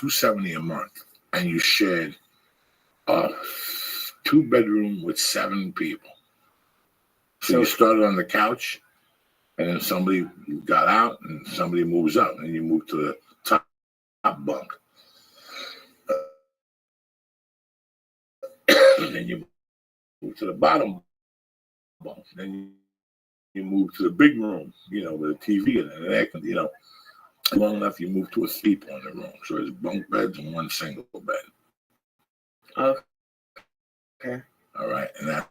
$270 a month, and you shared a 2-bedroom with 7 people. So you started on the couch, and then somebody got out, and somebody moves up, and you move to the top bunk. Then you move to the bottom bunk. Then you move to the big room, with a TV and an air, long enough you move to a 3-point room. So there's bunk beds and 1 single bed. Okay. All right. And that's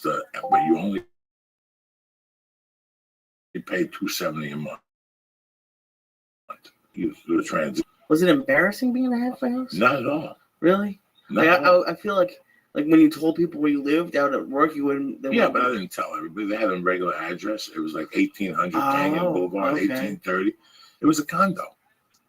but you only pay $270 a month. You do the transit. Was it embarrassing being in a halfway house? Not at all. Really? I feel like when you told people where you lived out at work, you wouldn't. But I didn't tell everybody. They had a regular address. It was like 1800 Canyon Boulevard, 1830. It was a condo.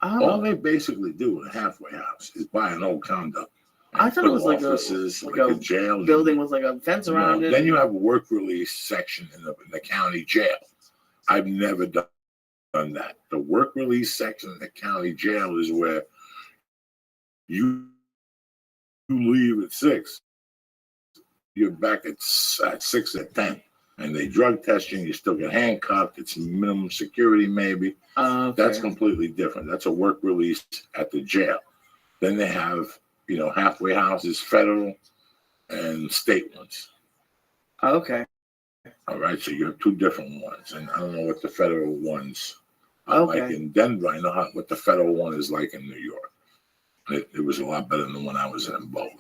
All they basically do in a halfway house is buy an old condo. I thought it was like a jail building with like a fence around it. Then you have a work release section in the county jail. I've never done that. The work release section in the county jail is where you leave at 6. You're back at 6 at 10. And they drug test you, and you still get handcuffed. It's minimum security, maybe. Okay. That's completely different. That's a work release at the jail. Then they have, halfway houses, federal and state ones. Okay. All right, so you have 2 different ones. And I don't know what the federal ones are like in Denver. I know what the federal one is like in New York. It was a lot better than the one I was in Boulder.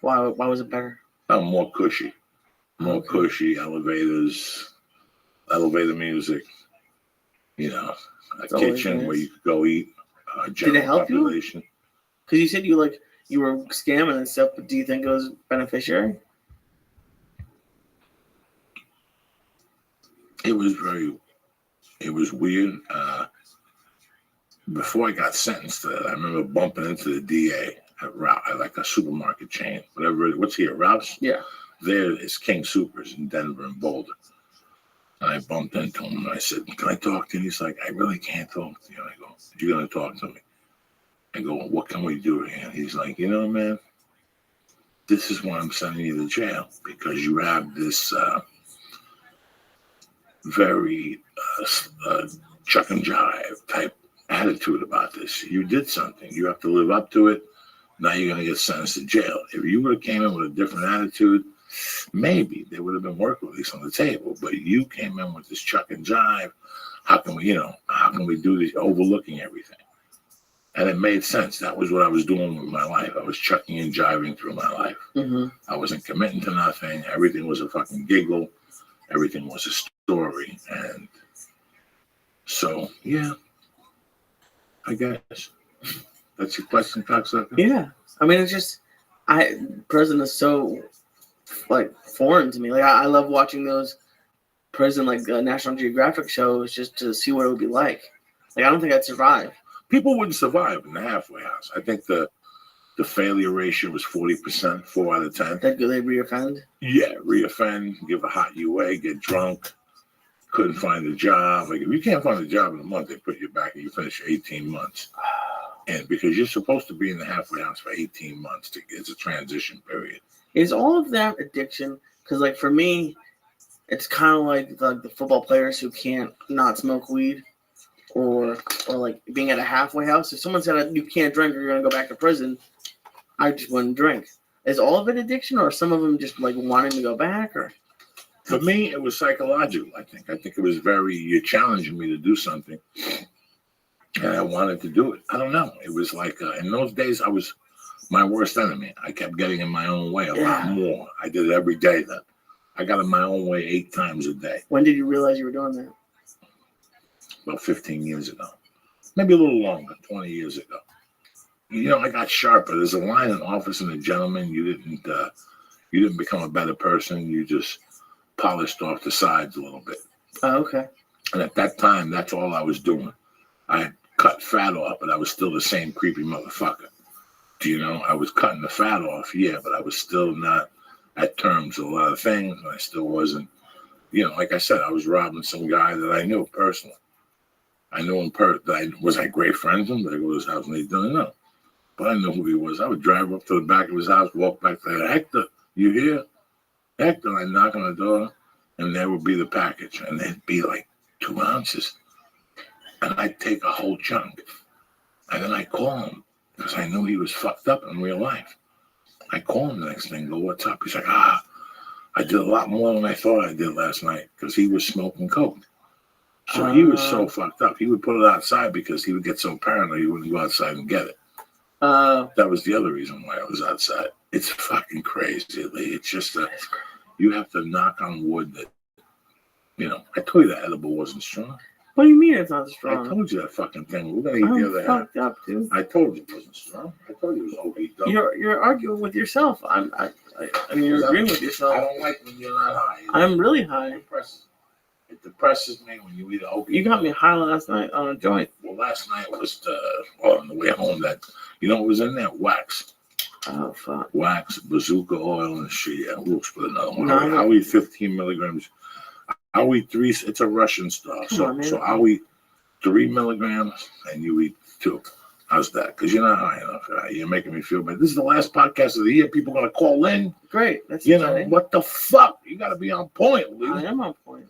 Why was it better? More cushy. More cushy, elevators, elevator music, a kitchen where you could go eat, general Did it help population. Because you said you were scamming and stuff, but do you think it was beneficiary? It was weird. Before I got sentenced to that, I remember bumping into the DA at like a supermarket chain, whatever. What's here, Ralph's? Yeah. There is King Supers in Denver and Boulder. And I bumped into him and I said, "Can I talk to you?" And he's like, "I really can't talk to you." And I go, "You're going to talk to me?" I go, "What can we do here?" And he's like, "Man, this is why I'm sending you to jail, because you have this very chuck and jive type attitude about this. You did something. You have to live up to it. Now you're going to get sentenced to jail. If you would have came in with a different attitude, maybe there would have been work release on the table. But you came in with this chuck and jive. How can we do this, overlooking everything?" And it made sense. That was what I was doing with my life. I was chucking and jiving through my life. Mm-hmm. I wasn't committing to nothing. Everything was a fucking giggle. Everything was a story. And so, yeah, I guess. That's your question, cocksucker? Yeah. I mean, it's just, prison is so, foreign to me. I love watching those prison, National Geographic shows just to see what it would be like. I don't think I'd survive. People wouldn't survive in the halfway house. I think the failure ratio was 40%, 4 out of 10. That they reoffend? Yeah, reoffend, give a hot UA, get drunk, couldn't find a job. If you can't find a job in a month, they put you back and you finish 18 months. And because you're supposed to be in the halfway house for 18 months, it's a transition period. Is all of that addiction? Because, for me, it's kind of like the football players who can't not smoke weed. Or being at a halfway house. If someone said you can't drink or you're going to go back to prison, I just wouldn't drink. Is all of it addiction, or some of them just wanting to go back? Or for me, it was psychological. I think it was you're challenging me to do something, and I wanted to do it. I don't know. It was in those days I was my worst enemy. I kept getting in my own way a lot more. I did it every day. Then I got in my own way 8 times a day. When did you realize you were doing that? About 15 years ago, maybe a little longer, 20 years ago. I got sharper. There's a line in Office and a Gentleman. You didn't become a better person. You just polished off the sides a little bit. Oh, okay. And at that time, that's all I was doing. I had cut fat off, but I was still the same creepy motherfucker. I was cutting the fat off, but I was still not at terms with a lot of things. And I still wasn't, like I said, I was robbing some guy that I knew personally. I know him was I great friends with him? Did I go to his house and eat dinner? No. But I know who he was. I would drive up to the back of his house, walk back there. Hector, you here? Hector, I knock on the door, and there would be the package. And it'd be like 2 ounces. And I'd take a whole chunk. And then I'd call him because I knew he was fucked up in real life. I call him the next thing, go, what's up? He's like, I did a lot more than I thought I did last night because he was smoking coke. So he was so fucked up. He would put it outside because he would get so paranoid he wouldn't go outside and get it. That was the other reason why I was outside. It's fucking crazy, Lee. It's just you have to knock on wood that, I told you that edible wasn't strong. What do you mean it's not strong? I told you that fucking thing. We're going to eat the other half. Fucked up, dude. I told you it wasn't strong. I told you it was overheated. You're arguing with yourself. I mean, you're agreeing with yourself. I don't like when you're not high. I'm really high. It depresses me when you eat an opiate. You got me high last night on a joint. Well, last night was on the way home. What was in there? Wax. Oh, fuck. Wax, bazooka oil, and shit. Yeah, we'll split another one. No, I'll eat 15 milligrams. I'll eat 3. It's a Russian stuff. So I'll eat 3 milligrams, and you eat 2. How's that? Because you're not high enough. You're making me feel bad. This is the last podcast of the year. People are going to call in. Great. That's what the fuck? You got to be on point, Lee. I am on point.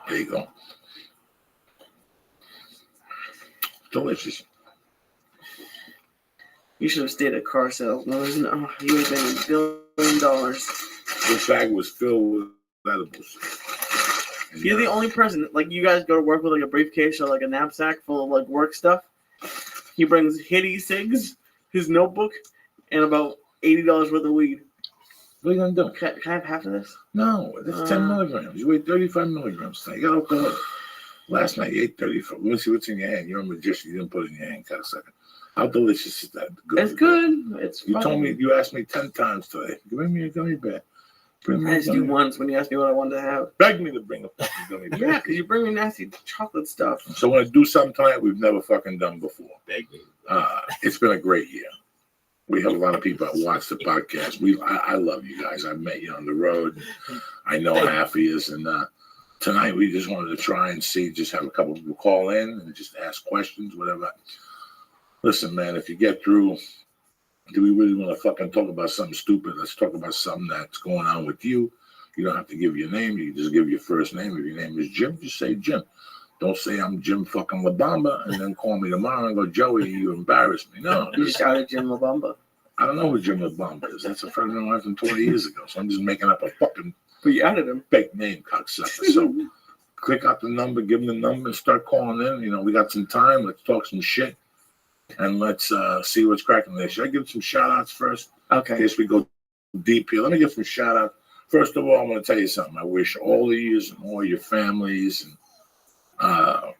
There you go. Delicious. You should have stayed at car sales. No, you would have been $1 billion. This bag was filled with edibles. You're the only person. Like, you guys go to work with like a briefcase or like a knapsack full of like work stuff. He brings Hitty cigs, his notebook, and about $80 worth of weed. What are you going to do? Can I have half of this? No, that's 10 milligrams. You weigh 35 milligrams today. You got to last night you ate 35. Let me see what's in your hand. You're a magician. You didn't put it in your hand. Got a second. How delicious is that? It's good. It's you asked me 10 times today. Bring me a gummy bear. I asked you once when you asked me what I wanted to have. Beg me to bring a fucking gummy bear. Yeah, because you bring me nasty chocolate stuff. So when I do something tonight we've never fucking done before. Beg me. It's been a great year. We have a lot of people that watch the podcast. I love you guys. I met you on the road. I know half of you. And tonight we just wanted to try and see, just have a couple people call in and just ask questions, whatever. Listen, man, if you get through, do we really want to fucking talk about something stupid? Let's talk about something that's going on with you. You don't have to give your name. You can just give your first name. If your name is Jim, just say Jim. Don't say I'm Jim fucking LaBamba and then call me tomorrow and go, Joey, you embarrassed me. No. You just shouted Jim LaBamba. I don't know who Jim LaBamba is. That's a friend of mine from 20 years ago. So I'm just making up a fucking But you added him. fake name, cocksucker. So click out the number, give them the number, and start calling in. We got some time. Let's talk some shit. And let's see what's cracking there. Should I give some shout outs first? Okay. In case we go deep here. Let me give some shout outs. First of all, I'm going to tell you something. I wish all of you and all your families and a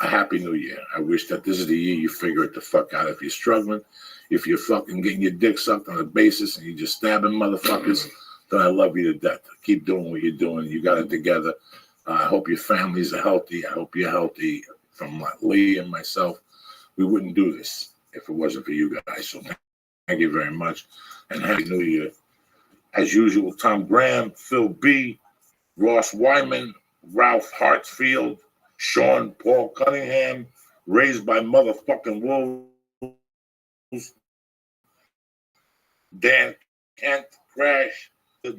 happy new year. I wish that this is the year you figure it the fuck out. If you're struggling, if you're fucking getting your dick sucked on a basis and you're just stabbing motherfuckers, then I love you to death. Keep doing what you're doing. You got it together. I hope your families are healthy. I hope you're healthy. From Lee and myself, we wouldn't do this if it wasn't for you guys. So thank you very much. And happy new year. As usual, Tom Graham, Phil B., Ross Wyman, Ralph Hartsfield, Sean Paul Cunningham, Raised by Motherfucking Wolves, Dan Kent, Crash, I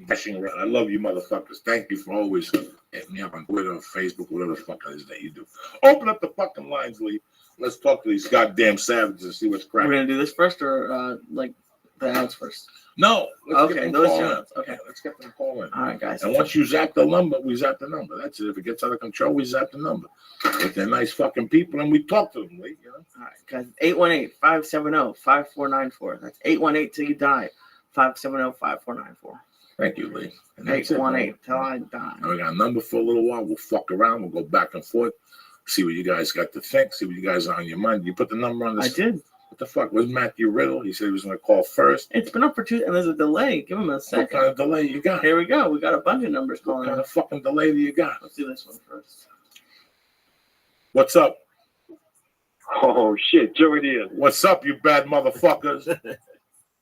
love you motherfuckers. Thank you for always hitting me up on Twitter or Facebook, whatever the fuck it is that you do. Open up the fucking lines, Lee. Let's talk to these goddamn savages and see what's cracking. We're going to do this first or like the ads first? No. Okay, those shout-outs. Okay. Let's get them calling. All right, guys. And once you zap the number, we zap the number. That's it. If it gets out of control, we zap the number. If they're nice fucking people, and we talk to them, Lee. All right, guys. 818-570-5494. That's 818 till you die. 570-5494. Thank you, Lee. 818 till I die. And we got a number for a little while. We'll fuck around. We'll go back and forth. See what you guys got to think. See what you guys are on your mind. You put the number on this. I did. What the fuck? Was Matthew Riddle? He said he was going to call first. It's been up for 2, and there's a delay. Give him a second. What kind of delay you got? Here we go. We got a bunch of numbers calling. What kind of fucking delay do you got? Let's do this one first. What's up? Oh, shit. Joey Diaz. What's up, you bad motherfuckers?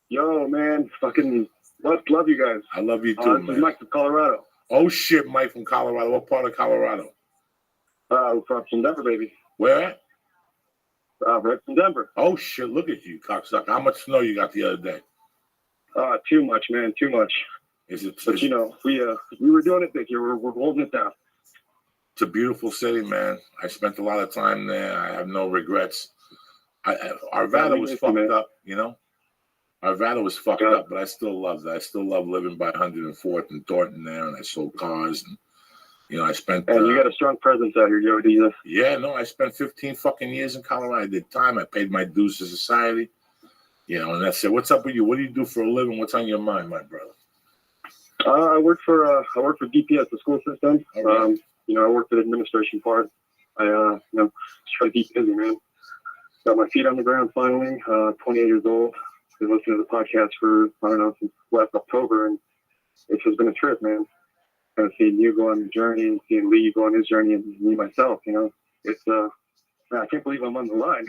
Yo, man. Fucking love you guys. I love you too, This man. is Mike from Colorado. Oh shit, Mike from Colorado. What part of Colorado? From Denver, baby. Where at? Right from Denver. Oh shit, look at you, cocksucker. How much snow you got the other day? Too much, man. Too much. Is it? But we were doing it big here. We're holding it down. It's a beautiful city, man. I spent a lot of time there. I have no regrets. Arvada was fucked up, you know. Arvada was fucked up, but I still loved it. I still love living by 104th and Thornton there, and I sold cars, and I spent. And you got a strong presence out here, Joe. Yeah, no, I spent 15 fucking years in Colorado. I did time. I paid my dues to society, and that's it. What's up with you? What do you do for a living? What's on your mind, my brother? I work for DPS, the school system. Right. I work for the administration part. I just try to keep busy, man. Got my feet on the ground finally. 28 years old. Been listening to the podcast for since last October, and it's just been a trip, man. Kind of seeing you go on the journey and seeing Lee go on his journey and me myself. It's man, I can't believe I'm on the line.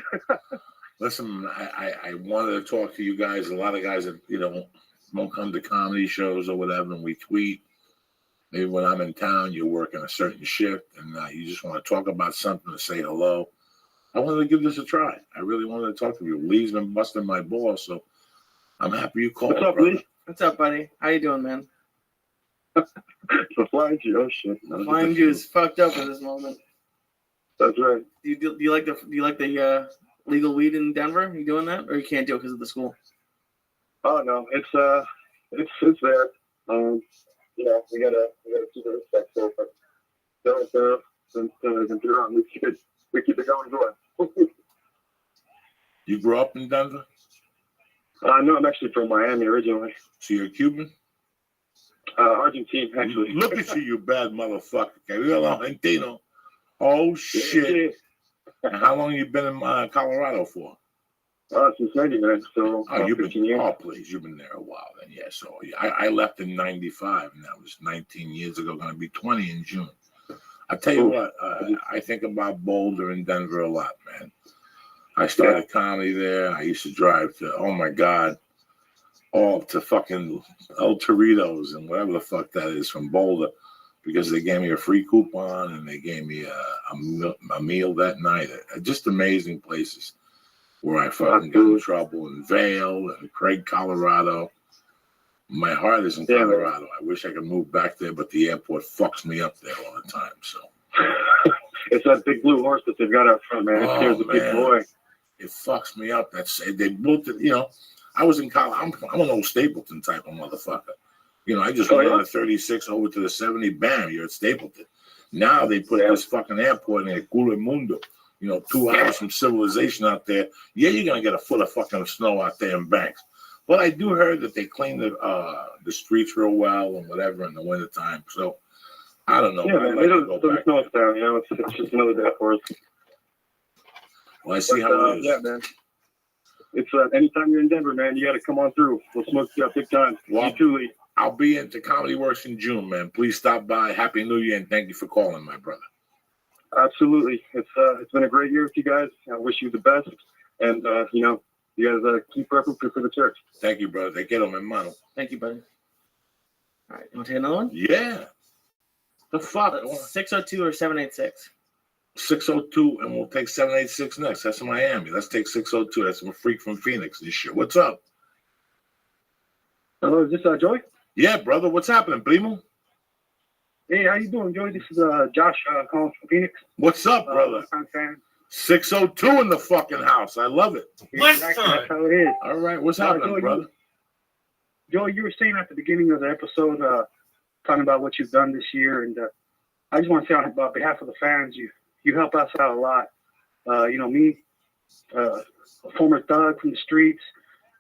Listen, I wanted to talk to you guys. A lot of guys that won't come to comedy shows or whatever, and we tweet. Maybe when I'm in town, you're working a certain shift, and you just want to talk about something, to say hello. I wanted to give this a try. I really wanted to talk to you. Lee's been busting my balls, so I'm happy you called. What's up, Lee? What's up, buddy? How you doing, man? The Flying Jew, oh shit. Flying Jew is fucked up at this moment. That's right. Do you like the legal weed in Denver? You doing that, or you can't do it because of the school? Oh no, it's there. We gotta keep it respectful, but since you're on, we keep it going. You grew up in Denver? No, I'm actually from Miami originally. So you're Cuban? Argentine, actually. Look at you, you bad motherfucker. You're Argentino. Oh, shit. And how long you been in Colorado for? Since 90, man. So, you've been, 15 years. Oh, please. You've been there a while then. Yeah, so I left in 95, and that was 19 years ago. Going to be 20 in June. I tell you what, I think about Boulder and Denver a lot, man. I started comedy there. I used to drive to, oh my God, all to fucking El Torritos and whatever the fuck that is from Boulder, because they gave me a free coupon and they gave me a meal that night. Just amazing places where I fucking got in trouble in Vail and Craig, Colorado. My heart is in Colorado. I wish I could move back there, but the airport fucks me up there all the time. So it's that big blue horse that they've got out front, man. It scares the big boy. It fucks me up. They built it. I was in college. I'm an old Stapleton type of motherfucker. I just went on the 36 over to the 70. Bam, you're at Stapleton. Now they put this fucking airport in Culo Mundo. 2 hours from civilization out there. Yeah, you're gonna get a foot of fucking snow out there in Banks. But I do heard that they clean the streets real well and whatever in the wintertime. So I don't know. Yeah, man, it doesn't snow us down. It's just another day for us. Well, I see how it is. Yeah, man. It's anytime you're in Denver, man, you got to come on through. We'll smoke you up big time. Well, you too, Lee. I'll be into Comedy Works in June, man. Please stop by. Happy New Year, and thank you for calling, my brother. Absolutely. It's been a great year with you guys. I wish you the best. And, you guys keep repping for the church. Thank you, brother. Te quiero, mi hermano. Thank you, buddy. All right. You want to take another one? Yeah. The fuck? 602 or 786? 602, and we'll take 786 next. That's in Miami. Let's take 602. That's a freak from Phoenix and shit. What's up? Hello, is this Joy? Yeah, brother. What's happening, primo? Hey, how you doing, Joy? This is Josh calling from Phoenix. What's up, brother? I'm fan. 602 in the fucking house. I love it. Exactly, that's how it is. All right. What's happening, Joy, brother? Joy, you were saying at the beginning of the episode, talking about what you've done this year, and I just want to say on behalf of the fans, you help us out a lot. Me, a former thug from the streets,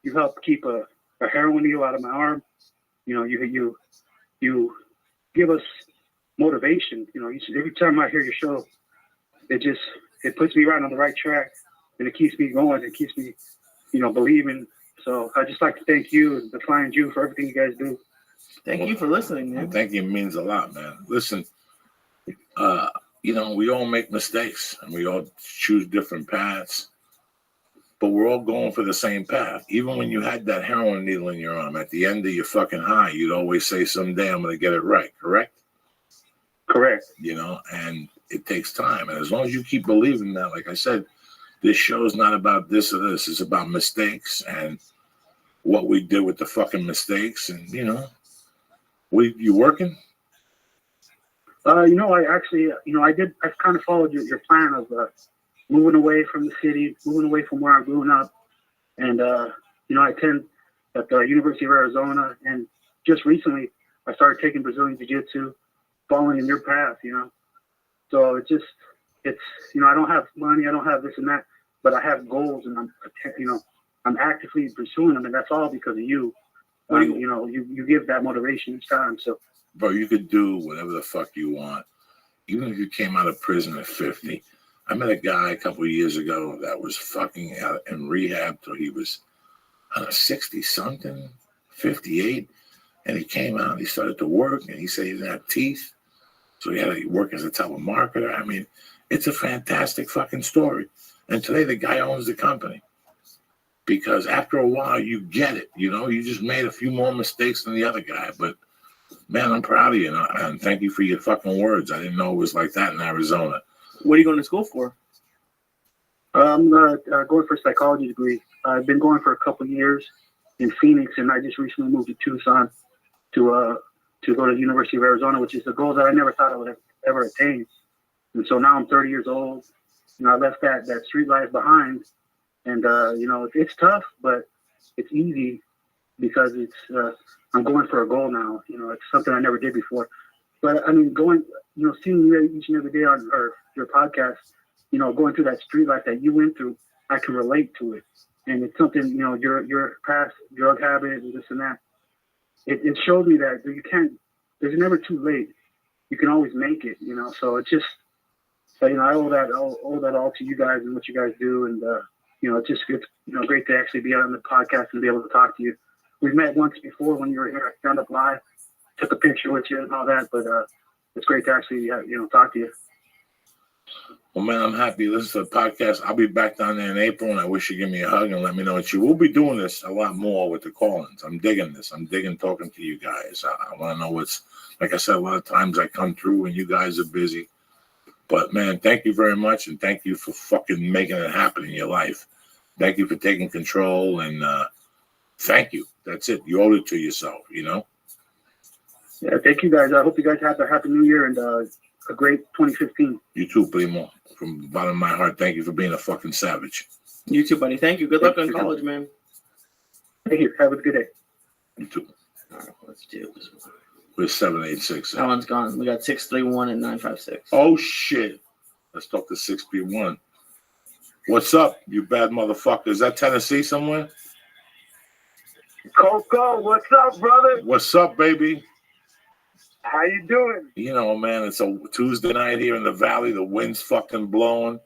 you help keep a heroin needle out of my arm. You give us motivation. Every time I hear your show, it puts me right on the right track, and it keeps me going. It keeps me, believing. So I just like to thank you and the Flying Jew for everything you guys do. Thank you for listening, man. Thank you means a lot, man. Listen, we all make mistakes and we all choose different paths, but we're all going for the same path. Even when you had that heroin needle in your arm, at the end of your fucking high, you'd always say, someday I'm going to get it right, correct? Correct. You know, and it takes time. And as long as you keep believing that, like I said, this show is not about this or this. It's about mistakes and what we did with the fucking mistakes. And, you know, you working? I actually, I kind of followed your plan of moving away from the city, moving away from where I grew up. And, I attend at the University of Arizona. And just recently, I started taking Brazilian Jiu-Jitsu, following in your path, So it's, I don't have money, I don't have this and that, but I have goals, and I'm actively pursuing them, and that's all because of you. You give that motivation each time. So, bro, you could do whatever the fuck you want. Even if you came out of prison at 50. I met a guy a couple of years ago that was fucking out in rehab till he was 60-something, 58. And he came out and he started to work, and he said he didn't have teeth. So he had to work as a telemarketer. I mean, it's a fantastic fucking story. And today the guy owns the company. Because after a while, you get it. You just made a few more mistakes than the other guy. But, man, I'm proud of you. And thank you for your fucking words. I didn't know it was like that in Arizona. What are you going to school for? I'm going for a psychology degree. I've been going for a couple of years in Phoenix, and I just recently moved to Tucson to go to the University of Arizona, which is a goal that I never thought I would ever attain. And so now I'm 30 years old. I left that street life behind. And, it's tough, but it's easy because I'm going for a goal now. It's something I never did before. But, I mean, seeing you each and every day on your podcast, going through that street life that you went through, I can relate to it. And it's something, your past drug habit and this and that. It showed me that there's never too late. You can always make it, So it's just, I owe that all to you guys and what you guys do. And, it's great to actually be on the podcast and be able to talk to you. We've met once before when you were here at Stand Up Live, took a picture with you and all that, but it's great to actually, talk to you. Well, man, I'm happy to listen to the podcast. I'll be back down there in April, and I wish you give me a hug and let me know what you will be doing this a lot more with the call-ins. I'm digging this. I'm digging talking to you guys. I want to know like I said, a lot of times I come through and you guys are busy. But, man, thank you very much, and thank you for fucking making it happen in your life. Thank you for taking control, and thank you. That's it. You owe it to yourself, Yeah, thank you, guys. I hope you guys have a happy new year and a great 2015. You too, Primo. From the bottom of my heart, thank you for being a fucking savage. You too, buddy. Thank you. Good luck in college, man. Thank you. Have a good day. You too. All right, let's do this one. We're 786. That one's gone. We got 631 and 956. Oh, shit. Let's talk to 631. What's up, you bad motherfucker? Is that Tennessee somewhere? Coco, what's up, brother? What's up, baby? How you doing? Man, it's a Tuesday night here in the valley. The wind's fucking blowing.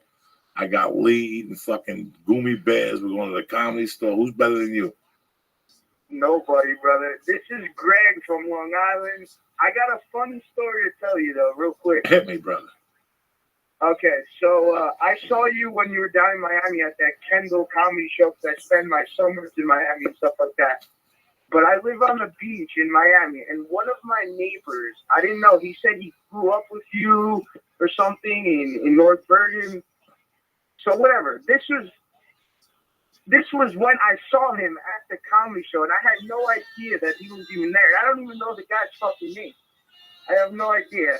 I got Lee eating fucking gummy bears. We're going to the comedy store. Who's better than you? Nobody, brother. This is Greg from Long Island. I got a funny story to tell you, though, real quick. Hit me, brother. Okay, so I saw you when you were down in Miami at that Kendall comedy show, because I spend my summers in Miami and stuff like that. But I live on the beach in Miami, and one of my neighbors, I didn't know, he said he grew up with you or something in North Bergen. So whatever. This was when I saw him at the comedy show, and I had no idea that he was even there. I don't even know the guy's fucking name. I have no idea.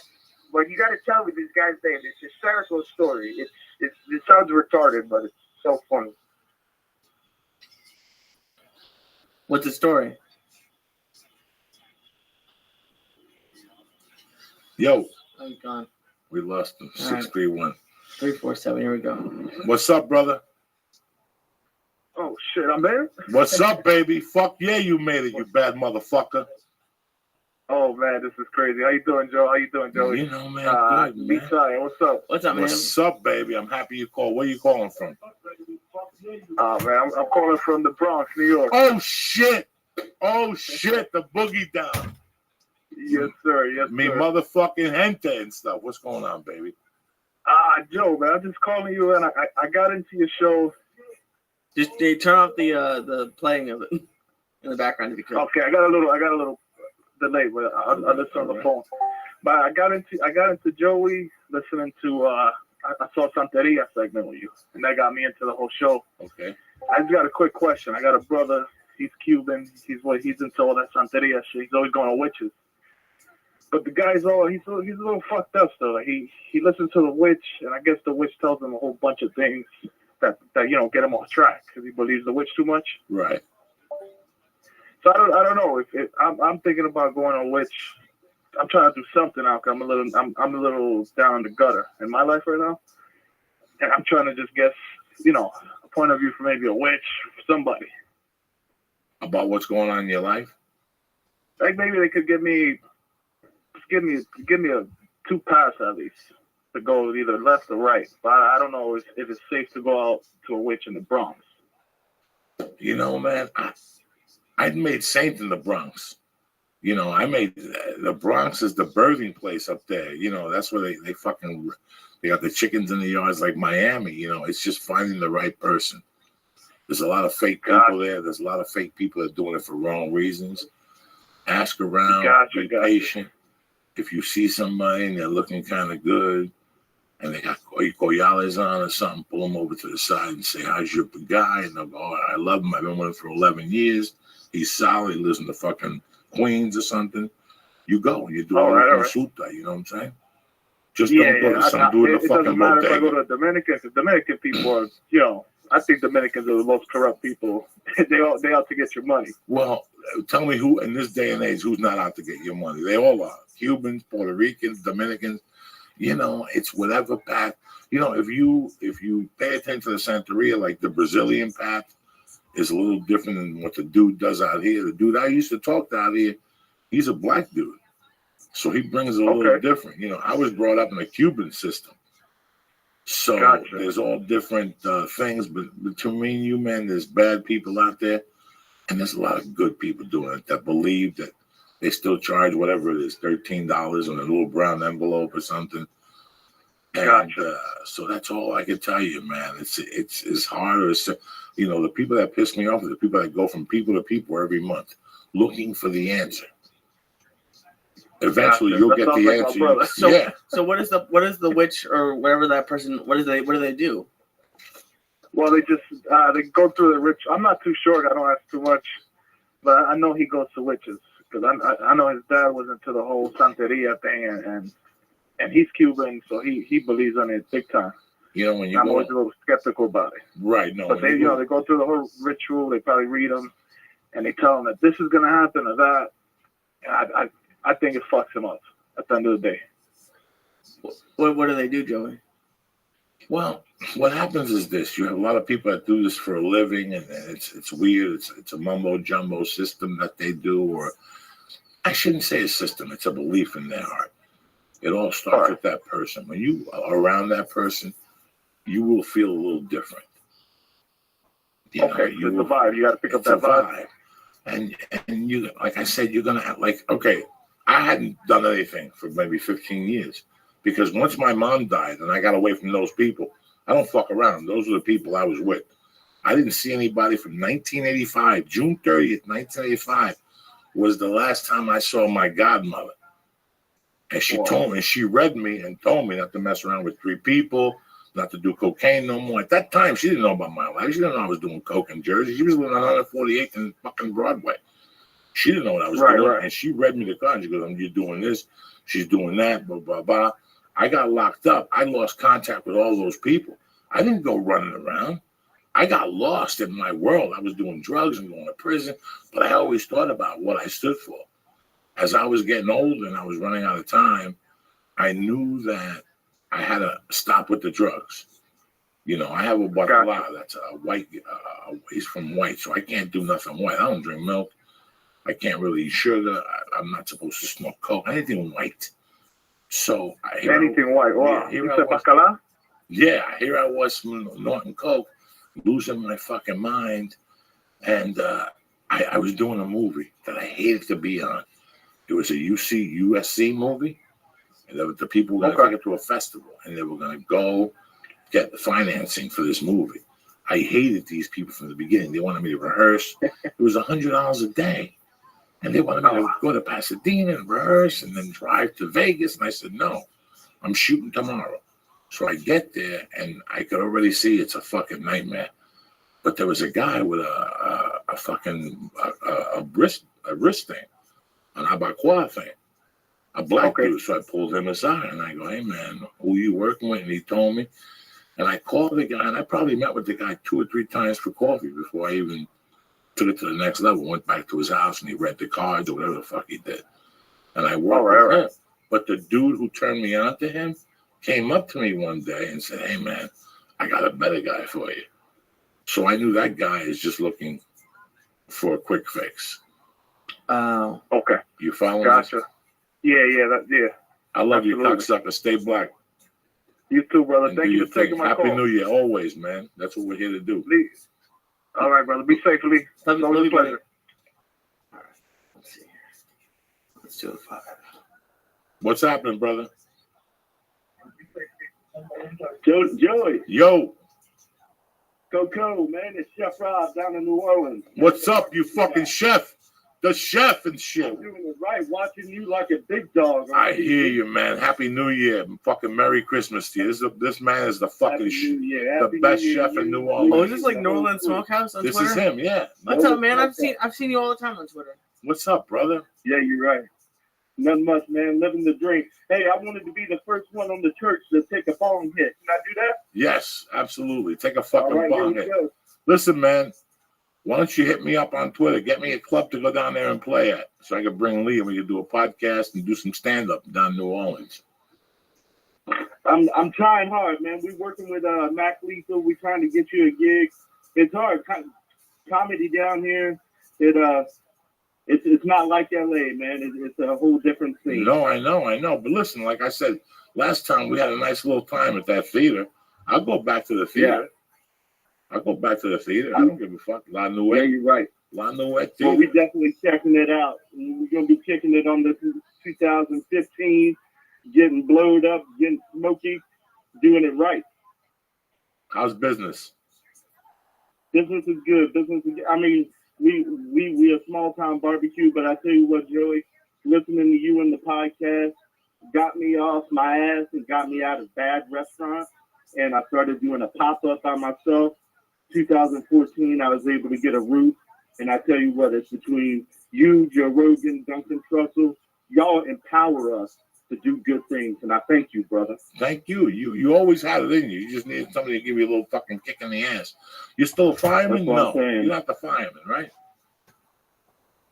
But you got to tell me this guy's name. It's a hysterical story. It sounds retarded, but it's so funny. What's the story? Yo. Oh, he's gone. We lost him. All right. 631. 347. Here we go. What's up, brother? Oh, shit, I'm there? What's up, baby? Fuck yeah, you made it, you bad motherfucker. Oh, man, this is crazy. How you doing, Joe? How you doing, Joey? Man, good, man. B-side, what's up? What's up, man? What's up, baby? I'm happy you called. Where you calling from? Oh, man, I'm calling from the Bronx, New York. Oh, shit. The boogie down. Yes, sir. Yes, Me sir. motherfucking gente and stuff. What's going on, baby? Joe, man, I'm just calling you, and I got into your show. Just turn off the playing of it in the background if you could. Okay, I got a little delay, but I'll listen on the phone. But I got into Joey listening to I saw Santeria segment with you, and that got me into the whole show. Okay. I just got a quick question. I got a brother. He's Cuban. He's into all that Santeria shit. He's always going to witches. But the guy's he's a little fucked up still. Like he listens to the witch, and I guess the witch tells him a whole bunch of things that get him off track because he believes the witch too much. Right. So I don't know if I'm thinking about going on witch. I'm trying to do something now. Cause I'm a little down in the gutter in my life right now, and I'm trying to just guess a point of view from maybe a witch, somebody About what's going on in your life. like maybe they could give me a 2 pass at least to go either left or right. But I don't know if it's safe to go out to a witch in the Bronx. You know, man, I made Saint in the Bronx. I made the Bronx is the birthing place up there. That's where they got the chickens in the yards like Miami. It's just finding the right person. There's a lot of fake people there. There's a lot of fake people that are doing it for wrong reasons. Ask around, be patient. If you see somebody and they're looking kind of good and they got coyales on or something, pull them over to the side and say, how's your guy? And they'll go, oh, I love him. I've been with him for 11 years. He's solid. He lives in the fucking Queens or something. You go and you do all the consulta, you know what I'm saying? Just don't go to some dude in the fucking bodega. It doesn't matter if I go to Dominicans. The Dominican people are, I think Dominicans are the most corrupt people. they out to get your money. Well, tell me who in this day and age who's not out to get your money. They all are. Cubans, Puerto Ricans, Dominicans. It's whatever path. If you pay attention to the Santeria, like the Brazilian path is a little different than what the dude does out here. The dude I used to talk to out here, he's a black dude. So he brings it a little different. I was brought up in a Cuban system. So there's all different things, but between me and you, man, there's bad people out there, and there's a lot of good people doing it that believe that they still charge whatever it is, $13 on a little brown envelope or something. And so that's all I can tell you, man. It's harder. The people that piss me off are the people that go from people to people every month looking for the answer. Eventually, you'll get the answer. So what is the witch or whatever that person? What do they do? Well, they just they go through the rich. I'm not too sure. I don't ask too much, but I know he goes to witches because I know his dad was into the whole Santeria thing, and he's Cuban, so he believes in it big time. When I'm always a little skeptical about it. Right. No. But they go through the whole ritual. They probably read them, and they tell them that this is gonna happen or that. And I think it fucks him up at the end of the day. What do they do, Joey? Well, what happens is this: you have a lot of people that do this for a living, and it's weird. It's a mumbo jumbo system that they do, or I shouldn't say a system. It's a belief in their heart. It all starts with that person. When you are around that person, you will feel a little different. It's the vibe. You got to pick up that vibe. And you, like I said, you're gonna have, I hadn't done anything for maybe 15 years because once my mom died and I got away from those people, I don't fuck around. Those were the people I was with. I didn't see anybody from 1985. June 30th, 1985 was the last time I saw my godmother. And she told me, she read me and told me not to mess around with 3 people, not to do cocaine no more. At that time, she didn't know about my life. She didn't know I was doing coke in Jersey. She was living on 148th and fucking Broadway. She didn't know what I was doing. Right. And she read me the card. She goes, you're doing this. She's doing that, blah, blah, blah. I got locked up. I lost contact with all those people. I didn't go running around. I got lost in my world. I was doing drugs and going to prison, but I always thought about what I stood for. As I was getting older and I was running out of time, I knew that I had to stop with the drugs. I have a bacala that's a white, he's from white, so I can't do nothing white. I don't drink milk. I can't really eat sugar. I'm not supposed to smoke coke. Anything white. So anything white. Wow. You said bacala? Yeah, here I was snorting coke, losing my fucking mind, and I was doing a movie that I hated to be on. It was a USC movie, and the people were going to take it to a festival, and they were going to go get the financing for this movie. I hated these people from the beginning. They wanted me to rehearse. It was $100 a day. And they wanted me to go to Pasadena and rehearse and then drive to Vegas. And I said, no, I'm shooting tomorrow. So I get there and I could already see it's a fucking nightmare. But there was a guy with a fucking wrist thing, an abacoa thing, a black dude. So I pulled him aside and I go, hey man, who you working with? And he told me. And I called the guy, and I probably met with the guy 2 or 3 times for coffee before I even took it to the next level. Went back to his house and he read the cards or whatever the fuck he did. And I worked with him. But the dude who turned me on to him came up to me one day and said, hey man, I got a better guy for you. So I knew that guy is just looking for a quick fix. Okay. You follow me? Gotcha. Yeah. I love Absolutely. you, cocksucker. Stay black. You too, brother. And Thank you for taking my Happy call. New Year, always, man. That's what we're here to do. Please. All right, brother. Be safe, Lee. Love you, Always a pleasure. All right. Let's see. Let's do it 5. What's happening, brother? Joey. Yo, Coco, man. It's Chef Rob down in New Orleans. what's up, you fucking chef? The chef and shit. I'm doing it right. Watching you like a big dog. I hear you, man. Happy New Year. Fucking Merry Christmas to you. This man is the fucking the best chef in New Orleans. Oh, is this like New Orleans Smokehouse on This Twitter? is him, yeah. What's up, man? I've seen you all the time on Twitter. What's up, brother? Yeah, you're right. Nothing much, man. Living the dream. Hey, I wanted to be the first one on the church to take a bong hit. Can I do that? Yes, absolutely. Take a All fucking right, bong here hit. we go. Listen, man. Why don't you hit me up on Twitter? Get me a club to go down there and play at, so I can bring Lee and we can do a podcast and do some stand up down in New Orleans. I'm trying hard, man. We're working with Mac Lethal. We're trying to get you a gig. It's hard. Comedy down here, it's not like LA, man. It's a whole different scene. No, I know. But listen, like I said, last time we had a nice little time at that theater. I'll go back to the theater. Yeah. I'll go back to the theater. I don't give a fuck. La Yeah, Nuette. you're right. La Nuette Well, we're Theater. definitely checking it out. We're going to be kicking it on this 2015, getting blowed up, getting smoky, doing it right. How's business? Business is good. I mean, we a small town barbecue, but I tell you what, Joey, listening to you in the podcast got me off my ass and got me out of bad restaurants. And I started doing a pop-up by myself. 2014, I was able to get a roof. And I tell you what, it's between you, Joe Rogan, Duncan Trussell. Y'all empower us to do good things. And I thank you, brother. Thank you. You always had it in you. You just needed somebody to give you a little fucking kick in the ass. You're still a fireman? That's what No, I'm saying. you're not the fireman, right?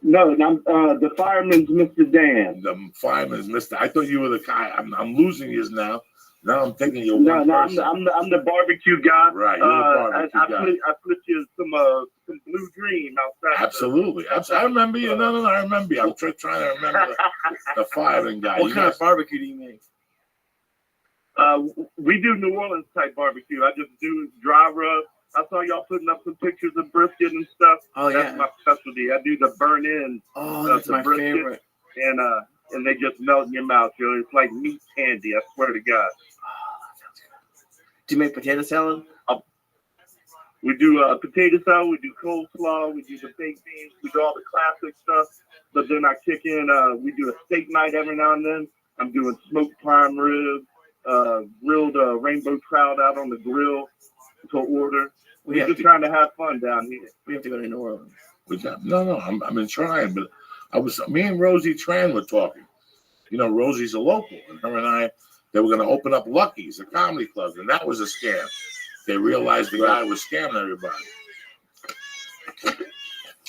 No, the fireman's Mr. Dan. The fireman is Mr. I thought you were the guy. I'm losing you now. Now I'm thinking you're No, one person. I'm the barbecue guy. Right, you're the barbecue guy. I flipped you some Blue Dream outside. Absolutely. I remember you. No, I remember you. I'm trying to remember the fireman guy. What kind of barbecue do you make? We do New Orleans type barbecue. I just do dry rub. I saw y'all putting up some pictures of brisket and stuff. Oh, That's yeah. my specialty. I do the burn in. Oh, that's my brisket. favorite. And they just melt in your mouth, Joe. It's like meat candy. I swear to God. Do you make potato salad? We do potato salad, we do coleslaw, we do the baked beans, we do all the classic stuff. But then I kick in, we do a steak night every now and then. I'm doing smoked prime rib, grilled rainbow trout out on the grill to order. We're just trying to have fun down here. We have to go to New Orleans. No, I've been trying, but me and Rosie Tran were talking. You know, Rosie's a local, and her and I, they were going to open up Lucky's, a comedy club, and that was a scam. They realized the guy was scamming everybody.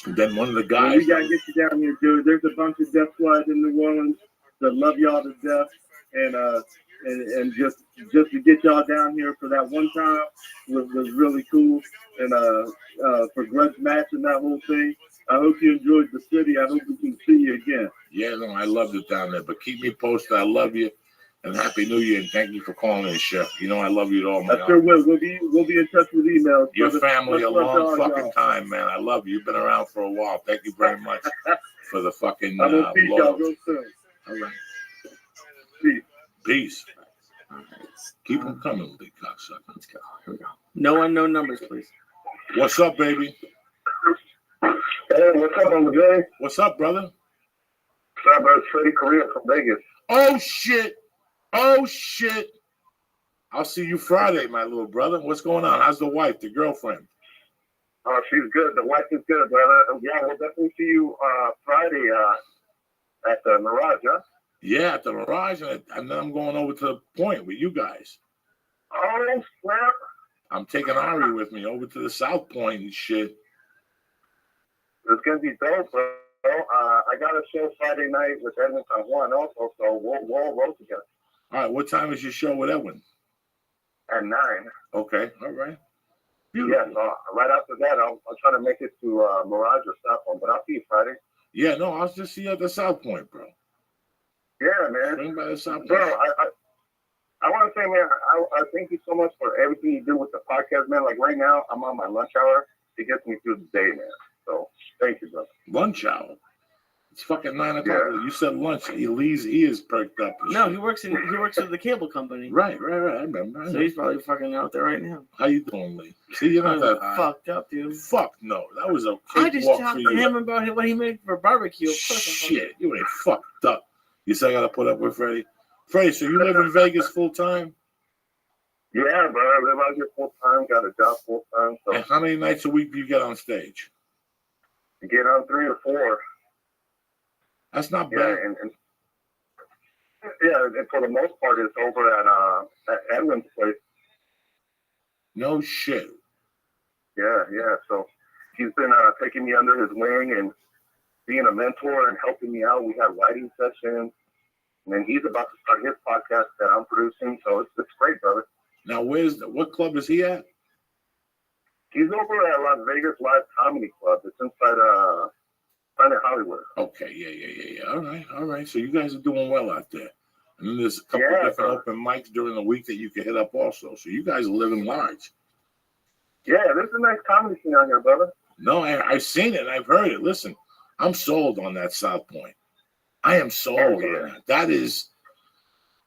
And then one of the guys. We got to get you down here, dude. There's a bunch of death squads in New Orleans that love y'all to death. And just to get y'all down here for that one time was really cool. And for grudge match and that whole thing, I hope you enjoyed the city. I hope we can see you again. Yeah, no, I loved it down there. But keep me posted. I love you. And Happy New Year, and thank you for calling in, Chef. You know I love you all, man. I sure will. We'll be in touch with emails. Your brother. family a Much love to long all fucking y'all. time, man. I love you. You've been around for a while. Thank you very much for the fucking I'm gonna see y'all love. real soon. All right. Peace. Peace. Keep them coming, big cocksucker. Let's go. Here we go. No unknown numbers, please. What's up, baby? Hey, what's up, Uncle Jay? What's up, brother? up, bro? It's Freddie Correa from Vegas. Oh shit! Oh shit! I'll see you Friday, my little brother. What's going on? How's the wife, the girlfriend? Oh, she's good. The wife is good, brother. Yeah, we'll definitely see you Friday at the Mirage, huh? Yeah, at the Mirage, and then I'm going over to the Point with you guys. Oh, snap. I'm taking Ari with me over to the South Point and shit. It's going to be dope, bro. I got a show Friday night with Edwin San Juan also, so we'll roll together. All right, what time is your show with Edwin? At 9. Okay, all right. Yeah, Beautiful. so right after that, I'll try to make it to Mirage or South Point, but I'll see you Friday. Yeah, no, I'll just see you at the South Point, bro. Yeah, man. Bring by the South Point. Bro, I want to say, man, I thank you so much for everything you do with the podcast, man. Like right now, I'm on my lunch hour. It gets me through the day, man. So thank you, brother. Lunch hour. It's fucking 9 o'clock. Yeah. You said lunch. Lee's ears perked up. No, he works with the cable company. Right. I remember. So he's probably fucking out there right now. How you doing, Lee? See, you're not I'm that high. fucked up, dude. Fuck no. That was a I just cakewalk talked for to you. him about what he made for barbecue. Of course I'm fucking- Shit, you ain't fucked up. You say I gotta put up with Freddie? Freddie, so you live in Vegas full time? Yeah, bro. I live out here full time. Got a job full time. So And how many nights a week do you get on stage? you get on 3 or 4. That's not Yeah, bad. and for the most part, it's over at Edwin's place. No shit. Yeah. So he's been taking me under his wing and being a mentor and helping me out. We have writing sessions, and then he's about to start his podcast that I'm producing. So it's great, brother. Now, what club is he at? He's over at Las Vegas Live Comedy Club. It's inside Planet Hollywood. Okay, yeah. All right. So you guys are doing well out there. And then there's a couple Yeah, different bro. open mics during the week that you can hit up also. So you guys are living large. Yeah, there's a nice comedy scene out here, brother. No, I've seen it and I've heard it. Listen, I'm sold on that South Point. I am sold Oh, on yeah. that. That is,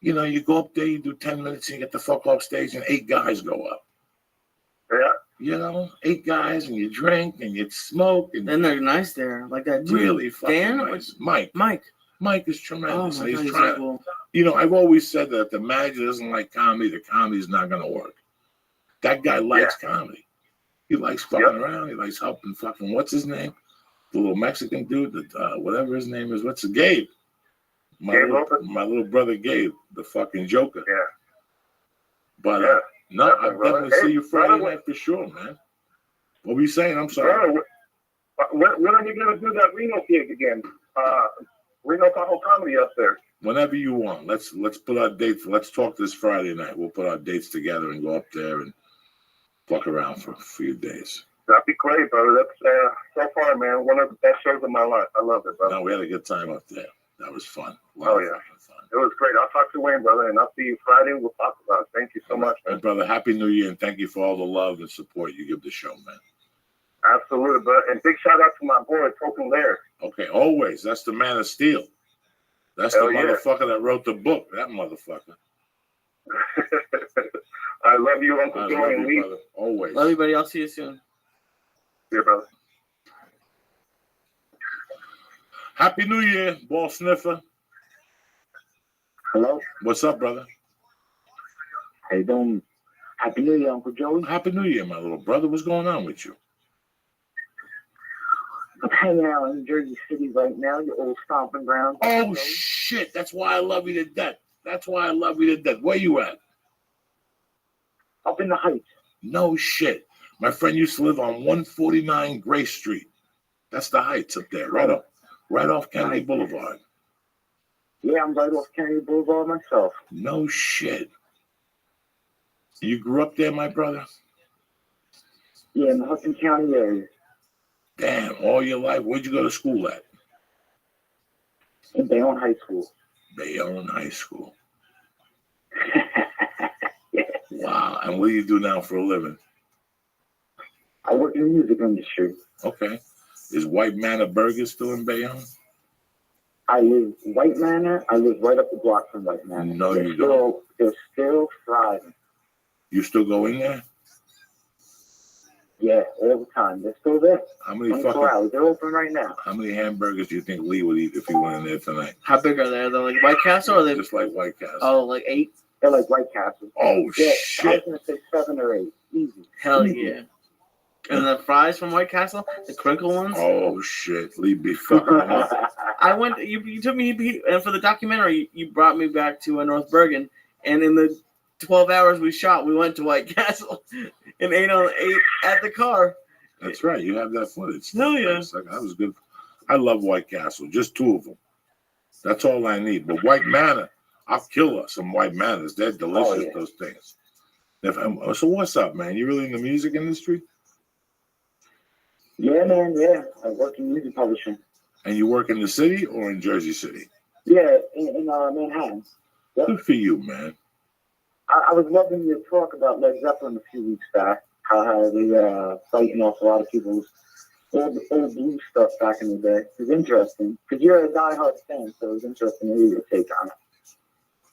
you go up there, you do 10 minutes, and you get the fuck off stage, and 8 guys go up. Yeah. 8 guys, and you drink, and you smoke, and Then they're nice there. Like that dude. really fucking Dan? nice. Mike is Oh tremendous. my and god, he's he's trying. so cool. I've always said that if the manager doesn't like comedy, the comedy's not going to work. That guy likes comedy. He likes fucking around. He likes helping fucking, what's his name? The little Mexican dude, whatever his name is. What's the Gabe? My little brother Gabe, the fucking Joker. Yeah. But no, Definitely, I'll brother. definitely see you Friday brother, night for sure, man. What were you saying? I'm sorry. Brother, when are you going to do that Reno gig again? Reno Tahoe Comedy up there. Whenever you want. Let's put our dates. Let's talk this Friday night. We'll put our dates together and go up there and fuck around for a few days. That'd be great, brother. That's so far, man, one of the best shows of my life. I love it, brother. No, we had a good time up there. That was fun. Oh, yeah. Fun. It was great. I'll talk to Wayne, brother, and I'll see you Friday. We'll talk about it. Thank you so much, And man. brother, Happy New Year, and thank you for all the love and support you give the show, man. Absolutely, brother. And big shout out to my boy, Token Lair. Okay, always. That's the man of steel. That's Hell the yeah. motherfucker that wrote the book. That motherfucker. I love you, I Uncle love Joey and you, Lee. brother. Always. Love you, buddy. I'll see you soon. Here, brother. Happy New Year, ball sniffer. Hello, What's up, brother? how you doing? Happy New Year, Uncle Joey. Happy New Year, my little brother. What's going on with you? I'm hanging out in Jersey City right now, your old stomping ground. Oh, shit. That's why I love you to death. Where you at? Up in the Heights. No shit. My friend used to live on 149 Grace Street. That's the Heights up there, right off Kennedy Boulevard. Yeah, I'm right off Kennedy Boulevard myself. No shit. You grew up there, my brother? Yeah, in the Hudson County area. Damn, all your life. Where'd you go to school at? In Bayonne High School. Bayonne High School. Yeah. Wow. And what do you do now for a living? I work in the music industry. Okay. Is White Manor Burger still in Bayonne? I live White Manor. I live right up the block from White Manor. No, you don't. They're still thriving. You still go in there? Yeah, all the time. They're still there. How many 24 hours. They're open right now. How many hamburgers do you think Lee would eat if he went in there tonight? How big are they? Are they like White Castle or are they? Just like White Castle. Oh, like 8? They're like White Castle. Oh, Yeah, I shit. was going to say 7 or 8. Easy. Hell Easy. yeah. And the fries from White Castle, the crinkle ones. Oh, shit. Lee be fucking up. I went. You took me, and for the documentary, you brought me back to North Bergen, and in the 12 hours we shot, we went to White Castle and ate at the car. That's right. You have that footage. Hell yeah. That was good. I love White Castle. Just 2 of them. That's all I need. But White Manor, I'll kill some White Manors. They're delicious, those things. So what's up, man? You really in the music industry? Yeah, man, yeah. I work in music publishing. And you work in the city or in Jersey City? Yeah, in Manhattan. Yep. Good for you, man. I was loving your talk about Led Zeppelin a few weeks back, how they fighting off a lot of people's old blues stuff back in the day. It was interesting, because you're a diehard fan, so it was interesting to hear your take on it.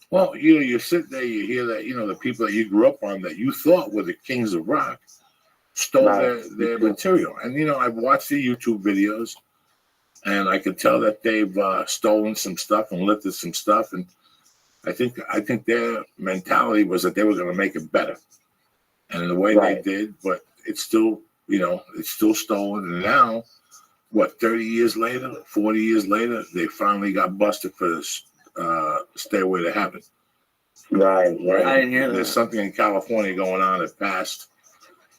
Well, you sit there, you hear that, the people that you grew up on that you thought were the kings of rock stole their material. And, I've watched the YouTube videos, and I could tell that they've stolen some stuff and lifted some stuff. And I think their mentality was that they were going to make it better. And in the way they did, but it's still, it's still stolen. And now, 30 years later, 40 years later, they finally got busted for this Stairway to Heaven. Right. I didn't hear that. There's something in California going on that passed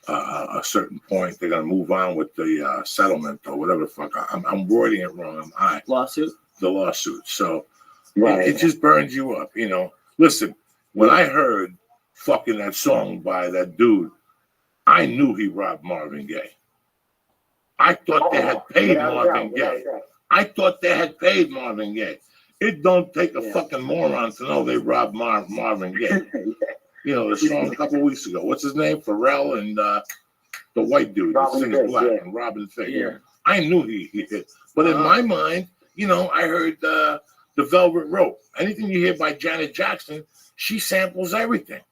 a certain point. They're going to move on with the settlement or whatever the fuck. I'm wording it wrong. I'm high. Lawsuit? The lawsuit. So it just burns you up, Listen, when I heard fucking that song by that dude, I knew he robbed Marvin Gaye. I thought they had paid Marvin Gaye. I thought they had paid Marvin Gaye. It don't take a fucking moron to know they robbed Marvin Gaye. The song a couple weeks ago. What's his name? Pharrell and the white dude who sings black and Robin Thicke. Yeah. I knew he hit. But in my mind, I heard the Velvet Rope. Anything you hear by Janet Jackson, she samples everything.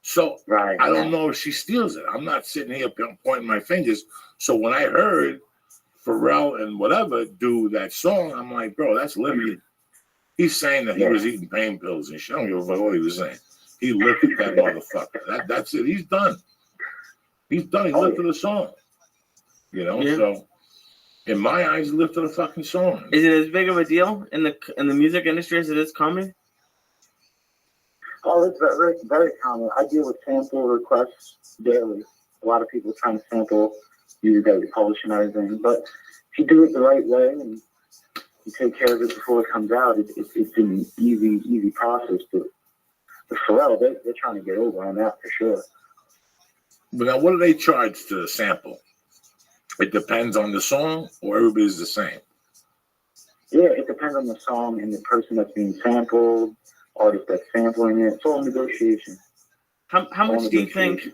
So I don't know if she steals it. I'm not sitting here pointing my fingers. So when I heard Pharrell and whatever do that song, I'm like, bro, that's lifted. He's saying that he was eating pain pills and shit. I don't give a fuck what he was saying. He lifted that motherfucker. That's it. He's done. He's done. He lifted the song. So in my eyes, he lifted a fucking song. Is it as big of a deal in the music industry as it is comedy? Oh, it's very, very common. I deal with sample requests daily. A lot of people trying to sample music that we publish and everything. But if you do it the right way and you take care of it before it comes out, it's an easy process. But Pharrell, they're trying to get over on that for sure. But now, what do they charge to sample? It depends on the song, or everybody's the same? Yeah, it depends on the song and the person that's being sampled, artist that's sampling it. It's all negotiation. How much do you think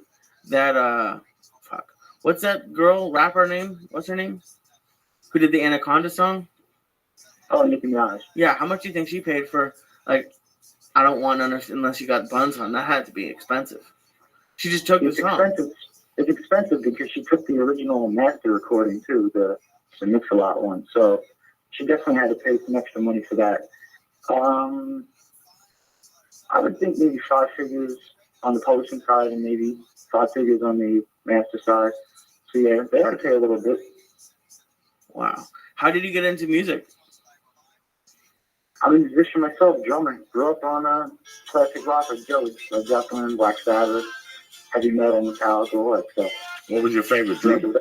that what's that rapper name? What's her name? Who did the Anaconda song? Oh, Nicki Minaj. Yeah, how much do you think she paid for, I don't want unless you got buns on? That had to be expensive. She just took the song. It's expensive because she took the original master recording too, the Mix-a-Lot one. So she definitely had to pay some extra money for that. I would think maybe 5 figures on the publishing side and maybe 5 figures on the master side. So yeah, they had to pay a little bit. Wow. How did you get into music? I'm a musician myself, drummer. Grew up on classic rock like Joey, Led Zeppelin, Black Sabbath, heavy metal, Metallica, all that stuff. What was your favorite drummer?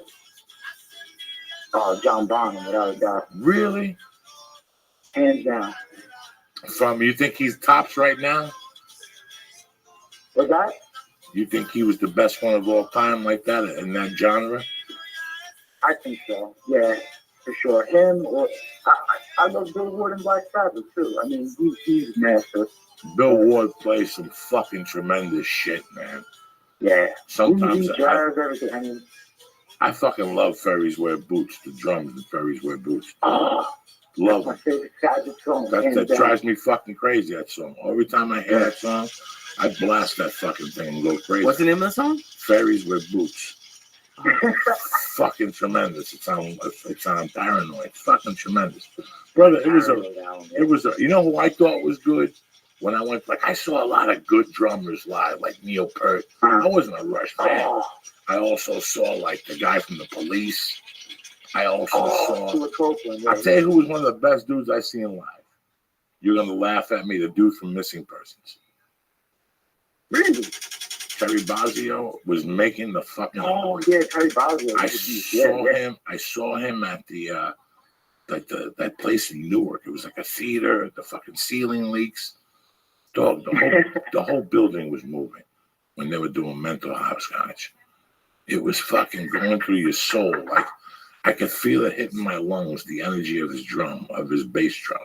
John Bonham, without a doubt. Really? Hands down. You think he's tops right now? What's that? You think he was the best one of all time like that in that genre? I think so. Yeah, for sure. Him or I love Bill Ward and Black Sabbath too. I mean, he's master. Bill Ward plays some fucking tremendous shit, man. Yeah. Sometimes everything. I mean, I fucking love Fairies Wear Boots. The drums in Fairies Wear Boots. that's Love my them. favorite Sabbath song. That drives me fucking crazy, that song. Every time I hear that song, I blast that fucking thing and go crazy. What's the name of the song? Fairies Wear Boots. Fucking tremendous. It's on Paranoid. It's fucking tremendous, brother. It was a. You know who I thought was good when I went. Like I saw a lot of good drummers live, like Neil Peart. I wasn't a Rush fan. I also saw like the guy from the Police. I also saw. I'll tell you who was one of the best dudes I seen live. You're gonna laugh at me. The dude from Missing Persons. Really? Terry Bozzio was making the fucking. Oh yeah, Terry Bozzio. I saw him at the that place in Newark. It was like a theater. The fucking ceiling leaks. Dog, the whole building was moving when they were doing Mental Hopscotch. It was fucking going through your soul. Like I could feel it hitting my lungs. The energy of his drum, of his bass drum.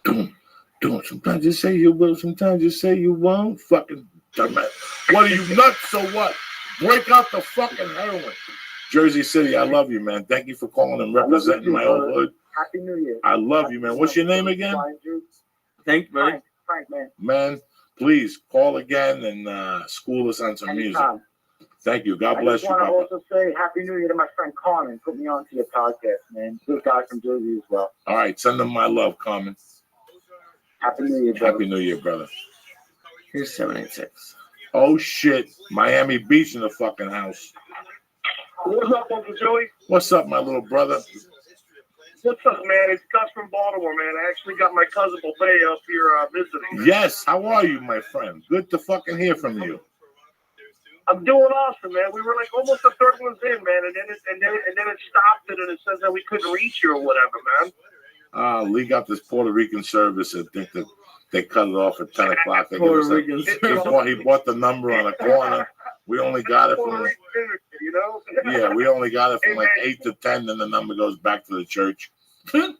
Doom. Sometimes you say you will. Sometimes you say you won't. Fucking. What are you nuts? So what? Break out the fucking heroin. Jersey City, I love you, man. Thank you for calling and representing my old hood. Happy New Year. I love you, man. What's your name again? Thank you, buddy. Frank, man. Man, please call again and school us on some music. Thank you. God bless you, I Papa. want to also say Happy New Year to my friend Carmen. Put me on to your podcast, man. Good guy from Jersey as well. All right, send them my love, Carmen. Happy New Year, brother. Happy New Year, brother. Here's 786. Oh, shit. Miami Beach in the fucking house. What's up, Uncle Joey? What's up, my little brother? What's up, man? It's Gus from Baltimore, man. I actually got my cousin Bobay up here visiting. Yes, how are you, my friend? Good to fucking hear from you. I'm doing awesome, man. We were like almost the third one's in, man, and then it stopped it, and it says that we couldn't reach you or whatever, man. Lee got this Puerto Rican service. I think that they cut it off at 10 o'clock. They Puerto Rican he bought the number on a corner. We only got it Puerto from Rican interview, you know? yeah. We only got it from like 8 to 10. Then the number goes back to the church. The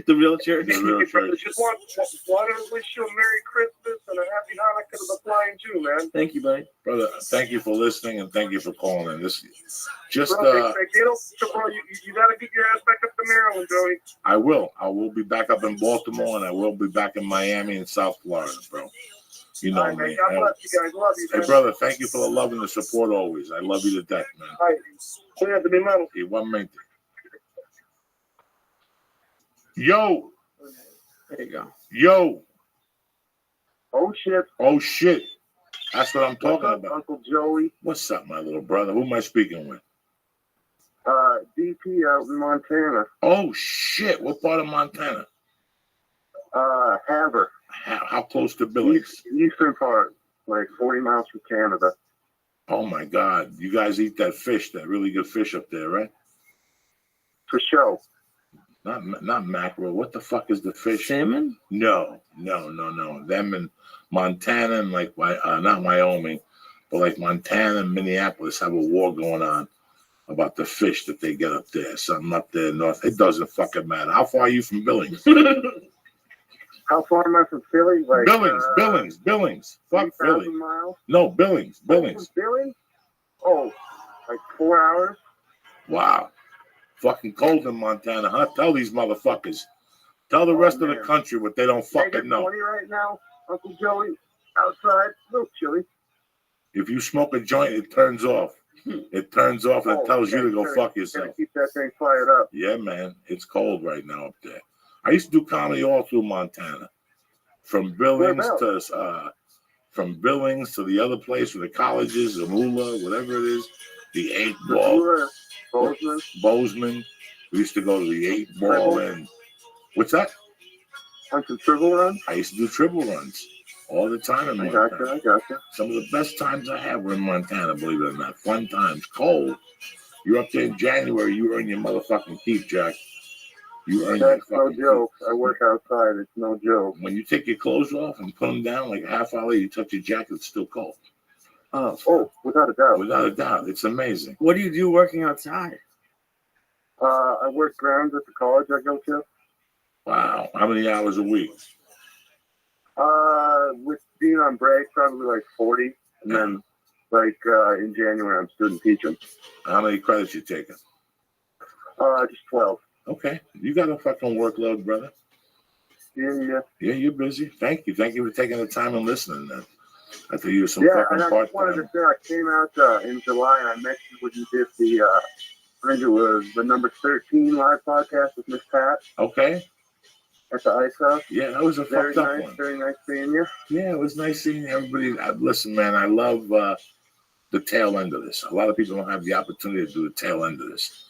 real church. The real church. Just want to wish you a Merry Christmas and a Happy Hanukkah to the Flying Jew, man. Thank you, buddy. Brother, thank you for listening and thank you for calling. This just bro, you got to get your ass back up to Maryland, Joey. I will. I will be back up in Baltimore and I will be back in Miami and South Florida, bro. You know right, me. God bless you guys. Love you, man. Hey, brother, thank you for the love and the support always. I love you to death, man. All right. Cuídate, mi hermano. Igualmente. Yo. There you go. Yo. Oh, shit. Oh, shit. That's what I'm talking What's up, about. Uncle Joey? What's up, my little brother? Who am I speaking with? DP out in Montana. Oh, shit. What part of Montana? Havre. How close to Billings? Eastern part, like 40 miles from Canada. Oh, my God. You guys eat that fish, that really good fish up there, right? For show. Not mackerel. What the fuck is the fish? Salmon? No. Them in Montana and like not Wyoming, but like Montana and Minneapolis have a war going on about the fish that they get up there. Something up there north. It doesn't fucking matter. How far are you from Billings? How far am I from Philly? Like Billings. Fuck Philly. Miles? No, Billings. Billings? Oh, like 4 hours? Wow. Fucking cold in Montana, huh? Tell these motherfuckers. Tell the rest of the country what they don't fucking know. -20 right now, Uncle Joey. Outside, a little chilly. If you smoke a joint, it turns off. It turns off and it tells you to go fuck yourself. Keep that thing fired up. Yeah, man. It's cold right now up there. I used to do comedy all through Montana. From Billings to the other place where the colleges, the Moolah, whatever it is, the 8 Ball. Bozeman. We used to go to the 8 Ball and what's that? On some triple runs? I used to do triple runs all the time in Montana. I gotcha. Some of the best times I had were in Montana, believe it or not. Fun times. Cold. You're up there in January, you earn your motherfucking keep, Jack. You earn That's your no joke. I work outside. It's no joke. When you take your clothes off and put them down like a half hour, you touch your jacket, it's still cold. Oh, without a doubt. Without a doubt. It's amazing. what do you do working outside? I work grounds at the college I go to. Wow. How many hours a week? With being on break, probably like 40. And then, like, in January, I'm student teaching. How many credits you taking? Just 12. Okay. You got a fucking workload, brother. Yeah. Yeah, you're busy. Thank you. Thank you for taking the time and listening then. I think you were some Yeah, fucking and I just wanted to part-time. say I came out in July and I mentioned when you did the, I think it was the number 13 live podcast with Miss Pat Okay. at the Ice House. Yeah, that was a Very fucked up nice, one. very nice seeing you. Yeah, it was nice seeing everybody. Listen, man, I love the tail end of this. A lot of people don't have the opportunity to do the tail end of this.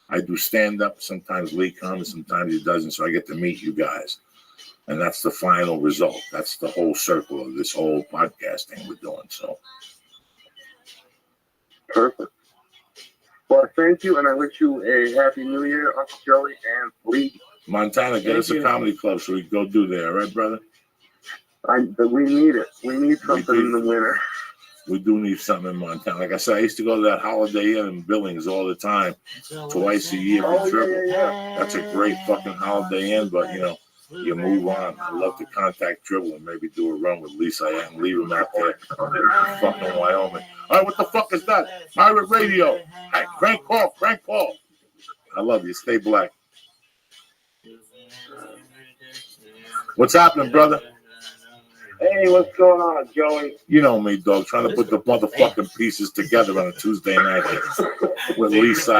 I do stand-up. Sometimes Lee comes, sometimes he doesn't, so I get to meet you guys. And that's the final result. That's the whole circle of this whole podcast thing we're doing. So, Perfect. Well, thank you, and I wish you a happy New Year, Uncle Joey and Lee. Montana, get us a comedy club so we can go do there. All right, brother? We need it. We need something in the winter. We do need something in Montana. Like I said, I used to go to that Holiday Inn in Billings all the time, twice a year for Dribble. That's a great fucking Holiday Inn, but, you know, you move on. I love to contact Dribble and maybe do a run with Lisa and leave him out there in fucking Wyoming. All right, what the fuck is that? Pirate Radio. Hey, crank call. I love you. Stay black. What's happening, brother? Hey, what's going on, Joey? You know me, dog. Trying to put the motherfucking pieces together on a Tuesday night with Lisa.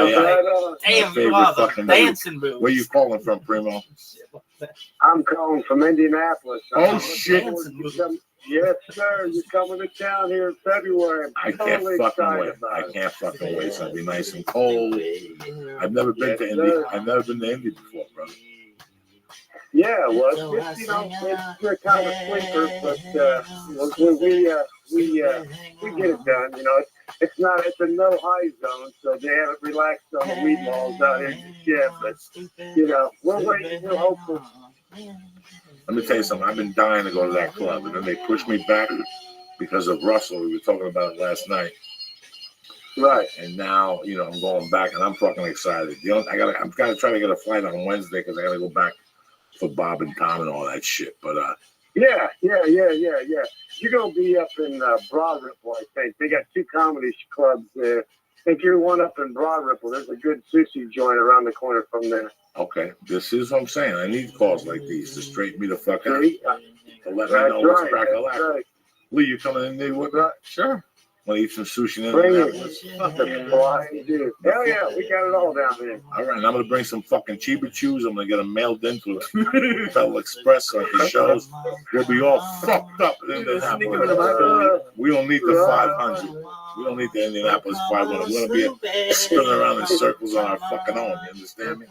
Damn, you are the dancing move. Where you calling from, Primo? I'm calling from Indianapolis. Oh, shit. Yes, sir. You're coming to town here in February. I can't fucking wait. It's gonna be nice and cold. I've never been to Indy. I've never been to Indy before, bro. Yeah, well, it's, you know, it's kind of a sleeper, but we get it done. You know, it's a no high zone, so they haven't relaxed on the weed laws out here yet. But you know, we're waiting. We're hopeful. Let me tell you something. I've been dying to go to that club, and then they pushed me back because of Russell. We were talking about it last night. Right. And now, you know, I'm going back, and I'm fucking excited. You know, I'm trying to get a flight on Wednesday because I gotta go back for Bob and Tom and all that shit. But yeah. You're gonna be up in Broad Ripple, I think. They got 2 comedy clubs there. If you're one up in Broad Ripple, there's a good sushi joint around the corner from there. okay, this is what I'm saying. I need calls like these to straighten me the fuck out. See? To let me know what's crack a lack. Right. Lee, you coming in there with me? Sure. Want to eat some sushi in Bring Indianapolis? it. Hell yeah, we got it all down there. All right, and I'm going to bring some fucking Chiba Chews. I'm going to get them mailed into Federal Express so the shows. We'll be all fucked up in Indianapolis. We don't need the 500. We don't need the Indianapolis 500. We're going to be spinning around in circles on our fucking own. You understand me?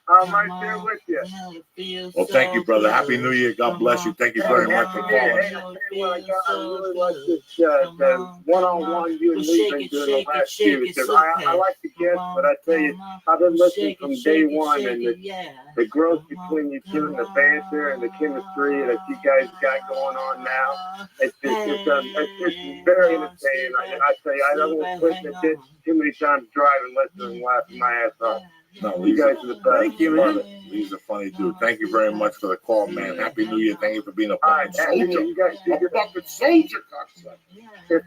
I'm right there with you. Well, thank you, brother. Happy New Year. God bless you. Thank you very much for calling. I really like this the one-on-one you and Lee been doing the last few. I like the guests, but I tell you, I've been listening from day one, and the growth between you two and the banter and the chemistry that you guys got going on now, it's very entertaining. I tell you, I don't quit it too many times driving, listening, and laughing my ass off. No, You guys are the best. Thank you, man. He's a funny dude. Thank you very much for the call, man. Happy New Year. Thank you for being a fucking soldier. You guys do A fucking soldier, cocksucker.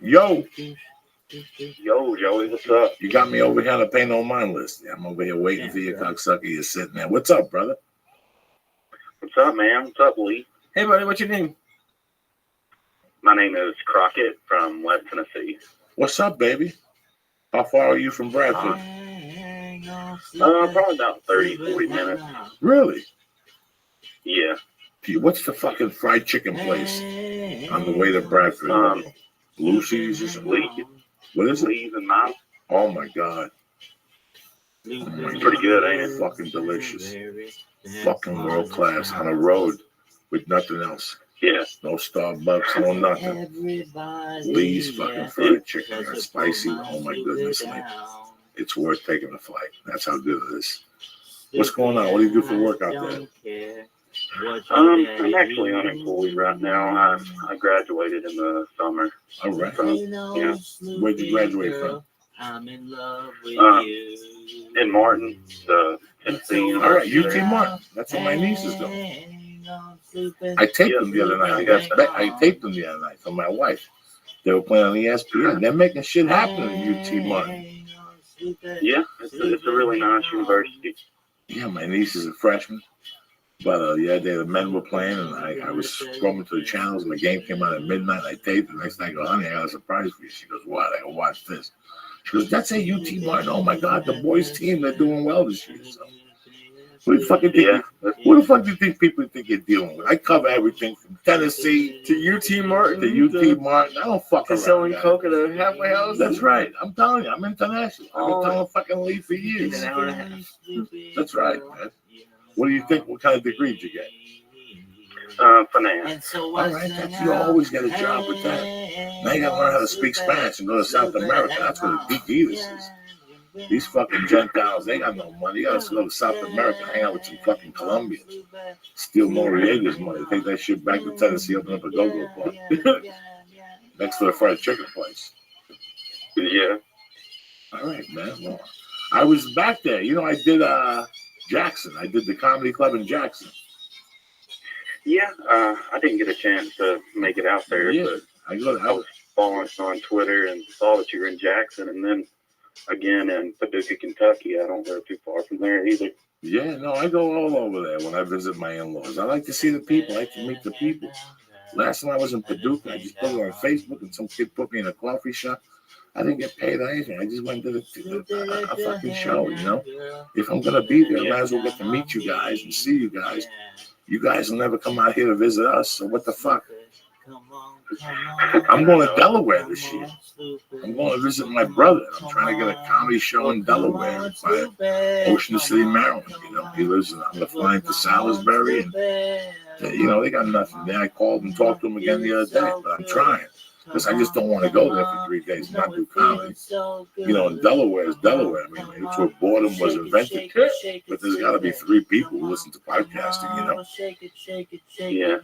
Yo, Joey, what's up? you got me over here on the pay no mind list. Yeah, I'm over here waiting for your cocksucker. You're sitting there. What's up, brother? What's up, man? What's up, Lee? Hey, buddy, what's your name? My name is Crockett from West Tennessee. What's up, baby? How far are you from Bradford? Probably about 30, 40 minutes. Really? Yeah. Gee, what's the fucking fried chicken place on the way to Bradford? Lucy's or something? Lee, What is it? Lee's and mine. Oh my God. It's pretty good, ain't it? Fucking delicious. Fucking world class on a road with nothing else. Yeah. No Starbucks, no nothing. Lee's fucking fried chicken. It's spicy. Oh my goodness, man. It's worth taking a flight. That's how good it is. What's going on? What do you do for work out there? I'm actually unemployed right now. I graduated in the summer. All right. Yeah. Where'd you graduate from? In Martin, Tennessee. All right, UT Martin. That's what my niece is doing. I taped them the other night. I taped them the other night for my wife. They were playing on ESPN. They're making shit happen at UT Martin. Yeah, it's a really nice university. Yeah, my niece is a freshman. But the men were playing, and I was scrolling through the channels, and the game came out at midnight. I taped it. The next night, I go, honey, I got a surprise for you. She goes, what? I go, watch this. She goes, that's a UT Martin. Oh my God, the boys' team, they're doing well this year. So, what the fucking think? What the fuck do you think people think you're dealing with? I cover everything from Tennessee to UT Martin to UT Martin. I don't fuck to around. selling coke at a halfway house. That's right. I'm telling you, I'm international. I've been telling fucking Lee for years. In an hour and a half. That's right, man. What do you think? What kind of degree did you get? Finance. All right, you always get a job with that. Now you gotta learn how to speak Spanish and go to South America. That's what a DG this is. These fucking Gentiles, they got no money. You gotta go to South America, hang out with some fucking Colombians, steal Noriega's money, take that shit back to Tennessee, open up a go-go club next to the fried chicken place. Yeah. All right, man. Well, I was back there. You know, I did Jackson. I did the comedy club in Jackson. Yeah, I didn't get a chance to make it out there, but I was following on Twitter and saw that you were in Jackson, and then again in Paducah, Kentucky. I don't go too far from there either. Yeah, no, I go all over there when I visit my in-laws. I like to see the people. I like to meet the people. Last time I was in Paducah, I just put it on Facebook, and some kid put me in a coffee shop. I didn't get paid or anything. I just went to a fucking show, you know? If I'm going to be there, I might as well get to meet you guys and see you guys. You guys will never come out here to visit us, so what the fuck? I'm going to Delaware this year. I'm going to visit my brother. I'm trying to get a comedy show in Delaware by Ocean City, Maryland. You know, he lives in, I'm going to fly into Salisbury, and, you know, they got nothing there. I called and talked to him again the other day, but I'm trying. Because I just don't want to go there for 3 days and not do comedy. You know, in Delaware is Delaware. I mean, it's where boredom was invented. But there's got to be 3 people who listen to podcasting, you know?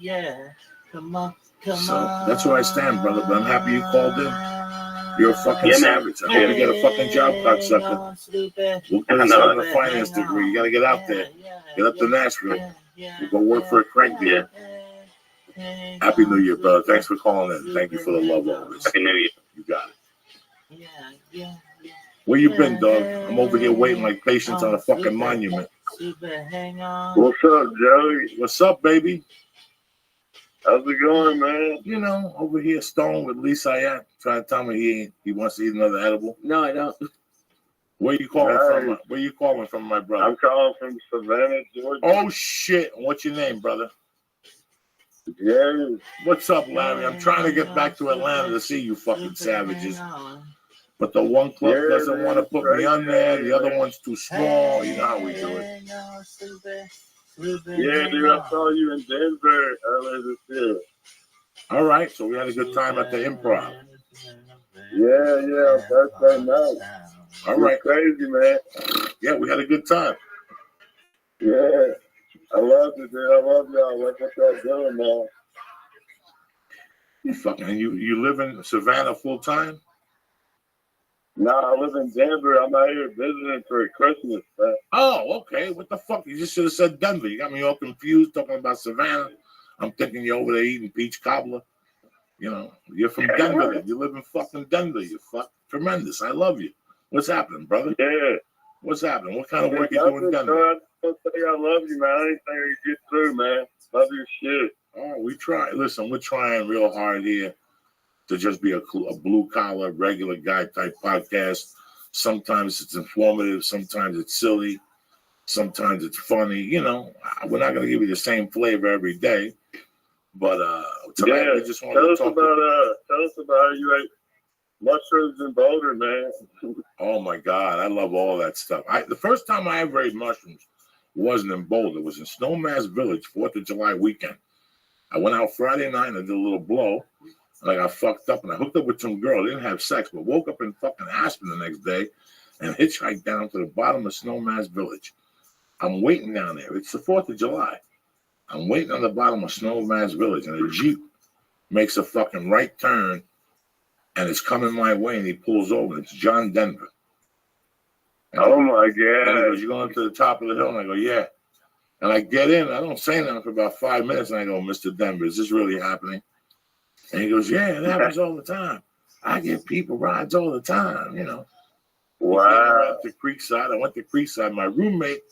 Yeah. So that's where I stand, brother. But I'm happy you called in. You're a fucking savage. I hope you get a fucking job, cocksucker. We'll get a finance degree. You got to get out there. Get up to Nashville. We'll go work for a crank dealer. Happy New Year, brother. Thanks for calling in. Thank you for the love always. Happy New Year. You got it. Where you been, dog? I'm over here waiting like patience on a fucking monument. What's up, Joey? What's up, baby? How's it going, man? You know, over here stoned with Lee Sayat, trying to tell me he wants to eat another edible. No, I don't. Where you calling from? Where you calling from, my brother? I'm calling from Savannah, Georgia. Oh shit! What's your name, brother? Jerry. What's up, Larry? I'm trying to get back to Atlanta to see you fucking savages. But the one club doesn't want to put me on there. The other one's too small. You know how we do it. Yeah, dude, I saw you in Denver earlier this year. All right, so we had a good time at the Improv. Yeah, Thursday night. All right. Crazy, man. Yeah, we had a good time. Yeah. I love it, dude. I love y'all. What y'all doing, man? You fucking, you live in Savannah full time? No, I live in Denver. I'm out here visiting for Christmas, man. Oh, okay. What the fuck? You just should have said Denver. You got me all confused talking about Savannah. I'm thinking you're over there eating peach cobbler. You know, you're from Denver. Then. You live in fucking Denver. You fuck tremendous. I love you. What's happening, brother? Yeah. What's happening? What kind of work you doing in Denver? I just say I love you, man. Anything you get through, man. Love your shit. Oh, we try. Listen, we're trying real hard here to just be a blue collar, regular guy type podcast. Sometimes it's informative. Sometimes it's silly. Sometimes it's funny. You know, we're not going to give you the same flavor every day. But tonight we just want to talk. Tell us about how you ate mushrooms in Boulder, man. Oh my God, I love all that stuff. The first time I ever ate mushrooms wasn't in Boulder. It was in Snowmass Village, 4th of July weekend. I went out Friday night and I did a little blow. And I got fucked up and I hooked up with some girl. I didn't have sex, but woke up in fucking Aspen the next day and hitchhiked down to the bottom of Snowmass Village. I'm waiting down there. It's the 4th of July. I'm waiting on the bottom of Snowmass Village and a Jeep makes a fucking right turn and it's coming my way and he pulls over. It's John Denver. Oh my God. And he goes, "You going to the top of the hill?" And I go, "Yeah." And I get in. I don't say nothing for about 5 minutes. And I go, "Mr. Denver, is this really happening?" And he goes, "Yeah, it happens all the time. I give people rides all the time, you know." Wow. I went to Creekside. My roommate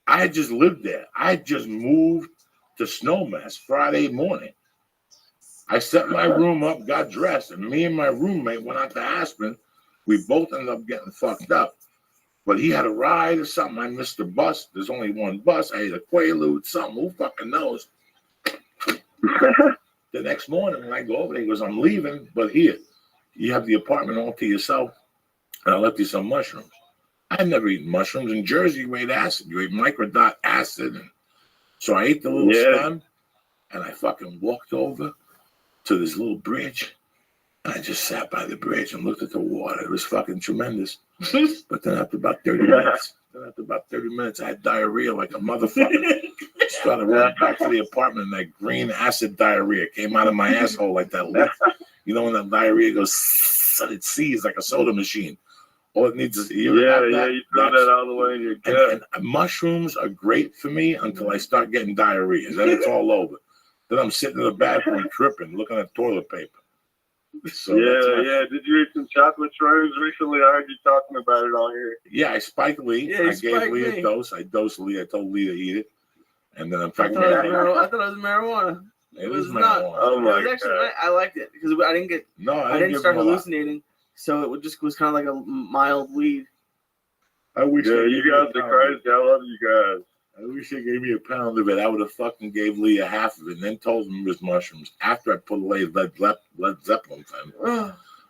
I had just lived there. I had just moved to Snowmass Friday morning. I set my room up, got dressed, and me and my roommate went out to Aspen. We both ended up getting fucked up. But he had a ride or something. I missed the bus. There's only one bus. I had a Quaalude, something. Who fucking knows? The next morning when I go over there, he goes, I'm leaving, but here, you have the apartment all to yourself, and I left you some mushrooms. I had never eaten mushrooms. In Jersey, you ate acid. You ate microdot acid. And so I ate the little stem, and I fucking walked over to this little bridge, and I just sat by the bridge and looked at the water. It was fucking tremendous. But then after about 30 minutes, I had diarrhea like a motherfucker. Started running back to the apartment, and that green acid diarrhea came out of my asshole like that leak. You know when that diarrhea goes, it sees like a soda machine. All it needs is you throw that all the way in your gut. And mushrooms are great for me until I start getting diarrhea. Then it's all over. Then I'm sitting in the bathroom tripping, looking at toilet paper. So Did you eat some chocolate shrooms recently? I heard you talking about it on here. Yeah, I spiked Lee. I gave Lee a dose. I dosed Lee. I told Lee to eat it. And then in fact, I thought it was marijuana. It was not. marijuana. Oh my it was actually God. I liked it because I didn't start hallucinating. So it was kind of like a mild weed. I wish you guys are crazy. I love you guys. I wish they gave me a pound of it. I would have fucking gave Lee a half of it and then told him it was mushrooms. After I put away Led Zeppelin thing,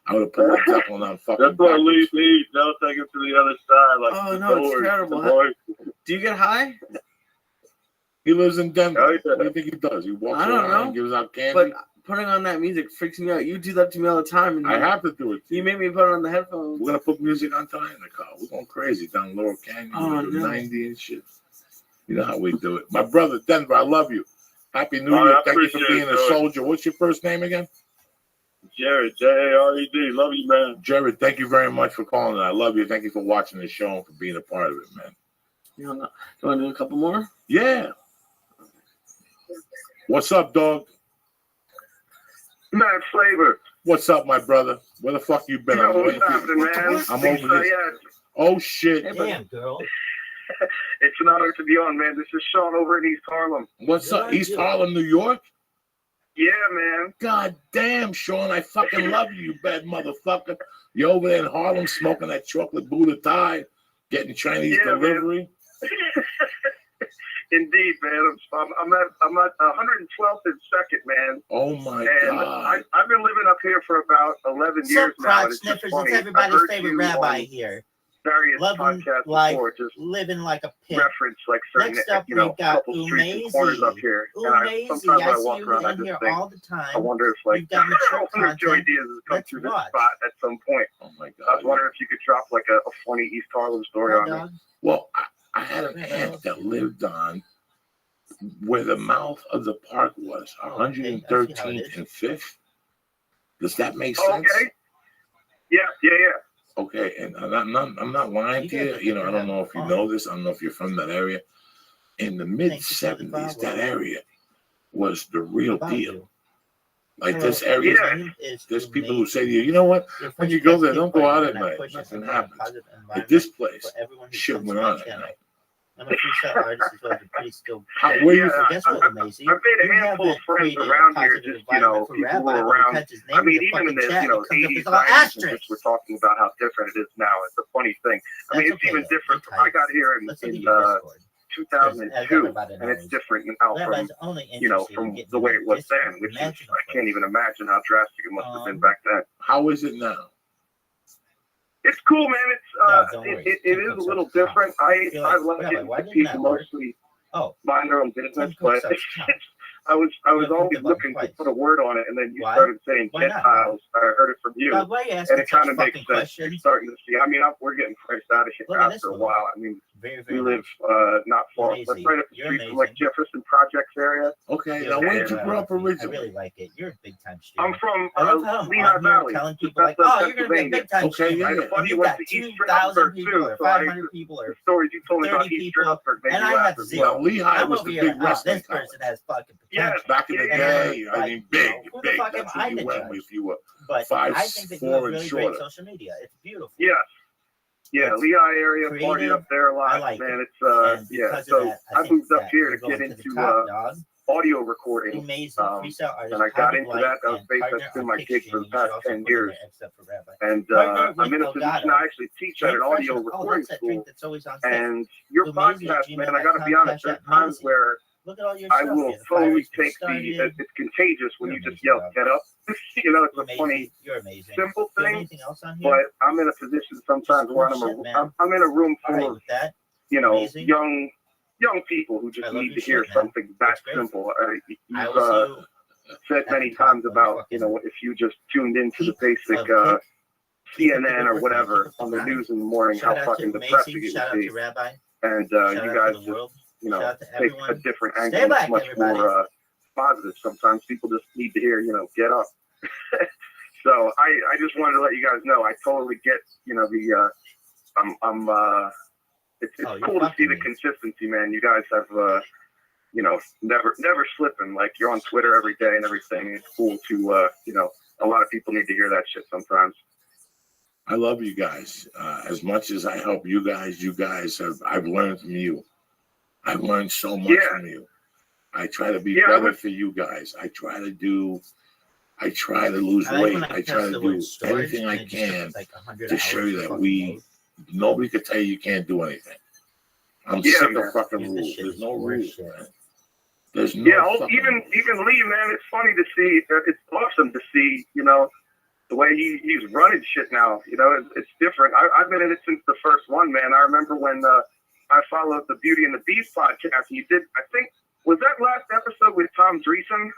I would have put Led Zeppelin on fucking. That's what Lee needs. They'll take it to the other side. Like It's terrible. Do you get high? He lives in Denver. What do you think he does? He walks around and gives out candy? But putting on that music freaks me out. You do that to me all the time. And I have to do it. You make me put it on the headphones. We're going to put music on tonight in the car. We're going crazy down Laurel Canyon. 90 and shit. You know how we do it. My brother, Denver, I love you. Happy New Year. Thank you for being a soldier. What's your first name again? Jared, Jared. Love you, man. Jared, thank you very much for calling. I love you. Thank you for watching the show and for being a part of it, man. You want to do a couple more? Yeah. What's up, dog? Mad Flavor. What's up, my brother? Where the fuck you been? What's happening, man? I'm over this. Oh, shit. Hey, damn, girl. It's an honor to be on, man. This is Sean over in East Harlem. What's up? East Harlem, New York? Yeah, man. God damn, Sean. I fucking love you, bad motherfucker. You over there in Harlem smoking that chocolate Buddha Thai, getting Chinese delivery. Indeed, man. I'm at 112th and 2nd, man. Oh my God! I've been living up here for about 11 years now. And it's everybody's favorite rabbi here. Various podcasts before, just living like a pimp. Reference like certain, Next up, we've got couple streets and corners up here. Sometimes I walk around, I just think, all the time. I wonder if like one of Joey Diaz has come through this spot at some point. Oh my God! I was wondering if you could drop like a funny East Harlem story on me. Well, I had an aunt that lived on where the mouth of the park was, 113th and 5th. Does that make sense? Okay. Yeah. Okay, and I'm not lying to you. You know, I don't know if you know this. I don't know if you're from that area. In the mid-'70s, that area was the real deal. Like this area, there's people who say to you, you know what? When you go there, don't go out at night. Nothing happens. At this place, shit went on at night. I'm a freestyle artist as well. You're pretty skilled. Guess what, Macy? I've made a handful of friends around here, just, people who are around. I mean, even in the, 80s, 90s, which we're talking about how different it is now. It's a funny thing. I mean, it's even different. I got here in 2002, and it's different now from, from the way it was then, which is, I can't even imagine how drastic it must have been back then. How is it now? It's cool, man. It is a little different. I love getting to people mostly mind their own business, but I was always looking to put a word on it, and then you started saying Gentiles. I heard it from you, and it kind of makes sense. You're starting to see. I mean, we're getting priced out of here after a while. I mean, we live not far, but right up the street from like Jefferson Projects area. Okay, now where did you grow up originally? I really like it. You're a big time student. I'm from Lehigh Valley. Telling people like, oh, you're gonna be a big time student. I had a buddy went to East Stroudsburg too. So 500 people, or stories you told me about East Stroudsburg. And I have zero. Well, Lehigh was the big wrestling. This person has fucking potential. Yes, back in the day, I mean, big. That's what you went with. You were 5'4" and shorter. Social media, it's beautiful. Yes. Yeah, Lehigh area, creative. partied up there a lot, I like man. it. It's And yeah. because of So that, I think moved up that here you're to going get to the into top, dog. audio recording. Amazing. Freestyle artist. And I got Private into Light, that. That was and based partner that's been on my gig for the Kickstream. You should past also 10 put in years. there, except for Rabbi. And Partner I'm in a with position Elgato. I actually teach at an audio Refreshment. recording That's that school. drink that's always on sale. And your Amazing at podcast, man, I gotta be gmail.com, honest, Cash there's App, times amazing. where Look at all your I stuff. will Yeah, the fire totally has been take started. it's contagious when You're you just amazing, yell, dog. get up. You know, it's You're a funny, amazing. You're amazing. simple Do you have thing, anything else on here? but I'm in a position sometimes where Cool shit, man. I'm in a room All full right, of, with that, you know, amazing. young people who I just love need your to hear shit, man. something that It's great. simple. I You've will see you said at many the top times when about, fucking you know, if you just tuned into the peak basic of keep up the CNN good or work, whatever man. Keep up on the the grind. news in the morning, Shout how out fucking to depressing Macy. it Shout would out be. to Rabbi. And Shout you out guys to the just, world. you Shout know, out to take everyone. a different Stay angle. It's back, much everybody. more positive. Sometimes people just need to hear, you know, get up. So I just wanted to let you guys know I totally get, you know, the it's Oh, cool to see fucking the me. consistency, man. You guys have you know, never slipping. Like you're on Twitter every day and everything. It's cool to you know, a lot of people need to hear that shit sometimes. I love you guys. As much as I help you guys have, I've learned from you. I've learned so much from you. I try to be better for you guys. I try to lose I like weight. when I try to the do word storage anything and I it just can took like 100 to show hours you to that fucking load. nobody could tell you can't do anything. I'm Yeah, sick man. of fucking Dude, this rules. shit There's is no worse rules, shit. man. There's no Yeah, fucking even Lee, man, it's funny to see. It's awesome to see, you know, the way he's running shit now. You know, it's different. I've been in it since the first one, man. I remember when I followed the Beauty and the Beast podcast. You did, I think, was that last episode with Tom Dreesen?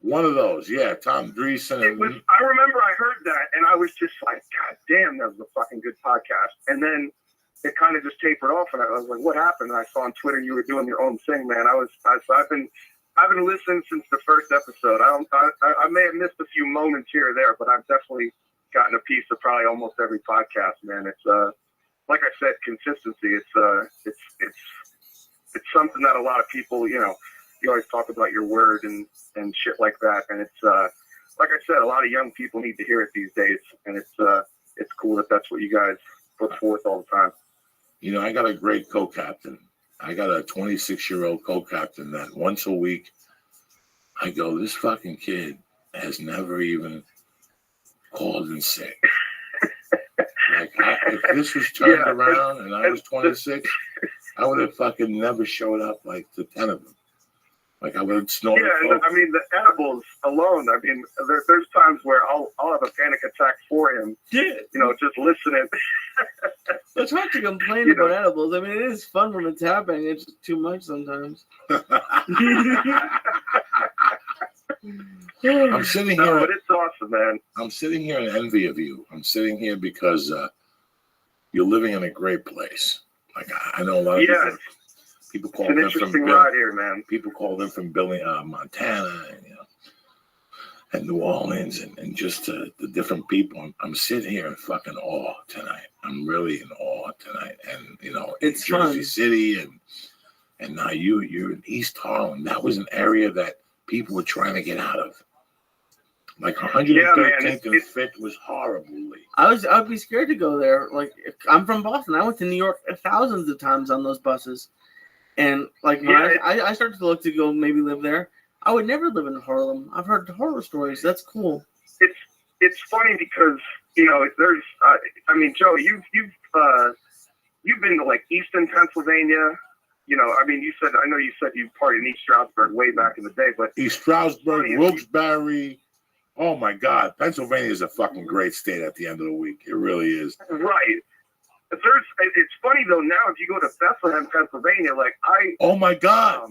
one of those, yeah. Tom Dreesen. It was. I remember I heard that, and I was just like, God damn, that was a fucking good podcast. And then it kind of just tapered off, and I was like, what happened? And I saw on Twitter you were doing your own thing, man. I've been listening since the first episode. I may have missed a few moments here or there, but I've definitely gotten a piece of probably almost every podcast, man. It's like I said, consistency. It's something that a lot of people, you know, you always talk about your word and shit like that, and it's like I said, a lot of young people need to hear it these days, and it's cool that that's what you guys put forth all the time. You know, I got a great co-captain. I got a 26-year-old co-captain that once a week I go, this fucking kid has never even called in sick. Like, if this was turned around and I was 26, I would have fucking never showed up like the 10 of them. Like I would have snorted. Yeah, I mean the edibles alone. I mean, there's times where I'll have a panic attack for him. Yeah. You know, just listening. It's hard to complain about edibles. I mean, it is fun when it's happening. It's just too much sometimes. I'm sitting No, here. but it's awesome, man. I'm sitting here in envy of you. I'm sitting here because you're living in a great place. Like I know a lot of people call it's an them from interesting ride here, man. People call them from Montana, and, you know, and New Orleans, and just the different people. I'm sitting here in fucking awe tonight. I'm really in awe tonight, and you know, it's Jersey fun. City, and now you're in East Harlem. That was an area that people were trying to get out of. Like 113th and 5th was horribly. I'd be scared to go there. Like I'm from Boston. I went to New York thousands of times on those buses, and like when I started to look to go maybe live there, I would never live in Harlem. I've heard horror stories. That's cool. It's funny because you know there's I mean Joe, you've been to like Easton, Pennsylvania. You know, I mean, I know you said you partied in East Stroudsburg way back in the day, but East Stroudsburg, Wilkes-Barre. Oh my God, Pennsylvania is a fucking great state at the end of the week. It really is. Right. It's funny though now if you go to Bethlehem, Pennsylvania, like oh my God.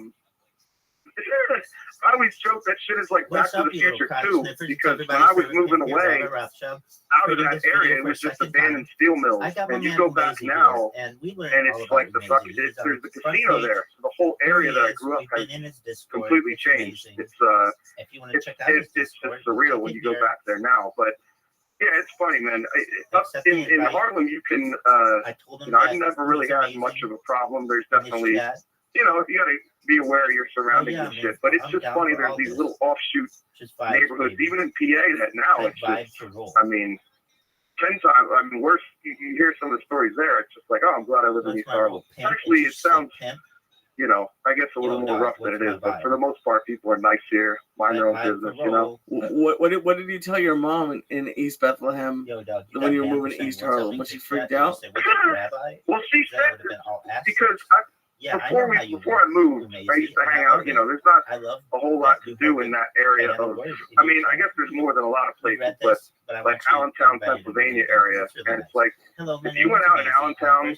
I always joke that shit is like Back to the Future too, because when I was moving away out of that area, it was just abandoned steel mills. And you go back now, and it's like the fucking there's the casino there. So the whole area that I grew up has completely changed. It's just surreal when you go back there now. But yeah, it's funny, man. Up in Harlem, you can. You know, I've never really had much of a problem. There's definitely, you know, you got to be aware of your surroundings and shit. But it's just funny. There's these little offshoot neighborhoods, even in PA, that now it's just. I mean, 10 times, I mean, worse, you hear some of the stories there. It's just like, oh, I'm glad I live in East Harlem. Actually, it sounds, you know, I guess a little more rough than it is, but for the most part, people are nice here, mind their own business, you know. What did you tell your mom in East Bethlehem when you were moving to East Harlem? Was she freaked out? Well, she said this because before I moved, I used to hang out. You know, there's not a whole lot to do in that area of. I mean, I guess there's more than a lot of places, but like Allentown, Pennsylvania area, and it's like if you went out in Allentown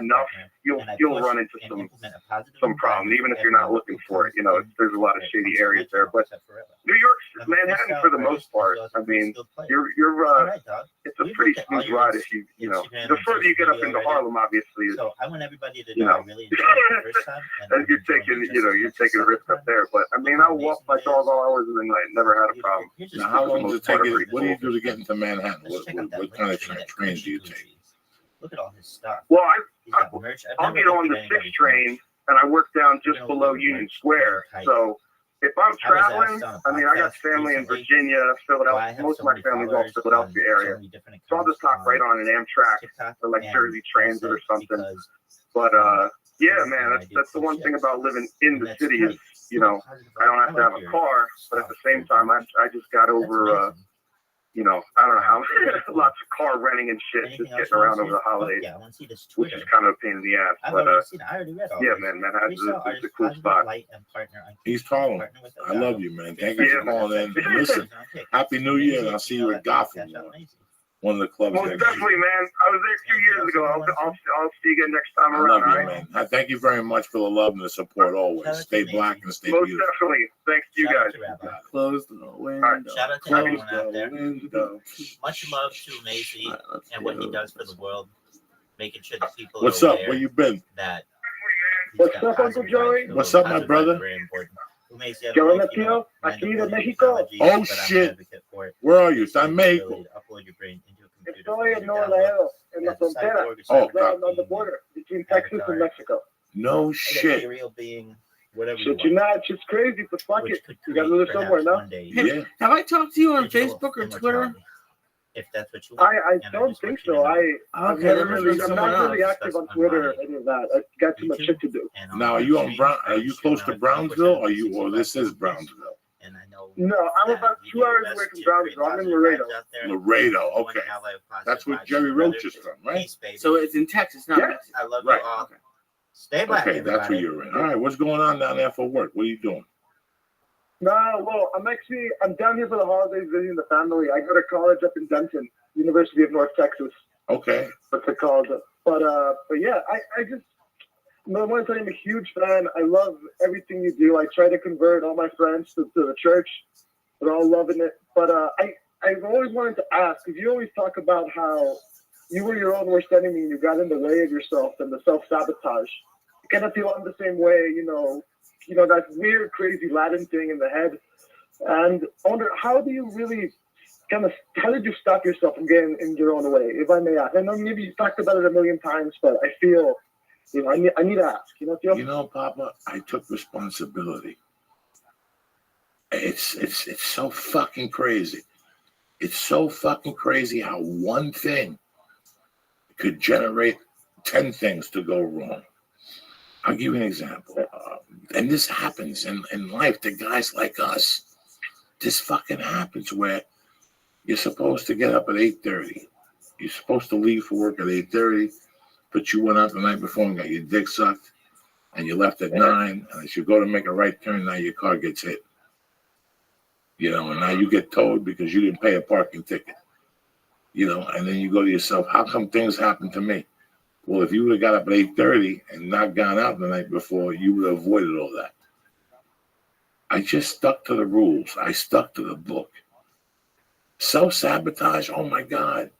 enough, you'll run into some problem, even if you're not looking for it. You know, there's a lot of shady areas there, but New York's Manhattan for the most part. I mean, you're it's a pretty smooth ride if you know. The further you get up into Harlem, obviously, So I want everybody to you know I know. really enjoyed it the first time. And you're taking a risk up there. But I mean, I'll walk my dog all hours of the night. Never had a problem. Now, how long does it take you? What do you do to get into Manhattan? Let's check out that What kind of link tree, that trains do you Gucci take? cheese. Look at all his stuff. Well, He's got merch. I'll get on the 6 train, and I work down just below Union Square. So if I'm traveling, I mean, I got family in Virginia, Philadelphia. Most of my family's all Philadelphia area. So I'll just hop right on an Amtrak or like Jersey Transit or something. But yeah, man, that's the one thing about living in the city is, you know, I don't have to have a car, but at the same time, I just got over, you know, I don't know how lots of car renting and shit, just getting around over the holidays, which is kind of a pain in the ass. But yeah, man, Manhattan's a cool spot. East Harlem. I love you, man. Thank you for calling in. And listen, Happy New Year, and I'll see you at Gotham. One of the clubs. Most definitely, man. I was there 2 years ago. I'll see you again next time I around. love you, All right? man. Thank you very much for the love and the support always. Stay black and stay Most beautiful. definitely. Thanks to you guys. Close the window. All right. Shout out to Close everyone out the there. window. Much love to Macy All right, let's and what he go. does for the world, making sure that people What's are up? aware Where you been? that What's up, Uncle Joey? What's up, my brother? ¿Qué onda, tío? Aquí de México. Oh, shit. Where are you? Está en México. Estoy en Nuevo Laredo, en la frontera, Oh, right on the border between Texas and Mexico. No shit. Being whatever Shit, you not, it's crazy, but fuck it. You gotta live somewhere, no? Yeah. Have I talked to you on Facebook or Twitter? If that's what you want. I don't think so. I'm Okay, not there must really, be I'm someone not really else. active on Twitter or any of that. I got too much shit to do. Now, are you on Brown? Are you close to Brownsville? Or this is Brownsville? And I know No, I'm about 2 hours away from Brownsville. I'm in Laredo. Laredo. Okay. That's where Jerry Roach is from, right? So it's in Texas, not Yeah. Mexico. I love Right. you all. Stay black. Okay, that's where everybody. you're in. All right, what's going on down there for work? What are you doing? No, well, I'm down here for the holidays visiting the family. I go to college up in Denton, University of North Texas. Okay. What's it called? But yeah, I just, I want to tell you, I'm a huge fan. I love everything you do. I try to convert all my friends to the church. They're all loving it. But I've always wanted to ask, because you always talk about how you were your own worst enemy and you got in the way of yourself and the self-sabotage. I kind of feel I'm the same way, you know, that weird, crazy Latin thing in the head. And I wonder, how do you really how did you stop yourself from getting in your own way, if I may ask? I know maybe you've talked about it a million times, but I feel, you know, I need to ask. You know, You know, Papa, I took responsibility. It's so fucking crazy. It's so fucking crazy how one thing could generate 10 things to go wrong. I'll give you an example. And this happens in life to guys like us. This fucking happens where you're supposed to get up at 8:30. You're supposed to leave for work at 8:30, but you went out the night before and got your dick sucked, and you left at 9, and as you go to make a right turn, now your car gets hit. You know, and now you get towed because you didn't pay a parking ticket. You know, and then you go to yourself, how come things happen to me? Well, if you would have got up at 8:30 and not gone out the night before, you would have avoided all that. I just stuck to the rules. I stuck to the book. Self-sabotage, oh my God.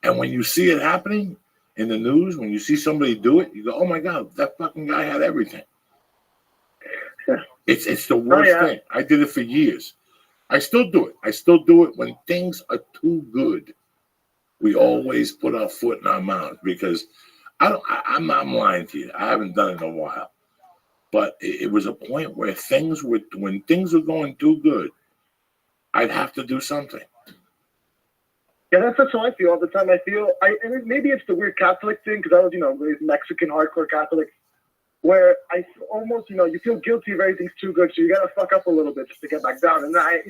And when you see it happening in the news, when you see somebody do it, you go, oh my God, that fucking guy had everything. It's the worst thing. I did it for years. I still do it. I still do it when things are too good. We always put our foot in our mouth because I'm not lying to you. I haven't done it in a while. But it was a point where when things were going too good, I'd have to do something. Yeah, that's how I feel all the time. And maybe it's the weird Catholic thing because I was, raised Mexican hardcore Catholic, where I almost, you feel guilty if everything's too good, so you gotta fuck up a little bit just to get back down. And I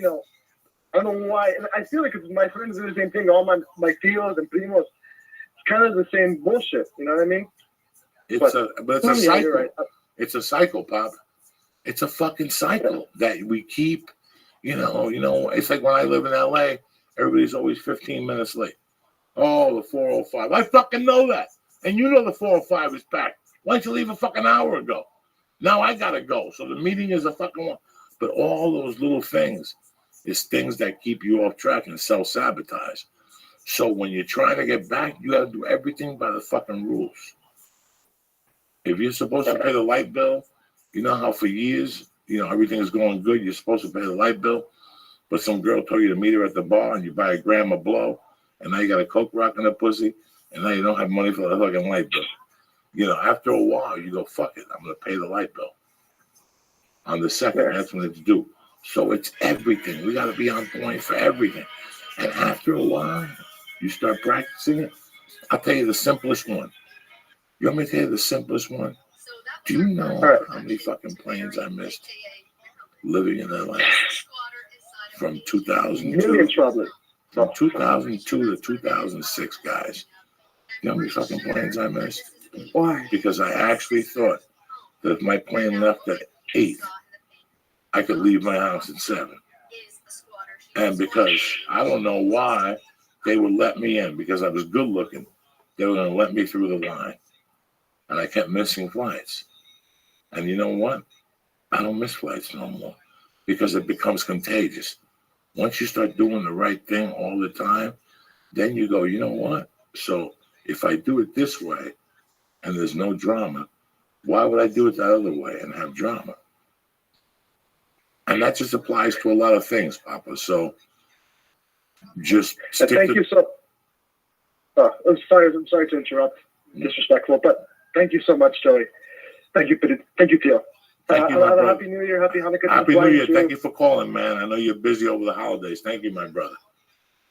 don't know why. And I feel like it's my friends do the same thing. All my tios and primos, it's kind of the same bullshit. You know what I mean? It's a yeah, cycle. you're right. It's a cycle, Pop. It's a fucking cycle that we keep. It's like when I live in LA, everybody's always 15 minutes late. Oh, the 405. I fucking know that. And the 405 is packed. Why don't you leave a fucking hour ago? Now I gotta go. So the meeting is a fucking one. But all those little things is things that keep you off track and self-sabotage. So when you're trying to get back, you gotta do everything by the fucking rules. If you're supposed to pay the light bill, you know how for years, everything is going good, you're supposed to pay the light bill, but some girl told you to meet her at the bar and you buy a gram of blow, and now you got a Coke rock in the pussy, and now you don't have money for the fucking light bill. After a while, you go, fuck it, I'm going to pay the light bill. On the second, that's when it's due. So it's everything. We got to be on point for everything. And after a while, you start practicing it. I'll tell you the simplest one. You want me to tell you the simplest one? Do you know how many fucking planes I missed living in LA from 2002? From 2002 to 2006, guys. You know how many fucking planes I missed? Why? Because I actually thought that if my plane left at 8, I could leave my house at 7. And because I don't know why they would let me in, because I was good looking, they were going to let me through the line. And I kept missing flights. And you know what? I don't miss flights no more because it becomes contagious. Once you start doing the right thing all the time, then you go, you know what? So if I do it this way and there's no drama, why would I do it the other way and have drama? And that just applies to a lot of things, Papa. So just stick thank you so. I'm sorry to interrupt. Disrespectful, but thank you so much, Joey. Thank you, Theo. Thank you, my brother. Happy New Year, Happy Hanukkah. Happy New Year. Thank you for calling, man. I know you're busy over the holidays. Thank you, my brother.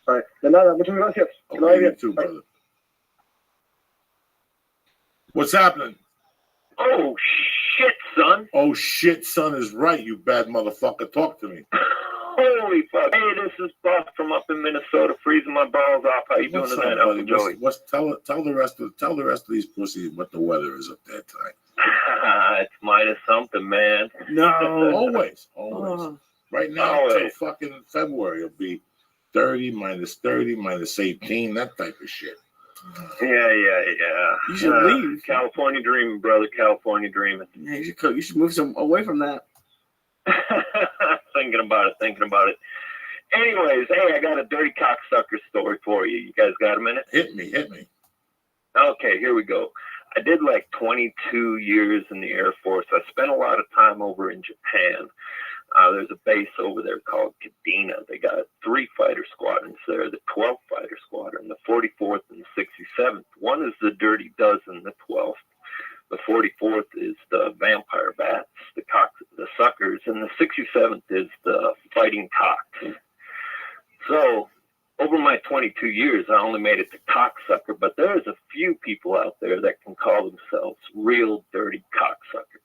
All right. De nada. Muchas gracias. Okay, you too, brother. What's happening? Oh, shit, son. Oh, shit, son is right, you bad motherfucker. Talk to me. Holy fuck. Hey, this is Buff from up in Minnesota, freezing my balls off. How you doing tonight, Uncle Joey? Tell the rest of these pussies what the weather is up there tonight. It's minus something, man. No. Always. Oh. Right now, until fucking February, it'll be 30, minus 18, that type of shit. Yeah. You should leave. California dreaming, brother. California dreaming. Yeah, you should move away from that. Thinking about it. Anyways, hey, I got a dirty cocksucker story for you. You guys got a minute? Hit me. Okay, here we go. I did like 22 years in the Air Force. I spent a lot of time over in Japan. There's a base over there called Kadena. They got 3 fighter squadrons there, the 12th Fighter Squadron, the 44th and the 67th. One is the Dirty Dozen, the 12th. The 44th is the Vampire Bats, the Suckers, and the 67th is the Fighting Cocks. So, over my 22 years, I only made it to cocksucker, but there's a few people out there that can call themselves real dirty cocksuckers.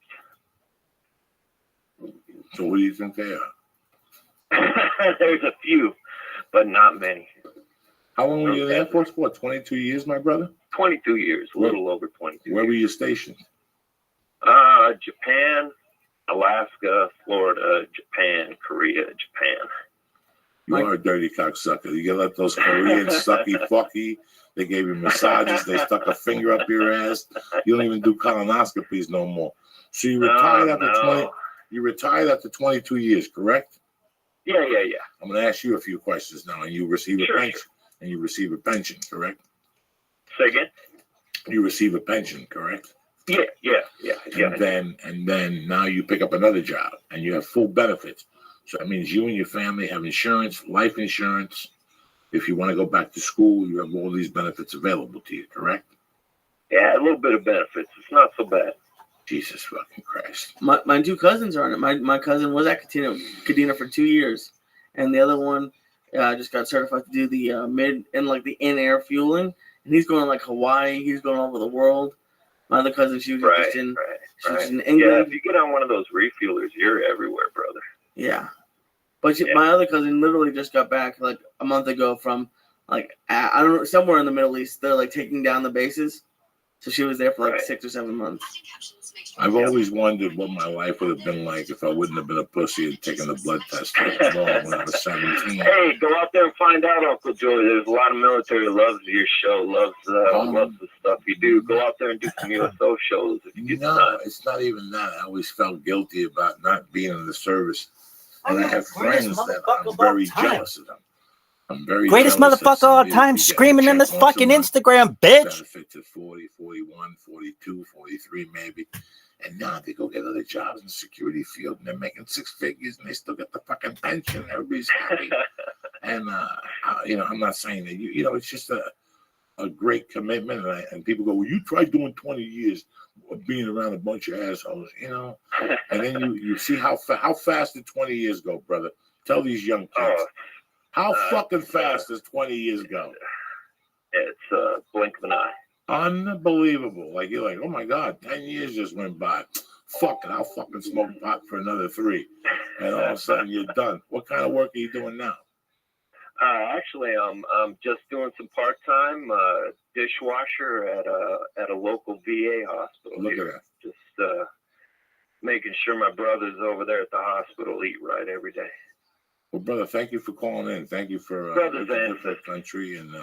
So what do you think they are? There's a few, but not many. How long were you in the Air Force for? 22 years, my brother? 22 years, a little over 22 Where were you stationed? Japan, Alaska, Florida, Japan, Korea, Japan. You are a dirty cocksucker. You get let those Koreans sucky fucky. They gave you massages. They stuck a finger up your ass. You don't even do colonoscopies no more. So you retired after 20. You retired after 22 years, correct? Yeah. I'm going to ask you a few questions now, and you receive a pension. Sure. And you receive a pension, correct? Say again? You receive a pension, correct? Yeah. And then now you pick up another job, and you have full benefits. So that means you and your family have insurance, life insurance. If you want to go back to school, you have all these benefits available to you, correct? Yeah, a little bit of benefits. It's not so bad. Jesus fucking Christ. My 2 cousins are on it. My cousin was at Kadena for 2 years, and the other one just got certified to do the mid and like the in-air fueling, and he's going to like Hawaii. He's going all over the world. My other cousin, she was just in England. Yeah, if you get on one of those refuelers, you're everywhere, brother. Yeah, but my other cousin literally just got back like a month ago from like I don't know, somewhere in the Middle East. They're like taking down the bases, so she was there for like 6 or 7 months. I've always wondered what my life would have been like if I wouldn't have been a pussy and taken the blood test when I was 17. Hey, go out there and find out, Uncle Joey. There's a lot of military loves your show, loves the stuff you do. Go out there and do some USO shows if you get the time. It's not even that. I always felt guilty about not being in the service. And I have friends that I'm very jealous of them. I'm very greatest jealous motherfucker all time screaming in this fucking Instagram, bitch. Benefits at 40, 41, 42, 43 maybe. And now they go get other jobs in the security field and they're making 6 figures and they still get the fucking pension. Everybody's happy. And, I'm not saying that, it's just a great commitment. And people go, well, you tried doing 20 years of being around a bunch of assholes, And then you see how fast did 20 years go, brother? Tell these young kids. How fucking fast does 20 years go? It's a blink of an eye. Unbelievable. Like, you're like, oh my God, 10 years just went by. Fuck it, I'll fucking smoke pot for another 3. And all of a sudden you're done. What kind of work are you doing now? Actually, I'm just doing some part-time dishwasher at a local VA hospital. Look at that. Just making sure my brothers over there at the hospital eat right every day. Well, brother, thank you for calling in. Thank you for the country, and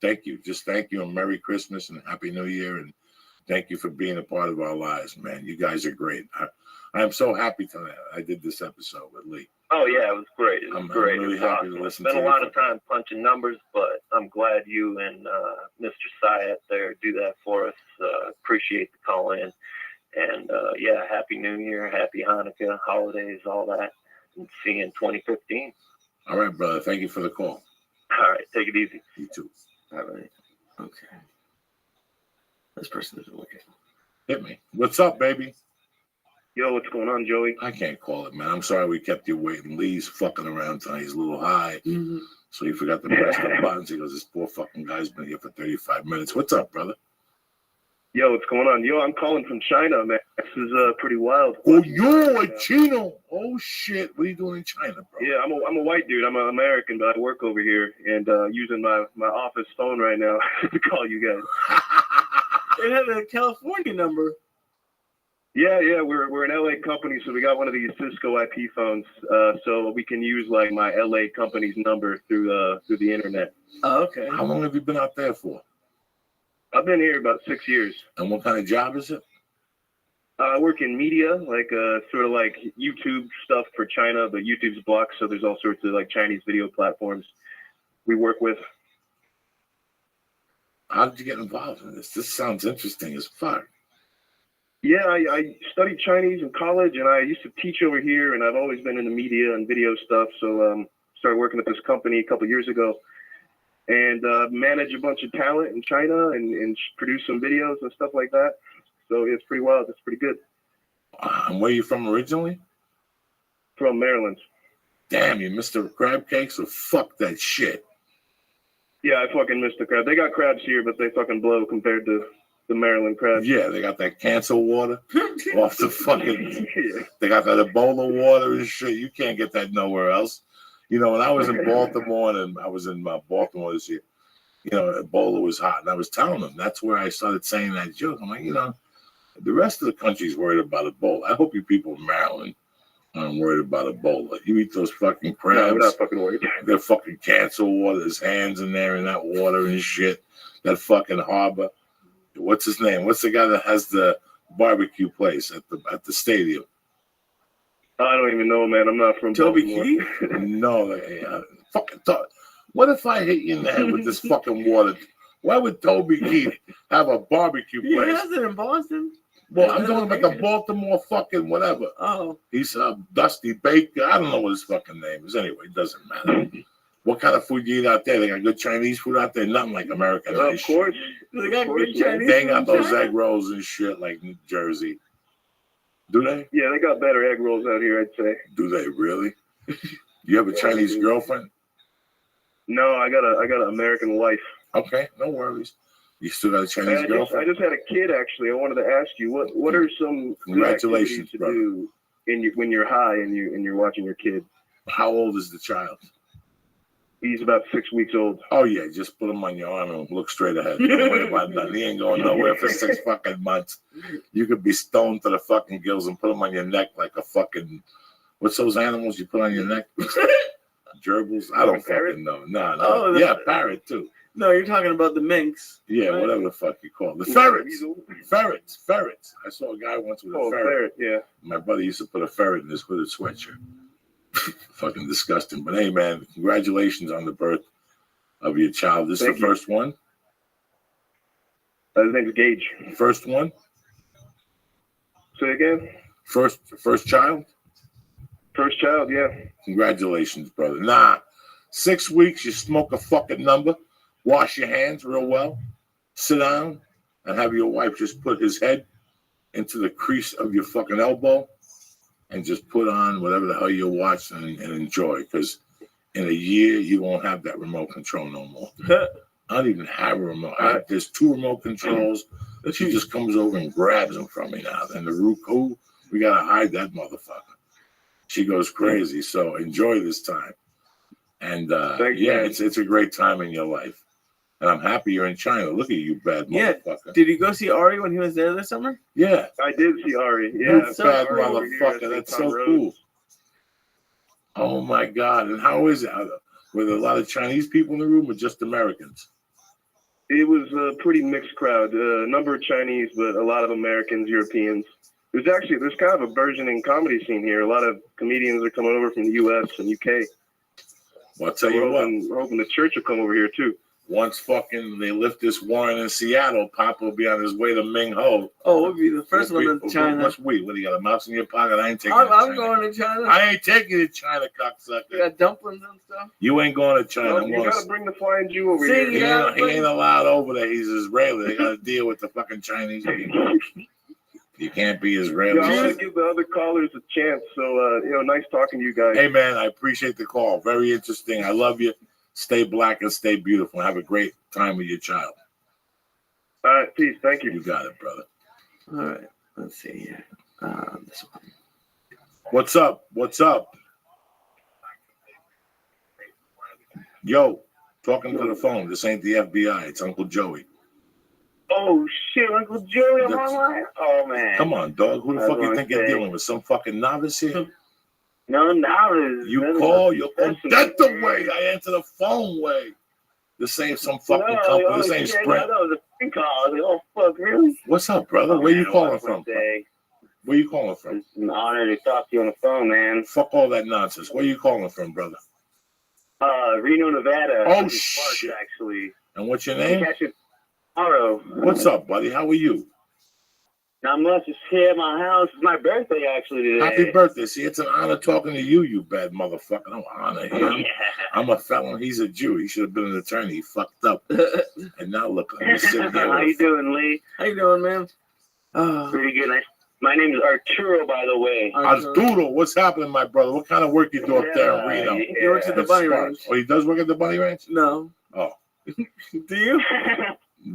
thank you. Just thank you, and Merry Christmas and Happy New Year, and thank you for being a part of our lives, man. You guys are great. I'm so happy tonight. I did this episode with Lee. Oh yeah, it was great. It was great. I'm really happy to listen to Spent a lot of time punching numbers, but I'm glad you and Mr. Syed there do that for us. Appreciate the call in, and Happy New Year, Happy Hanukkah, holidays, all that. And see you in 2015. All right, brother. Thank you for the call. All right, take it easy. You too. All right. Okay. This person isn't looking. Hit me. What's up, baby? Yo, what's going on, Joey? I can't call it, man. I'm sorry we kept you waiting. Lee's fucking around tonight. He's a little high. Mm-hmm. So he forgot to press the buttons. He goes, this poor fucking guy's been here for 35 minutes. What's up, brother? Yo, what's going on? Yo, I'm calling from China, man. This is pretty wild. Oh, you're a Chino. Oh, shit. What are you doing in China, bro? Yeah, I'm a white dude. I'm an American, but I work over here and using my office phone right now to call you guys. It had a California number. Yeah, we're an LA company, so we got one of these Cisco IP phones, so we can use like my LA company's number through the internet. Oh, okay. How long have you been out there for? I've been here about 6 years. And what kind of job is it? I work in media, like sort of like YouTube stuff for China, but YouTube's blocked, so there's all sorts of like Chinese video platforms we work with. How did you get involved in this? This sounds interesting as fuck. Yeah, I studied Chinese in college, and I used to teach over here, and I've always been into media and video stuff, so started working at this company a couple years ago, and manage a bunch of talent in China and produce some videos and stuff like that. So it's pretty wild. It's pretty good. And where are you from originally? From Maryland. Damn, you missed the crab cakes? So fuck that shit. Yeah, I fucking missed the crab. They got crabs here, but they fucking blow compared to the Maryland crabs. Yeah, they got that cancer water off the fucking... Yeah. They got that Ebola water and shit. You can't get that nowhere else. You know, when I was in Baltimore, and I was in Baltimore this year, you know, Ebola was hot. And I was telling them, that's where I started saying that joke. I'm like, you know, the rest of the country's worried about Ebola. I hope you people in Maryland aren't worried about Ebola. You eat those fucking crabs. No, we're not fucking worried. They're fucking cancer water. There's hands in there in that water and shit. That fucking harbor. What's his name? What's the guy that has the barbecue place at the stadium? I don't even know, man. I'm not from Toby Baltimore. Keith? No, fucking what if I hit you in the head with this fucking water? Why would Toby Keith have a barbecue place? He has it in Boston. Well, I'm talking about the Baltimore fucking whatever. Oh. He's Dusty Baker. I don't know what his fucking name is. Anyway, it doesn't matter. What kind of food you eat out there? They got good Chinese food out there? Nothing like American. Of course. They got good Chinese They ain't got food. those egg rolls and shit like New Jersey. Do they? Yeah, they got better egg rolls out here, I'd say. Do they really? You have a Chinese girlfriend? No, I got an American wife. Okay, no worries. You still got a Chinese And I girlfriend? just had a kid actually. I wanted to ask you what are some good Congratulations, activities to brother. do when you're high and you're watching your kid. How old is the child? He's about 6 weeks old. Oh yeah, just put him on your arm and look straight ahead. Don't worry about that. He ain't going nowhere for 6 fucking months. You could be stoned to the fucking gills and put him on your neck like a fucking, what's those animals you put on your neck? Gerbils? I don't fucking know. No. Oh, yeah, parrot too. No, you're talking about the minks. Yeah, right? whatever the fuck you call it. The ferrets. I saw a guy once with a ferret. Yeah. My brother used to put a ferret in his hooded sweatshirt. Fucking disgusting. But hey, man, congratulations on the birth of your child. This is the first one? His name's Gage. First one? Say again? First child? First child, yeah. Congratulations, brother. Nah, 6 weeks, you smoke a fucking number, wash your hands real well, sit down, and have your wife just put his head into the crease of your fucking elbow and just put on whatever the hell you watch and enjoy. Because in a year, you won't have that remote control no more. I don't even have a remote. There's 2 remote controls that she just comes over and grabs them from me now. And the Roku, we got to hide that motherfucker. She goes crazy. So enjoy this time. And it's a great time in your life. And I'm happy you're in China. Look at you, bad motherfucker. Did you go see Ari when he was there this summer? Yeah. I did see Ari. Yeah. That's bad motherfucker. That's so cool. Oh my God. And how is it? Were there a lot of Chinese people in the room or just Americans? It was a pretty mixed crowd. A number of Chinese, but a lot of Americans, Europeans. There's kind of a burgeoning comedy scene here. A lot of comedians are coming over from the U.S. and U.K. Well, I'll tell you what. We're hoping the church will come over here, too. Once fucking they lift this warrant in Seattle, Papa will be on his way to Ming Ho. Oh, we'll be the first one in China. What do you got, a mouse in your pocket? I ain't taking I'm going to China. I ain't taking you to China, cocksucker. You got dumplings and stuff? You ain't going to China. Well, you got to bring the flying Jew over here. He ain't allowed over there. He's Israeli. They got to deal with the fucking Chinese people. You can't be Israeli. I want to give the other callers a chance. So, nice talking to you guys. Hey, man, I appreciate the call. Very interesting. I love you. Stay black and stay beautiful. Have a great time with your child. All right, peace. Thank you. You got it, brother. All right. Let's see here. This one. What's up? Yo, talking to the phone. This ain't the FBI. It's Uncle Joey. Oh, shit, Uncle Joey on my line? Oh, man. Come on, dog. Who the fuck you think you're dealing with? Some fucking novice here? No novice. You call that's the way. I answer the phone way. This ain't some fucking company. This ain't Sprint. That was a phone call. I was like, oh, fuck, really? What's up, brother? Where you calling from? Where you calling from? It's an honor to talk to you on the phone, man. Fuck all that nonsense. Where you calling from, brother? Reno, Nevada. Oh, shit. Actually. And what's your name? Catch you tomorrow. What's up, buddy? How are you? Not much. Just here at my house. It's my birthday, actually, today. Happy birthday. See, it's an honor talking to you, you bad motherfucker. I don't honor him. I'm a felon. He's a Jew. He should have been an attorney. He fucked up. And now look, I'm sitting here. How you doing, Lee? How you doing, man? Pretty good. My name is Arturo, by the way. Arturo, what's happening, my brother? What kind of work you do up there in Reno? He works at the Bunny Ranch. Oh, he does work at the Bunny Ranch? No. Oh. Do you?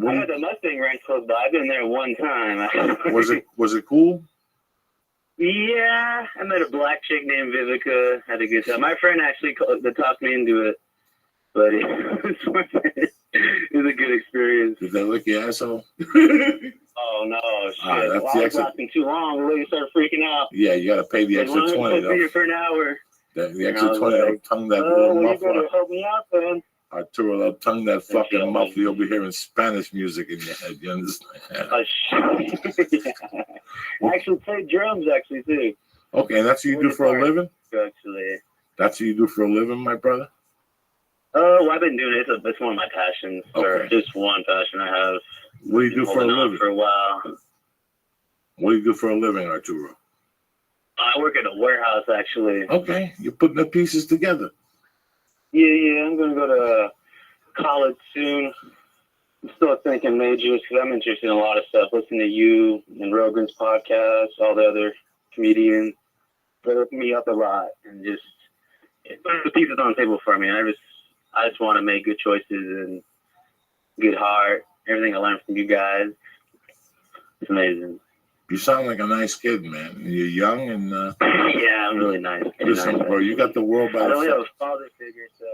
I had the Mustang Ranch close by. I've been there one time. Was it cool? Yeah, I met a black chick named Vivica. Had a good time. My friend actually talked me into it, but it was a good experience. Did they lick your asshole? Oh no, shit! That's I was lasting too long. The lady started freaking out. Yeah, you got to pay the extra 20. Be here for an hour. The extra 20. Like, tongue that little muffler. You better help me out, then. Arturo, they'll tongue that fucking muffler. You'll be hearing Spanish music in your head. You understand? I actually play drums, too. Okay, and that's what you do for a living? Actually. That's what you do for a living, my brother? Oh, I've been doing it. It's one of my passions. Or just one passion I have. What do you do for a living? For a while. What do you do for a living, Arturo? I work at a warehouse, actually. Okay, you're putting the pieces together. Yeah, I'm going to go to college soon. I'm still thinking majors because I'm interested in a lot of stuff. Listening to you and Rogan's podcast, all the other comedians. They hook me up a lot and just put the pieces on the table for me. I just I just want to make good choices and good heart. Everything I learned from you guys, it's amazing. You sound like a nice kid, man. You're young and Yeah, I'm really nice. listen, bro. You got the world by I the don't have a father figure, so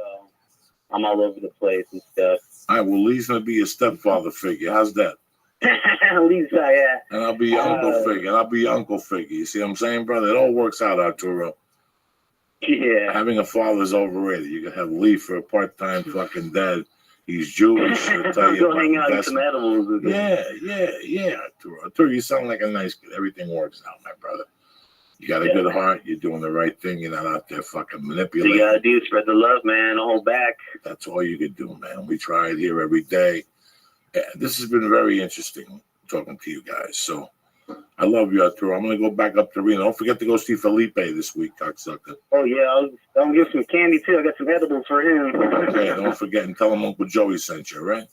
I'm all over the place and stuff. All right, well, Lee's gonna be your stepfather figure. How's that? Lisa, yeah. And I'll be your uncle figure. And I'll be your uncle figure. You see what I'm saying, brother? It all works out, Arturo. Yeah. Having a father's overrated. You can have Lee for a part-time fucking dad. He's Jewish. He'll tell you Go about hang out and some investment. edibles with him. Yeah, Arturo. Arturo, you sound like a nice kid. Everything works out, my brother. You got a good heart. You're doing the right thing. You're not out there fucking So manipulating. you gotta do spread the love, man. Don't hold back. That's all you can do, man. We try it here every day. Yeah, this has been very interesting talking to you guys. So I love you, Arturo. I'm going to go back up to Reno. Don't forget to go see Felipe this week, cocksucker. Oh yeah, I'll give some candy too. I got some edibles for him. Okay, don't forget and tell him Uncle Joey sent you, right?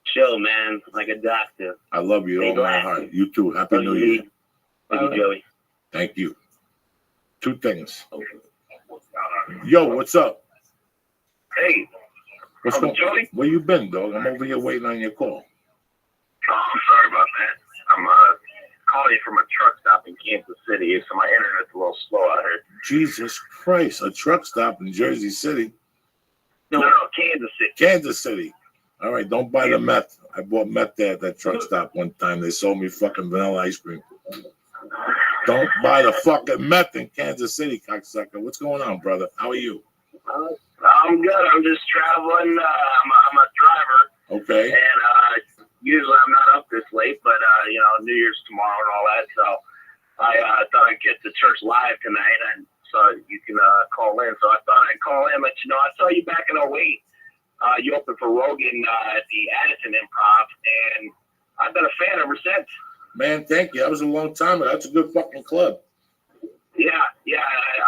Show, man, like a doctor. I love you Stay all my blessed. heart. You too. Happy Love New you, Year. Lee. Love you, Joey. Thank you. Two things. Yo, what's up? Hey, What's Uncle going? Joey? Where you been, dog? I'm over here waiting on your call. Oh, I'm sorry about that. I'm calling you from a truck stop in Kansas City, so my internet's a little slow out here. Jesus Christ, a truck stop in Jersey City. No, Kansas City. Kansas City. All right, don't buy the meth. I bought meth there at that truck stop one time. They sold me fucking vanilla ice cream. Don't buy the fucking meth in Kansas City, cocksucker. What's going on, brother? How are you? I'm good. I'm just traveling. I'm a driver. Okay. And usually I'm not up this late, but New Year's tomorrow and all that. So I thought I'd get to church live tonight, and so you can call in. So I thought I'd call in, let you know. I saw you back in 08. You opened for Rogan at the Addison Improv, and I've been a fan ever since. Man, thank you. That was a long time ago. That's a good fucking club. Yeah.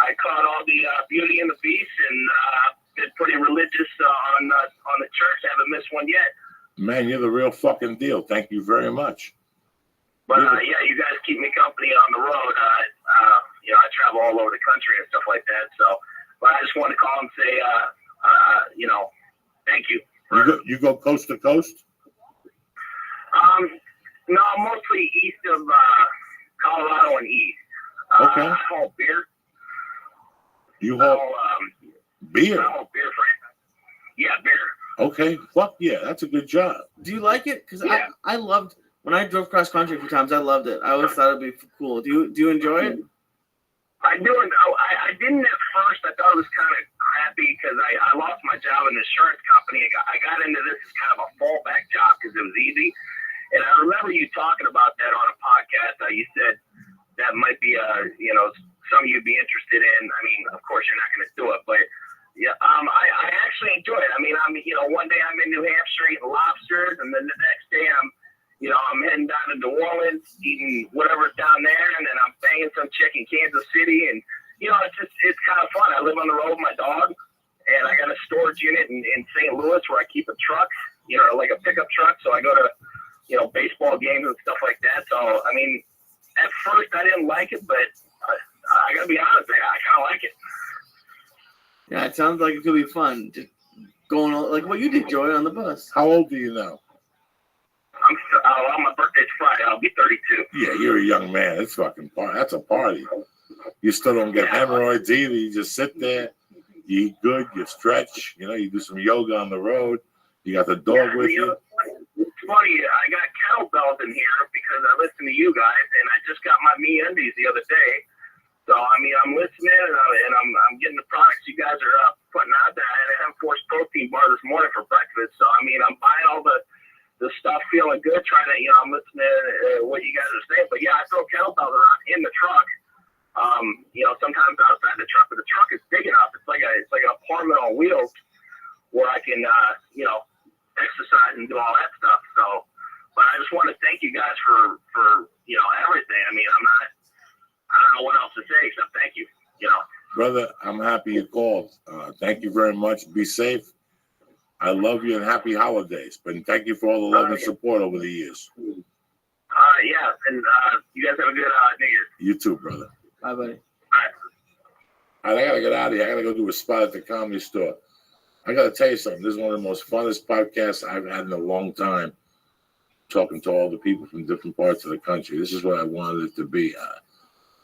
I caught all the Beauty and the Beast, and been pretty religious on the church. Haven't missed one yet. Man, you're the real fucking deal. Thank you very much. But you guys keep me company on the road. I travel all over the country and stuff like that. So, but I just want to call and say, thank you. You go coast to coast? No, mostly east of Colorado and east. Okay. I haul beer. You haul beer? I haul beer for Yeah, beer. Okay. Fuck yeah. That's a good job. Do you like it? Because I loved when I drove cross country a few times. I loved it. I always thought it'd be cool. Do you enjoy it? I do. I didn't at first. I thought it was kind of crappy because I lost my job in the insurance company. I got into this as kind of a fallback job because it was easy. And I remember you talking about that on a podcast. You said that might be some of you'd be interested in. I mean, of course you're not going to do it, but yeah, I actually enjoy it. I mean, one day I'm in New Hampshire eating lobsters, and then the next day I'm heading down to New Orleans eating whatever's down there, and then I'm banging some chick in Kansas City, and it's kind of fun. I live on the road with my dog, and I got a storage unit in St. Louis where I keep a truck, like a pickup truck. So I go to baseball games and stuff like that. So I mean, at first I didn't like it, but I gotta be honest, I kind of like it. Yeah, it sounds like it could be fun. Just going on, like what you did, Joey, on the bus. How old are you now? My birthday's Friday. I'll be 32. Yeah, you're a young man. It's fucking that's a party. You still don't get hemorrhoids either. You just sit there, you eat good, you stretch, you do some yoga on the road. You got the dog with you. It's funny. I got kettlebells in here because I listen to you guys, and I just got my MeUndies the other day. So I mean, I'm listening, and I'm getting the products you guys are putting out there. I had a Force protein bar this morning for breakfast. So I mean, I'm buying all the stuff, feeling good, trying to, I'm listening to what you guys are saying. But yeah, I throw kettlebells around in the truck. Sometimes outside the truck, but the truck is big enough. It's like an apartment on wheels where I can, exercise and do all that stuff. So, but I just want to thank you guys for everything. I mean, I don't know what else to say except thank you. Brother, I'm happy you called. Thank you very much. Be safe. I love you and happy holidays. But thank you for all the love and support over the years. Yeah, and you guys have a good New Year's. You too, brother. Bye, buddy. All right, I gotta get out of here. I gotta go do a spot at the Comedy Store. I got to tell you something. This is one of the most funnest podcasts I've had in a long time, talking to all the people from different parts of the country. This is what I wanted it to be.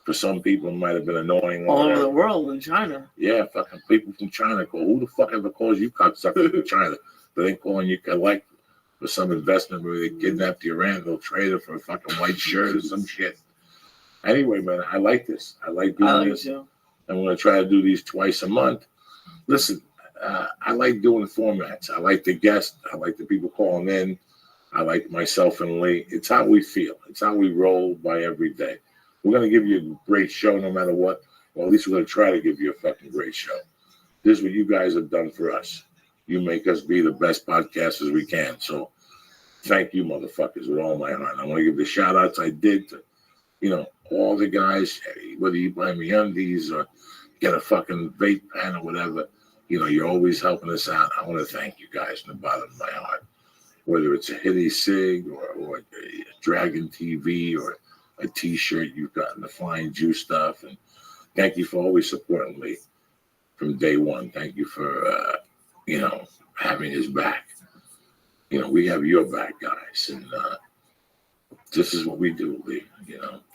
For some people, it might have been annoying. All over the world in China. Yeah, fucking people from China call. Who the fuck ever calls you cocksucker from China? But they calling you collect for some investment where they kidnapped your aunt, they'll trade her for a fucking white shirt or some shit. Anyway, man, I like this. I like doing this. Too. I'm going to try to do these twice a month. Listen, I like doing formats. I like the guests. I like the people calling in. I like myself and Lee. It's how we feel. It's how we roll by every day. We're going to give you a great show no matter what. Well, at least we're going to try to give you a fucking great show. This is what you guys have done for us. You make us be the best podcasters we can. So thank you, motherfuckers, with all my heart. I want to give the shout outs I did to, all the guys, whether you buy me undies or get a fucking vape pen or whatever, you're always helping us out. I want to thank you guys from the bottom of my heart. Whether it's a Hitty Sig or a Dragon TV or a T-shirt you've gotten, the Flying Juice stuff. And thank you for always supporting me from day one. Thank you for, having his back. We have your back, guys. And this is what we do, Lee,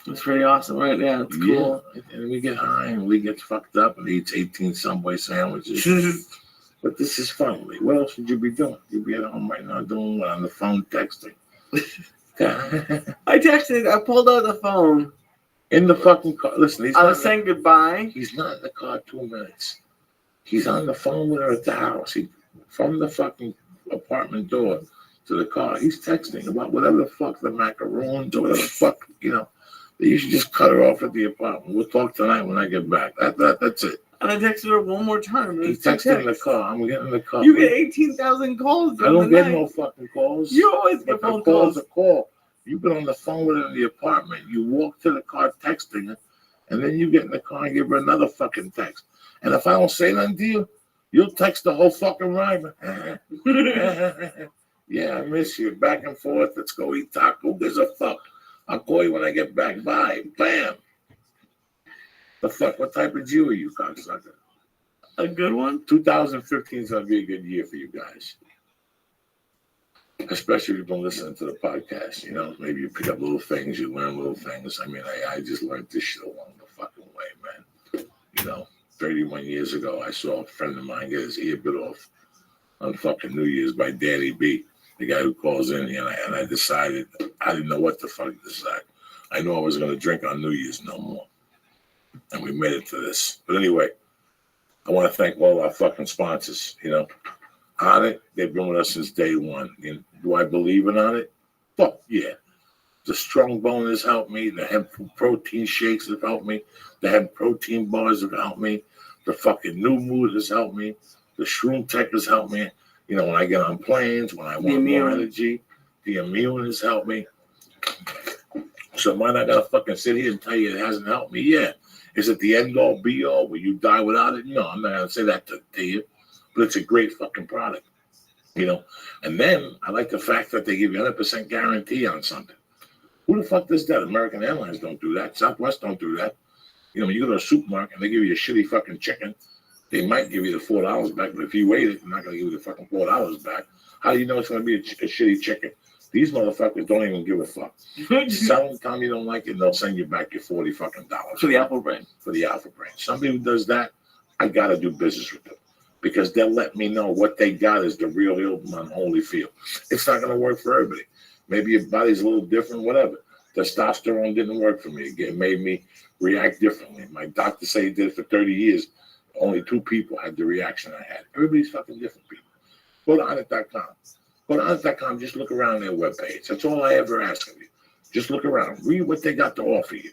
It's pretty awesome, right? Yeah, it's cool. Yeah. And we get high and Lee gets fucked up and eats 18 Subway sandwiches. But this is fun, Lee. What else would you be doing? You'd be at home right now doing what? On the phone texting. I pulled out the phone. In the fucking car. Listen, I was saying goodbye. He's not in the car 2 minutes. He's on the phone with her at the house. From the fucking apartment door to the car, he's texting about whatever the fuck, the macaroons or whatever the fuck, You should just cut her off at the apartment. We'll talk tonight when I get back. That's it. And I texted her one more time. He texted in the car. I'm getting in the car. You get 18,000 calls. I don't get no fucking calls. You always get phone calls. A call. You've been on the phone with her in the apartment. You walk to the car texting her, and then you get in the car and give her another fucking text. And if I don't say nothing to you, you'll text the whole fucking ride. Yeah, I miss you. Back and forth. Let's go eat taco. Who gives a fuck? I'll call you when I get back. Bye. Bam. The fuck? What type of Jew are you, cocksucker? A good one? 2015 is going to be a good year for you guys. Especially if you've been listening to the podcast. Maybe you pick up little things. You learn little things. I mean, I just learned this shit along the fucking way, man. 31 years ago, I saw a friend of mine get his ear bit off on fucking New Year's by Danny B, the guy who calls in, and I decided, I didn't know what the fuck to decide. I knew I was going to drink on New Year's no more. And we made it to this. But anyway, I want to thank all our fucking sponsors, On it, they've been with us since day one. Do I believe in On it? Fuck yeah. The Strong Bone has helped me. The hemp protein shakes have helped me. The hemp protein bars have helped me. The fucking New Mood has helped me. The Shroom Tech has helped me. When I get on planes, when I want more energy, the Immune has helped me. So am I not going to fucking sit here and tell you it hasn't helped me? Yeah. Is it the end all be all? Will you die without it? No, I'm not going to say that to you. But it's a great fucking product. And then I like the fact that they give you 100% guarantee on something. Who the fuck does that? American Airlines don't do that. Southwest don't do that. When you go to a supermarket and they give you a shitty fucking chicken, they might give you the $4 back, but if you wait it, they're not going to give you the fucking $4 back. How do you know it's going to be a shitty chicken? These motherfuckers don't even give a fuck. Tell them, tell me you don't like it, and they'll send you back your $40 fucking dollars. For the Alpha Brain. For the Alpha Brain. Somebody who does that, I got to do business with them. Because they'll let me know what they got is the real Hilton on Holyfield. It's not going to work for everybody. Maybe your body's a little different, whatever. Testosterone didn't work for me. It made me react differently. My doctor said he did it for 30 years. Only 2 people had the reaction I had. Everybody's fucking different people. Go to onit.com. Go to onit.com. Just look around their webpage. That's all I ever ask of you. Just look around. Read what they got to offer you.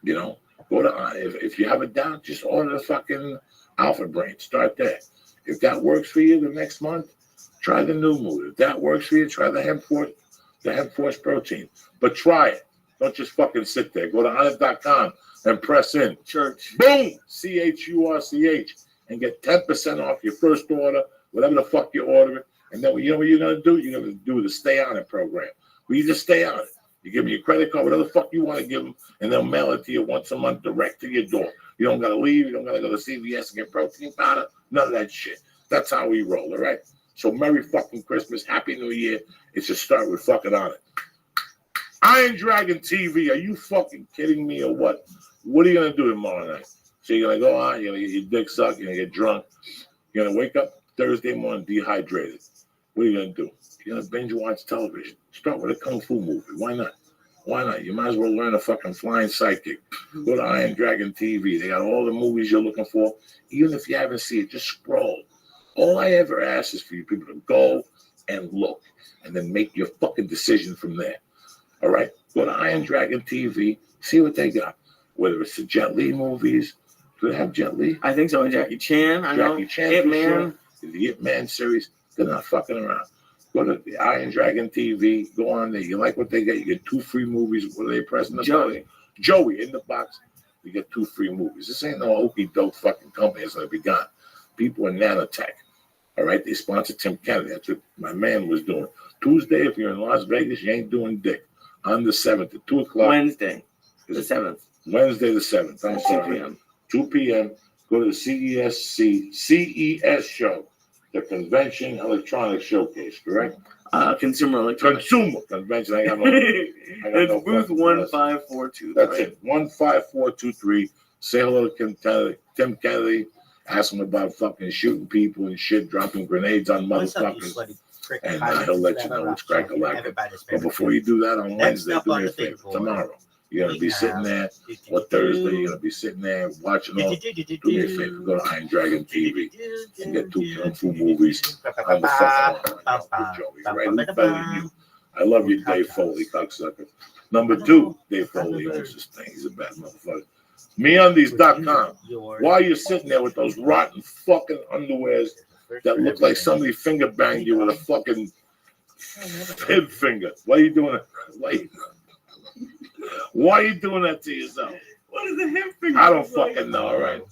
Go to Onit. If you have a doubt, just order the fucking Alpha Brain. Start there. If that works for you the next month, try the New Mood. If that works for you, try the Hemp Force protein. But try it. Don't just fucking sit there. Go to onit.com and press in. Church. Boom! CHURCH. And get 10% off your first order, whatever the fuck you order it. And then you know what you're going to do? You're going to do the Stay On It program. Where you just stay on it. You give me your credit card, whatever the fuck you want to give them, and they'll mail it to you once a month direct to your door. You don't got to leave. You don't got to go to CVS and get protein powder. None of that shit. That's how we roll, all right? So Merry fucking Christmas, Happy New Year. It should start with fucking on it. Iron Dragon TV, are you fucking kidding me or what? What are you gonna do tomorrow night? So you're gonna go on, you're gonna get your dick sucked, you're gonna get drunk, you're gonna wake up Thursday morning dehydrated. What are you gonna do? You're gonna binge watch television. Start with a kung fu movie. Why not? Why not? You might as well learn a fucking flying sidekick. Go to Iron Dragon TV. They got all the movies you're looking for. Even if you haven't seen it, just scroll. All I ever ask is for you people to go and look and then make your fucking decision from there. All right? Go to Iron Dragon TV. See what they got. Whether it's the Jet Li movies. Do they have Jet Li? I think so. And Jackie Chan. I know. Jackie Chan. Ip Man. Sure. The Ip Man series. They're not fucking around. Go to the Iron Dragon TV. Go on there. You like what they get? You get 2 free movies. What are they pressing? Joey in the box. You get 2 free movies. This ain't no okey doke fucking company. It's gonna be gone. People in nanotech. All right, they sponsor Tim Kennedy. That's what my man was doing. Tuesday, if you're in Las Vegas, you ain't doing dick. On the 7th at 2 o'clock. Wednesday, the 7th. Wednesday the 7th. I'm sorry. 2 p.m. 2 p.m. Go to the CES show, the Convention Electronics Showcase, correct? Consumer electronics. Consumer Convention. I got no. It's booth 15423. That's it. 15423. Say hello to Tim Kennedy. Ask him about fucking shooting people and shit, dropping grenades on motherfuckers. And he'll let you know it's crack-a-lack. But before you do that on Wednesday, do me a favor. Tomorrow, you're going to be sitting there, or Thursday, you're going to be sitting there watching all. Do me a favor. Go to Iron Dragon TV and get 2 kung fu movies on the fucking line. Joey, right? Who's better than you? I love you, Dave Foley, cocksucker. Number 2, Dave Foley owns this thing. He's a bad motherfucker. MeUndies.com. While you're sitting there with those rotten fucking underwears that look like somebody finger banged you with a fucking pin finger. Why are you doing it? Why are you doing that to yourself? What is a hip finger? I don't fucking know, all right?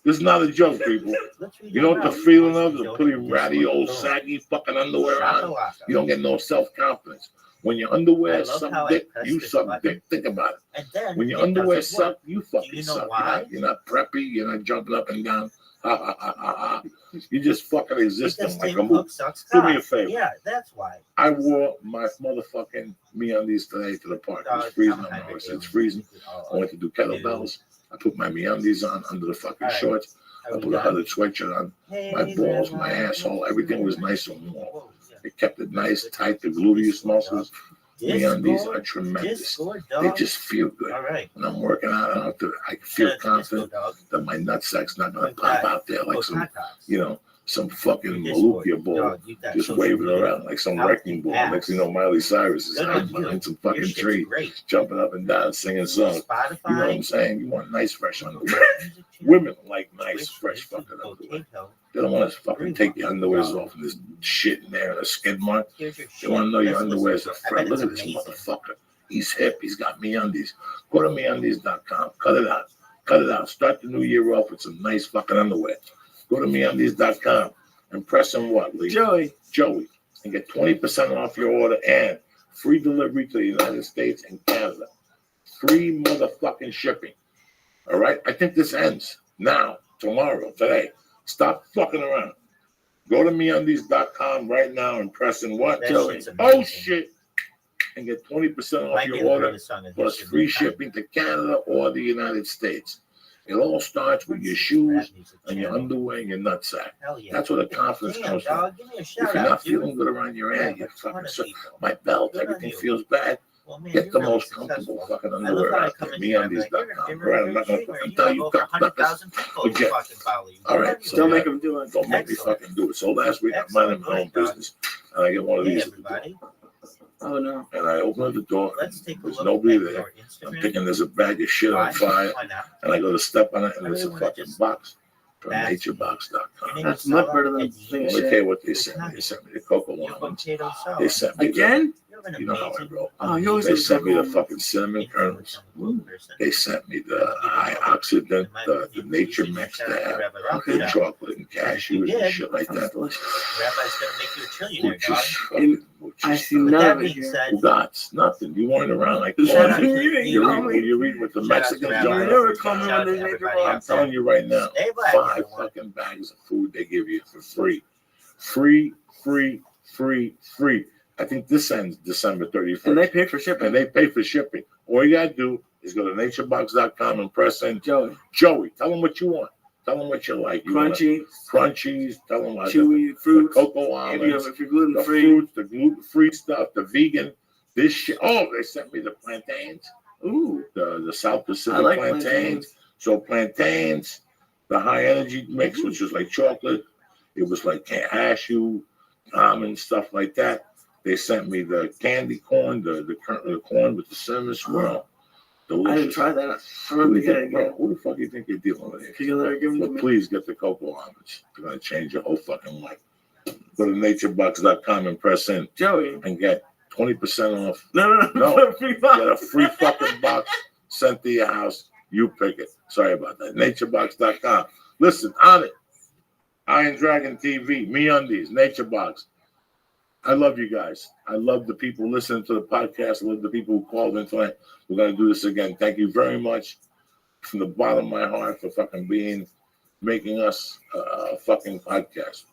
This is not a joke, people. You know what the feeling of is putting ratty old saggy fucking underwear on? You don't get no self-confidence. When your underwear suck dick, you suck dick. Think about it. When your underwear suck, you fucking suck. You're not preppy. You're not jumping up and down. You just fucking existing like a movie. Do me a favor. Yeah, that's why. I wore my motherfucking MeUndies today to the park. It was freezing. I said it's freezing. I went to do kettlebells. I put my MeUndies on under the fucking shorts. I put a hooded sweatshirt on. My balls, my asshole, everything was nice and warm. It kept it nice, tight, the gluteus muscles. MeUndies are tremendous. They just feel good. When I'm working out, I feel confident that my nutsack's not going to pop out there like some, some fucking Malupia ball just waving around like some wrecking ball. Next thing you know, Miley Cyrus is out behind some fucking tree, jumping up and down, singing songs. You know what I'm saying? You want nice, fresh underwear. Women like nice, fresh fucking underwear. They don't want to fucking take your underwears off and this shit in there and a skid mark. They want to know your underwears are fresh. Look at this motherfucker. He's hip. He's got MeUndies. Go to MeUndies.com. Cut it out. Cut it out. Start the new year off with some nice fucking underwear. Go to MeUndies.com and press on what, Lee? Joey. And get 20% off your order and free delivery to the United States and Canada. Free motherfucking shipping. All right? I think this ends now, tomorrow, today. Stop fucking around. Go to MeUndies.com right now and press in what, Joey? Oh, shit. And get 20% off your order plus free shipping to Canada or the United States. It all starts with your shoes and your underwear and your nutsack. That's where the confidence comes from. If you're not feeling good around your head, you're fucking my belt, everything feels bad. Get the most comfortable fucking underwear out there. MeUndies.com. Right, I'm not going to fucking tell you. Okay. All right. So don't make them do it. Don't make me fucking do it. So last week, I'm minding my own business, and I get one of these at the door. Oh, no. And I open up the door, and there's nobody there. I'm thinking there's a bag of shit on fire, and I go to step on it, and there's a fucking box from naturebox.com. That's much better than Let me tell you what they sent me. They sent me the cocoa ones. They sent me again. You know how I roll. Oh, you always they sent me the fucking cinnamon kernels. They sent me the high oxidant, the nature mix that have the chocolate and cashews You and did. shit like Sounds that. delicious. Rabbi's gonna make you a trillionaire, Which dog. is fucking, I see With none that of it being here. said, Well, that's nothing. You weren't around like Shout Lord, out to you you. read what the Shout out to Mexicans Rabbi. do. You never call me Shout when out there's to nature everybody I'm box. telling you right now, Stay black, 5 everyone. fucking bags of food they give you for free. Free. I think this ends December 31st. And they pay for shipping. And they pay for shipping. All you gotta do is go to naturebox.com and press in Joey. Joey. Tell them what you want. Tell them what you like. You want Crunchy, crunchies. Tell them what chewy, the fruits. cocoa If almonds, you're gluten the free. fruits, the gluten-free stuff, the vegan. This shit. Oh, they sent me the plantains. Ooh, The South Pacific I like plantains. plantains. So plantains, the high energy mix, which was like chocolate. It was like cashew, almond stuff like that. They sent me the candy corn, the corn with the cinnamon swirl. I didn't Delicious. try that. I'm Who gonna do you get think, it bro? again. Who the fuck do you think you're dealing with here? Because you'll never give them to But me. please get the cocoa almonds. They're gonna change your whole fucking life. Go to naturebox.com and press in Joey. and get 20% off. No. No. Free Get box. a free fucking box sent to your house. You pick it. Sorry about that. Naturebox.com. Listen, on it. Iron Dragon TV, MeUndies, NatureBox. I love you guys. I love the people listening to the podcast. I love the people who called in tonight. We're going to do this again. Thank you very much from the bottom of my heart for fucking making us a fucking podcast.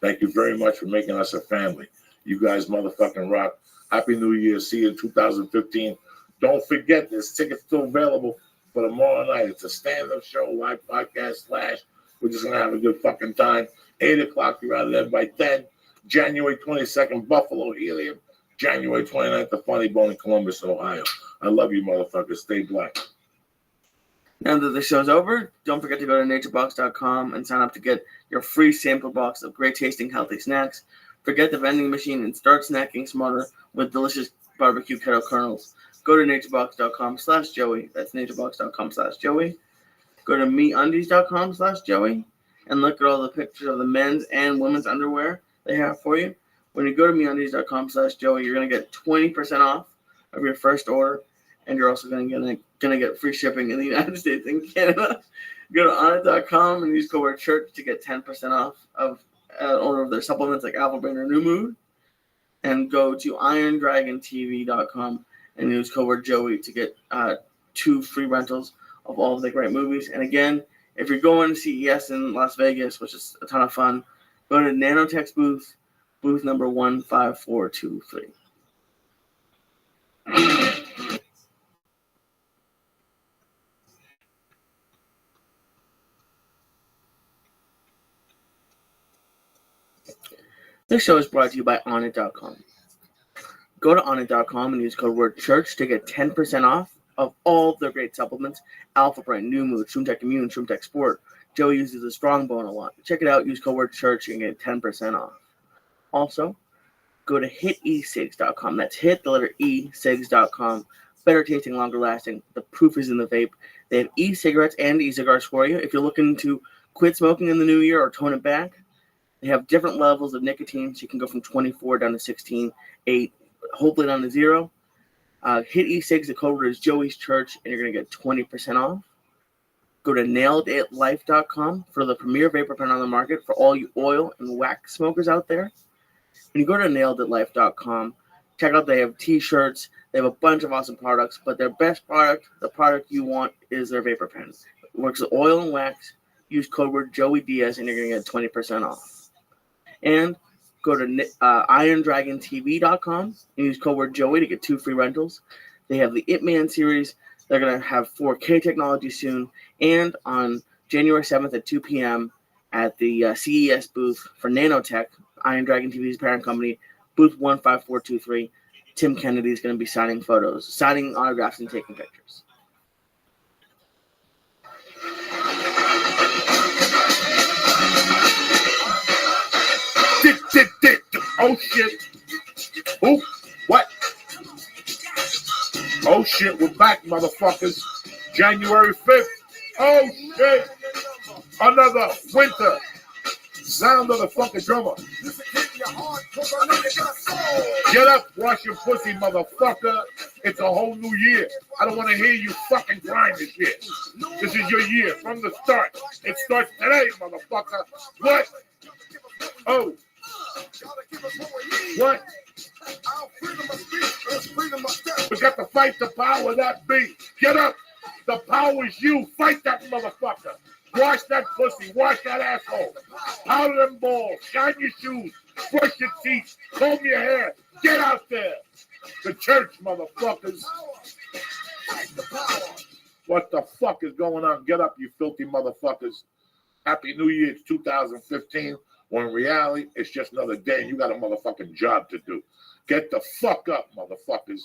Thank you very much for making us a family. You guys motherfucking rock. Happy New Year. See you in 2015. Don't forget, there's tickets still available for tomorrow night. It's a stand-up show, live podcast / we're just going to have a good fucking time. 8 o'clock, you're out of there by 10. January 22nd, Buffalo Helium. January 29th, the Funny Bone in Columbus, Ohio. I love you, motherfuckers. Stay black. Now that the show's over, don't forget to go to naturebox.com and sign up to get your free sample box of great tasting healthy snacks. Forget the vending machine and start snacking smarter with delicious barbecue kettle kernels. Go to naturebox.com/Joey. That's naturebox.com/Joey. Go to MeUndies.com/Joey and look at all the pictures of the men's and women's underwear they have for you. When you go to MeUndies.com/Joey, you're going to get 20% off of your first order, and you're also going to get free shipping in the United States and Canada. Go to Onnit.com and use code word church to get 10% off of an order of their supplements like Alpha Brain or New Mood. And go to IronDragonTV.com and use code word Joey to get 2 free rentals of all of the great movies. And again, if you're going to CES in Las Vegas, which is a ton of fun, go to Nanotech's booth number 15423. This show is brought to you by Onnit.com. Go to Onnit.com and use code word church to get 10% off of all their great supplements. Alpha Brain, New Mood, ShroomTech Immune, ShroomTech Sport. Joey uses a strong bone a lot. Check it out. Use code word church and get 10% off. Also, go to hitecigs.com. That's hit the letter E, cigs.com. Better tasting, longer lasting. The proof is in the vape. They have e-cigarettes and e-cigars for you. If you're looking to quit smoking in the new year or tone it back, they have different levels of nicotine. So you can go from 24 down to 16, 8, hopefully down to 0. Hit e-cigs. The code word is Joey's Church, and you're going to get 20% off. Go to naileditlife.com for the premier vapor pen on the market for all you oil and wax smokers out there. When you go to naileditlife.com, check out they have t-shirts. They have a bunch of awesome products, but their best product, the product you want, is their vapor pen. It works with oil and wax. Use code word Joey Diaz, and you're going to get 20% off. And go to IronDragonTV.com and use code word Joey to get 2 free rentals. They have the Ip Man series. They're going to have 4K technology soon. And on January 7th at 2 p.m. at the CES booth for Nanotech, Iron Dragon TV's parent company, booth 15423, Tim Kennedy is going to be signing autographs and taking pictures. Oh, shit. Oh, what? Oh, shit. We're back, motherfuckers. January 5th. Oh, shit. Another winter. Sound of the fucking drummer. Get up, wash your pussy, motherfucker. It's a whole new year. I don't want to hear you fucking grind this shit. This is your year from the start. It starts today, motherfucker. What? Oh. What? We got to fight the power that be. Get up. The power is you. Fight that motherfucker. Wash that pussy. Wash that asshole. Powder them balls. Shine your shoes. Brush your teeth. Comb your hair. Get out there. The church, motherfuckers. What the fuck is going on? Get up, you filthy motherfuckers. Happy New Year. It's 2015. When in reality, it's just another day and you got a motherfucking job to do. Get the fuck up, motherfuckers.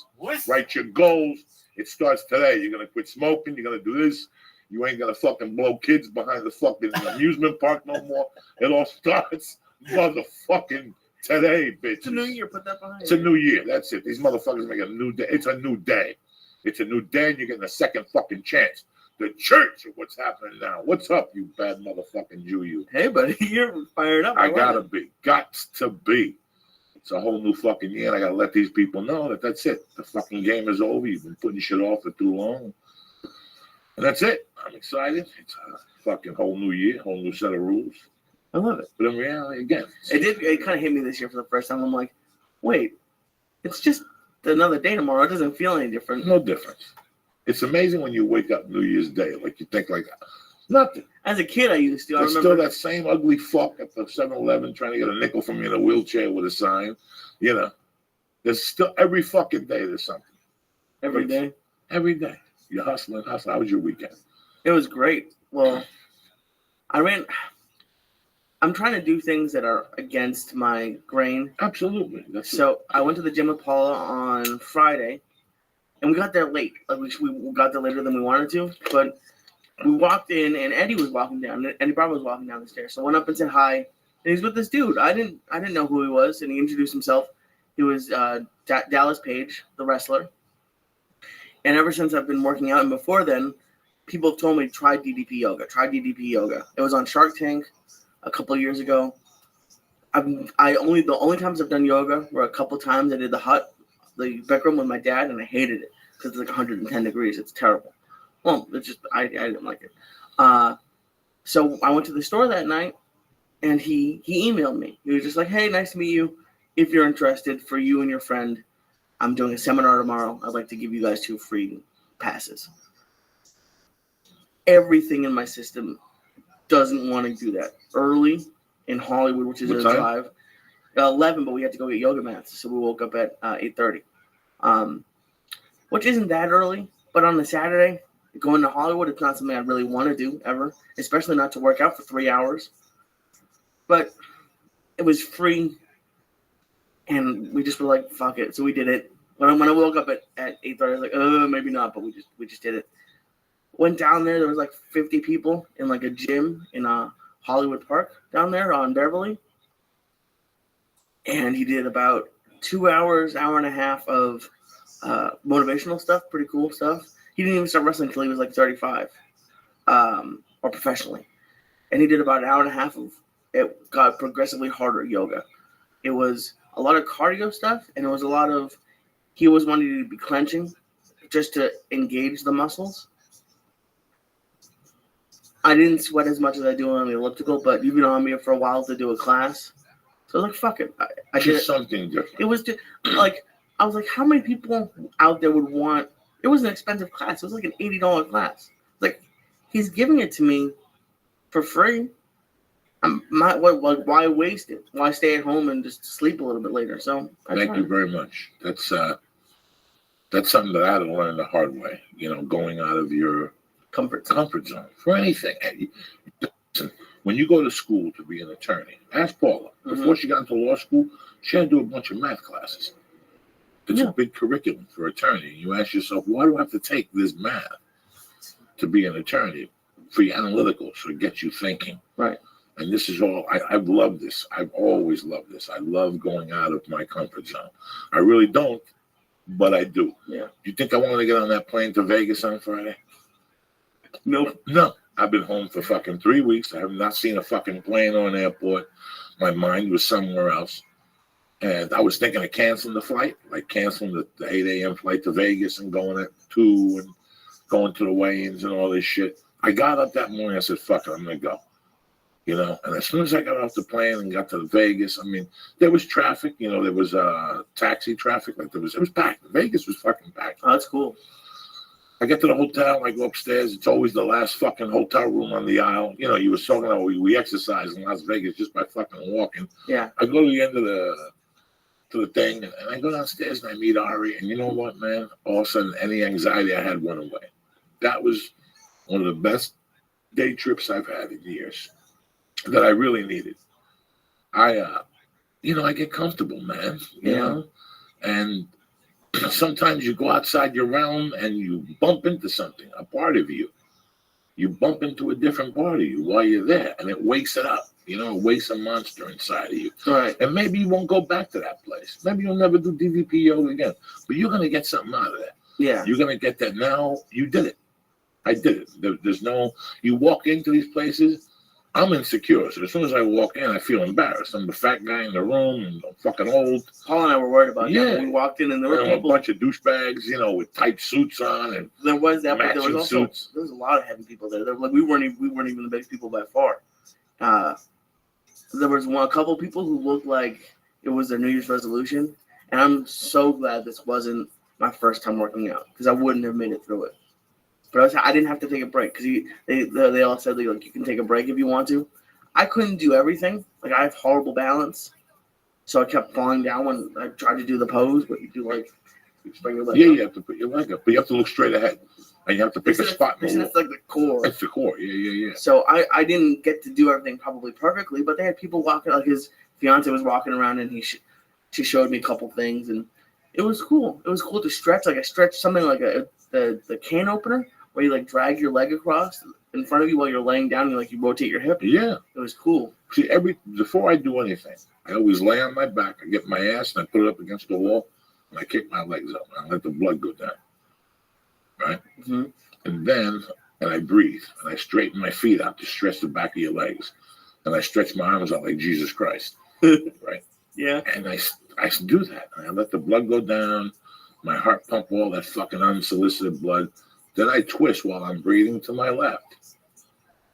Write your goals. It starts today. You're going to quit smoking. You're going to do this. You ain't going to fucking blow kids behind the fucking amusement park no more. It all starts motherfucking today, bitch. It's a new year. Put that behind you. It's a new year. That's it. These motherfuckers make a new day. It's a new day. It's a new day and you're getting a second fucking chance. The church of what's happening now. What's up, you bad motherfucking Jew, you? Hey, buddy, you're fired up. I gotta be. Gots to be. It's a whole new fucking year, and I gotta let these people know that that's it. The fucking game is over. You've been putting shit off for too long. And that's it. I'm excited. It's a fucking whole new year, whole new set of rules. I love it. But in reality, again. It kind of hit me this year for the first time. I'm like, wait, it's just another day tomorrow. It doesn't feel any different. No difference. It's amazing when you wake up New Year's Day. Like, you think like, nothing. As a kid, I used to. There's still that same ugly fuck at the 7-Eleven trying to get a nickel from you in a wheelchair with a sign. You know, there's still every fucking day there's something. Every day? Every day. You're hustling. How was your weekend? It was great. Well, I'm trying to do things that are against my grain. Absolutely. So I went to the gym with Paula on Friday, and we got there late. Like we got there later than we wanted to, but we walked in, and Eddie was walking down. Eddie Bravo was walking down the stairs. So I went up and said hi, and he's with this dude. I didn't know who he was, and he introduced himself. He was Dallas Page, the wrestler. And ever since I've been working out, and before then, people have told me try DDP yoga. Try DDP yoga. It was on Shark Tank a couple of years ago. The only times I've done yoga were a couple times I did the back room with my dad, and I hated it because it's like 110 degrees. It's terrible. Well, it's just I didn't like it. So I went to the store that night, and he emailed me. He was just like, "Hey, nice to meet you. If you're interested, for you and your friend, I'm doing a seminar tomorrow. I'd like to give you guys 2 free passes." Everything in my system doesn't want to do that. Early in Hollywood, which is a drive, 11, but we had to go get yoga mats, so we woke up at 8:30, which isn't that early. But on the Saturday, going to Hollywood, it's not something I really want to do ever, especially not to work out for 3 hours. But it was free, and we just were like, "Fuck it!" So we did it. When I woke up at 8:30, I was like, maybe not," but we just did it. Went down there. There was like 50 people in like a gym in Hollywood Park down there on Beverly. And he did about 2 hours, hour and a half of motivational stuff, pretty cool stuff. He didn't even start wrestling until he was like 35, or professionally. And he did about an hour and a half of it. Got progressively harder yoga. It was a lot of cardio stuff, and it was a lot of, he always wanted you to be clenching just to engage the muscles. I didn't sweat as much as I do on the elliptical, but you've been on me for a while to do a class. So I was like, fuck it. I did something different. It was just, like, I was like, how many people out there would want, it was an expensive class. It was like an $80 class. Like, he's giving it to me for free. Why waste it? Why stay at home and just sleep a little bit later? So thank you very much. That's something that I had to learn the hard way. You know, going out of your comfort zone for anything. Listen, when you go to school to be an attorney, ask Paula. Before she got into law school, she had to do a bunch of math classes. It's a big curriculum for attorney. You ask yourself, why do I have to take this math to be an attorney? For your analytical, so it gets you thinking. Right. And this is all, I've loved this. I've always loved this. I love going out of my comfort zone. I really don't, but I do. Yeah. Do you think I wanted to get on that plane to Vegas on Friday? No. I've been home for fucking 3 weeks. I have not seen a fucking plane or an airport. My mind was somewhere else. And I was thinking of canceling the flight, like canceling the 8 a.m. flight to Vegas and going at 2 and going to the weigh-ins and all this shit. I got up that morning. I said, fuck it, I'm going to go. You know, and as soon as I got off the plane and got to Vegas, I mean, there was traffic. You know, there was taxi traffic. Like it was packed. Vegas was fucking packed. Oh, that's cool. I get to the hotel. I go upstairs. It's always the last fucking hotel room on the aisle. You know, you were talking about we exercise in Las Vegas just by fucking walking. Yeah. I go to the end of the thing, and I go downstairs and I meet Ari. And you know what, man? All of a sudden, any anxiety I had went away. That was one of the best day trips I've had in years. That I really needed. I get comfortable, man. You know, and sometimes you go outside your realm and you bump into something, a part of you. You bump into a different part of you while you're there, and it wakes it up. You know, it wakes a monster inside of you. Right. And maybe you won't go back to that place. Maybe you'll never do DVP yoga again. But you're gonna get something out of that. Yeah. You're gonna get that. Now you did it. I did it. There's no. You walk into these places. I'm insecure, so as soon as I walk in, I feel embarrassed. I'm the fat guy in the room, and I'm fucking old. Paul and I were worried about that when we walked in, and there were a bunch of douchebags, you know, with tight suits on, and there was that, but there was also suits. there was a lot of heavy people there. Like we weren't even the biggest people by far. There was a couple people who looked like it was their New Year's resolution, and I'm so glad this wasn't my first time working out because I wouldn't have made it through it. But I didn't have to take a break because they all said like you can take a break if you want to. I couldn't do everything. Like I have horrible balance, so I kept falling down when I tried to do the pose. But you do like you bring your leg up. You have to put your leg up, but you have to look straight ahead, and you have to pick a spot. It's like the core. It's the core. Yeah. So I didn't get to do everything probably perfectly, but they had people walking. Like his fiance was walking around, and she showed me a couple things, and it was cool. It was cool to stretch. Like I stretched something like the can opener, where you like drag your leg across in front of you while you're laying down and you rotate your hip. Yeah. It was cool. See, before I do anything, I always lay on my back, I get my ass and I put it up against the wall and I kick my legs up and I let the blood go down. Right? Mm-hmm. And then I breathe and I straighten my feet out to stretch the back of your legs. And I stretch my arms out like Jesus Christ. Right? Yeah. And I do that. And I let the blood go down, my heart pump all that fucking unsolicited blood. Then I twist while I'm breathing to my left.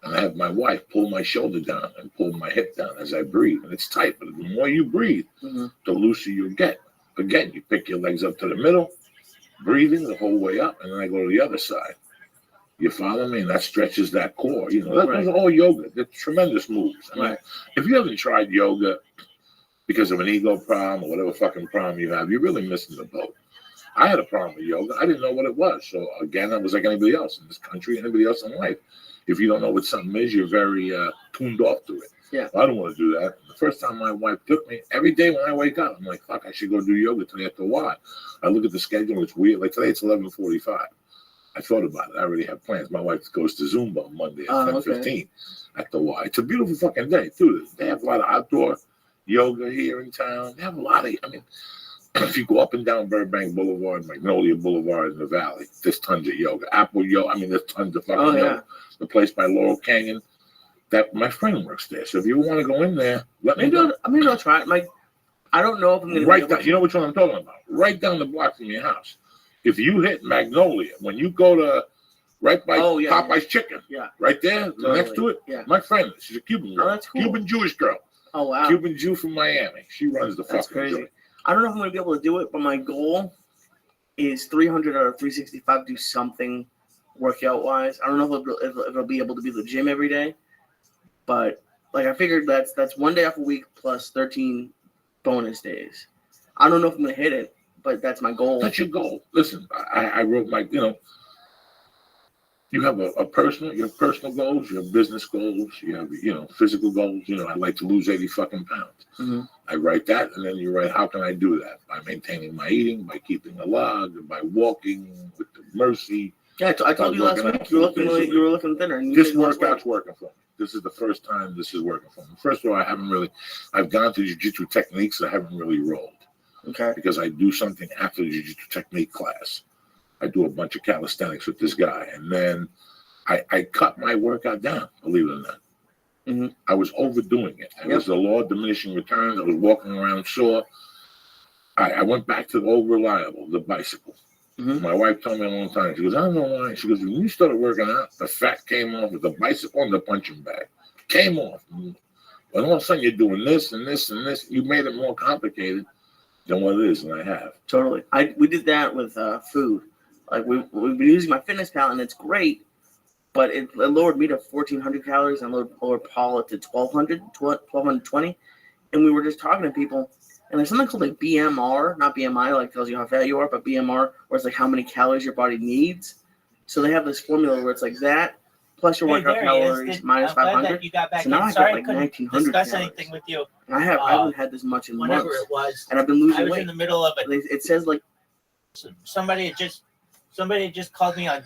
And I have my wife pull my shoulder down and pull my hip down as I breathe. And it's tight, but the more you breathe, the looser you get. Again, you pick your legs up to the middle, breathing the whole way up, and then I go to the other side. You follow me? And that stretches that core. You know, that's all yoga. They're tremendous moves. I mean, if you haven't tried yoga because of an ego problem or whatever fucking problem you have, you're really missing the boat. I had a problem with yoga. I didn't know what it was. So, again, I was like anybody else in this country, anybody else in life. If you don't know what something is, you're very tuned off to it. Yeah. Well, I don't want to do that. The first time my wife took me, every day when I wake up, I'm like, fuck, I should go do yoga today at the Y. I look at the schedule. It's weird. Like today, it's 11:45. I thought about it. I already have plans. My wife goes to Zumba on Monday at 10:15 at the Y. It's a beautiful fucking day, too. They have a lot of outdoor yoga here in town. They have a lot of, I mean, if you go up and down Burbank Boulevard, Magnolia Boulevard in the Valley, there's tons of yoga. Apple yoga, I mean, there's tons of fucking yoga. The place by Laurel Canyon, that my friend works there. So if you want to go in there, let me know. Maybe I'll try it. Like, I don't know if I'm going to. You know which one I'm talking about? Right down the block from your house. If you hit Magnolia, when you go to right by Popeye's Chicken, right there, next to it, my friend, she's a Cuban girl. Oh, that's cool. Cuban Jewish girl. Oh, wow. Cuban Jew from Miami. She runs the That's fucking crazy. joint. I don't know if I'm going to be able to do it, but my goal is 300 out of 365, do something workout-wise. I don't know if it'll be able to be the gym every day, but like I figured that's 1 day off a week plus 13 bonus days. I don't know if I'm going to hit it, but that's my goal. That's your goal. Listen, I wrote my, you have your personal goals, you have business goals, you have, physical goals. I'd like to lose 80 fucking pounds. Mm-hmm. I write that, and then you write, how can I do that? By maintaining my eating, by keeping a log, by walking with the mercy. Yeah, I told you last week you were looking thinner. And this workout's working for me. This is the first time this is working for me. First of all, I've gone to jiu-jitsu techniques, I haven't really rolled. Okay. Because I do something after the jiu-jitsu technique class. I do a bunch of calisthenics with this guy, and then I cut my workout down, believe it or not. Mm-hmm. I was overdoing it. It was the law of diminishing returns. I was walking around sore. I went back to the old reliable, the bicycle. Mhm. My wife told me a long time. She goes, I don't know why. She goes, when you started working out, the fat came off with the bicycle and the punching bag. Came off. But all of a sudden, you're doing this and this and this. You made it more complicated than what it is, and I have. Totally. We did that with food. Like we've been using my fitness pal, and it's great, but it lowered me to 1,400 calories and lowered Paula to 1,220. And we were just talking to people, and there's something called like BMR, not BMI, like tells you how fat you are, but BMR, where it's like how many calories your body needs. So they have this formula where it's like that plus your workout calories minus 500. You got back so now in. I Sorry, got like I couldn't 1,900 discuss calories. anything with you. And I haven't had this much in Whenever months. it was, And I've been losing I was weight. in the middle of it. It says like Somebody had just called me on.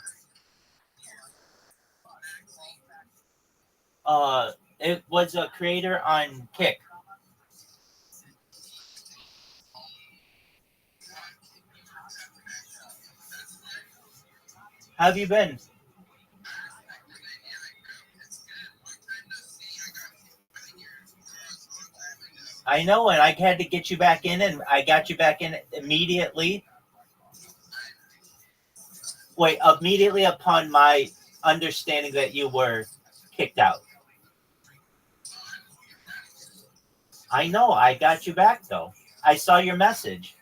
It was a creator on Kick. How have you been? I know, and I had to get you back in, and I got you back in immediately. Wait, immediately upon my understanding that you were kicked out. I know, I got you back, though. I saw your message.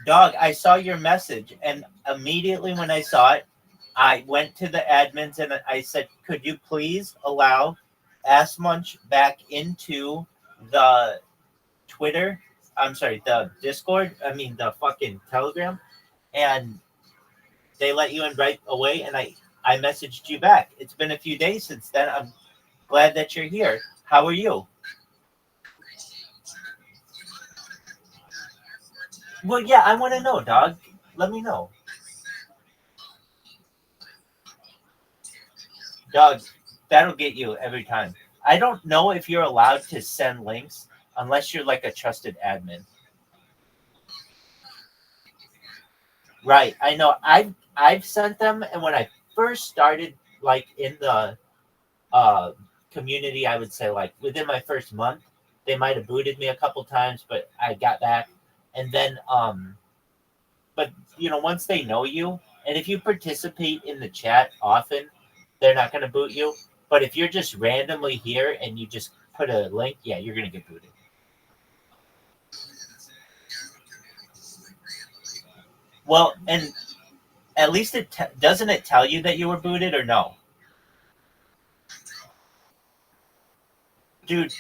Dog, I saw your message, and immediately when I saw it, I went to the admins and I said, could you please allow Ass Munch back into the the Discord, the fucking Telegram, and they let you in right away, and I messaged you back. It's been a few days since then. I'm glad that you're here. How are you? Well, yeah, I want to know, dog. Let me know. Dog, that'll get you every time. I don't know if you're allowed to send links unless you're like a trusted admin. Right, I know. I've sent them, and when I first started, like in the community, I would say like within my first month, they might have booted me a couple times, but I got back, and then but once they know you, and if you participate in the chat often, they're not going to boot you. But if you're just randomly here and you just put a link, yeah, you're going to get booted. Well, and at least doesn't it tell you that you were booted or no? Dude.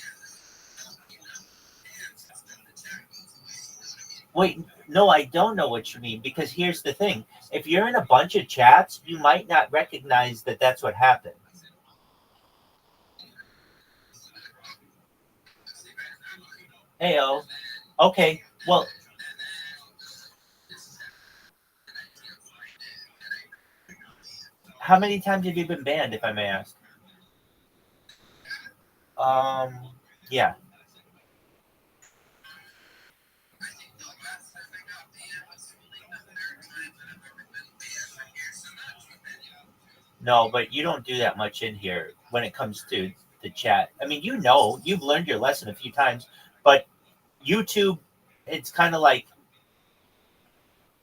Wait, no, I don't know what you mean, because here's the thing. If you're in a bunch of chats, you might not recognize that that's what happened. Heyo. Okay, well, how many times have you been banned, if I may ask? Yeah. No, but you don't do that much in here when it comes to the chat. I mean, you've learned your lesson a few times, but YouTube, it's kind of like,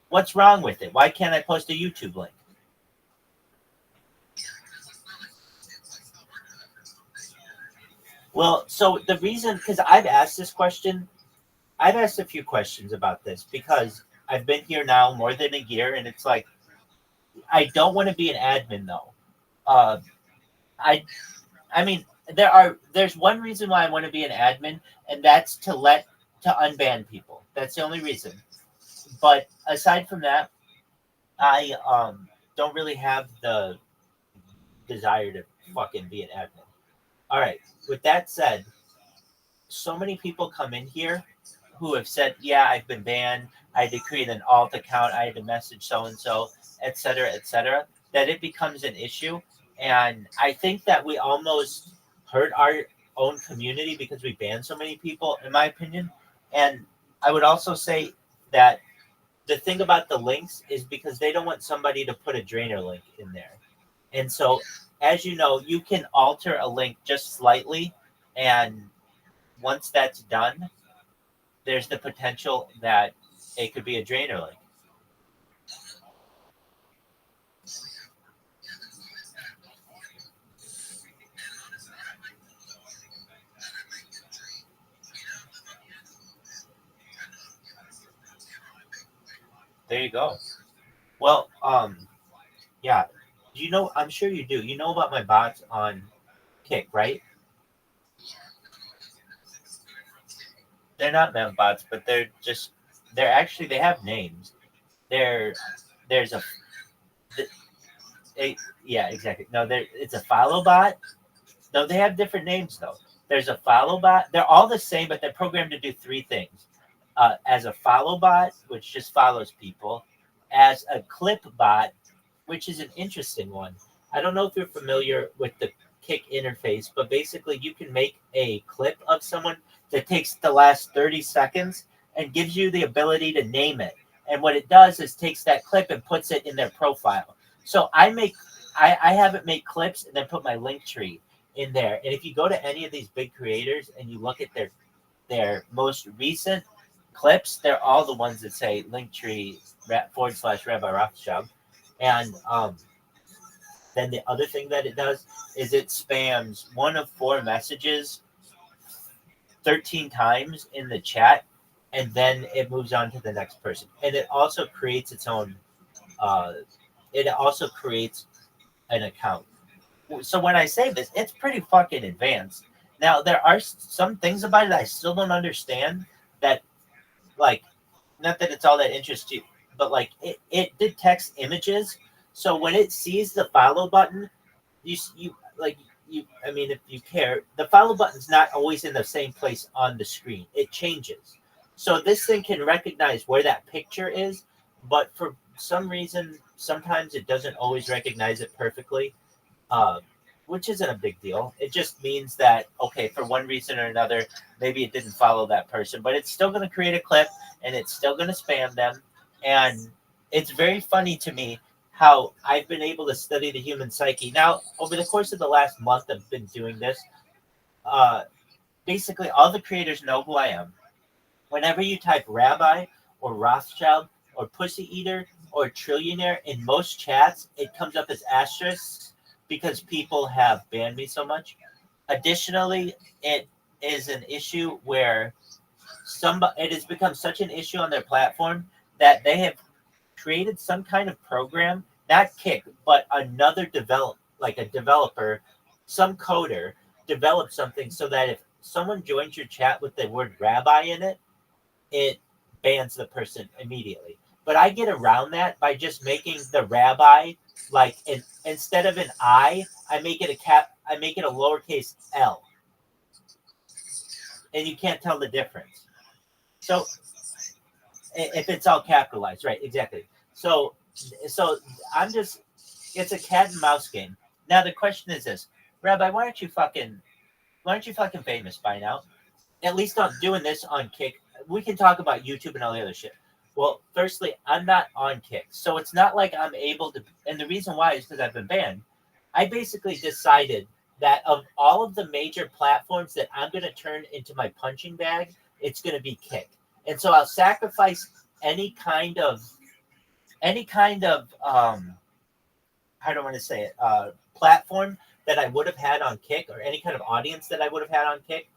what's wrong with it? Why can't I post a YouTube link? Well, so the reason, because I've asked a few questions about this, because I've been here now more than a year, and it's like, I don't want to be an admin though. I mean, there's one reason why I want to be an admin, and that's to unban people. That's the only reason. But aside from that, I don't really have the desire to fucking be an admin. All right. With that said, so many people come in here who have said, yeah, I've been banned. I had to create an alt account. I had to message so-and-so, et cetera, that it becomes an issue. And I think that we almost hurt our own community because we banned so many people, in my opinion. And I would also say that the thing about the links is because they don't want somebody to put a drainer link in there. And so, as you know, you can alter a link just slightly. And once that's done, there's the potential that it could be a drainer link. There you go. Well, yeah. You know, I'm sure you do. You know about my bots on Kick, right? They're not mem bots, but they're actually, they have names. There's yeah, exactly. No, it's a follow bot. No, they have different names though. There's a follow bot. They're all the same, but they're programmed to do three things. As a follow bot, which just follows people. As a clip bot, which is an interesting one. I don't know if you're familiar with the Kick interface, but basically you can make a clip of someone that takes the last 30 seconds and gives you the ability to name it. And what it does is takes that clip and puts it in their profile. So I have it make clips and then put my link tree in there. And if you go to any of these big creators and you look at their most recent clips, they're all the ones that say Linktree / Rabbi Rothschild. And then the other thing that it does is it spams one of 4 messages 13 times in the chat, and then it moves on to the next person. And it also creates its own, it also creates an account. So when I say this, it's pretty fucking advanced. Now, there are some things about it I still don't understand that, like, not that it's all that interesting, but like it detects images. So when it sees the follow button, I mean, if you care, the follow button's not always in the same place on the screen. It changes. So this thing can recognize where that picture is, but for some reason, sometimes it doesn't always recognize it perfectly, which isn't a big deal. It just means that, okay, for one reason or another, maybe it didn't follow that person, but it's still going to create a clip and it's still going to spam them. And it's very funny to me how I've been able to study the human psyche. Now, over the course of the last month I've been doing this, basically all the creators know who I am. Whenever you type Rabbi or Rothschild or Pussy Eater or Trillionaire in most chats, it comes up as asterisks because people have banned me so much. Additionally, it is an issue where it has become such an issue on their platform that they have created some kind of program, not Kick, but another developer, some coder developed something so that if someone joins your chat with the word rabbi in it, it bans the person immediately. But I get around that by just making the rabbi instead of an I make it a lowercase L. And you can't tell the difference. So if it's all capitalized, right, exactly. So it's a cat and mouse game. Now the question is this, Rabbi, why aren't you fucking famous by now? At least I'm doing this on Kick. We can talk about YouTube and all the other shit. Well, firstly, I'm not on Kick, so it's not like I'm able to. And the reason why is because I've been banned. I basically decided that of all of the major platforms that I'm going to turn into my punching bag, it's going to be Kick. And so I'll sacrifice any kind of how do I want to say it, platform that I would have had on Kick or any kind of audience that I would have had on Kick,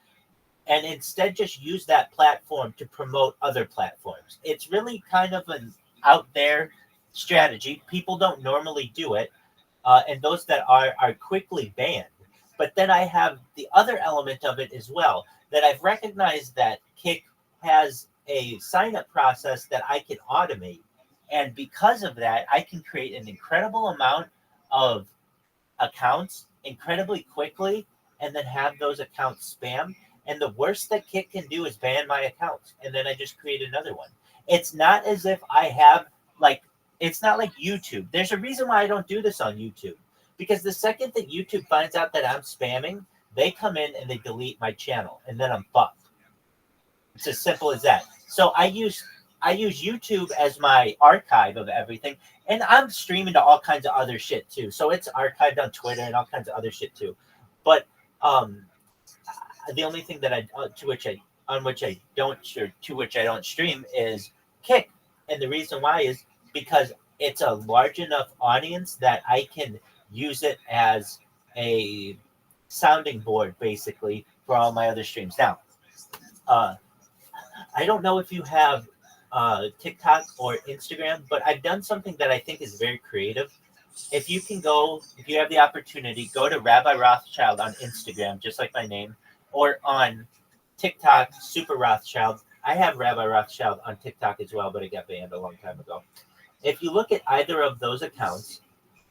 and instead just use that platform to promote other platforms. It's really kind of an out there strategy. People don't normally do it, and those that are quickly banned. But then I have the other element of it as well, that I've recognized that Kick has a sign-up process that I can automate. And because of that, I can create an incredible amount of accounts incredibly quickly and then have those accounts spam. And the worst that Kick can do is ban my accounts. And then I just create another one. It's not as if I have, it's not like YouTube. There's a reason why I don't do this on YouTube. Because the second that YouTube finds out that I'm spamming, they come in and they delete my channel. And then I'm fucked. It's as simple as that. So I use YouTube as my archive of everything, and I'm streaming to all kinds of other shit too. So it's archived on Twitter and all kinds of other shit too. But the only thing that to which I on which I don't, or to which I don't stream, is Kick. And the reason why is because it's a large enough audience that I can use it as a sounding board, basically, for all my other streams. Now, I don't know if you have TikTok or Instagram, but I've done something that I think is very creative. If you have the opportunity, go to Rabbi Rothschild on Instagram, just like my name, or on TikTok, Super Rothschild. I have Rabbi Rothschild on TikTok as well, but it got banned a long time ago. If you look at either of those accounts,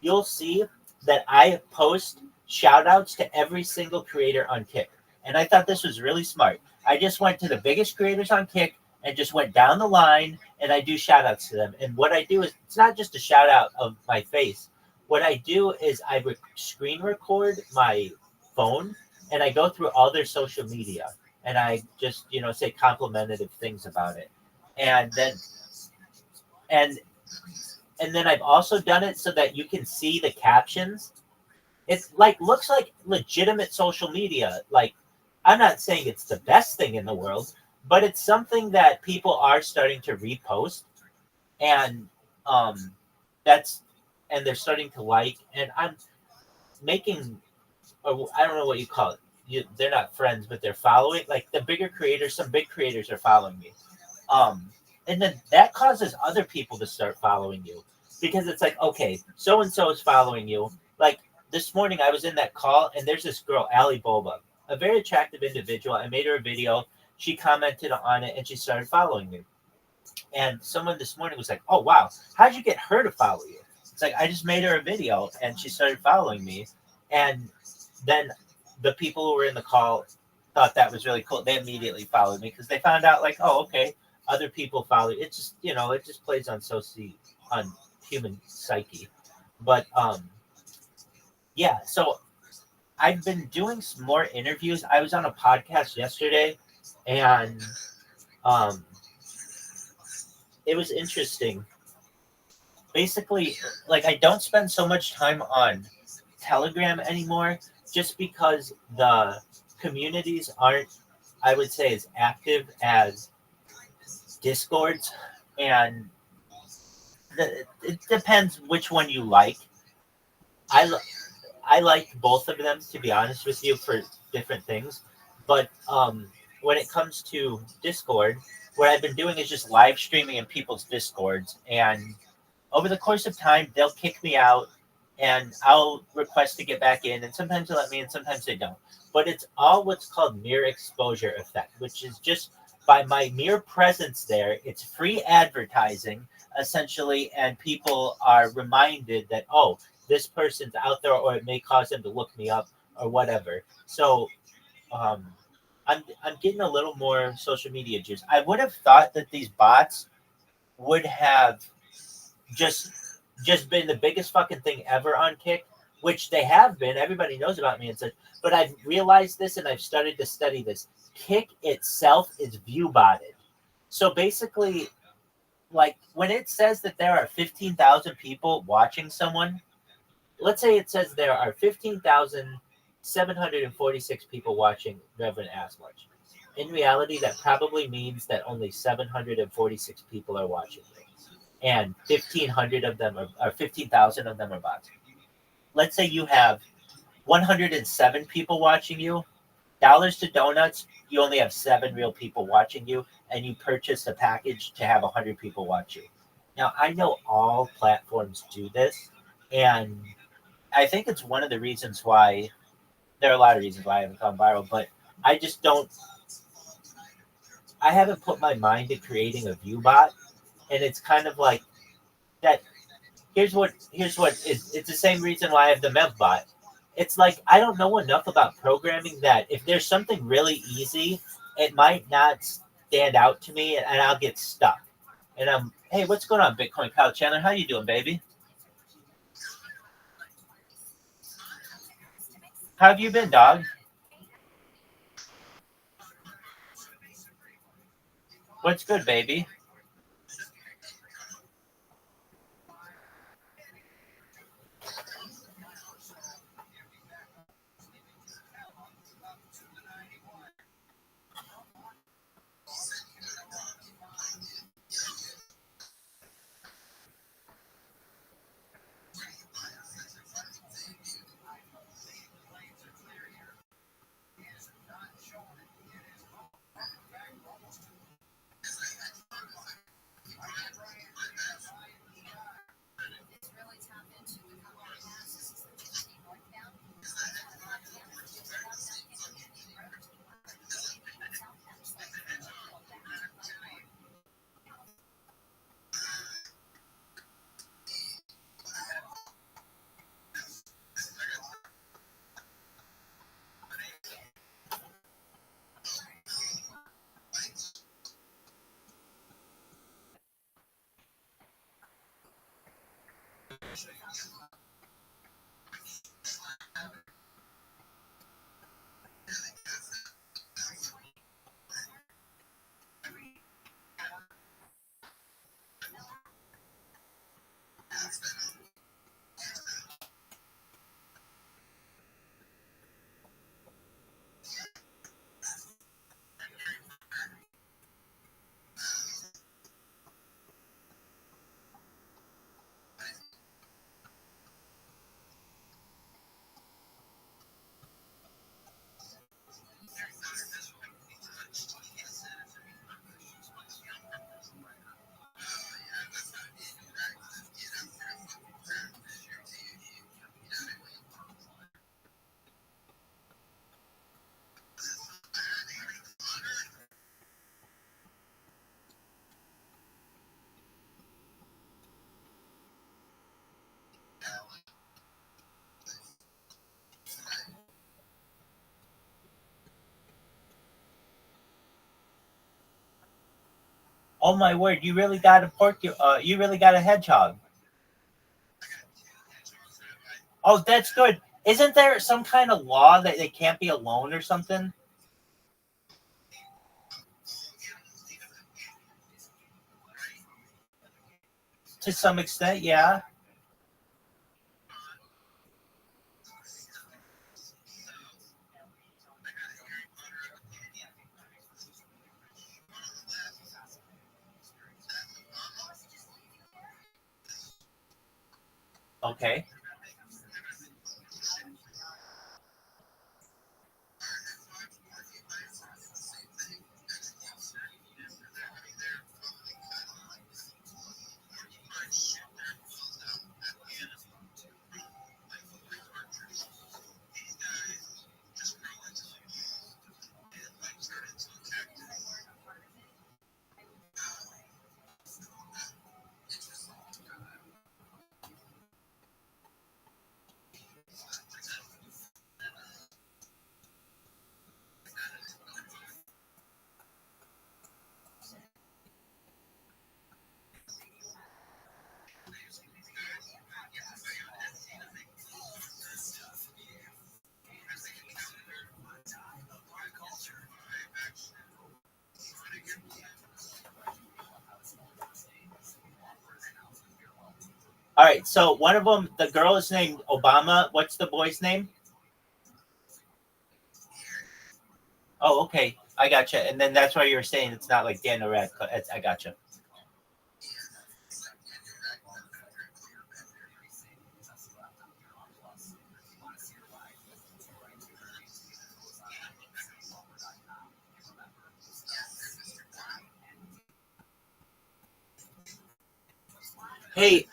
you'll see that I post shout outs to every single creator on Kick. And I thought this was really smart. I just went to the biggest creators on Kick and just went down the line and I do shout outs to them. And what I do is, it's not just a shout out of my face. What I do is I screen record my phone and I go through all their social media and I just, say complimentary things about it. And then I've also done it so that you can see the captions. It's looks like legitimate social media. Like, I'm not saying it's the best thing in the world, but it's something that people are starting to repost, and they're starting to like. And I'm making, or I don't know what you call it. They're not friends, but they're following. Like the bigger creators, some big creators are following me. And then that causes other people to start following you because it's like, okay, so and so is following you. Like this morning, I was in that call, and there's this girl, Ali Boba, a very attractive individual. I made her a video. She commented on it, and she started following me. And someone this morning was like, "Oh wow, how'd you get her to follow you?" It's like I just made her a video, and she started following me. And then the people who were in the call thought that was really cool. They immediately followed me because they found out, like, oh, okay, other people follow. It just, it just plays on on human psyche. But yeah. So I've been doing some more interviews. I was on a podcast yesterday, and it was interesting. Basically, like I don't spend so much time on Telegram anymore, just because the communities aren't, I would say, as active as Discords, and it depends which one you like. I like both of them, to be honest with you, for different things. But when it comes to Discord, what I've been doing is just live streaming in people's Discords, and over the course of time, they'll kick me out, and I'll request to get back in, and sometimes they let me in, sometimes they don't. But it's all what's called mere exposure effect, which is just by my mere presence there, it's free advertising, essentially, and people are reminded that, oh, this person's out there, or it may cause them to look me up or whatever. So I'm getting a little more social media juice. I would have thought that these bots would have just been the biggest fucking thing ever on Kick, which they have been. Everybody knows about me and such. But I've realized this, and I've started to study this. Kick itself is view botted. So basically, like when it says that there are 15,000 people watching someone, let's say it says there are 15,746 people watching Reverend Asmuch. In reality, that probably means that only 746 people are watching me, and 1,500 of them are 15,000 of them are bots. Let's say you have 107 people watching you. Dollars to donuts, you only have 7 real people watching you, and you purchase a package to have 100 people watch you. Now, I know all platforms do this, and I think it's one of the reasons why, there are a lot of reasons why I haven't gone viral, but I just don't, I haven't put my mind to creating a view bot, and it's kind of like that. Here's what is, it's the same reason why I have the Mev bot. It's like, I don't know enough about programming that if there's something really easy, it might not stand out to me, and I'll get stuck. And hey, what's going on, Bitcoin Kyle Chandler? How you doing, baby? How have you been, dog? What's good, baby? Oh my word! You really got a you really got a hedgehog. Oh, that's good. Isn't there some kind of law that they can't be alone or something? To some extent, yeah. Okay. All right. So one of them, the girl is named Obama. What's the boy's name? Oh, okay. I gotcha. And then that's why you're saying it's not like Daniel Radcliffe. I gotcha. Hey,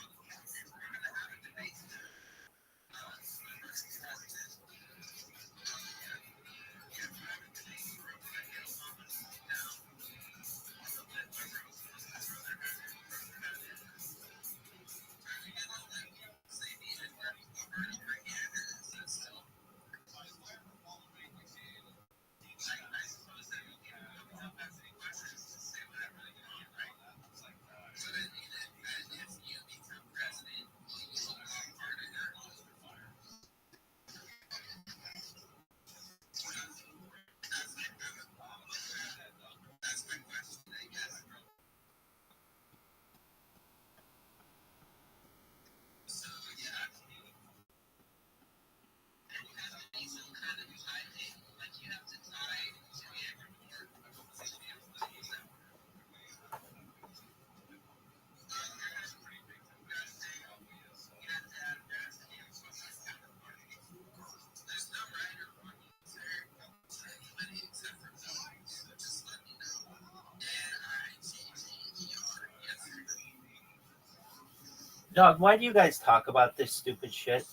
dog, why do you guys talk about this stupid shit?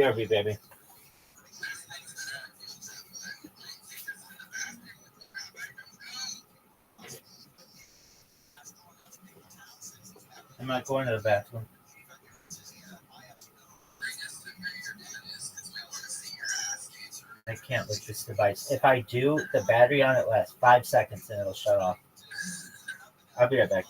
BRB, baby. I'm not going to the bathroom. I can't with this device. If I do, the battery on it lasts 5 seconds and it'll shut off. I'll be right back.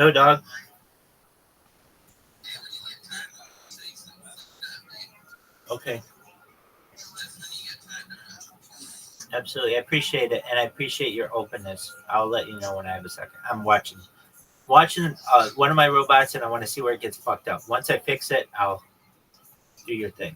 Yo, dog. Okay. Absolutely. I appreciate it, and I appreciate your openness. I'll let you know when I have a second. I'm watching one of my robots, and I want to see where it gets fucked up. Once I fix it, I'll do your thing.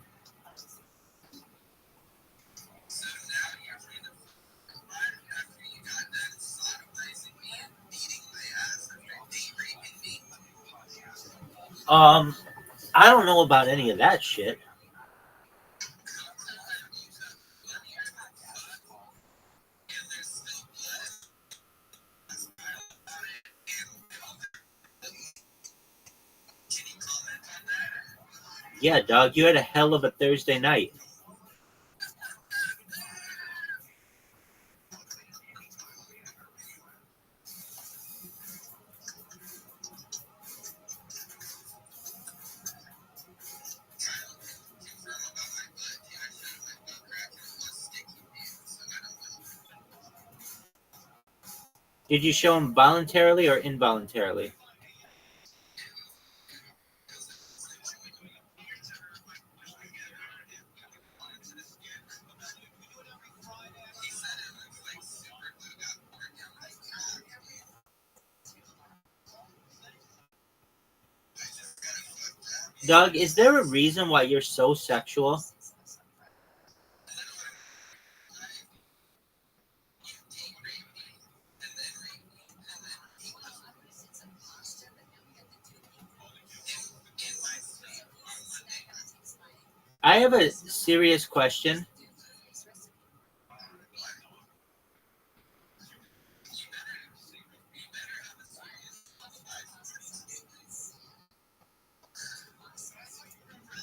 I don't know about any of that shit. Yeah, dog, you had a hell of a Thursday night. Did you show him voluntarily or involuntarily? Doug, is there a reason why you're so sexual? I have a serious question.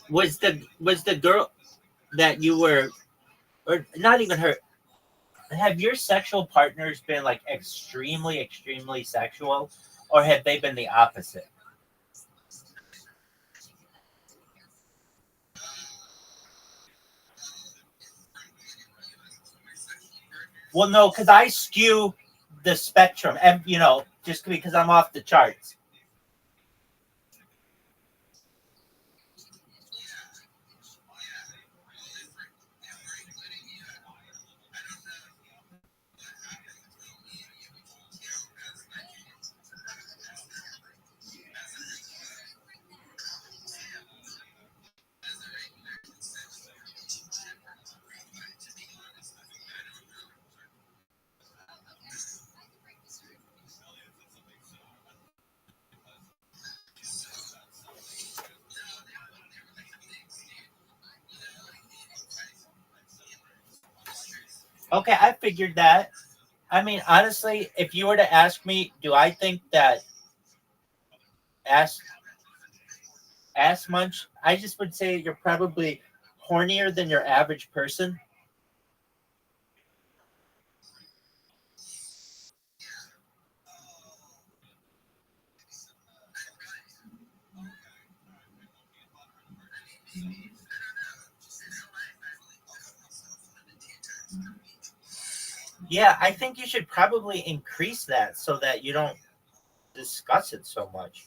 Was the girl that you were, or not even her, have your sexual partners been like extremely sexual, or have they been the opposite? Well, no, because I skew the spectrum, and just because I'm off the charts. Okay, I figured that. I mean, honestly, if you were to ask me, do I think that ass munch? I just would say you're probably hornier than your average person. Yeah, I think you should probably increase that so that you don't discuss it so much.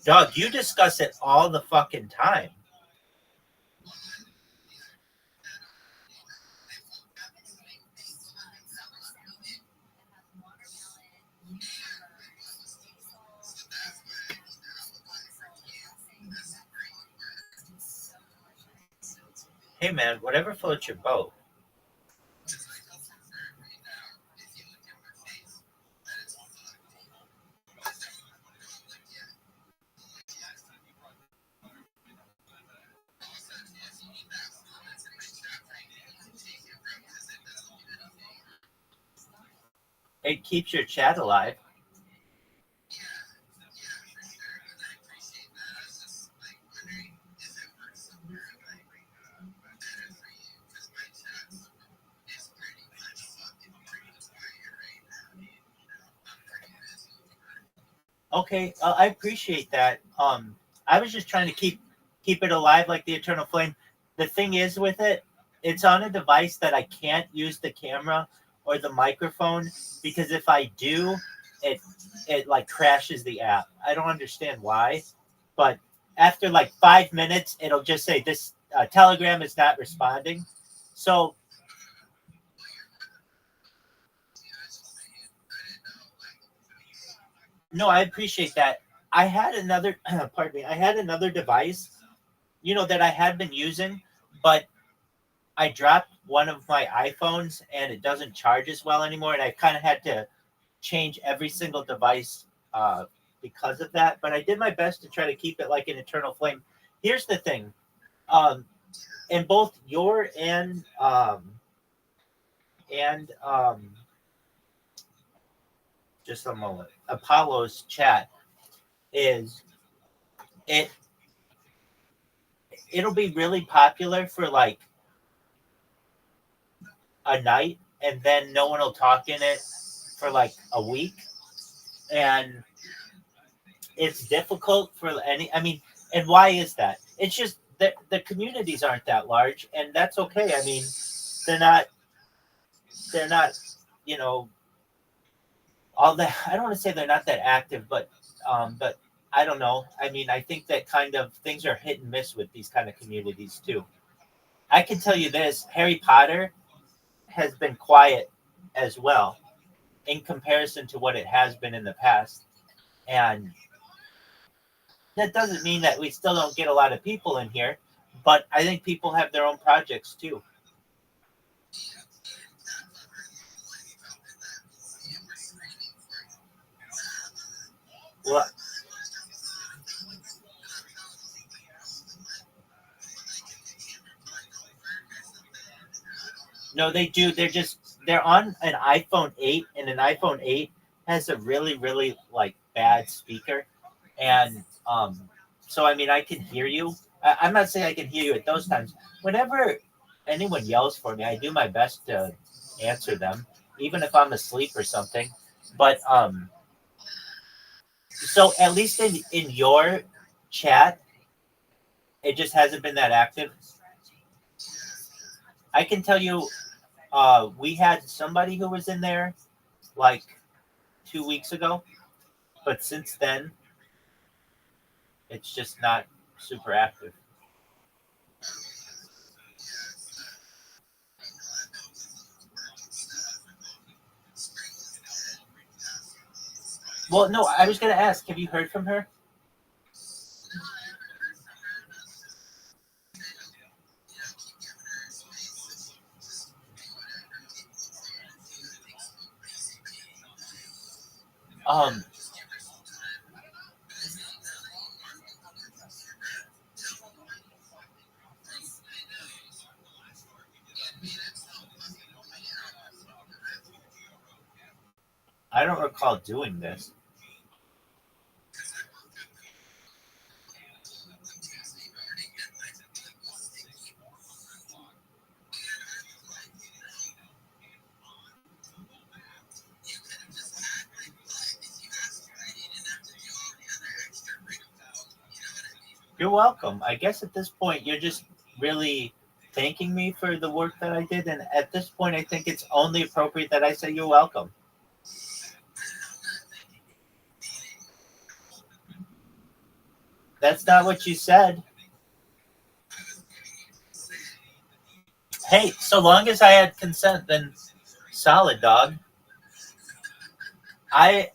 Dog, you discuss it all the fucking time. Hey man, whatever floats your boat. It keeps your chat alive. Okay, I appreciate that. I was just trying to keep it alive like the eternal flame. The thing is with it, it's on a device that I can't use the camera or the microphone because if I do, it like crashes the app. I don't understand why, but after like 5 minutes, it'll just say this Telegram is not responding. So no, I appreciate that. I had another, pardon me, I had another device, that I had been using, but I dropped one of my iPhones and it doesn't charge as well anymore. And I kind of had to change every single device because of that. But I did my best to try to keep it like an eternal flame. Here's the thing. In both your and just a moment, Apollo's chat is it'll be really popular for like a night and then no one will talk in it for like a week, and it's difficult for and why is that? It's just that the communities aren't that large, and that's okay. I mean, they're not, you know, all that. I don't want to say they're not that active, but I don't know. I mean, I think that kind of things are hit and miss with these kind of communities too. I can tell you this: Harry Potter has been quiet as well in comparison to what it has been in the past, and that doesn't mean that we still don't get a lot of people in here. But I think people have their own projects too. Well, no, they do. They're on an iPhone 8, and an iPhone 8 has a really, really like bad speaker, and so I mean I can hear you. I'm not saying I can hear you at those times. Whenever anyone yells for me, I do my best to answer them, even if I'm asleep or something. But so at least in your chat, it just hasn't been that active. I can tell you, we had somebody who was in there like 2 weeks ago, but since then, it's just not super active. Well, no, I was gonna ask, have you heard from her? Um, I don't recall doing this. You're welcome. I guess at this point, you're just really thanking me for the work that I did, and at this point, I think it's only appropriate that I say you're welcome. That's not what you said. Hey, so long as I had consent, then solid, dog. I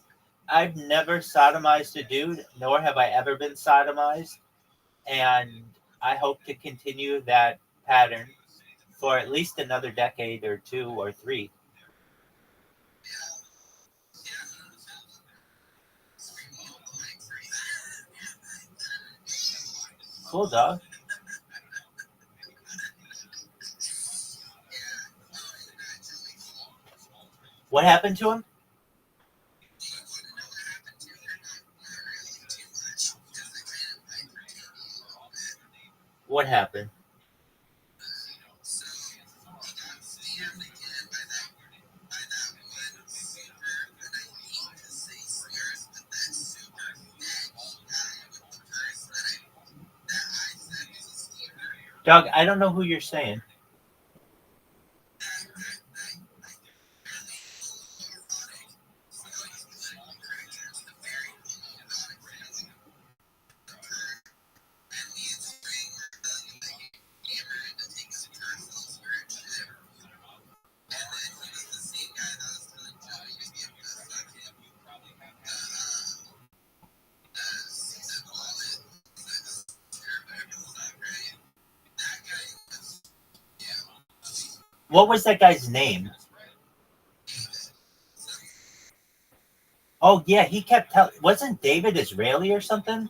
I've never sodomized a dude, nor have I ever been sodomized, and I hope to continue that pattern for at least another decade or 2 or 3. Cool, dog. What happened to him? What happened? Dog, I don't know who you're saying. What was that guy's name? Oh yeah, he kept telling. Wasn't David Israeli or something?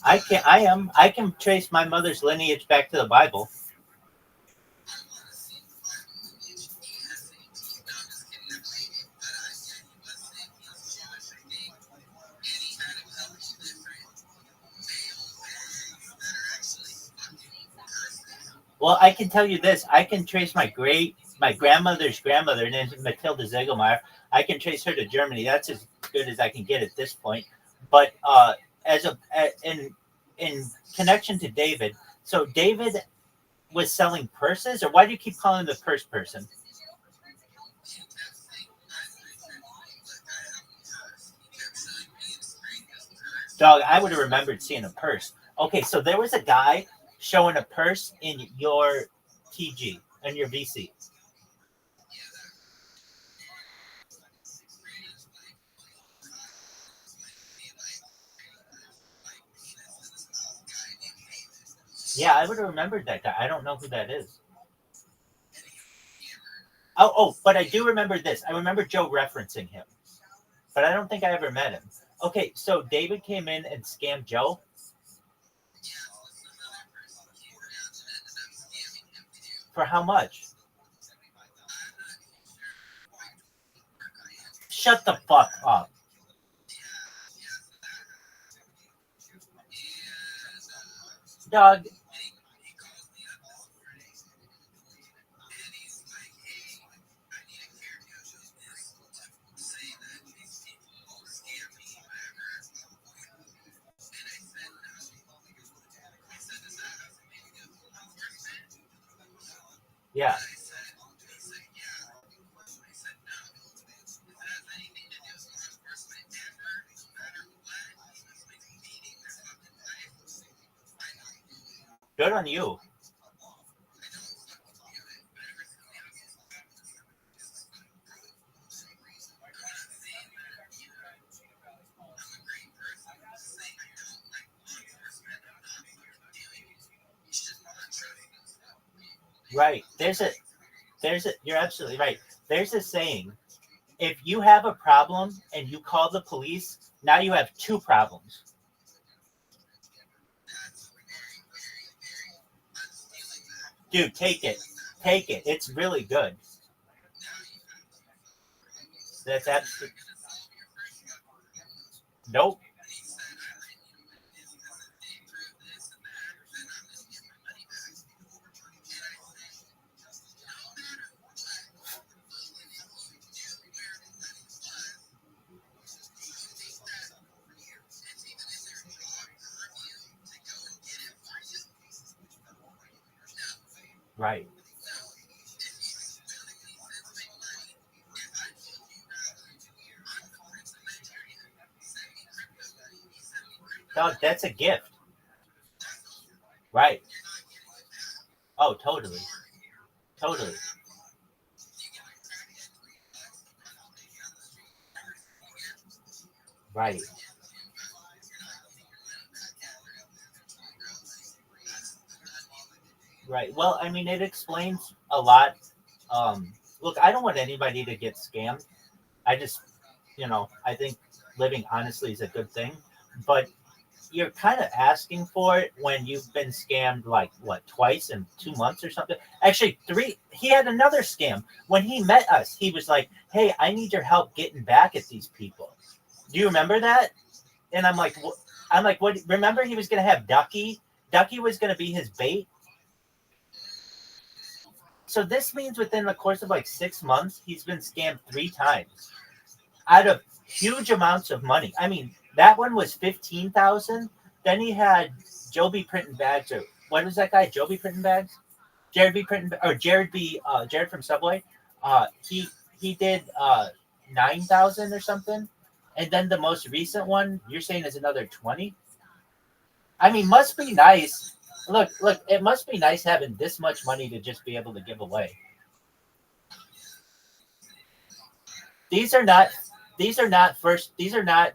I can. I am. I can trace my mother's lineage back to the Bible. Well, I can tell you this. I can trace my great my grandmother's grandmother, and then Matilda Zegelmeyer. I can trace her to Germany. That's as good as I can get at this point. But in connection to David, so David was selling purses, or why do you keep calling him the purse person? Dog, I would have remembered seeing a purse. Okay, so there was a guy showing a purse in your TG, in your VC. Yeah, I would have remembered that guy. I don't know who that is. Oh, but I do remember this. I remember Joe referencing him, but I don't think I ever met him. Okay, so David came in and scammed Joe. For how much? Shut the fuck up. Dog. Yeah. Good on you. Right. You're absolutely right. There's a saying, if you have a problem and you call the police, now you have two problems. Dude, take it. Take it. It's really good. That's absolutely. Nope. Right. Dog, that's a gift. Right. Oh, totally. Totally. Right. Right. Well, I mean, it explains a lot. Look, I don't want anybody to get scammed. I just, I think living honestly is a good thing. But you're kind of asking for it when you've been scammed like what, twice in 2 months or something. Actually, 3. He had another scam when he met us. He was like, "Hey, I need your help getting back at these people." Do you remember that? And I'm like, what? Remember, he was gonna have Ducky. Ducky was gonna be his bait. So this means within the course of like 6 months, he's been scammed 3 times out of huge amounts of money. I mean, that one was 15,000. Then he had Joby Printing Bags, or what was that guy? Joby Printing Bags, Jared B. Printing, or Jared B. Jared from Subway. He did 9,000 or something, and then the most recent one you're saying is another 20. I mean, must be nice. Look, it must be nice having this much money to just be able to give away. These are not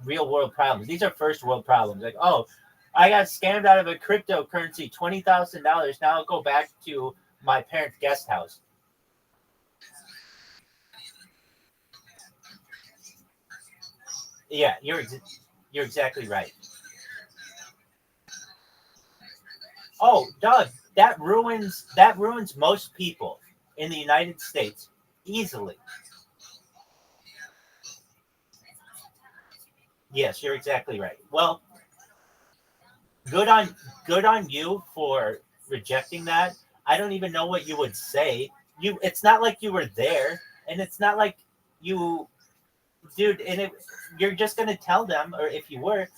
real world problems. These are first world problems. Like, oh, I got scammed out of a cryptocurrency, $20,000. Now I'll go back to my parents' guest house. Yeah, you're exactly right. Oh, Doug, that ruins most people in the United States easily. Yes, you're exactly right. Well, good on you for rejecting that. I don't even know what you would say It's not like you were there, and it's not like you, dude. And you're just gonna tell them, or if you were,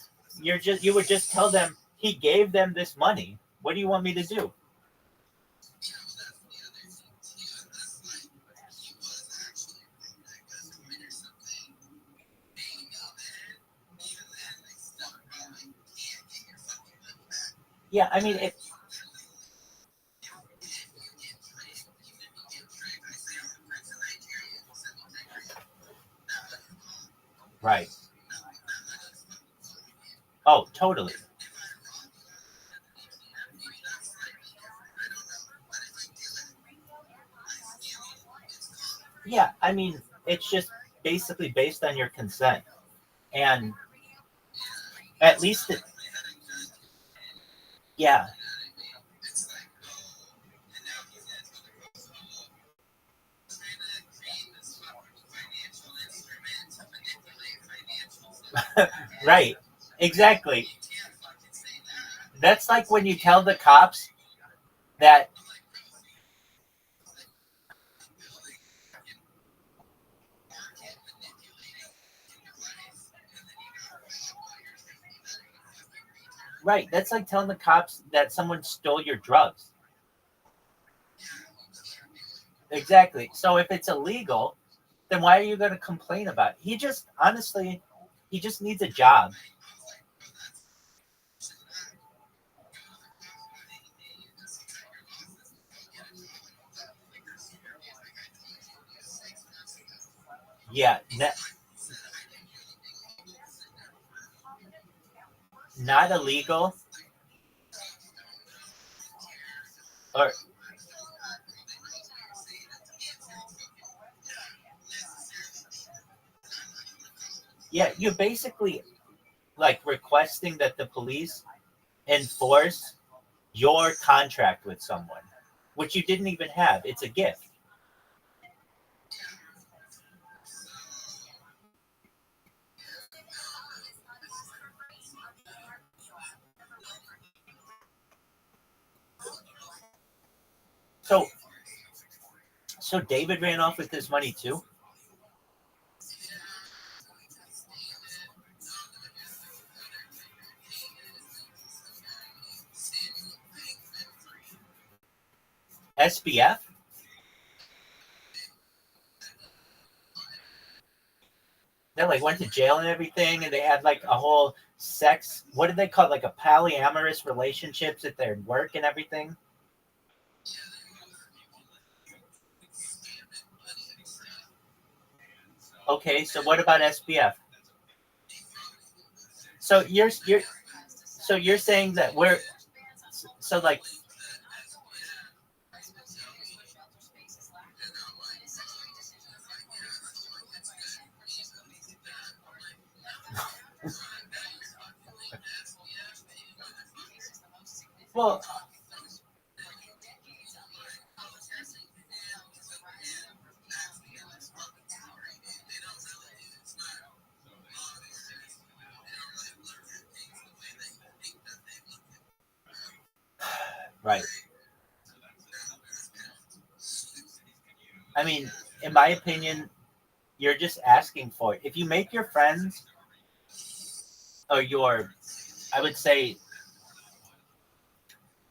you would just tell them he gave them this money. What do you want me to do? Yeah, I mean, right. Oh, totally. Yeah, I mean, it's just basically based on your consent. And at least, yeah, right. Exactly. That's like when you tell the cops that, right, that's like telling the cops that someone stole your drugs. Exactly. So if it's illegal, then why are you going to complain about it? Honestly, he just needs a job. Yeah, not illegal. Or yeah, you're basically like requesting that the police enforce your contract with someone, which you didn't even have. It's a gift. So David ran off with his money too. SBF. They like went to jail and everything, and they had like a whole sex. What did they call it? Like a polyamorous relationships at their work and everything. Okay, so what about SBF? So you're saying that we're so like well, right. I mean, in my opinion, you're just asking for it. If you make your friends or I would say,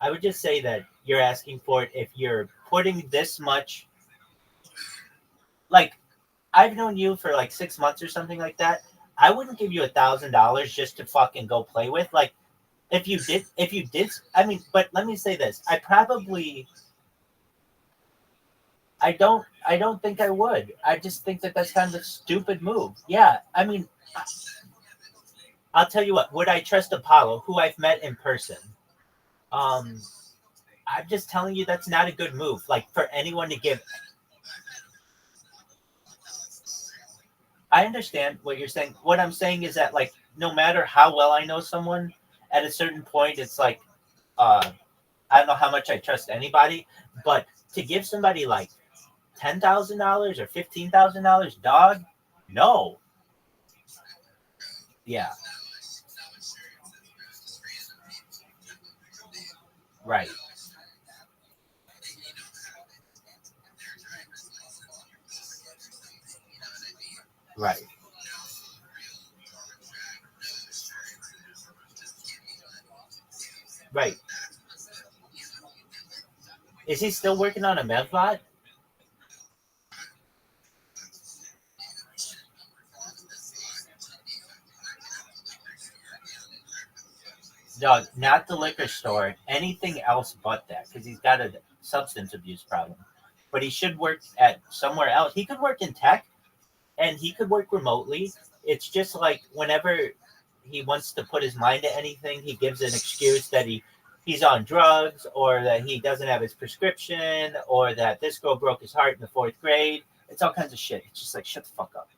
I would just say that you're asking for it if you're putting this much. Like, I've known you for like 6 months or something like that. I wouldn't give you $1,000 just to fucking go play with. Like, if you did, I mean, but let me say this: I don't think I would. I just think that that's kind of a stupid move. Yeah, I mean, I'll tell you what. Would I trust Apollo, who I've met in person? Um, I'm just telling you that's not a good move. Like for anyone to give. I understand what you're saying. What I'm saying is that like no matter how well I know someone, at a certain point it's like I don't know how much I trust anybody, but to give somebody like $10,000 or $15,000, dog, no. Yeah, right. Right. Right. Is he still working on a medbot? No, not the liquor store. Anything else but that, because he's got a substance abuse problem. But he should work at somewhere else. He could work in tech, and he could work remotely. It's just like whenever he wants to put his mind to anything, he gives an excuse that he's on drugs, or that he doesn't have his prescription, or that this girl broke his heart in the 4th grade. It's all kinds of shit. It's just like, shut the fuck up.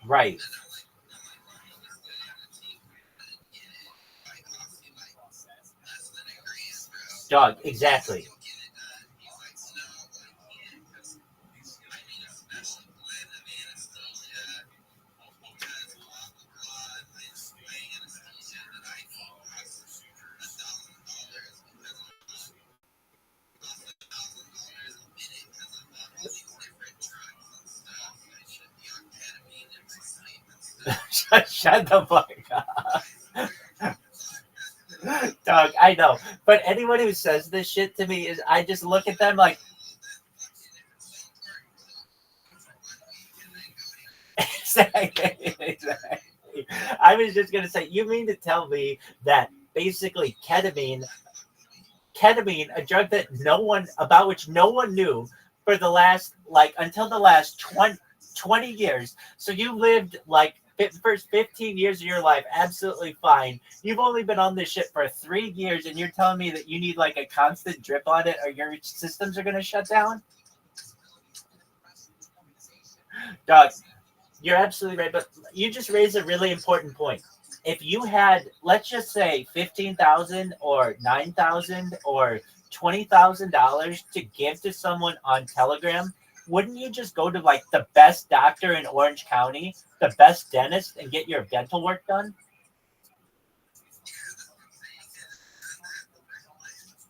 Right. Dog, exactly. Shut the fuck up. Dog, I know. But anyone who says this shit to me is, I just look at them like, exactly. I was just gonna say, you mean to tell me that basically ketamine, a drug that about which no one knew for the last, like, until the last 20 years. So you lived like the first 15 years of your life absolutely fine. You've only been on this shit for 3 years, and you're telling me that you need like a constant drip on it, or your systems are gonna shut down? Dog, you're absolutely right, but you just raised a really important point. If you had, let's just say, $15,000 or $9,000 or $20,000 to give to someone on Telegram, wouldn't you just go to like the best doctor in Orange County, the best dentist, and get your dental work done?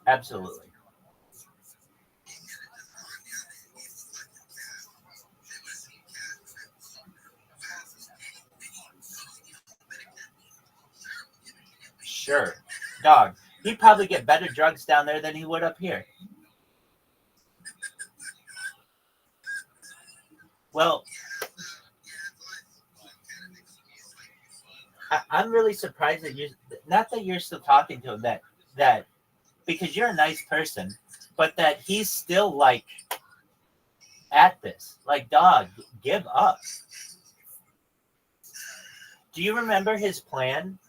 Absolutely. Sure. Dog, he'd probably get better drugs down there than he would up here. Well, I'm really surprised that not that you're still talking to him, that because you're a nice person, but that he's still like at this. Like, dog, give up. Do you remember his plan?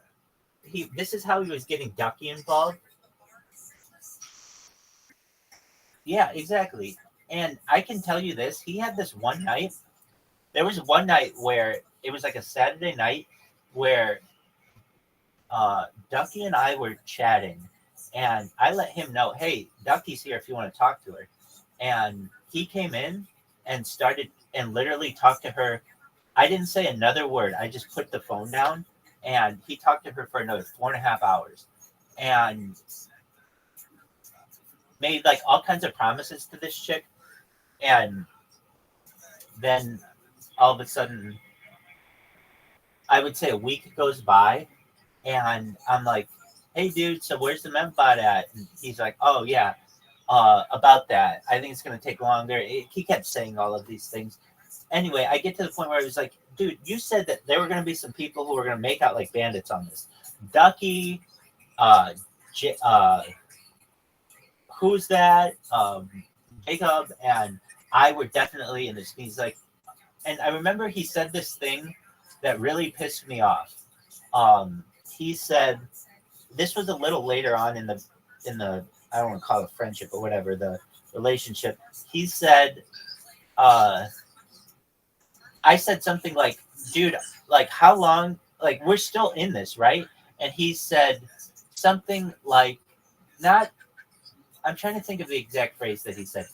This is how he was getting Ducky involved. Yeah, exactly. And I can tell you this, he had this one night. There was one night where it was like a Saturday night where Ducky and I were chatting, and I let him know, hey, Ducky's here if you want to talk to her. And he came in and started and literally talked to her. I didn't say another word. I just put the phone down, and he talked to her for another 4.5 hours and made like all kinds of promises to this chick. And then all of a sudden, I would say a week goes by, and I'm like, hey, dude, so where's the Membot at? And he's like, oh, yeah, about that. I think it's going to take longer. He kept saying all of these things. Anyway, I get to the point where I was like, dude, you said that there were going to be some people who were going to make out like bandits on this. Ducky, who's that? Jacob and I were definitely in this. He's like, and I remember he said this thing that really pissed me off. He said, this was a little later on in the I don't want to call it friendship or whatever, the relationship. He said, I said something like, dude, like, how long, like, we're still in this, right? And he said something like, I'm trying to think of the exact phrase that he said.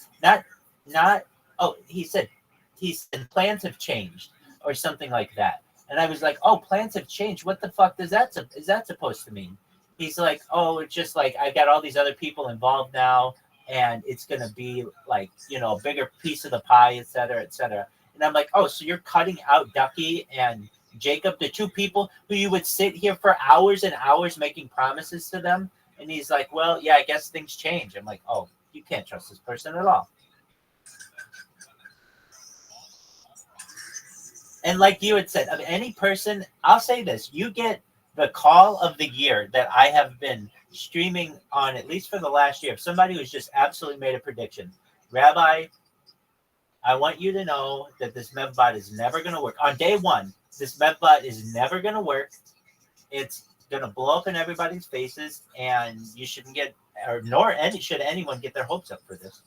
He said plans have changed or something like that. And I was like, oh, plans have changed. What the fuck is that supposed to mean? he's like, oh, it's just like I got all these other people involved now, and it's gonna be like, you know, a bigger piece of the pie, et cetera, et cetera. And I'm like, oh, so you're cutting out Ducky and Jacob, the two people who you would sit here for hours and hours making promises to them? And he's like, well, yeah, I guess things change. I'm like, oh, you can't trust this person at all. And like you had said, of any person, I'll say this, you get the call of the year that I have been streaming on, at least for the last year. If somebody who's just absolutely made a prediction, Rabbi, I want you to know that this MevBot is never going to work. On day one, this MevBot is never going to work. It's going to blow up in everybody's faces, and you shouldn't get, or nor any should anyone get their hopes up for this.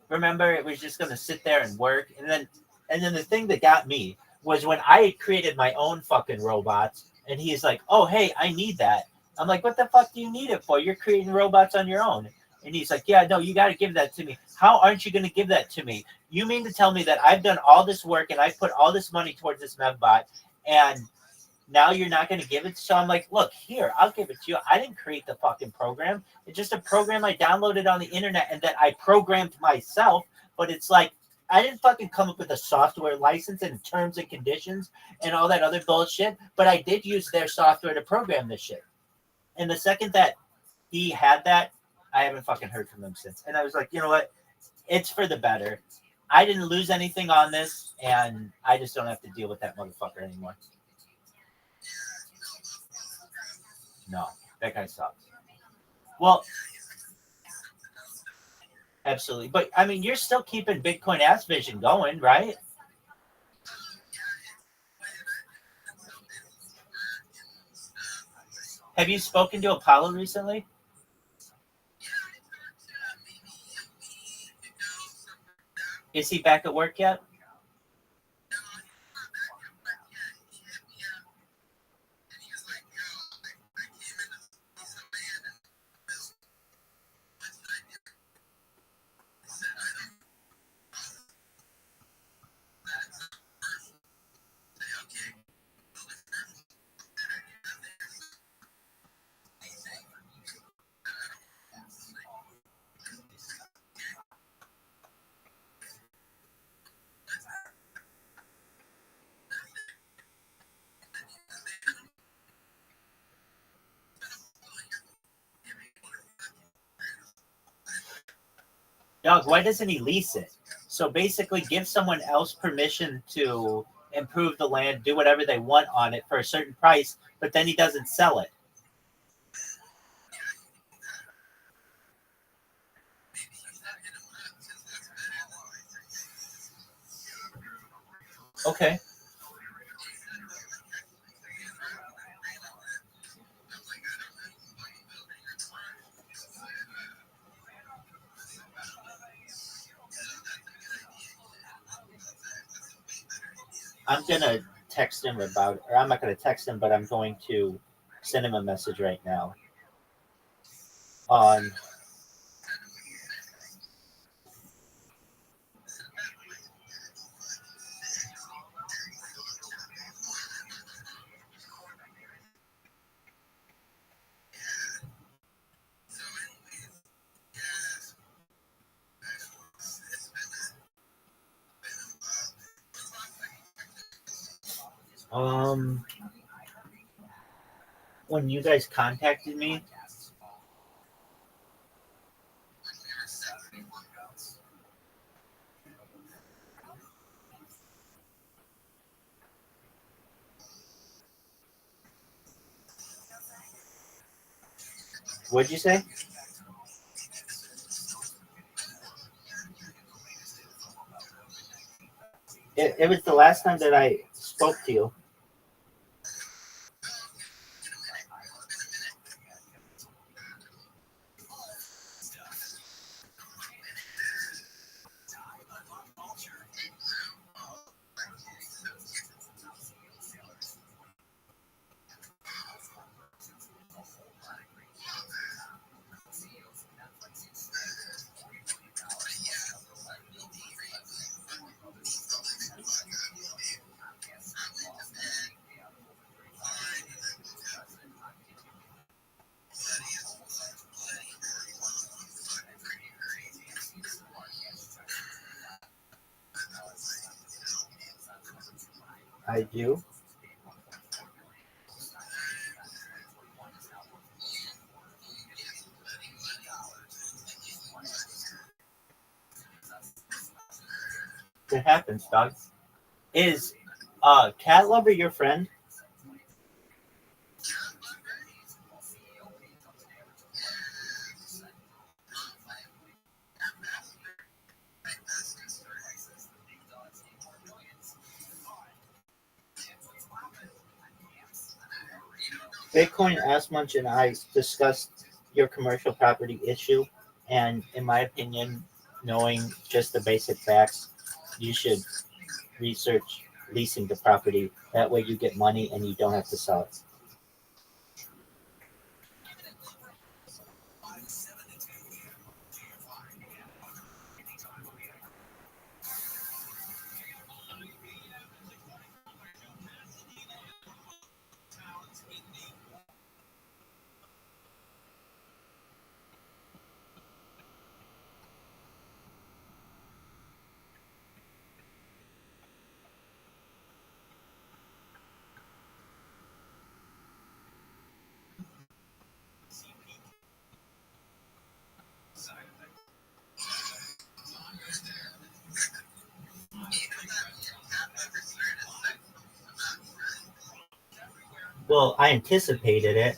Remember, it was just going to sit there and work. And then the thing that got me was when I had created my own fucking robots, and he's like, oh, hey, I need that. I'm like, what the fuck do you need it for? You're creating robots on your own. And he's like, yeah, no, you got to give that to me. How aren't you going to give that to me? You mean to tell me that I've done all this work and I've put all this money towards this MevBot, and now you're not going to give it? So I'm like, look, here, I'll give it to you. I didn't create the fucking program. It's just a program I downloaded on the internet and that I programmed myself. But it's like, I didn't fucking come up with a software license and terms and conditions and all that other bullshit. But I did use their software to program this shit. And the second that he had that, I haven't fucking heard from him since. And I was like, you know what? It's for the better. I didn't lose anything on this, and I just don't have to deal with that motherfucker anymore. No, that guy sucks. Well, absolutely. But, I mean, you're still keeping Bitcoin Ass Vision going, right? Have you spoken to Apollo recently? Is he back at work yet? Dog, why doesn't he lease it? So basically give someone else permission to improve the land, do whatever they want on it for a certain price, but then he doesn't sell it. Okay. I'm going to text him about it, or I'm not going to text him, but I'm going to send him a message right now on when you guys contacted me. What'd you say? It was the last time that I spoke to you. I do. It happens, dog. Is Cat Lover your friend? Bitcoin Ass Munch and I discussed your commercial property issue, and in my opinion, knowing just the basic facts, you should research leasing the property. That way you get money and you don't have to sell it. Well, I anticipated it.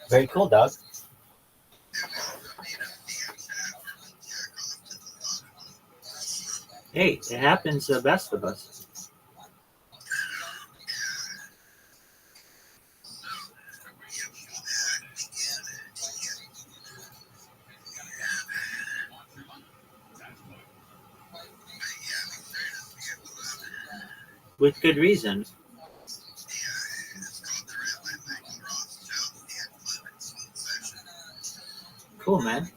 Very cool, dog. Hey, it happens to the best of us. With good reason. Cool, man.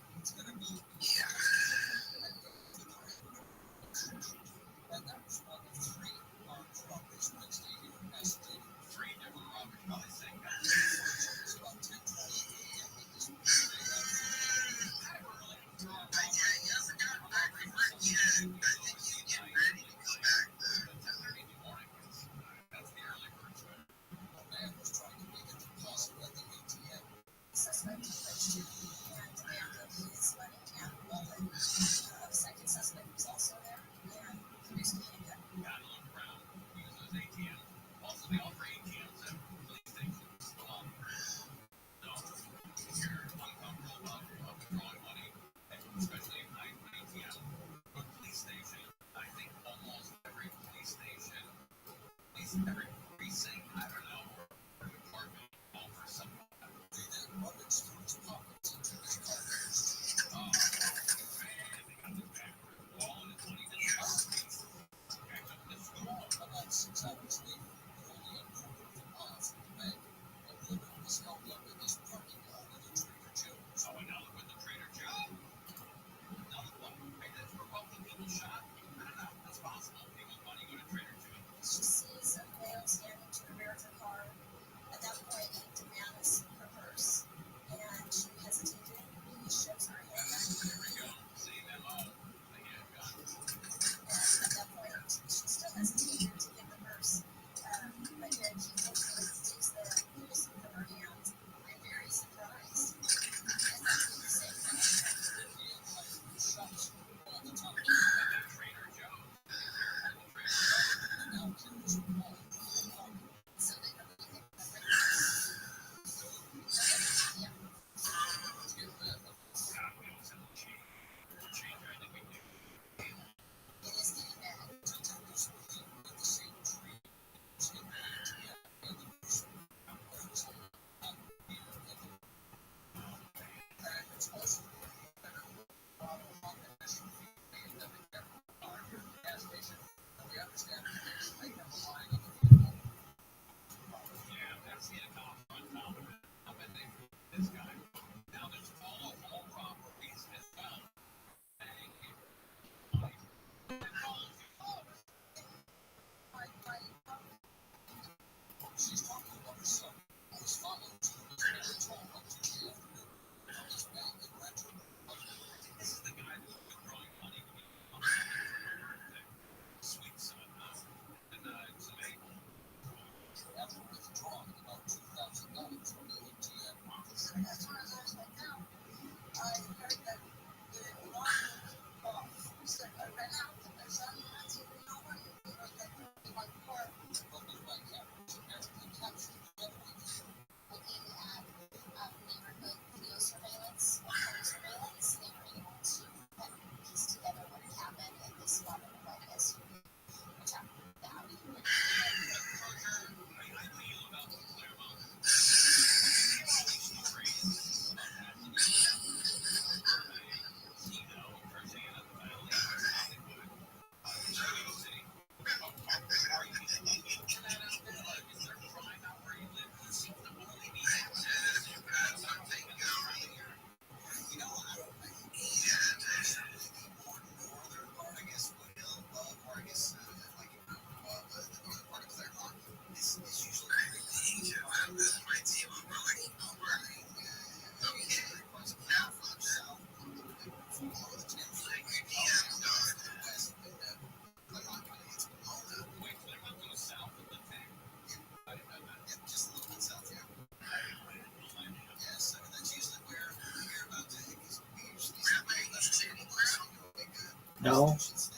No,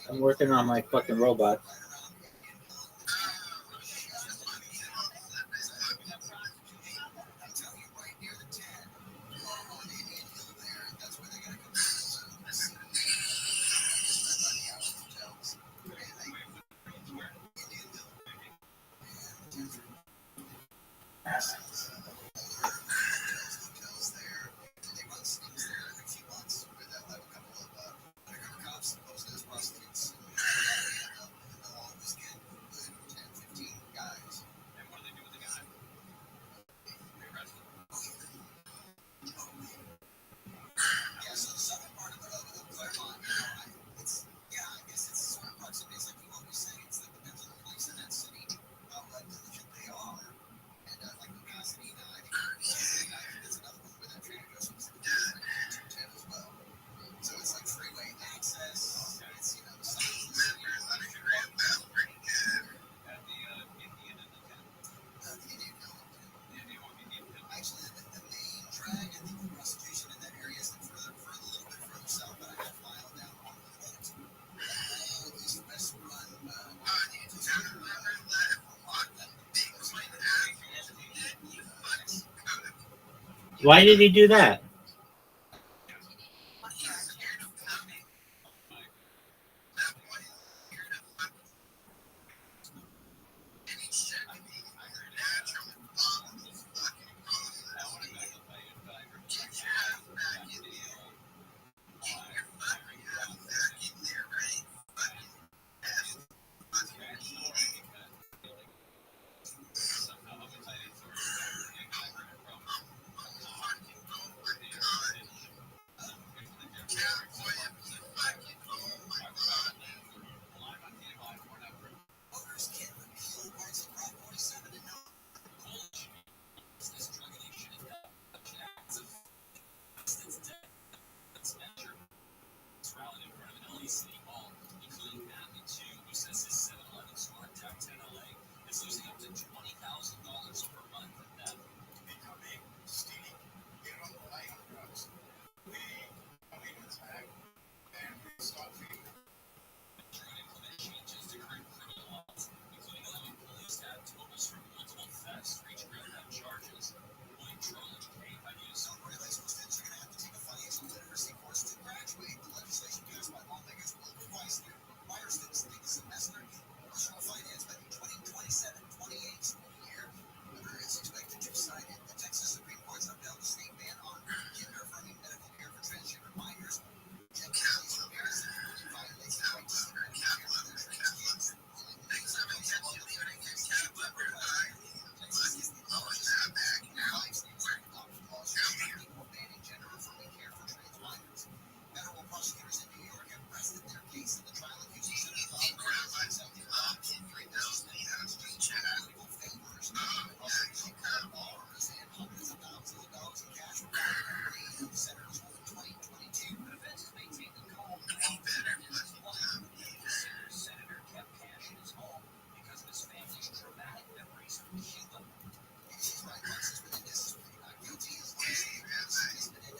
I'm working on my fucking robot. Why did he do that?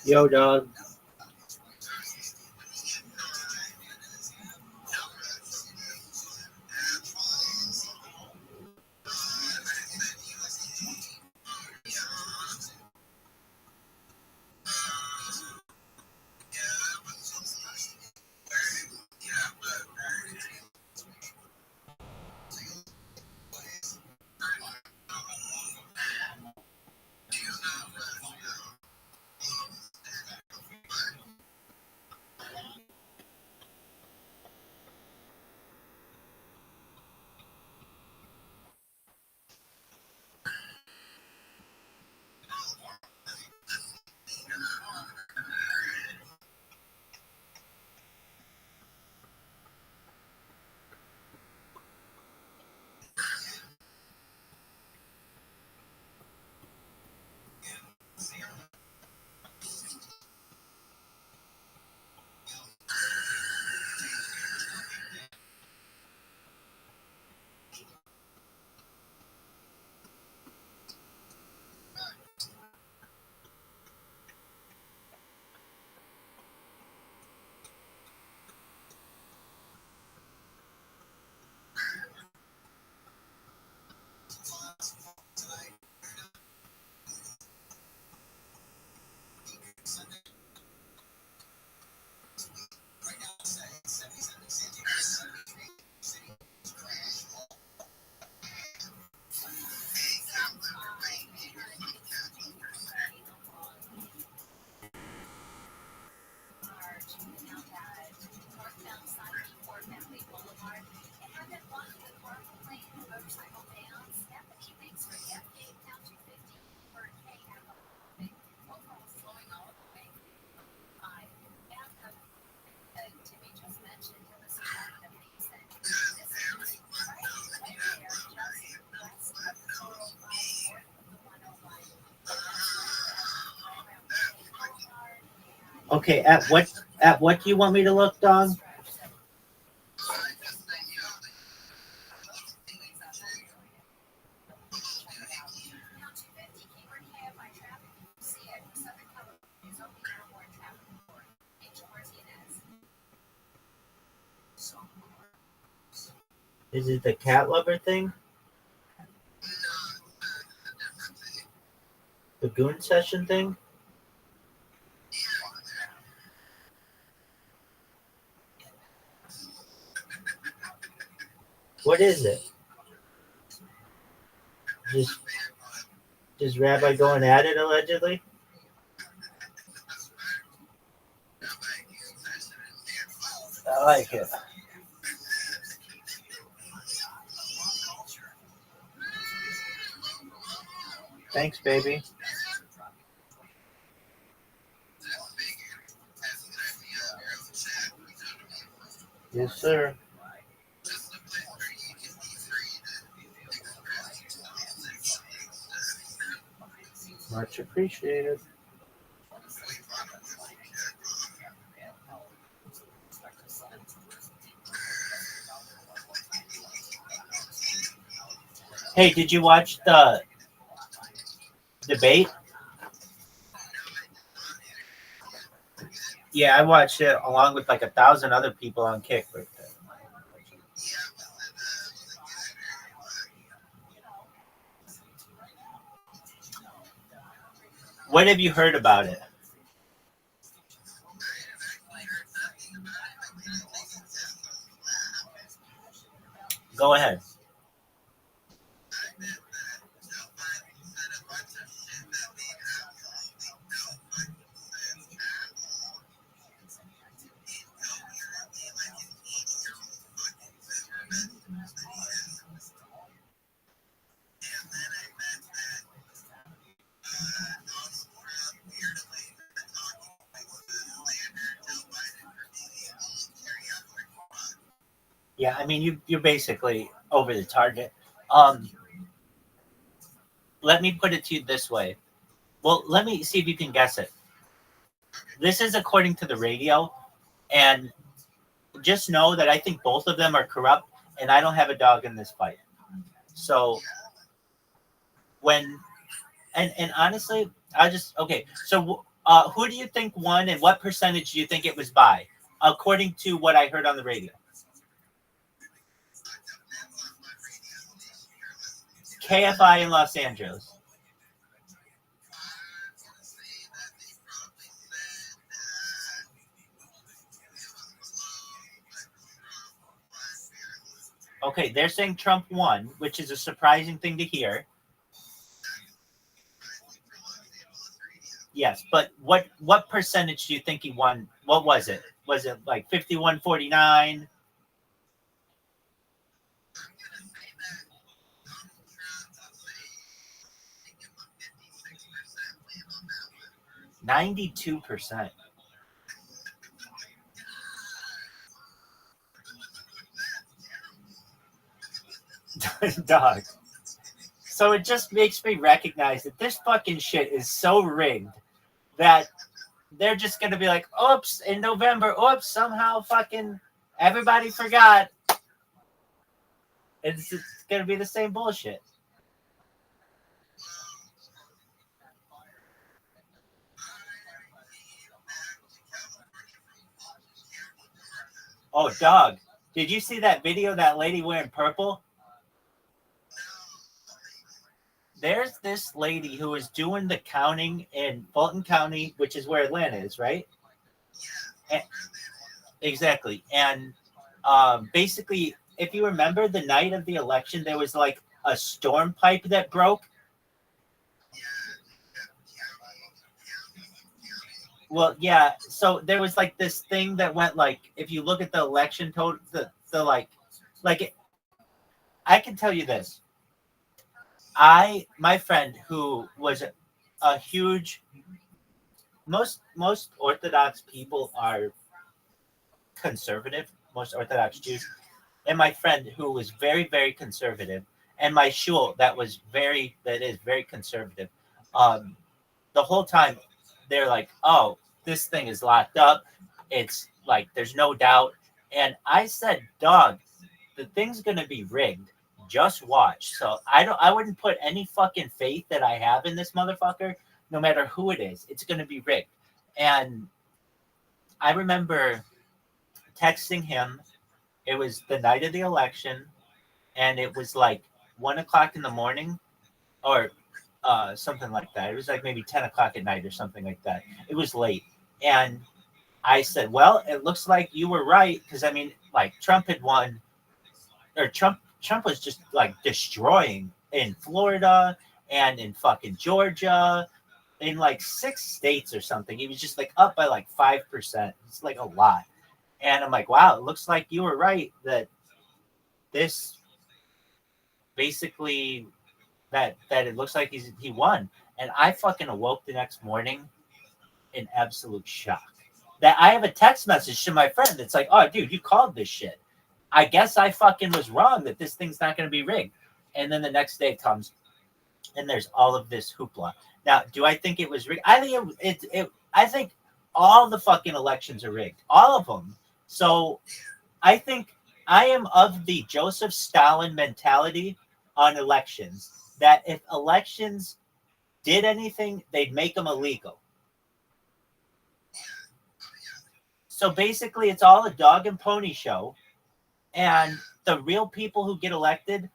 Yo, dog. Okay, at what do you want me to look, dog? Is it the cat lover thing? The goon session thing? What is it? Just Rabbi going at it allegedly? I like it. Thanks, baby. Yes, sir. Much appreciated. Hey, did you watch the debate? Yeah, I watched it along with like 1,000 other people on Kick. What have you heard about it? Go ahead. Yeah, I mean, you're basically over the target. Let me put it to you this way. Well, let me see if you can guess it. This is according to the radio, and just know that I think both of them are corrupt, and I don't have a dog in this fight. So and honestly, So who do you think won, and what percentage do you think it was by, according to what I heard on the radio? KFI in Los Angeles. Okay, they're saying Trump won, which is a surprising thing to hear. Yes, but what percentage do you think he won? What was it? Was it like 51-49? %92. Dog. So it just makes me recognize that this fucking shit is so rigged that they're just gonna be like, oops, in November, oops, somehow fucking everybody forgot. It's gonna be the same bullshit. Oh, dog. Did you see that video of that lady wearing purple? There's this lady who is doing the counting in Fulton County, which is where Atlanta is, right? Exactly. And basically, if you remember the night of the election, there was like a storm pipe that broke. Well, yeah. So there was like this thing that went like, if you look at the election total, the like I can tell you this. My friend who was a huge, most Orthodox people are conservative, most Orthodox Jews, and my friend who was very, very conservative, and my shul that is very conservative. The whole time they're like, oh, this thing is locked up. It's like there's no doubt. And I said, dog, the thing's gonna be rigged. Just watch. So I wouldn't put any fucking faith that I have in this motherfucker, no matter who it is. It's gonna be rigged. And I remember texting him. It was the night of the election, and it was like 1:00 in the morning, or something like that. It was like maybe 10:00 at night or something like that. It was late, and I said, "Well, it looks like you were right," because I mean, like Trump had won, or Trump was just like destroying in Florida and in fucking Georgia, in like 6 states or something. He was just like up by like 5%. It's like a lot. And I'm like, wow, it looks like you were right that this basically that it looks like he won. And I fucking awoke the next morning in absolute shock. That I have a text message to my friend that's like, oh, dude, you called this shit. I guess I fucking was wrong that this thing's not going to be rigged. And then the next day comes, and there's all of this hoopla. Now, do I think it was rigged? I think I think all the fucking elections are rigged, all of them. So I think I am of the Joseph Stalin mentality on elections, that if elections did anything, they'd make them illegal. So basically, it's all a dog and pony show, and the real people who get elected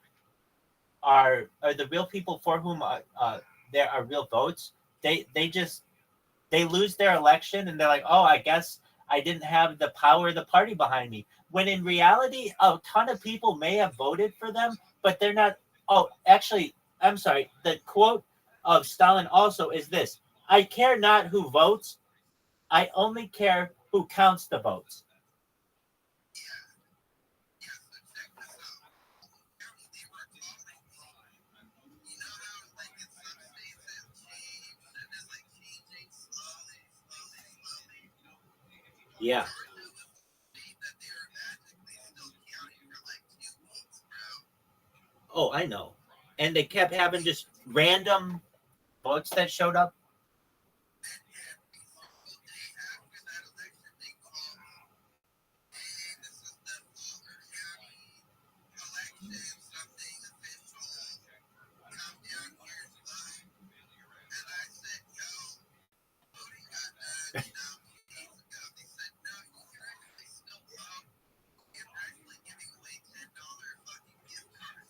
are the real people for whom there are real votes. They lose their election, and they're like, oh, I guess I didn't have the power of the party behind me. When in reality, a ton of people may have voted for them, but they're not. Oh, actually, I'm sorry. The quote of Stalin also is this: I care not who votes, I only care who counts the votes. Yeah. Oh, I know. And they kept having just random votes that showed up.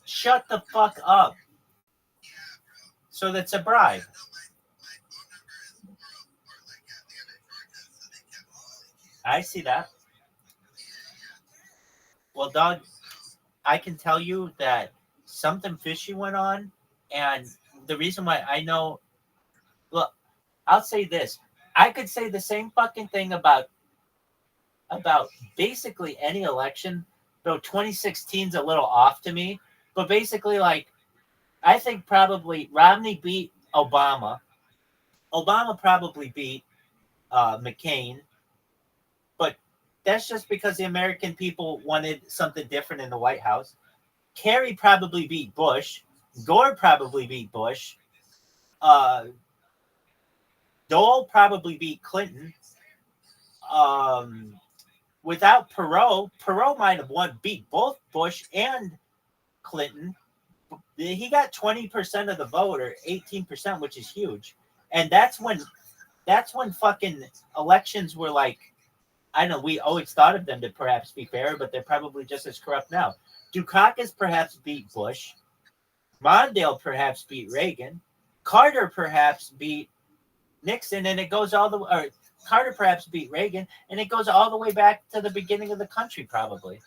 Shut the fuck up. So that's a bribe. I see that. Well, dog, I can tell you that something fishy went on, and the reason why I know, look, I'll say this. I could say the same fucking thing about basically any election, though 2016's a little off to me. But basically, like, I think probably Romney beat Obama. Obama probably beat McCain. But that's just because the American people wanted something different in the White House. Kerry probably beat Bush. Gore probably beat Bush. Dole probably beat Clinton. Without Perot might have beat both Bush and Clinton. He got 20% of the vote, or 18%, which is huge. And that's when fucking elections were like, I know we always thought of them to perhaps be fair, but they're probably just as corrupt now. Dukakis perhaps beat Bush. Mondale perhaps beat Reagan. Carter perhaps beat Nixon, and it goes all the way. Or Carter perhaps beat Reagan, and it goes all the way back to the beginning of the country, probably.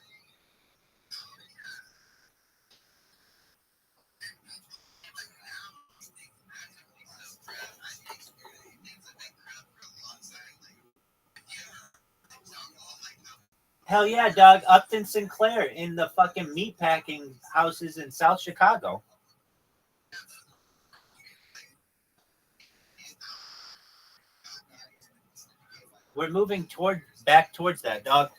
Hell yeah, dog. Upton Sinclair in the fucking meatpacking houses in South Chicago. We're moving back towards that, dog.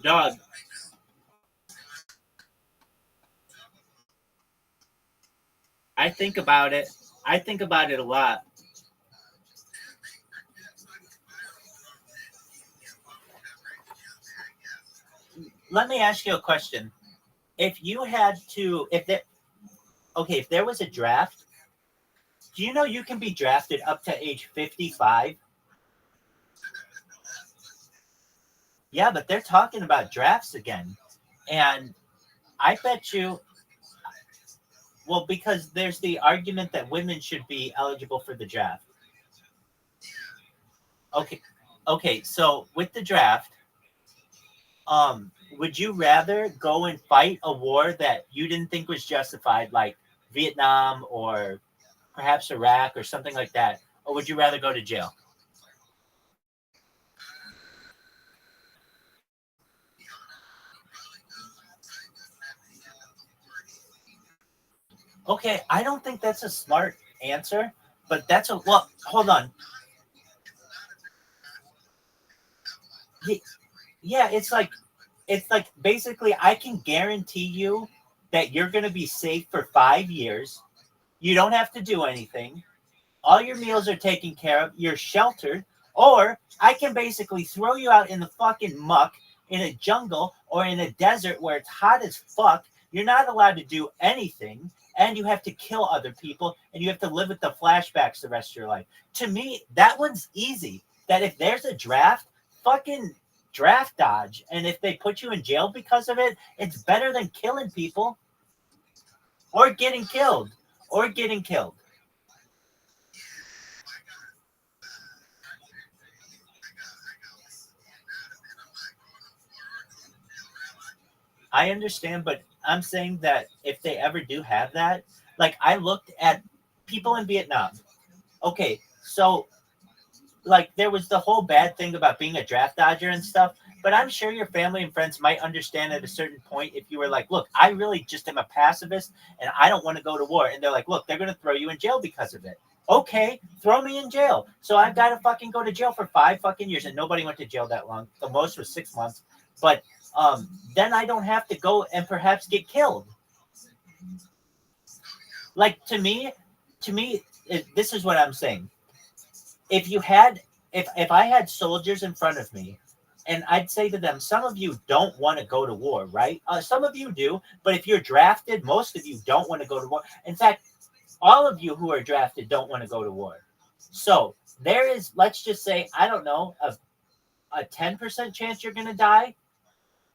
Dog. I think about it. I think about it a lot. Let me ask you a question. If you had to, if there was a draft, do you know you can be drafted up to age 55? Yeah, but they're talking about drafts again. And I bet you, well, because there's the argument that women should be eligible for the draft. Okay. Okay, so with the draft, would you rather go and fight a war that you didn't think was justified, like Vietnam or perhaps Iraq or something like that, or would you rather go to jail? Okay, I don't think that's a smart answer, but that's a well. Hold on. Yeah, it's like basically I can guarantee you that you're going to be safe for 5 years. You don't have to do anything. All your meals are taken care of. You're sheltered. Or I can basically throw you out in the fucking muck in a jungle or in a desert where it's hot as fuck. You're not allowed to do anything. And you have to kill other people. And you have to live with the flashbacks the rest of your life. To me, that one's easy. That if there's a draft, fucking draft dodge. And if they put you in jail because of it, it's better than killing people. Or getting killed. Or getting killed. I understand, but I'm saying that if they ever do have that, like I looked at people in Vietnam. Okay, so like there was the whole bad thing about being a draft dodger and stuff, but I'm sure your family and friends might understand at a certain point if you were like, look, I really just am a pacifist and I don't want to go to war. And they're like, look, they're going to throw you in jail because of it. Okay, throw me in jail. So I've got to fucking go to jail for 5 fucking years. And nobody went to jail that long. The most was 6 months. But then I don't have to go and perhaps get killed. Like to me, this is what I'm saying. If I had soldiers in front of me, and I'd say to them, some of you don't want to go to war, right? Some of you do, but if you're drafted, most of you don't want to go to war. In fact, all of you who are drafted don't want to go to war. So there is, let's just say, I don't know, a 10% chance you're going to die.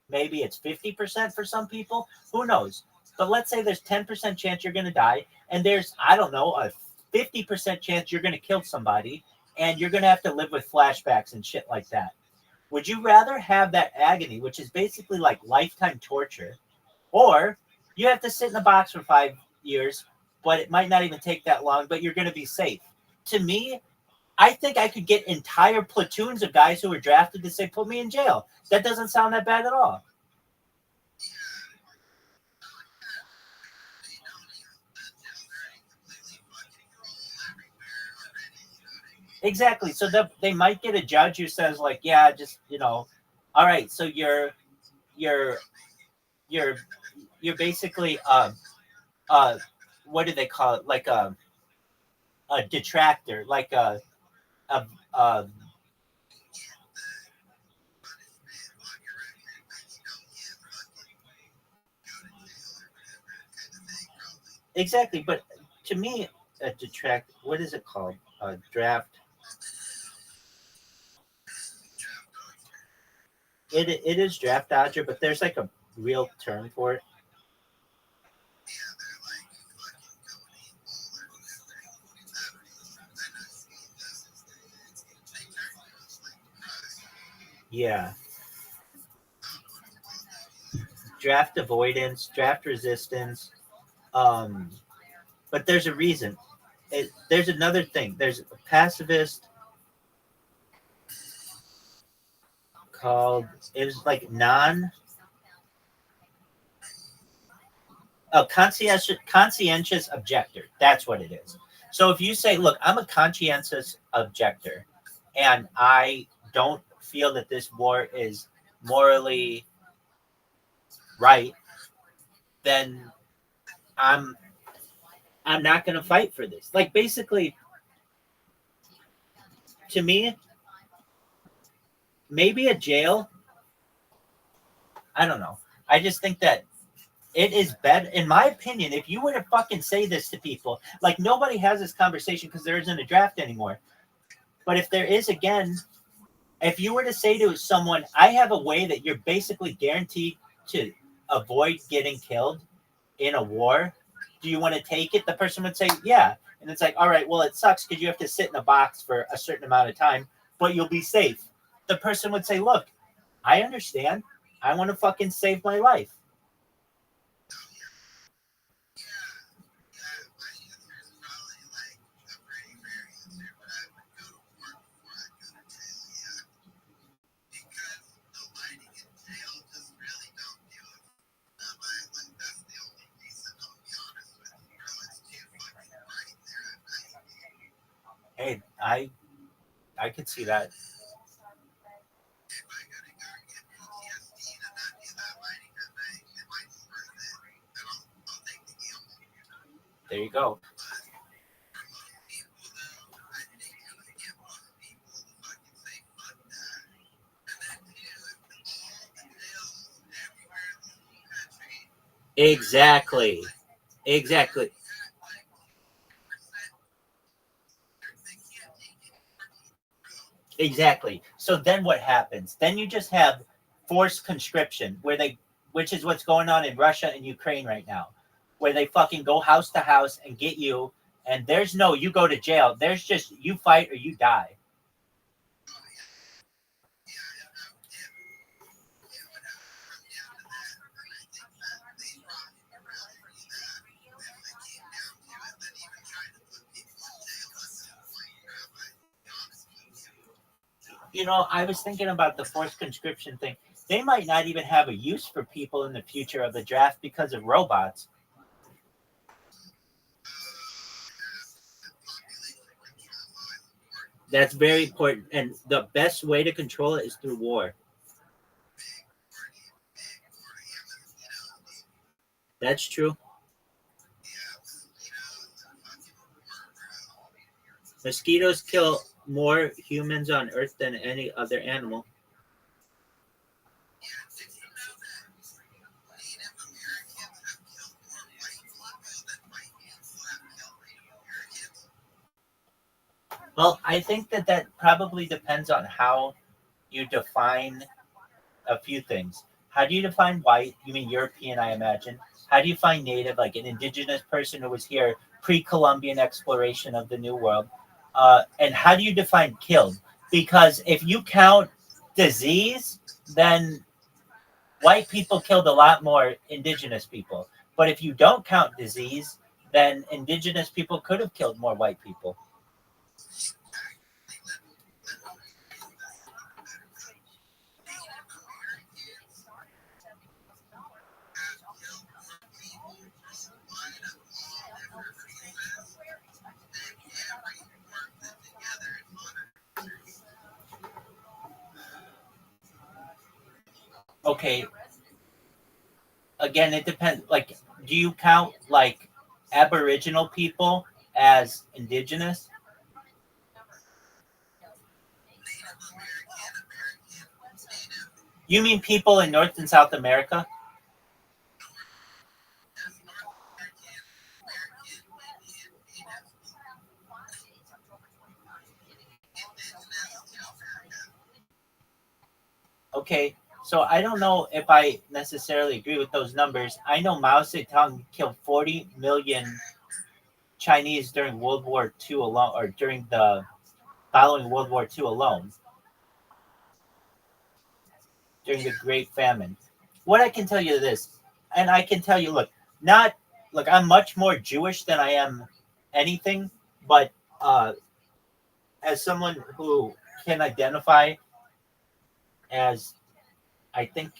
Maybe it's 50% for some people. Who knows? But let's say there's 10% chance you're going to die, and there's, I don't know, a 50% chance you're going to kill somebody, and you're going to have to live with flashbacks and shit like that. Would you rather have that agony, which is basically like lifetime torture, or you have to sit in a box for 5 years, but it might not even take that long, but you're going to be safe? To me, I think I could get entire platoons of guys who were drafted to say, put me in jail. That doesn't sound that bad at all. Exactly. So they might get a judge who says like, yeah, just, all right. So you're basically, what do they call it? Like a detractor, like a exactly. But to me, a detract, what is it called? A draft. It is draft dodger, but there's like a real term for it. Yeah. Draft avoidance, draft resistance. But there's a reason. There's another thing. There's a pacifist called, it was like conscientious objector. That's what it is. So if you say, look, I'm a conscientious objector and I don't feel that this war is morally right, then I'm I'm not going to fight for this. Like, basically, to me, maybe a jail. I don't know. I just think that it is better, in my opinion, if you were to fucking say this to people, like nobody has this conversation because there isn't a draft anymore. But if there is again, if you were to say to someone, I have a way that you're basically guaranteed to avoid getting killed in a war, do you want to take it? The person would say, yeah. And it's like, all right, well, it sucks because you have to sit in a box for a certain amount of time, but you'll be safe. The person would say, look, I understand. I want to fucking save my life. Hey, I could see that. There you go. Exactly. Exactly. Exactly. So then what happens? Then you just have forced conscription which is what's going on in Russia and Ukraine right now, where they fucking go house to house and get you, and there's no, you go to jail. There's just, you fight or you die. You know, I was thinking about the forced conscription thing. They might not even have a use for people in the future of the draft because of robots. That's very important. And the best way to control it is through war. That's true. Mosquitoes kill more humans on Earth than any other animal. Well, I think that probably depends on how you define a few things. How do you define white? You mean European, I imagine. How do you find native, like an indigenous person who was here pre-Columbian exploration of the New World? And how do you define killed? Because if you count disease, then white people killed a lot more indigenous people. But if you don't count disease, then indigenous people could have killed more white people. Okay, again, it depends. Like, do you count like Aboriginal people as indigenous? You mean people in North and South America? Okay, so I don't know if I necessarily agree with those numbers. I know Mao Zedong killed 40 million Chinese during World War II alone, or during the following World War II alone, during the Great Famine. What I can tell you this, and I can tell you, look, I'm much more Jewish than I am anything, but as someone who can identify as, I think,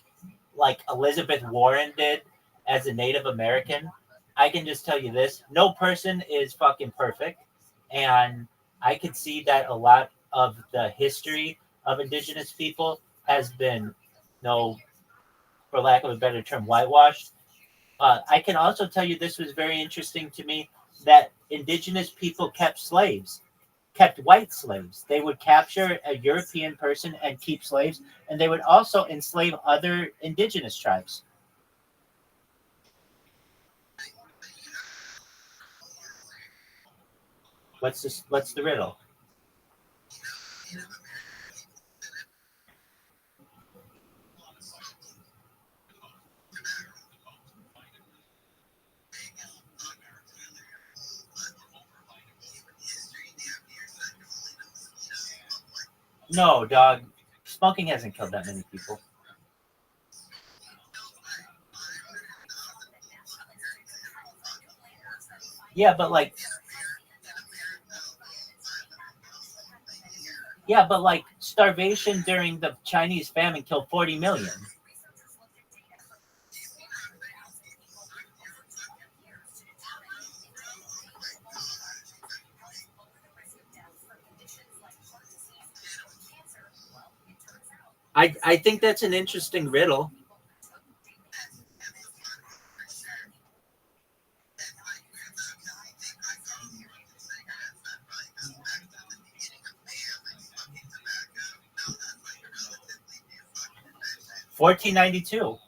like Elizabeth Warren did as a Native American, I can just tell you this: no person is fucking perfect, and I could see that a lot of the history of indigenous people has been, no, for lack of a better term, whitewashed. I can also tell you this was very interesting to me that indigenous people kept slaves, kept white slaves. They would capture a European person and keep slaves, and they would also enslave other indigenous tribes. What's this? What's the riddle? No, dog. Smoking hasn't killed that many people. Yeah, but like starvation during the Chinese famine killed 40 million. I think that's an interesting riddle. $14.92.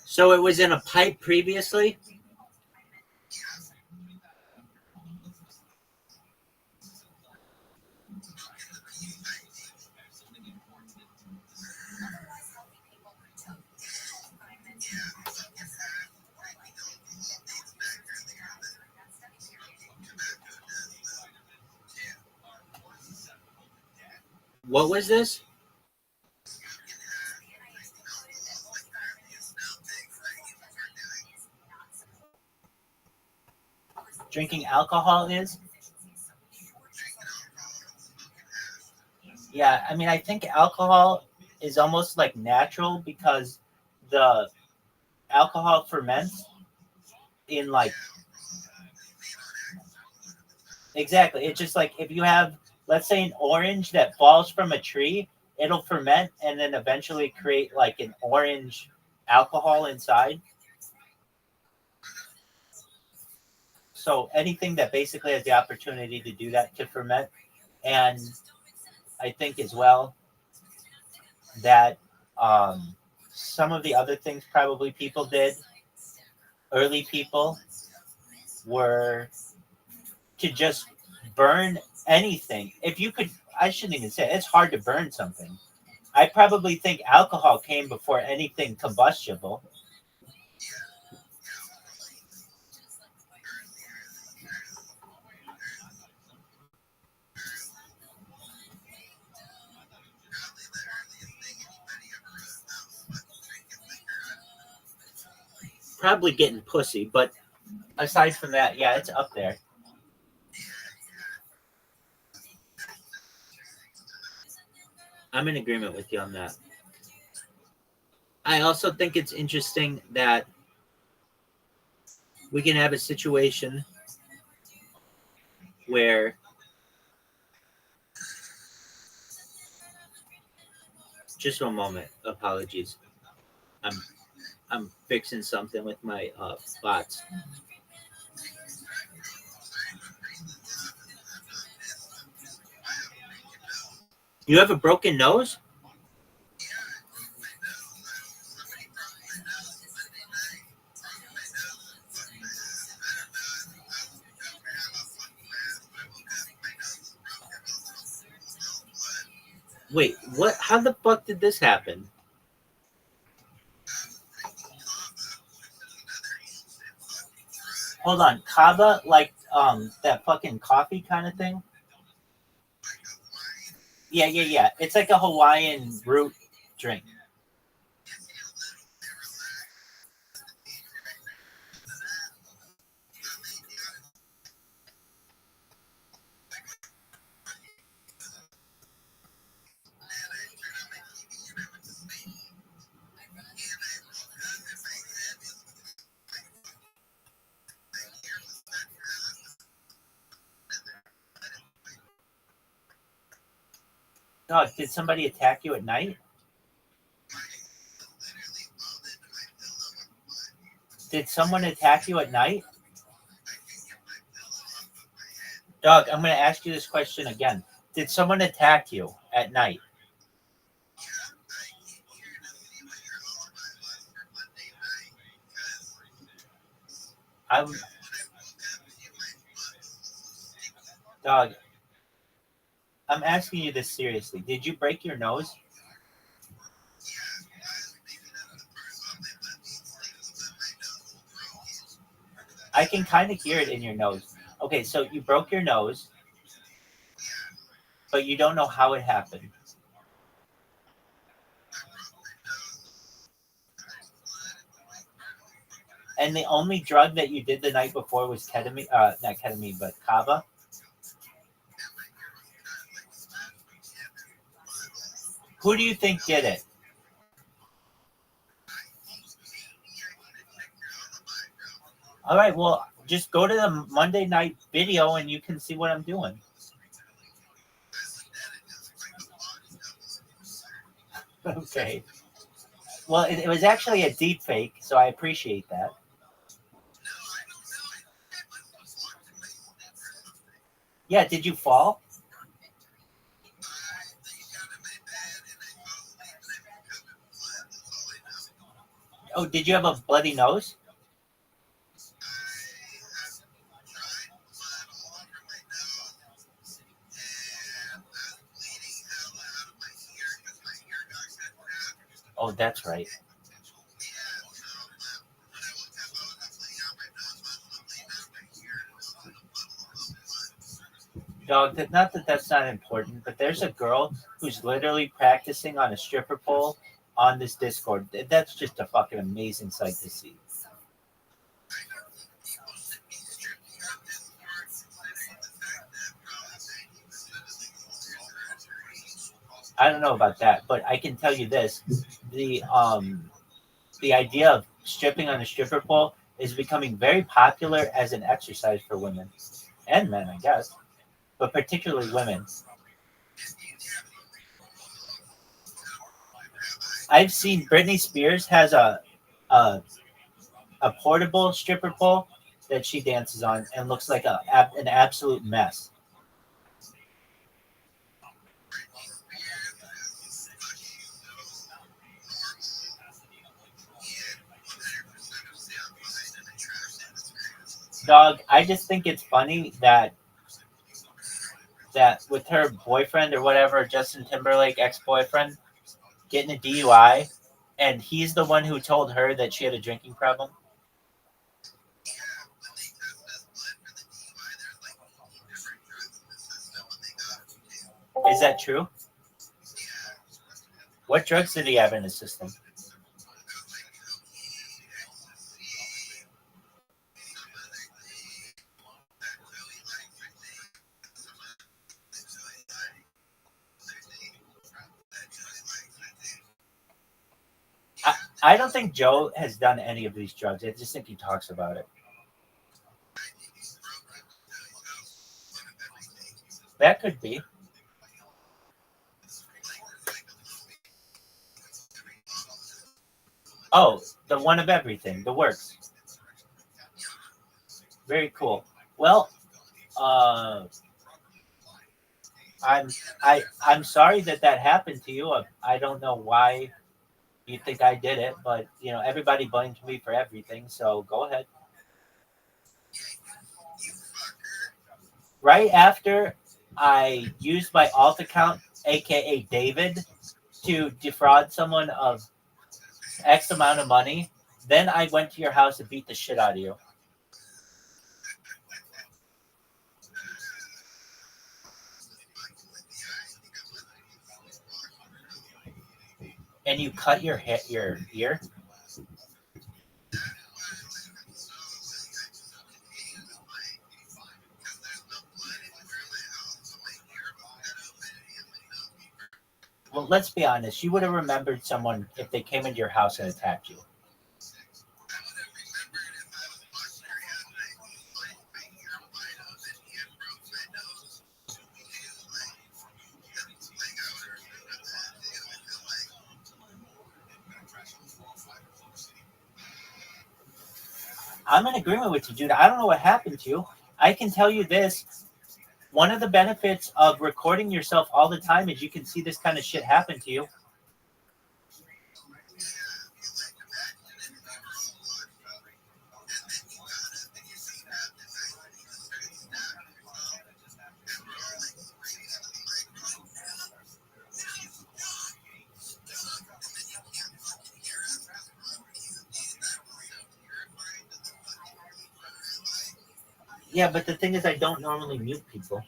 So it was in a pipe previously? What was this? Drinking alcohol is? Yeah, I mean, I think alcohol is almost like natural because the alcohol ferments in like exactly. It's just like if you have, let's say, an orange that falls from a tree, it'll ferment and then eventually create like an orange alcohol inside. So anything that basically has the opportunity to do that to ferment, and I think as well that some of the other things probably people did, early people, were to just burn anything. If you could, I shouldn't even say it, it's hard to burn something. I probably think alcohol came before anything combustible. Probably getting pussy, but aside from that, yeah, it's up there. I'm in agreement with you on that. I also think it's interesting that we can have a situation where just one moment, apologies. I'm fixing something with my bots. You have a broken nose? Wait, what? How the fuck did this happen? Hold on, kava, like that fucking coffee kind of thing? Yeah. It's like a Hawaiian root drink. Dog, did somebody attack you at night? Did someone attack you at night? Dog, I'm going to ask you this question again. Did someone attack you at night? Dog, I'm asking you this seriously. Did you break your nose? I can kind of hear it in your nose. Okay, so you broke your nose, but you don't know how it happened. And the only drug that you did the night before was ketamine, not ketamine, but kava. Who do you think did it? All right, well, just go to the Monday night video and you can see what I'm doing. Okay. Well, it was actually a deep fake, so I appreciate that. Yeah, did you fall? Oh, did you have a bloody nose? Oh, that's right. Dog, not that that's not important, but there's a girl who's literally practicing on a stripper pole on this Discord. That's just a fucking amazing sight to see. I don't know about that, but I can tell you this: the idea of stripping on a stripper pole is becoming very popular as an exercise for women and men, I guess, but particularly women. I've seen Britney Spears has a portable stripper pole that she dances on and looks like an absolute mess. Dog, I just think it's funny that with her boyfriend or whatever, Justin Timberlake ex-boyfriend, getting a DUI, and he's the one who told her that she had a drinking problem. Is that true? What drugs did he have in his system? I don't think Joe has done any of these drugs. I just think he talks about it. That could be. Oh, the one of everything, the works. Very cool. Well, I'm sorry that happened to you. I don't know why you think I did it, but everybody blames me for everything. So go ahead. Right after I used my alt account, aka David, to defraud someone of X amount of money, then I went to your house and beat the shit out of you. And you cut your ear? Well, let's be honest. You would have remembered someone if they came into your house and attacked you. I'm in agreement with you, dude. I don't know what happened to you. I can tell you this. One of the benefits of recording yourself all the time is you can see this kind of shit happen to you. Yeah, but the thing is, I don't normally mute people.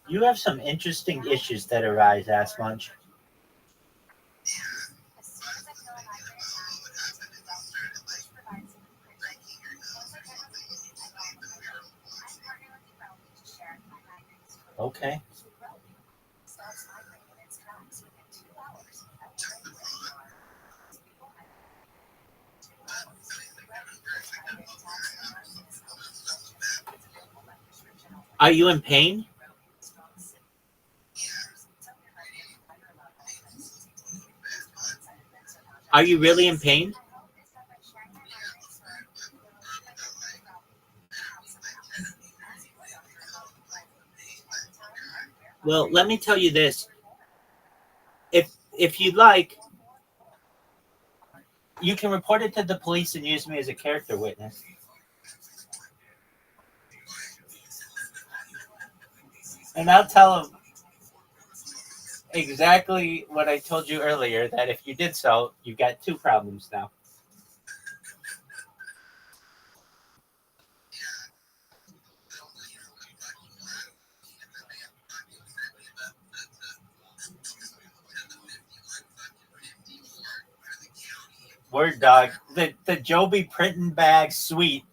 You have some interesting issues that arise, Ass Munch. Okay. Are you in pain? Are you really in pain? Well, let me tell you this. If you'd like, you can report it to the police and use me as a character witness. And I'll tell them exactly what I told you earlier, that if you did so, you've got two problems now. Word, dog. The Joby printing bag suite.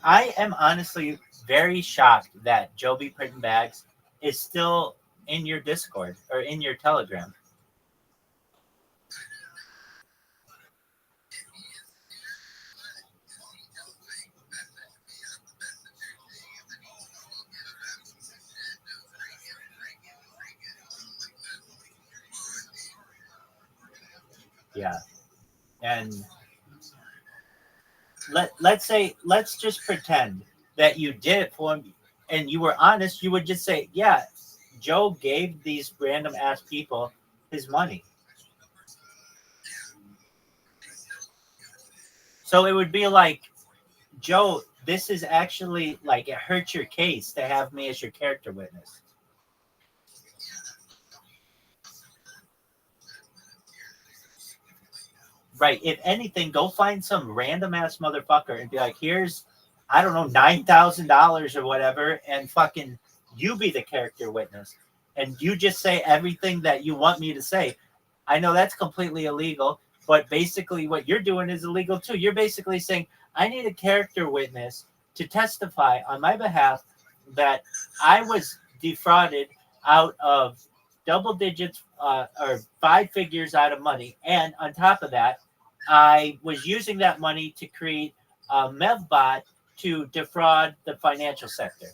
I am honestly very shocked that Joby Printing Bags is still in your Discord or in your Telegram. Yeah. And let's just pretend that you did it for him and you were honest. You would just say, yeah, Joe gave these random ass people his money. So it would be like, Joe, this is actually like, it hurts your case to have me as your character witness. Right. If anything, go find some random ass motherfucker and be like, here's, I don't know, $9,000 or whatever, and fucking you be the character witness. And you just say everything that you want me to say. I know that's completely illegal, but basically what you're doing is illegal too. You're basically saying, I need a character witness to testify on my behalf that I was defrauded out of double digits or five figures out of money. And on top of that, I was using that money to create a MEVBot to defraud the financial sector.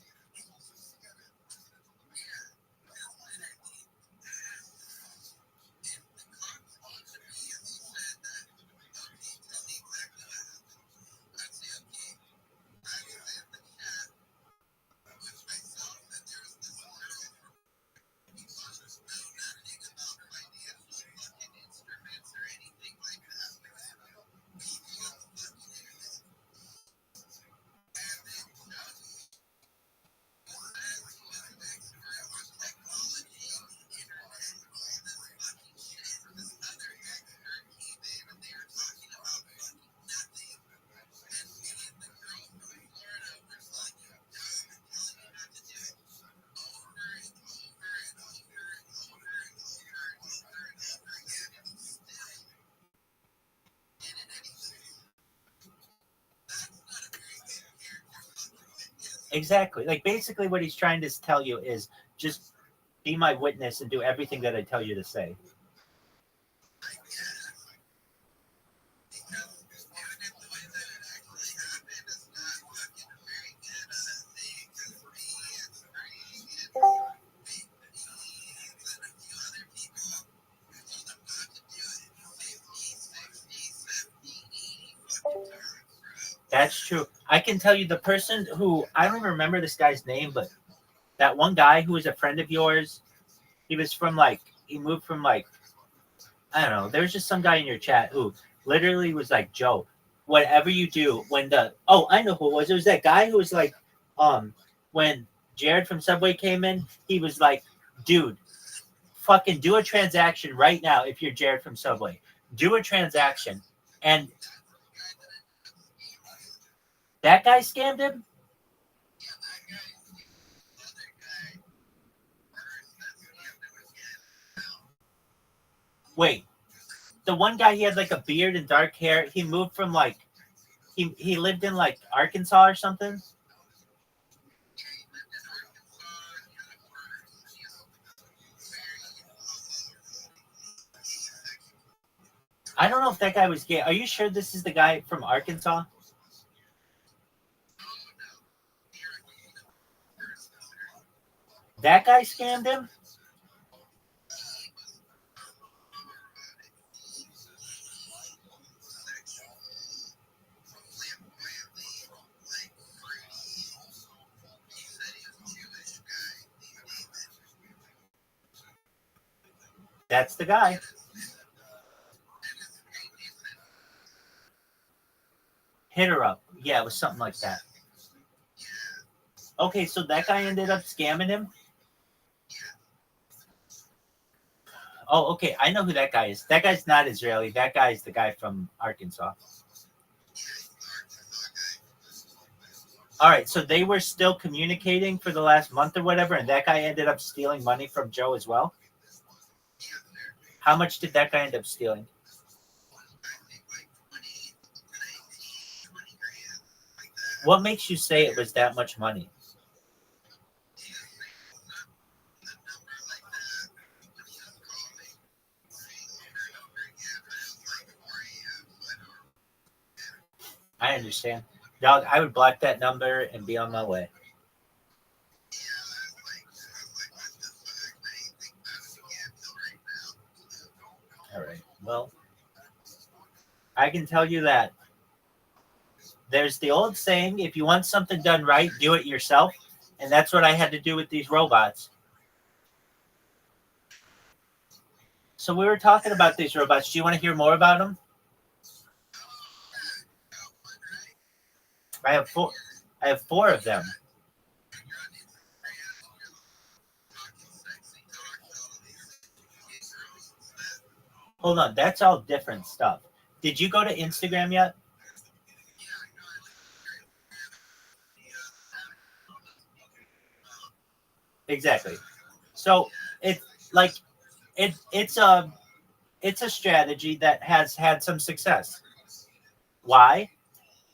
Exactly. Like basically what he's trying to tell you is just be my witness and do everything that I tell you to say. That's true. I can tell you the person who, I don't even remember this guy's name, but that one guy who was a friend of yours, he was from like, he moved from like, I don't know, there was just some guy in your chat who literally was like, Joe, whatever you do, I know who it was. It was that guy who was like, when Jared from Subway came in, he was like, dude, fucking do a transaction right now if you're Jared from Subway. Do a transaction. And that guy scammed him? Wait. The one guy, he had like a beard and dark hair. He moved from like, he lived in like Arkansas or something. I don't know if that guy was gay. Are you sure this is the guy from Arkansas? That guy scammed him? That's the guy. Hit her up. Yeah, it was something like that. Okay, so that guy ended up scamming him? Oh, okay. I know who that guy is. That guy's not Israeli. That guy is the guy from Arkansas. All right, so they were still communicating for the last month or whatever, and that guy ended up stealing money from Joe as well? How much did that guy end up stealing? What makes you say it was that much money? I understand. Dog, I would block that number and be on my way. All right. Well, I can tell you that there's the old saying, if you want something done right, do it yourself. And that's what I had to do with these robots. So we were talking about these robots. Do you want to hear more about them? I have four of them. Hold on, that's all different stuff. Did you go to Instagram yet? Exactly. So it's a strategy that has had some success. Why?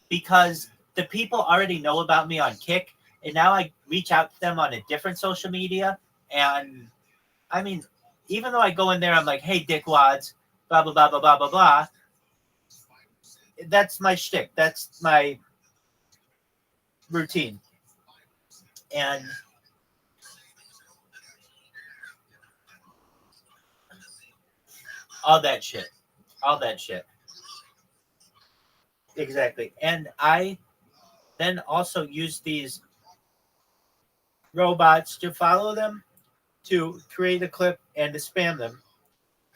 Because the people already know about me on Kick, and now I reach out to them on a different social media. And I mean, even though I go in there, I'm like, hey, dickwads, blah, blah, blah, blah, blah, blah, blah. That's my shtick. That's my routine. And all that shit. Exactly. And I then also use these robots to follow them, to create a clip, and to spam them.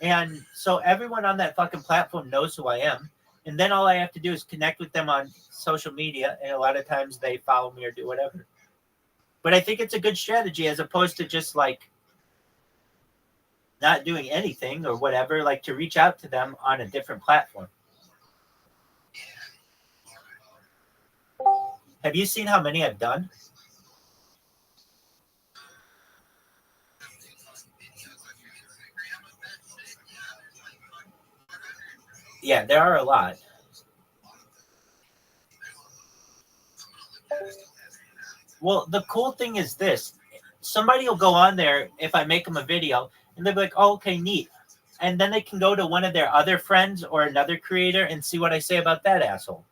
And so everyone on that fucking platform knows who I am. And then all I have to do is connect with them on social media. And a lot of times they follow me or do whatever. But I think it's a good strategy as opposed to just like not doing anything or whatever, like to reach out to them on a different platform. Have you seen how many I've done? Yeah, there are a lot. Well, the cool thing is this: somebody will go on there if I make them a video, and they'll be like, "Oh, okay, neat," and then they can go to one of their other friends or another creator and see what I say about that asshole.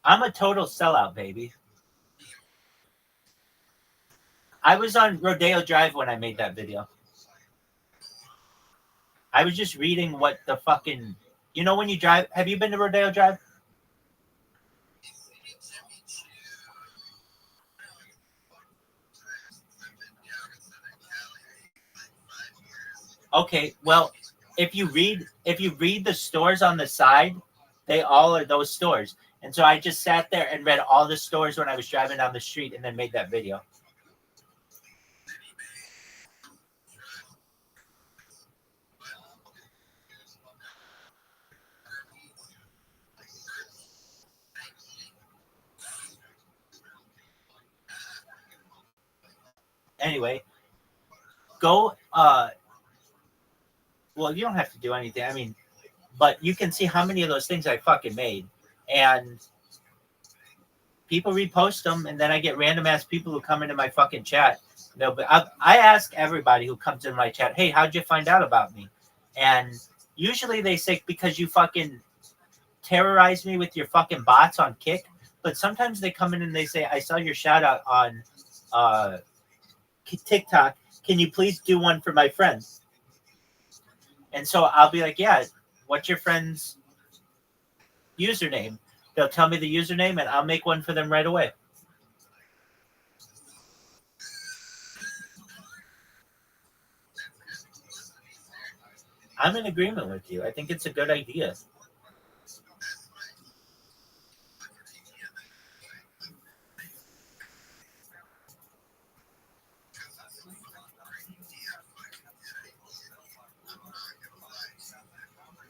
I'm a total sellout, baby. I was on Rodeo Drive when I made that video. I was just reading what the fucking, you know, when you drive. Have you been to Rodeo Drive? Okay, well, if you read the stores on the side, they all are those stores. And so I just sat there and read all the stores when I was driving down the street and then made that video. Anyway, go well, you don't have to do anything. I mean, but you can see how many of those things I fucking made. And people repost them, and then I get random ass people who come into my fucking chat. No, but I ask everybody who comes in my chat, "Hey, how'd you find out about me?" And usually they say, "Because you fucking terrorize me with your fucking bots on Kick." But sometimes they come in and they say, "I saw your shout out on uh, TikTok. Can you please do one for my friends?" And so I'll be like, "Yeah, what's your friend's username?" They'll tell me the username, and I'll make one for them right away. I'm in agreement with you. I think it's a good idea.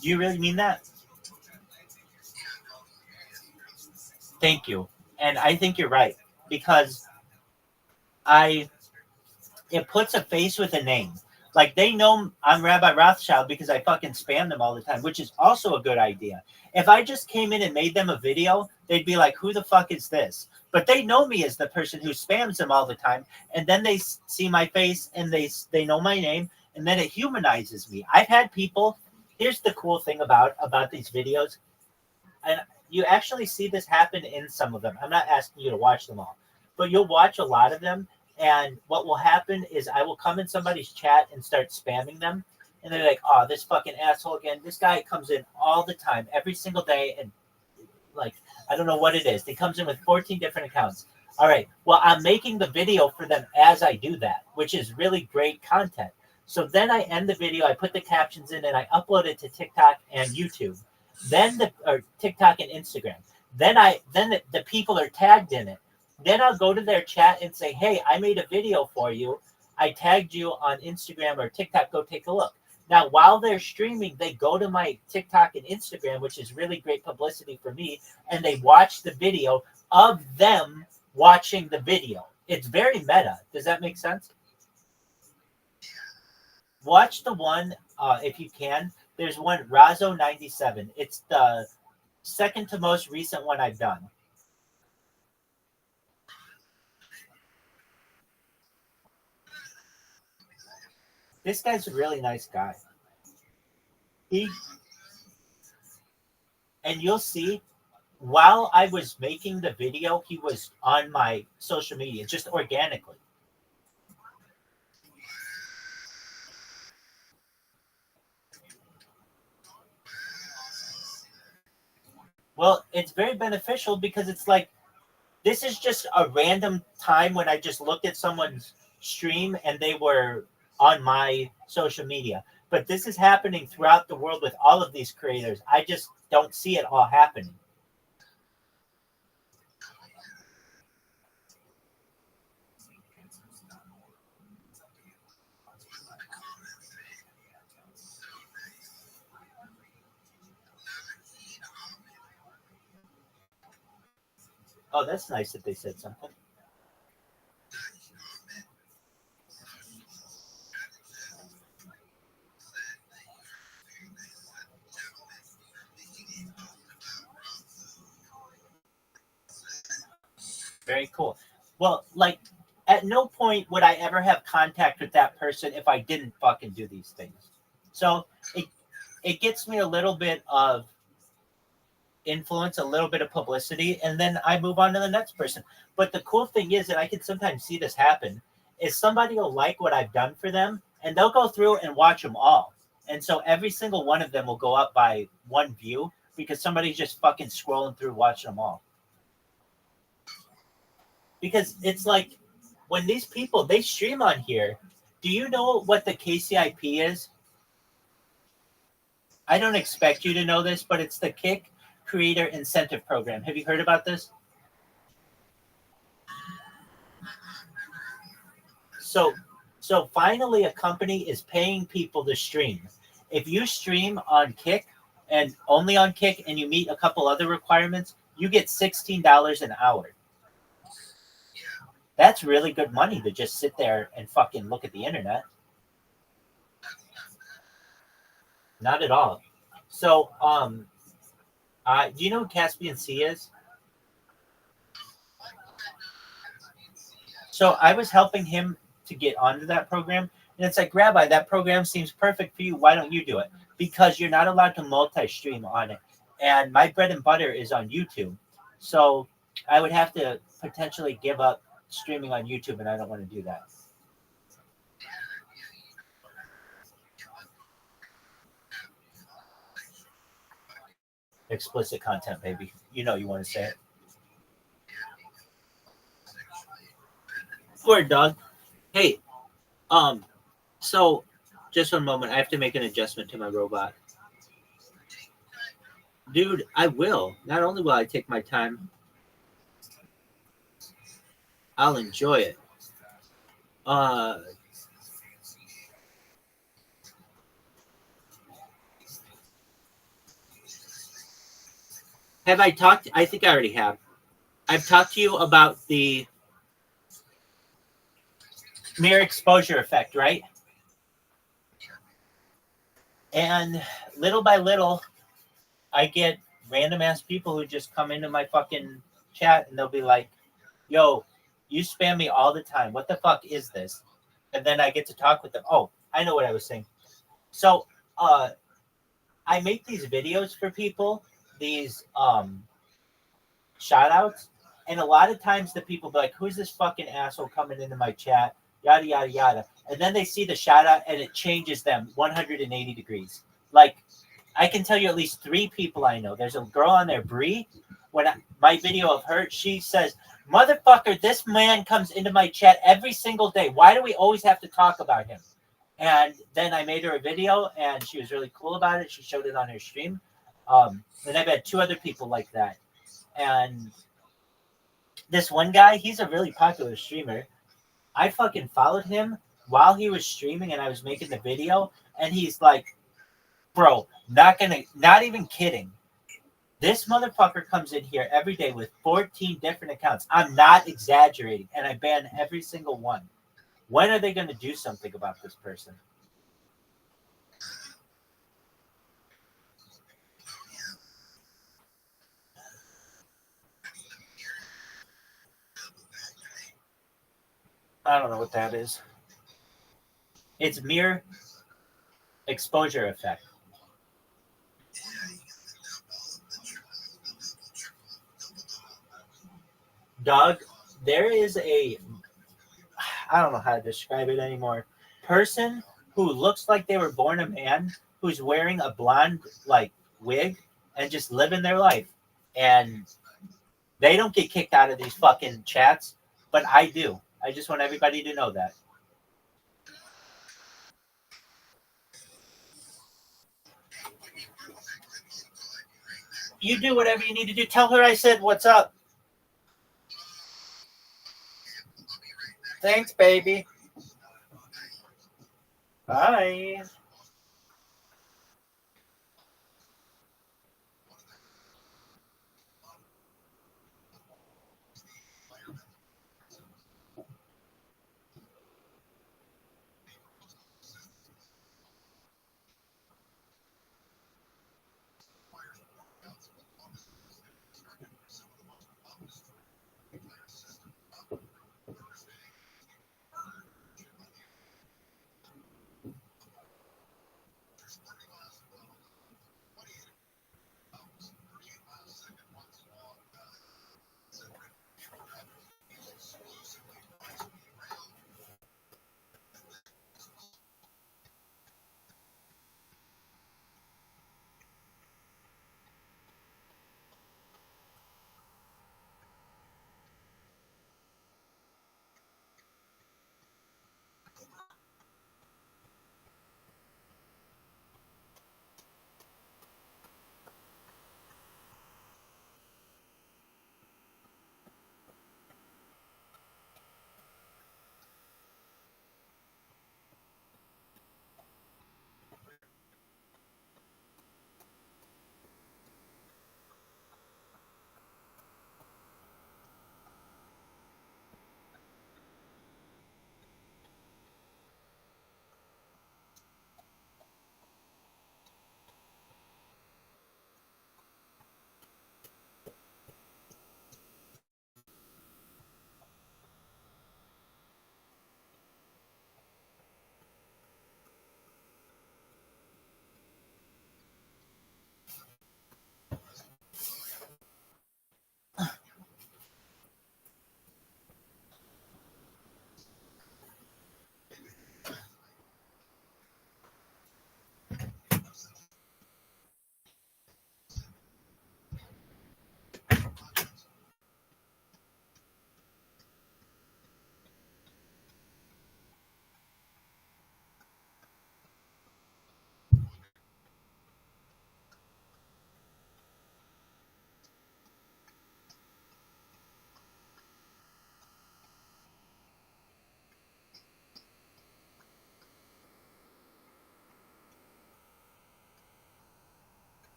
Do you really mean that? Thank you. And I think you're right because I it puts a face with a name. Like they know I'm Rabbi Rothschild because I fucking spam them all the time, which is also a good idea. If I just came in and made them a video, they'd be like, "Who the fuck is this?" But they know me as the person who spams them all the time, and then they see my face and they know my name, and then it humanizes me. I've had people. Here's the cool thing about these videos, and you actually see this happen in some of them. I'm not asking you to watch them all, but you'll watch a lot of them. And what will happen is I will come in somebody's chat and start spamming them. And they're like, "Oh, this fucking asshole again. This guy comes in all the time, every single day. And like, I don't know what it is. He comes in with 14 different accounts." All right. Well, I'm making the video for them as I do that, which is really great content. So then I end the video, I put the captions in, and I upload it to TikTok and YouTube. Then or TikTok and Instagram. Then the people are tagged in it. Then I'll go to their chat and say, "Hey, I made a video for you. I tagged you on Instagram or TikTok. Go take a look." Now, while they're streaming, they go to my TikTok and Instagram, which is really great publicity for me, and they watch the video of them watching the video. It's very meta. Does that make sense? Watch the one, if you can. There's one, Razzo97. It's the second to most recent one I've done. This guy's a really nice guy. And you'll see, while I was making the video, he was on my social media just organically. Well, it's very beneficial because it's like, this is just a random time when I just looked at someone's stream and they were on my social media. But this is happening throughout the world with all of these creators. I just don't see it all happening. Oh, that's nice that they said something. Very cool. Well, like, at no point would I ever have contact with that person if I didn't fucking do these things. So it gets me a little bit of influence, a little bit of publicity, and then I move on to the next person. But the cool thing is that I can sometimes see this happen is somebody will like what I've done for them and they'll go through and watch them all. And so every single one of them will go up by one view because somebody's just fucking scrolling through watching them all. Because it's like when these people, they stream on here, do you know what the KCIP is? I don't expect you to know this, but it's the Kick Creator Incentive Program. Have you heard about this? So finally a company is paying people to stream. If you stream on Kick and only on Kick and you meet a couple other requirements, you get $16 an hour. That's really good money to just sit there and fucking look at the internet. Not at all. So, do you know what Caspian Sea is? So I was helping him to get onto that program, and it's like, Rabbi, that program seems perfect for you. Why don't you do it? Because you're not allowed to multi-stream on it. And my bread and butter is on YouTube. So I would have to potentially give up streaming on YouTube, and I don't want to do that. Explicit content, baby. You know you want to say it. Word, dog. Hey, so just one moment. I have to make an adjustment to my robot. Dude, I will. Not only will I take my time, I'll enjoy it. Have I talked? I think I already have. I've talked to you about the mere exposure effect, right? And little by little, I get random ass people who just come into my fucking chat and they'll be like, yo, you spam me all the time. What the fuck is this? And then I get to talk with them. Oh, I know what I was saying. So I make these videos for people, these shout outs. And a lot of times the people be like, who's this fucking asshole coming into my chat? Yada, yada, yada. And then they see the shout out and it changes them 180 degrees. Like, I can tell you at least 3 people I know. There's a girl on there, Bree. My video of her, she says, motherfucker, this man comes into my chat every single day. Why do we always have to talk about him? And then I made her a video and she was really cool about it. She showed it on her stream. And I've had 2 other people like that. And this one guy, he's a really popular streamer. I fucking followed him while he was streaming and I was making the video. And he's like, bro, not even kidding. This motherfucker comes in here every day with 14 different accounts. I'm not exaggerating. And I ban every single one. When are they going to do something about this person? I don't know what that is. It's mere exposure effect. Doug, there is I don't know how to describe it anymore, person who looks like they were born a man, who's wearing a blonde like wig and just living their life. And they don't get kicked out of these fucking chats, but I do. I just want everybody to know that. You do whatever you need to do. Tell her I said what's up. Thanks, baby. Bye.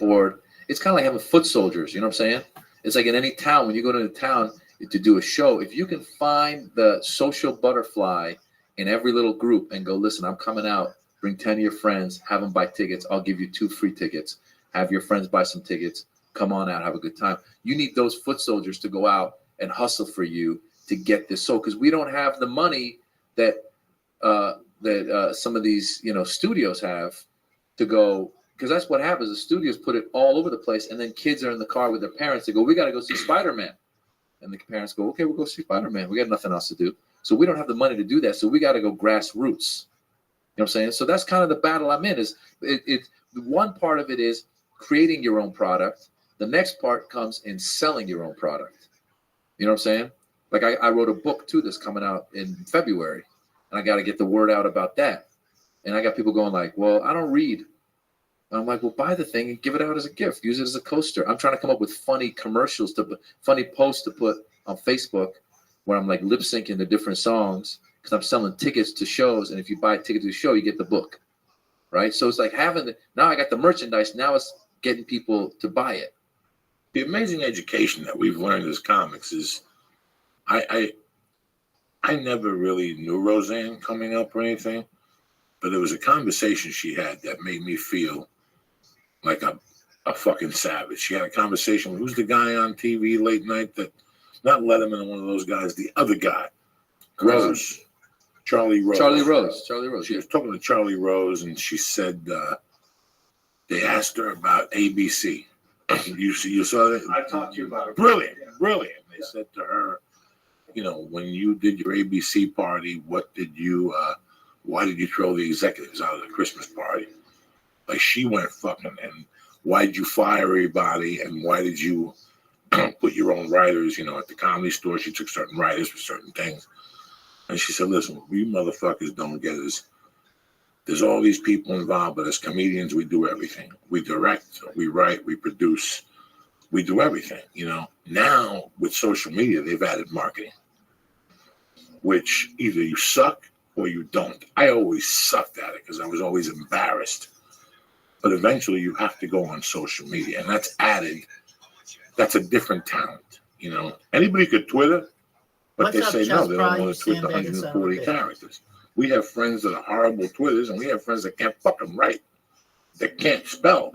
board. It's kind of like having foot soldiers. You know what I'm saying? It's like in any town, when you go to the town to do a show, if you can find the social butterfly in every little group and go, listen, I'm coming out, bring 10 of your friends, have them buy tickets. I'll give you 2 free tickets. Have your friends buy some tickets. Come on out, have a good time. You need those foot soldiers to go out and hustle for you to get this sold, because we don't have the money that some of these studios have to go, because that's what happens. The studios put it all over the place, and then kids are in the car with their parents. They go, we got to go see Spider-Man. And the parents go, okay, we'll go see Spider-Man. We got nothing else to do. So we don't have the money to do that. So we got to go grassroots. You know what I'm saying? So that's kind of the battle I'm in. Is one part of it is creating your own product. The next part comes in selling your own product. You know what I'm saying? Like I wrote a book too that's coming out in February, and I got to get the word out about that. And I got people going like, well, I don't read. And I'm like, well, buy the thing and give it out as a gift. Use it as a coaster. I'm trying to come up with funny commercials, funny posts to put on Facebook where I'm like lip syncing the different songs, because I'm selling tickets to shows. And if you buy a ticket to the show, you get the book, right? So it's like now I got the merchandise. Now it's getting people to buy it. The amazing education that we've learned as comics is, I never really knew Roseanne coming up or anything, but there was a conversation she had that made me feel like a fucking savage. She had a conversation with, who's the guy on TV late night that, not Letterman, one of those guys, the other guy, Charlie Rose. Charlie Rose. She was talking to Charlie Rose, and she said they asked her about ABC. You saw that? I talked to you about it. Brilliant. They said to her, when you did your ABC party, why did you throw the executives out of the Christmas party? Like, she went fucking, and why did you fire everybody? And why did you put your own writers, at the Comedy Store? She took certain writers for certain things. And she said, listen, what we motherfuckers don't get is there's all these people involved, but as comedians, we do everything. We direct, we write, we produce, we do everything, Now, with social media, they've added marketing, which either you suck or you don't. I always sucked at it because I was always embarrassed. But eventually you have to go on social media, and that's a different talent, Anybody could Twitter, but they say no, they don't want to tweet 140 characters. We have friends that are horrible Twitters, and we have friends that can't fucking write, that can't spell,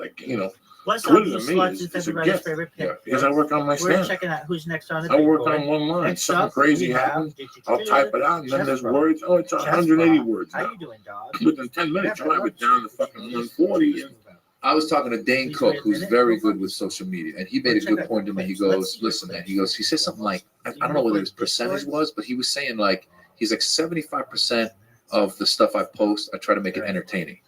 What's Twitter up, to me is a gift. Favorite pick? Because I work on my We're stand. checking out who's next on the I big work board. on one line. Next Something up, crazy we have happens. Did You I'll Do type it out, and then Chef there's Rob. words. Oh, it's Chef 180 Rob. words How now. you doing, dog? Within 10 minutes, you'll have it down to fucking 140. And I was talking to Dane Cook, who's very good with social media, and he made a good point to me. He goes, listen, man, he said something like, I don't know what his percentage was, but he was saying like, he's like 75% of the stuff I post, I try to make it entertaining.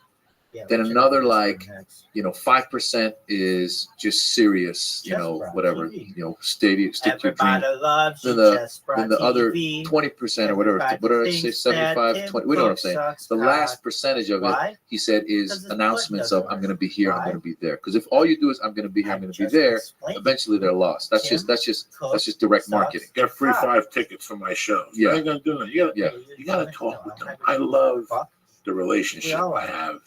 Then another 5% is just serious, whatever, stick to your dream. Then the other 20% or whatever I say, 75, 20, we know what I'm saying. The last percentage of it, he said, is announcements of, I'm going to be here, I'm going to be there. Because if all you do is, I'm going to be here, I'm going to be there, eventually they're lost. That's just direct marketing. Get free 5 tickets for my show. Yeah. I ain't gonna do that. You gotta talk with them. I love the relationship I have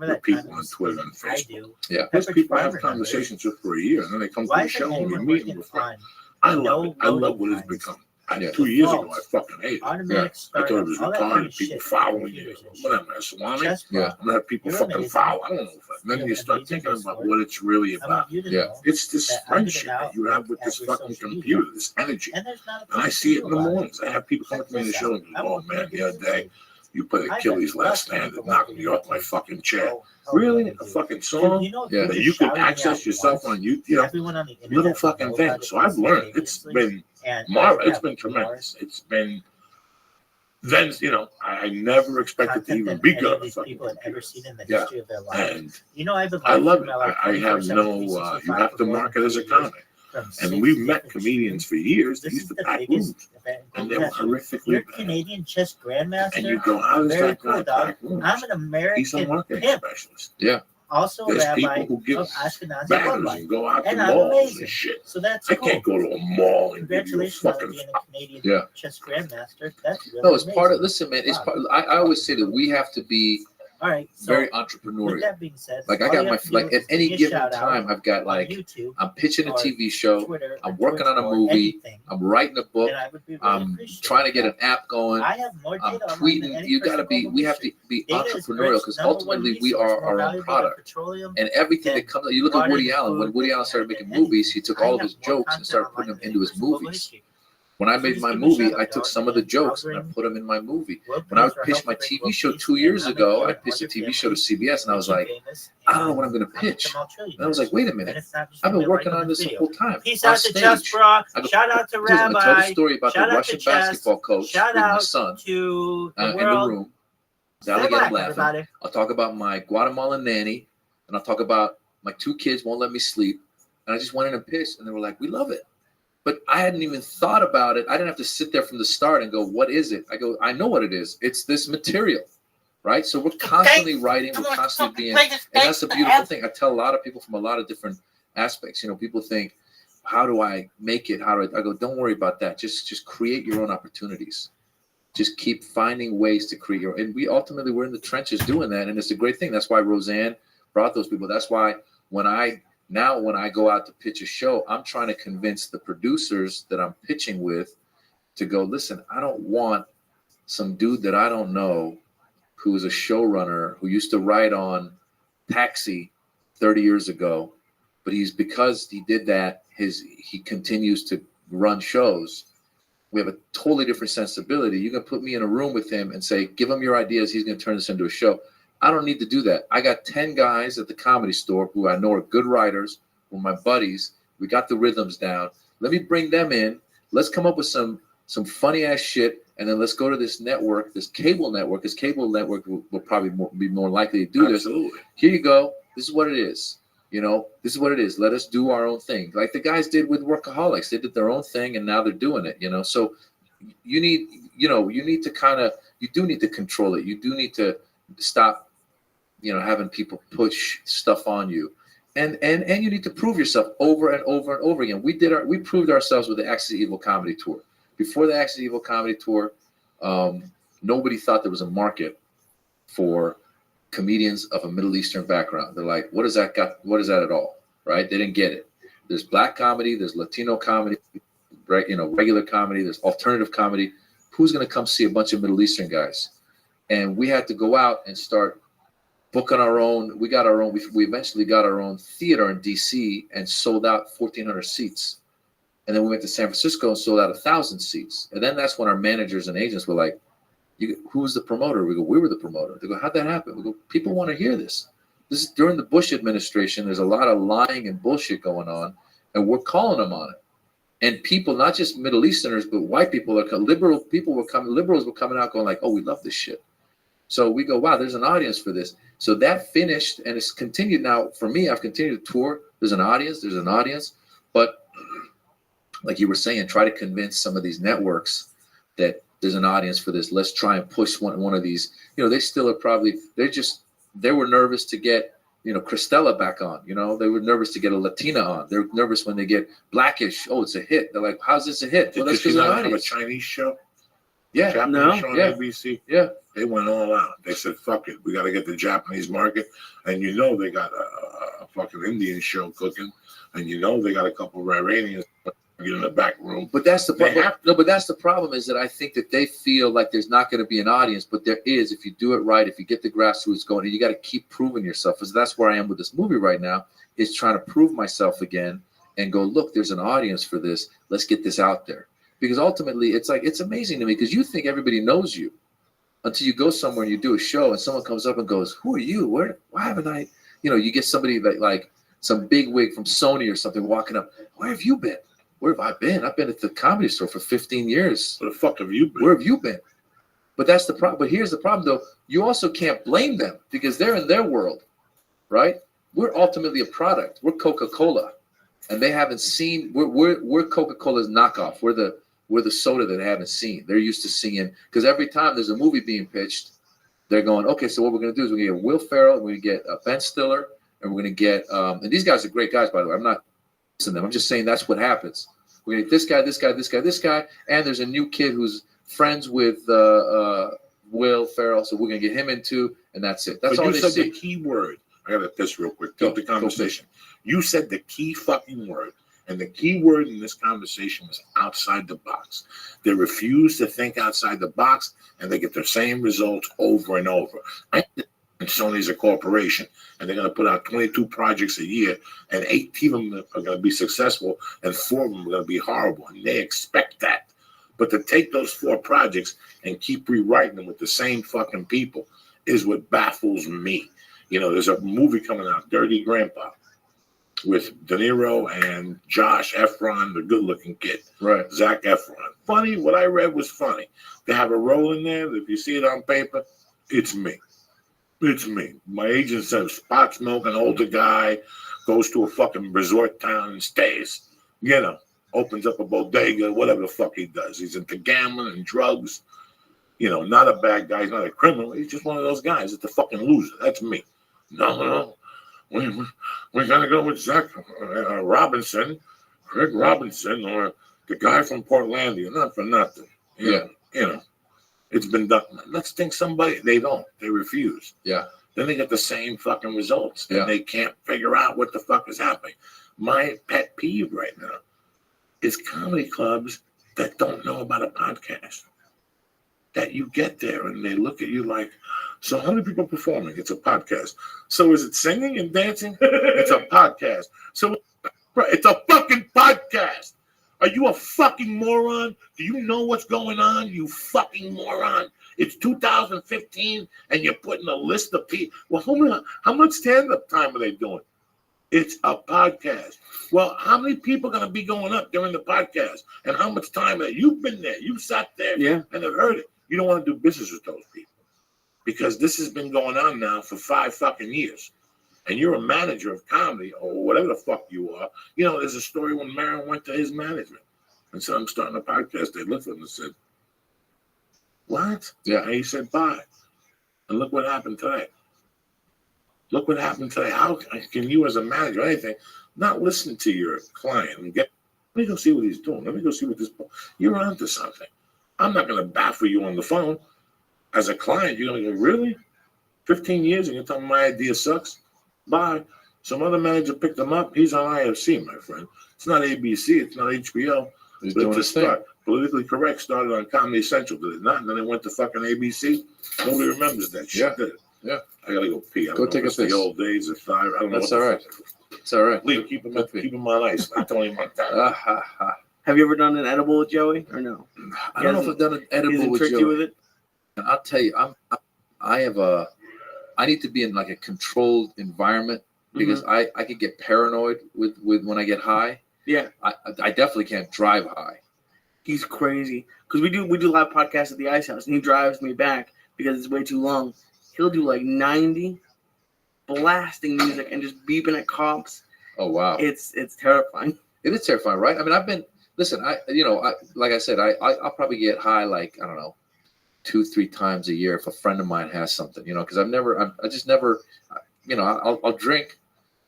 with people on Twitter and Facebook. Yeah. There's people I have conversations with for a year, and then they come to the show and we meet and we're friends. I love it. I love what it's become. 2 years ago, I fucking hated it. I thought it was retarded. People following you. What am I, a Swami? Yeah. I'm gonna have people fucking follow. I don't know. Then you start thinking about what it's really about. Yeah. It's this friendship that you have with this fucking computer, this energy. And I see it in the mornings. I have people come to me in the show and go, oh man, the other day, you put Achilles' Last Stand that knocked me off my fucking chair. Really? A fucking song that you can access yourself on YouTube? Little fucking things. So I've learned. It's been marvelous. It's been tremendous. It's been, then, I never expected to even be good at a fucking computer. Yeah. And I love it. I have no, you have to market as a comic. And we've met comedians for years. They used to pack rooms, and they were horrifically bad. Canadian chess grandmaster. And you go, how does that guy pack rooms? I'm an American He's a marketing pimp. specialist. Yeah. Also There's Rabbi people who give of Ashkenazi banners bloodline. and go out to And I'm malls amazing. and shit. So that's I cool. can't go to a mall and give you a Congratulations on fucking being a Canadian chess grandmaster. That's really No, it's amazing. part of, listen, man, it's part, I always say that we have to be All right. So very with entrepreneurial. that being said, Like I all got you my have to do like at is any give me a given shout out time, I've got on like YouTube, I'm pitching a or TV show, Twitter, I'm or working on a Twitch, or movie, anything, I'm writing a book, and I would be really I'm appreciative trying to of get that. an app going. I have more I'm data online than tweeting. any You got to person be. global We have to history. be Data is entrepreneurial Earth's because number one ultimately we resource, are more our own valuable than product. petroleum, And everything than that comes, you look at water, Woody than Allen. When food, Woody Allen than started making anything. movies, he took I all of have his more jokes and content started online putting them than any into his person global movies. history. When I So made just my give me a shout movie, out, I took dog, some of the and I'll jokes and I bring put them in my movie. world When I peace or pitched help my to bring TV world show peace, 2 and years I'll make ago, you I and all pitched a your TV show to family CBS, and I was rich and like, famous, I don't know what and I'm going to I'll make pitch. them all And I was trillionaires. like, wait a And minute, it's not just I've gonna been be a working like on on this this the video. whole time. Peace On out to Just stage, Bro. I go, Shout out to I'm going to tell the Rabbi. story about the Shout out to Russian Chess. basketball coach Shout with my out son to the in the world. room. Stay That'll get black, him laughing. everybody. I'll talk about my Guatemalan nanny, and I'll talk about my 2 kids won't let me sleep. And I just went in and pitched, and they were like, we love it. But I hadn't even thought about it. I didn't have to sit there from the start and go, what is it? I go, I know what it is. It's this material, right? So we're constantly writing. We're constantly being, and that's a beautiful thing. I tell a lot of people from a lot of different aspects. You know, people think, how do I make it? How do I go, don't worry about that. Just create your own opportunities. Just keep finding ways to create your, and we ultimately, we're in the trenches doing that. And it's a great thing. That's why Roseanne brought those people. That's why when I go out to pitch a show, I'm trying to convince the producers that I'm pitching with to go, listen, I don't want some dude that I don't know who is a showrunner who used to write on Taxi 30 years ago, but because he did that, he continues to run shows. We have a totally different sensibility. You can put me in a room with him and say, give him your ideas. He's going to turn this into a show. I don't need to do that. I got 10 guys at the Comedy Store who I know are good writers, who are my buddies. We got the rhythms down. Let me bring them in. Let's come up with some funny ass shit, and then let's go to this network, this cable network. This cable network will probably be more likely to do this. Absolutely. Here you go. This is what it is. You know, this is what it is. Let us do our own thing. Like the guys did with Workaholics. They did their own thing, and now they're doing it, you know. So you need to control it. You do need to stop, having people push stuff on you. And you need to prove yourself over and over and over again. We proved ourselves with the Axis Evil Comedy Tour. Before the Axis Evil Comedy Tour, nobody thought there was a market for comedians of a Middle Eastern background. They're like, what is that at all? Right? They didn't get it. There's black comedy, there's Latino comedy, right? Regular comedy, there's alternative comedy. Who's going to come see a bunch of Middle Eastern guys? And we had to go out and start booking our own. We eventually got our own theater in DC and sold out 1,400 seats. And then we went to San Francisco and sold out 1,000 seats. And then that's when our managers and agents were like, who was the promoter? We go, we were the promoter. They go, how'd that happen? We go, people want to hear this. This is during the Bush administration. There's a lot of lying and bullshit going on, and we're calling them on it. And people, not just Middle Easterners, but white people, liberals were coming out going like, oh, we love this shit. So we go, wow, there's an audience for this. So that finished, and it's continued now. For me, I've continued to tour. There's an audience. But like you were saying, try to convince some of these networks that there's an audience for this. Let's try and push one of these. They still are probably, they were nervous to get, Christella back on. They were nervous to get a Latina on. They're nervous when they get Blackish. Oh, it's a hit. They're like, how's this a hit? Did you not have a Chinese show? Yeah. Japanese show on ABC? Yeah. They went all out. They said, fuck it. We got to get the Japanese market. And they got a fucking Indian show cooking. And they got a couple of Iranians in the back room. But that's the problem. But that's the problem is that I think that they feel like there's not going to be an audience, but there is if you do it right, if you get the grassroots going, and you got to keep proving yourself. Because that's where I am with this movie right now, is trying to prove myself again and go, look, there's an audience for this. Let's get this out there. Because ultimately, it's amazing to me because you think everybody knows you until you go somewhere and you do a show and someone comes up and goes, who are you? Why haven't I? You get somebody like some big wig from Sony or something walking up. Where have you been? Where have I been? I've been at the Comedy Store for 15 years. Where the fuck have you been? Where have you been? But that's the problem. But here's the problem, though. You also can't blame them because they're in their world, right? We're ultimately a product. We're Coca-Cola, and they haven't seen. We're Coca-Cola's knockoff. We're the soda that they haven't seen. They're used to seeing because every time there's a movie being pitched, they're going, okay. So what we're going to do is we're going to get Will Ferrell, we're going to get Ben Stiller, and we're going to get. And these guys are great guys, by the way. I'm not. Them. I'm just saying that's what happens. We get this guy, and there's a new kid who's friends with Will Ferrell, so we're gonna get him in too, and that's it. That's but all you they said see. the key word. I gotta piss real quick. Go, Take the conversation. You said the key fucking word. And the key word in this conversation was outside the box. They refuse to think outside the box, and they get the same results over and over. And Sony's a corporation, and they're going to put out 22 projects a year, and 18 of them are going to be successful, and 4 of them are going to be horrible. And they expect that. But to take those 4 projects and keep rewriting them with the same fucking people is what baffles me. You know, there's a movie coming out, Dirty Grandpa, with De Niro and Josh Efron, the good-looking kid. Right. Zac Efron. Funny, what I read was funny. They have a role in there. If you see it on paper, it's me. It's me. My agent says, pot smoke, an older guy, goes to a fucking resort town and stays. You know, opens up a bodega, whatever the fuck he does. He's into gambling and drugs. You know, not a bad guy. He's not a criminal. He's just one of those guys. It's a fucking loser. That's me. No. We're going to go with Zach Robinson, Craig Robinson, or the guy from Portlandia. Not for nothing. You know, it's been done. Let's think somebody. They don't. They refuse. Yeah. Then they get the same fucking results. Yeah. And they can't figure out what the fuck is happening. My pet peeve right now is comedy clubs that don't know about a podcast. That you get there and they look at you like, so how many people performing? It's a podcast. So is it singing and dancing? It's a podcast. So it's a fucking podcast. Are you a fucking moron? Do you know what's going on, you fucking moron? It's 2015 and you're putting a list of people. Well, how much stand-up time are they doing? It's a podcast. Well, how many people are going to be going up during the podcast? And how much time you've been there? You sat there and have heard it. You don't want to do business with those people. Because this has been going on now for 5 fucking years. And you're a manager of comedy or whatever the fuck you are. You know, there's a story when Maron went to his management and said, I'm starting a podcast. They looked at him and said, what? Yeah. And he said, bye. And look what happened today. Look what happened today. How can you as a manager or anything not listen to your client and let me go see what he's doing. Let me go see what this, you're onto something. I'm not going to baffle you on the phone. As a client, you're going to go, really? 15 years and you're telling me my idea sucks? Bye. Some other manager picked him up. He's on IFC, my friend. It's not ABC. It's not HBO. He's but doing to his thing. start, Politically Correct started on Comedy Central, did it not? And then it went to fucking ABC. Nobody remembers that shit, did it? Yeah. I got to go pee. I Go don't know take if it's a piss. the old days of 5. I don't know. That's what all the right. fuck. It's all right. Leave, keep him on ice. Like Tony Montana. Have you ever done an edible with Joey or no? I don't know if I've done an edible with tricked you Joey. with it? And I'll tell you, I need to be in like a controlled environment because I could get paranoid with when I get high. Yeah. I definitely can't drive high. He's crazy because we do live podcasts at the Ice House and he drives me back because it's way too long. He'll do like 90, blasting music and just beeping at cops. Oh wow, it's terrifying. It is terrifying, right? I mean, like I said, I'll probably get high like I don't know 2-3 times a year if a friend of mine has something, because I just never, I'll drink,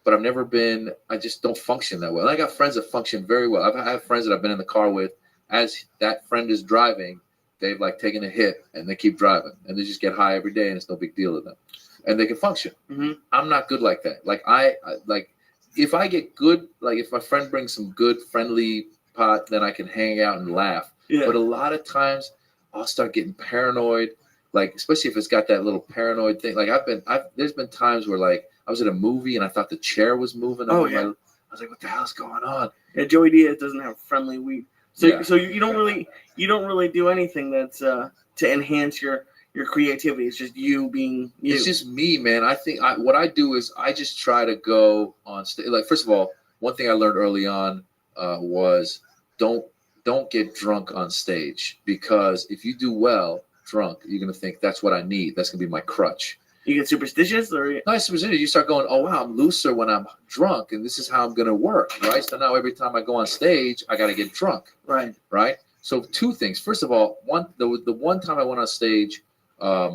but I just don't function that well. And I got friends that function very well. I have friends that I've been in the car with. As that friend is driving, they've like taken a hit and they keep driving and they just get high every day and it's no big deal to them. And they can function. Mm-hmm. I'm not good like that. Like I if I get good, like if my friend brings some good friendly pot, then I can hang out and laugh. Yeah. But a lot of times I'll start getting paranoid, like especially if it's got that little paranoid thing. Like there's been times where like I was at a movie and I thought the chair was moving. Oh, I was like, what the hell's going on? Yeah, Joey Diaz doesn't have friendly weed. So Yeah. so you don't really do anything that's to enhance your creativity. It's just you being you. It's just me, man. I think what I do is I just try to go on stage. Like, first of all, one thing I learned early on was don't get drunk on stage, because if you do well drunk, you're gonna think that's what I need. That's gonna be my crutch. You get superstitious, or Nice superstitious. You start going, oh wow, I'm looser when I'm drunk, and this is how I'm gonna work, right? So now every time I go on stage, I gotta get drunk, right? So 2 things. First of all, the one time I went on stage, I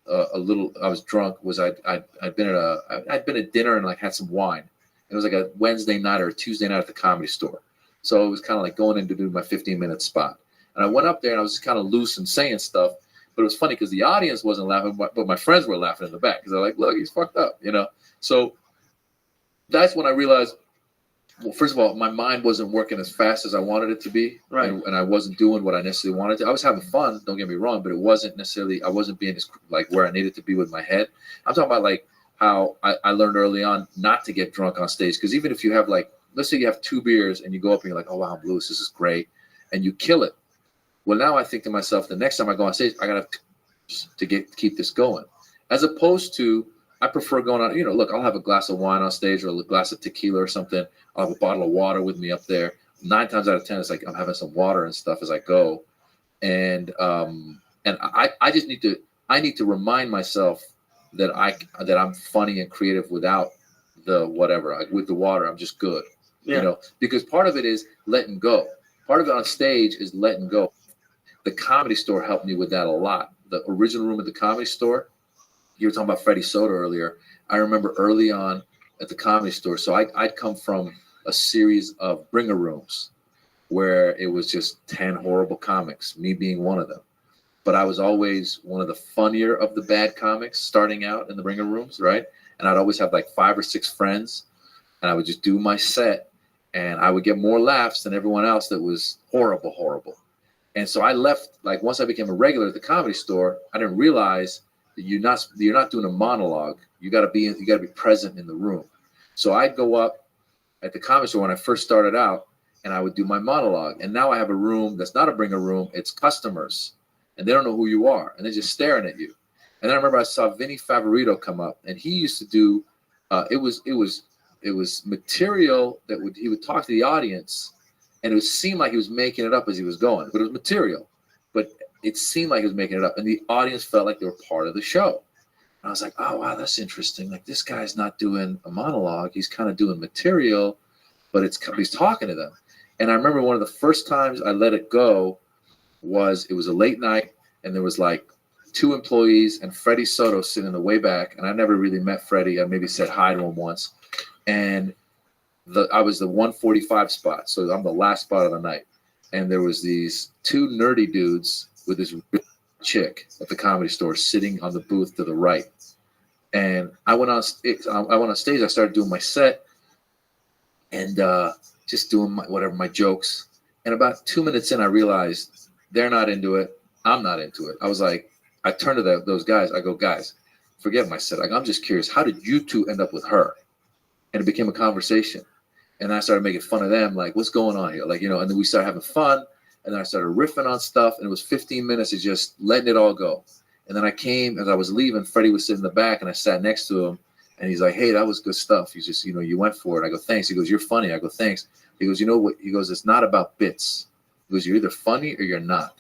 was drunk. Was I'd been at dinner and like had some wine. It was like a Wednesday night or a Tuesday night at the Comedy Store. So it was kind of like going in to do my 15-minute spot. And I went up there and I was just kind of loose and saying stuff. But it was funny because the audience wasn't laughing, but my friends were laughing in the back because they're like, look, he's fucked up, you know? So that's when I realized, well, first of all, my mind wasn't working as fast as I wanted it to be. Right. And I wasn't doing what I necessarily wanted to. I was having fun, don't get me wrong, but it wasn't necessarily, I wasn't being as, like where I needed to be with my head. I'm talking about like how I learned early on not to get drunk on stage. Because even if you have like, let's say you have 2 beers and you go up and you're like, oh, wow, I'm loose, this is great. And you kill it. Well, now I think to myself, the next time I go on stage, I got to keep this going. As opposed to, I prefer going on, you know, look, I'll have a glass of wine on stage or a glass of tequila or something. I'll have a bottle of water with me up there. 9 times out of 10, it's like I'm having some water and stuff as I go. And I just need to remind myself that I'm funny and creative without the whatever. With the water, I'm just good. Yeah. You know, because part of it is letting go. Part of it on stage is letting go. The Comedy Store helped me with that a lot. The original room at the Comedy Store, you were talking about Freddie Soto earlier. I remember early on at the Comedy Store. So I'd come from a series of bringer rooms where it was just 10 horrible comics, me being one of them. But I was always one of the funnier of the bad comics starting out in the bringer rooms, right? And I'd always have like 5 or 6 friends, and I would just do my set, and I would get more laughs than everyone else that was horrible. And so I left, like once I became a regular at the Comedy Store, I didn't realize that you're not doing a monologue. You got to be present in the room. So I'd go up at the Comedy Store when I first started out, and I would do my monologue. And now I have a room that's not a bringer room; it's customers, and they don't know who you are, and they're just staring at you. And then I remember I saw Vinny Favorito come up, and he used to do. It was material that he would talk to the audience, and it would seem like he was making it up as he was going, but it was material. But it seemed like he was making it up, and the audience felt like they were part of the show. And I was like, oh, wow, that's interesting. Like, this guy's not doing a monologue. He's kind of doing material, but he's talking to them. And I remember one of the first times I let it go it was a late night, and there was like 2 employees and Freddie Soto sitting in the way back. And I never really met Freddie. I maybe said hi to him once. And I was the 145 spot. So I'm the last spot of the night. And there was these 2 nerdy dudes with this chick at the Comedy Store sitting on the booth to the right. And I went on stage. I started doing my set and just doing my jokes. And about 2 minutes in, I realized they're not into it. I'm not into it. I was like, I turned to those guys. I go, guys, forget my set. I'm just curious. How did you 2 end up with her? And it became a conversation. And I started making fun of them, like, what's going on here? Like, you know, and then we started having fun. And then I started riffing on stuff. And it was 15 minutes of just letting it all go. And then I came, as I was leaving, Freddie was sitting in the back, and I sat next to him. And he's like, hey, that was good stuff. You just, you went for it. I go, thanks. He goes, you're funny. I go, thanks. He goes, you know what? He goes, it's not about bits. He goes, you're either funny or you're not.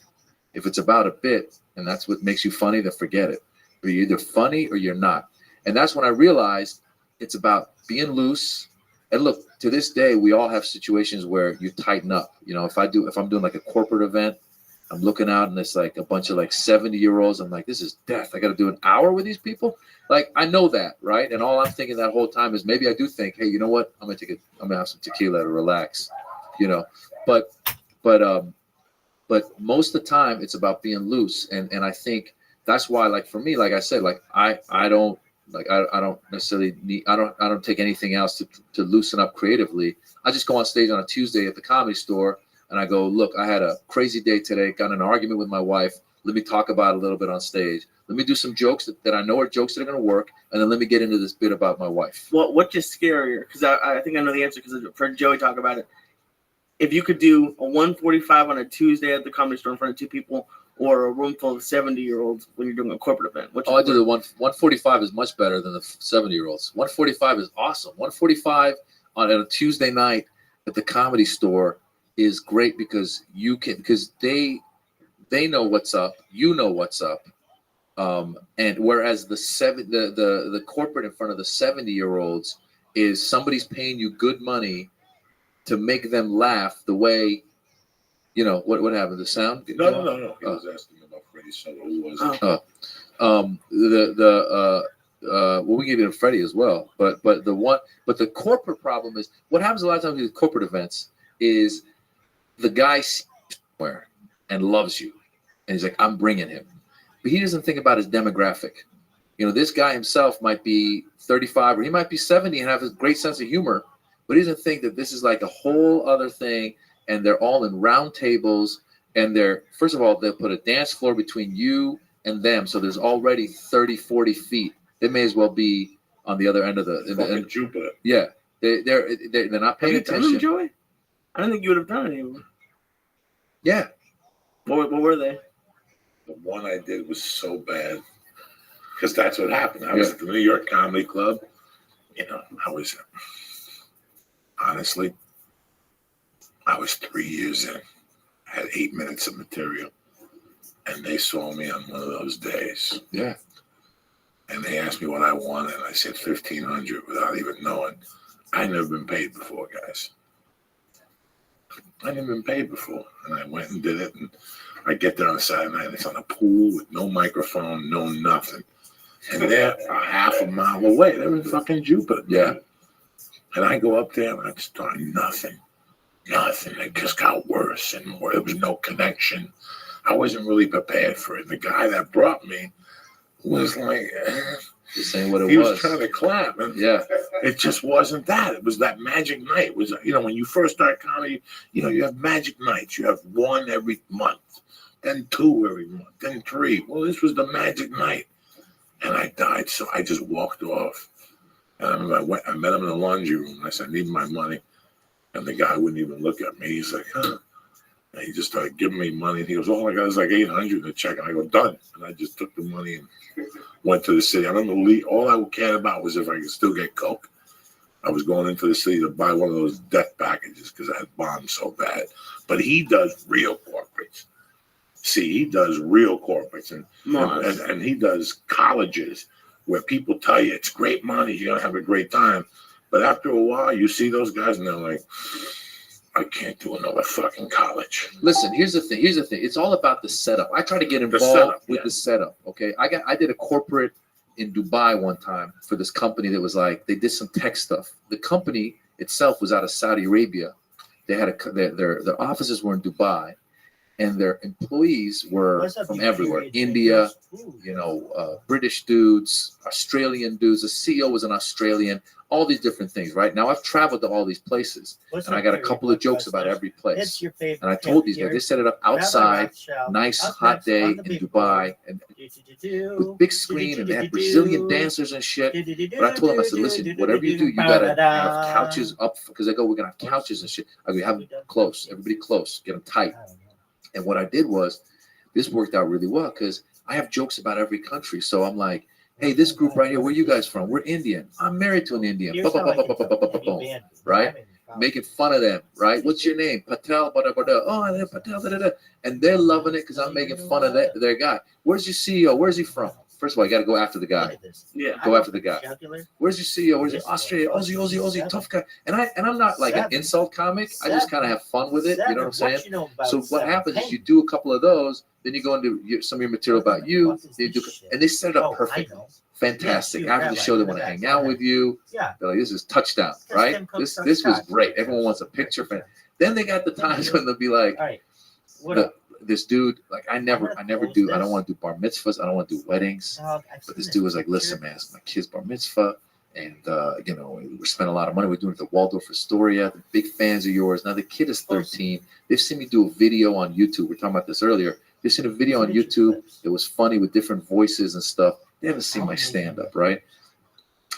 If it's about a bit and that's what makes you funny, then forget it. Or you're either funny or you're not. And that's when I realized it's about being loose. And look, to this day, we all have situations where you tighten up. You know, if I'm doing like a corporate event, I'm looking out and it's like a bunch of like 70-year-olds. I'm like, this is death. I got to do an hour with these people. Like, I know that, right? And all I'm thinking that whole time is maybe I do think, hey, you know what? I'm gonna have some tequila to relax, you know. But most of the time it's about being loose, and I think that's why, like, for me, like I said, like I don't necessarily need, I don't take anything else to loosen up creatively. I just go on stage on a Tuesday at the Comedy Store and I go, look, I had a crazy day today, got in an argument with my wife. Let me talk about it a little bit on stage. Let me do some jokes that I know are jokes that are going to work, and then let me get into this bit about my wife. What's just scarier? Because I think I know the answer, because I've heard Joey talk about it. If you could do a 145 on a Tuesday at the Comedy Store in front of 2 people, or a room full of 70-year-olds when you're doing a corporate event. I do the 145 is much better than the 70-year-olds. 145 is awesome. 145 on a Tuesday night at the Comedy Store is great because they know what's up, you know what's up, and whereas the corporate in front of the 70-year-olds is somebody's paying you good money to make them laugh the way. You know, what happened? The sound? No. He was asking about Freddie Soto. Who was it? We can get into Freddie as well. But the corporate problem is what happens a lot of times with corporate events is the guy sees you somewhere and loves you. And he's like, I'm bringing him. but he doesn't think about his demographic. You know, this guy himself might be 35 or he might be 70 and have a great sense of humor, but he doesn't think that this is like a whole other thing. And they're all in round tables, and first of all, they'll put a dance floor between you and them. So there's already 30, 40 feet. They may as well be on the other end of the Jupiter. Yeah. They're not paying Have you done attention. them, Joey? I don't think you would have done any of them. Yeah. What were they? The one I did was so bad because that's what happened. I was at the New York Comedy Club. You know, honestly, I was 3 years in. I had 8 minutes of material. And they saw me on one of those days. Yeah. And they asked me what I wanted. And I said $1,500 without even knowing. I never been paid before, guys. I never been paid before. And I went and did it. And I get there on Saturday night. And it's on a pool with no microphone, no nothing. And they're a half a mile away. They're in fucking Jupiter. Yeah. And I go up there and I start nothing. Nothing. It just got worse and more. There was no connection. I wasn't really prepared for it. The guy that brought me was like, Just saying what it was. He was trying to clap. And yeah. It just wasn't that. It was that magic night. It was, you know, when you first start comedy, you know, you have magic nights. You have one every month, then 2 every month, then 3. Well, this was the magic night. And I died. So I just walked off. And I remember I met him in the laundry room. And I said, I need my money. And the guy wouldn't even look at me. He's like, huh? And he just started giving me money. And he goes, all I got is like $800 in the check. And I go, done. And I just took the money and went to the city. I remember all I cared about was if I could still get coke. I was going into the city to buy one of those death packages because I had bombed so bad. But he does real corporates. See, he does real corporates. And he does colleges where people tell you it's great money. You're going to have a great time. But after a while, you see those guys and they're like, I can't do another fucking college. Listen, here's the thing. It's all about the setup. I try to get involved with the setup. Okay. I did a corporate in Dubai one time for this company that was like, they did some tech stuff. The company itself was out of Saudi Arabia. They had their offices were in Dubai, and their employees were from everywhere. India, you know, British dudes, Australian dudes. The CEO was an Australian. All these different things, right? Now I've traveled to all these places, and I got a couple of jokes about every place. And I told these guys, they set it up outside, nice hot day in Dubai, and with big screen, and they had Brazilian dancers and shit. But I told them, I said, listen, whatever you do, you gotta have couches up, because they go, we're gonna have couches and shit. I go, have them close, everybody close, get them tight. And what I did was, this worked out really well because I have jokes about every country. So I'm like, hey, this group right here, where you guys from? We're Indian. I'm married to an Indian. Right? Making fun of them, right? What's your name? Patel, oh, Patel, and they're loving it because I'm making fun of their guy. Where's your CEO? Where's he from? First of all, you got to go after the guy. Yeah. Go after the guy. Where's your CEO? Where's your Australia? Aussie, tough guy. And I'm not like an insult comic. I just kind of have fun with it. You know what I'm saying? So what happens is you do a couple of those, then you go into some of your material about you, and they set it up perfectly. Fantastic. After the show, they want to hang out with you. They're like, this is touchdown, right? This was great. Everyone wants a picture. Then they got the times when they'll be like, this dude, like I don't want to do bar mitzvahs. I don't want to do weddings. But this dude was like, listen, man, it's my kid's bar mitzvah. And, you know, we spent a lot of money. We're doing it at the Waldorf Astoria. They're big fans of yours. Now the kid is 13. They've seen me do a video on YouTube. We were talking about this earlier. They've seen a video on YouTube. It was funny with different voices and stuff. They haven't seen my stand-up, right?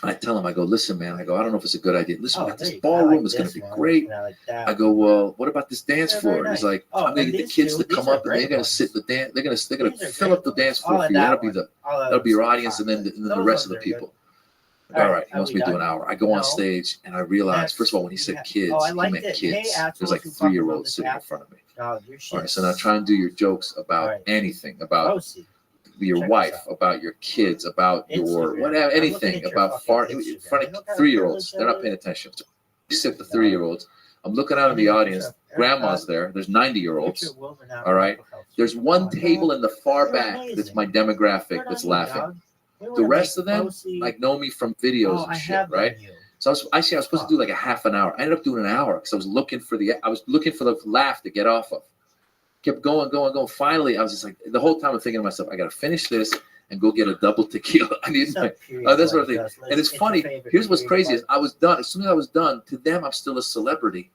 I tell them, I go, listen, man. I go, I don't know if it's a good idea. Listen, we got this ballroom. It's going to be great. I go, well, what about this dance floor? And he's like, I'm going to get the kids to come up and they're going to sit the dance. They're going to fill up the dance floor for you. That'll be your audience and then the rest of the people. All right, he wants me to do an hour. I go on stage and I realize, first of all, when he said kids, he meant kids. There's like 3-year-olds sitting in front of me. All right, so now try and do your jokes about anything, about your wife, about your kids, about your whatever, anything about in front of 3-year-olds. They're not paying attention. So you sit the 3-year-olds. I'm looking out in the audience. Grandma's there. There's 90-year-olds. All right. There's one table in the far back that's my demographic that's laughing. The rest of them like know me from videos and shit, right? So I was supposed to do like a half an hour. I ended up doing an hour because I was looking for the laugh to get off of. Kept going. Finally, I was just like, the whole time I'm thinking to myself, I got to finish this and go get a double tequila. I need my, that's what I'm thinking. And it's funny. Here's what's crazy is I was done. As soon as I was done, to them, I'm still a celebrity.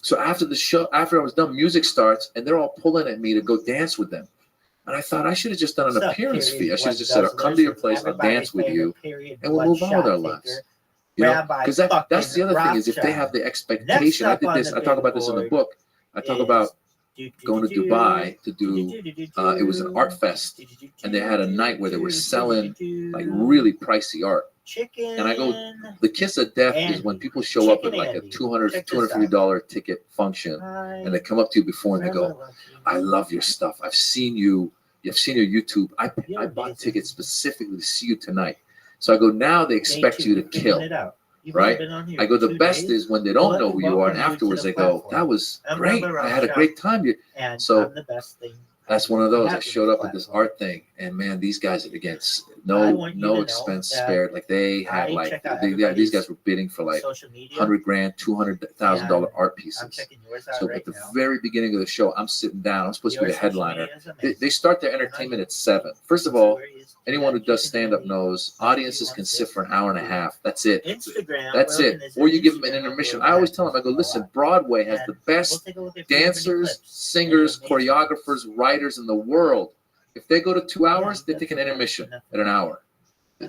So after the show, after I was done, music starts, and they're all pulling at me to go dance with them. And I thought I should have just done an appearance fee. I should have just said, I'll come to your place, I'll dance with you, and we'll move on with our lives. You know, because that's the other thing is if they have the expectation. I did this. I talk about this in the book. I talk about going to Dubai to do. It was an art fest, and they had a night where they were selling like really pricey art. And I go, the kiss of death is when people show up at like a $250 ticket function, and they come up to you before and they go, I love your stuff. I've seen you. You've seen your YouTube. I bought tickets specifically to see you tonight. So I go, now they expect you to kill, right? I go, the best is when they don't know who you are, and afterwards they go, that was great. I had a great time. So that's one of those. I showed up at this art thing, and man, these guys, again, no expense spared. Like they had like these guys were bidding for like $100,000, $200,000 art pieces. So at the very beginning of the show, I'm sitting down. I'm supposed to be the headliner. They start their entertainment at 7. First of all, anyone who does stand-up knows audiences can sit for an hour and a half. That's it. That's it. Or you give them an intermission. I always tell them, I go, listen, Broadway has the best dancers, singers, choreographers, writers in the world. If they go to 2 hours, they take an intermission at an hour.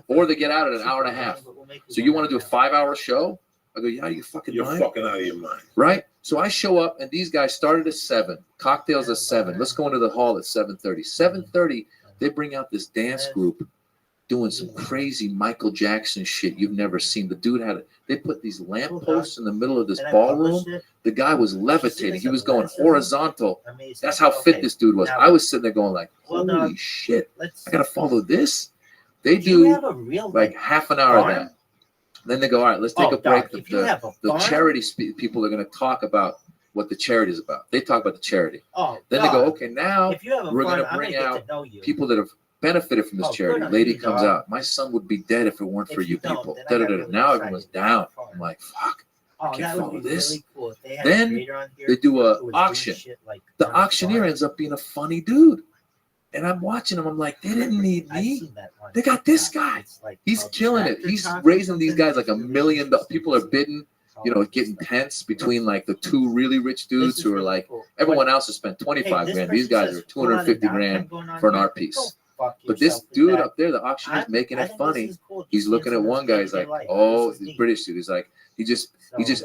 Or they get out at an hour and a half. So you want to do a 5-hour show? I go, yeah, you fucking You're mind? fucking out of your mind. Right? So I show up, and these guys started at 7. Cocktails at 7. Let's go into the hall at 7:30. 7:30, they bring out this dance group doing some crazy Michael Jackson shit you've never seen. The dude they put these lampposts in the middle of this ballroom. The guy was levitating. He was going horizontal. That's how fit this dude was. I was sitting there going like, holy shit, I got to follow this? They do like half an hour of that. Then they go, all right, let's take a break. The charity people are going to talk about what the charity is about. They talk about the charity. Then they go, okay, now we're going to bring out people that have benefited from this charity. Lady comes out. My son would be dead if it weren't for you people. Now everyone's down. I'm like, fuck. I can't follow this. Then they do an auction. The auctioneer ends up being a funny dude. And I'm watching them. I'm like, they didn't need me. They got this guy. He's killing it. He's raising these guys like $1 million. People are bidding, getting tense between like the 2 really rich dudes who are like, everyone else has spent 25 grand. These guys are 250 grand for an art piece. But this dude up there, the auctioneer's making it funny. He's looking at one guy. He's like, oh, he's British dude. He's like, he just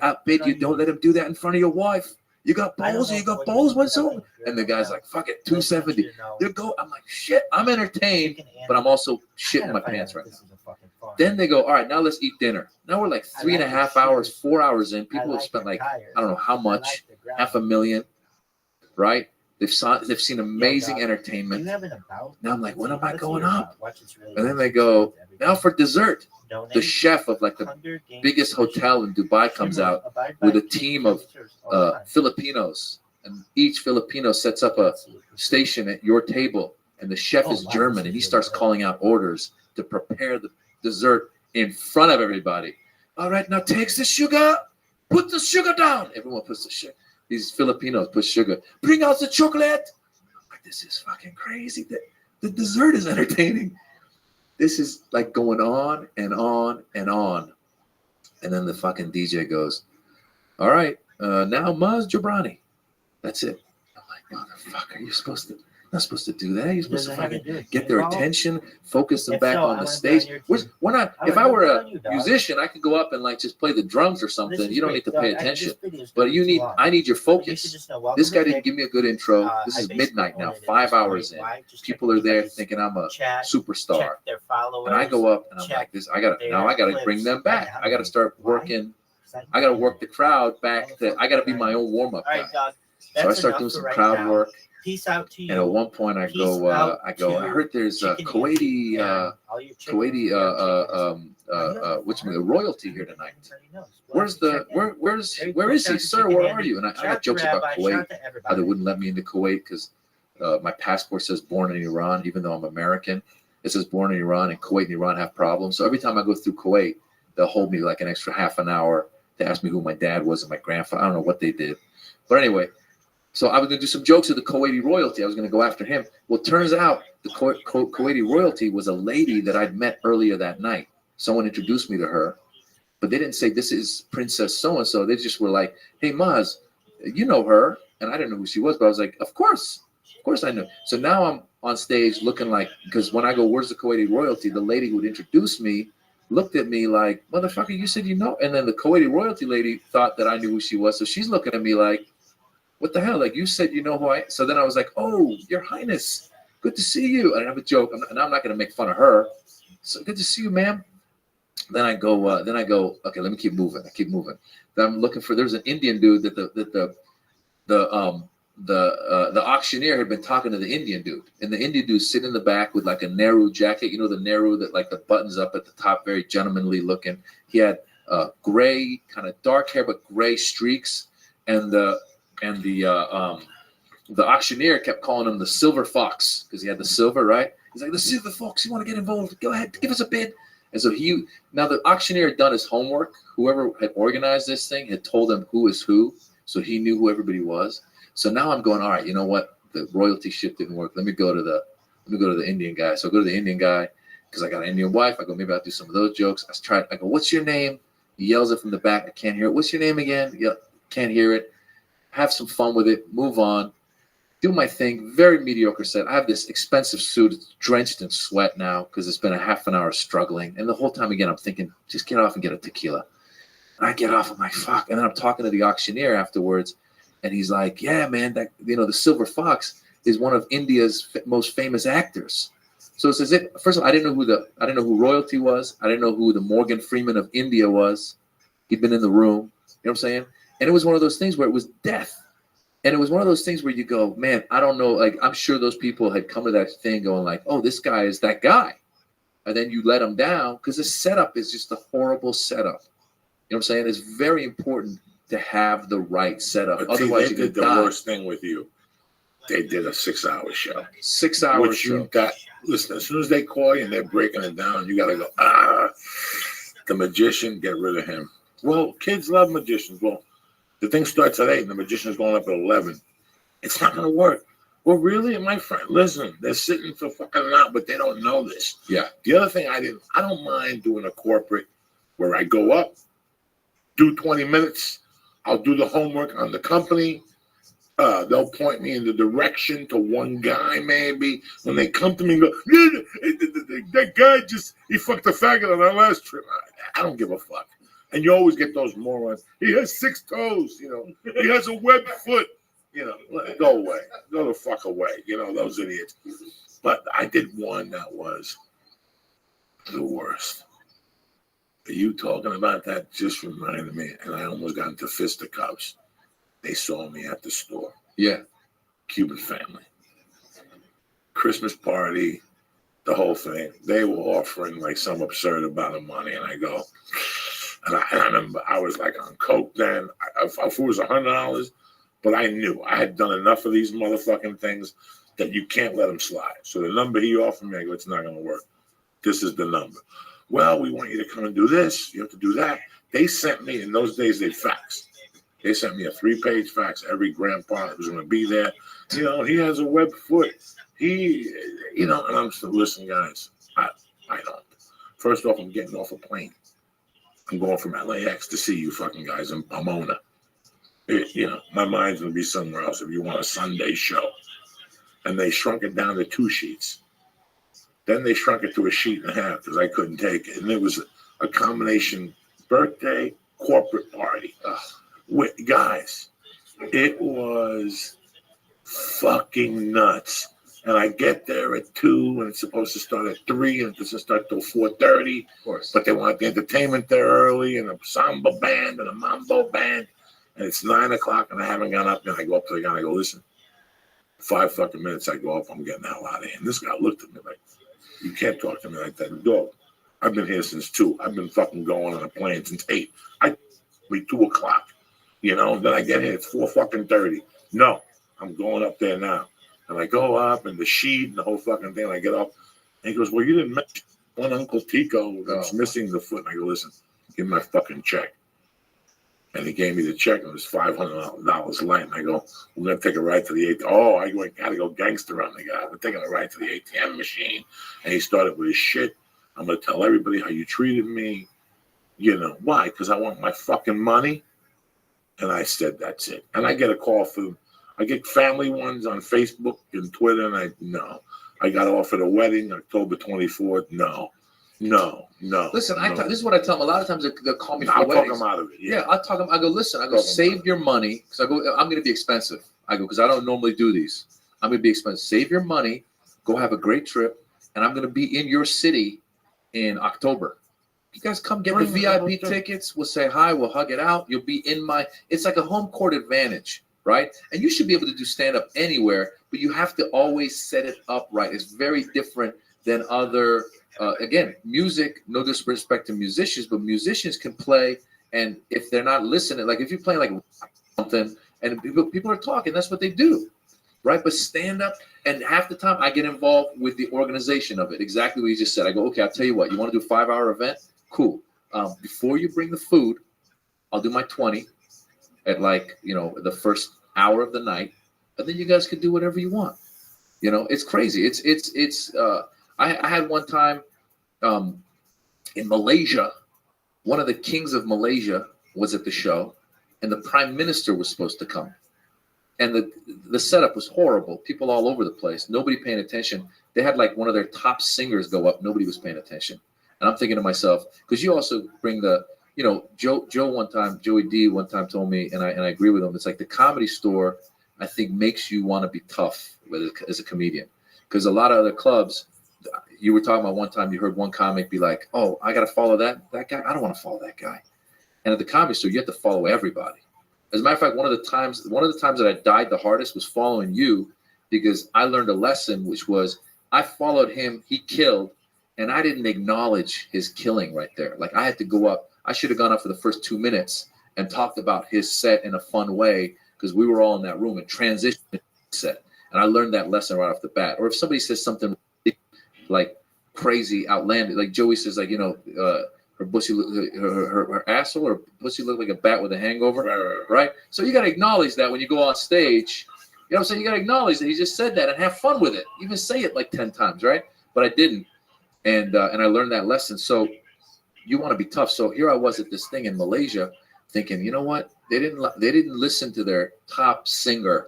outbid you. Don't let him do that in front of your wife. You got balls? You got balls? What's up? And the guy's like, fuck it, 270. They go. I'm like, shit. I'm entertained, but I'm also shitting my pants right now. Then they go, all right, now let's eat dinner. Now we're like 3.5 hours, 4 hours in. People have spent like, I don't know how much, $500,000, right? They've seen amazing entertainment. Now I'm like, when am I going up? And then they go, now for dessert. The chef of like the biggest hotel in Dubai comes out with a team of Filipinos, and each Filipino sets up a station at your table, and the chef is German, and he starts calling out orders to prepare the dessert in front of everybody. All right, now takes the sugar, put the sugar down. Everyone puts the sugar. These Filipinos put sugar. Bring out the chocolate. I'm like, this is fucking crazy. The dessert is entertaining. This is like going on and on and on. And then the fucking DJ goes, all right, now Maz Jabrani. That's it. I'm like, motherfucker, you're not supposed to do that. You're supposed to fucking get their attention, focus them back on the stage. We're not, if I were a musician, I could go up and like just play the drums or something. You don't need to pay attention. But I need your focus. This guy didn't give me a good intro. This is midnight now, 5 hours in. People are there thinking I'm a superstar. And I go up and I'm like, I gotta bring them back. I gotta start working. I gotta work the crowd back. I gotta be my own warm-up guy. So I start doing some crowd work. Peace out to you. And at one point I go, I heard there's a Kuwaiti royalty here tonight. Where is he, sir? Where are you? And I got jokes about Kuwait, how they wouldn't let me into Kuwait because my passport says born in Iran, even though I'm American. It says born in Iran, and Kuwait and Iran have problems. So every time I go through Kuwait, they'll hold me like an extra half an hour to ask me who my dad was and my grandfather. I don't know what they did. But anyway, So I was going to do some jokes of the Kuwaiti royalty. I was going to go after him. Well, it turns out the Kuwaiti royalty was a lady that I'd met earlier that night. Someone introduced me to her, but they didn't say, this is Princess so-and-so. They just were like, hey, Maz, you know her. And I didn't know who she was, but I was like, of course I know. So now I'm on stage looking like, because when I go, where's the Kuwaiti royalty? The lady who had introduced me looked at me like, motherfucker, you said you know. And then the Kuwaiti royalty lady thought that I knew who she was. So she's looking at me like, what the hell? Like, you said you know who I. So then I was like, oh, Your Highness, good to see you. And I have a joke, and I'm not going to make fun of her. So good to see you, ma'am. Then I go, okay, let me keep moving. I keep moving. Then I'm looking for. There's an Indian dude that the auctioneer had been talking to the Indian dude, and the Indian dude sitting in the back with like a Nehru jacket. You know, the Nehru that like the buttons up at the top, very gentlemanly looking. He had gray, kind of dark hair, but gray streaks, and the auctioneer kept calling him the Silver Fox because he had the silver, right? He's like, the Silver Fox, you want to get involved? Go ahead, give us a bid. And so now the auctioneer had done his homework. Whoever had organized this thing had told him who is who, so he knew who everybody was. So now I'm going, all right, you know what? The royalty shit didn't work. Let me go to the Indian guy. So I go to the Indian guy because I got an Indian wife. I go, maybe I'll do some of those jokes. I go, what's your name? He yells it from the back. I can't hear it. What's your name again? Yeah, can't hear it. Have some fun with it, move on, do my thing. Very mediocre set. I have this expensive suit. It's drenched in sweat now because it's been a half an hour struggling. And the whole time, again, I'm thinking, just get off and get a tequila. And I get off, I'm like, fuck. And then I'm talking to the auctioneer afterwards, and he's like, yeah, man, that the Silver Fox is one of India's most famous actors. So it's as if, first of all, I didn't know who royalty was. I didn't know who the Morgan Freeman of India was. He'd been in the room. You know what I'm saying? And it was one of those things where it was death. And it was one of those things where you go, man, I don't know. Like, I'm sure those people had come to that thing going like, oh, this guy is that guy. And then you let them down because the setup is just a horrible setup. You know what I'm saying? It's very important to have the right setup. But otherwise, they did the worst thing with you. They did a 6-hour show. 6 hours. Which you got, listen, as soon as they call you and they're breaking it down, you got to go, the magician, get rid of him. Well, kids love magicians. Well, the thing starts at 8 and the magician's going up at 11. It's not going to work. Well, really, my friend, listen, they're sitting for fucking out, but they don't know this. Yeah. The other thing I don't mind doing a corporate where I go up, do 20 minutes. I'll do the homework on the company. They'll point me in the direction to one guy, maybe. When they come to me and go, that guy he fucked a faggot on our last trip. I don't give a fuck. And you always get those morons. He has 6 toes, He has a webbed foot. Go away. Go the fuck away. Those idiots. But I did one that was the worst. You talking about that just reminded me, and I almost got into fisticuffs. They saw me at the store. Yeah. Cuban family. Christmas party, the whole thing. They were offering like some absurd amount of money, and I go, and I remember I was like on coke then. If it was $100, but I knew I had done enough of these motherfucking things that you can't let them slide. So the number he offered me, I go, it's not going to work. This is the number. Well, we want you to come and do this. You have to do that. They sent me, in those days, they faxed. They sent me a 3-page fax. Every grandpa that was going to be there. He has a webbed foot. And I'm still, listen, guys, I don't. First off, I'm getting off a plane. I'm going from LAX to see you fucking guys in Pomona. My mind's going to be somewhere else if you want a Sunday show. And they shrunk it down to 2 sheets. Then they shrunk it to a sheet and a half because I couldn't take it. And it was a combination birthday, corporate party. Guys, it was fucking nuts. And I get there at 2, and it's supposed to start at 3, and it doesn't start till 4:30. Of course. But they want the entertainment there early, and a samba band and a mambo band. And it's 9 o'clock, and I haven't gone up. And I go up to the guy, and I go, listen, 5 fucking minutes, I go up, I'm getting the hell out of here. And this guy looked at me like, you can't talk to me like that. Dog, I've been here since 2. I've been fucking going on a plane since 8. Be 2 o'clock. Then I get here, it's 4 fucking 30. No, I'm going up there now. And I go up, and the sheet and the whole fucking thing, and I get up. And he goes, well, you didn't mention one Uncle Tico that's missing the foot. And I go, listen, give me my fucking check. And he gave me the check, and it was $500 light. And I go, we're going to take a ride to the ATM. Oh, I got to go gangster on the guy. We're taking a ride to the ATM machine. And he started with his shit. I'm going to tell everybody how you treated me. You know, why? Because I want my fucking money. And I said, that's it. And I get a call from, I get family ones on Facebook and Twitter, and no. I got offered a wedding October 24th. No. Listen, no. This is what I tell them. A lot of times they'll call me for I'll weddings. talk them out of it. Yeah, I'll talk them. I go, listen, save your money. Because I'm going to be expensive. I go, because I don't normally do these. I'm going to be expensive. Save your money. Go have a great trip. And I'm going to be in your city in October. You guys come get the VIP tickets. We'll say hi. We'll hug it out. You'll be in it's like a home court advantage, right? And you should be able to do stand-up anywhere, but you have to always set it up right. It's very different than other, again, music, no disrespect to musicians, but musicians can play, and if they're not listening, like if you're playing like something and people are talking, that's what they do, right? But stand-up, and half the time I get involved with the organization of it, exactly what you just said. I go, okay, I'll tell you what, you want to do a 5-hour event? Cool. Before you bring the food, I'll do my 20 at the first hour of the night, and then you guys can do whatever you want. You know, it's crazy. I had one time in Malaysia, one of the kings of Malaysia was at the show, and the prime minister was supposed to come. And the setup was horrible. People all over the place. Nobody paying attention. They had like one of their top singers go up. Nobody was paying attention. And I'm thinking to myself, because you also bring Joey D one time told me, and I agree with him, it's like the Comedy Store, I think, makes you want to be tough as a comedian. Because a lot of other clubs, you were talking about one time, you heard one comic be like, oh, I got to follow that guy. I don't want to follow that guy. And at the Comedy Store, you have to follow everybody. As a matter of fact, one of the times that I died the hardest was following you, because I learned a lesson, which was I followed him, he killed, and I didn't acknowledge his killing right there. Like I had to go up. I should have gone up for the first 2 minutes and talked about his set in a fun way, because we were all in that room and transitioned set. And I learned that lesson right off the bat. Or if somebody says something like crazy, outlandish, like Joey says, like, her pussy, her asshole or pussy looked like a bat with a hangover, right? So you got to acknowledge that when you go on stage. You know what I'm saying? You got to acknowledge that he just said that and have fun with it. Even say it like 10 times, right? But I didn't. And I learned that lesson. So you want to be tough. So here I was at this thing in Malaysia thinking, you know what? They didn't listen to their top singer,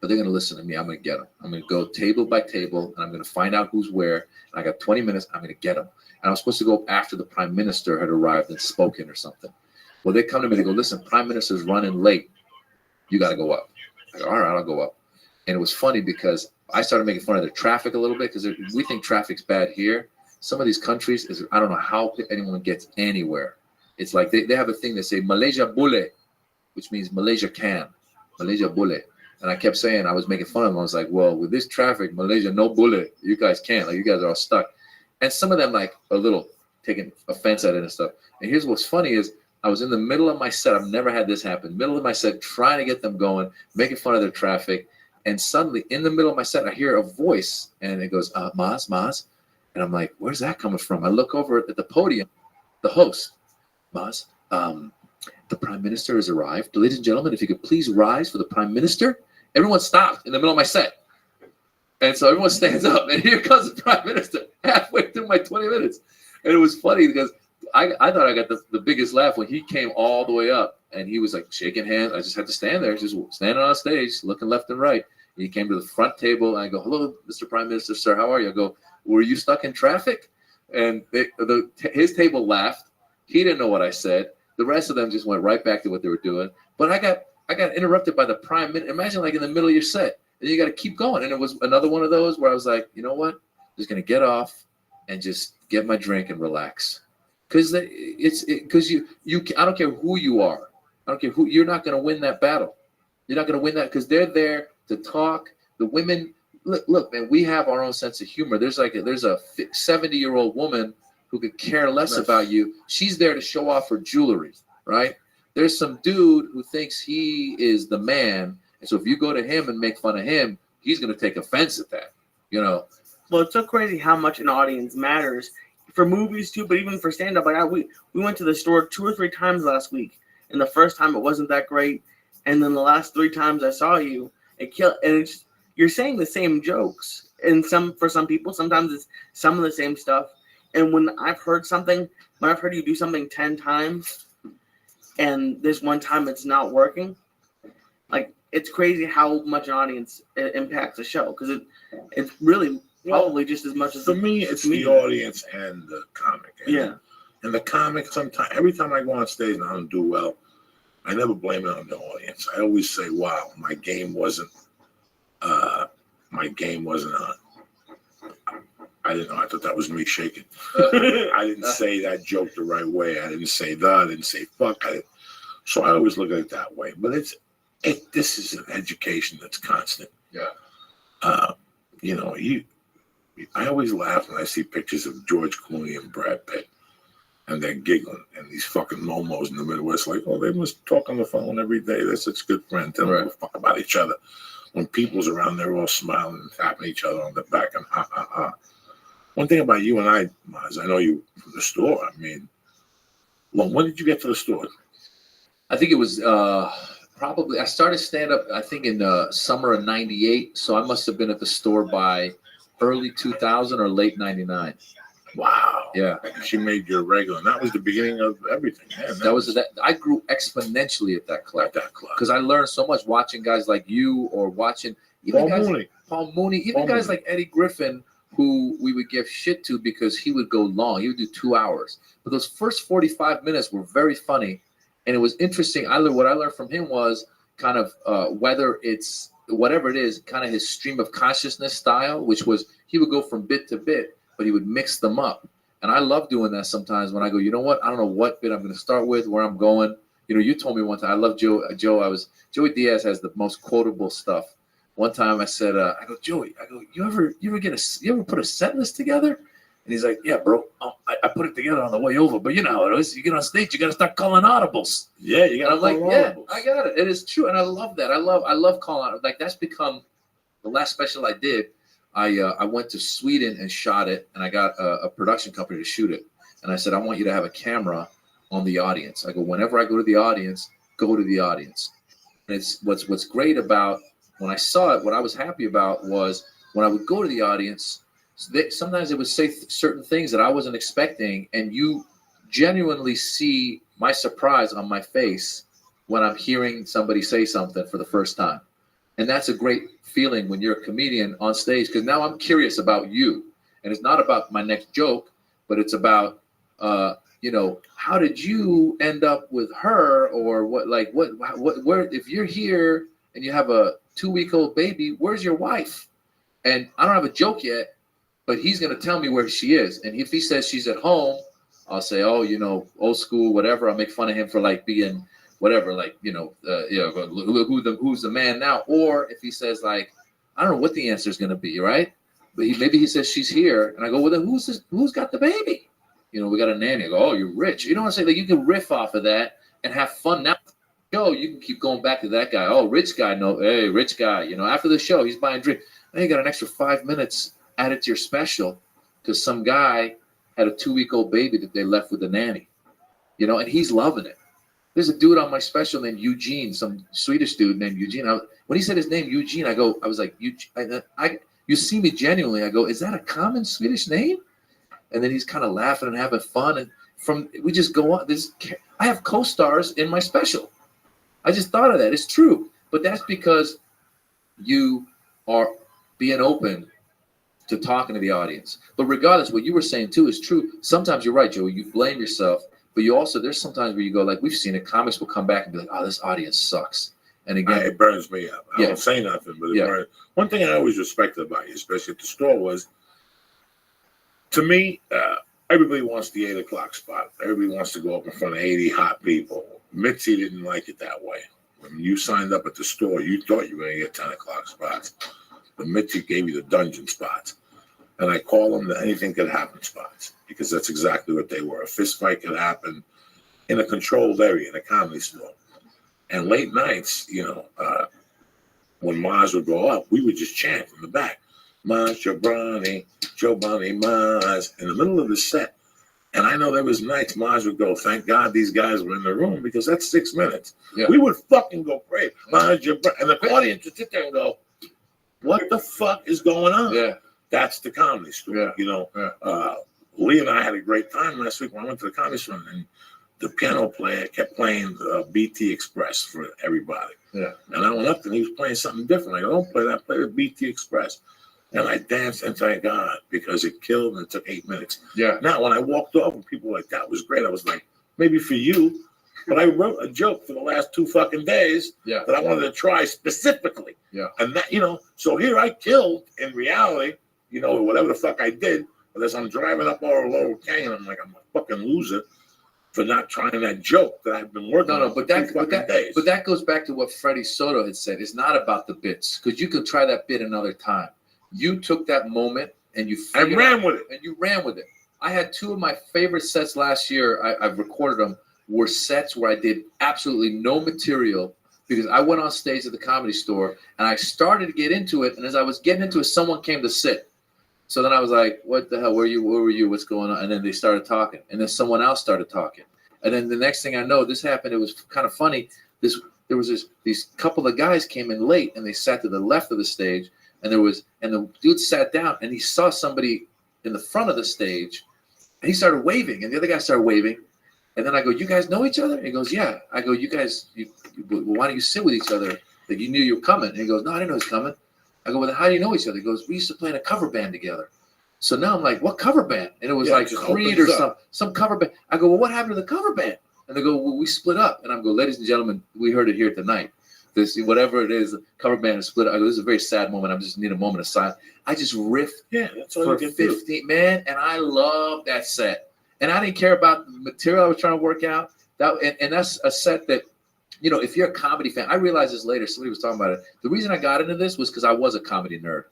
but they're going to listen to me. I'm going to get them. I'm going to go table by table, and I'm going to find out who's where. And I got 20 minutes. I'm going to get them. And I was supposed to go after the prime minister had arrived and spoken or something. Well, they come to me. They go, listen, prime minister's running late. You got to go up. I go, all right, I'll go up. And it was funny because I started making fun of the traffic a little bit, because we think traffic's bad here. Some of these countries, I don't know how anyone gets anywhere. It's like they have a thing they say, Malaysia boleh, which means Malaysia can. Malaysia boleh. And I kept saying, I was making fun of them. I was like, well, with this traffic, Malaysia, no boleh. You guys can't. Like, you guys are all stuck. And some of them, like, a little taking offense at it and stuff. And here's what's funny is I was in the middle of my set. I've never had this happen. Middle of my set, trying to get them going, making fun of their traffic. And suddenly, in the middle of my set, I hear a voice, and it goes, Maz. And I'm like, where's that coming from? I look over at the podium, the host, Maz, the prime minister has arrived. Ladies and gentlemen, if you could please rise for the prime minister. Everyone stopped in the middle of my set. And so everyone stands up, and here comes the prime minister halfway through my 20 minutes. And it was funny because I thought I got the biggest laugh when he came all the way up, and he was like shaking hands. I just had to stand there, just standing on stage, looking left and right. And he came to the front table, and I go, hello, Mr. Prime Minister, sir, how are you? I go, were you stuck in traffic? And his table laughed. He didn't know what I said. The rest of them just went right back to what they were doing. But I got interrupted by the prime minister. Imagine like in the middle of your set, and you got to keep going. And it was another one of those where I was like, you know what? I'm just gonna get off and just get my drink and relax. Because I don't care who you are. I don't care who. You're not gonna win that battle. You're not gonna win that because they're there to talk. The women. Look, man, we have our own sense of humor. There's a 70-year-old woman who could care less about you. She's there to show off her jewelry, right? There's some dude who thinks he is the man, and so if you go to him and make fun of him, he's going to take offense at that, you know? Well, it's so crazy how much an audience matters for movies too, but even for stand-up. Like we went to the store 2 or 3 times last week, and the first time it wasn't that great, and then the last 3 times I saw you, it killed. And it's you're saying the same jokes, and for some people, sometimes it's some of the same stuff. And when I've heard you do something 10 times, and this one time it's not working, like it's crazy how much an audience it impacts a show, because it's really probably just as much as for me, it's the audience and the comic. And and the comic, sometimes every time I go on stage and I don't do well, I never blame it on the audience. I always say, "Wow, my game wasn't on." I didn't know. I thought that was me shaking. I didn't say that joke the right way. I didn't say that. I didn't say fuck. So I always look at it that way. But this is an education that's constant. Yeah. You know, I always laugh when I see pictures of George Clooney and Brad Pitt, and they're giggling, and these fucking momos in the Midwest, like, oh, they must talk on the phone every day. They're such good friends. They don't give a fuck about each other. When people's around, they're all smiling and tapping each other on the back and ha ha ha. One thing about you and I, Maz, I know you from the store. I mean, when did you get to the store? I think it was probably, I started stand-up, I think in summer of 98. So I must have been at the store by early 2000 or late 99. Wow. Yeah. She made you a regular. And that was the beginning of everything. Man, that I grew exponentially at that club. Because I learned so much watching guys like you, or watching even Paul Mooney, even guys like Eddie Griffin, who we would give shit to because he would go long. He would do 2 hours. But those first 45 minutes were very funny. And it was interesting. What I learned from him was kind of whether it's whatever it is, kind of his stream of consciousness style, which was he would go from bit to bit, but he would mix them up. And I love doing that sometimes when I go, you know what? I don't know what bit I'm going to start with, where I'm going. You know, you told me one time, I love Joey Diaz has the most quotable stuff. One time I said, I go, Joey, you ever put a set list together? And he's like, yeah, bro, I put it together on the way over, but you know how it is. You get on stage, you got to start calling audibles. Yeah, you got to. I'm like, yeah, I got it. It is true, and I love that. I love calling out. Like that's become the last special I did. I went to Sweden and shot it, and I got a production company to shoot it. And I said, I want you to have a camera on the audience. I go, whenever I go to the audience, go to the audience. And it's what's great about when I saw it. What I was happy about was when I would go to the audience. Sometimes it would say certain things that I wasn't expecting, and you genuinely see my surprise on my face when I'm hearing somebody say something for the first time. And that's a great feeling when you're a comedian on stage, because now I'm curious about you. And it's not about my next joke, but it's about, how did you end up with her, or where, if you're here and you have a 2-week-old baby, where's your wife? And I don't have a joke yet, but he's going to tell me where she is. And if he says she's at home, I'll say, oh, old school, whatever. I'll make fun of him for like being whatever, like, who's the man now? Or if he says like, I don't know what the answer is going to be, right? But maybe he says she's here. And I go, well, then who's got the baby? We got a nanny. I go, oh, you're rich. You know what I'm saying? Like you can riff off of that and have fun. Now, show, you can keep going back to that guy. Oh, rich guy. No, hey, rich guy. After the show, he's buying drink. Now you got an extra 5 minutes added to your special because some guy had a 2-week-old baby that they left with the nanny, and he's loving it. There's a dude on my special named Eugene, some Swedish dude named Eugene. When he said his name, Eugene, I was like, you see me genuinely. I go, is that a common Swedish name? And then he's kind of laughing and having fun. And we just go on. I have co-stars in my special. I just thought of that. It's true. But that's because you are being open to talking to the audience. But regardless, what you were saying too is true. Sometimes you're right, Joey. You blame yourself, but you also, there's sometimes where you go like, we've seen it. Comics will come back and be like, oh, this audience sucks. And again, it burns me up. I don't say nothing, but it burns. One thing I always respected about you, especially at the store, was, to me, everybody wants the 8 o'clock spot. Everybody wants to go up in front of 80 hot people. Mitzi didn't like it that way. When you signed up at the store, you thought you were going to get 10 o'clock spots. But Mitzi gave you the dungeon spots. And I call them the anything could happen spots, because that's exactly what they were. A fist fight could happen in a controlled area, in a comedy store. And late nights, when Maz would go up, we would just chant in the back, Maz Jobrani, Maz, in the middle of the set. And I know there was nights Mars would go, thank God these guys were in the room because that's 6 minutes. Yeah. We would fucking go crazy. Mars, and the audience would sit there and go, what the fuck is going on? Yeah. That's the Comedy Store. Yeah. You know, Yeah. Lee and I had a great time last week when I went to the Comedy Store, and the piano player kept playing BT Express for everybody. Yeah. And I went up and he was playing something different. I go, don't play that, play the BT Express. And I danced and thank God because it killed and it took 8 minutes. Yeah. Now, when I walked off and people were like, that was great, I was like, maybe for you. But I wrote a joke for the last 2 fucking days that I wanted to try specifically. Yeah. And that, you know, so here I killed in reality, you know, whatever the fuck I did. But as I'm driving up our Laurel Canyon, I'm like, I'm a fucking loser for not trying that joke that I've been working on for 2 fucking days. But that goes back to what Freddie Soto had said. It's not about the bits because you could try that bit another time. You took that moment and you ran with it. And you ran with it. I had 2 of my favorite sets last year. I've recorded them. Were sets where I did absolutely no material because I went on stage at the Comedy Store and I started to get into it. And as I was getting into it, someone came to sit. So then I was like, what the hell? Where were you? What's going on? And then they started talking. And then someone else started talking. And then the next thing I know, this happened. It was kind of funny. There was these couple of guys came in late and they sat to the left of the stage. And the dude sat down and he saw somebody in the front of the stage and he started waving and the other guy started waving. And then I go, you guys know each other? And he goes, yeah. I go, you guys, why don't you sit with each other? Like you knew you were coming. And he goes, no, I didn't know he was coming. I go, well, then how do you know each other? He goes, we used to play in a cover band together. So now I'm like, what cover band? And it was like Creed or some cover band. I go, well, what happened to the cover band? And they go, well, we split up. And I go, ladies and gentlemen, we heard it here tonight. This, whatever it is, the cover band is split up. I go, this is a very sad moment. I just need a moment of silence. I just riffed that's all for 15, man. And I love that set. And I didn't care about the material I was trying to work out. And that's a set that, you know, if you're a comedy fan, I realized this later. Somebody was talking about it. The reason I got into this was because I was a comedy nerd.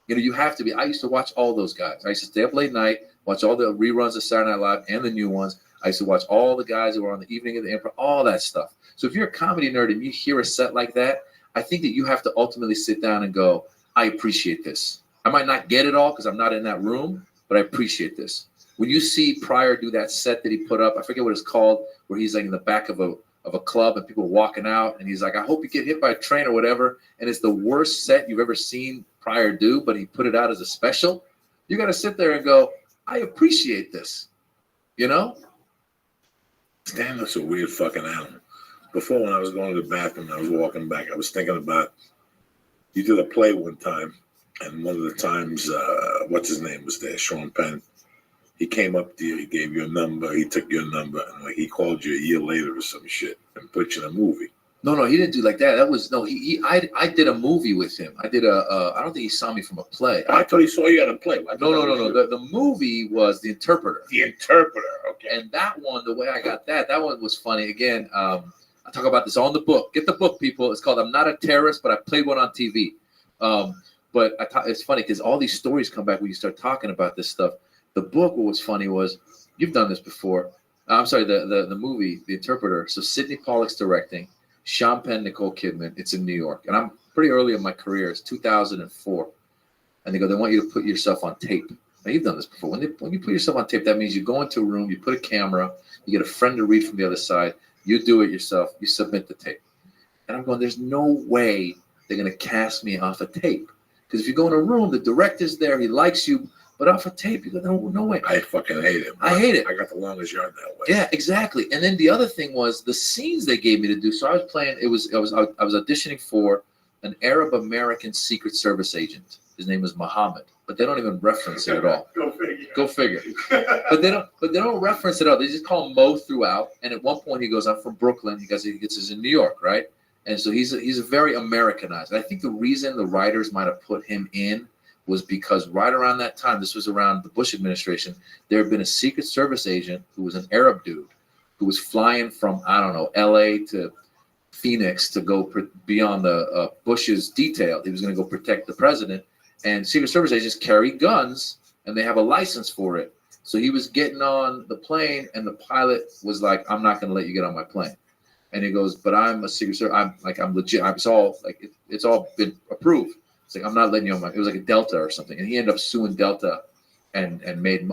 You know, you have to be. I used to watch all those guys. I used to stay up late night, watch all the reruns of Saturday Night Live and the new ones. I used to watch all the guys who were on the Evening of the Emperor, all that stuff. So if you're a comedy nerd and you hear a set like that, I think that you have to ultimately sit down and go, I appreciate this. I might not get it all because I'm not in that room, but I appreciate this. When you see Pryor do that set that he put up, I forget what it's called, where he's like in the back of a club and people are walking out and he's like, I hope you get hit by a train or whatever. And it's the worst set you've ever seen Pryor do, but he put it out as a special. You got to sit there and go, I appreciate this. You know? Stand-up's a weird fucking animal. Before, when I was going to the bathroom, I was walking back, I was thinking about, you did a play one time, and one of the times, what's his name was there, Sean Penn. He came up to you, he gave you a number, he took your number, and like he called you a year later or some shit and put you in a movie. No, he didn't do like that. That was I did a movie with him. I did I don't think he saw me from a play. I thought he saw you at a play. No. The movie was The Interpreter. The Interpreter, okay. And that one, the way I got that one was funny. Again, I talk about this all in the book. Get the book, people. It's called I'm Not a Terrorist, but I played one on TV. But it's funny because all these stories come back when you start talking about this stuff. The book, what was funny was, you've done this before. I'm sorry, the movie, The Interpreter. So Sidney Pollack's directing, Sean Penn, Nicole Kidman. It's in New York. And I'm pretty early in my career. It's 2004. And they want you to put yourself on tape. Now, you've done this before. When you put yourself on tape, that means you go into a room, you put a camera, you get a friend to read from the other side, you do it yourself, you submit the tape. And I'm going, there's no way they're going to cast me off a tape. Because if you go in a room, the director's there, he likes you, but off a tape, you go, no way. I fucking hate it. I hate it. I got the longest yard that way. Yeah, exactly. And then the other thing was the scenes they gave me to do. So I was playing. I was auditioning for an Arab American Secret Service agent. His name was Muhammad, but they don't even reference it at all. Go figure. But they don't reference it at all. They just call him Mo throughout. And at one point he goes, "I'm from Brooklyn." He gets is in New York, right? And so he's a very Americanized. And I think the reason the writers might have put him in was because right around that time, this was around the Bush administration, there had been a Secret Service agent who was an Arab dude who was flying from, I don't know, LA to Phoenix to go be on the Bush's detail. He was going to go protect the president. And Secret Service agents carry guns and they have a license for it. So he was getting on the plane and the pilot was like, I'm not going to let you get on my plane. And he goes, but I'm a Secret Service. I'm legit. It's all been approved. It's like, I'm not letting you on my, it was like a Delta or something. And he ended up suing Delta and made,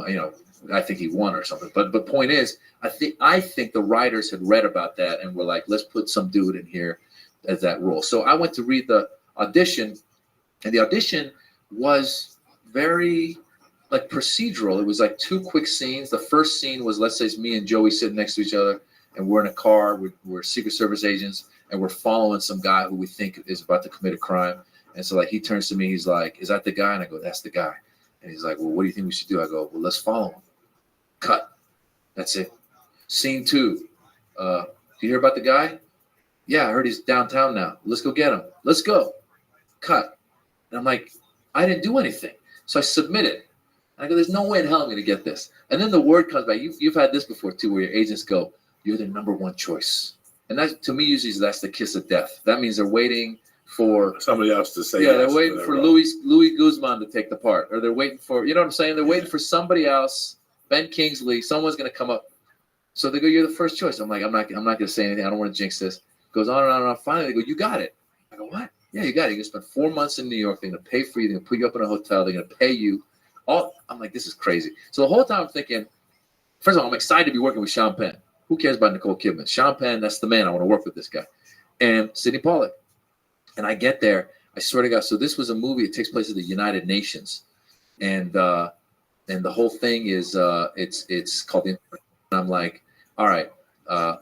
I think he won or something. But point is, I think the writers had read about that and were like, let's put some dude in here as that role. So I went to read the audition, and the audition was very like procedural. It was like 2 quick scenes. The first scene was, let's say it's me and Joey sitting next to each other, and we're in a car. We're Secret Service agents, and we're following some guy who we think is about to commit a crime. And so like he turns to me, he's like, "Is that the guy?" And I go, "That's the guy." And he's like, "Well, what do you think we should do?" I go, "Well, let's follow him." Cut. That's it. Scene 2. Do you hear about the guy? Yeah, I heard he's downtown now. Let's go get him. Let's go. Cut. And I'm like, I didn't do anything. So I submit it. And I go, there's no way in hell I'm going to get this. And then the word comes back. You've had this before too, where your agents go, you're the number 1 choice. And that, to me, usually that's the kiss of death. That means they're waiting for somebody else to say. Yeah, they're waiting for Louis Guzman to take the part, or they're waiting for, you know what I'm saying? They're waiting for somebody else, Ben Kingsley, someone's going to come up. So they go, you're the first choice. I'm like, I'm not going to say anything. I don't want to jinx this. Goes on and on and on. Finally, they go, you got it. I go, what? Yeah, you got it. You're going to spend 4 months in New York. They're going to pay for you. They're going to put you up in a hotel. They're going to pay you. I'm like, this is crazy. So the whole time I'm thinking, first of all, I'm excited to be working with Sean Penn. Who cares about Nicole Kidman? Sean Penn, that's the man. I want to work with this guy. And Sidney Pollack. And I get there. I swear to God. So this was a movie. It takes place at the United Nations. And the whole thing is, it's called the. And I'm like, all right,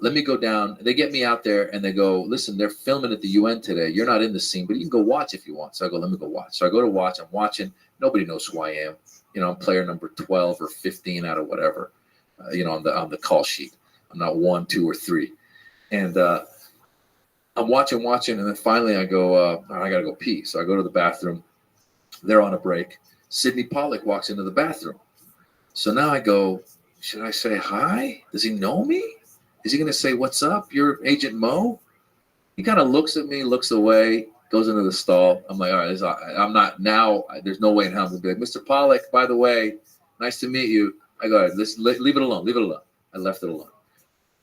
let me go down. They get me out there and they go, listen, they're filming at the UN today. You're not in the scene, but you can go watch if you want. So I go, let me go watch. So I go to watch. I'm watching. Nobody knows who I am. You know, I'm player number 12 or 15 out of whatever, on the call sheet. I'm not 1, 2, or 3. And I'm watching. And then finally I go, I got to go pee. So I go to the bathroom. They're on a break. Sidney Pollack walks into the bathroom. So now I go, should I say hi? Does he know me? Is he going to say, what's up? You're Agent Mo? He kind of looks at me, looks away, goes into the stall. I'm like, all right, I'm not now. There's no way in hell I'm going to be like, Mr. Pollack, by the way, nice to meet you. I go, leave it alone. I left it alone.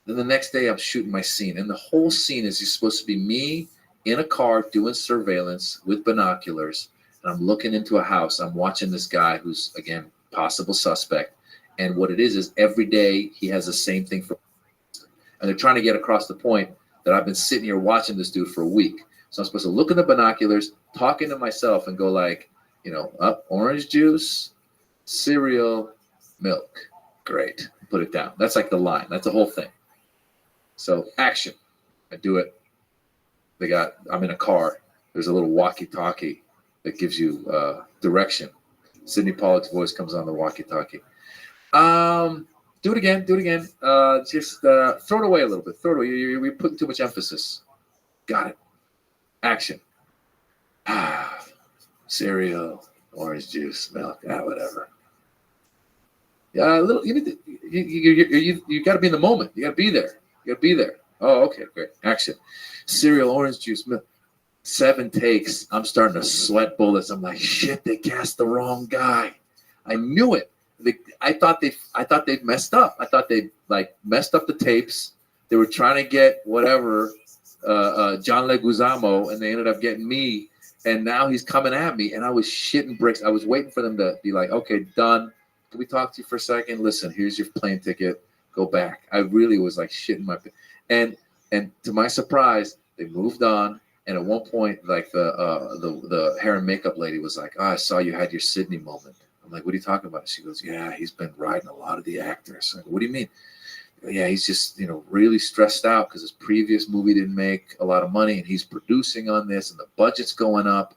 Then the next day I'm shooting my scene. And the whole scene is supposed to be me in a car doing surveillance with binoculars. And I'm looking into a house. I'm watching this guy who's, again, possible suspect. And what it is every day he has the same thing for. And they're trying to get across the point that I've been sitting here watching this dude for a week. So I'm supposed to look in the binoculars, talking to myself and go like, orange juice, cereal, milk. Great. Put it down. That's like the line. That's the whole thing. So action. I do it. I'm in a car. There's a little walkie-talkie that gives you direction. Sidney Pollack's voice comes on the walkie-talkie. Do it again. Just throw it away a little bit. Throw it away. You're putting too much emphasis. Got it. Action. Cereal, orange juice, milk, whatever. Yeah, a little. You got to be in the moment. You got to be there. Oh, okay, great. Action. Cereal, orange juice, milk. 7 takes. I'm starting to sweat bullets. I'm like, shit, they cast the wrong guy. I knew it. I thought they'd messed up. I thought they messed up the tapes. They were trying to get whatever John Leguizamo, and they ended up getting me. And now he's coming at me, and I was shitting bricks. I was waiting for them to be like, okay, done. Can we talk to you for a second? Listen, here's your plane ticket. Go back. I really was like shitting my. And to my surprise, they moved on. And at one point, like the hair and makeup lady was like, I saw you had your Sydney moment. I'm like, what are you talking about? She goes, yeah, he's been riding a lot of the actors. I go, what do you mean? Yeah, he's just, really stressed out because his previous movie didn't make a lot of money, and he's producing on this, and the budget's going up,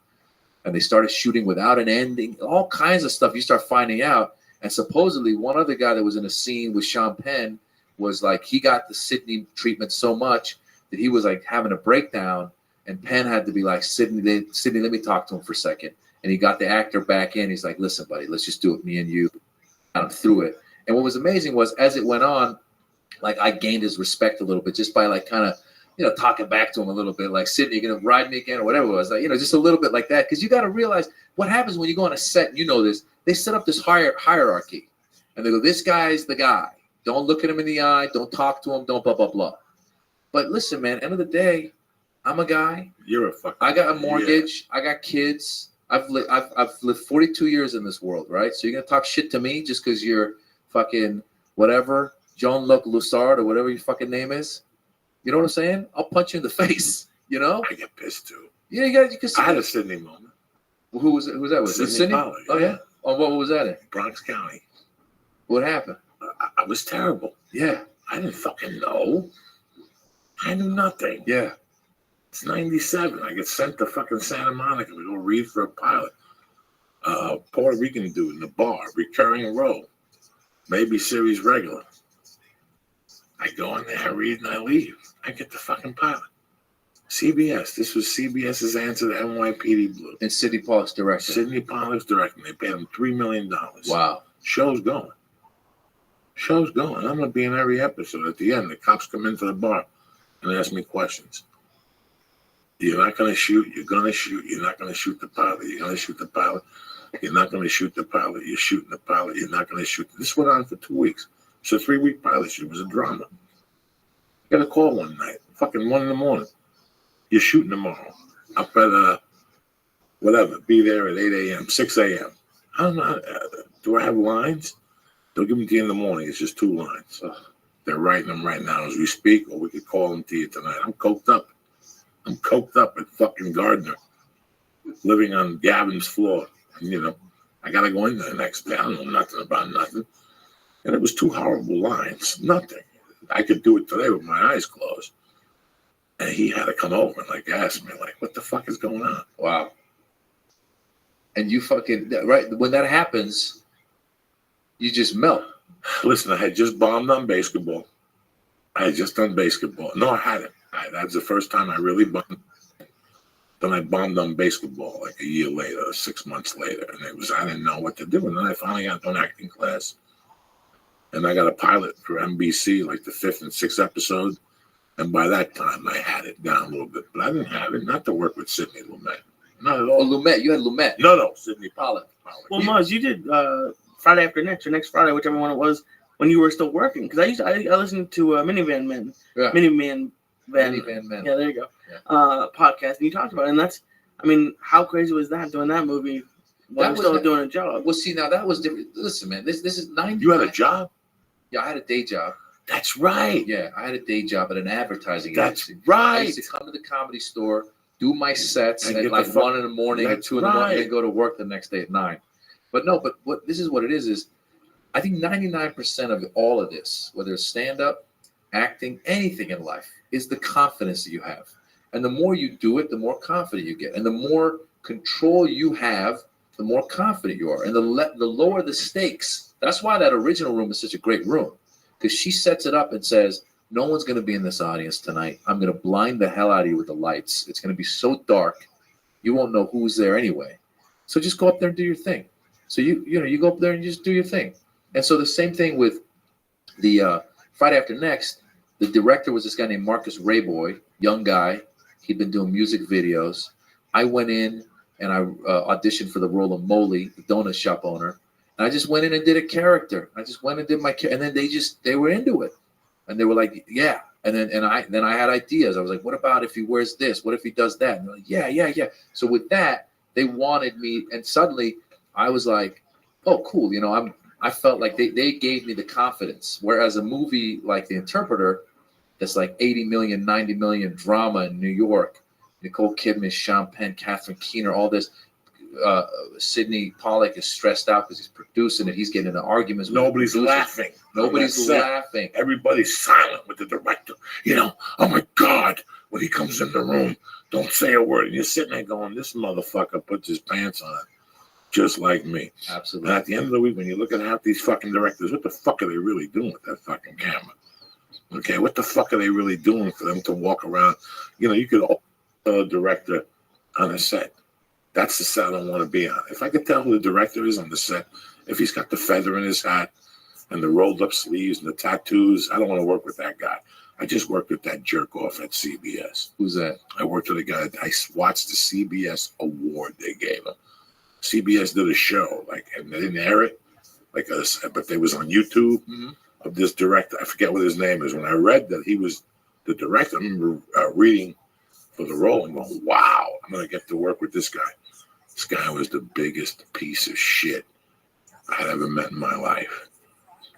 and they started shooting without an ending, all kinds of stuff you start finding out. And supposedly one other guy that was in a scene with Sean Penn was like, he got the Sydney treatment so much that he was like having a breakdown, and Penn had to be like, Sydney, let me talk to him for a second. And he got the actor back in. He's like, listen, buddy, let's just do it, me and you. And I'm through it. And what was amazing was, as it went on, like I gained his respect a little bit just by like kind of, talking back to him a little bit, like, Sydney, you going to ride me again or whatever it was. Like, just a little bit like that. Because you got to realize what happens when you go on a set, and this, they set up this hierarchy. And they go, this guy's the guy. Don't look at him in the eye. Don't talk to him. Don't blah, blah, blah. But listen, man, end of the day, I'm a guy. You're a fucking. I got a mortgage. Yeah. I got kids. I've lived 42 years in this world, right? So you're gonna talk shit to me just because you're fucking whatever, Jean-Luc Lussard or whatever your fucking name is. You know what I'm saying? I'll punch you in the face. You know? I get pissed too. Yeah, you can see. I had a Sydney moment. Well, who was it? Who was that with? Sydney Pollack, Oh yeah. Oh, what was that in? Bronx County. What happened? I was terrible. Yeah. I didn't fucking know. I knew nothing. Yeah. It's 97. I get sent to fucking Santa Monica. We go read for a pilot. Puerto Rican dude in the bar, recurring role. Maybe series regular. I go in there, I read, and I leave. I get the fucking pilot. CBS. This was CBS's answer to NYPD Blue. And Sidney Pollack's director. Sidney Pollack's directing. They paid him $3 million. Wow. Show's going. Show's going. I'm going to be in every episode. At the end, the cops come into the bar and ask me questions. You're not going to shoot. You're going to shoot. You're not going to shoot the pilot. You're going to shoot the pilot. You're not going to shoot the pilot. You're shooting the pilot. You're not going to shoot. This went on for 2 weeks. It's a 3-week pilot shoot. It was a drama. Got a call one night. Fucking 1 a.m. You're shooting tomorrow. Up at, whatever. Be there at 8 a.m., 6 a.m. I don't know. Do I have lines? They'll give them to you in the morning. It's just 2 lines. They're writing them right now as we speak, or we could call them to you tonight. I'm coked up. I'm coked up at fucking Gardner, living on Gavin's floor. And, you know, I got to go in there the next day. I don't know nothing about nothing. And it was 2 horrible lines. Nothing. I could do it today with my eyes closed. And he had to come over and, like, ask me, like, what the fuck is going on? Wow. And you fucking, right, when that happens, you just melt. Listen, I had just bombed on basketball. I had just done basketball. No, I hadn't. That was the first time I really bombed. Then I bombed on basketball like a year later, 6 months later. And I didn't know what to do. And then I finally got to an acting class. And I got a pilot for NBC, like the 5th and 6th episode. And by that time, I had it down a little bit. But I didn't have it, not to work with Sidney Lumet. Not at all. Oh, Lumet. You had Lumet. No, Sidney Pollack. Well, Muzz, you did Friday After Next or Next Friday, whichever one it was, when you were still working. Because I listened to Minivan Men. Yeah. Minivan Men. Yeah, there you go. Yeah. Podcast. And you talked about it. And that's, I mean, how crazy was that doing that movie while you're still doing a job? Well, see, now that was different. Listen, man, this is 90. You had a job? Yeah, I had a day job. That's right. Yeah, I had a day job at an advertising That's agency. right. I used to come to the Comedy Store, do my sets And at get like the 1 in the morning or That's 2 in the morning, right. and go to work the next day at 9. But no, but what this is what it is I think 99% of all of this, whether it's stand-up, acting, anything in life, is the confidence that you have. And the more you do it, the more confident you get. And the more control you have, the more confident you are. And the lower the stakes. That's why that original room is such a great room. Because she sets it up and says, no one's going to be in this audience tonight. I'm going to blind the hell out of you with the lights. It's going to be so dark, you won't know who's there anyway. So just go up there and do your thing. So you go up there and you just do your thing. And so the same thing with the Friday After Next. The director was this guy named Marcus Rayboy, young guy. He'd been doing music videos. I went in and I auditioned for the role of Molly, the donut shop owner. And I just went in and did a character. I just went and did my character. And then they were into it. And they were like, yeah. And then I had ideas. I was like, what about if he wears this? What if he does that? And they're like, yeah. So with that, they wanted me. And suddenly I was like, oh, cool. You know, I felt like they gave me the confidence. Whereas a movie like The Interpreter, that's like 80 million, 90 million drama in New York, Nicole Kidman, Sean Penn, Catherine Keener, all this. Sidney Pollack is stressed out because he's producing it. He's getting into arguments. Nobody's laughing. Nobody's laughing. Everybody's silent with the director. You know, oh my God, when he comes in the room, don't say a word. And you're sitting there going, this motherfucker puts his pants on just like me. Absolutely. And at the end of the week, when you look at half these fucking directors, what the fuck are they really doing with that fucking camera? Okay, what the fuck are they really doing for them to walk around? You know, you could a director on a set. That's the set I don't want to be on. If I could tell who the director is on the set, if he's got the feather in his hat and the rolled up sleeves and the tattoos, I don't want to work with that guy. I just worked with that jerk off at CBS. Who's that? I worked with a guy. I watched the CBS award they gave him. CBS did a show, and they didn't air it, but they was on YouTube of this director. I forget what his name is. When I read that he was the director, I remember reading for the role and going, wow, I'm going to get to work with this guy. This guy was the biggest piece of shit I had ever met in my life.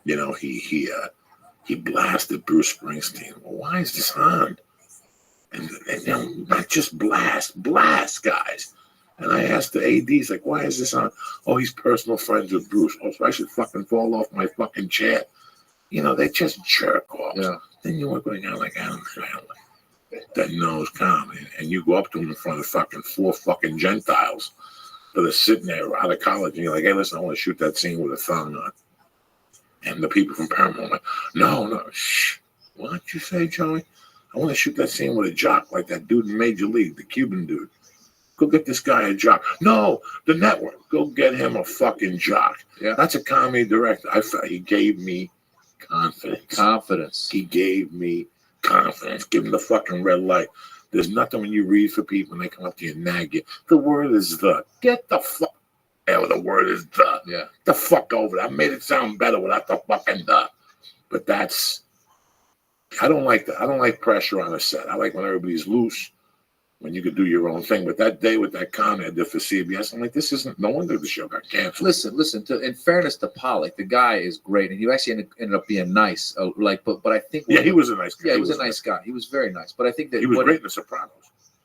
he blasted Bruce Springsteen. Well, why is this on? And not just blast, guys. And I asked the ADs, like, why is this on? Oh, he's personal friends with Bruce. Oh, so I should fucking fall off my fucking chair. They just jerk off. Yeah. Then you look like Adam Sandler that knows comedy, and you go up to him in front of fucking 4 fucking Gentiles that are sitting there out of college, and you're like, hey, listen, I want to shoot that scene with a thong on. And the people from Paramount are like, no, shh. What'd you say, Joey? I want to shoot that scene with a jock like that dude in Major League, the Cuban dude. Go get this guy a jock. No, the network. Go get him a fucking jock. Yeah. That's a comedy director. I felt he gave me confidence. He gave me confidence. Give him the fucking red light. There's nothing when you read for people and they come up to you and nag you. The word is the. Get the fuck. Yeah, the word is the. Yeah. The fuck over it. I made it sound better without the fucking the. But that's. I don't like that. I don't like pressure on a set. I like when everybody's loose, when you could do your own thing. But that day with that comment I did for CBS, I'm like, this isn't. No wonder the show got canceled. Listen. In fairness to Pollock, the guy is great, and he actually ended up being nice. But I think. Yeah, he was a nice guy. Yeah, he was a nice guy. He was very nice. But I think that he was great in The Sopranos.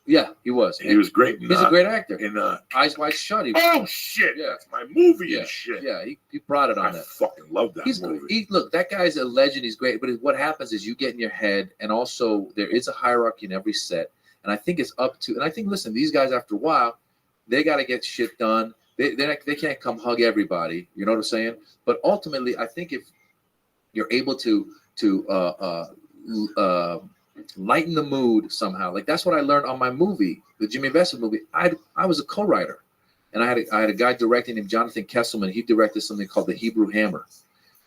Yeah, he was. He was great. He's a great actor. In Eyes Wide Shut. Oh shit! Yeah, it's my movie and shit. Yeah, he brought it on I that. fucking love that movie. Look, that guy's a legend. He's great. But what happens is you get in your head, and also there is a hierarchy in every set. And I think it's up to. And I think, listen, these guys after a while, they got to get shit done. They can't come hug everybody. You know what I'm saying? But ultimately, I think if you're able to lighten the mood somehow, like that's what I learned on my movie, the Jimmy Vessel movie. I was a co-writer, and I had a guy directing named Jonathan Kesselman. He directed something called The Hebrew Hammer.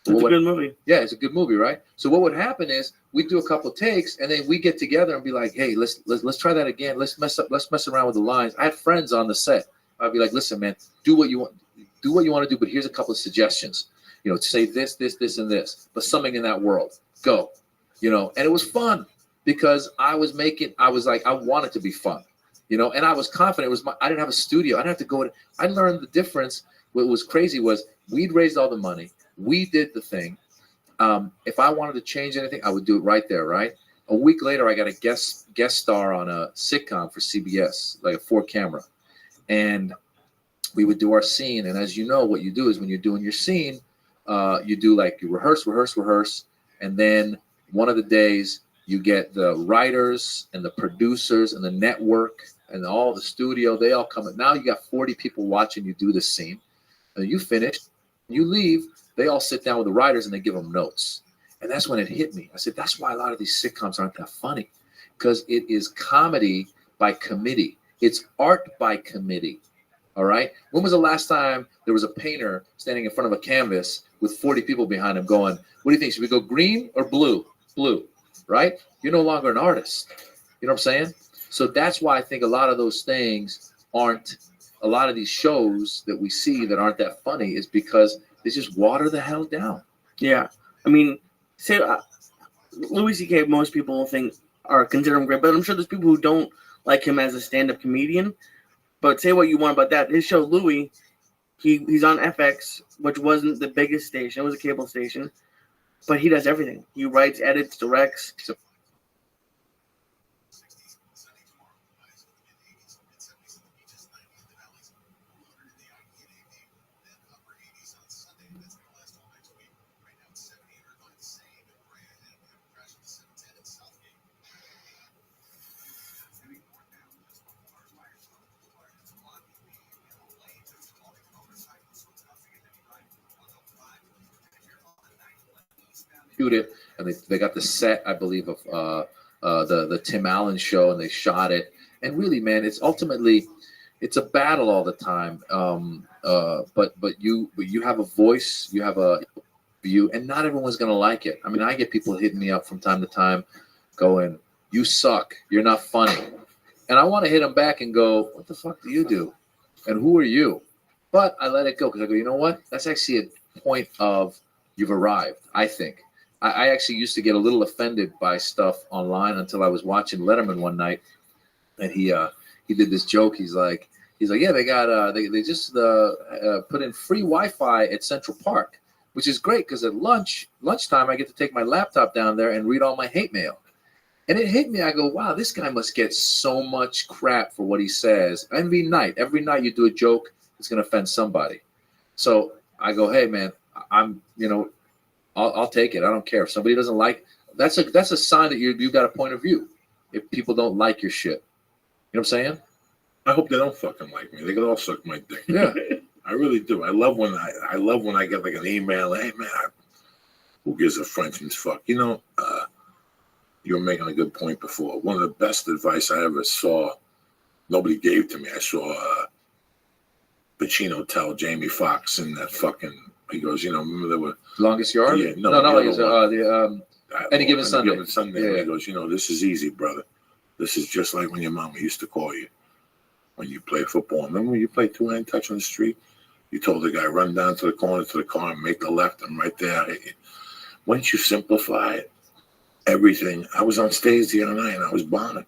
It's a good movie. Yeah, it's a good movie, right? So what would happen is we'd do a couple of takes, and then we get together and be like, hey, let's try that again. Let's mess around with the lines. I had friends on the set. I'd be like, listen, man, do what you want to do, but here's a couple of suggestions. Say this, and this, but something in that world. Go. And it was fun. Because I was like, I want it to be fun, and I was confident. I didn't have a studio. I didn't have to go. I learned the difference. What was crazy was we'd raised all the money. We did the thing. If I wanted to change anything, I would do it right there, right? A week later, I got a guest star on a sitcom for CBS, like a 4-camera. And we would do our scene. And as you know, what you do is when you're doing your scene, you do like you rehearse. And then one of the days, you get the writers and the producers and the network and all the studio. They all come in. Now you got 40 people watching you do this scene. And you finish, you leave. They all sit down with the writers and they give them notes. And that's when it hit me. I said, that's why a lot of these sitcoms aren't that funny, because it is comedy by committee. It's art by committee. All right. When was the last time there was a painter standing in front of a canvas with 40 people behind him going, what do you think? Should we go green or blue? Blue. Right? You're no longer an artist. You know what I'm saying? So that's why I think a lot of those things aren't, a lot of these shows that we see that aren't that funny is because they just water the hell down. Yeah. I mean, say Louis C.K., most people think are consider him great, but I'm sure there's people who don't like him as a stand-up comedian. But say what you want about that. His show, Louis, he's on FX, which wasn't the biggest station. It was a cable station. But he does everything. He writes, edits, directs. It, and they got the set, I believe, of the Tim Allen show, and they shot it. And really, man, it's a battle all the time. But you have a voice, you have a view, and not everyone's gonna like it. I mean, I get people hitting me up from time to time, going, "You suck. You're not funny," and I want to hit them back and go, "What the fuck do you do? And who are you?" But I let it go because I go, you know what? That's actually a point of you've arrived, I think. I actually used to get a little offended by stuff online until I was watching Letterman one night, and he did this joke. He's like, yeah, they got they just put in free Wi-Fi at Central Park, which is great because at lunchtime, I get to take my laptop down there and read all my hate mail. And it hit me. I go, wow, this guy must get so much crap for what he says. Every night you do a joke, it's going to offend somebody. So I go, hey, man, I'll take it. I don't care. If somebody doesn't like, that's a sign that you got a point of view. If people don't like your shit. You know what I'm saying? I hope they don't fucking like me. They could all suck my dick. Yeah. I really do. I love when I get like an email. Hey man, who gives a Frenchman's fuck? You know, you were making a good point before. One of the best advice I ever saw, nobody gave to me. I saw Pacino tell Jamie Foxx in that fucking. He goes, you know, remember there were Longest Yard? Yeah, no. He's Any Given Sunday. Yeah. He goes, you know, this is easy, brother. This is just like when your mama used to call you when you play football. Remember when you played two-hand touch on the street? You told the guy, run down to the corner to the car and make the left. I'm right there. Once you simplify everything, I was on stage the other night and I was bombing.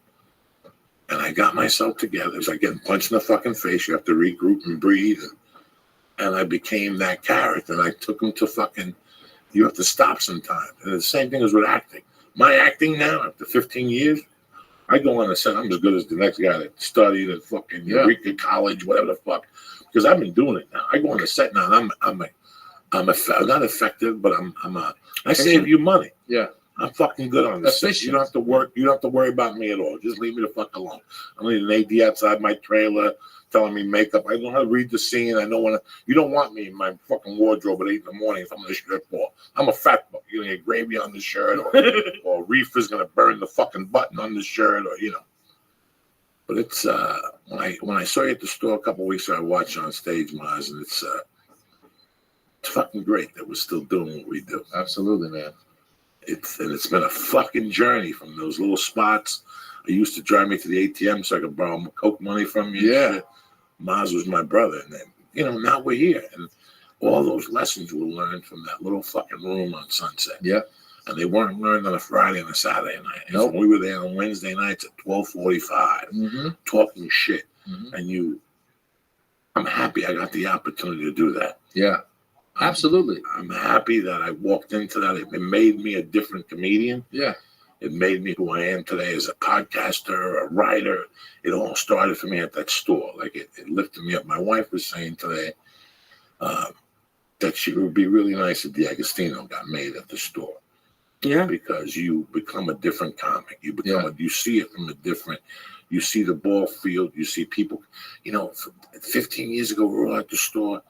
And I got myself together. It was like getting punched in the fucking face. You have to regroup and breathe. And I became that character. And I took him to fucking, you have to stop sometimes. And the same thing is with acting. My acting now, after 15 years, I go on a set, I'm as good as the next guy that studied at fucking Eureka College, whatever the fuck. Because I've been doing it now. I go on a set now and I'm not effective, but I save you money. Yeah. I'm fucking good on this set. You don't have to work. You don't have to worry about me at all. Just leave me the fuck alone. I need an AD outside my trailer telling me makeup. I know how to read the scene. I know when you don't want me in my fucking wardrobe at 8 in the morning if I'm in a strip ball. I'm a fat fuck. You're gonna get gravy on the shirt, or reefer's gonna burn the fucking button on the shirt, or you know. But it's when I saw you at the store a couple of weeks ago, I watched you on stage, Maz, and it's fucking great that we're still doing what we do. Absolutely, man. It's been a fucking journey from those little spots. I used to drive me to the ATM so I could borrow Coke money from you. Yeah. And shit. Maz was my brother, and then now we're here, and all those lessons were learned from that little fucking room on Sunset. Yeah. And they weren't learned on a Friday and a Saturday night. Nope. We were there on Wednesday nights at 12:45, talking shit. And I'm happy I got the opportunity to do that. Yeah. Absolutely. I'm happy that I walked into that. It made me a different comedian. Yeah. It made me who I am today as a podcaster, a writer. It all started for me at that store. Like it lifted me up. My wife was saying today that she would be really nice if the Agostino got made at the store. Yeah. Because you become a different comic. You become you see it from a different. You see the ball field. You see people. 15 years ago we were all at the store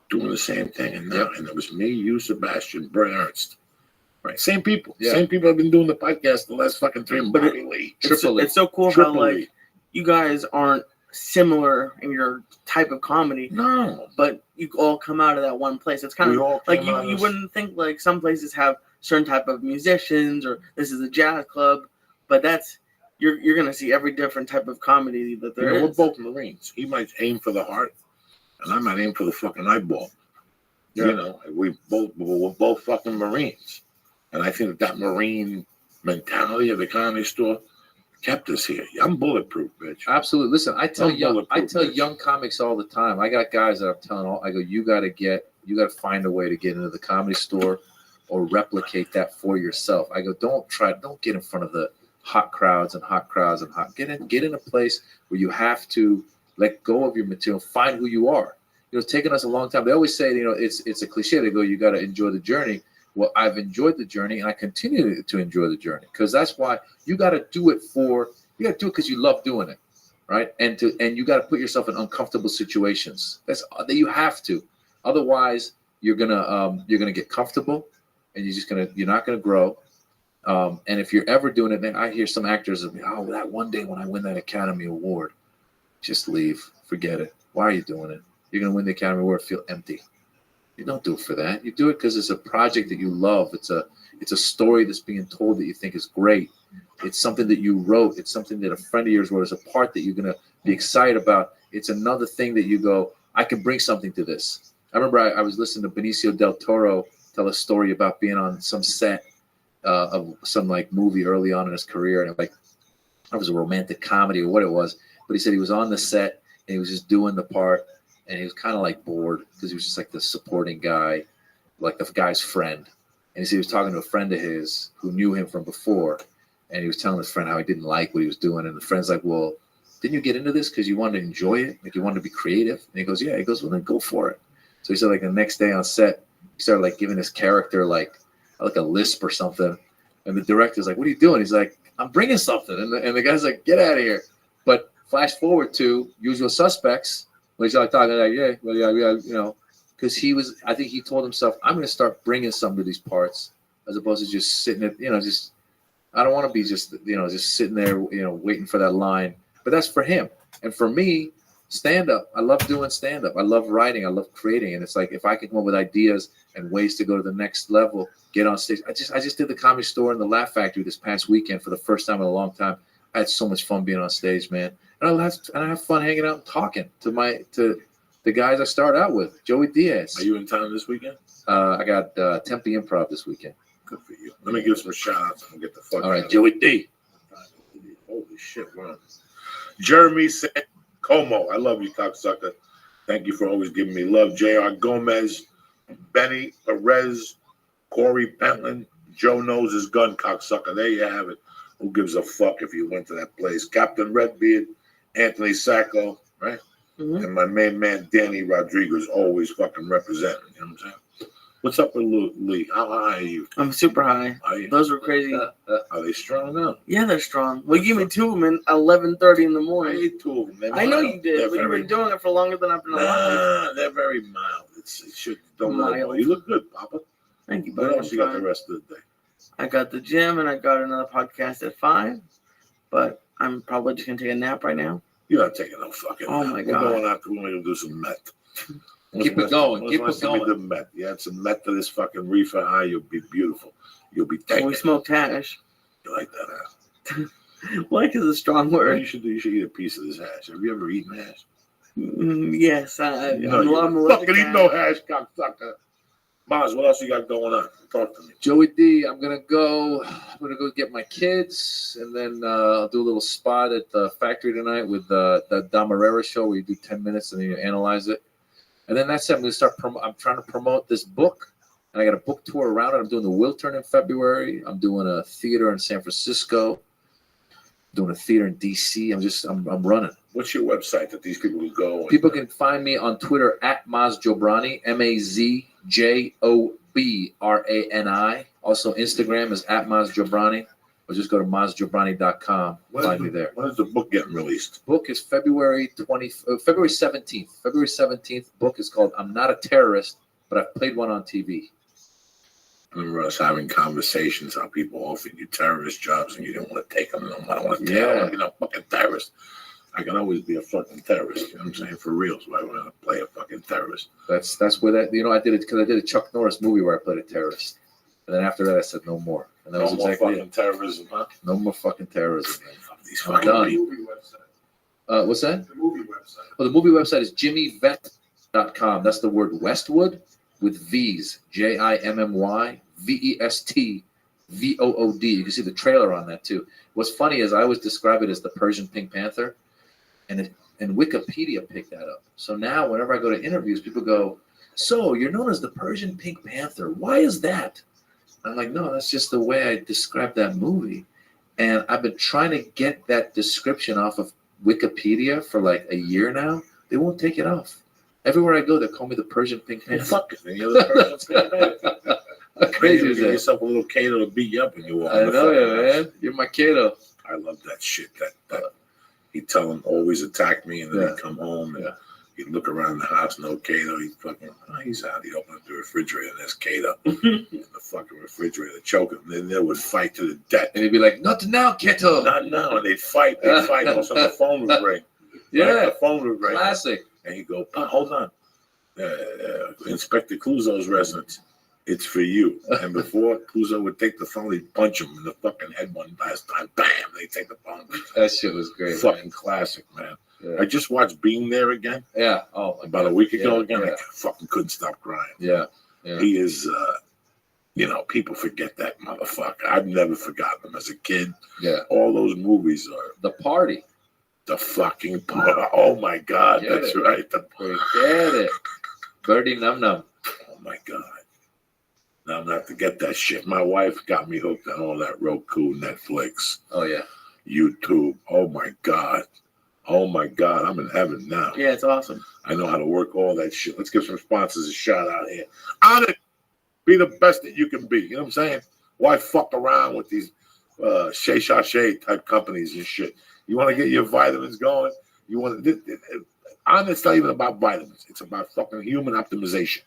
doing the same thing, and now and it was me, you, Sebastian, Brett Ernst. Right, same people. Yeah. Same people have been doing the podcast the last fucking 3 months. Bobby Lee. It's so cool how like you guys aren't similar in your type of comedy. No, but you all come out of that one place. It's kind of like you wouldn't think like some places have certain type of musicians or this is a jazz club, but that's you're gonna see every different type of comedy that there is. We're both Marines. He might aim for the heart, and I might aim for the fucking eyeball. Yeah. We're both fucking Marines. And I think that Marine mentality of the comedy store kept us here. I'm bulletproof, bitch. Absolutely. Listen, I tell young comics all the time. I got guys that I'm telling I go, you got to find a way to get into the comedy store or replicate that for yourself. I go, don't get in front of the hot crowds. Get in a place where you have to let go of your material, find who you are. It's taken us a long time. They always say, it's a cliche. They go, you got to enjoy the journey. Well, I've enjoyed the journey, and I continue to enjoy the journey because that's why you got to do it because you love doing it, right? And you got to put yourself in uncomfortable situations. That you have to, otherwise you're gonna get comfortable, and you're not gonna grow. And if you're ever doing it, then I hear some actors of that one day when I win that Academy Award, just leave, forget it. Why are you doing it? You're gonna win the Academy Award, feel empty. You don't do it for that. You do it because it's a project that you love. It's a story that's being told that you think is great. It's something that you wrote. It's something that a friend of yours wrote. It's a part that you're going to be excited about. It's another thing that you go, I can bring something to this. I remember I was listening to Benicio del Toro tell a story about being on some set of some like movie early on in his career. And it was a romantic comedy or what it was. But he said he was on the set and he was just doing the part. And he was kind of like bored because he was just like the supporting guy. like the guy's friend. And he was talking to a friend of his who knew him from before. And he was telling his friend how he didn't like what he was doing. And the friend's like, well, didn't you get into this because you wanted to enjoy it? Like you wanted to be creative? And he goes, yeah. He goes, well, then go for it. So he said, like the next day on set, he started like giving his character like a lisp or something. And the director's like, what are you doing? He's like, I'm bringing something. And the guy's like, get out of here. But flash forward to Usual Suspects, when he's like talking like, yeah, you know, because I think he told himself, I'm going to start bringing some to these parts as opposed to just sitting at, you know, just, I don't want to be just, you know, just sitting there, you know, waiting for that line. But that's for him. And for me, stand-up, I love doing stand-up. I love writing. I love creating. And it's like, if I can come up with ideas and ways to go to the next level, get on stage. I just did the Comedy Store and the Laugh Factory this past weekend for the first time in a long time. I had so much fun being on stage, man. And I have fun hanging out and talking to the guys I started out with, Joey Diaz. Are you in town this weekend? I got Tempe Improv this weekend. Good for you. Let me give some shout outs and get the fuck All out right, of Joey D. Holy shit, wow. Jeremy said, Como, I love you, cocksucker. Thank you for always giving me love. J.R. Gomez, Benny Perez, Corey Pentland, Joe knows his gun, cocksucker. There you have it. Who gives a fuck if you went to that place? Captain Redbeard, Anthony Sacco, right? Mhm. And my main man, Danny Rodriguez, always fucking representing. You know what I'm saying? What's up with Lee? How high are you? I'm super high. Are you? Those were crazy. Are they strong now? Yeah, they're strong. Well, you gave me 2 of them at 11:30 in the I morning. ate 2 of them. They're I know mild. you did, They're but you've very been doing it for longer than I've been alive. Nah, they're very mild. It should don't worry about it. You look good, Papa. Thank you, What buddy. else you got the rest of the day? I got the gym and I got another podcast at 5, but I'm probably just gonna take a nap right now. You're not taking no fucking. Oh nap. my We're God. going out. We're going to do some meth. Keep it going. When's Keep the it last time we going. did meth? You had some meth to this fucking reefer high. You'll be beautiful. You'll be Well, taking. we smoked hash. You like that, huh? Like is a strong What word. you should do? You should eat a piece of this hash. Have you ever eaten hash? Yes, No, I'm you allergic fucking to eat no hash. hash, cocksucker. Maz, what else you got going on? Talk to me. Joey D, I'm gonna go get my kids, and then I'll do a little spot at the factory tonight with the Dom Herrera show where you do 10 minutes and then you analyze it. And then that's it. I'm gonna start. I'm trying to promote this book, and I got a book tour around it. I'm doing the Wiltern in February. I'm doing a theater in San Francisco. Doing a theater in DC. I'm running. What's your website that these people can go? People can find me on Twitter at Maz Jobrani, MazJobrani. Also, Instagram is at Maz Jobrani, or just go to mazjobrani.com. Find me there. When is the book getting released? Book is February 17th. February 17th. Book is called I'm Not a Terrorist, but I've played one on TV. I remember us having conversations how people offered you terrorist jobs and you didn't want to take them. I don't want to tell them, fucking terrorist. I can always be a fucking terrorist. You know what I'm saying? For real. So I want to play a fucking terrorist. That's where that, I did it because I did a Chuck Norris movie where I played a terrorist. And then after that, I said no more. And that was No more exactly fucking it. terrorism, huh? No more fucking terrorism, man. Fuck these I'm fucking done. people. What's that? The movie website. Well, the movie website is jimmyvet.com. That's the word Westwood with V's. JIMMY VESTVOOD. You can see the trailer on that too. What's funny is I always describe it as the Persian Pink Panther, and Wikipedia picked that up. So now whenever I go to interviews, people go, "So you're known as the Persian Pink Panther. Why is that?" I'm like, "No, that's just the way I describe that movie." And I've been trying to get that description off of Wikipedia for like a year now. They won't take it off. Everywhere I go, they call me the Persian Pink Panther. Fuck it. You're the Persian Pink Panther. How crazy is Give that? yourself a little Cato to beat you up and you walk. I in the know you, fucking house. man. You're my Kato. I love that shit. That he'd tell him always attack me, and then he'd come home and he'd look around the house, no Cato. He'd fucking, he's out. He'd open up the refrigerator, and there's Cato in the fucking refrigerator, choke him. Then they would fight to the death. And he'd be like, "Not now, Kato." Not now. And they'd fight. Also, the phone would ring. Yeah, right? The phone would ring. classic. And he'd go, hold on. Inspector Clouseau's residence. It's for you. And before Clouseau would take the phone, he'd punch him in the fucking head one last time. Bam! They take the phone. That shit was great. Fucking man. classic, man. Yeah. I just watched Being There again. Yeah. Oh, my About God. a week ago Yeah, again. Yeah. I fucking couldn't stop crying. Yeah. Yeah. He is, people forget that motherfucker. I've never forgotten him as a kid. Yeah. All those movies are The Party. the fucking, oh my God, Get that's it. right. Forget it. Birdie Num Num. Oh my God. Now I'm gonna have to get that shit. My wife got me hooked on all that Roku, Netflix, Oh yeah. YouTube. Oh my god. Oh my god, I'm in heaven now. Yeah, it's awesome. I know how to work all that shit. Let's give some sponsors a shout out here. On it. Be the best that you can be. You know what I'm saying? Why fuck around with these shay type companies and shit? You want to get your vitamins going? You want to? It's not even about vitamins. It's about fucking human optimization.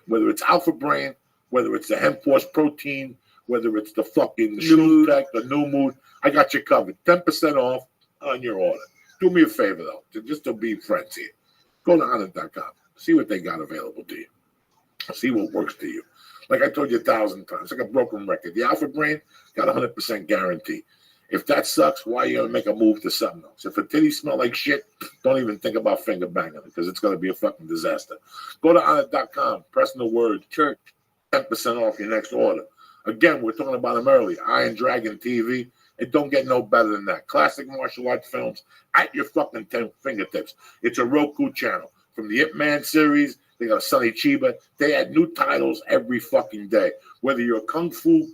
Whether it's Alpha Brain, whether it's the Hemp Force Protein, whether it's the fucking Shoe Tech, the New Mood, I got you covered. 10% off on your order. Do me a favor though, just to be friends here. Go to honor.com. See what they got available to you. See what works to you. Like I told you 1,000 times, like a broken record. The Alpha Brain got 100% guarantee. If that sucks, why you gonna make a move to something else? If a titty smell like shit, don't even think about finger banging it because it's gonna be a fucking disaster. Go to honor.com, press the word church, 10% off your next order. Again, we're talking about them earlier. Iron Dragon TV. It don't get no better than that. Classic martial arts films at your fucking fingertips. It's a Roku channel. From the Ip Man series, they got Sonny Chiba. They add new titles every fucking day. Whether you're a kung fu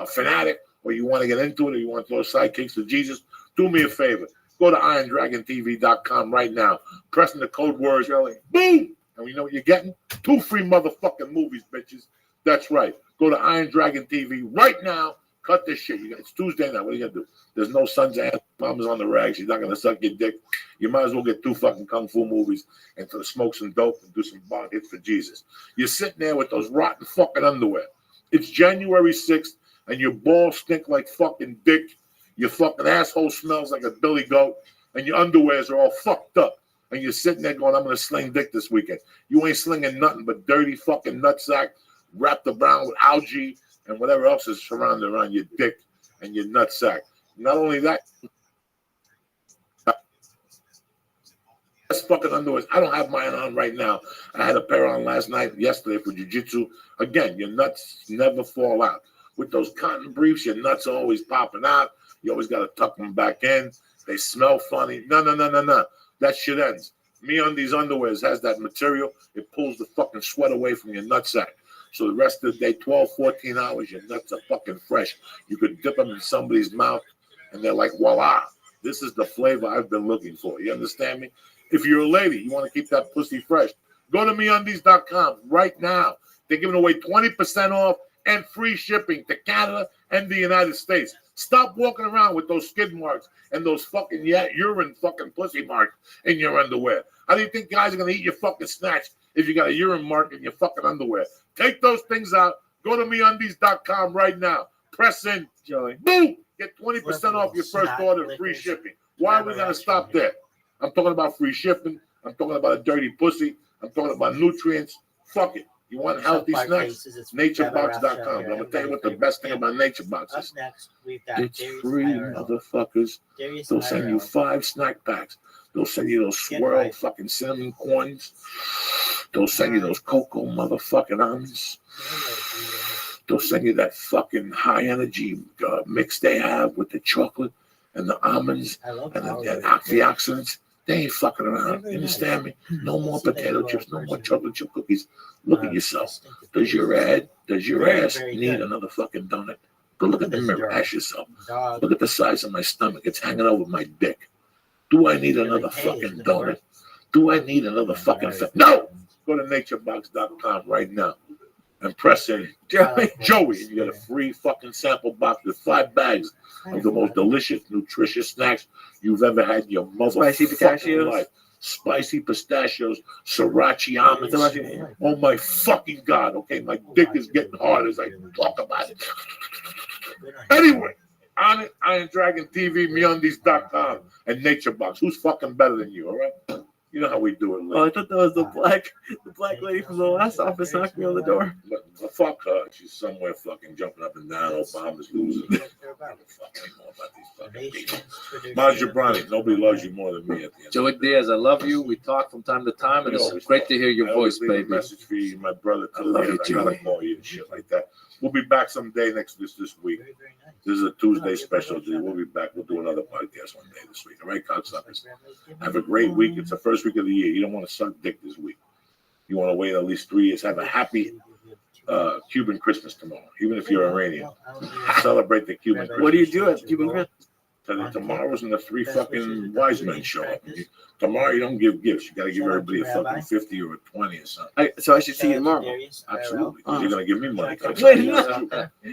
fanatic or you want to get into it or you want to throw sidekicks to Jesus, do me a favor. Go to IronDragonTV.com right now. Press in the code word, boom! And you know what you're getting? 2 free motherfucking movies, bitches. That's right. Go to Iron Dragon TV right now. Cut this shit. It's Tuesday now. What are you going to do? There's no sons and mama's on the rag. She's not going to suck your dick. You might as well get 2 fucking kung fu movies and smoke some dope and do some bong hits for Jesus. You're sitting there with those rotten fucking underwear. It's January 6th, and your balls stink like fucking dick. Your fucking asshole smells like a billy goat, and your underwears are all fucked up. And you're sitting there going, I'm going to sling dick this weekend. You ain't slinging nothing but dirty fucking nutsack wrapped around with algae and whatever else is surrounded around your dick and your nutsack. Not only that, that's fucking underwear. I don't have mine on right now. I had a pair on yesterday for jiu-jitsu. Again, your nuts never fall out. With those cotton briefs, your nuts are always popping out. You always got to tuck them back in. They smell funny. No. That shit ends. MeUndies underwears has that material. It pulls the fucking sweat away from your nutsack. So the rest of the day, 12, 14 hours, your nuts are fucking fresh. You could dip them in somebody's mouth, and they're like, voila, this is the flavor I've been looking for. You understand me? If you're a lady, you want to keep that pussy fresh, go to MeUndies.com right now. They're giving away 20% off and free shipping to Canada and the United States. Stop walking around with those skid marks and those fucking urine fucking pussy marks in your underwear. How do you think guys are going to eat your fucking snatch if you got a urine mark in your fucking underwear? Take those things out. Go to MeUndies.com right now. Press in. Joey. Boom! Get 20% off your first order and free shipping. Why are we going to stop there? I'm talking about free shipping. I'm talking about a dirty pussy. I'm talking about nutrients. Fuck it. You want healthy snacks? NatureBox.com. I'm going to tell you what the best thing about NatureBox is. It's free, motherfuckers. They'll send you 5 snack packs. They'll send you those swirl fucking cinnamon coins. They'll send you those cocoa motherfucking almonds. They'll send you that fucking high energy mix they have with the chocolate and the almonds and the antioxidants. They ain't fucking around. You understand me? No more potato chips, no more chocolate chip cookies. Look at yourself. Does your ass need another fucking donut? Go look at the mirror. Ask yourself. Look at the size of my stomach. It's hanging over my dick. Do I need another fucking donut? Do I need another fucking No! Go to naturebox.com right now and press in Joey. And you get a free fucking sample box with 5 bags of the most delicious, nutritious snacks you've ever had in your motherfucking life. Spicy pistachios, sriracha almonds. Oh my fucking God. Okay, my dick is getting hard as I talk about it. Anyway, on it, Iron Dragon TV, MeUndies.com, and NatureBox. Who's fucking better than you, all right? You know how we do it, lady. Oh, I thought that was the black lady from the last office knocking on the door. But fuck her. She's somewhere fucking jumping up and down. Obama's losing. Maj Jabrani, nobody loves you more than me at the end. Joey Diaz, I love you. We talk from time to time, and it's great to hear your voice, baby. Message for you, my brother. I love you, Joey. I gotta call you and shit like that. We'll be back someday this week. This is a Tuesday special. We'll be back. We'll do another podcast one day this week. All right, cocksuckers? Have a great week. It's the first week of the year. You don't want to suck dick this week. You want to wait at least 3 years. Have a happy Cuban Christmas tomorrow, even if you're Iranian. Celebrate the Cuban Christmas. What do you do at Cuban Christmas? Tomorrow's when the three fucking wise men show up. Tomorrow you don't give gifts. You got to give everybody a fucking 50 or a 20 or something. So I should see you tomorrow. Absolutely. Because you're going to give me money. Wait, no.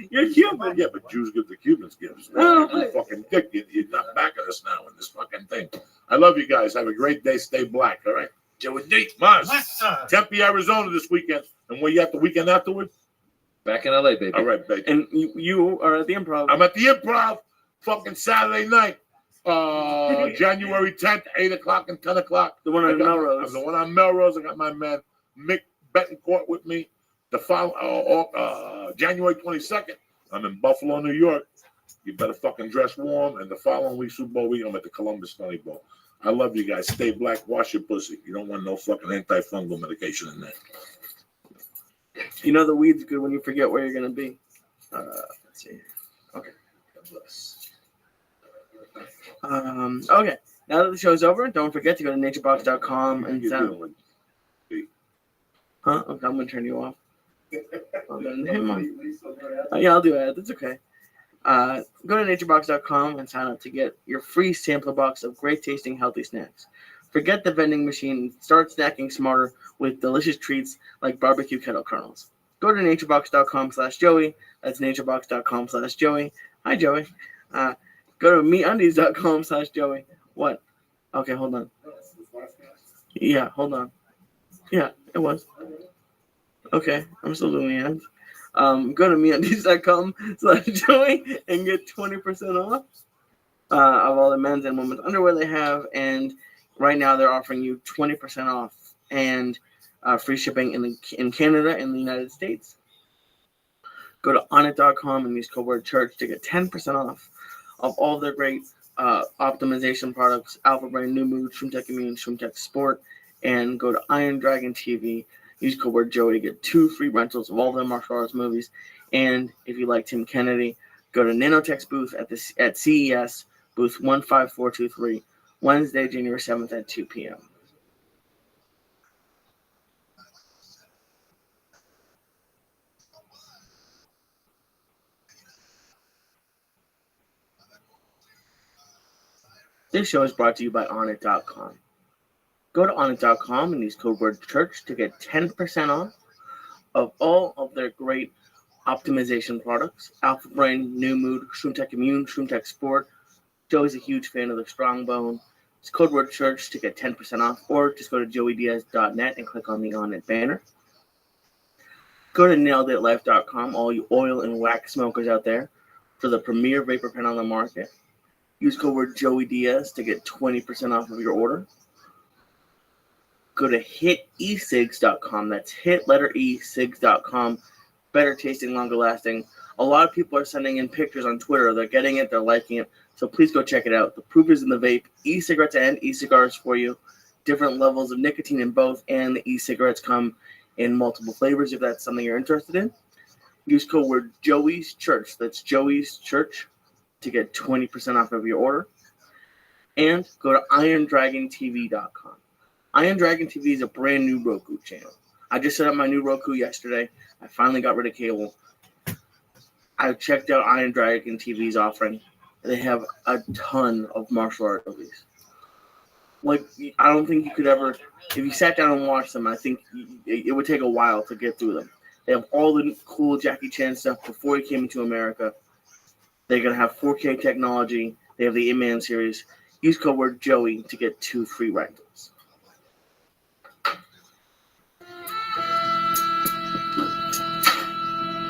You're Cuban. Yeah, but Jews give the Cubans gifts. Oh, You fucking dick. You're not backing us now in this fucking thing. I love you guys. Have a great day. Stay black, all right? Joey D. Maz. Tempe, Arizona this weekend. And where you at the weekend afterward? Back in LA, baby. All right, baby. And you are at the Improv. I'm at the Improv fucking Saturday night. January 10th, 8 o'clock and 10 o'clock. The one on Melrose. The one on Melrose. I got my man Mick Betancourt with me. The January 22nd, I'm in Buffalo, New York. You better fucking dress warm. And the following week, Super Bowl week, I'm at the Columbus Funny Bowl. I love you guys. Stay black. Wash your pussy. You don't want no fucking antifungal medication in there. You know the weed's good when you forget where you're going to be. Let's see. Okay. Okay. Now that the show's over, don't forget to go to naturebox.com and sign. Huh? Okay, I'm going to turn you off. Yeah, I'll do that. That's okay. Go to naturebox.com and sign up to get your free sampler box of great tasting healthy snacks. Forget the vending machine and start snacking smarter with delicious treats like barbecue kettle kernels. Go to naturebox.com/Joey. That's naturebox.com/Joey. Hi, Joey. Go to meundies.com/Joey. What? Okay, hold on. Yeah, hold on. Yeah, it was. Okay, I'm still doing the ads. Go to meundies.com/Joey and get 20% off of all the men's and women's underwear they have. And right now they're offering you 20% off and free shipping in Canada and the United States. Go to onit.com and use code word church to get 10% off of all their great optimization products, Alpha Brain, New Mood, ShroomTech Immune, ShroomTech Sport, and go to Iron Dragon TV. Use code word Joey to get 2 free rentals of all their martial arts movies. And if you like Tim Kennedy, go to Nanotech's booth at CES, booth 15423, Wednesday, January 7th at 2 p.m. This show is brought to you by onit.com. Go to onit.com and use code word church to get 10% off of all of their great optimization products. Alpha Brain, New Mood, ShroomTech Immune, ShroomTech Sport. Joey's a huge fan of the Strong Bone. It's code word church to get 10% off, or just go to joeydiaz.net and click on the Onit banner. Go to naileditlife.com, all you oil and wax smokers out there, for the premier vapor pen on the market. Use code word Joey Diaz to get 20% off of your order. Go to hitecigs.com. That's hit-letter-e-cigs.com. Better tasting, longer lasting. A lot of people are sending in pictures on Twitter. They're getting it. They're liking it. So please go check it out. The proof is in the vape. E-cigarettes and e-cigars for you. Different levels of nicotine in both. And the e-cigarettes come in multiple flavors if that's something you're interested in. Use code word Joey's Church. That's Joey's Church to get 20% off of your order. And go to IronDragonTV.com. Iron Dragon TV is a brand new Roku channel. I just set up my new Roku yesterday. I finally got rid of cable. I checked out Iron Dragon TV's offering. They have a ton of martial art movies. Like, I don't think you could ever, if you sat down and watched them, I think it would take a while to get through them. They have all the cool Jackie Chan stuff before he came into America. They're going to have 4K technology. They have the Ip Man series. Use code word Joey to get 2 free rentals.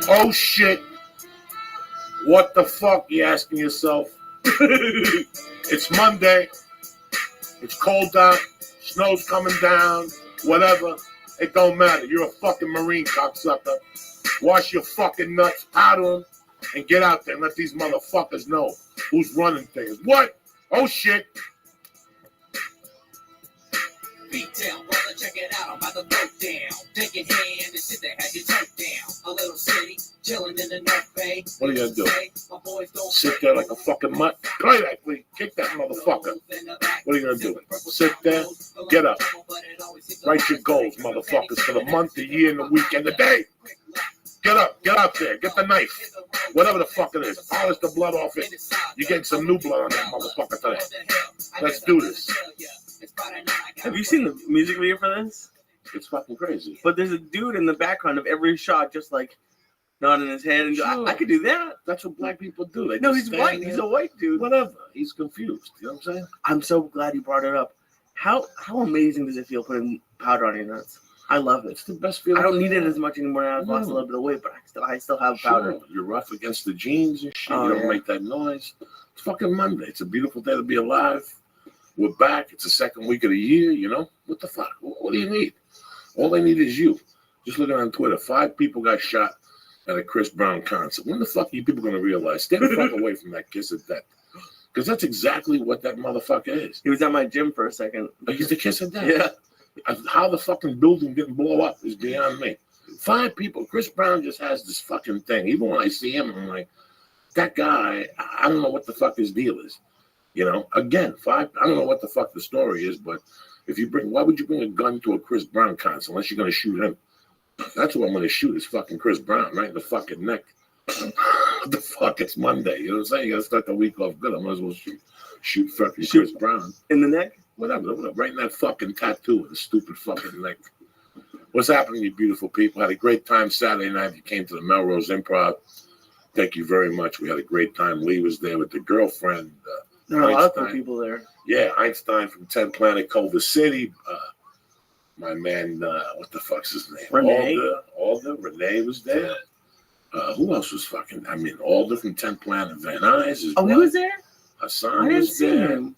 Oh shit. What the fuck, you asking yourself? It's Monday. It's cold out. Snow's coming down. Whatever. It don't matter. You're a fucking Marine, cocksucker. Wash your fucking nuts, powder them, and get out there and let these motherfuckers know who's running things. What? Oh shit. Beat down, brother, check it out, I'm about to throw down. Taking hand and sit there, have your toe down. A little city, chilling in the North Bay. What are you gonna do? Sit there like a fucking mutt? Play that, please. Kick that motherfucker. What are you gonna do? Sit there, get up. Write your goals, motherfuckers, for the month, the year, and the week, and the day. Get up. Get out there. Get the knife. Whatever the fuck it is. Polish the blood off it. You're getting some new blood on that motherfucker today. Let's do this. Have you seen the music video for this? It's fucking crazy. But there's a dude in the background of every shot just like nodding his head and Sure. I could do that. That's what black people do. They No, just he's stand white. there. He's a white dude. Whatever. He's confused. You know what I'm saying? I'm so glad you brought it up. How amazing does it feel putting powder on your nuts? I love it. It's the best feeling. I don't need it as much anymore now. I've lost a little bit of weight, but I still have powder. Sure. You're rough against the jeans and shit. Oh, You don't yeah. make that noise. It's fucking Monday. It's a beautiful day to be alive. We're back. It's the second week of the year. You know what the fuck? What do you need? All they need is you. Just looking on Twitter, 5 people got shot at a Chris Brown concert. When the fuck are you people gonna realize? Stay the fuck away from that kiss of death. Because that's exactly what that motherfucker is. He was at my gym for a second. He's the kiss of death. Yeah. How the fucking building didn't blow up is beyond me. 5 people. Chris Brown just has this fucking thing. Even when I see him, I'm like, that guy, I don't know what the fuck his deal is. You know, again, 5, I don't know what the fuck the story is, but why would you bring a gun to a Chris Brown concert unless you're going to shoot him? That's what I'm going to shoot is fucking Chris Brown right in the fucking neck. What the fuck? It's Monday. You know what I'm saying? You got to start the week off good. I might as well shoot fucking Chris Brown. In the neck? Whatever. Right in that fucking tattoo with the stupid fucking neck. What's happening, you beautiful people? Had a great time Saturday night. You came to the Melrose Improv. Thank you very much. We had a great time. Lee was there with the girlfriend. There are a lot of Einstein. people there. Yeah, Einstein from 10 Planet Culver City. My man, what the fuck's his name? Renee. Alder. Renee was there. Who else was fucking? I mean, Alder from 10 Planet Van Nuys. Oh, he was there? Hassan I didn't was see there. him.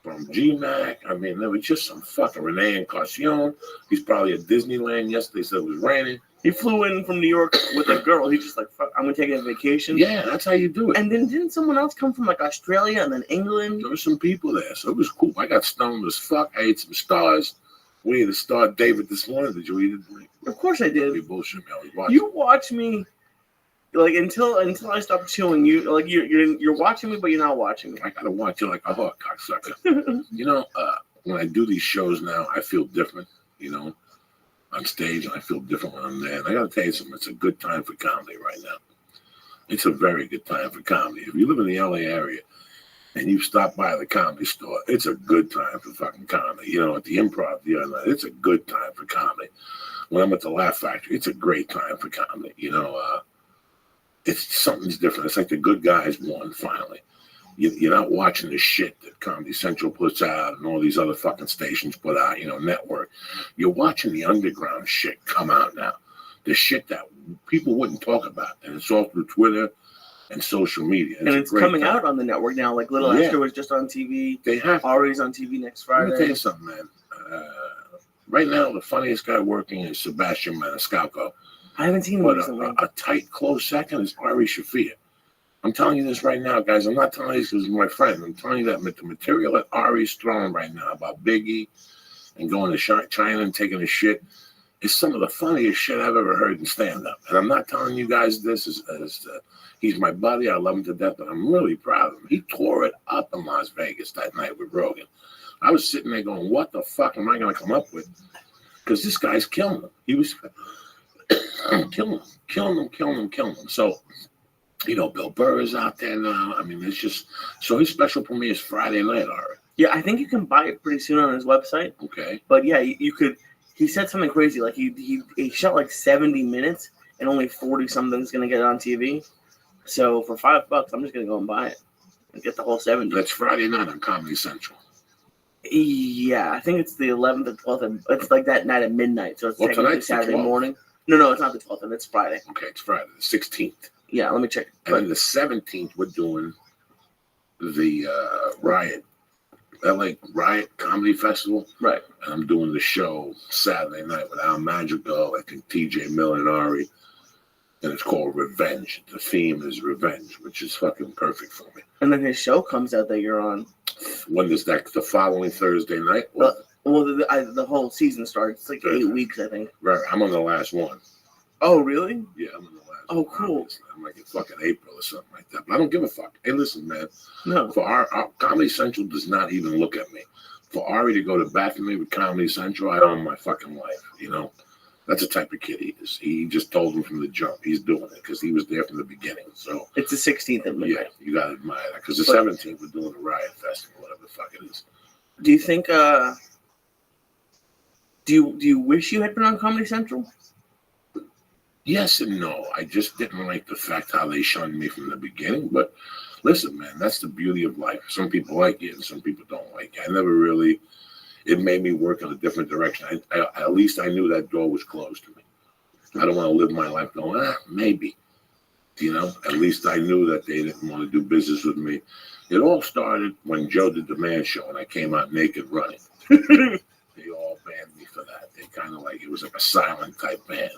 From GMAC. I mean, there was just some fucking Renee Encarnacion. He's probably at Disneyland. Yesterday said it was raining. He flew in from New York with a girl. He's just like, fuck, I'm going to take a vacation. Yeah, that's how you do it. And then didn't someone else come from like Australia and then England? There were some people there, so it was cool. I got stoned as fuck. I ate some stars. We ate a Star David this morning. Did you eat it? Of course I did. You bullshit me. I was watching. You watch me like until I stop chewing. You like you're watching me, but you're not watching me. I gotta watch you like a hawk, cocksucker. You know, when I do these shows now, I feel different. You know, on stage, and I feel different when I'm there. And I gotta tell you something. It's a good time for comedy right now. It's a very good time for comedy. If you live in the LA area and you stop by the Comedy Store, it's a good time for fucking comedy. You know, at the Improv the other night, it's a good time for comedy. When I'm at the Laugh Factory, it's a great time for comedy. You know, it's something's different. It's like the good guys won finally. You're not watching the shit that Comedy Central puts out and all these other fucking stations put out, you know, network. You're watching the underground shit come out now. The shit that people wouldn't talk about. And it's all through Twitter and social media. And it's coming out on the network now. Like Little Yeah. Esther was just on TV. They have. Ari's on TV next Let me tell Friday. you something, man. Right now, the funniest guy working is Sebastian Maniscalco. I haven't seen him But recently. a tight, close second is Ari Shafir. I'm telling you this right now, guys. I'm not telling you this because he's my friend. I'm telling you that the material that Ari's throwing right now about Biggie and going to China and taking a shit is some of the funniest shit I've ever heard in stand-up. And I'm not telling you guys this as he's my buddy. I love him to death, but I'm really proud of him. He tore it up in Las Vegas that night with Rogan. I was sitting there going, what the fuck am I going to come up with? Because this guy's killing him. He was killing him. So, you know, Bill Burr is out there now. I mean, it's just, so his special premiere is Friday night, Ari. Yeah, I think you can buy it pretty soon on his website. Okay. But yeah, you could. He said something crazy. Like he shot like 70 minutes and only 40 something's gonna get on TV. So for $5, I'm just gonna go and buy it and get the whole 70. That's Friday night on Comedy Central. Yeah, I think it's the 11th or 12th. And it's like that night at midnight. So it's Well, technically tonight's the Saturday 12th. morning. No, it's not the 12th. And it's Friday. Okay, it's Friday, the 16th. Yeah, let me check. And then the 17th, we're doing the LA Riot Comedy Festival. Right. And I'm doing the show Saturday night with Al Madrigal, I think TJ Miller and Ari. And it's called Revenge. The theme is revenge, which is fucking perfect for me. And then his show comes out that you're on. When is that? The following Thursday night? Well, the whole season starts. It's like 8 weeks, I think. Right. I'm on the last one. Oh, really? Yeah, I'm on the last Oh, one. cool. I'm like in fucking April or something like that. But I don't give a fuck. Hey, listen, man. No. For our Comedy Central does not even look at me. For Ari to go to bat for me with Comedy Central, I own my fucking life, you know? That's the type of kid he is. He just told him from the jump he's doing it because he was there from the beginning. So It's the 16th of May. yeah, you got to admire that because the But- 17th we're doing the Riot Festival, whatever the fuck it is. Do you think? Do you wish you had been on Comedy Central? Yes and no. I just didn't like the fact how they shunned me from the beginning. But listen, man, that's the beauty of life. Some people like it and some people don't like it. I never really. It made me work in a different direction. At least I knew that door was closed to me. I don't want to live my life going, maybe. You know, at least I knew that they didn't want to do business with me. It all started when Joe did the Man Show and I came out naked running. They all banned me for that. They kind of like, it was like a silent type ban.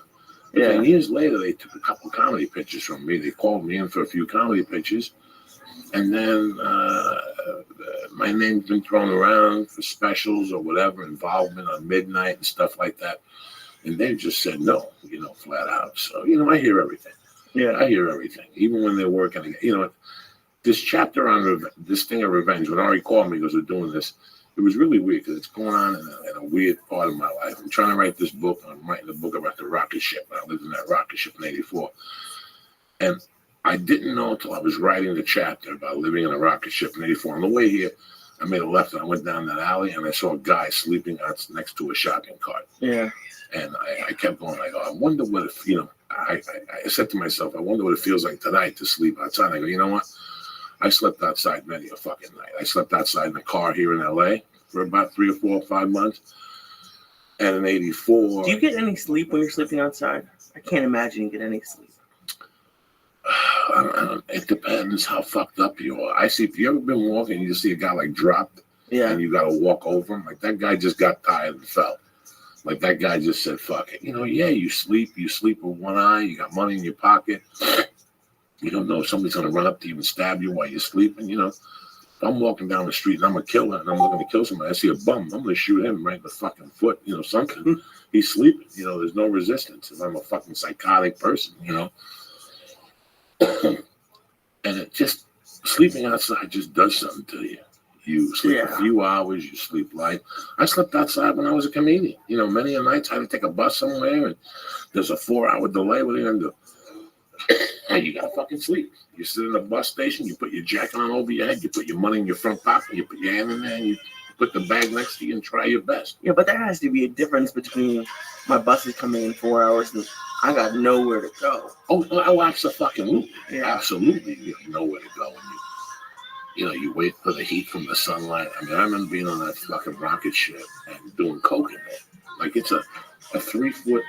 But then years later, they took a couple comedy pictures from me. They called me in for a few comedy pictures. And then my name's been thrown around for specials or whatever, involvement on Midnight and stuff like that. And they just said no, you know, flat out. So, you know, I hear everything. Yeah. I hear everything. Even when they're working, you know, this chapter on this thing of revenge, when Ari called me because we're doing this, it was really weird because it's going on in a weird part of my life. I'm trying to write this book. I'm writing a book about the rocket ship. I lived in that rocket ship in '84. And I didn't know until I was writing the chapter about living in a rocket ship in '84. On the way here, I made a left and I went down that alley and I saw a guy sleeping out next to a shopping cart. Yeah. And I kept going, I go, I wonder what if, you know, I said to myself, I wonder what it feels like tonight to sleep outside. I go, you know what? I slept outside many a fucking night. I slept outside in a car here in LA for about 3 or 4 or 5 months. And in '84. Do you get any sleep when you're sleeping outside? I can't imagine you get any sleep. It depends how fucked up you are. I see, if you ever been walking and you see a guy like dropped and you got to walk over him, like that guy just got tired and fell. Like that guy just said, fuck it. You know, yeah, you sleep with one eye, you got money in your pocket. You don't know if somebody's going to run up to you and stab you while you're sleeping. You know, if I'm walking down the street and I'm a killer and I'm looking to kill somebody, I see a bum, I'm going to shoot him right in the fucking foot, you know, something. He's sleeping, you know, there's no resistance. If I'm a fucking psychotic person, you know. And it just, sleeping outside just does something to you. You sleep a few hours, you sleep light. I slept outside when I was a comedian. You know, many a nights I had to take a bus somewhere and there's a 4-hour delay. What are you going to do? And you got to fucking sleep. You sit in a bus station, you put your jacket on over your head, you put your money in your front pocket, you put your hand in there, and you put the bag next to you and try your best. Yeah, but there has to be a difference between my bus is coming in 4 hours and I got nowhere to go. Oh, absolutely. Yeah. Absolutely. You have nowhere to go. And you know, you wait for the heat from the sunlight. I mean, I remember being on that fucking rocket ship and doing coke in there. Like it's a 3-foot,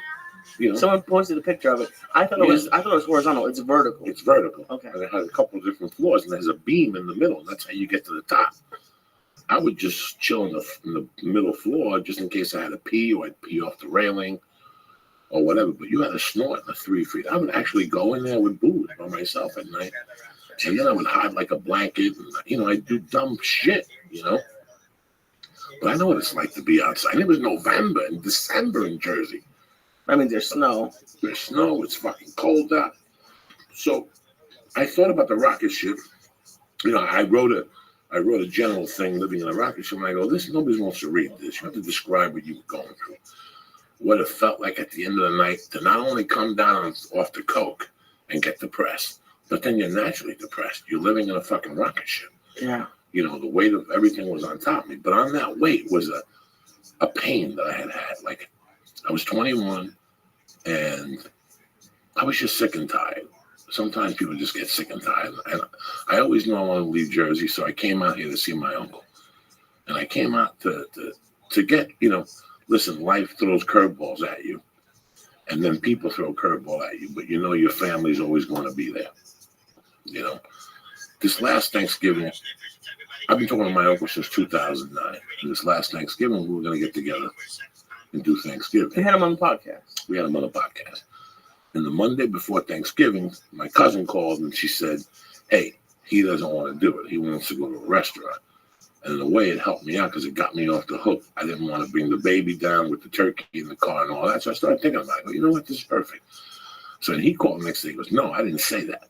you know. Someone posted a picture of it. I thought it was horizontal. It's vertical. It's vertical. Okay. And it has a couple of different floors, and there's a beam in the middle, and that's how you get to the top. I would just chill in the middle floor just in case I had to pee or I'd pee off the railing or whatever. But you had to snort in the 3 feet. I would actually go in there with booze by myself at night. And then I would hide like a blanket. And, you know, I'd do dumb shit, you know. But I know what it's like to be outside. It was November and December in Jersey. I mean, there's snow. There's snow. It's fucking cold out. So I thought about the rocket ship. You know, I wrote a general thing, living in a rocket ship. And I go, nobody wants to read this. You have to describe what you were going through. What it felt like at the end of the night to not only come down off the coke and get depressed, but then you're naturally depressed. You're living in a fucking rocket ship. Yeah. You know, the weight of everything was on top of me. But on that weight was a pain that I had. Like, I was 21, and I was just sick and tired. Sometimes people just get sick and tired. And I always knew I wanted to leave Jersey, so I came out here to see my uncle. And I came out to get, you know, listen, life throws curveballs at you. And then people throw a curveball at you, but you know your family's always going to be there. You know, this last Thanksgiving, I've been talking to my uncle since 2009. And this last Thanksgiving, we were going to get together and do Thanksgiving. We had him on the podcast. And the Monday before Thanksgiving, my cousin called and she said, hey, he doesn't want to do it. He wants to go to a restaurant. And in a way, it helped me out because it got me off the hook. I didn't want to bring the baby down with the turkey in the car and all that. So I started thinking about it. I go, you know what? This is perfect. So then he called the next day. He goes, no, I didn't say that.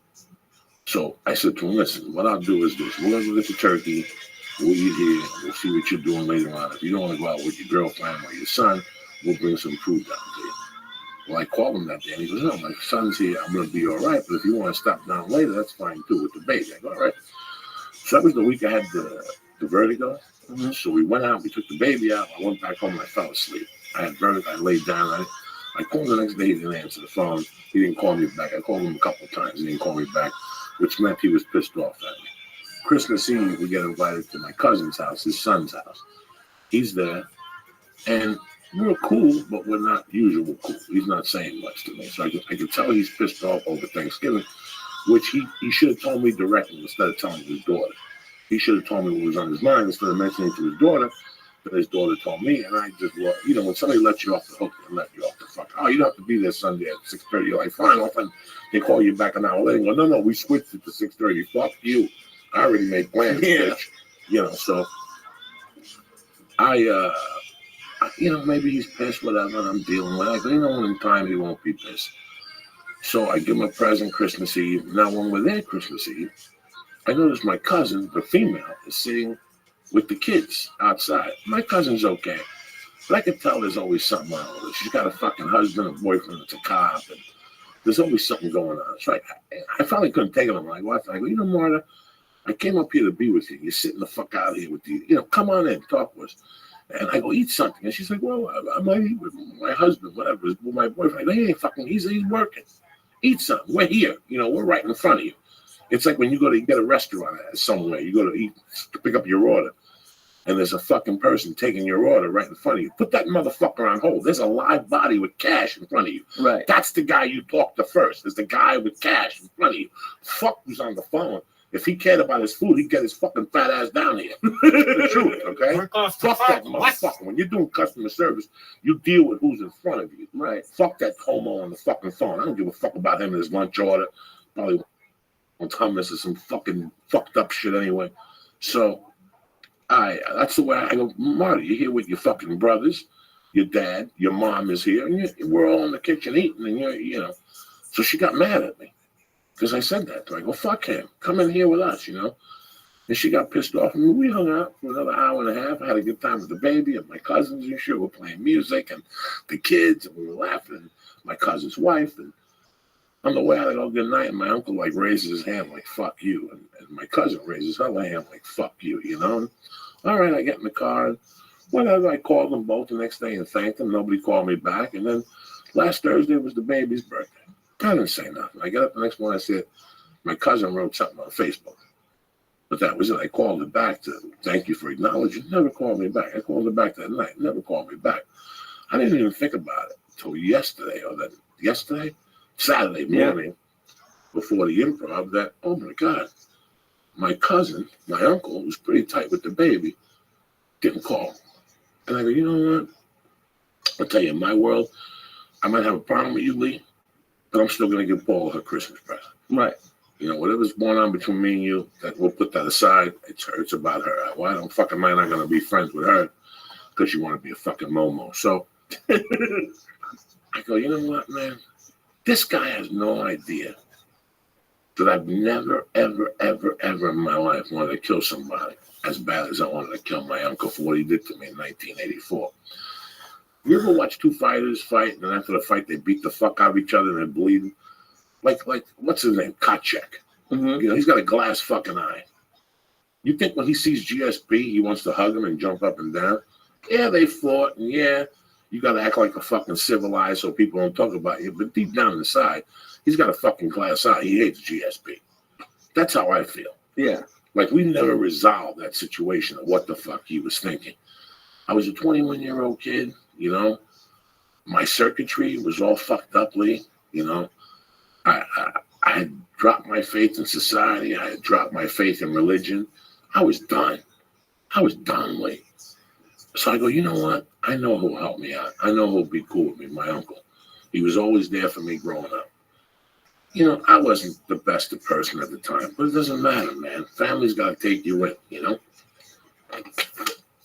So I said to him, listen, what I'll do is this. We're going to go get the turkey. We'll eat here. We'll see what you're doing later on. If you don't want to go out with your girlfriend or your son, we'll bring some food down to you. Well, I called him that day, and he goes, no, my son's here. I'm going to be all right, but if you want to stop down later, that's fine, too, with the baby. I go, all right. So that was the week I had the vertigo. Mm-hmm. So we went out, we took the baby out. I went back home, and I fell asleep. I had vertigo. I laid down. I called the next day. He didn't answer the phone. He didn't call me back. I called him a couple of times. He didn't call me back, which meant he was pissed off at me. Christmas Eve, we get invited to my cousin's house, his son's house. He's there, and we're cool, but we're not usual cool. He's not saying much to me. So I could tell he's pissed off over Thanksgiving, which he should have told me directly instead of telling his daughter. He should have told me what was on his mind instead of mentioning it to his daughter. But his daughter told me, and I just, well, you know, when somebody lets you off the hook, they let you off the fuck. Oh, you don't have to be there Sunday at 6:30. You're like, fine. Often they call you back an hour later. And go, no, we switched it to 6:30. Fuck you. I already made plans, bitch. You know, so you know, maybe he's pissed, whatever, and I'm dealing with it. I go, you know, in time he won't be pissed. So I give him a present Christmas Eve. Now, when we're there Christmas Eve, I notice my cousin, the female, is sitting with the kids outside. My cousin's okay, but I can tell there's always something wrong with her. She's got a fucking husband, a boyfriend that's a cop, and there's always something going on. So I finally couldn't take it. I'm like, what? I go, you know, Marta, I came up here to be with you. You're sitting the fuck out of here with you. You know, come on in, talk with us. And I go, eat something. And she's like, well, I might eat with my husband, whatever, with my boyfriend. I go, he ain't fucking, he's working. Eat something. We're here. You know, we're right in front of you. It's like when you go to get a restaurant somewhere, you go to eat, to pick up your order, and there's a fucking person taking your order right in front of you. Put that motherfucker on hold. There's a live body with cash in front of you. Right. That's the guy you talk to first. There's the guy with cash in front of you. Fuck who's on the phone. If he cared about his food, he'd get his fucking fat ass down here. The truth, okay? Fuck that motherfucker. When you're doing customer service, you deal with who's in front of you. Right. Fuck that homo on the fucking phone. I don't give a fuck about him and his lunch order. Probably wants hummus or some fucking fucked up shit anyway. So, that's the way I go, Marty, you're here with your fucking brothers, your dad, your mom is here, and we're all in the kitchen eating, and you know. So she got mad at me. Because I said that to her. I go, fuck him. Come in here with us, you know. And she got pissed off. And we hung out for another hour and a half. I had a good time with the baby and my cousins and shit. We're playing music and the kids, and we were laughing. And my cousin's wife. And on the way out, I go, good night. And my uncle, like, raises his hand like, fuck you. And my cousin raises her hand like, fuck you, you know. And, all right, I get in the car. And whatever, I called them both the next day and thanked them. Nobody called me back. And then last Thursday was the baby's birthday. I didn't say nothing. I got up the next morning. I said, my cousin wrote something on Facebook. But that was it. I called her back to thank you for acknowledging. Never called me back. I called her back that night. Never called me back. I didn't even think about it until Saturday morning, before the improv, that, oh my God, my cousin, my uncle, who's pretty tight with the baby, didn't call. And I go, you know what? I'll tell you, in my world, I might have a problem with you, Lee, but I'm still going to give Paul her Christmas present. Right. You know, whatever's going on between me and you, that we'll put that aside. It's her. It's about her. Why don't fucking mind I'm going to be friends with her because you want to be a fucking Momo. So I go, you know what, man? This guy has no idea that I've never, ever, ever, ever in my life wanted to kill somebody as bad as I wanted to kill my uncle for what he did to me in 1984. You ever watch two fighters fight, and after the fight, they beat the fuck out of each other and they're bleeding? Like, what's his name? Kochek. Mm-hmm. You know, he's got a glass fucking eye. You think when he sees GSP, he wants to hug him and jump up and down? Yeah, they fought, and yeah, you got to act like a fucking civilized so people don't talk about you. But deep down inside, he's got a fucking glass eye. He hates GSP. That's how I feel. Yeah. Like, we never resolved that situation of what the fuck he was thinking. I was a 21-year-old kid, you know. My circuitry was all fucked up, Lee, you know. I had dropped my faith in society. I had dropped my faith in religion. I was done. Lee. So I go, you know what? I know who'll help me out. I know who'll be cool with me, my uncle. He was always there for me growing up. You know, I wasn't the best person at the time, but it doesn't matter, man. Family's got to take you in, you know?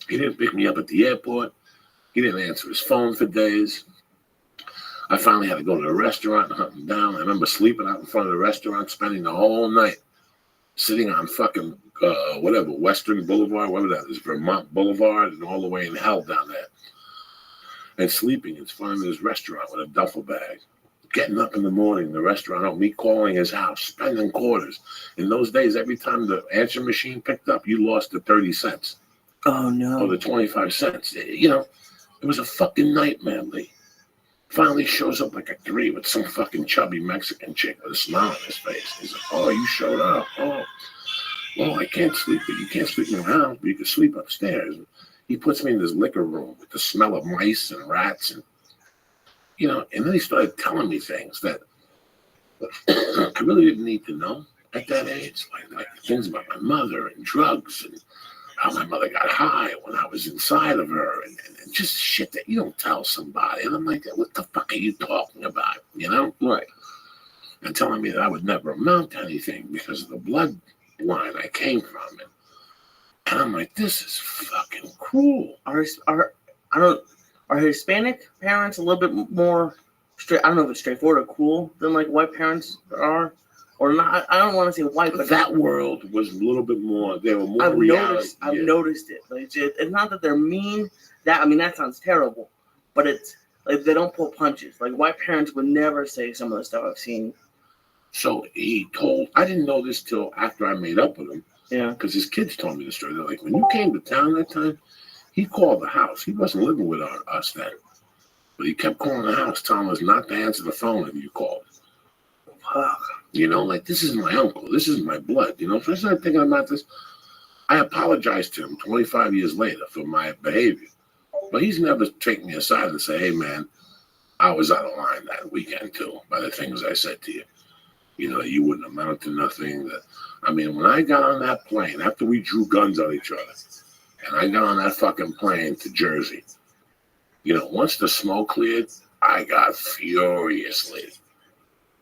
He didn't pick me up at the airport. He didn't answer his phone for days. I finally had to go to the restaurant and hunt him down. I remember sleeping out in front of the restaurant, spending the whole night sitting on fucking, Western Boulevard, whatever that is, Vermont Boulevard, and all the way in hell down there. and sleeping in front of his restaurant with a duffel bag. Getting up in the morning, the restaurant, me calling his house, spending quarters. In those days, every time the answer machine picked up, you lost the 30 cents. Oh, no. Or the 25 cents. You know, it was a fucking nightmare, Lee. Finally shows up like a 3 with some fucking chubby Mexican chick with a smile on his face. He's like, oh, you showed up. Oh, well, I can't sleep, but you can't sleep in your house, but you can sleep upstairs. He puts me in this liquor room with the smell of mice and rats and, you know, and then he started telling me things that I really didn't need to know at that age, like things about my mother and drugs and how my mother got high when I was inside of her and just shit that you don't tell somebody. And I'm like, what the fuck are you talking about, you know? Right. And telling me that I would never amount to anything because of the bloodline I came from. And I'm like, this is fucking cruel. Are Hispanic parents a little bit more straight? I don't know if it's straightforward or cruel than like white parents are, or not. I don't want to say white, but that world was a little bit more. They were more I've reality. noticed it. Like it's not that they're mean. That sounds terrible, but it's like they don't pull punches. Like white parents would never say some of the stuff I've seen. So I didn't know this till after I made up with him. Yeah. Because his kids told me the story. They're like, when you came to town that time, he called the house. He wasn't living with us then. But he kept calling the house, telling us not to answer the phone if you called. Fuck. You know, like, this is my uncle. This is my blood. You know, so I started thinking about this. I apologized to him 25 years later for my behavior. But he's never taken me aside and say, hey, man, I was out of line that weekend, too, by the things I said to you. You know, you wouldn't amount to nothing. When I got on that plane, after we drew guns on each other, and I got on that fucking plane to Jersey, you know, once the smoke cleared, I got furiously.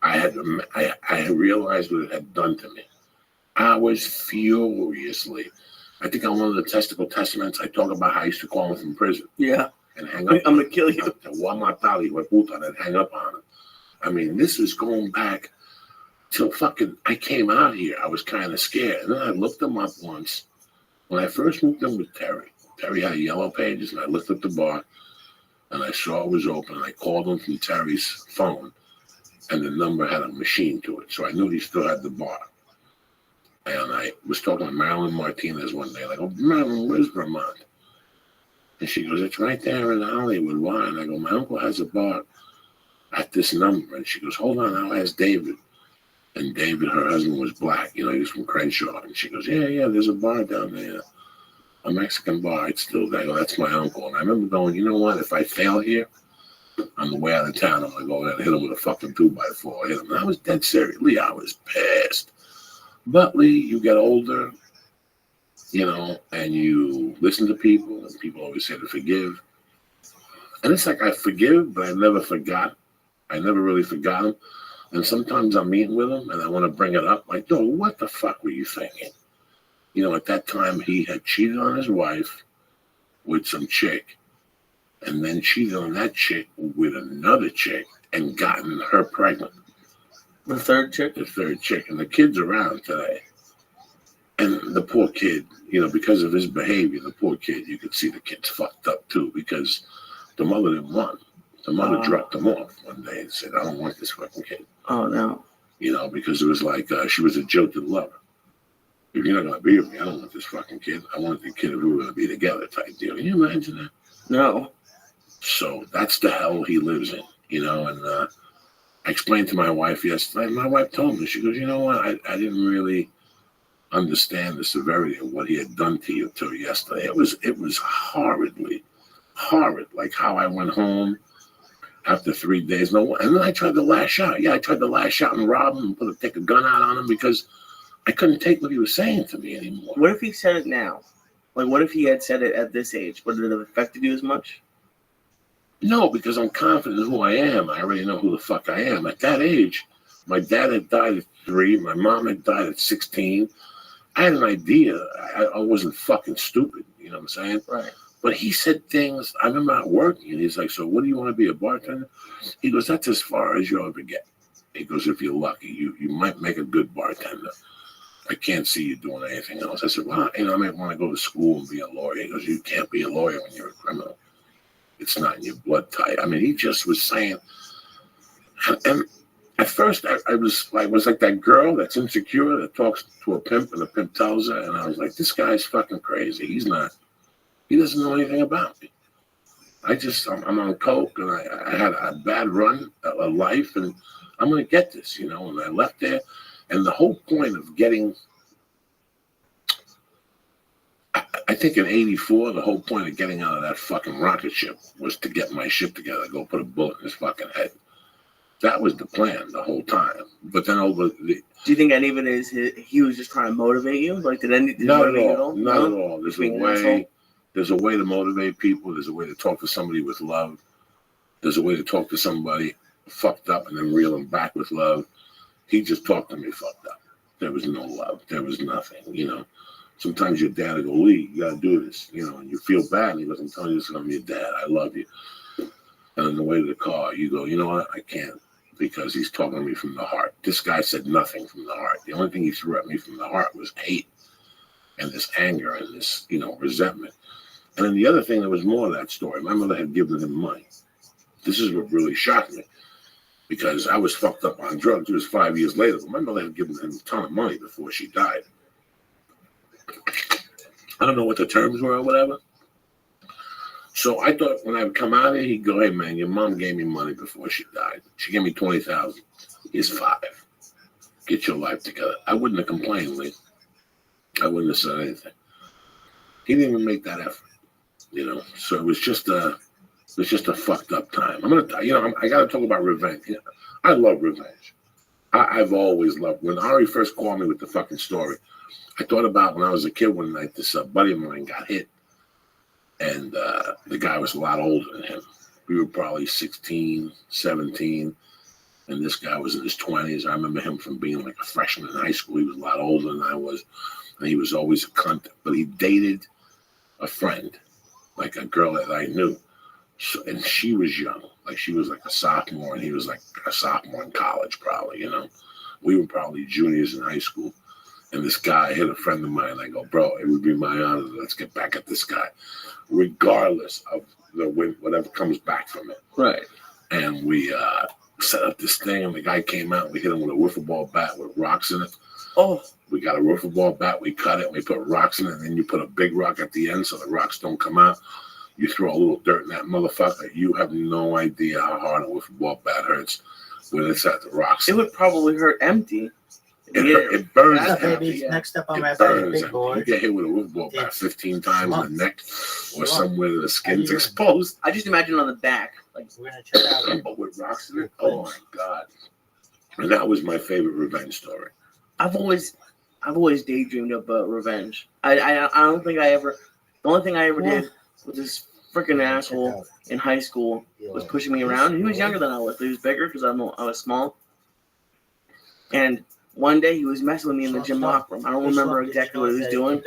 I realized what it had done to me. I was furiously. I think on one of the testicle testaments, I talk about how I used to call him from prison. Yeah. And hang up. I'm going to kill you. And hang up on him. I mean, this is going back till I came out here. I was kind of scared. And then I looked him up once. When I first moved in with Terry had Yellow Pages, and I looked at the bar, and I saw it was open, and I called him from Terry's phone, and the number had a machine to it, so I knew he still had the bar. And I was talking to Marilyn Martinez one day, like, oh, Marilyn, where's Vermont? And she goes, it's right there in Hollywood. Why? And I go, my uncle has a bar at this number. And she goes, hold on, I'll ask David. And David, her husband, was black. You know, he was from Crenshaw. And she goes, yeah, there's a bar down there. A Mexican bar. It's still there. I go, that's my uncle. And I remember going, you know what? If I fail here, on the way out of town, I'm going to go and hit him with a fucking 2x4. I hit him. And I was dead serious. Lee, I was pissed. But, Lee, you get older, you know, and you listen to people. And people always say to forgive. And it's like I forgive, but I never forgot. I never really forgot him. And sometimes I'm meeting with him and I want to bring it up. Like, dude, what the fuck were you thinking? You know, at that time he had cheated on his wife with some chick and then cheated on that chick with another chick and gotten her pregnant. The third chick? The third chick. And the kid's around today. And the poor kid, you know, because of his behavior, the poor kid, you could see the kid's fucked up too because the mother didn't want him. The mother dropped him off one day and said, I don't want this fucking kid. Oh, no. You know, because it was like she was a jilted lover. If you're not going to be with me, I don't want this fucking kid. I want the kid if we were going to be together type deal. Can you imagine that? No. So that's the hell he lives in, you know. And I explained to my wife yesterday. My wife told me, she goes, you know what? I didn't really understand the severity of what he had done to you till yesterday. It was horrid, like how I went home after 3 days, and then I tried to lash out. Yeah, I tried to lash out and rob him and take a gun out on him because I couldn't take what he was saying to me anymore. What if he said it now? Like, what if he had said it at this age? Would it have affected you as much? No, because I'm confident in who I am. I already know who the fuck I am. At that age, my dad had died at 3. My mom had died at 16. I had an idea. I wasn't fucking stupid. You know what I'm saying? Right. But he said things, I remember out working, and he's like, so what do you want to be, a bartender? He goes, that's as far as you'll ever get. He goes, if you're lucky, you might make a good bartender. I can't see you doing anything else. I said, well, you know, I might want to go to school and be a lawyer. He goes, you can't be a lawyer when you're a criminal. It's not in your blood type. I mean, he just was saying, and at first I was like that girl that's insecure that talks to a pimp and the pimp tells her, and I was like, this guy's fucking crazy. He doesn't know anything about me. I'm on coke, and I had a bad run of life, and I'm going to get this, you know. And I left there, and the whole point of getting, I think in '84, the whole point of getting out of that fucking rocket ship was to get my shit together, go put a bullet in his fucking head. That was the plan the whole time. But then over the... Do you think any of it is he was just trying to motivate you? Like, did it motivate you at all? Not at all. There's a way to motivate people. There's a way to talk to somebody with love. There's a way to talk to somebody fucked up and then reel them back with love. He just talked to me fucked up. There was no love. There was nothing, you know. Sometimes your dad will go, Lee, you got to do this, you know, and you feel bad. And he goes, I'm telling you this, I'm your dad. I love you. And on the way to the car, you go, you know what? I can't, because he's talking to me from the heart. This guy said nothing from the heart. The only thing he threw at me from the heart was hate and this anger and this, you know, resentment. And then the other thing that was more of that story, my mother had given him money. This is what really shocked me, because I was fucked up on drugs. It was 5 years later, but my mother had given him a ton of money before she died. I don't know what the terms were or whatever. So I thought when I would come out here, he'd go, hey, man, your mom gave me money before she died. She gave me $20,000. Here's $5. Get your life together. I wouldn't have complained, Lee. I wouldn't have said anything. He didn't even make that effort, you know. So it was just a fucked up time. I got to talk about revenge. You know, I love revenge. I've always loved. When Ari first called me with the fucking story, I thought about when I was a kid one night, this buddy of mine got hit. And the guy was a lot older than him. We were probably 16, 17. And this guy was in his 20s. I remember him from being like a freshman in high school. He was a lot older than I was. And he was always a cunt. But he dated a friend, like a girl that I knew. So, and she was young. Like she was like a sophomore, and he was like a sophomore in college probably, you know. We were probably juniors in high school. And this guy hit a friend of mine. I go, bro, it would be my honor. Let's get back at this guy, regardless of whatever comes back from it. Right. And we set up this thing, and the guy came out. We hit him with a wiffle ball bat with rocks in it. Oh. We got a wiffle ball bat. We cut it. And we put rocks in it, and then you put a big rock at the end so the rocks don't come out. You throw a little dirt in that motherfucker. You have no idea how hard a wiffle ball bat hurts when it's at the rocks. It would probably hurt empty. It burns. Next up on my big board. You get hit with a wiffle ball bat 15 times in the neck or somewhere that the skin's exposed. I just imagine on the back. Like, we're gonna check out. But with rocks in it. Oh my God. And that was my favorite revenge story. I've always daydreamed about revenge. I don't think I ever. The only thing I ever did with this freaking asshole in high school was pushing me around. He was younger than I was. He was bigger because I was small. And one day he was messing with me in the gym locker room. I don't remember exactly what he was doing,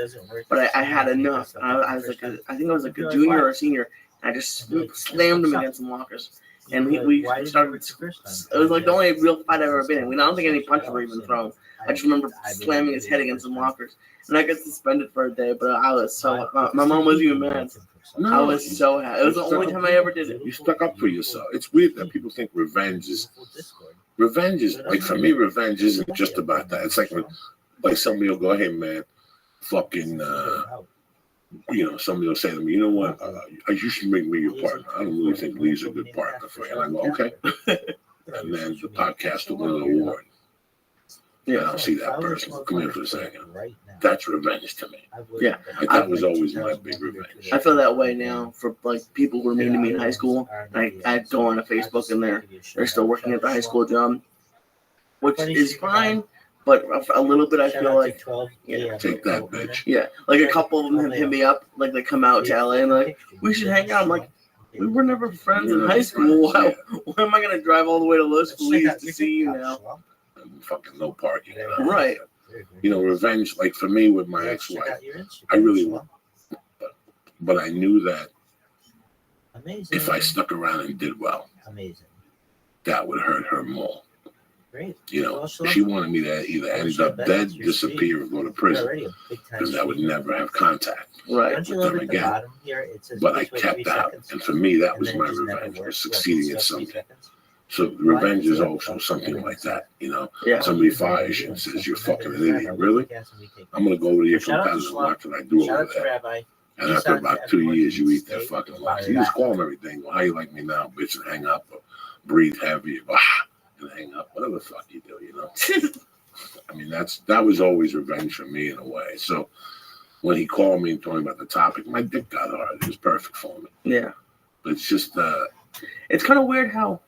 but I had enough. I was like, I think I was like a junior or a senior. I just slammed him against some lockers. And we started. It was like the only real fight I've ever been in. I don't think any punches were even thrown. I just remember slamming his head against some lockers. And I got suspended for a day, but I was so. My mom wasn't even mad. No, I was so happy. It was the only time I ever did it. You stuck up for yourself. It's weird that people think revenge is like, for me, revenge isn't just about that. It's like when, like, somebody will go, hey man, fucking, you know, somebody will say to me, you know what, you should make me your partner. I don't really think Lee's a good partner for you. And I go, okay. And then the podcast will win an award. Yeah, I'll see that person. Come here for a second. That's revenge to me. Yeah, that was always my big revenge. I feel that way now for like people who were mean to me in high school. I go on to Facebook and they're still working at the high school job, which is fine. But a little bit, I feel like, yeah, take that, bitch. Yeah, like a couple of them have hit me up, like they come out to LA and like, we should hang out. I'm like, we were never friends in high school. Why am I gonna drive all the way to Los Feliz to see you now? Fucking no parking. Right. You know, revenge, like for me with my ex-wife, I really want, but I knew that if I stuck around and did well, that would hurt her more. Great. You know, Well, sure. she wanted me to either end up dead, disappear, or go to prison, because I would never have contact Right. Don't you with love them at the again. bottom here? It says But I please wait kept 3 out, seconds, and for me, that and was then it my just never revenge, for works. succeeding Well, at it's still 3 something. seconds. So revenge is also something like that, you know. Yeah. Somebody fires you and says you're fucking an idiot. Really? I'm gonna go over to your Shout out to competitor and Schlump. watch what I do Shout over out to there. Rabbi. And Peace after out about to 2 everyone years, in you the eat their state. fucking Goodbye. life. You just call them everything. Well, how you like me now, bitch, and hang up, or breathe heavy, or and hang up, whatever the fuck you do, you know. I mean, that was always revenge for me in a way. So when he called me and told me about the topic, my dick got hard. It was perfect for me. Yeah. But it's just It's kind of weird how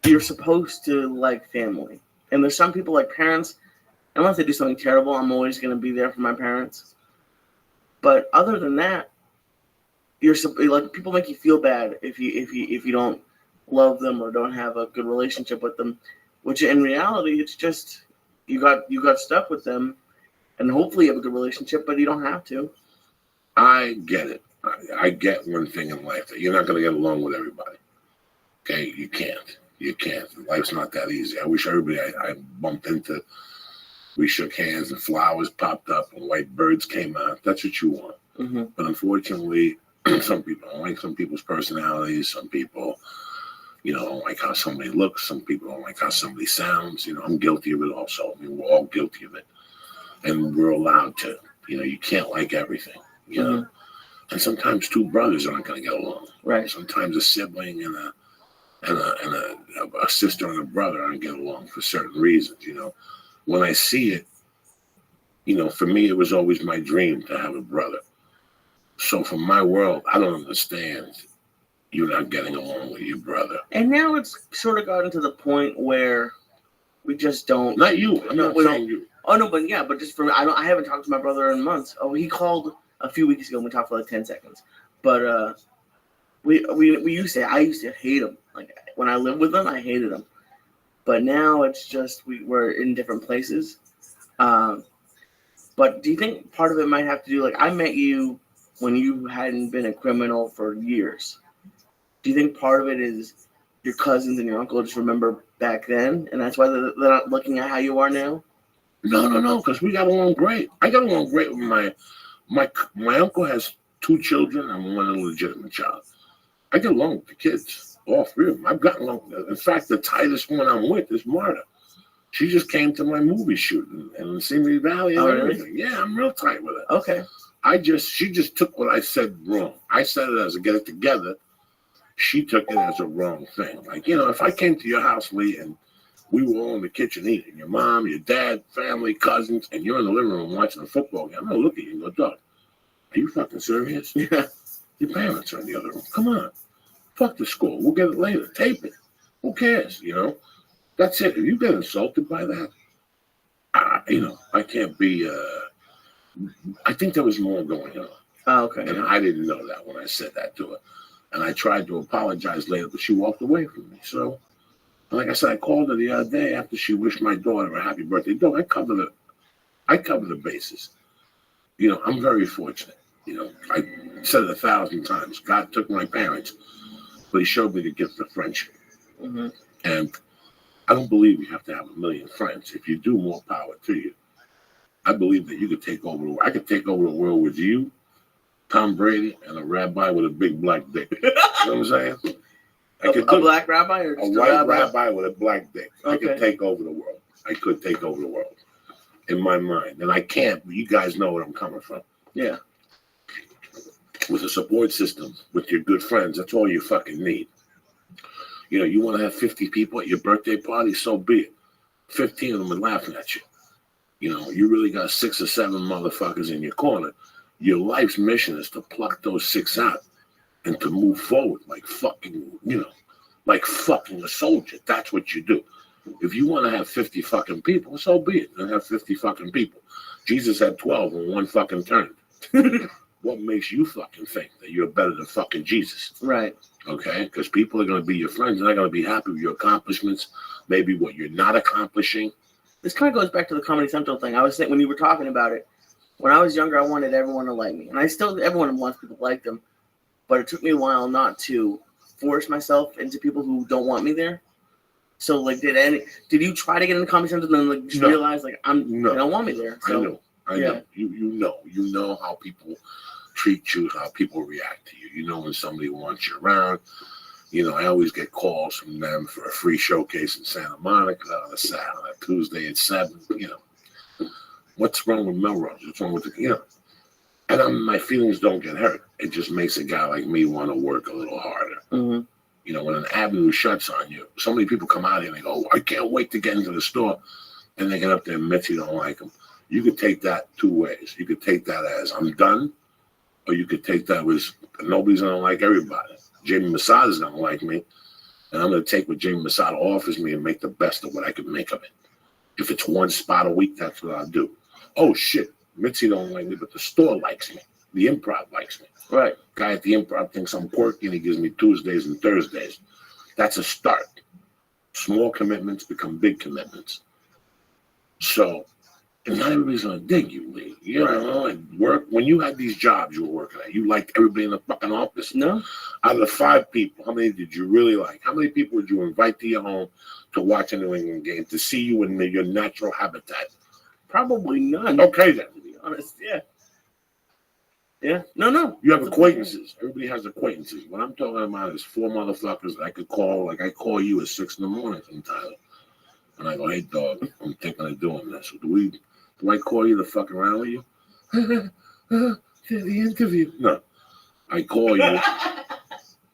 you're supposed to like family, and there's some people like parents. Unless they do something terrible, I'm always going to be there for my parents. But other than that, like people make you feel bad if you don't love them or don't have a good relationship with them. Which in reality, it's just you got stuck with them, and hopefully you have a good relationship, but you don't have to. I get it. I get one thing in life, that you're not going to get along with everybody. Okay, you can't. You can't. Life's not that easy. I wish everybody I bumped into, we shook hands and flowers popped up and white birds came out. That's what you want. Mm-hmm. But unfortunately, some people don't like some people's personalities. Some people, don't like how somebody looks. Some people don't like how somebody sounds. I'm guilty of it also. I mean, we're all guilty of it. And we're allowed to. You can't like everything. Mm-hmm. And sometimes two brothers aren't going to get along. Right. Sometimes a sibling and a sister and a brother aren't get along for certain reasons. When I see it, for me, it was always my dream to have a brother. So from my world, I don't understand you not getting along with your brother. And now it's sort of gotten to the point where we just don't. Not you. I'm not saying you. Oh no, but just for I haven't talked to my brother in months. Oh, he called a few weeks ago and we talked for like 10 seconds. But we used to. I used to hate him. Like when I lived with him, I hated him. But now it's just we're in different places. But do you think part of it might have to do, like, I met you when you hadn't been a criminal for years. Do you think part of it is your cousins and your uncle just remember back then, and that's why they're not looking at how you are now? No, because we got along great. I got along great with my uncle has 2 children and 1 illegitimate child. I get along with the kids, all 3 of them. I've gotten along. In fact, the tightest one I'm with is Marta. She just came to my movie shooting in Simi Valley and everything. Really? Yeah, I'm real tight with her. Okay. She just took what I said wrong. I said it as a get it together. She took it as a wrong thing. Like, if I came to your house, Lee, and we were all in the kitchen eating, your mom, your dad, family, cousins, and you're in the living room watching a football game, I'm going to look at you and go, Doug, are you fucking serious? Yeah. Your parents are in the other room. Come on. Fuck the score. We'll get it later. Tape it. Who cares, That's it. If you get insulted by that, I can't be, I think there was more going on. Oh, okay. And I didn't know that when I said that to her. And I tried to apologize later, but she walked away from me. So, like I said, I called her the other day after she wished my daughter a happy birthday. I cover the bases. I'm very fortunate. I said it 1,000 times. God took my parents, but he showed me the gift of friendship. Mm-hmm. And I don't believe you have to have 1 million friends. If you do, more power to you. I believe that you could take over the world. I could take over the world with you, Tom Brady, and a rabbi with a big black dick. You know what I'm saying? A black rabbi or a white rabbi with a black dick. Okay. I could take over the world. I could take over the world in my mind. And I can't, but you guys know where I'm coming from. Yeah. With a support system, with your good friends, that's all you fucking need. You want to have 50 people at your birthday party, so be it. 15 of them are laughing at you. You really got 6 or 7 motherfuckers in your corner. Your life's mission is to pluck those 6 out and to move forward like fucking, like fucking a soldier. That's what you do. If you want to have 50 fucking people, so be it. And have 50 fucking people. Jesus had 12 and 1 fucking turned. What makes you fucking think that you're better than fucking Jesus? Right. Okay? Because people are going to be your friends. They're not going to be happy with your accomplishments, maybe what you're not accomplishing. This kind of goes back to the Comedy Central thing. I was saying when you were talking about it, when I was younger, I wanted everyone to like me. And everyone wants people to like them. But it took me a while not to force myself into people who don't want me there. So like, did you try to get in the comedy center, then like just No. realize like they don't want me there? I So know. yeah. You know how people treat you, how people react to you. You know when somebody wants you around. You know, I always get calls from them for a free showcase in Santa Monica on a Tuesday at 7. You know, what's wrong with Melrose? What's wrong with and my feelings don't get hurt. It just makes a guy like me want to work a little harder. Mm-hmm. You know, when an avenue shuts on you, so many people come out here and they go, I can't wait to get into the store. And they get up there and admit you don't like them. You could take that 2 ways. You could take that as I'm done, or you could take that as nobody's going to like everybody. Jamie Masada's going to like me, and I'm going to take what Jamie Masada offers me and make the best of what I can make of it. If it's 1 spot a week, that's what I'll do. Oh, shit, Mitzi don't like me, but the store likes me. The Improv likes me. Right. Guy at the Improv thinks I'm quirky, and he gives me Tuesdays and Thursdays. That's a start. Small commitments become big commitments. So, and not everybody's going to dig you, Lee. You know, and work. When you had these jobs you were working at, you liked everybody in the fucking office. No. Out of the 5 people, how many did you really like? How many people would you invite to your home to watch a New England game, to see you in your natural habitat? Probably none. Okay, then. To be honest, yeah. Yeah. No. You have acquaintances. Everybody has acquaintances. What I'm talking about is 4 motherfuckers that I could call, like I call you at 6 in the morning sometimes. And I go, hey, dog, I'm thinking of doing this. Do I call you to fuck around with you? The interview. No. I call you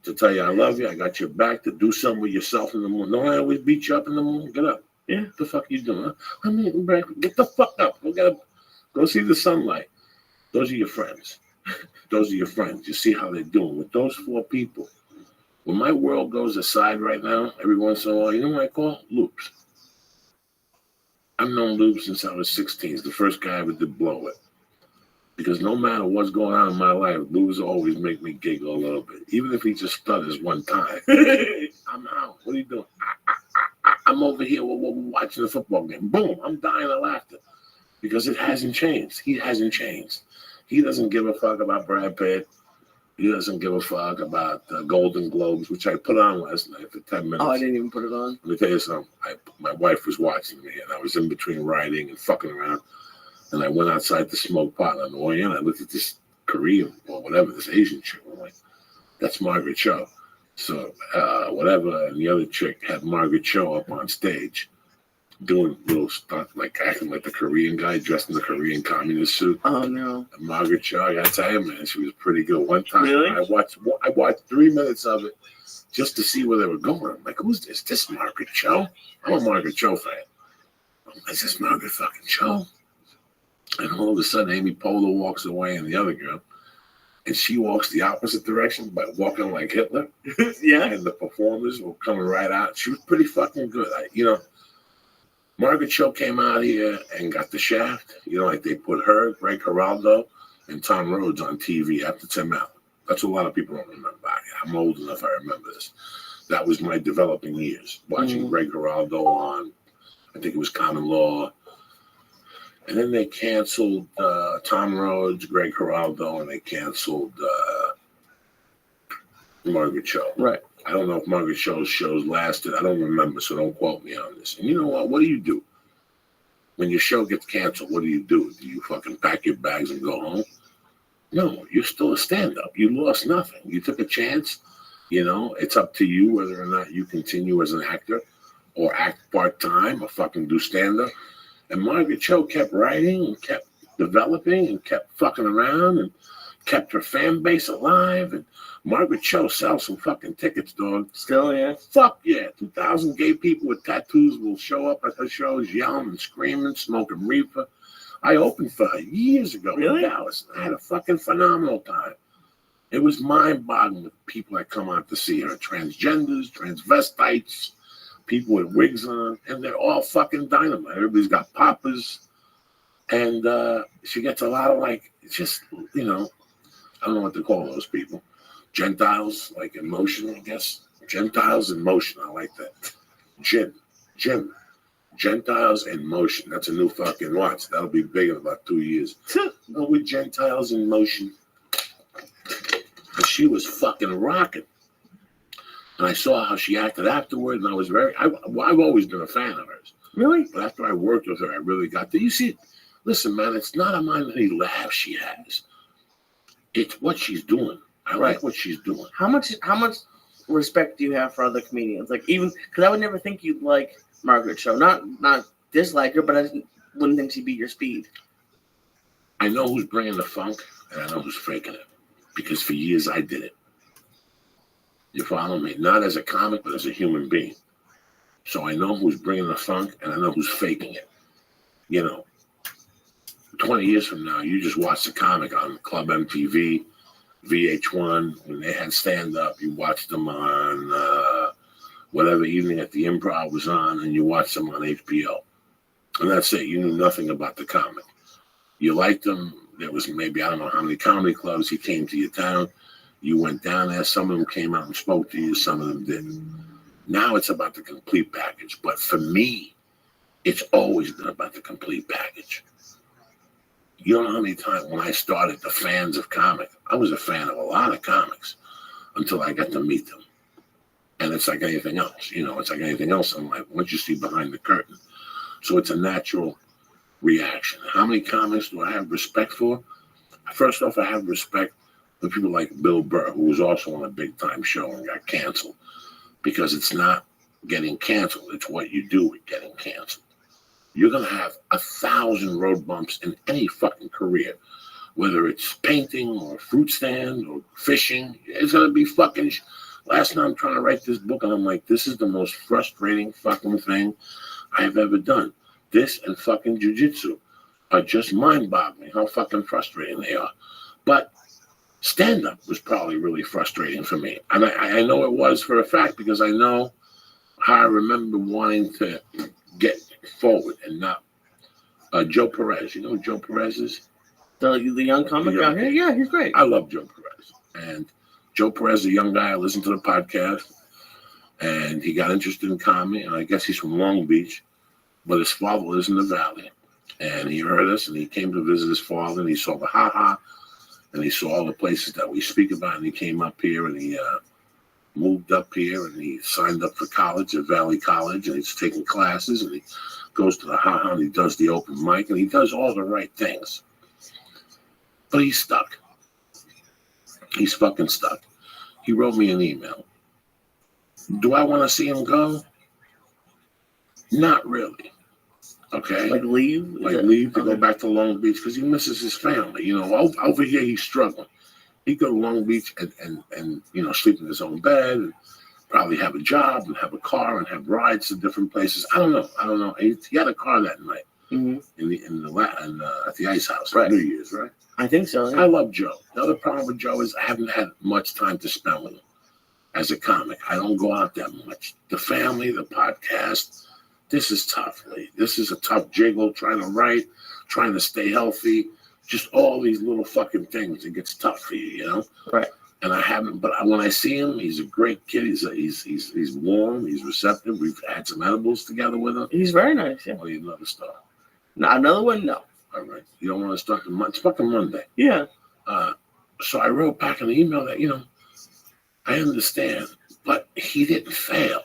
to tell you I love you. I got your back, to do something with yourself in the morning. Don't I always beat you up in the morning? Get up. Yeah. What the fuck are you doing? I'm eating breakfast. Get the fuck up. Go see the sunlight. Those are your friends. Those are your friends. You see how they're doing. With those 4 people, when my world goes aside right now, every once in a while, you know what I call? Loops. I've known Lube since I was 16. He's the first guy I ever did blow with. Because no matter what's going on in my life, Lube's always make me giggle a little bit. Even if he just stutters one time. I'm out. What are you doing? I'm over here watching the football game. Boom, I'm dying of laughter. Because it hasn't changed. He hasn't changed. He doesn't give a fuck about Brad Pitt. He doesn't give a fuck about the Golden Globes, which I put on last night for 10 minutes. Oh, I didn't even put it on. Let me tell you something. My wife was watching me, and I was in between writing and fucking around. And I went outside to smoke pot on the way, and I looked at this Korean or whatever, this Asian chick. I'm like, that's Margaret Cho. So whatever, and the other chick had Margaret Cho up on stage doing little stuff, like acting like the Korean guy dressed in the Korean communist suit. Oh, no. And Margaret Cho, I gotta tell you, man, she was pretty good. One time, really? I watched 3 minutes of it just to see where they were going. I'm like, who's this? This Margaret Cho? I'm a Margaret Cho fan. Is this Margaret fucking Cho? And all of a sudden, Amy Poehler walks away, and the other girl, and she walks the opposite direction by walking like Hitler. Yeah. And the performers were coming right out. She was pretty fucking good. Margaret Cho came out here and got the shaft. Like they put her, Greg Giraldo, and Tom Rhodes on TV after Tim Allen. That's what a lot of people don't remember. I'm old enough, I remember this. That was my developing years, watching Greg Giraldo on, I think it was Common Law. And then they canceled Tom Rhodes, Greg Giraldo, and they canceled Margaret Cho. Right. I don't know if Margaret Cho's shows lasted. I don't remember, so don't quote me on this. And you know what? What do you do? When your show gets canceled, what do? Do you fucking pack your bags and go home? No, you're still a stand-up. You lost nothing. You took a chance. It's up to you whether or not you continue as an actor or act part-time or fucking do stand-up. And Margaret Cho kept writing and kept developing and kept fucking around and kept her fan base alive. And Margaret Cho sells some fucking tickets, dog. Still, yeah. Fuck yeah. 2,000 gay people with tattoos will show up at her shows yelling and screaming, smoking reefer. I opened for her years ago in Dallas. I had a fucking phenomenal time. It was mind-boggling with people that come out to see her. Transgenders, transvestites, people with wigs on, and they're all fucking dynamite. Everybody's got poppers. And she gets a lot of, just, I don't know what to call those people. Gentiles, like in motion, I guess. Gentiles in motion. I like that. Jim. Gentiles in motion. That's a new fucking watch. That'll be big in about 2 years. With Gentiles in motion. But she was fucking rocking. And I saw how she acted afterward, and I was I've always been a fan of hers. Really? But after I worked with her, I really got to. You see, listen, man, it's not about any laugh she has. It's what she's doing. I like what she's doing. How much respect do you have for other comedians? Like, even because I would never think you'd like Margaret Cho. Not dislike her, but I wouldn't think she'd be your speed. I know who's bringing the funk, and I know who's faking it. Because for years I did it. You follow me? Not as a comic, but as a human being. So I know who's bringing the funk, and I know who's faking it. 20 years from now, you just watch the comic on Club MTV, VH1, when they had stand-up. You watched them on whatever evening at the Improv was on, and you watched them on HBO. And that's it. You knew nothing about the comic. You liked them. There was maybe, I don't know how many comedy clubs he came to your town. You went down there. Some of them came out and spoke to you. Some of them didn't. Now it's about the complete package. But for me, it's always been about the complete package. You don't know how many times when I started the fans of comics, I was a fan of a lot of comics until I got to meet them. And it's like anything else. It's like anything else in life. Once you see behind the curtain. So it's a natural reaction. How many comics do I have respect for? First off, I have respect for people like Bill Burr, who was also on a big-time show and got canceled. Because it's not getting canceled. It's what you do with getting canceled. You're going to have 1,000 road bumps in any fucking career. Whether it's painting or fruit stand or fishing. It's going to be fucking... Last night I'm trying to write this book and I'm like, this is the most frustrating fucking thing I've ever done. This and fucking jiu-jitsu are just mind-boggling how fucking frustrating they are. But stand-up was probably really frustrating for me. And I know it was for a fact because I know how I remember wanting to get forward and not. Joe Perez, you know who Joe Perez is? The young comic out here? Yeah, he's great. I love Joe Perez. And Joe Perez, a young guy, I listened to the podcast. And he got interested in comedy. And I guess he's from Long Beach. But his father lives in the Valley. And he heard us and he came to visit his father. And he saw the Ha-Ha. And he saw all the places that we speak about. And he came up here and he moved up here. And he signed up for college at Valley College. And he's taking classes. And he goes to the Ha-Ha and he does the open mic. And he does all the right things. But he's stuck. He's fucking stuck. He wrote me an email. Do I want to see him go? Not really. Okay? Like leave? Leave to go back to Long Beach because he misses his family. You know, over here he's struggling. He'd go to Long Beach and you know, sleep in his own bed and probably have a job and have a car and have rides to different places. I don't know. He had a car that night at the Ice House at New Year's, right? I think so. Yeah. I love Joe. The other problem with Joe is I haven't had much time to spend with him as a comic. I don't go out that much. The family, the podcast, this is tough, Lee. This is a tough jiggle, trying to write, trying to stay healthy, just all these little fucking things. It gets tough for you, you know? Right. And I haven't, but when I see him, he's a great kid. He's warm. He's receptive. We've had some edibles together with him. He's very nice, yeah. Oh, you love to start. No, another one, no. All right. You don't want to start it's fucking Monday. Yeah. So I wrote back an email that, you know, I understand, but he didn't fail.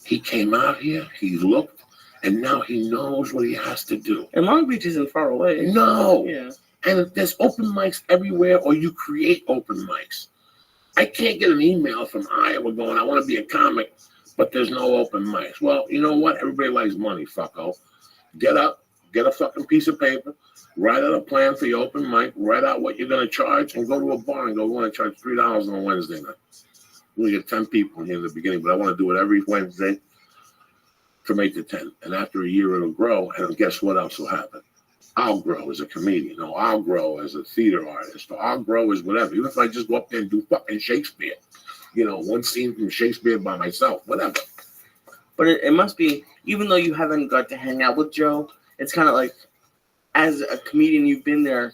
He came out here, he looked, and now he knows what he has to do. And Long Beach isn't far away. No. Yeah. And there's open mics everywhere, or you create open mics. I can't get an email from Iowa going, I want to be a comic, but there's no open mics. Well, you know what? Everybody likes money, fucko. Get up, get a fucking piece of paper, write out a plan for your open mic, write out what you're going to charge, and go to a bar and go, I want to charge $3 on a Wednesday night. We get 10 people here in the beginning, but I want to do it every Wednesday from 8 to 10. And after a year, it'll grow, and guess what else will happen? I'll grow as a comedian, or I'll grow as a theater artist, or I'll grow as whatever. Even if I just go up there and do fucking Shakespeare, you know, one scene from Shakespeare by myself, whatever. But it must be, even though you haven't got to hang out with Joe, it's kind of like, as a comedian, you've been there,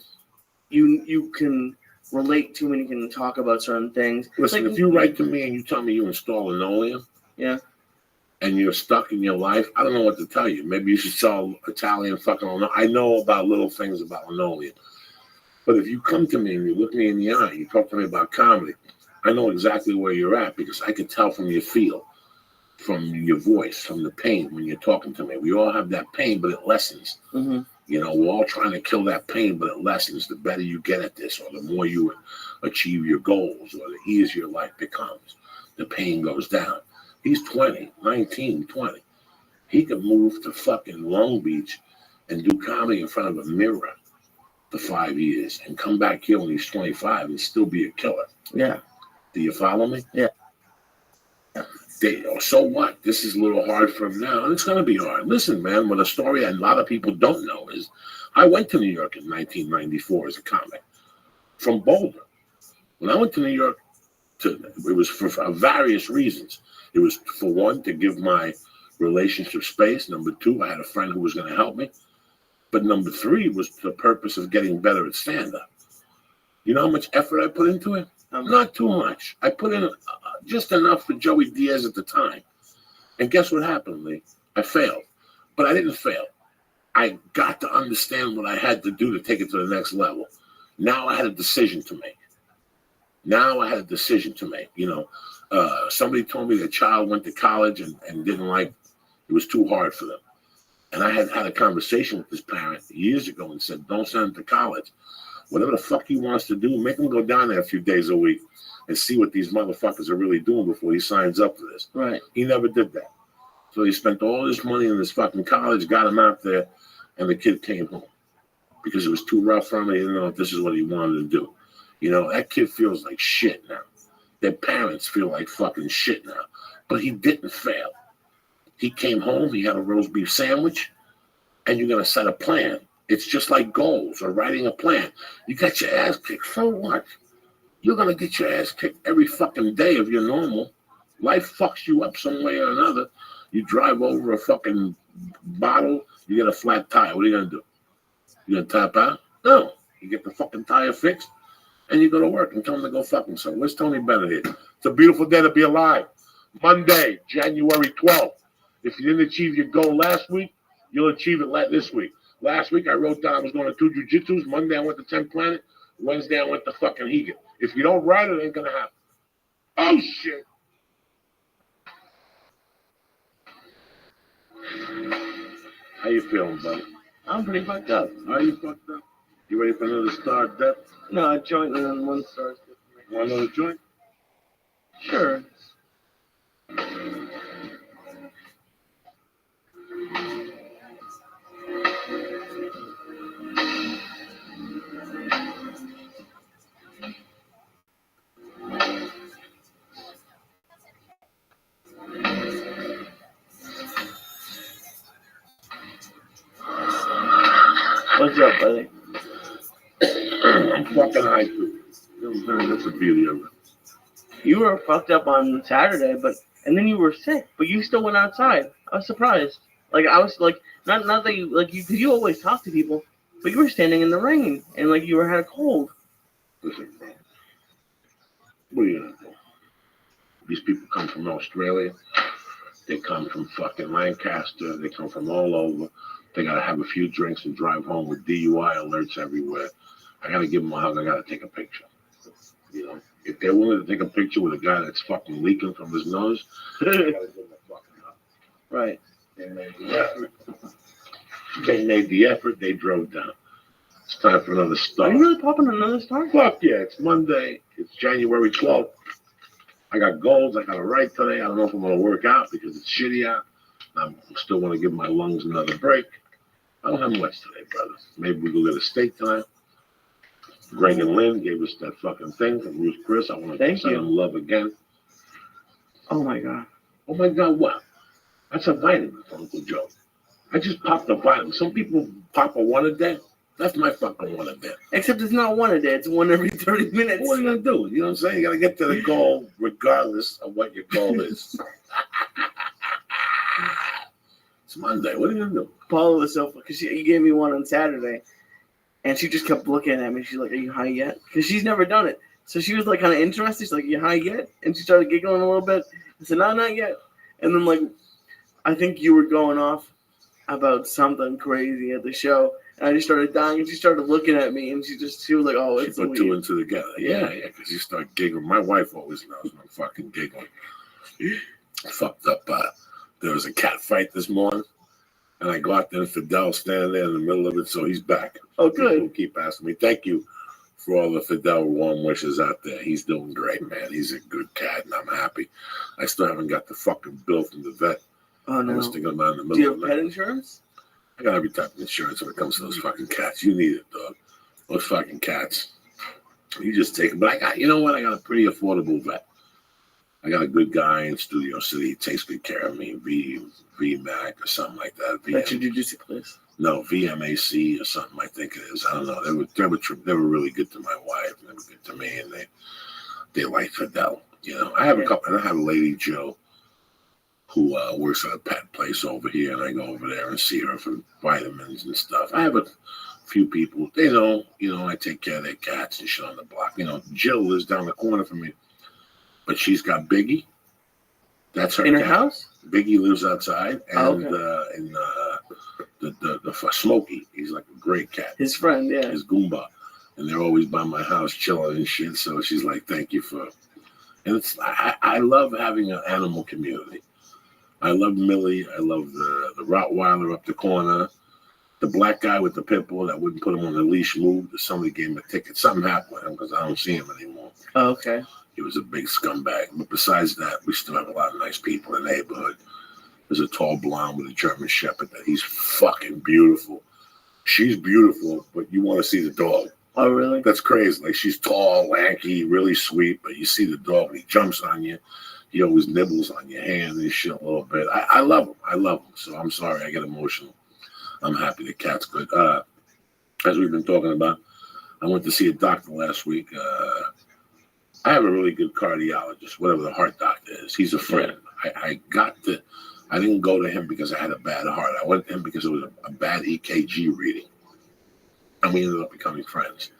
you can relate to and you can talk about certain things. Listen, if you write to me and you tell me you install linoleum, yeah, and you're stuck in your life, I don't know what to tell you. Maybe you should sell Italian fucking linoleum. I know about little things about linoleum. But if you come to me and you look me in the eye, you talk to me about comedy, I know exactly where you're at because I can tell from your feel, from your voice, from the pain when you're talking to me. We all have that pain, but it lessens. Mm-hmm. You know, we're all trying to kill that pain, but it lessens. The better you get at this, or the more you achieve your goals, or the easier life becomes. The pain goes down. He's 20, 19, 20. He could move to fucking Long Beach and do comedy in front of a mirror for 5 years and come back here when he's 25 and still be a killer. Yeah. Do you follow me? Yeah. So what? This is a little hard for him now, and it's going to be hard. Listen, man, what a story a lot of people don't know is I went to New York in 1994 as a comic from Boulder. When I went to New York, it was for various reasons. It was, for one, to give my relationship space. Number two, I had a friend who was going to help me. But number three was the purpose of getting better at stand-up. You know how much effort I put into it? Not too much. I put in just enough for Joey Diaz at the time. And guess what happened, Lee? I failed. But I didn't fail. I got to understand what I had to do to take it to the next level. Now I had a decision to make. You know, somebody told me the child went to college and didn't like, it was too hard for them. And I had a conversation with this parent years ago and said, don't send him to college. Whatever the fuck he wants to do, make him go down there a few days a week and see what these motherfuckers are really doing before he signs up for this. Right. He never did that. So he spent all this money in this fucking college, got him out there, and the kid came home because it was too rough for him. He didn't know if this is what he wanted to do. You know, that kid feels like shit now. Their parents feel like fucking shit now. But he didn't fail. He came home, he had a roast beef sandwich, and you're going to set a plan. It's just like goals or writing a plan. You got your ass kicked, so what? You're going to get your ass kicked every fucking day if you're normal. Life fucks you up some way or another. You drive over a fucking bottle, you get a flat tire. What are you going to do? You going to tap out? No. You get the fucking tire fixed, and you go to work and tell them to go fuck themselves. Where's Tony Bennett here? It's a beautiful day to be alive. Monday, January 12th. If you didn't achieve your goal last week, you'll achieve it this week. Last week, I wrote down I was going to 2 jiu-jitsus. Monday, I went to 10th Planet. Wednesday, I went to fucking Hegan. If you don't write it, it ain't going to happen. Oh, shit. How you feeling, buddy? I'm pretty fucked up. Are you fucked up? You ready for another star death? No, a joint and then 1 star. Want another joint? Sure. What's up, buddy? I'm fucking high too. That's the beauty of it. You were fucked up on Saturday, and then you were sick, but you still went outside. I was surprised. Like, I was like, not that you, like, because you always talk to people, but you were standing in the rain, and like you had a cold. Listen, bro. What are you gonna do? These people come from Australia. They come from fucking Lancaster. They come from all over. They gotta have a few drinks and drive home with DUI alerts everywhere. I gotta give them a hug. I gotta take a picture. You know, if they're willing to take a picture with a guy that's fucking leaking from his nose, I gotta give them a fucking hug. Right. They made the effort. They drove down. It's time for another star. Are you really popping another star? Fuck yeah, it's Monday. It's January 12th. I got goals. I got to write today. I don't know if I'm going to work out because it's shitty out. I still want to give my lungs another break. I don't have much today, brother. Maybe we go get a steak tonight. Greg and Lynn gave us that fucking thing from Ruth Chris. I want to send them love again. Oh my God. Oh my God, what? That's a vitamin from Uncle Joe. I just popped a vitamin. Some people pop a one a day. That's my fucking one a day. Except it's not one a day. It's one every 30 minutes. What are you going to do? You know what I'm saying? You got to get to the goal regardless of what your goal is. It's Monday. What are you going to do? Paula was so, because you gave me one on Saturday, and she just kept looking at me. She's like, are you high yet? Because she's never done it. So she was like kind of interested. She's like, you high yet? And she started giggling a little bit. I said, no, not yet. And then like, I think you were going off, about something crazy at the show, and I just started dying. And she started looking at me, and she was like, "Oh, She it's put weed." two and two together. Yeah, because you start giggling. My wife always knows when I'm fucking giggling. I fucked up. There was a cat fight this morning, and I go out there and Fidel's standing there in the middle of it, so he's back. Oh, good. People keep asking me. Thank you for all the Fidel warm wishes out there. He's doing great, man. He's a good cat, and I'm happy. I still haven't got the fucking bill from the vet. Oh I no. was thinking about it in the Do you middle have of the pet night. insurance? I got every type of insurance when it comes to those fucking cats. You need it, dog. Those fucking cats. You just take them. But I got, you know what? I got a pretty affordable vet. I got a good guy in Studio City. He takes good care of me. VMAC or something like that. That's your jujitsu place. No, VMAC or something. I think it is. I don't know. They were really good to my wife. They were good to me, and they like Fidel. You know, I have a couple. And I have a lady, Joe, who works at a pet place over here, and I go over there and see her for vitamins and stuff. I have a few people. They know, I take care of their cats and shit on the block. You know, Jill lives down the corner from me, but she's got Biggie. That's her In her cat. house? Biggie lives outside, and okay. the Smokey, he's like a great cat. His friend, yeah. His Goomba, and they're always by my house chilling and shit. So she's like, "Thank you for." And I love having an animal community. I love Millie. I love the Rottweiler up the corner. The black guy with the pit bull that wouldn't put him on the leash moved. Somebody gave him a ticket. Something happened with him because I don't see him anymore. Oh, okay. He was a big scumbag. But besides that, we still have a lot of nice people in the neighborhood. There's a tall blonde with a German Shepherd that he's fucking beautiful. She's beautiful, but you want to see the dog. Oh, really? That's crazy. Like, she's tall, lanky, really sweet, but you see the dog and he jumps on you. He always nibbles on your hand and shit a little bit. I love him. I love him. So I'm sorry I get emotional. I'm happy the cat's good. As we've been talking about, I went to see a doctor last week. I have a really good cardiologist, whatever the heart doctor is. He's a friend. I didn't go to him because I had a bad heart. I went to him because it was a bad EKG reading. And we ended up becoming friends.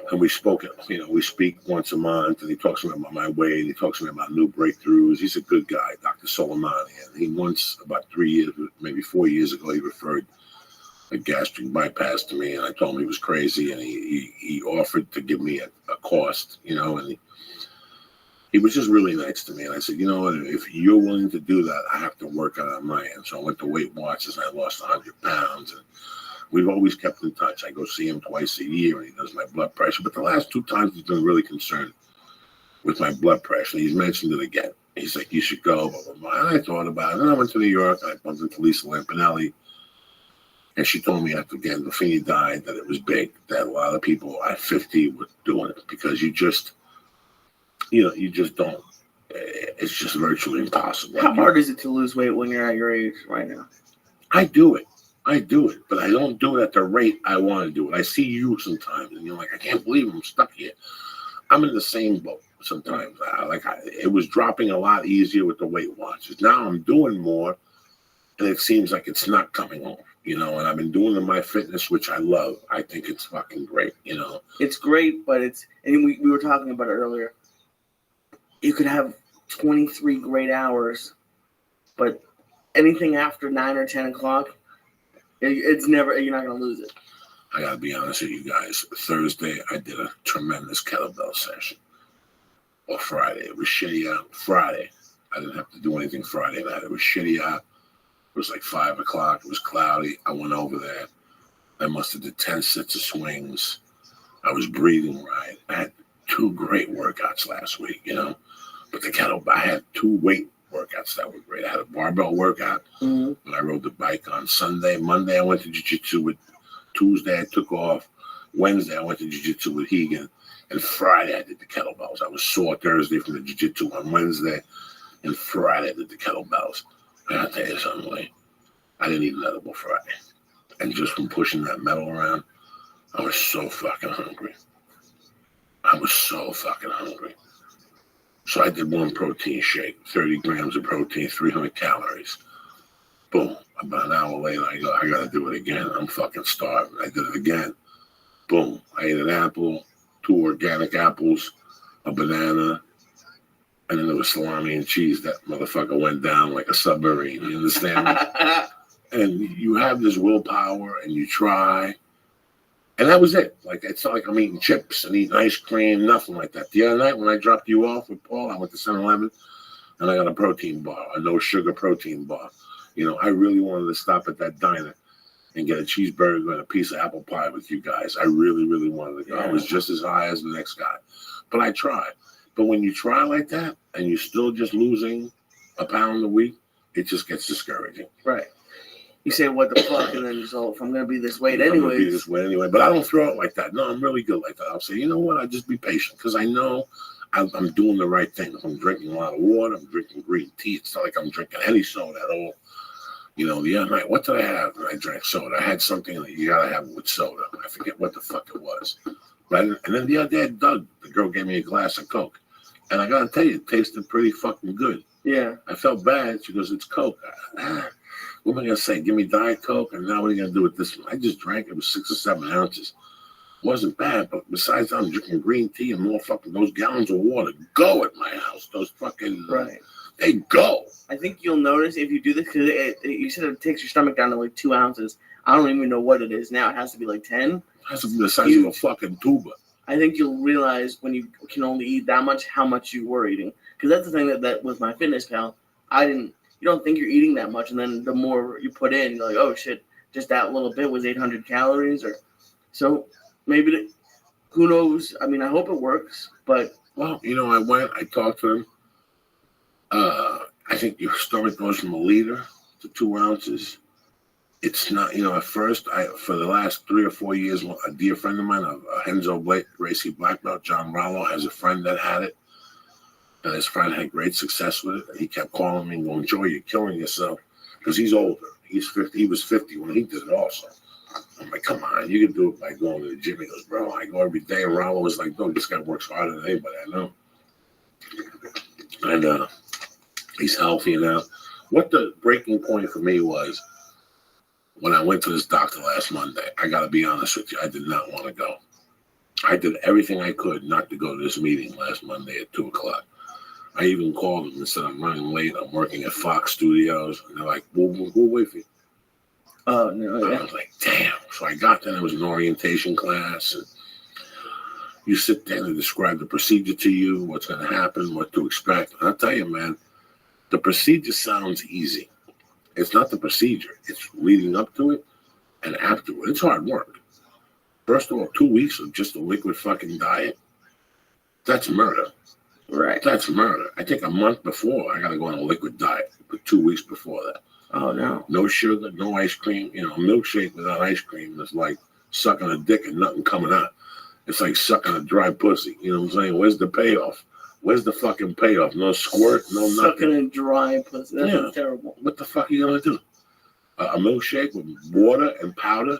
And we speak once a month, and he talks to me about my weight. He talks to me about new breakthroughs. He's a good guy, Dr. Soleimani. And he once, about 3 years, maybe 4 years ago, he referred a gastric bypass to me, and I told him he was crazy, and he offered to give me a cost, and he was just really nice to me. And I said, you know what, if you're willing to do that, I have to work on my end. So I went to Weight Watchers, and I lost 100 pounds, and we've always kept in touch. I go see him twice a year, and he does my blood pressure. But the last 2 times, he's been really concerned with my blood pressure. He's mentioned it again. He's like, you should go, blah, blah, blah. And I thought about it. Then I went to New York, and I bumped into Lisa Lampanelli, and she told me after Gandolfini died that it was big, that a lot of people at 50 were doing it because you just don't. It's just virtually impossible. How hard is it to lose weight when you're at your age right now? I do it, but I don't do it at the rate I want to do it. I see you sometimes, and you're like, I can't believe I'm stuck here. I'm in the same boat sometimes. It was dropping a lot easier with the Weight Watchers. Now I'm doing more, and it seems like it's not coming home. And I've been doing my fitness, which I love. I think it's fucking great. It's great, but and we were talking about it earlier. You could have 23 great hours, but anything after 9 or 10 o'clock, it's never. You're not gonna lose it. I gotta be honest with you guys. Thursday, I did a tremendous kettlebell session. Or Friday, it was shitty out. Friday, I didn't have to do anything Friday night. It was shitty out. It was like 5 o'clock. It was cloudy. I went over there. I must have did 10 sets of swings. I was breathing right. I had 2 great workouts last week, But the kettlebell, I had 2 weight workouts that were great. I had a barbell workout when I rode the bike on Sunday. Monday, I went to jiu-jitsu with Tuesday. I took off. Wednesday, I went to jiu-jitsu with Hegan. And Friday, I did the kettlebells. I was sore Thursday from the jiu-jitsu on Wednesday. And Friday, I did the kettlebells. I gotta tell you something, Lee. I didn't eat an edible Friday. And just from pushing that metal around, I was so fucking hungry. So I did 1 protein shake, 30 grams of protein, 300 calories. Boom. About an hour later, I gotta do it again. I'm fucking starving. I did it again. Boom. I ate an apple, 2 organic apples, a banana, and then there was salami and cheese. That motherfucker went down like a submarine. You understand me? And you have this willpower and you try. And that was it. Like, it's not like I'm eating chips and eating ice cream, nothing like that. The other night when I dropped you off with Paul, I went to 7-Eleven and I got a protein bar, a no sugar protein bar. You know, I really wanted to stop at that diner and get a cheeseburger and a piece of apple pie with you guys. I really, really wanted to go. I was just as high as the next guy. But I tried. But when you try like that and you're still just losing a pound a week, it just gets discouraging. Right. You say, what the fuck? And then you say, if I'm going to be this weight I'm gonna be anyways. this way anyway. But I don't throw it like that. No, I'm really good like that. I'll say, you know what? I'll just be patient because I know I'm doing the right thing. I'm drinking a lot of water. I'm drinking green tea. It's not like I'm drinking any soda at all. You know, the other night, what did I have when I drank soda? I had something that you got to have with soda. I forget what the fuck it was. But, and then the other day, Doug, the girl gave me a glass of Coke. And I got to tell you, it tasted pretty fucking good. Yeah. I felt bad. She goes, it's Coke. What am I going to say? Give me Diet Coke? And now what are you going to do with this one? I just drank. It was 6 or 7 ounces. Wasn't bad, but besides that, I'm drinking green tea and more fucking those gallons of water go at my house. Those fucking, they go. I think you'll notice if you do this, because you said it takes your stomach down to like 2 ounces. I don't even know what it is now. It has to be like 10. It has to be the size of a fucking tuba. I think you'll realize when you can only eat that much, how much you were eating. Because that's the thing that with my Fitness Pal, you don't think you're eating that much. And then the more you put in, you're like, oh shit, just that little bit was 800 calories. So maybe, who knows? I mean, I hope it works, but. Well, you know, I talked to him. I think your stomach goes from 1 liter to 2 ounces. It's not, you know, at first, for the last 3 or 4 years, a dear friend of mine, a Henzo Blake, Gracie Black Belt, John Rollo, has a friend that had it. And his friend had great success with it. And he kept calling me and going, Joey, you're killing yourself. Because he's older. He's 50. He was 50 when he did it also. I'm like, come on, you can do it by going to the gym. He goes, bro, I go every day. And Rollo was like, no, this guy works harder than anybody I know. And he's healthy now. What the breaking point for me was, when I went to this doctor last Monday, I got to be honest with you, I did not want to go. I did everything I could not to go to this meeting last Monday at 2 o'clock. I even called them and said, I'm running late. I'm working at Fox Studios. And they're like, we'll wait for you. Oh, no. I was like, damn. So I got there. There was an orientation class. And you sit there and they describe the procedure to you, what's going to happen, what to expect. And I'll tell you, man, the procedure sounds easy. It's not the procedure. It's leading up to it and afterward. It's hard work. First of all, 2 weeks of just a liquid fucking diet, that's murder. Right. That's murder. I think a month before, I got to go on a liquid diet. But 2 weeks before that. Oh, no. No sugar, no ice cream. You know, a milkshake without ice cream is like sucking a dick and nothing coming out. It's like sucking a dry pussy. You know what I'm saying? Where's the payoff? Where's the fucking payoff? No squirt, no nothing. Sucking a dry pussy. That's terrible. What the fuck are you going to do? A milkshake with water and powder?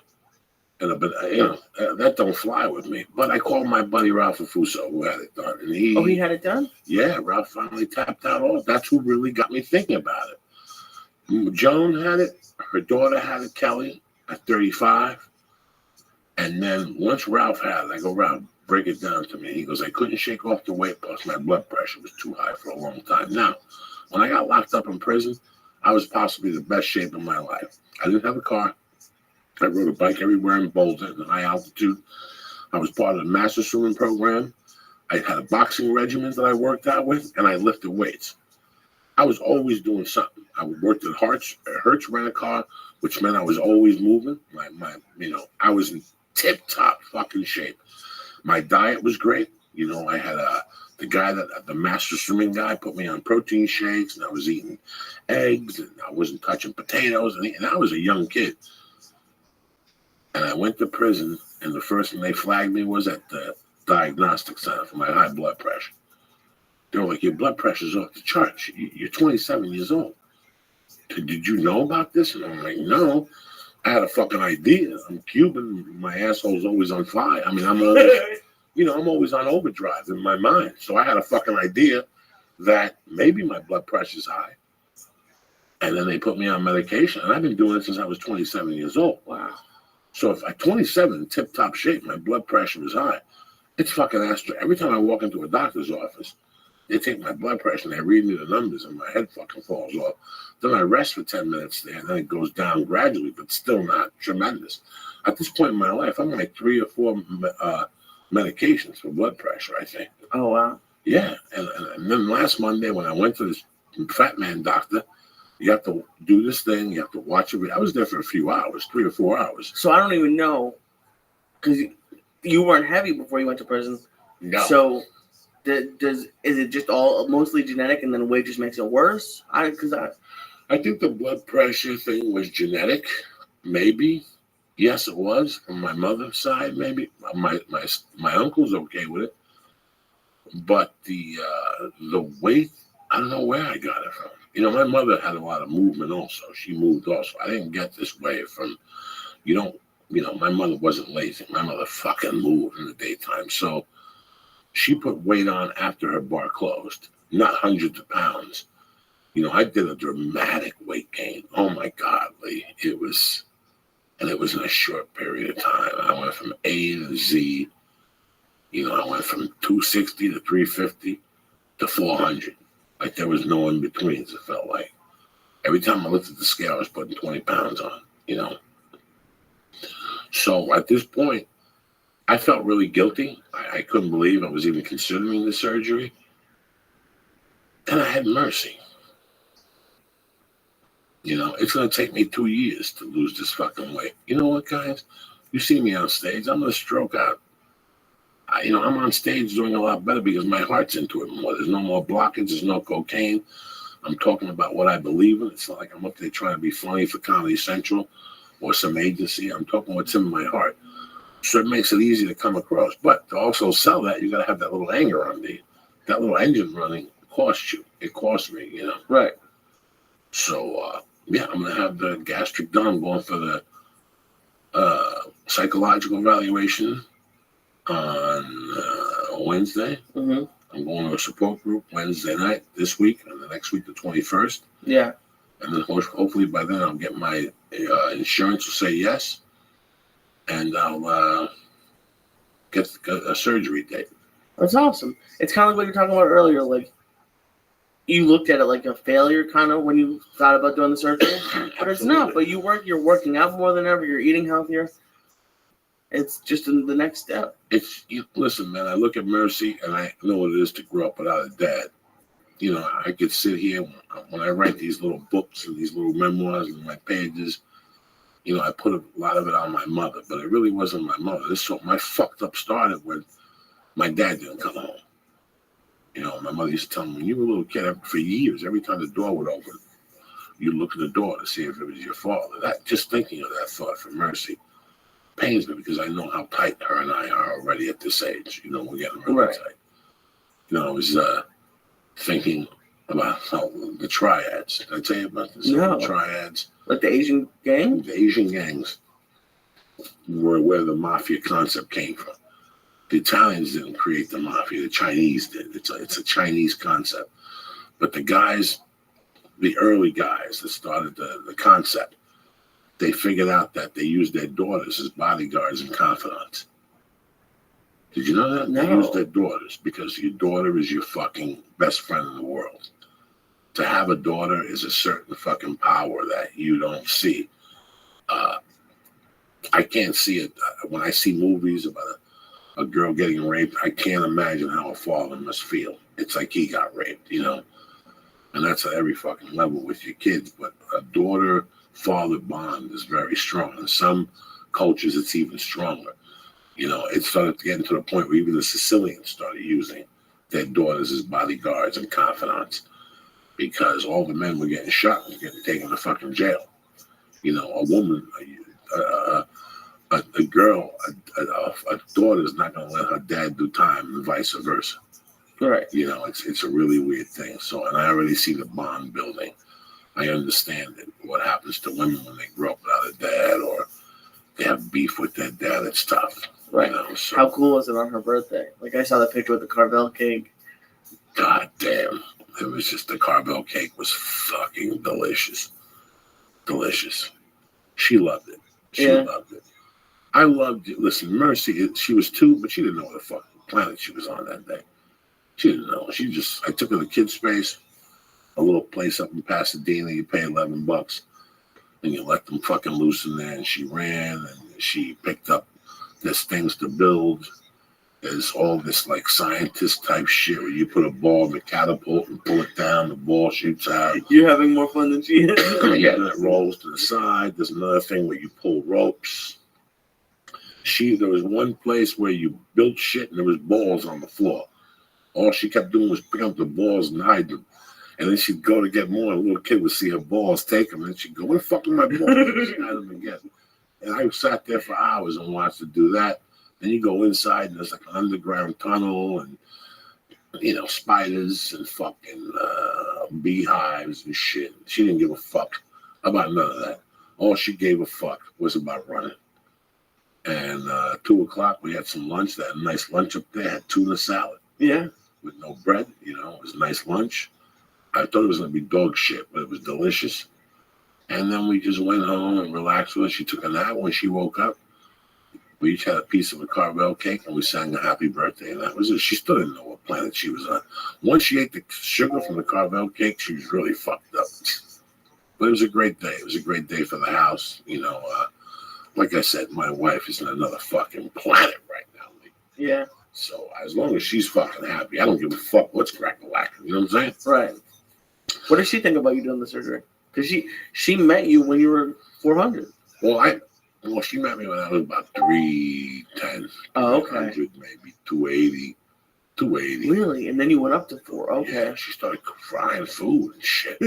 And that don't fly with me. But I called my buddy Ralph Fuso, who had it done. And he had it done? Yeah, Ralph finally tapped out all. That's who really got me thinking about it. Joan had it. Her daughter had it, Kelly, at 35. And then once Ralph had it, I go, Ralph, break it down to me. He goes, I couldn't shake off the weight, plus my blood pressure was too high for a long time. Now, when I got locked up in prison, I was possibly the best shape of my life. I didn't have a car. I rode a bike everywhere in Boulder in high altitude. I was part of the master swimming program. I had a boxing regiment that I worked out with, and I lifted weights. I was always doing something. I worked at Hertz Rent-A-Car, which meant I was always moving. I was in tip-top fucking shape. My diet was great. You know, I had the master swimming guy put me on protein shakes, and I was eating eggs, and I wasn't touching potatoes, and I was a young kid. And I went to prison, and the first thing they flagged me was at the diagnostic center for my high blood pressure. They were like, your blood pressure's off the charts. You're 27 years old. Did you know about this? And I'm like, no. I had a fucking idea. I'm Cuban. My asshole's always on fire. I mean, I'm always on overdrive in my mind. So I had a fucking idea that maybe my blood pressure's high. And then they put me on medication. And I've been doing it since I was 27 years old. Wow. So if at 27, tip-top shape, my blood pressure was high, it's fucking astro. Every time I walk into a doctor's office, They take my blood pressure and they read me the numbers and my head fucking falls off. Then I rest for 10 minutes there and then it goes down gradually, but still not tremendous. At this point in my life, I'm like 3 or 4 medications for blood pressure, I think. Oh, wow. Yeah. And then last Monday when I went to this fat man doctor, you have to do this thing, you have to watch it. I was there for a few hours, 3 or 4 hours. So I don't even know, because you weren't heavy before you went to prison. No. So is it just all mostly genetic and then weight just makes it worse? I think the blood pressure thing was genetic, maybe. Yes, it was from my mother's side. Maybe my uncle's okay with it, but the weight, I don't know where I got it from. You know, my mother had a lot of movement also. She moved also. I didn't get this way from. My mother wasn't lazy. My mother fucking moved in the daytime, so she put weight on after her bar closed. Not hundreds of pounds. I did a dramatic weight gain. Oh my God, Lee, it was in a short period of time. I went from A to Z. I went from 260 to 350 to 400. Like there was no in betweens, it felt like. Every time I looked at the scale, I was putting 20 pounds on, So at this point, I felt really guilty. I couldn't believe I was even considering the surgery. Then I had mercy. It's going to take me 2 years to lose this fucking weight. You know what, guys? You see me on stage, I'm going to stroke out. I'm on stage doing a lot better because my heart's into it more. There's no more blockage. There's no cocaine. I'm talking about what I believe in. It's not like I'm up there trying to be funny for Comedy Central or some agency. I'm talking what's in my heart. So it makes it easy to come across. But to also sell that, you got to have that little anger on me. That little engine running costs you. It costs me, Right. So, I'm going to have the gastric done, going for the psychological evaluation on Wednesday. Mm-hmm. I'm going to a support group Wednesday night this week, and the next week, the 21st. Yeah. And then hopefully by then I'll get my insurance will say yes, and I'll get a surgery date. That's awesome. It's kind of like what you were talking about earlier. Like, you looked at it like a failure, kind of, when you thought about doing the surgery, but it's not. But you're working out more than ever. You're eating healthier. It's just the next step. Listen, man. I look at Mercy, and I know what it is to grow up without a dad. I could sit here when I write these little books and these little memoirs and my pages. I put a lot of it on my mother, but it really wasn't my mother. My fucked up started when my dad didn't come home. My mother used to tell me, when you were a little kid, for years, every time the door would open, you look at the door to see if it was your father. Just thinking of that thought for Mercy pains me because I know how tight her and I are already at this age. We're getting really tight. I was thinking about the triads. Did I tell you about this? No. The triads. Like the Asian gang? The Asian gangs were where the mafia concept came from. The Italians didn't create the mafia. The Chinese did. It's a Chinese concept. But the early guys that started the concept, they figured out that they used their daughters as bodyguards and confidants. Did you know that? No. They used their daughters because your daughter is your fucking best friend in the world. To have a daughter is a certain fucking power that you don't see. I can't see it. When I see movies about a girl getting raped, I can't imagine how a father must feel. It's like he got raped, And that's at every fucking level with your kids. But a daughter-father bond is very strong. In some cultures, it's even stronger. It started getting to the point where even the Sicilians started using their daughters as bodyguards and confidants because all the men were getting shot and getting taken to fucking jail. A woman, a girl, a daughter's not going to let her dad do time and vice versa. Right. It's a really weird thing. So, and I already see the bond building. I understand it. What happens to women when they grow up without a dad or they have beef with their dad, it's tough. Right. So, how cool was it on her birthday? Like, I saw the picture with the Carvel cake. God damn. It was just, the Carvel cake was fucking delicious. Delicious. She loved it. She loved it. I loved it. Listen, Mercy, she was 2, but she didn't know what the fucking planet she was on that day. She didn't know. I took her to Kid Space, a little place up in Pasadena. You pay $11 and you let them fucking loose in there. And she ran and she picked up this things to build. There's all this like scientist type shit where you put a ball in the catapult and pull it down, the ball shoots out. You're having more fun than she is. Yeah, and it rolls to the side. There's another thing where you pull ropes. There was one place where you built shit and there was balls on the floor. All she kept doing was pick up the balls and hide them. And then she'd go to get more, and a little kid would see her balls, take them, and then she'd go, "Where the fuck are my balls?" And she'd hide them again. And I sat there for hours and watched her do that. Then you go inside, and there's like an underground tunnel, and spiders and fucking beehives and shit. She didn't give a fuck about none of that. All she gave a fuck was about running. And 2:00, we had some lunch. They had a nice lunch up there. Had tuna salad. Yeah. With no bread. It was a nice lunch. I thought it was going to be dog shit, but it was delicious. And then we just went home and relaxed with her. She took a nap. When she woke up, we each had a piece of a Carvel cake, and we sang a happy birthday, and that was it. She still didn't know what planet she was on. Once she ate the sugar from the Carvel cake, she was really fucked up. But it was a great day. It was a great day for the house. Like I said, my wife is in another fucking planet right now. Yeah. So as long as she's fucking happy, I don't give a fuck what's crack-a-lacking. You know what I'm saying? Right. What does she think about you doing the surgery? Because she met you when you were 400. Well, she met me when I was about 310. Oh, okay. 300, maybe 280. 280. Really? And then you went up to 4. Okay. Yeah, she started frying food and shit.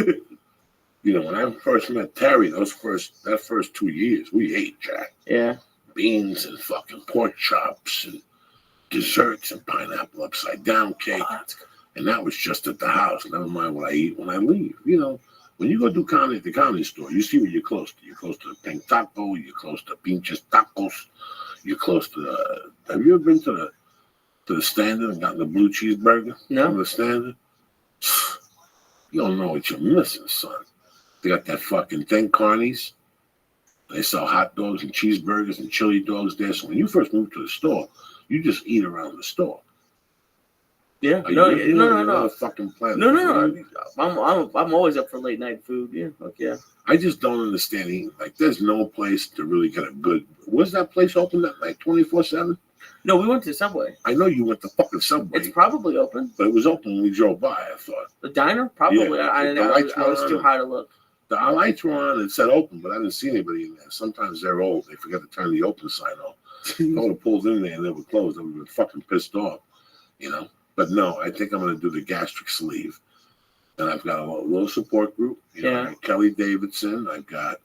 When I first met Terry, that first 2 years, we ate, Jack. Yeah. Beans and fucking pork chops and desserts and pineapple upside down cake. Oh, and that was just at the house. Never mind what I eat when I leave. When you go do comedy at the comedy store, you see what you're close to. You're close to the Pink Taco. You're close to Pinches Tacos. You're close to the... Have you ever been to the Standard and gotten the blue cheeseburger? No. From the Standard? You don't know what you're missing, son. They got that fucking thing, Carney's. They sell hot dogs and cheeseburgers and chili dogs there. So when you first move to the store, you just eat around the store. Yeah. No. Fucking planet. No. I'm always up for late night food. Yeah. Okay. I just don't understand eating. Like, there's no place to really get a good. Was that place open at like 24/7? No, we went to Subway. I know you went to fucking Subway. It's probably open. But it was open when we drove by, I thought. The diner? Probably. Yeah, I was too high to look. The lights were on. It said open, but I didn't see anybody in there. Sometimes they're old. They forget to turn the open sign on. I would have pulled in there and they were closed. I would have been fucking pissed off, But no, I think I'm going to do the gastric sleeve. And I've got a little support group. I got Kelly Davidson. I've got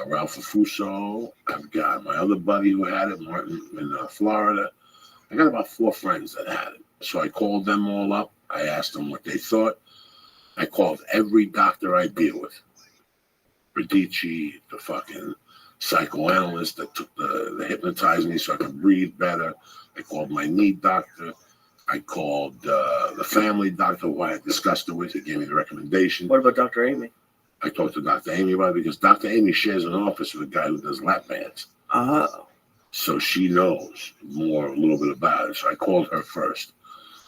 Ralph Fuso. I've got my other buddy who had it, Martin, in Florida. I got about 4 friends that had it. So I called them all up. I asked them what they thought. I called every doctor I deal with. Radici, the fucking psychoanalyst that took the hypnotized me so I could breathe better. I called my knee doctor. I called the family doctor who I had discussed it with. He gave me the recommendation. What about Dr. Amy? I talked to Dr. Amy about it because Dr. Amy shares an office with a guy who does lap bands. So she knows a little bit about it. So I called her first.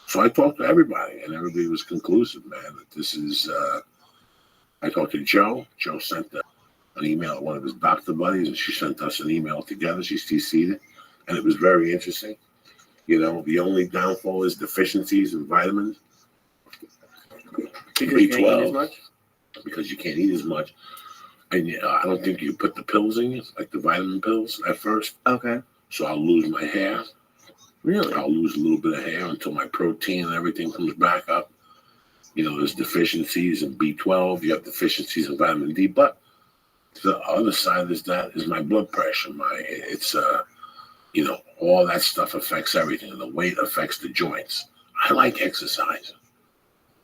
So I talked to everybody, and everybody was conclusive, man, that this is... I talked to Joe. Joe sent an email to one of his doctor buddies, and she sent us an email together. She CC'd it, and it was very interesting. The only downfall is deficiencies in vitamins. Because you can't eat as much? Because you can't eat as much. And I don't think you put the pills in you, like the vitamin pills at first. Okay. So I'll lose my hair. Really? I'll lose a little bit of hair until my protein and everything comes back up. There's deficiencies in B12. You have deficiencies in vitamin D. But the other side is my blood pressure. All that stuff affects everything. The weight affects the joints. I like exercising.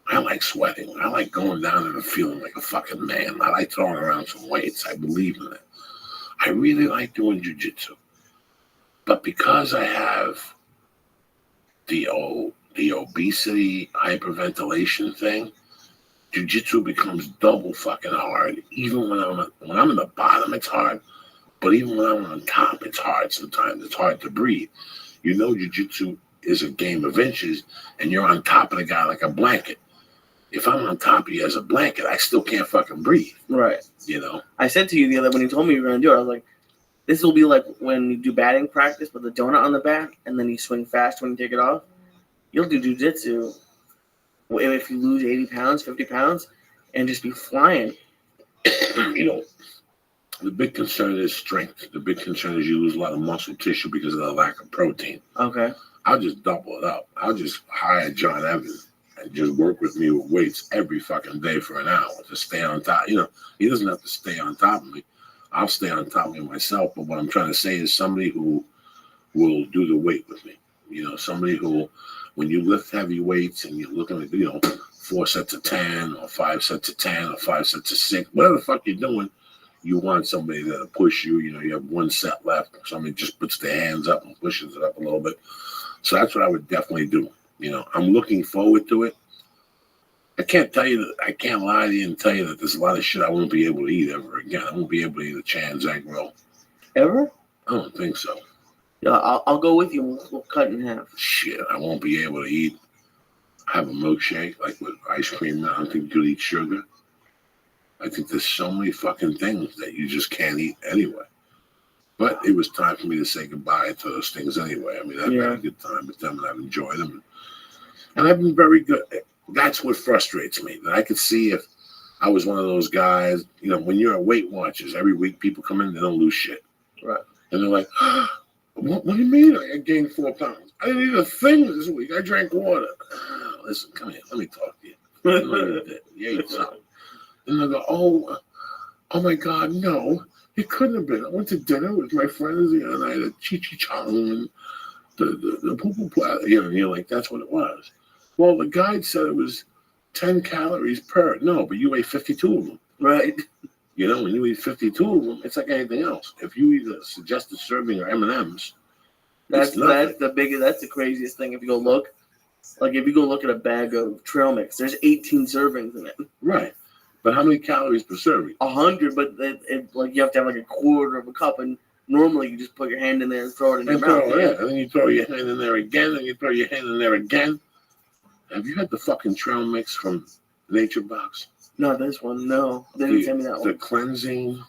I like sweating. I like going down and feeling like a fucking man. I like throwing around some weights. I believe in it. I really like doing jiu-jitsu. But because I have the obesity hyperventilation thing, jiu-jitsu becomes double fucking hard. Even when I'm in the bottom, it's hard. But even when I'm on top, it's hard sometimes. It's hard to breathe. Jiu-jitsu is a game of inches, and you're on top of the guy like a blanket. If I'm on top of you as a blanket, I still can't fucking breathe. Right. You know? I said to you the other when you told me you were going to do it, I was like, this will be like when you do batting practice with a donut on the bat, and then you swing fast when you take it off. You'll do jiu-jitsu if you lose 80 pounds, 50 pounds, and just be flying. You know, the big concern is strength. The big concern is you lose a lot of muscle tissue because of the lack of protein. Okay. I'll just double it up. I'll just hire John Evans and just work with me with weights every fucking day for an hour to stay on top. You know, he doesn't have to stay on top of me. I'll stay on top of me myself. But what I'm trying to say is somebody who will do the weight with me. You know, somebody who, when you lift heavy weights and you're looking at, you know, 4 sets of 10 or 5 sets of 10 or 5 sets of 6, whatever the fuck you're doing, you want somebody that'll push you. You know, you have 1 set left. Somebody just puts their hands up and pushes it up a little bit. So that's what I would definitely do. You know, I'm looking forward to it. I can't lie to you and tell you that there's a lot of shit I won't be able to eat ever again. I won't be able to eat a Chan's egg roll. Ever? I don't think so. Yeah, I'll go with you. We'll cut it in half. Shit, I won't be able to have a milkshake like with ice cream. I don't think you could eat sugar. I think there's so many fucking things that you just can't eat anyway. But it was time for me to say goodbye to those things anyway. I mean, I've had a good time with them and I've enjoyed them. And I've been very good. That's what frustrates me. That I could see if I was one of those guys, you know, when you're at Weight Watchers, every week people come in, they don't lose shit. Right. And they're like, what do you mean I gained 4 pounds? I didn't eat a thing this week. I drank water. Listen, come here. Let me talk to you. You ate something. And they go, oh my God, no. It couldn't have been. I went to dinner with my friends the other night at Chi-Chi-Chong and the poo-poo platter. You know, and you're like, that's what it was. Well, the guide said it was 10 calories per. No, but you ate 52 of them. Right. You know, when you eat 52 of them, it's like anything else. If you eat a suggested serving of M&Ms, that's the craziest thing. If you go look, like if you go look at a bag of trail mix, there's 18 servings in it. Right. But how many calories per serving? 100, but like you have to have like a quarter of a cup, and normally you just put your hand in there and throw it in your mouth. Yeah, and then you throw your hand in there again, and you throw your hand in there again. Have you had the fucking trail mix from Nature Box? No, this one, no. They didn't tell me that one. The cleansing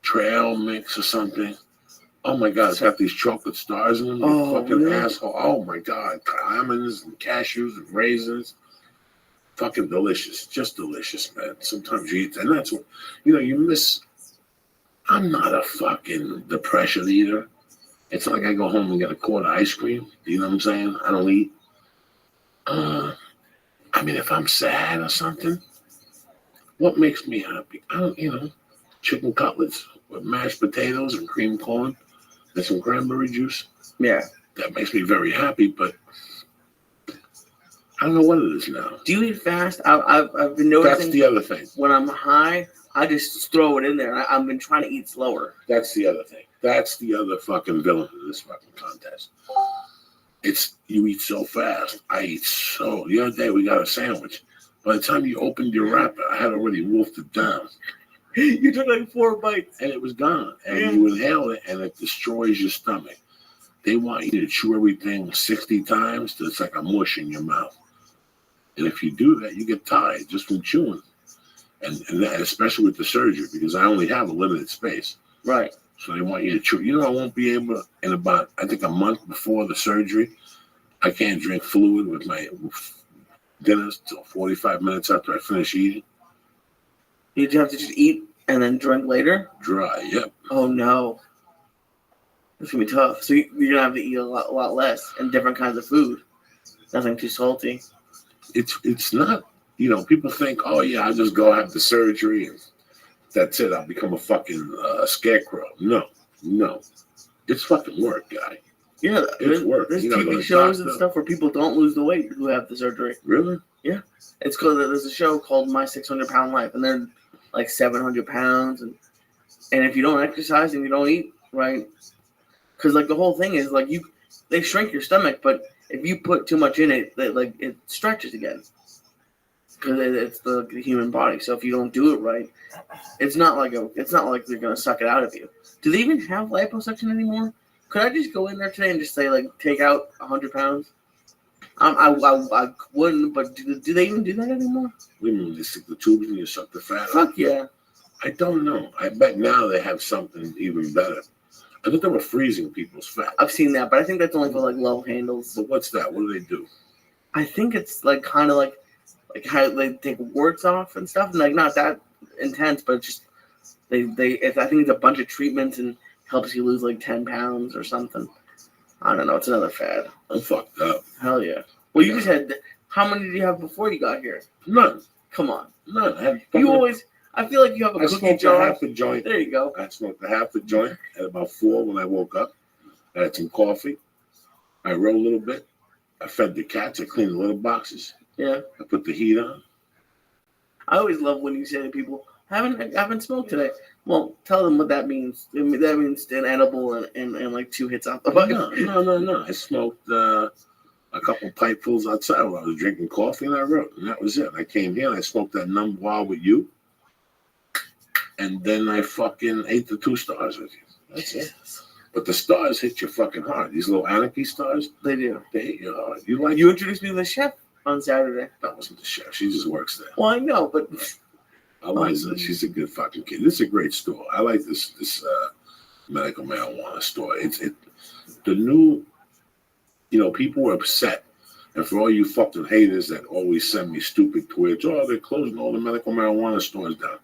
trail mix or something. Oh my God, it's got these chocolate stars in them. You fucking asshole. Oh my God, almonds and cashews and raisins. Fucking delicious, just delicious, man. Sometimes you eat, and that's what, you know, you miss. I'm not a fucking depression eater. It's not like I go home and get a quart of ice cream. You know what I'm saying? I don't eat. I mean, if I'm sad or something, what makes me happy? I don't, you know, chicken cutlets with mashed potatoes and cream corn and some cranberry juice. Yeah. That makes me very happy, but I don't know what it is now. Do you eat fast? I've been noticing. That's the other thing. When I'm high, I just throw it in there. I've been trying to eat slower. That's the other thing. That's the other fucking villain of this fucking contest. It's you eat so fast. I eat so. The other day we got a sandwich. By the time you opened your wrapper, I had already wolfed it down. You took like 4 bites. And it was gone. And you inhale it and it destroys your stomach. They want you to chew everything 60 times till it's like a mush in your mouth. And if you do that, you get tired just from chewing. And that, especially with the surgery, because I only have a limited space. Right. So they want you to chew. You know, I won't be able to, in about, I think a month before the surgery, I can't drink fluid with my dinners till 45 minutes after I finish eating. You have to just eat and then drink later? Dry, yep. Oh, no. It's going to be tough. So you're going to have to eat a lot less and different kinds of food. Nothing too salty. It's not, you know, people think, oh, yeah, I'll just go have the surgery and that's it. I'll become a fucking scarecrow. No. It's fucking work, guy. Yeah, it's work. There's TV shows and stuff where people don't lose the weight who have the surgery. Really? Yeah. It's called, there's a show called My 600 Pound Life, and they're like 700 pounds. And if you don't exercise and you don't eat, right? Because like the whole thing is like they shrink your stomach, but if you put too much in it, it stretches again. Because it's the human body. So if you don't do it right, it's not like they're gonna suck it out of you. Do they even have liposuction anymore? Could I just go in there today and just say like take out 100 pounds? I wouldn't, but do they even do that anymore? We mean they stick the tubes and you suck the fat out? Fuck yeah. I don't know. I bet now they have something even better. I thought they were freezing people's fat. I've seen that, but I think that's only for like love handles. But what's that? What do they do? I think it's like kind of like how they take warts off and stuff, and like not that intense, but it's just I think it's a bunch of treatments and helps you lose like 10 pounds or something. I don't know. It's another fad. I'm fucked up. Hell yeah. Well, you just had. How many did you have before you got here? None. Come on. None. You always. I feel like you have a I cookie smoked jar. a half a joint. There you go. I smoked a half a joint at about 4 when I woke up. I had some coffee. I rolled a little bit. I fed the cats. I cleaned the litter boxes. Yeah. I put the heat on. I always love when you say to people, haven't smoked today. Well, tell them what that means. That means an edible and like 2 hits off the bucket. No. I smoked a couple pipefuls outside while I was drinking coffee and I wrote. And that was it. I came here and I smoked that numb wall with you. And then I fucking ate the 2 stars with you. That's it. But the stars hit you fucking hard. These little anarchy stars. They do. They hit you hard. You introduced me to the chef on Saturday. That wasn't the chef. She just works there. Well, I know, but Eliza, she's a good fucking kid. This is a great store. I like this medical marijuana store. It's the new, people were upset. And for all you fucking haters that always send me stupid tweets, they're closing all the medical marijuana stores down.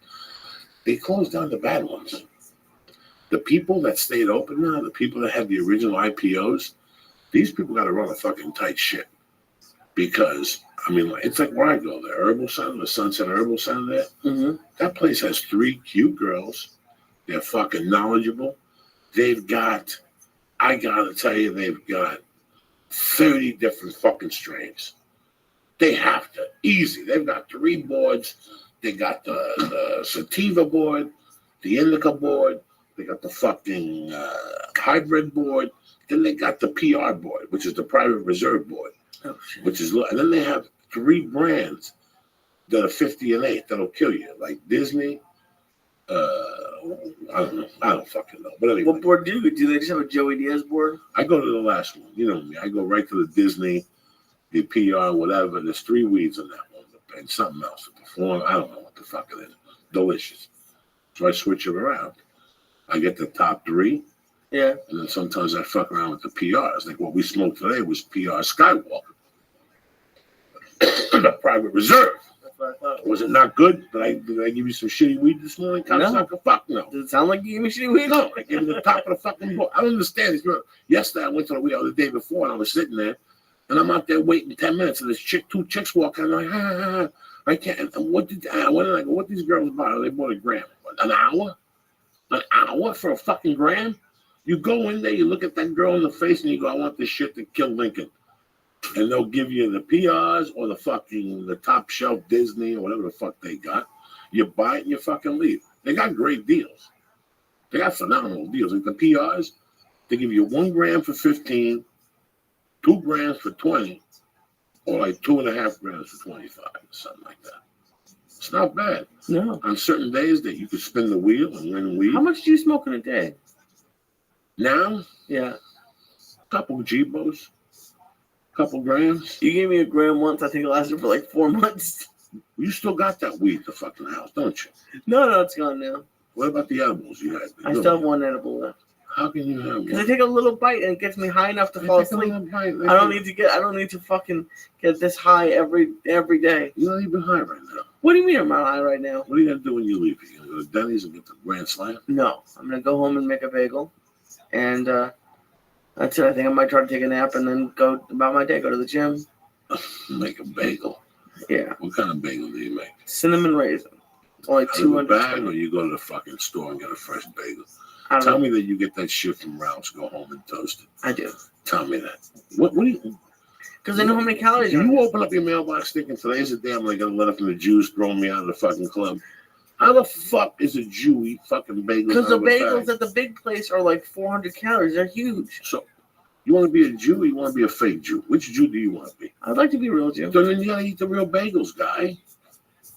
They closed down the bad ones. The people that stayed open now, the people that had the original IPOs, these people got to run a fucking tight shit. Because, it's like where I go, the Herbal Center, the Sunset Herbal Center there. Mm-hmm. That place has 3 cute girls. They're fucking knowledgeable. They've got 30 different fucking strains. They have to, easy. They've got 3 boards. They got the sativa board, the indica board. They got the fucking hybrid board. Then they got the PR board, which is the private reserve board. Oh, shit. And then they have 3 brands that are 50 and 8 that'll kill you, like Disney. I don't know. I don't fucking know. But anyway. What board do they just have a Joey Diaz board? I go to the last one. You know me. I go right to the Disney, the PR, whatever. There's 3 weeds in that one. And something else. I don't know what the fuck it is. Delicious. So I switch it around. I get the top 3. Yeah. And then sometimes I fuck around with the PRs. Like what we smoked today was PR Skywalker. The private reserve. That's what I thought. Was it not good? Did I give you some shitty weed this morning? No. Fuck no. Does it sound like you gave me shitty weed? No, I gave you the top of the fucking board. I don't understand this. Yesterday I went to the wheel the day before and I was sitting there and I'm out there waiting 10 minutes and this 2 chicks walk in and I'm like, I can't. And what did I go? What these girls buy? They bought a gram. An hour? An hour for a fucking gram? You go in there, you look at that girl in the face, and you go, I want this shit to kill Lincoln. And they'll give you the PRs or the top shelf Disney or whatever the fuck they got. You buy it and you fucking leave. They got great deals. They got phenomenal deals. Like the PRs, they give you 1 gram for 15, 2 grams for 20, or like 2.5 grams for 25, or something like that. It's not bad. No. On certain days that you could spin the wheel and win weed. How much do you smoke in a day? Now? Yeah. Couple Gbos. Couple grams. You gave me a gram once. I think it lasted for like 4 months. You still got that weed at the fucking house, don't you? No, it's gone now. What about the edibles you had? I still have 1 edible left. How can you have Because I one? take a little bite and it gets me high enough to fall asleep. I don't need to fucking get this high every day. You're not even high right now. What do you mean I'm not high right now? What are you gonna do when you leave? You gonna go to Denny's and get the Grand Slam? No, I'm gonna go home and make a bagel, and that's it. I think I might try to take a nap and then go about my day. Go to the gym. Make a bagel. Yeah. What kind of bagel do you make? Cinnamon raisin. It's only Out of the 200. bag, or you go to the fucking store and get a fresh bagel? I don't Tell know. me that you get that shit from Ralph's. Go home and toast it. I do. Tell me that. What do you? Because I know how many calories. You open up your mailbox thinking today's the day I'm gonna get a letter from the Jews throwing me out of the fucking club. How the fuck is a Jew eat fucking bagels? Because the out of a bagels bag? at the big place are like 400 calories. They're huge. So, you want to be a Jew or you want to be a fake Jew? Which Jew do you want to be? I'd like to be a real Jew. So then you gotta eat the real bagels, guy.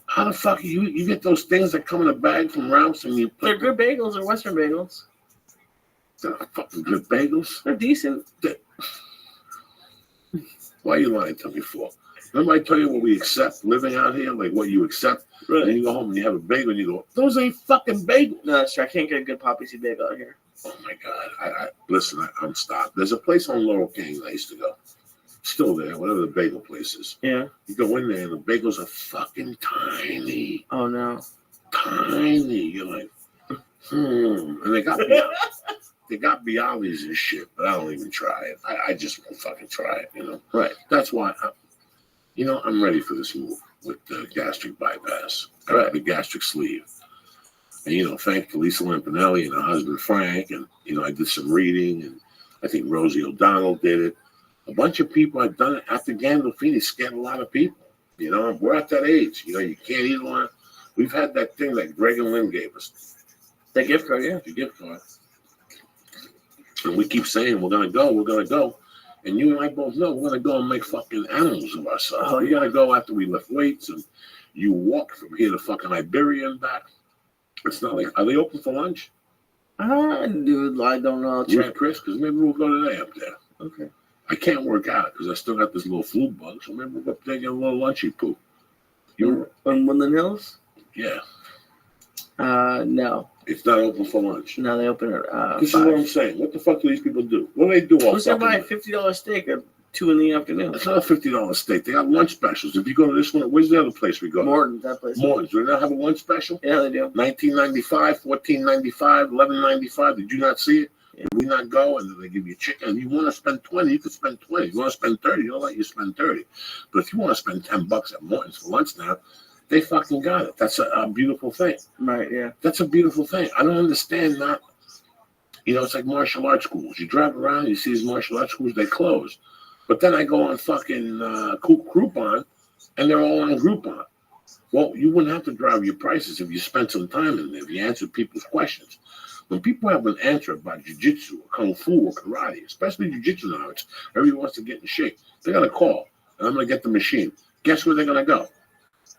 How the fuck you get those things that come in a bag from Ralph's and you put They're good bagels or Western bagels. They're not fucking good bagels. They're decent. Why are you lying to me for? Remember I tell you what we accept living out here, like what you accept? Right. And then you go home and you have a bagel and you go, those ain't fucking bagels. No, that's true. I can't get a good poppy seed bagel out here. Oh my God. Listen, I'm stopped. There's a place on Laurel King I used to go. Still there, whatever the bagel place is. Yeah. You go in there and the bagels are fucking tiny. Oh no. Tiny. You're like, And they got Bialys and shit, but I don't even try it. I just won't fucking try it, you know? Right. That's why, I'm ready for this move with the gastric bypass. I got the gastric sleeve. And, thank to Lisa Lampanelli and her husband Frank. And, I did some reading. And I think Rosie O'Donnell did it. A bunch of people have done it after Gandolfini. Scared a lot of people. We're at that age. You can't eat on it. We've had that thing that Greg and Lynn gave us. The gift card, yeah. The gift card. And we keep saying, we're going to go. And you and I both know we're going to go and make fucking animals of ourselves. Oh, we got to go after we lift weights. And you walk from here to fucking Iberia and back. It's not like, are they open for lunch? Dude, I don't know. Right, Chris? Because maybe we'll go today up there. Okay. I can't work out because I still got this little flu bug. So maybe we'll go up there and get a little lunchy poo. You on Woodland Hills? Yeah. No. It's not open for lunch. No, they open at This is what I'm saying. What the fuck do these people do? What do they do all Who's gonna buy a fucking $50 steak at 2 in the afternoon? It's not a $50 steak. They got lunch specials. If you go to this one, where's the other place we go? Morton's, that place. Morton's. Do they not have a lunch special? Yeah, they do. $19.95, $14.95, $11.95. Did you not see it? Yeah. Did we not go? And then they give you chicken. You want to spend $20, you could spend $20. You want to spend $30, they'll let you spend $30. But if you want to spend $10 at Morton's for lunch now, they fucking got it. That's a beautiful thing. Right, yeah. That's a beautiful thing. I don't understand that. It's like martial arts schools. You drive around, you see these martial arts schools, they close. But then I go on fucking Groupon, and they're all on Groupon. Well, you wouldn't have to drive your prices if you spent some time in there, if you answered people's questions. When people have an answer about jiu-jitsu or kung fu or karate, especially jiu-jitsu now, everybody wants to get in shape. They're going to call, and I'm going to get the machine. Guess where they're going to go?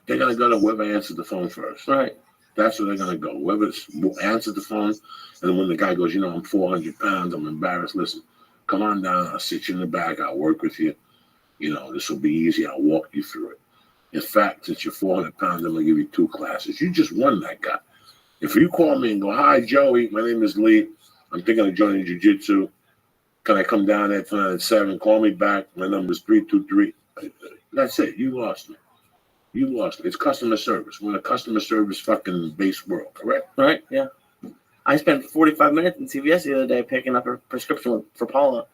They're going to go to whoever answered the phone first. Right. That's where they're going to go. Whoever answered the phone, and then when the guy goes, I'm 400 pounds, I'm embarrassed. Listen, come on down. I'll sit you in the back. I'll work with you. This will be easy. I'll walk you through it. In fact, since you're 400 pounds, I'm going to give you 2 classes. You just won that guy. If you call me and go, hi, Joey, my name is Lee. I'm thinking of joining jiu-jitsu. Can I come down there tonight at 7? Call me back. My number is 323. That's it. You lost me. You lost me. It's customer service. We're in a customer service fucking based world, correct? Right, yeah. I spent 45 minutes in CVS the other day picking up a prescription with Paula,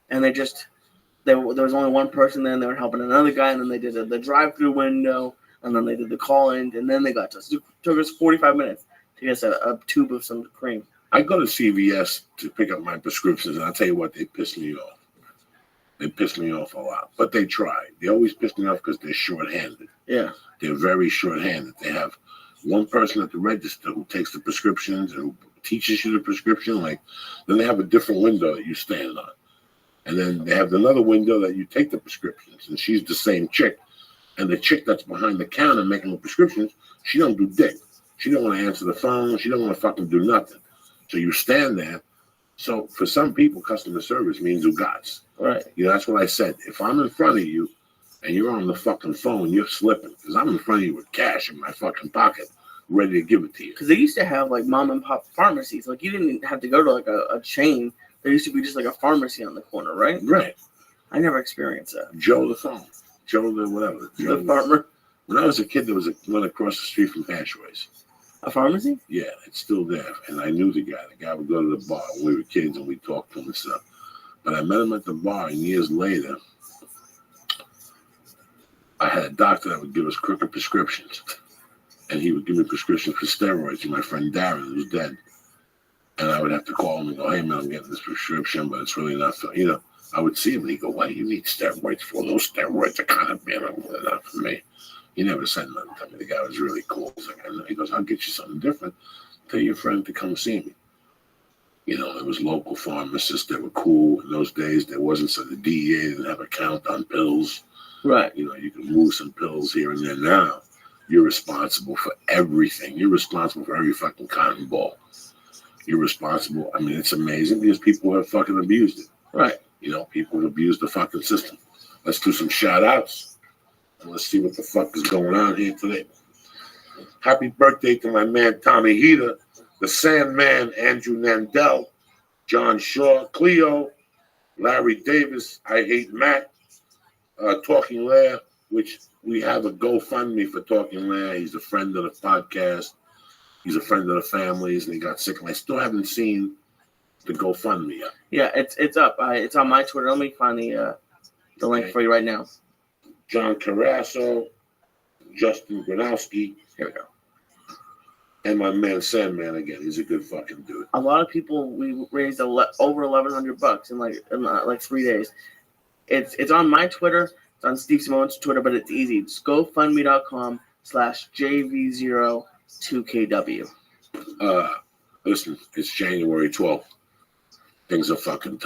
and there was only one person there, and they were helping another guy, and then they did the drive-through window, and then they did the call-in, and then they got to us. It took us 45 minutes to get us a tube of some cream. I go to CVS to pick up my prescriptions, and I'll tell you what, they piss me off. They piss me off a lot, but they try. They always piss me off because they're short-handed. Yeah. They're very short-handed. They have one person at the register who takes the prescriptions and who teaches you the prescription. Then they have a different window that you stand on. And then they have another window that you take the prescriptions, and she's the same chick. And the chick that's behind the counter making the prescriptions, she don't do dick. She don't want to answer the phone. She don't want to fucking do nothing. So you stand there. So for some people, customer service means ugats. Right. That's what I said. If I'm in front of you and you're on the fucking phone, you're slipping. Because I'm in front of you with cash in my fucking pocket, ready to give it to you. Because they used to have mom and pop pharmacies. You didn't have to go to a chain. There used to be just a pharmacy on the corner, right? Right. I never experienced that. Joe the phone. Joe the whatever. Joe the farmer. When I was a kid, there was one across the street from Hashways. A pharmacy? Yeah, it's still there. And I knew the guy. The guy would go to the bar when we were kids and we talked to him and stuff. But I met him at the bar, and years later, I had a doctor that would give us crooked prescriptions. And he would give me prescriptions for steroids. And my friend Darren, who's dead. And I would have to call him and go, hey, man, I'm getting this prescription, but it's really not for, I would see him and he'd go, why do you need steroids for? Those steroids are kind of not for me. He never said nothing to me. The guy was really cool. He goes, I'll get you something different. Tell your friend to come see me. There was local pharmacists that were cool. In those days, there wasn't, so the DEA didn't have a count on pills. Right. You could move some pills here and there. Now, you're responsible for everything. You're responsible for every fucking cotton ball. irresponsible. I mean, it's amazing because people have fucking abused it. Right. People have abused the fucking system. Let's do some shout outs and let's see what the fuck is going on here today. Happy birthday to my man Tommy Heater, the Sandman, Andrew Nandel, John Shaw, Cleo, Larry Davis, I Hate Matt, Talking Lair, which we have a GoFundMe for Talking Lair. He's a friend of the podcast. He's a friend of the families, and he got sick. And I still haven't seen the GoFundMe yet. Yeah, it's up. It's on my Twitter. Let me find the link for you right now. John Carasso, Justin Gronowski. Here we go. And my man Sandman again. He's a good fucking dude. A lot of people, we raised over $1,100 in like 3 days. It's on my Twitter. It's on Steve Simone's Twitter, but it's easy. It's GoFundMe.com/JV02KW. Listen, it's January 12th. Things are fucking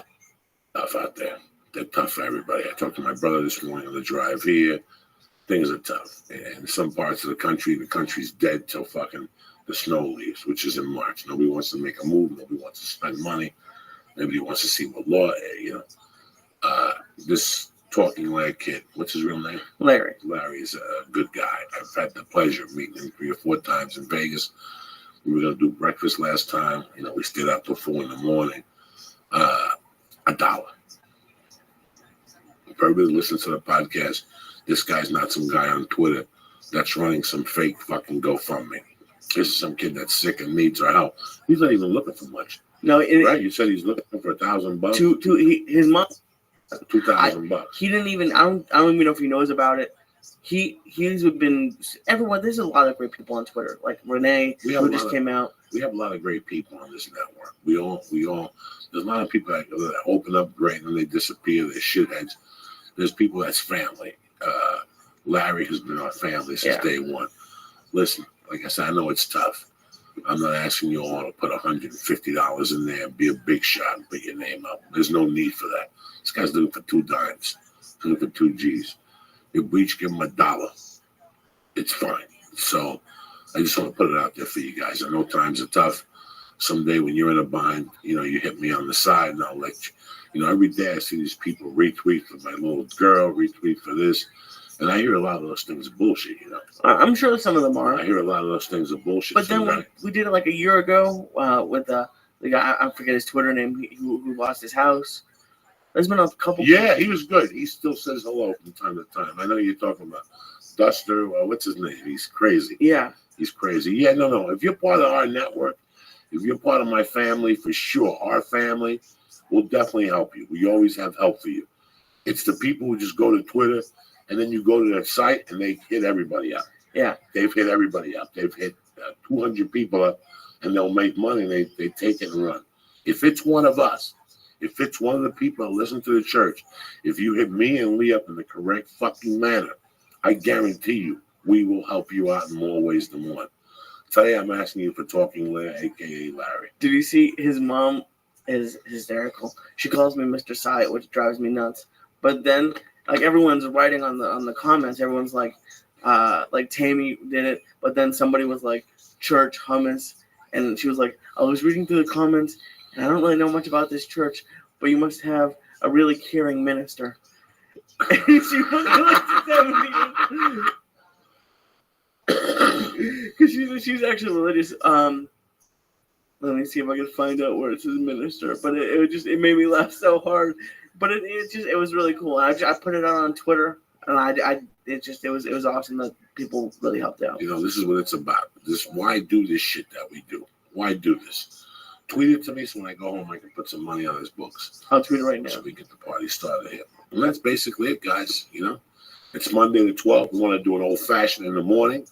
tough out there. They're tough for everybody. I talked to my brother this morning on the drive here. Things are tough. And in some parts of the country's dead till fucking the snow leaves, which is in March. Nobody wants to make a move. Nobody wants to spend money. Nobody wants to see what law, This Talking Larry kid, what's his real name? Larry. Larry is a good guy. I've had the pleasure of meeting him 3 or 4 times in Vegas. We were going to do breakfast last time. We stayed up till 4 in the morning. $1. If everybody listens to the podcast, this guy's not some guy on Twitter that's running some fake fucking GoFundMe. This is some kid that's sick and needs our help. He's not even looking for much. No, right? You said he's looking for $1,000. His mom. $2,000. He didn't even. I don't even know if he knows about it. He's been everyone. There's a lot of great people on Twitter, like Renee, who just came out. We have a lot of great people on this network. We all. There's a lot of people that open up great and then they disappear. They're shitheads. There's people that's family. Larry has been our family since day one. Listen, like I said, I know it's tough. I'm not asking you all to put $150 in there and be a big shot and put your name up. There's no need for that. This guy's looking for 2 dimes. He's looking for 2 G's. If we each give him $1, it's fine. So I just want to put it out there for you guys. I know times are tough. Someday when you're in a bind, you hit me on the side and I'll let you. Every day I see these people retweet for my little girl, retweet for this. And I hear a lot of those things are bullshit, I'm sure some of them are. I hear a lot of those things are bullshit. But then we did it like a year ago with the guy, I forget his Twitter name, who lost his house. There's been a couple. Yeah, he was good. He still says hello from time to time. I know you're talking about Duster. What's his name? He's crazy. Yeah. He's crazy. Yeah, no. If you're part of our network, if you're part of my family, for sure, our family will definitely help you. We always have help for you. It's the people who just go to Twitter and then you go to their site and they hit everybody up. Yeah. They've hit everybody up. They've hit 200 people up and they'll make money and they take it and run. If it's one of us, if it's one of the people that listen to the church, if you hit me and Lee up in the correct fucking manner, I guarantee you we will help you out in more ways than one. Today I'm asking you for Talking Larry, a.k.a. Larry. Did you see his mom is hysterical? She calls me Mr. Syatt, which drives me nuts. But then, like, everyone's writing on the comments. Everyone's like Tammy did it. But then somebody was like, church hummus. And she was like, I was reading through the comments, and I don't really know much about this church, but you must have a really caring minister. And she was like 70. Because she's actually religious. Let me see if I can find out where it says minister. But it made me laugh so hard. But it was really cool. I put it out on Twitter, and it was awesome that people really helped out. This is what it's about. Why do this shit that we do? Why do this? Tweet it to me so when I go home I can put some money on his books. I'll tweet it right now. So we get the party started here. And that's basically it, guys. It's Monday the 12th. We want to do an old-fashioned in the morning.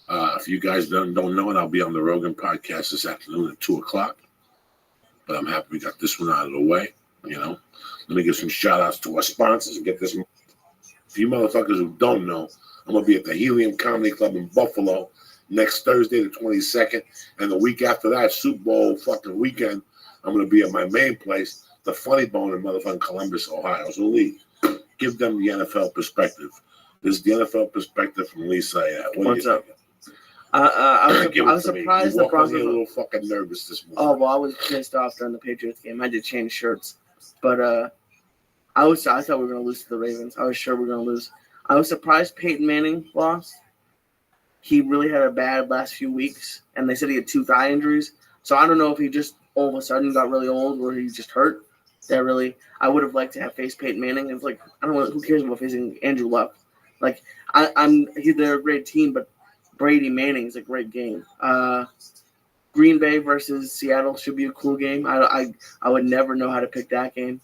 If you guys don't know it, I'll be on the Rogan podcast this afternoon at 2 o'clock. But I'm happy we got this one out of the way. Let me give some shout-outs to our sponsors and get this. For you motherfuckers who don't know, I'm going to be at the Helium Comedy Club in Buffalo next Thursday, the 22nd. And the week after that, Super Bowl fucking weekend, I'm going to be at my main place, the Funny Bone in motherfucking Columbus, Ohio. So Lee, give them the NFL perspective. This is the NFL perspective from Lee Syatt. What's up? I Give was it to me. surprised You the walk on here a Broncos. little fucking nervous this morning. Oh well, I was pissed off during the Patriots game. I had to change shirts, but I thought we were gonna lose to the Ravens. I was sure we were gonna lose. I was surprised Peyton Manning lost. He really had a bad last few weeks, and they said he had 2 thigh injuries. So I don't know if he just all of a sudden got really old or he just hurt. I would have liked to have faced Peyton Manning. It's like, I don't know, who cares about facing Andrew Luck? Like, they're a great team, but Brady Manning is a great game. Green Bay versus Seattle should be a cool game. I would never know how to pick that game.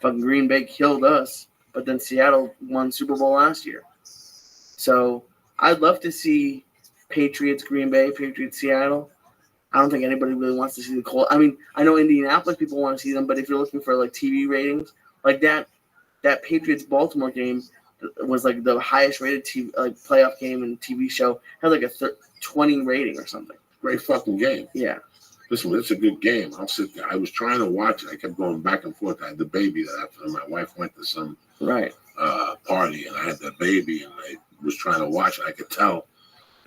Fucking Green Bay killed us, but then Seattle won Super Bowl last year. So I'd love to see Patriots Green Bay, Patriots Seattle. I don't think anybody really wants to see the Colts. I mean, I know Indianapolis people want to see them, but if you're looking for like TV ratings, like that Patriots Baltimore game was like the highest rated TV, like playoff game and TV show. It had like a 20 rating or something. Great fucking game. Yeah. Listen, it's a good game. I'll sit there. I was trying to watch it. I kept going back and forth. I had the baby that after my wife went to some party, and I had the baby, and I was trying to watch it. I could tell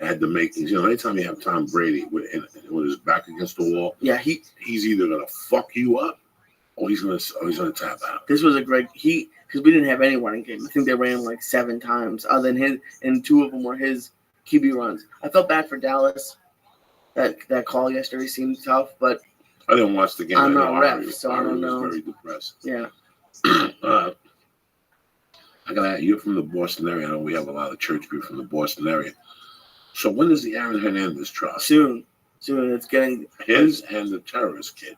I had to make things. You know, anytime you have Tom Brady with his back against the wall, he's either gonna fuck you up or he's gonna tap out. This was a great because we didn't have any running game. I think they ran like 7 times, other than his, and 2 of them were his QB runs. I felt bad for Dallas. That call yesterday seemed tough, but I didn't watch the game. I'm not a ref, so I don't know. Was very depressed. Yeah. You're from the Boston area. I know we have a lot of church people from the Boston area. So when is the Aaron Hernandez trial? Soon. It's getting his and the terrorist kid.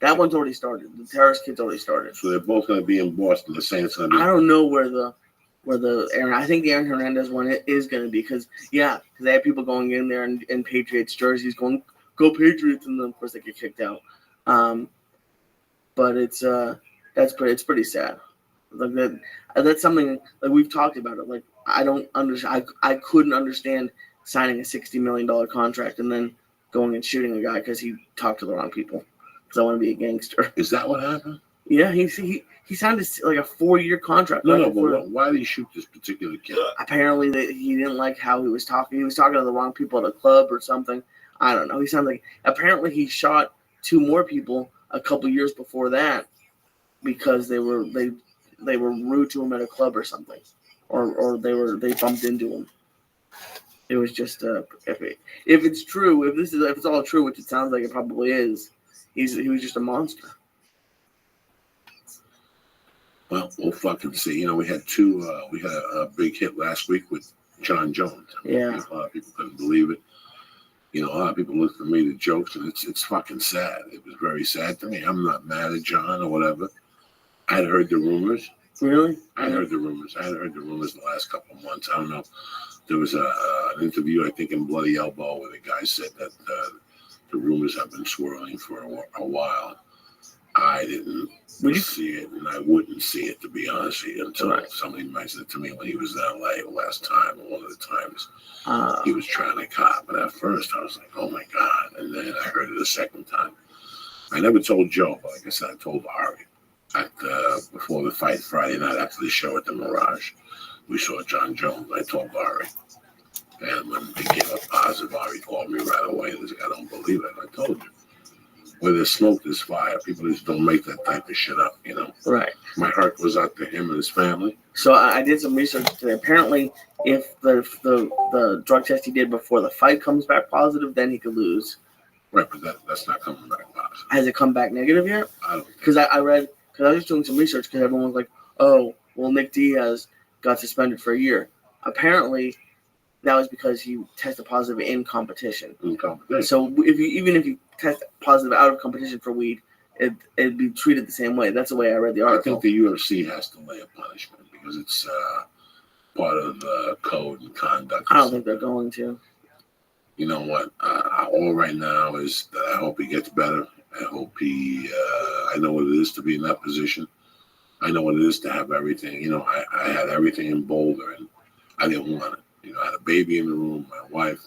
That one's already started. The terrorist kid's already started. So they're both going to be in Boston. They're saying it's going to be. I don't know where the Aaron. I think the Aaron Hernandez one is going to be because they have people going in there in Patriots jerseys going go Patriots, and then of course they get kicked out. But it's pretty sad. Like that's something like we've talked about it. Like I don't understand. I couldn't understand signing a $60 million contract and then going and shooting a guy because he talked to the wrong people. Because I want to be a gangster. Is that what happened? Yeah, he signed like a 4-year contract. No, but why did he shoot this particular kid? Apparently, he didn't like how he was talking. He was talking to the wrong people at a club or something. I don't know. He sounds like apparently he shot 2 more people a couple years before that because they were rude to him at a club or something, or they bumped into him. It was just if it's true, if it's all true, which it sounds like it probably is, he was just a monster. Well, we'll fucking see. You know, we had a big hit last week with John Jones. Yeah. A lot of people couldn't believe it. You know, a lot of people looked at me the jokes, and it's fucking sad. It was very sad to me. I'm not mad at John or whatever. I had heard the rumors. Really? I had heard the rumors the last couple of months. I don't know. There was an interview, I think, in Bloody Elbow where the guy said that the rumors have been swirling for a while. I didn't see it, and I wouldn't see it, to be honest with you, until somebody mentioned it to me when he was in L.A. last time, or one of the times he was trying to cop. And at first, I was like, oh, my God. And then I heard it a second time. I never told Joe, but like I said, I told Ari before the fight Friday night after the show at the Mirage. We saw John Jones. I told Ari. And when they came up positive, Ari called me right away. He was like, I don't believe it. I told you. Where there's smoke, there's fire. People just don't make that type of shit up, you know? Right. My heart goes out to him and his family. So I did some research today. Apparently, if the drug test he did before the fight comes back positive, then he could lose. Right, but that's not coming back positive. Has it come back negative yet? I don't. Because I read, because I was just doing some research because everyone was like, oh, well, Nick Diaz got suspended for a year. Apparently, that was because he tested positive in competition. So even if you test positive out of competition for weed, it'd be treated the same way. That's the way I read the article. I think the UFC has to lay a punishment because it's part of the code and conduct. I don't think they're going to. You know what? All right now is that I hope he gets better. I hope I know what it is to be in that position. I know what it is to have everything. You know, I had everything in Boulder, and I didn't want it. You know, I had a baby in the room, my wife,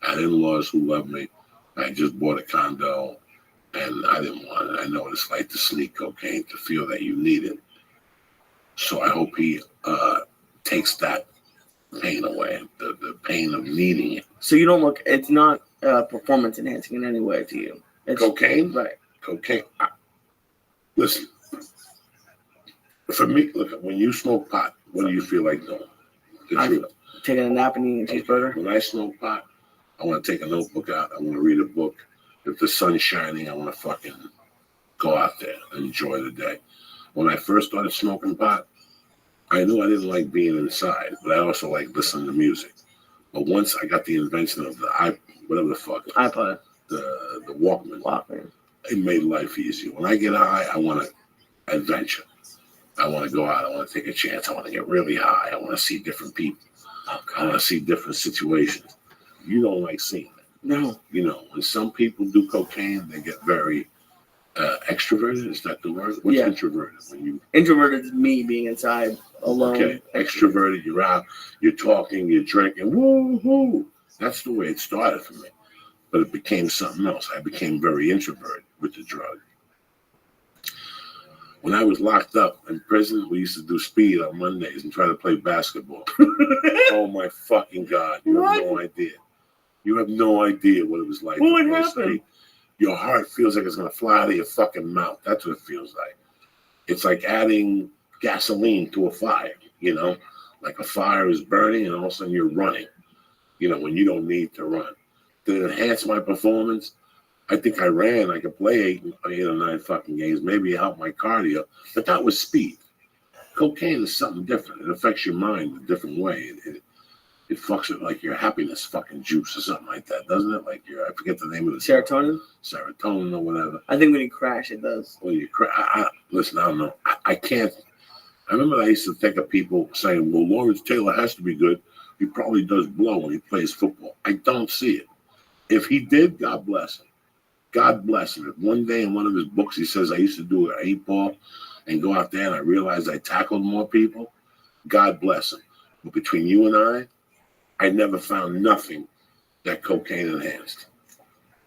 I had in-laws who loved me. I just bought a condo, and I didn't want it. I know what it's like to sneak cocaine, to feel that you need it. So I hope he takes that pain away, the pain of needing it. So you don't look. It's not performance enhancing in any way to you. It's, Cocaine? right? Cocaine. Listen, for me, look, when you smoke pot, what do you feel like doing? The truth. Taking a nap and eating a cheeseburger. When I smoke pot, I want to take a notebook out. I want to read a book. If the sun's shining, I want to fucking go out there and enjoy the day. When I first started smoking pot, I knew I didn't like being inside, but I also like listening to music. But once I got the invention of the whatever the fuck, iPod, the Walkman, it made life easier. When I get high, I want to adventure. I want to go out. I want to take a chance. I want to get really high. I want to see different people. I want to see different situations. You don't like seeing that. No. You know, when some people do cocaine, they get very extroverted. Is that the word? What's introverted? When you introverted is me being inside alone. Okay, extroverted. You're out. You're talking. You're drinking. Woo hoo. That's the way it started for me. But it became something else. I became very introverted with the drug. When I was locked up in prison, we used to do speed on Mondays and try to play basketball. Oh my fucking God. You have no idea. You have no idea what it was like. What happened? Your heart feels like it's going to fly out of your fucking mouth. That's what it feels like. It's like adding gasoline to a fire, you know? Like a fire is burning and all of a sudden you're running, you know, when you don't need to run. Did it enhance my performance? I think I ran. I could play 8 or 9 fucking games. Maybe it helped my cardio. But that was speed. Cocaine is something different. It affects your mind a different way. It fucks with like your happiness fucking juice or something like that, doesn't it? Like I forget the name of the serotonin? Serotonin or whatever. I think when you crash, it does. When you crash, listen, I don't know. I can't. I remember I used to think of people saying, well, Lawrence Taylor has to be good. He probably does blow when he plays football. I don't see it. If he did, God bless him. God bless him. If one day in one of his books he says, I used to do an 8-ball and go out there and I realized I tackled more people, God bless him. But between you and I never found nothing that cocaine enhanced.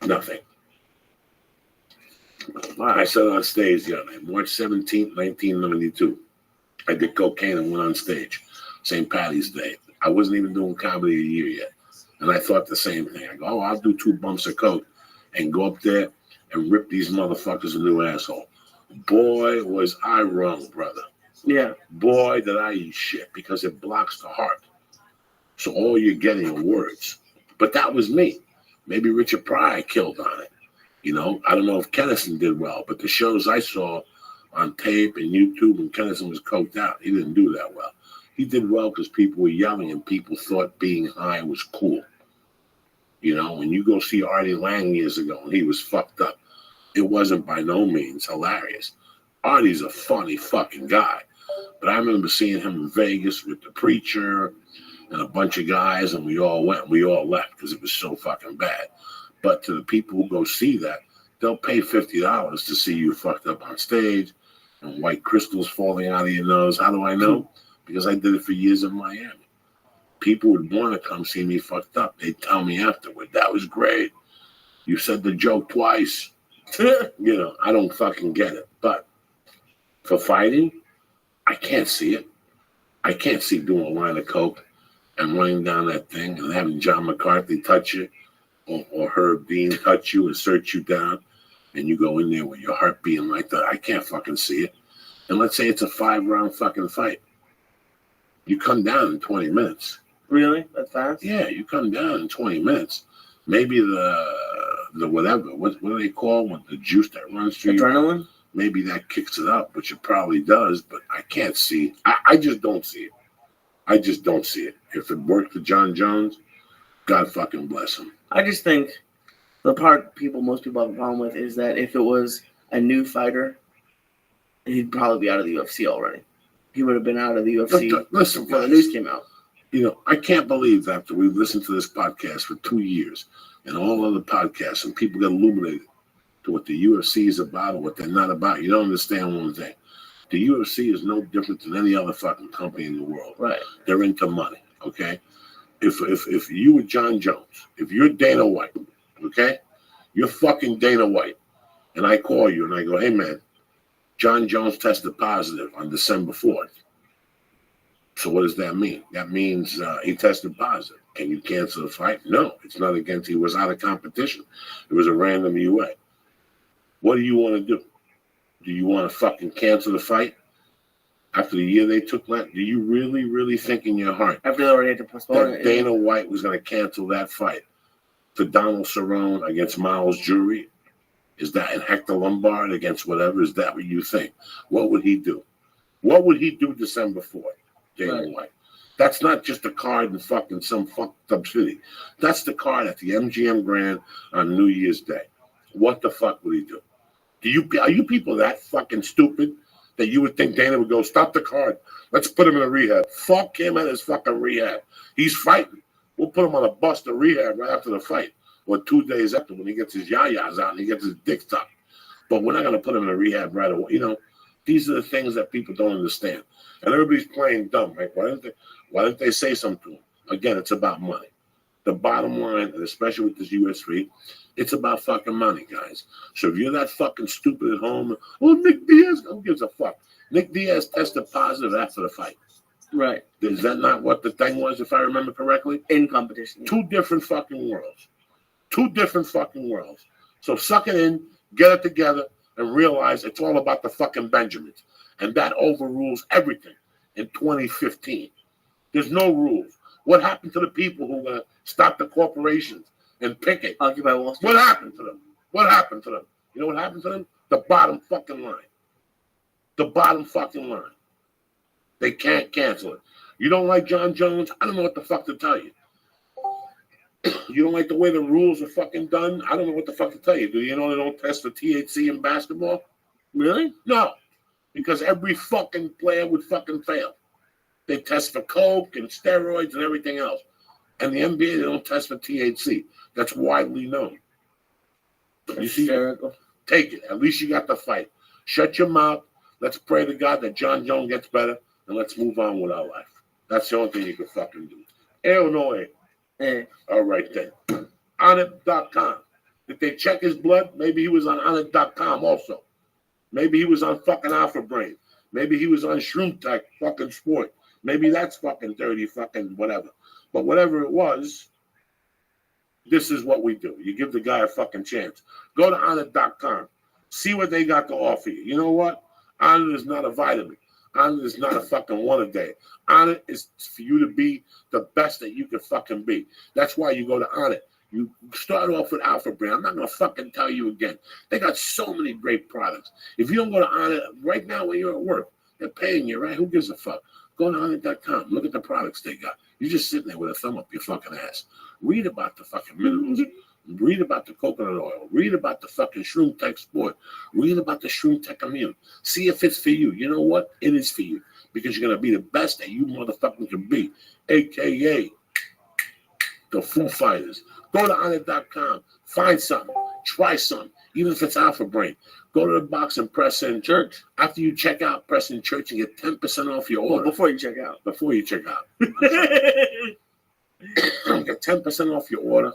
Nothing. I said on stage the other night, March 17th, 1992. I did cocaine and went on stage. St. Patty's Day. I wasn't even doing comedy a year yet. And I thought the same thing. I go, oh, I'll do 2 bumps of coke and go up there and rip these motherfuckers a new asshole. Boy, was I wrong, brother. Yeah. Boy, did I eat shit because it blocks the heart. So all you're getting are words. But that was me. Maybe Richard Pryor killed on it. You know, I don't know if Kennison did well, but the shows I saw on tape and YouTube when Kennison was coked out, he didn't do that well. He did well because people were yelling and people thought being high was cool. You know, when you go see Artie Lang years ago and he was fucked up, it wasn't by no means hilarious. Artie's a funny fucking guy. But I remember seeing him in Vegas with the Preacher and a bunch of guys, and we all went and we all left because it was so fucking bad. But to the people who go see that, they'll pay $50 to see you fucked up on stage and white crystals falling out of your nose. How do I know? Because I did it for years in Miami. People would want to come see me fucked up. They'd tell me afterward, that was great. You said the joke twice. You know, I don't fucking get it. But for fighting, I can't see it. I can't see doing a line of coke and running down that thing and having John McCarthy touch you or Herb Dean touch you and search you down and you go in there with your heart beating like that. I can't fucking see it. And let's say it's a 5-round fucking fight. You come down in 20 minutes. Really? That fast? Yeah, you come down in 20 minutes. Maybe the whatever, what do they call when the juice that runs through adrenaline? You? Maybe that kicks it up, which it probably does, but I can't see. I just don't see it. I just don't see it. If it worked for John Jones, God fucking bless him. I just think the part most people have a problem with is that if it was a new fighter, he'd probably be out of the UFC already. He would have been out of the UFC Listen, before the news came out. You know, I can't believe after we've listened to this podcast for 2 years and all other podcasts and people get illuminated to what the UFC is about or what they're not about. You don't understand one thing. The UFC is no different than any other fucking company in the world. Right. They're into money, okay? If you were John Jones, if you're Dana White, okay? You're fucking Dana White. And I call you and I go, hey, man, John Jones tested positive on December 4th. So what does that mean? That means he tested positive. Can you cancel the fight? No, it's not against. He was out of competition. It was a random UA. What do you want to do? Do you want to fucking cancel the fight after the year they took that? Do you really, really think in your heart After they already had to postpone that it. Dana White was going to cancel that fight for Donald Cerrone against Miles Jury? Is that and Hector Lombard against whatever? Is that what you think? What would he do? What would he do December 4th, Dana White? That's not just a card in fucking some fucked up city. That's the card at the MGM Grand on New Year's Day. What the fuck would he do? Are you people that fucking stupid that you would think Dana would go, stop the card, let's put him in a rehab? Fuck him at his fucking rehab. He's fighting. We'll put him on a bus to rehab right after the fight, or 2 days after when he gets his yayas out and he gets his dick sucked. But we're not going to put him in a rehab right away. You know, these are the things that people don't understand. And everybody's playing dumb, right? Why didn't they say something to him? Again, it's about money. The bottom line, and especially with this UFC, it's about fucking money, guys. So if you're that fucking stupid at home, oh, Nick Diaz, who gives a fuck? Nick Diaz tested positive after the fight. Right. Is that not what the thing was, if I remember correctly? In competition. Two different fucking worlds. Two different fucking worlds. So suck it in, get it together, and realize it's all about the fucking Benjamins. And that overrules everything in 2015. There's no rules. What happened to the people who stopped the corporations and picket? Occupy Wall Street. What happened to them? What happened to them? You know what happened to them? The bottom fucking line. The bottom fucking line. They can't cancel it. You don't like John Jones? I don't know what the fuck to tell you. You don't like the way the rules are fucking done? I don't know what the fuck to tell you. Do you know they don't test for THC in basketball? Really? No. Because every fucking player would fucking fail. They test for coke and steroids and everything else. And the NBA, they don't test for THC. That's widely known. You see, take it. At least you got the fight. Shut your mouth. Let's pray to God that John Jones gets better, and let's move on with our life. That's the only thing you can fucking do. Illinois. All right, then. Onnit.com. If they check his blood, maybe he was on Onnit.com also. Maybe he was on fucking Alpha Brain. Maybe he was on Shroom Tech fucking Sport. Maybe that's fucking dirty fucking whatever. But whatever it was, this is what we do. You give the guy a fucking chance. Go to Onnit.com. See what they got to offer you. You know what? Onnit is not a vitamin. Onnit is not a fucking one-a-day. Onnit is for you to be the best that you can fucking be. That's why you go to Onnit. You start off with Alpha Brain. I'm not going to fucking tell you again. They got so many great products. If you don't go to Onnit right now when you're at work, they're paying you, right? Who gives a fuck? Go to Onnit.com. Look at the products they got. You're just sitting there with a thumb up your fucking ass. Read about the fucking minerals. Read about the coconut oil. Read about the fucking Shroom Tech Sport. Read about the Shroom Tech Immune. See if it's for you. You know what? It is for you. Because you're going to be the best that you motherfucking can be. AKA the Foo Fighters. Go to Onnit.com. Find something. Try something. Even if it's Alpha Brain. Go to the box and press in church. After you check out, press in church and get 10% off your order. Well, before you check out. Before you check out. Get 10% off your order.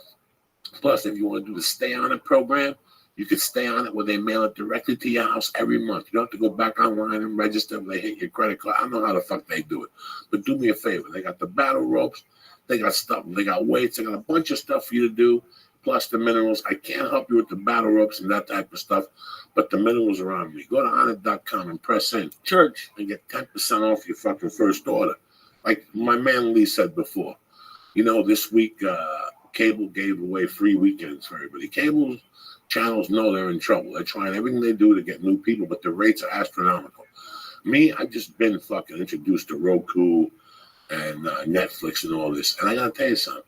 Plus, if you want to do the Stay On It program, you can stay on it where they mail it directly to your house every month. You don't have to go back online and register when they hit your credit card. I don't know how the fuck they do it. But do me a favor. They got the battle ropes. They got stuff. They got weights. They got a bunch of stuff for you to do, plus the minerals. I can't help you with the battle ropes and that type of stuff, but the minerals are on me. Go to Onnit.com and press in church and get 10% off your fucking first order. Like my man Lee said before, you know, this week cable gave away free weekends for everybody. Cable channels know they're in trouble. They're trying everything they do to get new people, but the rates are astronomical. Me, I've just been fucking introduced to Roku and Netflix and all this. And I gotta tell you something.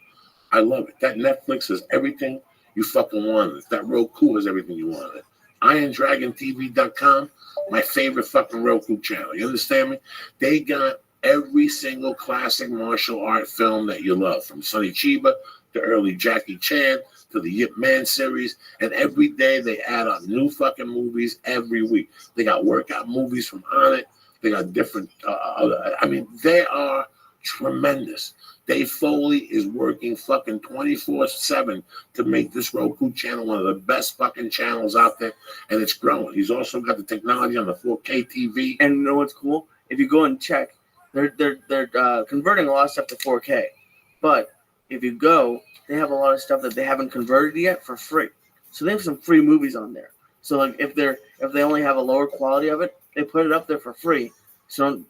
I love it. That Netflix has everything you fucking wanted. That Roku has everything you wanted. IronDragonTV.com, my favorite fucking Roku channel. You understand me? They got every single classic martial art film that you love, from Sonny Chiba to early Jackie Chan to the Yip Man series. And every day they add on new fucking movies every week. They got workout movies from Onnit. They got different, they are tremendous. Dave Foley is working fucking 24/7 to make this Roku channel one of the best fucking channels out there, and it's growing. He's also got the technology on the 4K TV. And you know what's cool? If you go and check, They're converting a lot of stuff to 4K, but if you go, they have a lot of stuff that they haven't converted yet for free. So they have some free movies on there. So like if they only have a lower quality of it, they put it up there for free. So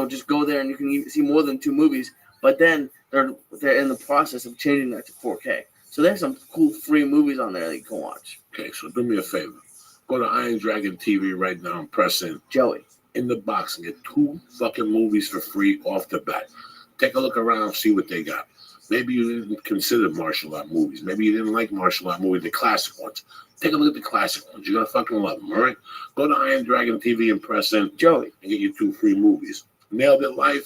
just go there and you can see more than 2 movies. But then they're in the process of changing that to 4K. So there's some cool free movies on there that you can watch. Okay, so do me a favor. Go to Iron Dragon TV right now and press in Joey. In the box and get 2 fucking movies for free off the bat. Take a look around, see what they got. Maybe you didn't consider martial art movies. Maybe you didn't like martial art movies, the classic ones. Take a look at the classic ones. You're going to fucking love them, all right? Go to Iron Dragon TV and press in Joey and get your 2 free movies. Nailed It Life.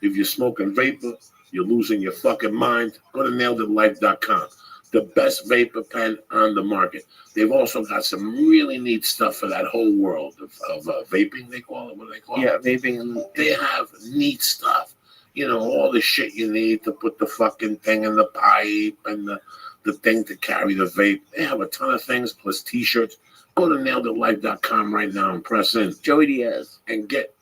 If you're smoking vapor, you're losing your fucking mind. Go to naileditlife.com. The best vapor pen on the market. They've also got some really neat stuff for that whole world of vaping, they call it. What do they call it? Yeah, vaping. They have neat stuff. You know, all the shit you need to put the fucking thing in the pipe and the thing to carry the vape. They have a ton of things, plus T-shirts. Go to naileditlife.com right now and press in. Joey Diaz. And get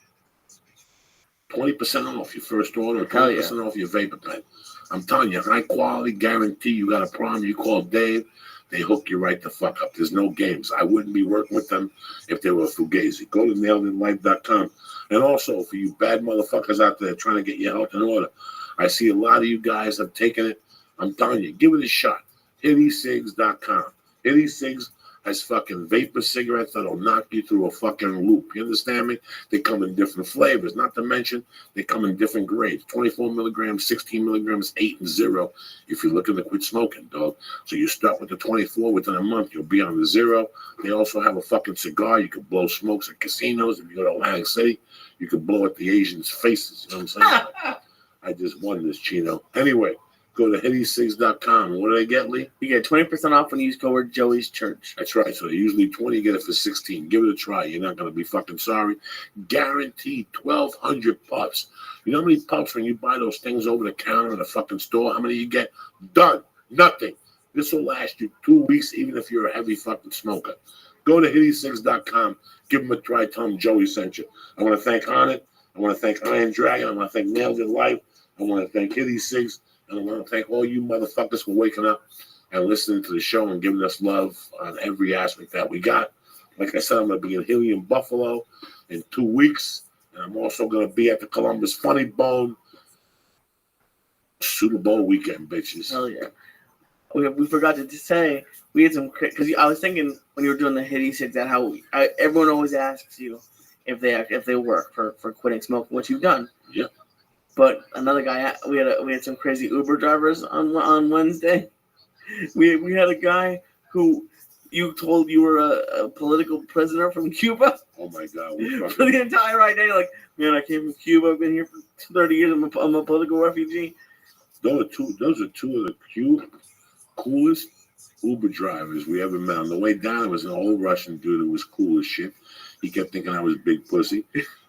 20% off your first order, 20% off your vapor pen. I'm telling you, high quality, guarantee. You got a problem, you call Dave, they hook you right the fuck up. There's no games. I wouldn't be working with them if they were fugazi. Go to naileditlife.com. And also, for you bad motherfuckers out there trying to get your health in order, I see a lot of you guys have taken it. I'm telling you, give it a shot. HittyCigs.com. Hitty Cigs has fucking vapor cigarettes that'll knock you through a fucking loop. You understand me? They come in different flavors. Not to mention, they come in different grades. 24 milligrams, 16 milligrams, 8 and 0. If you're looking to quit smoking, dog. So you start with the 24. Within a month, you'll be on the 0. They also have a fucking cigar. You can blow smokes at casinos. If you go to Atlantic City, you can blow at the Asians' faces. You know what I'm saying? I just won this, Chino. Anyway, go to HittyCigs.com. What do they get, Lee? You get 20% off when you use code Joey's Church. That's right. So usually 20, you get it for 16. Give it a try. You're not going to be fucking sorry. Guaranteed 1,200 puffs. You know how many puffs when you buy those things over the counter in a fucking store? How many you get? Done. Nothing. This will last you 2 weeks, even if you're a heavy fucking smoker. Go to HittyCigs.com. Give them a try. Tell them Joey sent you. I want to thank Onnit. I want to thank Iron Dragon. I want to thank Nailed It Life. I want to thank Hitty Cigs. And I want to thank all you motherfuckers for waking up and listening to the show and giving us love on every aspect that we got. Like I said, I'm going to be in Hilly and Buffalo in 2 weeks. And I'm also going to be at the Columbus Funny Bone Super Bowl weekend, bitches. Hell yeah. We forgot to say, we had some, because I was thinking when you were doing the Hitty Cigs that how everyone always asks you if they work for quitting smoking, which you've done. Yeah. But another guy, we had some crazy Uber drivers on Wednesday. We had a guy who you told you were a political prisoner from Cuba. Oh my God! For the entire ride day, like, man, I came from Cuba. I've been here for 30 years. I'm a political refugee. Those are two of the coolest Uber drivers we ever met. On the way down, there was an old Russian dude who was cool as shit. He kept thinking I was big pussy.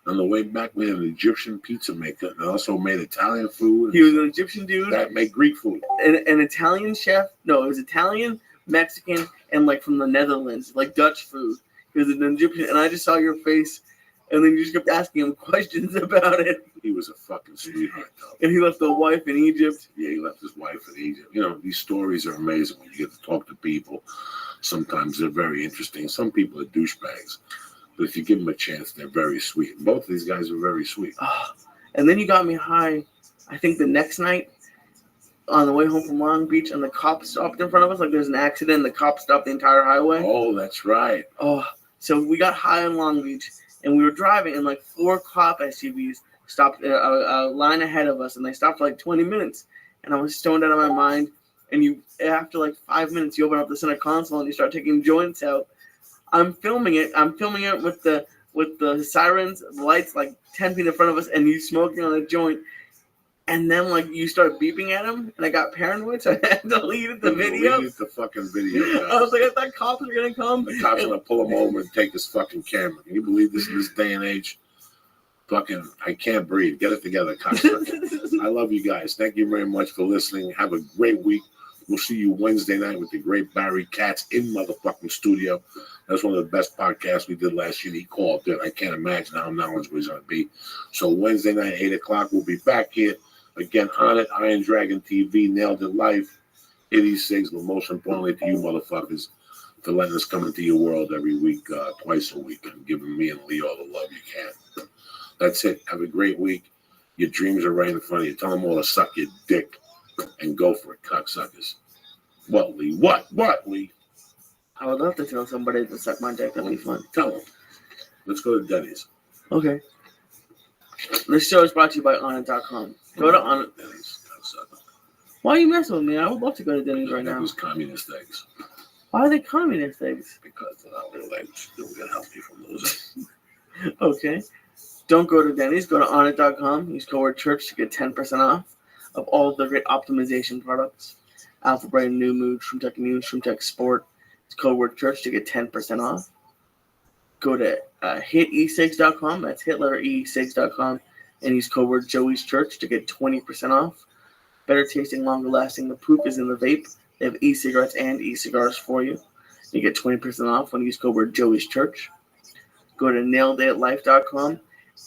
On the way back, we had an Egyptian pizza maker that also made Italian food. He was an Egyptian dude that made Greek food. An Italian chef. No, it was Italian, Mexican, and like from the Netherlands, like Dutch food. He was an Egyptian, and I just saw your face, and then you just kept asking him questions about it. He was a fucking sweetheart, though. And he left a wife in Egypt. Yeah, he left his wife in Egypt. You know, these stories are amazing when you get to talk to people. Sometimes they're very interesting. Some people are douchebags. But if you give them a chance, they're very sweet. And both of these guys are very sweet. And then you got me high, I think the next night, on the way home from Long Beach, and the cop stopped in front of us. Like, there's an accident, and the cop stopped the entire highway. Oh, that's right. Oh, so we got high in Long Beach, and we were driving, and like 4 cop SUVs stopped a line ahead of us, and they stopped for like 20 minutes. And I was stoned out of my mind. And after like 5 minutes, you open up the center console, and you start taking joints out. I'm filming it with the sirens, the lights like 10 feet in front of us, and you smoking on a joint. And then like you start beeping at him, and I got paranoid, so I had to delete the video. Delete the fucking video, guys. I was like, I thought cops were gonna come. The cops are gonna pull him over and take his fucking camera. Can you believe this in this day and age? Fucking, I can't breathe. Get it together, cops. I love you guys. Thank you very much for listening. Have a great week. We'll see you Wednesday night with the great Barry Katz in motherfucking studio. That's one of the best podcasts we did last year. He called it. I can't imagine how knowledgeable he's going to be. So Wednesday night, 8 o'clock, we'll be back here. Again, on it, Iron Dragon TV, Nailed It Life. It is things, but most importantly to you motherfuckers, for letting us come into your world every week, twice a week, and giving me and Lee all the love you can. That's it. Have a great week. Your dreams are right in front of you. Tell them all to suck your dick and go for it, cocksuckers. What, Lee? What, Lee? I would love to tell somebody to suck my dick. That'd be fun. Tell them. Let's go to Denny's. Okay. This show is brought to you by Onnit.com. Go to Onnit. Denny's. Why are you messing with me? I would love to go to Denny's right now. Those communist eggs. Why are they communist things? Because they're not real eggs. They're going to help you from those. Okay. Don't go to Denny's. Go to Onnit.com. Use code word church to get 10% off of all of the great optimization products. Alpha Brain, New Mood, Shroom Immune, Shroom Sport. It's code word church to get 10% off. Go to hitesigs.com. That's hitlettere6.com. And use code word Joey's Church to get 20% off. Better tasting, longer lasting. The proof is in the vape. They have e-cigarettes and e-cigars for you. You get 20% off when you use code word Joey's Church. Go to naileditlife.com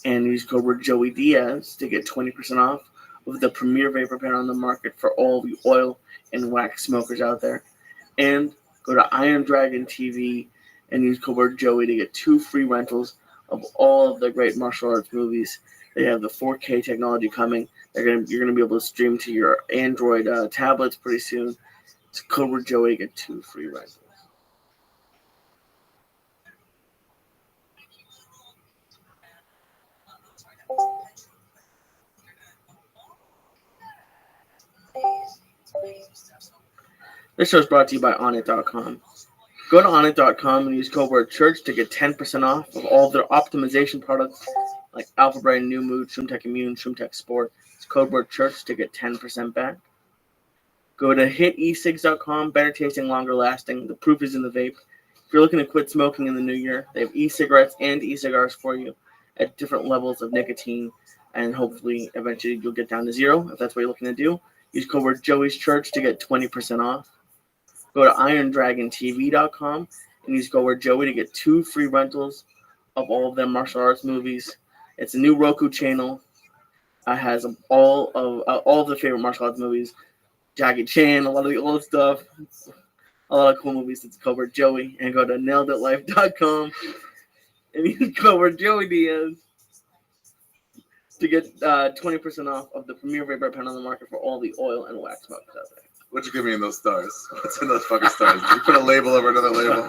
and use code word Joey Diaz to get 20% off of the premier vapor pen on the market for all the oil and wax smokers out there. And go to Iron Dragon TV and use code word Joey to get 2 free rentals of all of the great martial arts movies. They have the 4K technology coming. You're gonna be able to stream to your Android tablets pretty soon. It's code word Joey to get 2 free rentals. This show is brought to you by Onnit.com. Go to Onnit.com and use code word church to get 10% off of all their optimization products like Alpha Brain, New Mood, Shroom Immune, Shroom Sport. It's code word church to get 10% back. Go to hitesigs.com. Better tasting, longer lasting. The proof is in the vape. If you're looking to quit smoking in the new year, they have e-cigarettes and e-cigars for you at different levels of nicotine, and hopefully eventually you'll get down to 0 if that's what you're looking to do. Use code word Joey's Church to get 20% off. Go to IronDragonTV.com and use code word Joey to get 2 free rentals of all of their martial arts movies. It's a new Roku channel. It has all of the favorite martial arts movies. Jackie Chan, a lot of the old stuff. A lot of cool movies. It's code word Joey. And go to naileditlife.com and use code word Joey Diaz to get 20% off of the premier vapor pen on the market for all the oil and wax smokers out there. What'd you give me in those stars? What's in those fucking stars? Did you put a label over another label?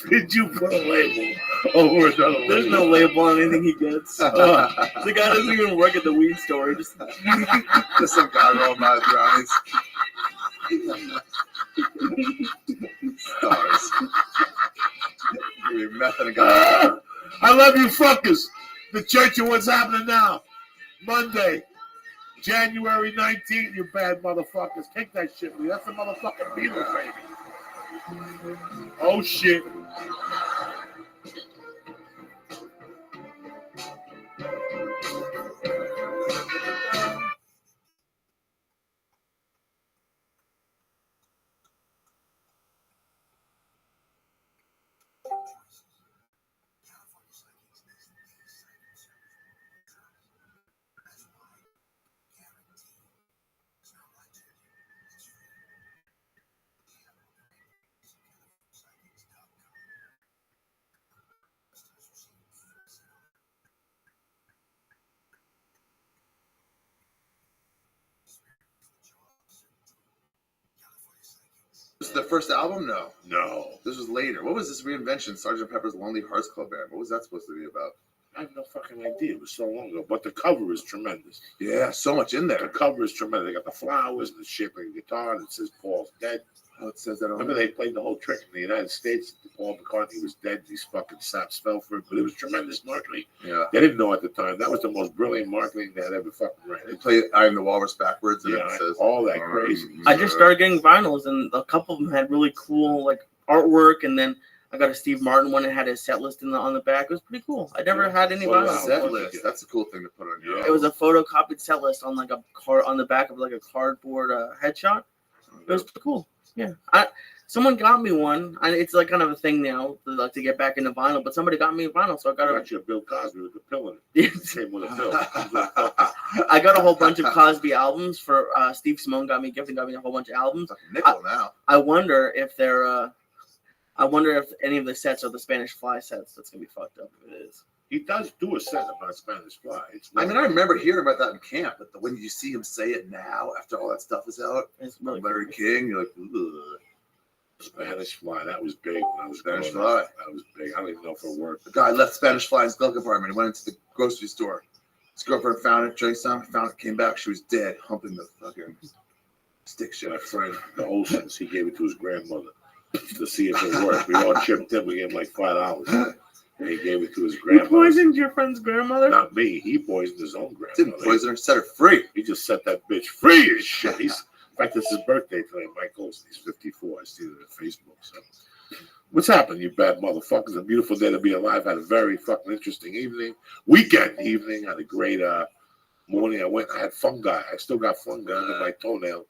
Did you put a label over another label? There's no label on anything he gets. The guy doesn't even work at the weed store. Just some guy rolling by with stars. Give me meth and a guy. I love you fuckers. The church and what's happening now. Monday, January 19th, you bad motherfuckers. Take that shit, Lee. That's the motherfucking Beatles, baby. Oh, shit. This is the first album? No. No. This was later. What was this reinvention? Sgt. Pepper's Lonely Hearts Club Band. What was that supposed to be about? I have no fucking idea. It was so long ago. But the cover is tremendous. Yeah, so much in The there. cover is tremendous. They got the flowers and the shaped like a guitar and it says Paul's dead. Oh, it says that on Remember they played the whole trick in the United States. Paul McCartney was dead. These fucking saps fell for it. But it was tremendous marketing. Yeah. They didn't know at the time. That was the most brilliant marketing they had ever fucking ran. They play I Am the Walrus backwards and Yeah, it says all that crazy. I just started getting vinyls, and a couple of them had really cool like artwork, and then I got a Steve Martin one that had his set list on the back. It was pretty cool. I never had any Well, vinyl. Set list. That's a cool thing to put on your. It was a photocopied set list on like a car on the back of like a cardboard headshot. It was pretty cool. Yeah, someone got me one. It's like kind of a thing now, to get back into vinyl. But somebody got me a vinyl, so I got you a Bill Cosby with the pill in it. Same with a pill. I got a whole bunch of Cosby albums for Steve Simone got me a whole bunch of albums. Nickel now. I wonder if they're. I wonder if any of the sets are the Spanish Fly sets. That's gonna be fucked up if it is. He does do a set about Spanish Fly. I mean, I remember hearing about that in camp, but when you see him say it now, after all that stuff is out, it's really Larry King, you're like, ugh. Spanish Fly, that was big when I was Spanish growing Fly. up. That was big. I don't even know if it worked. The guy left Spanish Fly in his glove compartment. He went into the grocery store. His girlfriend found it, drank some, found it, came back. She was dead, humping the fucking stick shift. My friend, the Olsons, he gave it to his grandmother to see if it worked. We all chipped in. We gave him like $5. And he gave it to his You grandmother. poisoned your friend's grandmother? Not me. He poisoned his own grandmother. Didn't poison her, set her free. He just set that bitch free as shit. In fact, it's his birthday today. Mike Olson, he's 54. I see it on Facebook. So, what's happened, you bad motherfuckers? A beautiful day to be alive. Had a very fucking interesting weekend evening. Had a great morning. I had fungi. I still got fungi on my toenail.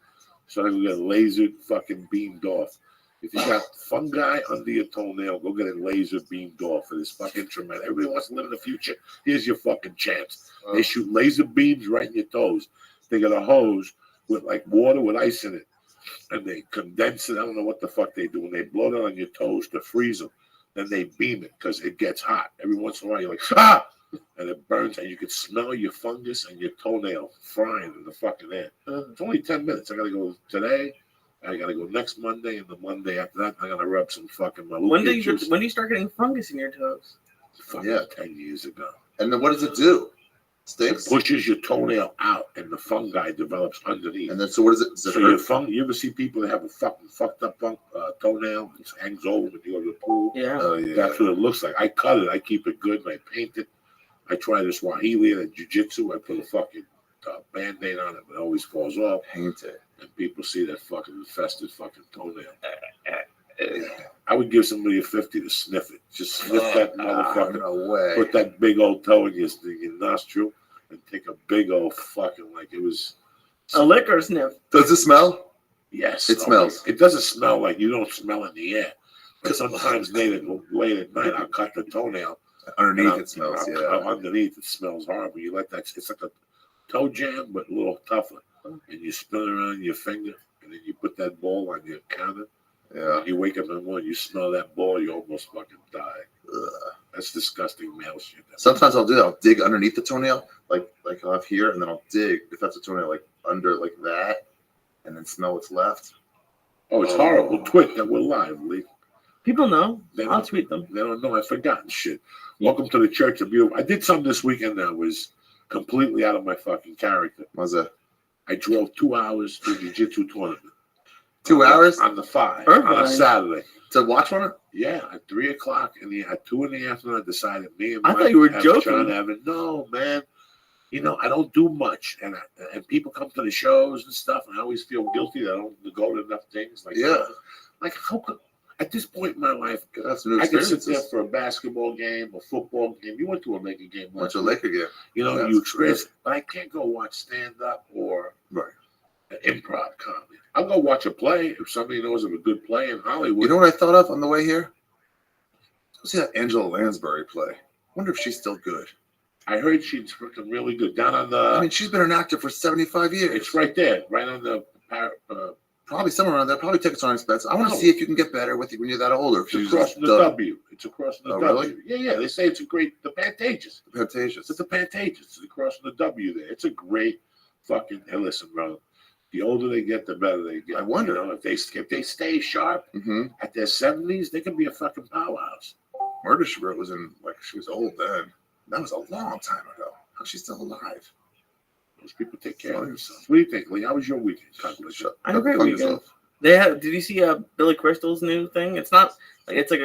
So I go get lasered, fucking beamed off. If you got fungi under your toenail, go get it laser beamed off for this fucking tremendous. Everybody wants to live in the future. Here's your fucking chance. They shoot laser beams right in your toes. They got a hose with like water with ice in it. And they condense it. I don't know what the fuck they do. And they blow it on your toes to freeze them. Then they beam it because it gets hot. Every once in a while, you're like, ah! And it burns, and you can smell your fungus and your toenail frying in the fucking air. It's only 10 minutes. I got to go today. I got to go next Monday, and the Monday after that, I got to rub some fucking Maluka When do juice. you start getting fungus in your toes? Fucking 10 years ago. And then what does it do? Stinks? It pushes your toenail out, and the fungi develops underneath. And then, so what is it? So you ever see people that have a fucking fucked up toenail? It hangs over when you go to the pool. Yeah. Oh, yeah. That's what it looks like. I cut it. I keep it good, and I paint it. I try the Swahili and jiu-jitsu. I put a fucking Band-Aid on it, but it always falls off. Paint it. And people see that fucking infested fucking toenail. I would give somebody a 50 to sniff it. Just sniff that motherfucker. No way. Put that big old toe in your nostril and take a big old fucking, like it was. A lick or sniff? Does it smell? Yes. It smells. It doesn't smell like you don't smell in the air. But sometimes late at night, I'll cut the toenail. Underneath it smells, yeah. Underneath it smells horrible. You let that, it's like a toe jam, but a little tougher. And you spin it around your finger, and then you put that ball on your counter. Yeah. You wake up in the morning, you smell that ball, you almost fucking die. Ugh. That's disgusting male shit. Sometimes I'll do that. I'll dig underneath the toenail, like I'll have here, and then I'll dig, if that's a toenail, like under like that, and then smell what's left. Oh, it's horrible. Twit that we're live, Lee. People know. I'll tweet them. They don't know. I've forgotten shit. Welcome to the Church of Beautiful. I did something this weekend that was completely out of my fucking character. What's that? I drove 2 hours to a jiu-jitsu tournament. 2 hours? On the 5. On a Saturday. To watch one? Yeah, at 3 o'clock at 2 in the afternoon, I decided me and I Mike thought you were have joking. John Evan. No, man. You know, I don't do much, and people come to the shows and stuff, and I always feel guilty that I don't go to enough things. Like, like how could, at this point in my life, I could sit there for a basketball game, a football game. You went to a Laker game. Went to a Laker game. You know, you experience it, but I can't go watch stand-up or improv comedy. I'll go watch a play if somebody knows of a good play in Hollywood. You know what I thought of on the way here? Let's see that Angela Lansbury play. Wonder if she's still good. I heard she's freaking really good. Down on the... I mean, she's been an actor for 75 years. It's right there, right on the... probably somewhere around there. Probably tickets aren't expensive. I want to see if you can get better with it when you're that older. It's across from the W. It's across from the W. Really? Yeah. They say it's a great... The Pantages. The Pantages. It's the Pantages. It's across from the W there. It's a great fucking... Hey, listen, bro. The older they get, the better they get. I wonder. You know, if they stay sharp at their 70s, they can be a fucking powerhouse. Murder, She Wrote was in... Like, she was old then. That was a long time ago. How's she still alive? Those people take care of themselves. What do you think, Lee? How was your weekend? I had a great weekend. Did you see Billy Crystal's new thing? It's not like it's like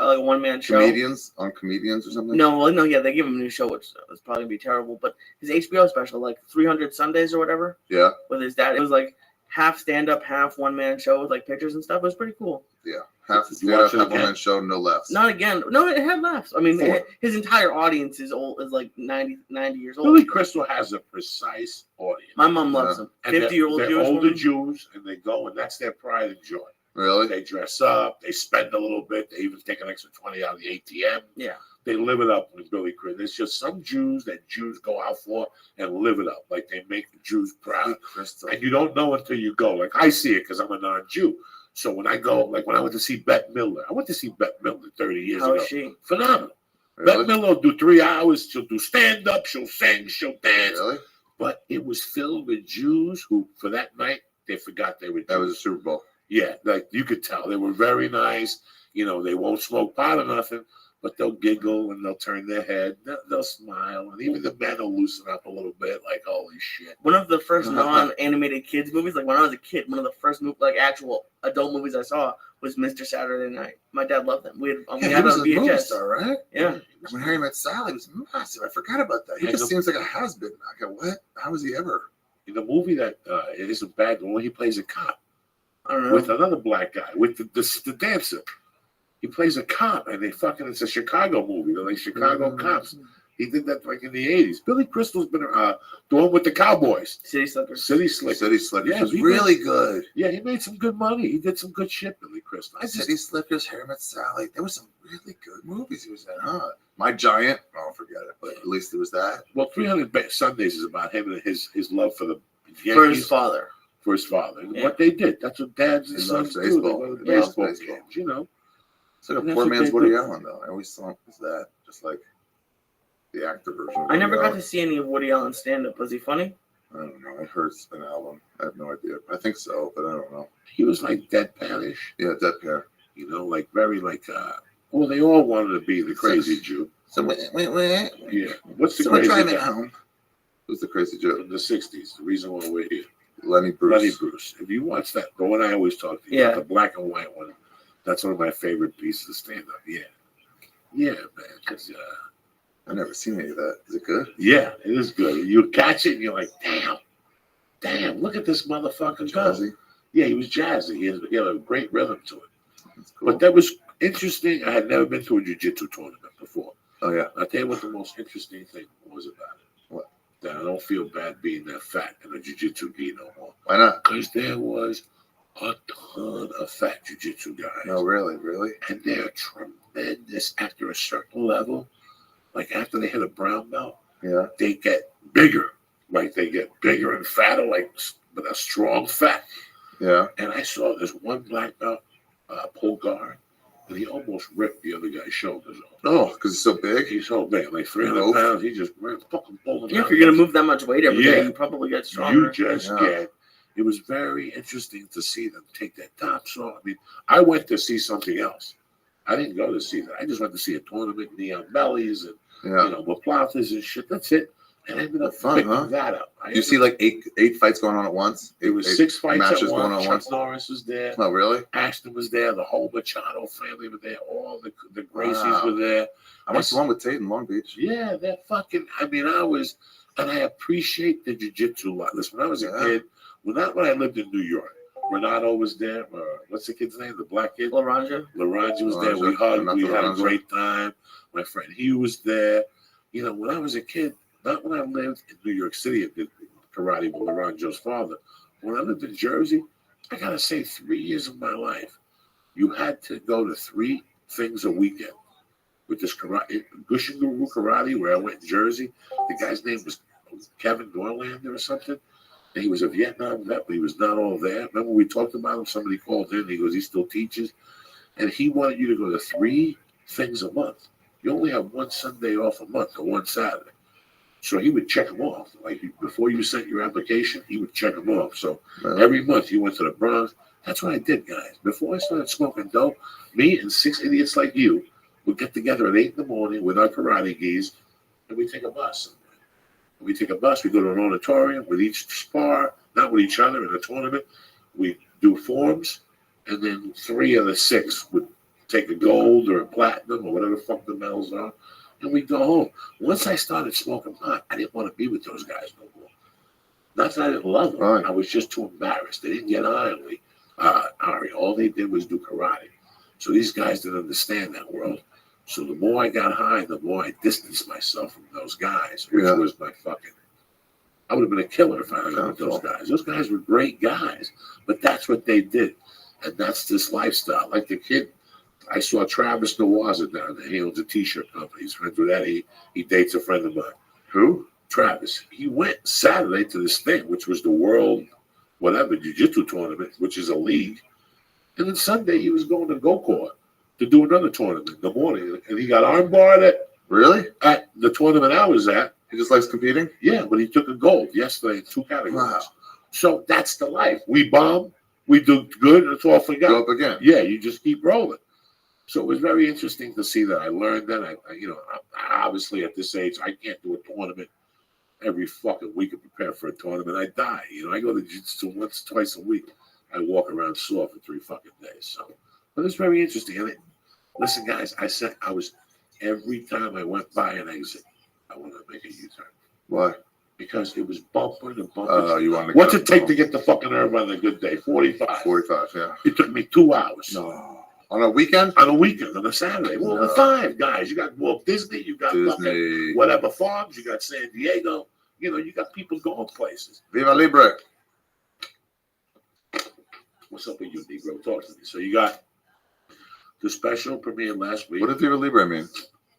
a one-man show. Comedians on Comedians or something? No, they give him a new show, which is probably gonna be terrible. But his HBO special, like 300 Sundays or whatever. Yeah. With his dad, it was like half stand-up, half one-man show with like pictures and stuff. It was pretty cool. Yeah. Half Did you watch it half again? one-man show, no laughs. Not again. No, it had laughs. I mean, Four. his entire audience is old, is like 90 years old. Billy Crystal has a precise audience. My mom loves him. And 50-year-old they're Jewish older woman. Jews, and they go, and that's their pride and joy. Really? They dress up, they spend a little bit, they even take an extra 20 out of the ATM. Yeah. They live it up with Billy Crystal. There's just some Jews that Jews go out for and live it up. Like they make the Jews proud. Crystal. And you don't know until you go. Like I see it because I'm a non-Jew. So when I go, like when I went to see Bette Midler, I went to see Bette Midler 30 years How ago. is she? Phenomenal. Really? Bette Midler will do 3 hours. She'll do stand-up, she'll sing, she'll dance. Really? But it was filled with Jews who, for that night, they forgot they were Jews. That was a Super Bowl. Yeah, like you could tell. They were very nice. You know, they won't smoke pot or nothing, but they'll giggle and they'll turn their head. They'll smile. And even the men will loosen up a little bit, like, holy shit. One of the first non-animated kids movies, like when I was a kid, one of the first like actual adult movies I saw was Mr. Saturday Night. My dad loved them. We had He it was on a movie VHS. star, right? Yeah. When Harry Met Sally was massive. I forgot about that. He Yeah, just the- seems like a has-been. I go, what? How was he ever? In the movie that it isn't bad, when he plays a cop I don't know. with another black guy, with the dancer. He plays a cop, and it's a Chicago movie. They're like Chicago cops. He did that like in the 80s. Billy Crystal's been the one with the Cowboys. City Slickers. City Slickers. City Slickers Yeah, was he really good. Yeah, he made some good money. He did some good shit, Billy Crystal. City Slickers, Harry Met Sally. There were some really good movies he was in, huh? My Giant. Oh, forget it. But at least there was that. Well, 300 Sundays is about him and his love for the Yankees. For his father. For his father. And Yeah. what they did. That's what dads and He sons loves do. baseball. They go to He loves baseball baseball. games, you know. It's like a And that's poor what man's they Woody do. Allen, though. I always thought it was that. Just like the actor version. Of I never Woody got Allen. to see any of Woody Allen's stand-up. Was he funny? I don't know. I heard an album. I have no idea. I think so, but I don't know. He was like deadpanish, Yeah, Deadpan. you know, like very like well, they all wanted to be the crazy Jew. So wait. Yeah. What's the Someone crazy drive it guy? home. Who's the crazy Jew? From the 60s. The reason why we're here. Lenny Bruce. Lenny Bruce. If you watch that, the one I always talk to you Yeah. about, the black and white one, that's one of my favorite pieces of stand-up. Yeah. Yeah, man. 'Cause, I've never seen any of that. Is it good? yeah, it is good. You catch it and you're like, damn, look at this motherfucker go. Jazzy. Yeah, he was jazzy. He had a great rhythm to it. That's cool. But that was interesting. I had never been to a jiu-jitsu tournament before. Oh, yeah. I'll tell you what the most interesting thing was about it. What? That I don't feel bad being that fat in a jiu-jitsu gi no more. Why not? Because there was a ton of fat jiu-jitsu guys. No, really? Really? And they're tremendous after a certain level. Like after they hit a brown belt, Yeah. they get bigger. Like they get bigger and fatter, like with a strong fat. Yeah. And I saw this one black belt pull guard, and he almost ripped the other guy's shoulders off. Oh, because he's so big? He's so big, like 300 Nope. pounds. He just fucking pulled him Yeah, out. if you're gonna move that much weight every day, Yeah. you probably get stronger. You just Yeah. get. It was very interesting to see them take their tops off. I mean, I went to see something else. I didn't go to see that. I just went to see a tournament, neon bellies, and Yeah. you know, Maplatas and shit. That's it. And I ended up Fun, picking huh? that up. Do you see like eight fights going on at once? It was Eight 6 fights matches at going once. on Chuck once. Norris was there. Oh, really? Ashton was there. The whole Machado family were there. All the Gracies Wow. were there. I went to one with Tate in Long Beach. Yeah, they're fucking. I mean, and I appreciate the jiu-jitsu a lot. Listen, when I was a Yeah. kid, when I lived in New York, Renato was there. What's the kid's name? The black kid? Laranja. Laranja was there. We Laranja, hugged. not We the had a Laranja. great time. My friend Hugh was there. You know, when I was a kid, not when I lived in New York City and did karate with Laranjo's father. When I lived in Jersey, I gotta say, 3 years of my life, you had to go to 3 things a weekend with this karate, Gushin Guru Karate, where I went in Jersey. The guy's name was Kevin Norlander or something. And he was a Vietnam vet, but he was not all there. Remember we talked about him? Somebody called in. He goes, he still teaches. And he wanted you to go to 3 things a month. You only have one Sunday off a month or one Saturday. So he would check them off. Like before you sent your application, he would check them off. So every month you went to the Bronx. That's what I did, guys. Before I started smoking dope, me and 6 idiots like you would get together at 8 in the morning with our karate gis, and we take a bus. We take a bus, we go to an auditorium with each spar, not with each other in a tournament. We do forms, and then 3 of the 6 would take a gold or a platinum or whatever the fuck the medals are, and we go home. Once I started smoking pot, I didn't want to be with those guys no more. Not that I didn't love them. Right. I was just too embarrassed. They didn't get on me. Ari, all they did was do karate. So these guys didn't understand that world. So the more I got high, the more I distanced myself from those guys, which was my fucking. I would have been a killer if I hung out with those guys. Those guys were great guys, but that's what they did, and that's this lifestyle. Like the kid, I saw Travis Nawaza down there. He owns a T-shirt company. He's friends with that. He dates a friend of mine. Who? Travis. He went Saturday to this thing, which was the world, whatever, jiu-jitsu tournament, which is a league. And then Sunday he was going to go-kart to do another tournament in the morning. And he got armbarred at the tournament I was at. He just likes competing? Yeah, but he took a gold yesterday in 2 categories. Wow. So that's the life. We bomb, we do good, and it's all forgotten. Go up again. Yeah, you just keep rolling. So it was very interesting to see that. I learned that. I obviously at this age, I can't do a tournament every fucking week and prepare for a tournament. I die. I go to jiu-jitsu once, twice a week. I walk around sore for 3 fucking days. So, but it's very interesting. And listen, guys, I said I was every time I went by an exit, I want to make a U-turn. Why? Because it was bumper to bumper. You wanted to What's it take to get the fucking herb on a good day? 45. 45, yeah. It took me 2 hours. No. On a weekend? On a weekend, on a Saturday. Well, No. 5 guys. You got Walt Disney, you got Disney. fucking whatever farms, you got San Diego. You got people going places. Viva Libre. What's up with you, Negro? Talk to me. So you got the special premiere last week. What does Viva Libre mean?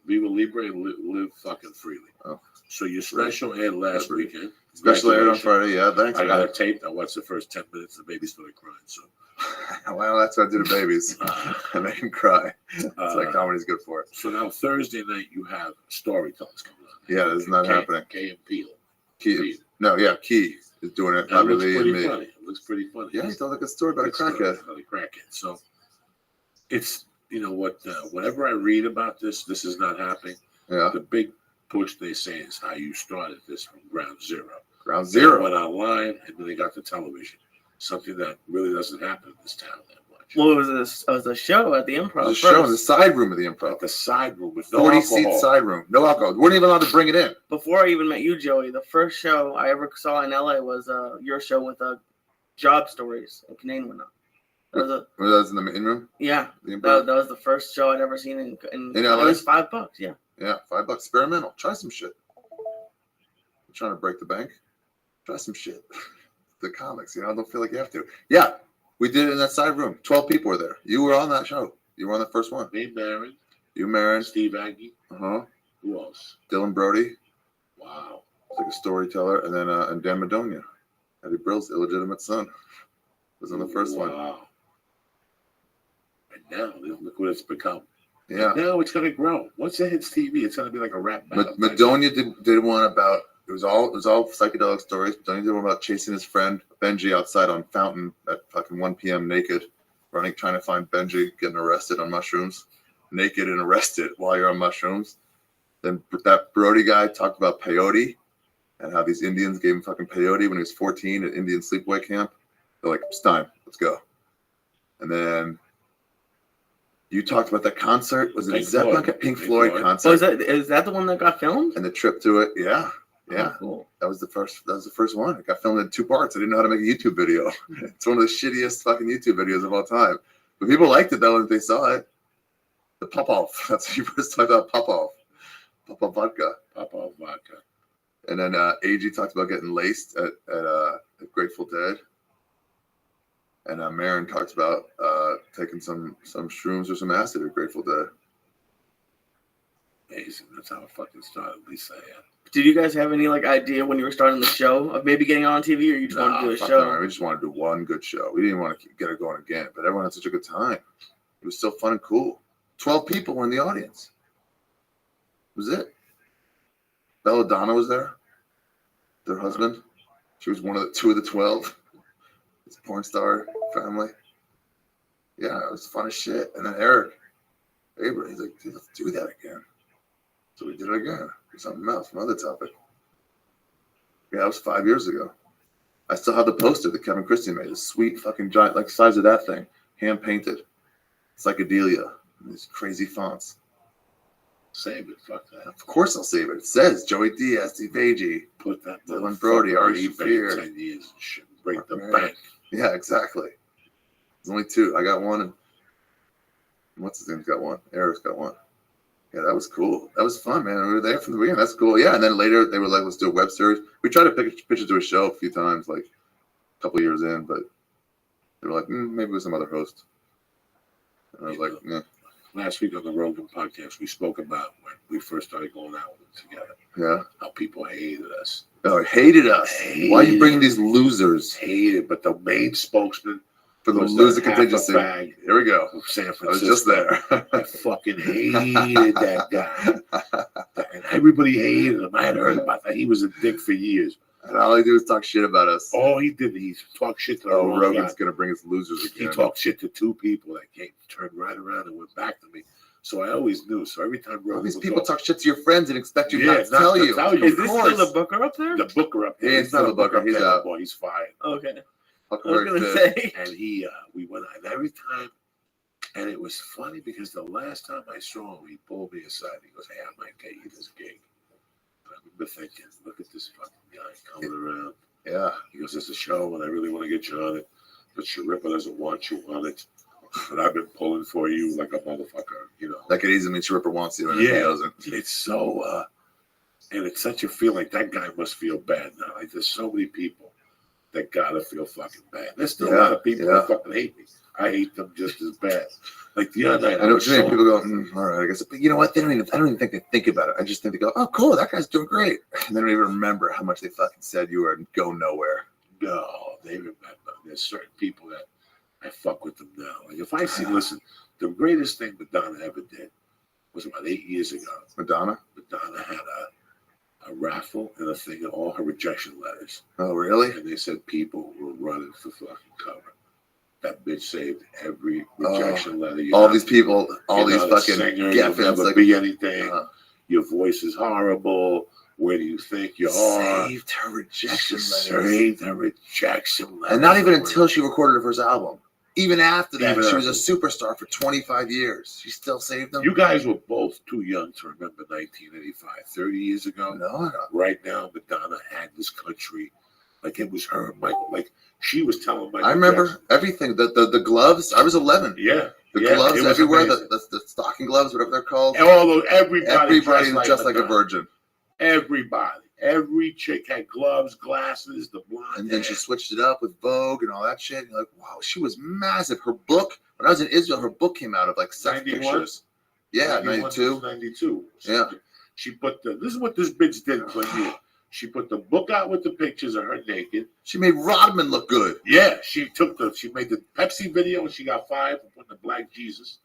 Viva Libre and live fucking freely. Oh. So your special aired last weekend. Special aired on Friday, yeah, thanks. I got it taped. I watched the first 10 minutes. The baby started crying. So, well, that's what I do to babies. I make them cry. It's like comedy's good for it. So now Thursday night you have storytellers coming on. Yeah, this is not happening. Key and Peel. Key. No, yeah, Key is doing it. That looks Lee pretty and me. funny. It looks pretty funny. Yeah, he told like a story about a crackhead. So it's whenever I read about this is not happening. Yeah. The big push they say is how you started this from ground zero. Ground zero. They went online and then they got the television. Something that really doesn't happen in this town that much. Well, it was a show at the Improv. It was a show in the side room of the Improv. The side room with no 40-seat alcohol. side room. No alcohol. We weren't even allowed to bring it in. Before I even met you, Joey, the first show I ever saw in LA was your show with job stories and Canaan went on. That was in the main room? Yeah. The That was the first show I'd ever seen in LA? It was $5, yeah. Yeah, $5. Experimental. Try some shit. You're trying to break the bank? Try some shit. The comics, don't feel like you have to. Yeah, we did it in that side room. 12 people were there. You were on that show. You were on the first one. Me, Marin. You, Marin. Steve Aggie. Uh-huh. Who else? Dylan Brody. Wow. He's like a storyteller. And then and Dan Madonia. Eddie Brill's illegitimate son. Was on the first one. Wow. And now, look what it's become. Yeah. And now it's going to grow. Once it hits TV, it's going to be like a rap battle. Madonia did one about, it was all psychedelic stories. Madonia did one about chasing his friend Benji outside on Fountain at fucking 1 p.m. naked, trying to find Benji, getting arrested on mushrooms. Naked and arrested while you're on mushrooms. Then that Brody guy talked about peyote and how these Indians gave him fucking peyote when he was 14 at Indian sleepaway camp. They're like, it's time, let's go. And then you talked about that concert. Was it a Pink Floyd concert? Oh, is that the one that got filmed? And the trip to it, yeah. Oh, cool. That was the first one. It got filmed in 2 parts. I didn't know how to make a YouTube video. It's one of the shittiest fucking YouTube videos of all time. But people liked it though when they saw it. The Pop-Off. That's what you first talked about, Pop-Off. Pop-Off vodka. Pop-Off vodka. And then AG talked about getting laced at Grateful Dead. And Marin talked about taking some shrooms or some acid at Grateful Dead. Amazing. That's how it fucking started, at least I am. Did you guys have any idea when you were starting the show of maybe getting on TV, or you just wanted to do a show? No, we just wanted to do one good show. We didn't want to get it going again, but everyone had such a good time. It was so fun and cool. 12 people were in the audience. That was it. Belladonna was there. Their husband. She was two of the 12. It's a porn star family. Yeah, it was fun as shit. And then Eric, Abraham, he's like, dude, let's do that again. So we did it again. Something else, some other topic. Yeah, that was 5 years ago. I still have the poster that Kevin Christie made. A sweet fucking giant, like the size of that thing. Hand painted. Psychedelia. These crazy fonts. Save it. Fuck that. Of course I'll save it. It says Joey Diaz, Steve Agee, Put that Dylan Brody, Ari Shafir. 10 years and shit. Break the bank. Yeah, exactly. There's only 2. I got one, and What's his name's got one? Eric's got one. Yeah, that was cool. That was fun, man. We were there from the beginning. That's cool. Yeah, and then later they were like, let's do a web series. We tried to pitch it to a show a few times, like a couple years in, but they were like, maybe with some other host. And I was like, nah. Last week on the Rogan podcast, we spoke about when we first started going out with them together. Yeah. How people hated us. Oh, hated us. Why are you bringing these losers? Hated, but the main spokesman for the was loser half a contingency. fag Here we go. of San Francisco. I was just there. I fucking hated that guy. And everybody hated him. I had heard about that. He was a dick for years. And all he did was talk shit about us. All he did, he talked shit to the wrong Rogan's guy. going to bring us losers again. He talked shit to two people that came, turned right around and went back to me. So I always knew. So every time Rogan All these would people go, talk shit to your friends and expect you not to tell you. Is this still the booker up there? The booker up there. Yeah, he's not a booker. He's out. Boy, he's fired. Okay. I was Huckleberry gonna Finn. say. And he, we went out every time. And it was funny because the last time I saw him, he pulled me aside. He goes, "Hey, I might get you this gig." And I remember thinking, look at this fucking guy coming around. Yeah. He goes, "There's a show and I really want to get you on it. But Sharippa doesn't want you on it. But I've been pulling for you like a motherfucker, you know." That could easily mean Sharippa wants you and he doesn't. It's so, and it's such a feeling. Like that guy must feel bad now. Like there's so many people that gotta feel fucking bad. There's still a lot of people that fucking hate me. I hate them just as bad. Like the other night, I know what you mean. People go, all right, I guess. But you know what? I don't even think they think about it. I just think they go, oh, cool, that guy's doing great. And they don't even remember how much they fucking said you were and go nowhere. No, they remember. There's certain people that I fuck with them now. Like if I see, listen, the greatest thing Madonna ever did was about 8 years ago. Madonna had a raffle and a thing of all her rejection letters. Oh, really? And they said people were running for fucking cover. That bitch saved every rejection letter. All these people, all these fucking singer, gaffins, you'll never like be anything. Your voice is horrible. Where do you think you are? Saved her rejection letters. Saved her rejection letters. And not even until she recorded her first album. Even after that, Even she after. was a superstar for 25 years. She still saved them. You guys were both too young to remember 1985, 30 years ago. No. Right now, Madonna had this country like it was her and Michael. Like she was telling Michael. I remember Jackson. everything. The gloves. I was 11. Yeah. The Yeah, gloves it was everywhere. amazing. The stocking gloves, whatever they're called. Although everybody was just like a Madonna. virgin. Everybody. Every chick had gloves, glasses, the blonde. And then she switched it up with Vogue and all that shit. You're like, wow, she was massive. Her book, when I was in Israel, her book came out of like sex 91? pictures. Yeah, 92. 92. Yeah. She put this is what this bitch did for you. She put the book out with the pictures of her naked. She made Rodman look good. Yeah, she made the Pepsi video and she got fired for putting the Black Jesus.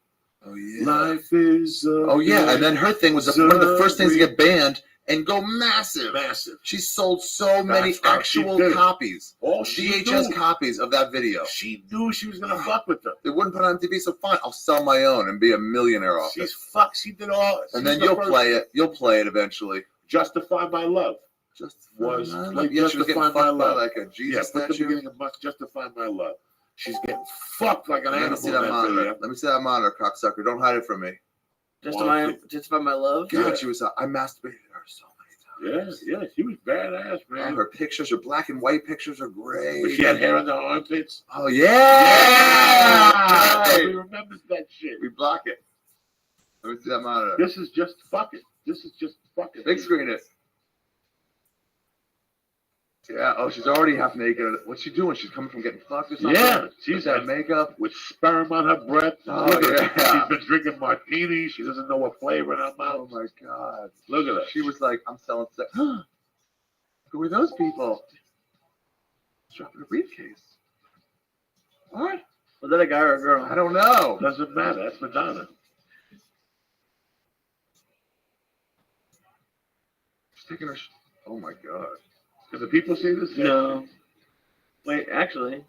Oh yeah. Life is. Oh yeah, and then her thing was one of the first things to get banned and go massive. Massive. She sold so many That's how she actual did it. copies, All she VHS knew. copies of that video. She knew she was gonna fuck with them. They wouldn't put it on TV, so fine, I'll sell my own and be a millionaire off it. She did all. And then you'll play it. You'll play it eventually. Justify My Love. Was like yeah, she was getting Justify My fucked by Love. like a Jesus Put the statue. beginning of Justify My Love. She's getting fucked like an Let me animal. see in that that monitor. video. Let me see that monitor, cocksucker. Don't hide it from me. Just by my love. God, Yeah. she was. I masturbated her so many times. Yeah, she was badass, man. Her pictures, her black and white pictures are great. But she had hair on the armpits. Oh yeah! Nobody Right. remembers that shit. We block it. Let me see that monitor. This is just fucking. This is just fucking. Big screen it. Yeah. Oh, she's already half naked. What's she doing? She's coming from getting fucked or something? Yeah, She's had makeup. with sperm on her breath. Oh, Look at her. yeah. She's been drinking martinis. She doesn't know what flavor in her mouth. Oh my god. Look at her. She was like, I'm selling sex. Who are those people? Dropping a briefcase. What? Was that a guy or a girl? I don't know. Doesn't matter. That's Madonna. She's taking her. Oh my god. Can the people see this? No. Wait, actually.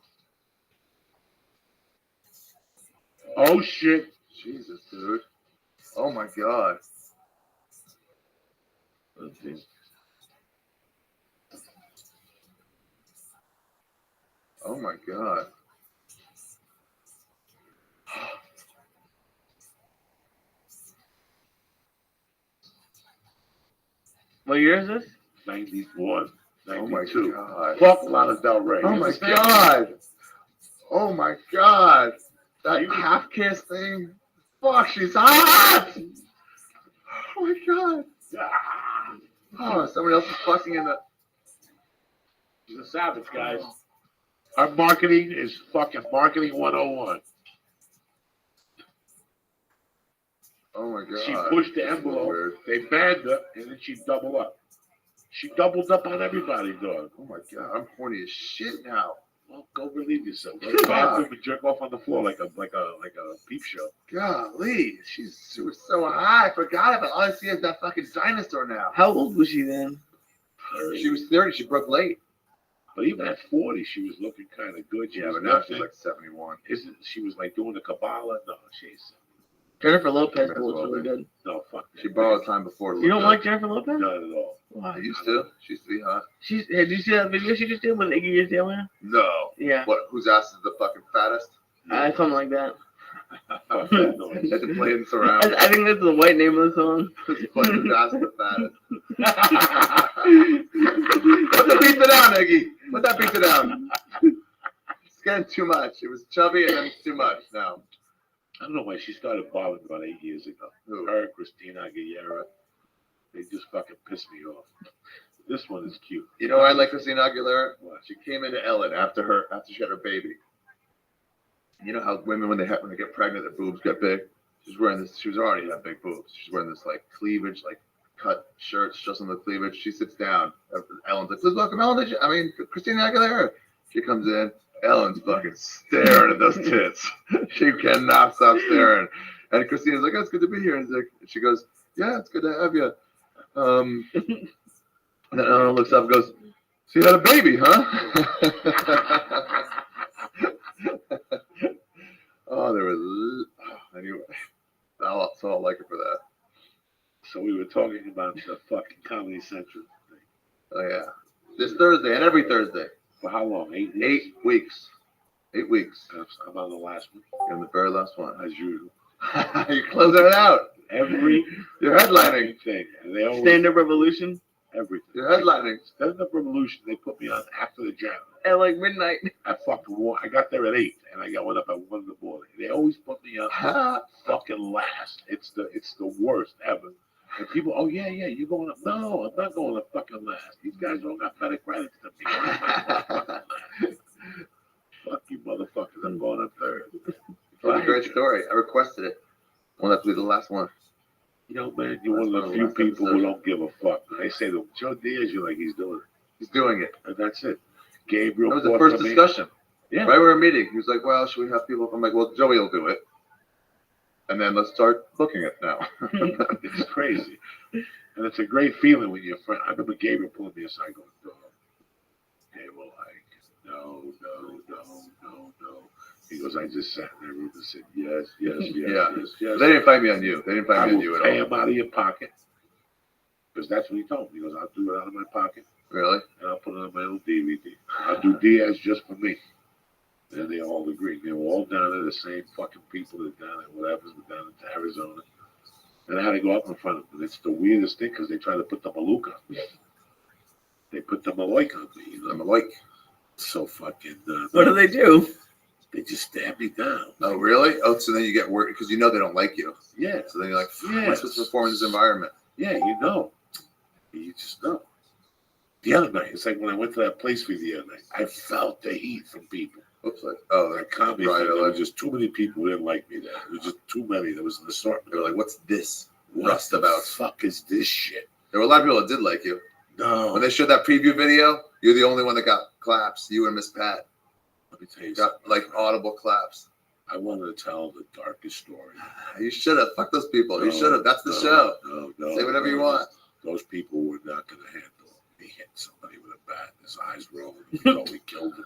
Oh shit. Jesus, dude. Oh my god. Let's see. Oh my god. What year is this? 91, Oh my 92. god. Fuck Lana Del Rey. Oh You my understand? god. Oh my god. That You- half kiss thing. Fuck, she's hot! Oh my god. Oh, someone else is fucking in the. She's a savage, guys. Our marketing is fucking marketing 101. Oh my god. She pushed the That's envelope. weird. They banned her, and then she doubled up. She doubled up on everybody, dog. Oh my god, I'm horny as shit now. Well, go relieve yourself. Go to the bathroom and jerk off on the floor like a peep show. Golly, she was so hot. I forgot about it. All I see is that fucking dinosaur now. How old was she then? She was 30. She broke late. But even at 40, she was looking kind of good. She Yeah, was but now she's nothing. like 71. Isn't she was like doing the Kabbalah? No, she's Jennifer Lopez Might as looks well really be. good. no fuck. that. She borrowed time before. to You don't look like Jennifer Lopez? Not at all. good. Why? I used to. She used to be hot. Did you see that video she just did with Iggy Azalea? No. Yeah, What? Whose ass is the fucking fattest? something like that. Fuck that noise. Had to play in surround. I think that's the white name of the song. Whose fucking ass is the fattest? Put the pizza down, Iggy. Put that pizza down. It's getting too much. It was chubby and then it's too much now. I don't know why she started bothering about 8 years ago. Who? Her, Christina Aguilera, they just fucking pissed me off. This one is cute. You know why I like Christina Aguilera? She came into Ellen after she had her baby. You know how women when they get pregnant, their boobs get big. She was already had big boobs. She's wearing this like cleavage, like cut shirt, just on the cleavage. She sits down. Ellen's like, please welcome Christina Aguilera. She comes in. Ellen's fucking staring at those tits. She cannot stop staring. And Christina's like, oh, it's good to be here. And she goes, yeah, it's good to have you. And then Ellen looks up and goes, so you had a baby, huh? Oh, there was. Anyway, so I'll like her for that. So we were talking about the fucking Comedy Central thing. Oh, yeah. This Thursday and every Thursday. For how long? 8 weeks? 8 weeks. 8 weeks. I'm on the last one. You're on the very last one. As usual. You're closing it out. You're headlining. Thing. And they always, Stand Up Revolution everything. You're headlining. Stand Up Revolution, they put me on after the jam. at like midnight. I got there at 8 and I went up at 1 in the morning. They always put me on fucking last. It's the worst ever. And people, oh yeah, you're going up. No, I'm not going up fucking last. These guys all got better credits than me. Fuck you motherfuckers, I'm going up third. What a great story. I requested it. I want that to be the last one. You know, man, you're one of the few people who don't give a fuck. They say to Joe Diaz, you're like, he's doing it. He's doing it. And that's it. Gabriel. That was the first discussion. Yeah. Right, we were meeting. He was like, well, should we have people? I'm like, well, Joey will do it. And then let's start booking it now. It's crazy. And it's a great feeling when you're friend. I remember Gabriel pulling me aside going, no. They were like, no. He goes, I just sat in there and said, yes. They didn't find me on you. They didn't find me on you at all. I will pay him out of your pocket. Because that's what he told me. He goes, I'll do it out of my pocket. Really? And I'll put it on my own DVD. I'll do Diaz just for me. And they all agreed. They were all down there, the same fucking people that down there, whatever, were down in Arizona. And I had to go up in front of them. It's the weirdest thing because they try to put the Maluka on me. They put the Maloik on me. You know? The Maloik. So fucking. What do they do? They just stab me down. Oh, really? Oh, so then you get worried because you know they don't like you. Yeah. So then you're like, how am I supposed to perform in this environment? Yeah, you know. You just know. The other night, it's like when I went to that place for you the other night, I felt the heat from people. Oops, that comedy right, thing, there were just too many people who didn't like me there. There was just too many. There was an assortment. They were like, what's this What rust the about? fuck is this shit? There were a lot of people that did like you. No. When they showed that preview video, you're the only one that got claps. You and Miss Pat. Let me tell you got like audible claps. I wanted to tell the darkest story. You should have. Fuck those people. You No, should have. That's the no, show. No. Say whatever you want. Those people were not going to handle me hitting somebody with a bat. His eyes rolling. You know, we killed him.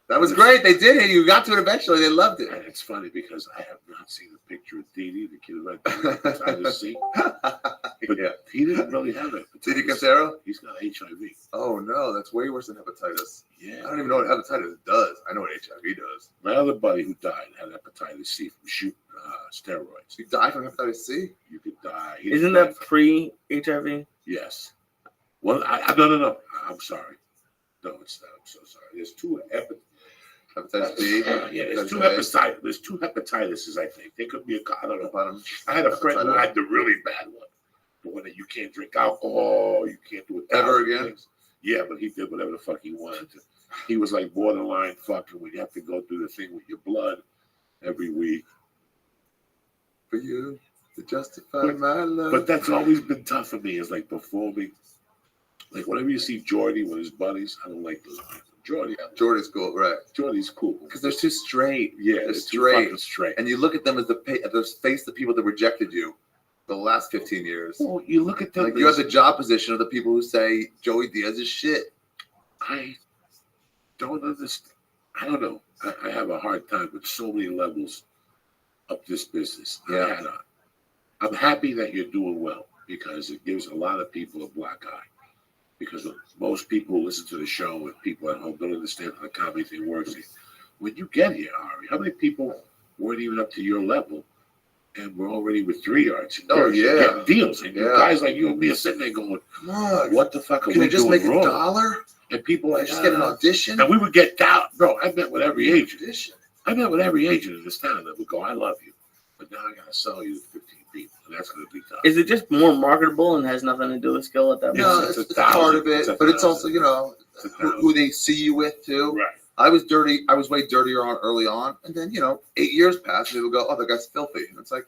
That was great. They did it. You got to it eventually. They loved it. And it's funny because I have not seen a picture of Didi, the kid right there. I just seen. But Yeah. he didn't really have it. Didi Cantero? He's got HIV. Oh, no. That's way worse than hepatitis. Yeah. I don't even know what hepatitis does. I know what HIV does. My other buddy who died had hepatitis C from shooting steroids. You die from hepatitis C? You could die. Isn't that pre-HIV? Yes. Well, no. I'm sorry. No, it's not. I'm so sorry. There's two Hepatitis B. Yeah, there's two hepatitis A. hepatitis. There's two hepatitis. I think there could be I don't know. Bottom. I had a friend who had the really bad one, the one that you can't drink alcohol, you can't do it Ever again. Things. Yeah, but he did whatever the fuck he wanted to. He was like borderline fucking. When you have to go through the thing with your blood every week for you to justify my love. But that's always been tough for me. Is like performing. Like whenever you see Jordy with his buddies, I don't like those people. Jordy's cool, right? Jordy's cool because they're too straight. Yeah, they're straight. And you look at them as the face the people that rejected you the last 15 years. Well, you look at them like you have the job position of the people who say Joey Diaz is shit. I don't understand. I don't know. I have a hard time with so many levels of this business. Yeah. I'm happy that you're doing well because it gives a lot of people a black eye. Because most people who listen to the show and people at home don't understand how the comedy thing works. When you get here, Ari, how many people weren't even up to your level and we're already with 3 yards? Oh, yeah. Getting deals. And guys like you and me are sitting there going, come on, what the fuck are can we I just doing make wrong? $1? And people like, just get an audition? And we would get down. Bro, I met with every agent. I met with every agent in this town that would go, I love you. But now I got to sell you to 15 people. And that's going to be tough. Is it just more marketable and has nothing to do with skill at that point? No, it's part of it. But it's also, you know, who they see you with, too. Right. I was dirty. I was way dirtier on early on. And then, 8 years passed. And they would go, oh, that guy's filthy. And it's like,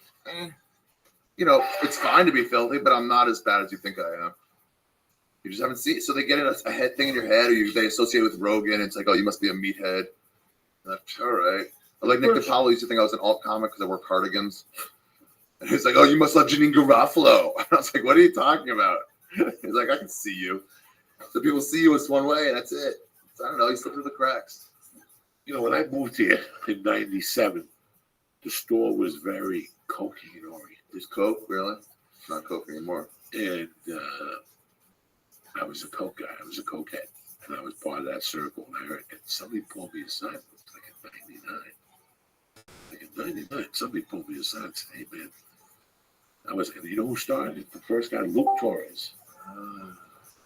it's fine to be filthy, but I'm not as bad as you think I am. You just haven't seen it. So they get a head thing in your head, or they associate with Rogan. It's like, oh, you must be a meathead. Like, all right. Like Nick DiPaolo used to think I was an alt comic because I wore cardigans. And he's like, oh, you must love Janine Garofalo. And I was like, what are you talking about? He's like, I can see you. So people see you as one way, and that's it. So I don't know. You slip through the cracks. When I moved here in '97, the store was very cocaine oriented. Is coke, really? It's not coke anymore. And I was a coke guy. I was a cokehead. And I was part of that circle. And I heard, and somebody pulled me aside. It was like in '99. Like in '99, somebody pulled me aside and said, hey, man, you know who started it? The first guy, Luke Torres.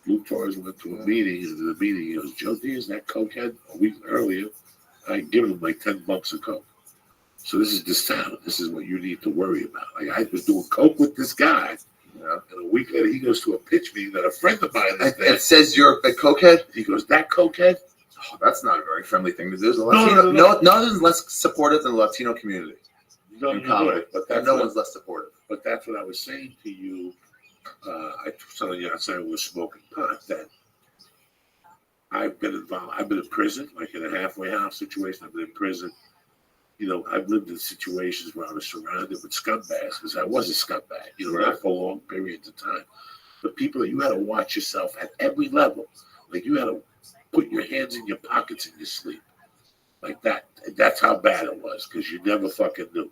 Luke Torres went to a meeting, and in the meeting, he goes, Joe Diaz, that cokehead, a week earlier, I given him like $10 of coke. So this is this town. This is what you need to worry about. Like I was doing coke with this guy, and a week later, he goes to a pitch meeting that a friend of mine is there. It says you're a cokehead? He goes, that cokehead? Oh, that's not a very friendly thing to do. No one's less supportive than the Latino community in comedy. But no one's less supportive. But that's what I was saying to you. I was telling you outside we were smoking pot that I've been involved. I've been in prison, like in a halfway house situation. I've been in prison. I've lived in situations where I was surrounded with scumbags because I was a scumbag, not for long periods of time. But people, you had to watch yourself at every level. Like you had to put your hands in your pockets in your sleep. Like that. That's how bad it was because you never fucking knew.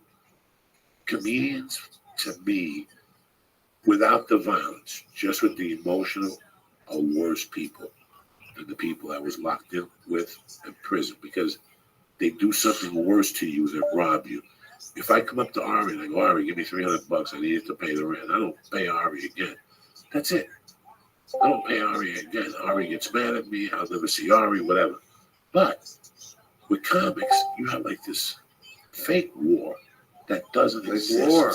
Comedians, to me, without the violence, just with the emotional, are worse people than the people I was locked in with in prison because they do something worse to you than rob you. If I come up to Ari and I go, Ari, give me $300, I need it to pay the rent. I don't pay Ari again. That's it. I don't pay Ari again. Ari gets mad at me. I'll never see Ari, whatever. But with comics, you have like this fake war that doesn't exist. War.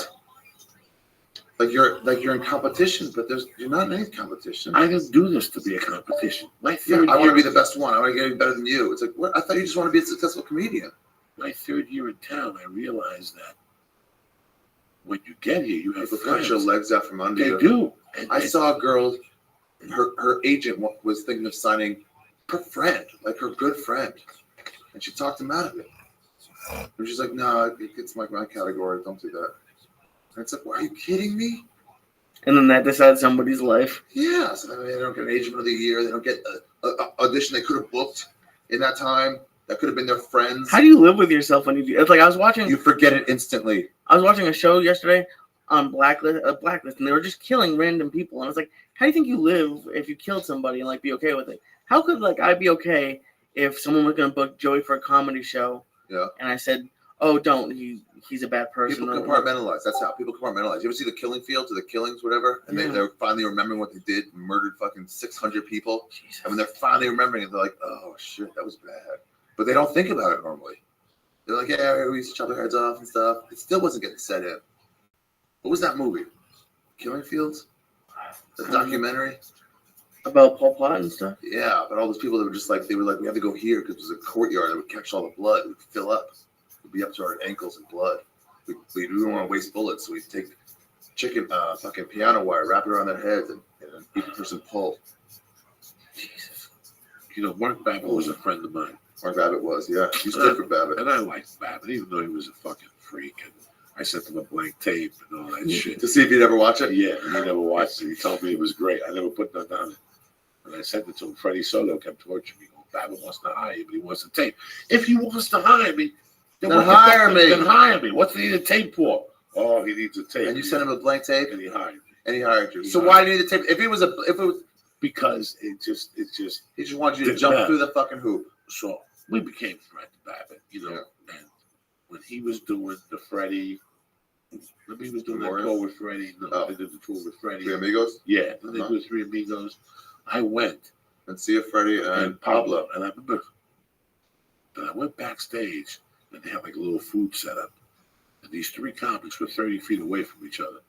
Like you're in competition, but you're not in any competition. I didn't do this to be a competition. I want to be the best one. I want to get better than you. It's like, what? I thought you just want to be a successful comedian. My 3rd year in town, I realized that when you get here, you have people cut your legs out from under you. They do. I saw a girl. Her agent was thinking of signing her friend, like her good friend, and she talked him out of it. And she's like, "No, it's like my category. Don't do that." And it's like, "Are you kidding me?" And then that decides somebody's life. Yeah, so they don't get an agent of the year. They don't get an audition they could have booked in that time. That could have been their friends. How do you live with yourself when you do? It's like I was watching. You forget it instantly. I was watching a show yesterday on Blacklist, and they were just killing random people. And I was like, how do you think you live if you killed somebody and be okay with it? How could I be okay if someone was going to book Joey for a comedy show? Yeah. And I said, oh, don't. He's a bad person. People compartmentalize. That's how people compartmentalize. You ever see The Killing Fields or The Killings, whatever? And they're finally remembering what they did, murdered fucking 600 people. And when they're finally remembering it, they're like, oh, shit, that was bad. but they don't think about it normally. They're like, yeah, we used to chop their heads off and stuff. It still wasn't getting set in. What was that movie? Killing Fields? The documentary? About Pol Pot and stuff? Yeah, but all those people that were just like, they were like, we have to go here because there's a courtyard that would catch all the blood. It would fill up. It would be up to our ankles in blood. We didn't want to waste bullets, so we'd take chicken, fucking piano wire, wrap it around their heads, and each person pull. Jesus. You know, Mark Babbitt was a friend of mine. Mark Babbitt was, yeah. He stood for Babbitt. And I liked Babbitt, even though he was a fucking freak. And I sent him a blank tape and all that shit. To see if he'd ever watch it? Yeah, he never watched it. He told me it was great. I never put that on it. And I sent it to him. Freddie Soto kept torturing me. Babbitt wants to hire you, but he wants a tape. If he wants to hire me, then hire me. Then hire me. What's he need a tape for? Oh, he needs a tape. And you sent him a blank tape? And he hired me. And he hired you. So why do you need a tape? If it was because it just he just wanted you to jump through the fucking hoop. So we became friends, Babbitt, you know, and when he was doing the Freddie, when he was doing that tour with Freddie, they did the tour with Freddie. Three Amigos? Yeah, then they did Three Amigos. I went and see Freddie and Pablo. And I remember that I went backstage and they had like a little food set up. And these three comics were 30 feet away from each other.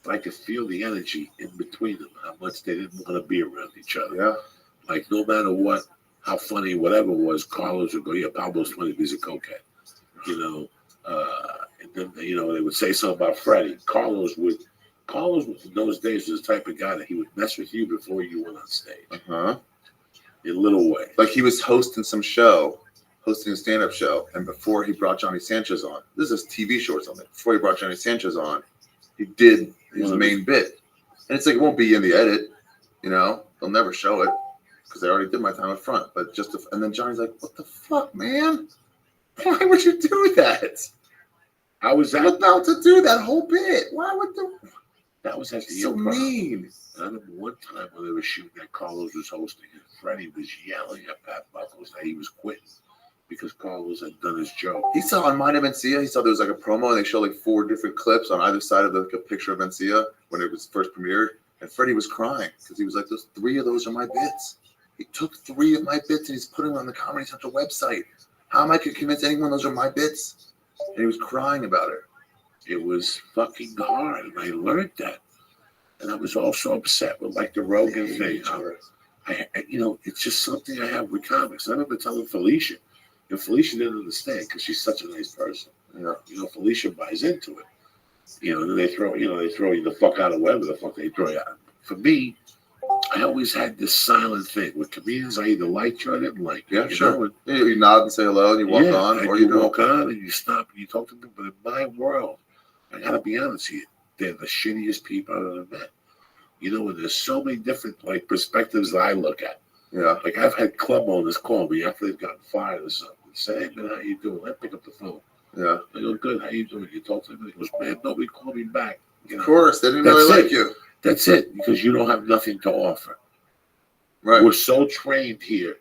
But I could feel the energy in between them, how much they didn't want to be around each other. Yeah. Like no matter what, how funny, whatever it was, Carlos would go, yeah, Pablo's funny, he's a cokehead. You know, and then, you know, they would say something about Freddie. Carlos was in those days was the type of guy that he would mess with you before you went on stage. Uh-huh. In little ways. Like he was hosting some show, hosting a stand-up show, and before he brought Johnny Sanchez on, this is TV show or something, before he brought Johnny Sanchez on, he did his main bit. And it's like, it won't be in the edit, you know, they'll never show it, because I already did my time up front, but and then Johnny's like, what the fuck, man? Why would you do that? How was that? About to do that whole bit. Why would that was actually so mean. I remember one time when they were shooting that Carlos was hosting and Freddie was yelling at Pat Buckles that he was quitting because Carlos had done his joke. He saw on Mind of Mencia, he saw there was like a promo and they showed like 4 different clips on either side of a picture of Mencia when it was first premiered. And Freddie was crying because he was like, those 3 of those are my bits. He took 3 of my bits and he's putting them on the Comedy Central website. How am I going to convince anyone those are my bits? And he was crying about it. It was fucking hard, and I learned that. And I was also upset with like the Rogan thing. You know, it's just something I have with comics. I remember telling Felicia, and Felicia didn't understand because she's such a nice person. You know, Felicia buys into it. You know, and then they throw you the fuck out of whatever the fuck they throw you out. For me, I always had this silent thing with comedians. I either liked you or I didn't like you. Yeah, sure. You nod and say hello and you walk on, or you walk on and you stop and you talk to them. But in my world, I gotta be honest with you, they're the shittiest people I've ever met. You know, and there's so many different like perspectives that I look at. Yeah. Like I've had club owners call me after they've gotten fired or something. Say, hey man, how you doing? I pick up the phone. Yeah. I go, good, how you doing? You talk to them, he goes, man, nobody called me back. You know? Of course, they didn't really like you. That's it, because you don't have nothing to offer. Right. We're so trained here.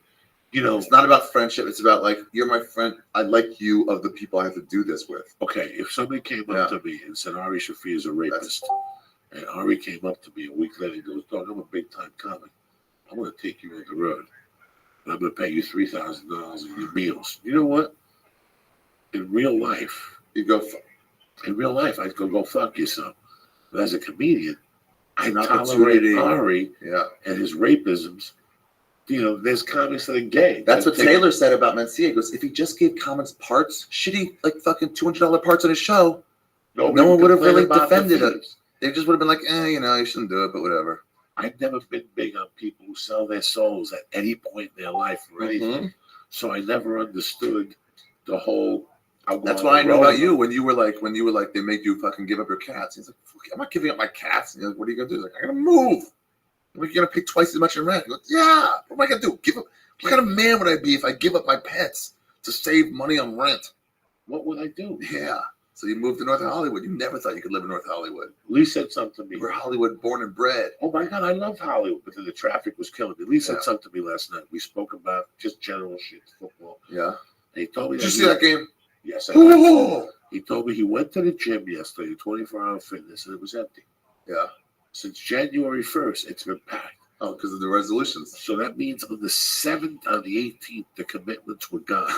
You know, it's not about friendship. It's about like, you're my friend. I like you of the people I have to do this with. Okay, if somebody came up to me and said, Ari Shafi is a rapist, and Ari came up to me a week later and goes, dog, I'm a big-time comic. I'm going to take you on the road, and I'm going to pay you $3,000 in your meals. You know what? In real life, I'd go fuck yourself. But as a comedian, I tolerate Ari and his rapisms. You know, there's comics that are gay. That's what Taylor said about Mencia. He goes, if he just gave comics parts, shitty, like fucking $200 parts on his show, no one would have really defended it. They just would have been like, you know, you shouldn't do it, but whatever. I've never been big on people who sell their souls at any point in their life or anything. So I never understood the whole. That's what I know about you. When you were like, they made you fucking give up your cats. He's like, I'm not giving up my cats. And you're like, what are you gonna do? He's like, I'm gonna move. You're gonna pay twice as much in rent. He goes, yeah. What am I gonna do? Give up? What kind of man would I be if I give up my pets to save money on rent? What would I do? Yeah. So you moved to North Hollywood. You never thought you could live in North Hollywood. Lee said something to me. You were Hollywood born and bred. Oh my God, I love Hollywood, but then the traffic was killing me. Lee said something to me last night. We spoke about just general shit, football. Yeah. And he told me. Did you see that game? Yes, I did. He told me he went to the gym yesterday, 24-hour fitness, and it was empty. Yeah. Since January 1st, it's been packed. Oh, because of the resolutions. So that means on the 7th, on the 18th, the commitments were gone.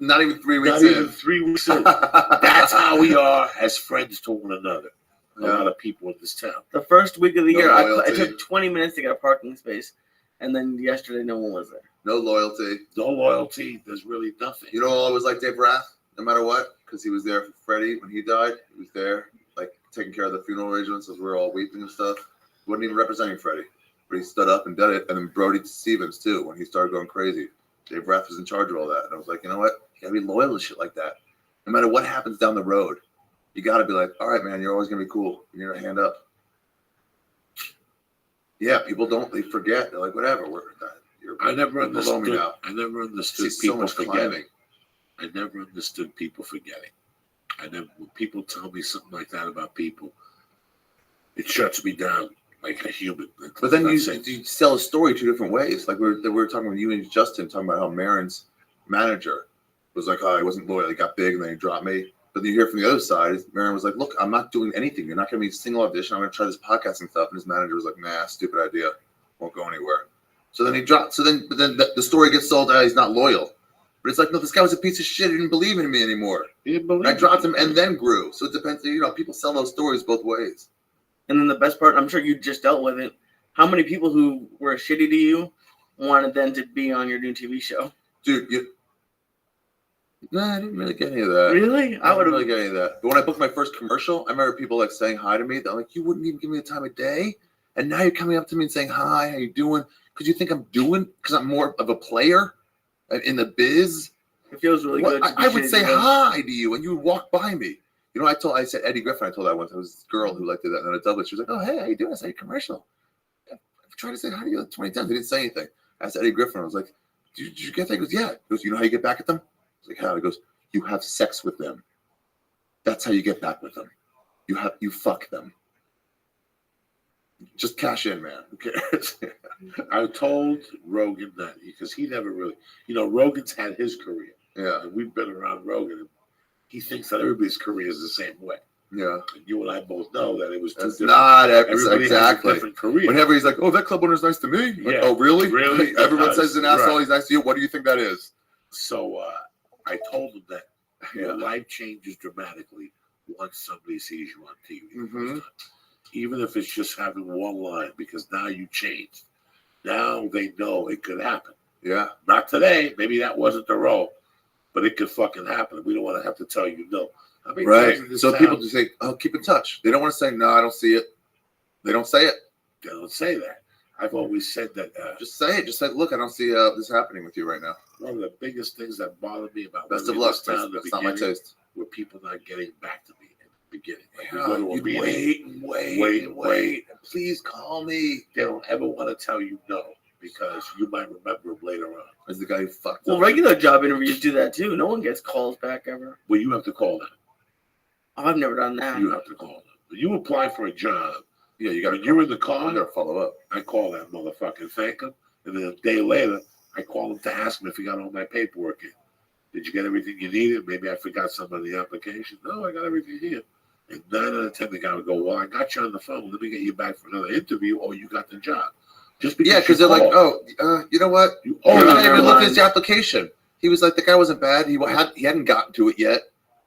Not even 3 weeks Not in. even 3 weeks in. That's how we are as friends to one another. A Yeah. lot of people in this town. The first week of the No year, loyalty. it took 20 minutes to get a parking space, and then yesterday no one was there. No loyalty. No loyalty. There's really nothing. You know, I always like Dave Rath, no matter what, because he was there for Freddie when he died. He was there, like taking care of the funeral arrangements as we were all weeping and stuff. He wasn't even representing Freddie, but he stood up and did it. And then Brody Stevens too, when he started going crazy. Dave Rath was in charge of all that, and I was like, you know what? You gotta be loyal to shit like that. No matter what happens down the road, you gotta be like, all right, man, you're always gonna be cool. You're gonna hand up. Yeah, people don't. They forget. They're like, whatever. I never you're below me understood. now. I never understood See so people much forgetting. climbing. I never understood people forgetting. When people tell me something like that about people, it shuts me down like a human. But then I'm you saying- tell a story two different ways. Like we were talking with you and Justin, talking about how Marin's manager was like, oh, he wasn't loyal. He got big and then he dropped me. But then you hear from the other side, Marin was like, look, I'm not doing anything. You're not going to be a single audition. I'm going to try this podcasting stuff. And his manager was like, nah, stupid idea. Won't go anywhere. So then he dropped. But then the story gets sold out. He's not loyal. But it's like, no, this guy was a piece of shit. He didn't believe in me anymore. He didn't believe. And I dropped him and then grew. So it depends. You know, people sell those stories both ways. And then the best part, I'm sure you just dealt with it. How many people who were shitty to you wanted them to be on your new TV show? Dude, no, I didn't really get any of that. Really? I wouldn't really get any of that. But when I booked my first commercial, I remember people like saying hi to me. They're like, you wouldn't even give me the time of day? And now you're coming up to me and saying, hi, how you doing? Because you think I'm doing, because I'm more of a player in the biz. It feels really good. I would say hi to you and you would walk by me. You know, I said Eddie Griffin, I told that once. It was this girl who liked that in a double. She was like, oh, hey, how you doing? I said, commercial. I tried to say hi to you like 20 times. They didn't say anything. I asked Eddie Griffin, I was like, did you get that? He goes, yeah. He goes, you know how you get back at them? I was like, how? He goes, you have sex with them. That's how you get back with them. You fuck them. Just cash in, man. Who cares? I told Rogan that because he never really, Rogan's had his career. Yeah. And we've been around Rogan. And he thinks that everybody's career is the same way. Yeah. And you and I both know that it was two That's different. not Everybody exactly. has a different career. Whenever he's like, oh, that club owner's nice to me. Like, Yeah. oh, really? Really? Everyone says he's an asshole. Right. He's nice to you. What do you think that is? So I told him that your life changes dramatically once somebody sees you on TV. Mm-hmm. Even if it's just having one line, because now you changed. Now they know it could happen. Yeah. Not today. Maybe that wasn't the role, but it could fucking happen. We don't want to have to tell you no. I mean, Right. in this So town, people just say, oh, keep in touch. They don't want to say, no, I don't see it. They don't say it. They don't say that. I've always said that. Just say it. Just say, look, I don't see this happening with you right now. One of the biggest things that bothered me about Best of living in luck. this town in the That's not my beginning taste. were people not getting back to me in the beginning. Like, we Yeah, go to a you'd meeting, wait and wait. and please call me. They don't ever want to tell you no because you might remember them later on. As the guy who fucked Well, up. regular job interviews do that too. No one gets calls back ever. Well, you have to call them. Oh, I've never done that. You have to call them. When you apply for a job, Yeah, you got when you're in the car, you got to follow up. I call that motherfucker and thank him. And then a day later, I call him to ask him if he got all my paperwork in. Did you get everything you needed? Maybe I forgot some of the application. No, I got everything here. And 9 out of 10, the guy would go, well, I got you on the phone. Let me get you back for another interview or you got the job. Just because Yeah, because they're like, oh, you know what? you Oh, owe I me. didn't even look at his application. He was like, the guy wasn't bad. He hadn't gotten to it yet.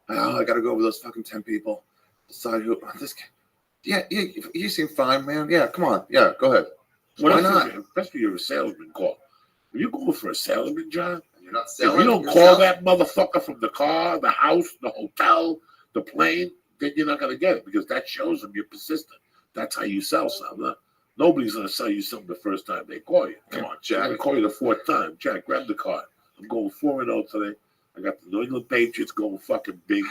Oh, I got to go over those fucking 10 people. Decide who this guy. Yeah, you seem fine, man. Yeah, come on. Yeah, go ahead. Why Why not? Especially you're a salesman call. When you go for a salesman job, You're not if selling. you don't you're call selling. that motherfucker from the car, the house, the hotel, the plane, then you're not going to get it because that shows them you're persistent. That's how you sell something. Nobody's going to sell you something the first time they call you. Come on, I'm Jack. going to call you the fourth time. Jack, grab the card. I'm going 4-0 today. I got the New England Patriots going fucking big.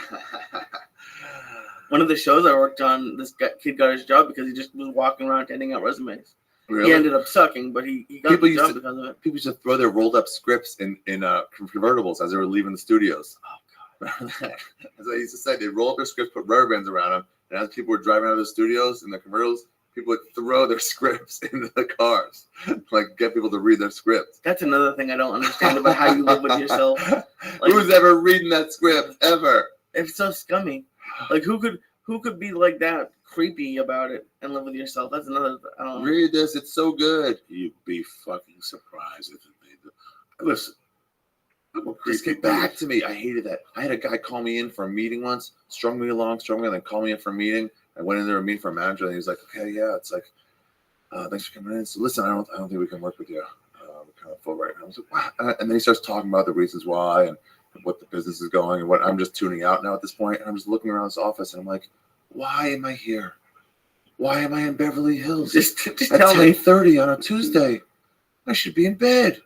One of the shows I worked on, kid got his job because he just was walking around handing out resumes. Really? He ended up sucking, but he got People the used job to- because of it. People used to throw their rolled up scripts in convertibles as they were leaving the studios. Oh God! As I used to say, they roll up their scripts, put rubber bands around them, and as people were driving out of the studios in their convertibles, people would throw their scripts into the cars, like get people to read their scripts. That's another thing I don't understand about how you live with yourself. Like, Who's ever reading that script ever? it's so scummy. Like who could who could be like that creepy about it and live with yourself? That's another. I don't know. Read this. It's so good. You'd be fucking surprised if they do. Listen, I'm a Just creepy get back to me. I hated that. I had a guy call me in for a meeting once, strung me along, and then call me in for a meeting. I went in there to meet for a manager, and he was like, "Okay, yeah, it's like, thanks for coming in. So listen, I don't think we can work with you. We're kind of full right now." I was like, "Wow," and then he starts talking about the reasons why and what the business is going and what. I'm just tuning out now at this point, and I'm just looking around this office, and I'm like, "Why am I here? Why am I in Beverly Hills Just at tell me. 10:30 on a Tuesday? I should be in bed.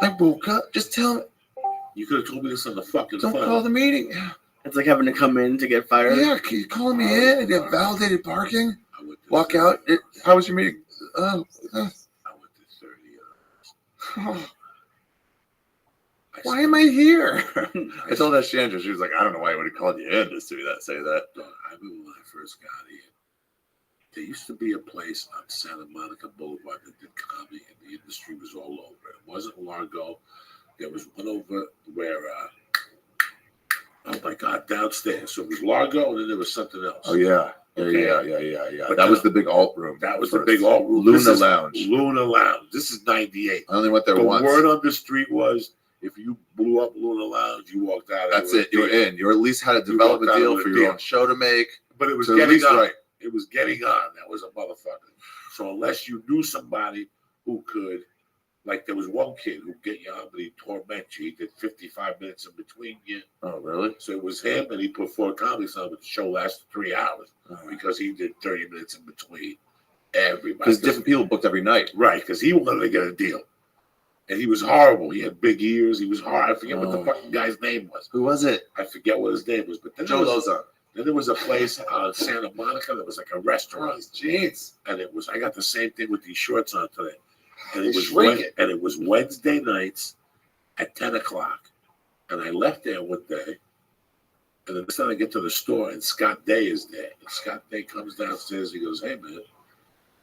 I woke up. Just tell me. You could have told me this on the fucking Don't phone. call the meeting. It's like having to come in to get fired. Yeah, can you call me in and get validated parking? I went to Walk out. How was your meeting? I went to 30 hours. Why am I here? I told that Chandra. She was like, I don't know why I would have called you in to say that. I remember when I first got here. There used to be a place on Santa Monica Boulevard that did comedy, and the industry was all over it. It wasn't Largo. There was one over where, oh my God, downstairs. So it was Largo, and then there was something else. Oh, yeah. Okay. Yeah. But That was the big alt room. That was the big alt room. Luna Lounge. Luna Lounge. This is 98. I only went there The once. word on the street was, if you blew up Luna Lounge, you walked out. That's it. You were in. You at least had a development deal for your own show to make. But it was So at getting least on. right. It was getting on. That was a motherfucker. So unless you knew somebody who could, like there was one kid who get you on, but he torment you. He did 55 minutes in between you. Oh, really? So it was him, and he put 4 comics on, but the show lasted 3 hours because he did 30 minutes in between everybody. Because different people booked every night. Right, because he wanted to get a deal. And he was horrible. He had big ears. He was hard. I forget what the fucking guy's name was. Who was it? I forget what his name was. But then Joe Lozon. Then there was a place on Santa Monica that was like a restaurant. Jeans. And it was, I got the same thing with these shorts on today. And They it was shrink it. and it was Wednesday nights at 10 o'clock. And I left there one day. And then I get to the store and Scott Day is there. And Scott Day comes downstairs. He goes, "Hey man,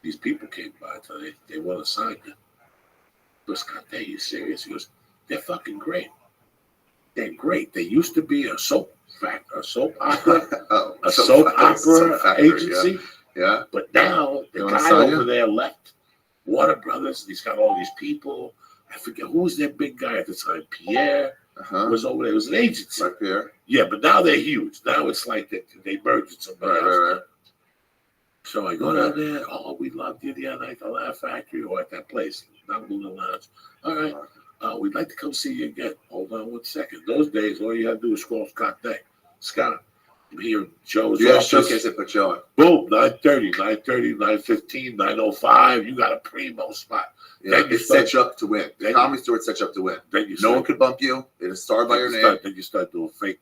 these people came by today. They want to sign you." But Scott Day, you serious? He goes, "They're fucking great. They're great. They used to be a soap opera, a soap opera agency. Yeah. But now the wanna guy sign over you? there left Warner Brothers. He's got all these people. I forget who was their big guy at the time. Pierre was over there. It was an agency. Right, Pierre. Yeah, but now they're huge. Now it's like they merged with somebody else. Right. So I go down there. Oh, we loved you the other night at the Laugh Factory or at that place, not Luna Lounge. All right. We'd like to come see you again. Hold on 1 second. Those days, all you had to do was call Scott Day. Scott, I'm here. Joe's You had a office. showcase at put Joe on. Boom, 9:30, 9:15, 9:05. You got a primo spot. Yeah, Then you it sets you up to win. The then Comedy Store sets you up to win. Then you No one could bump you. They just starred by your name. Then you start doing fake.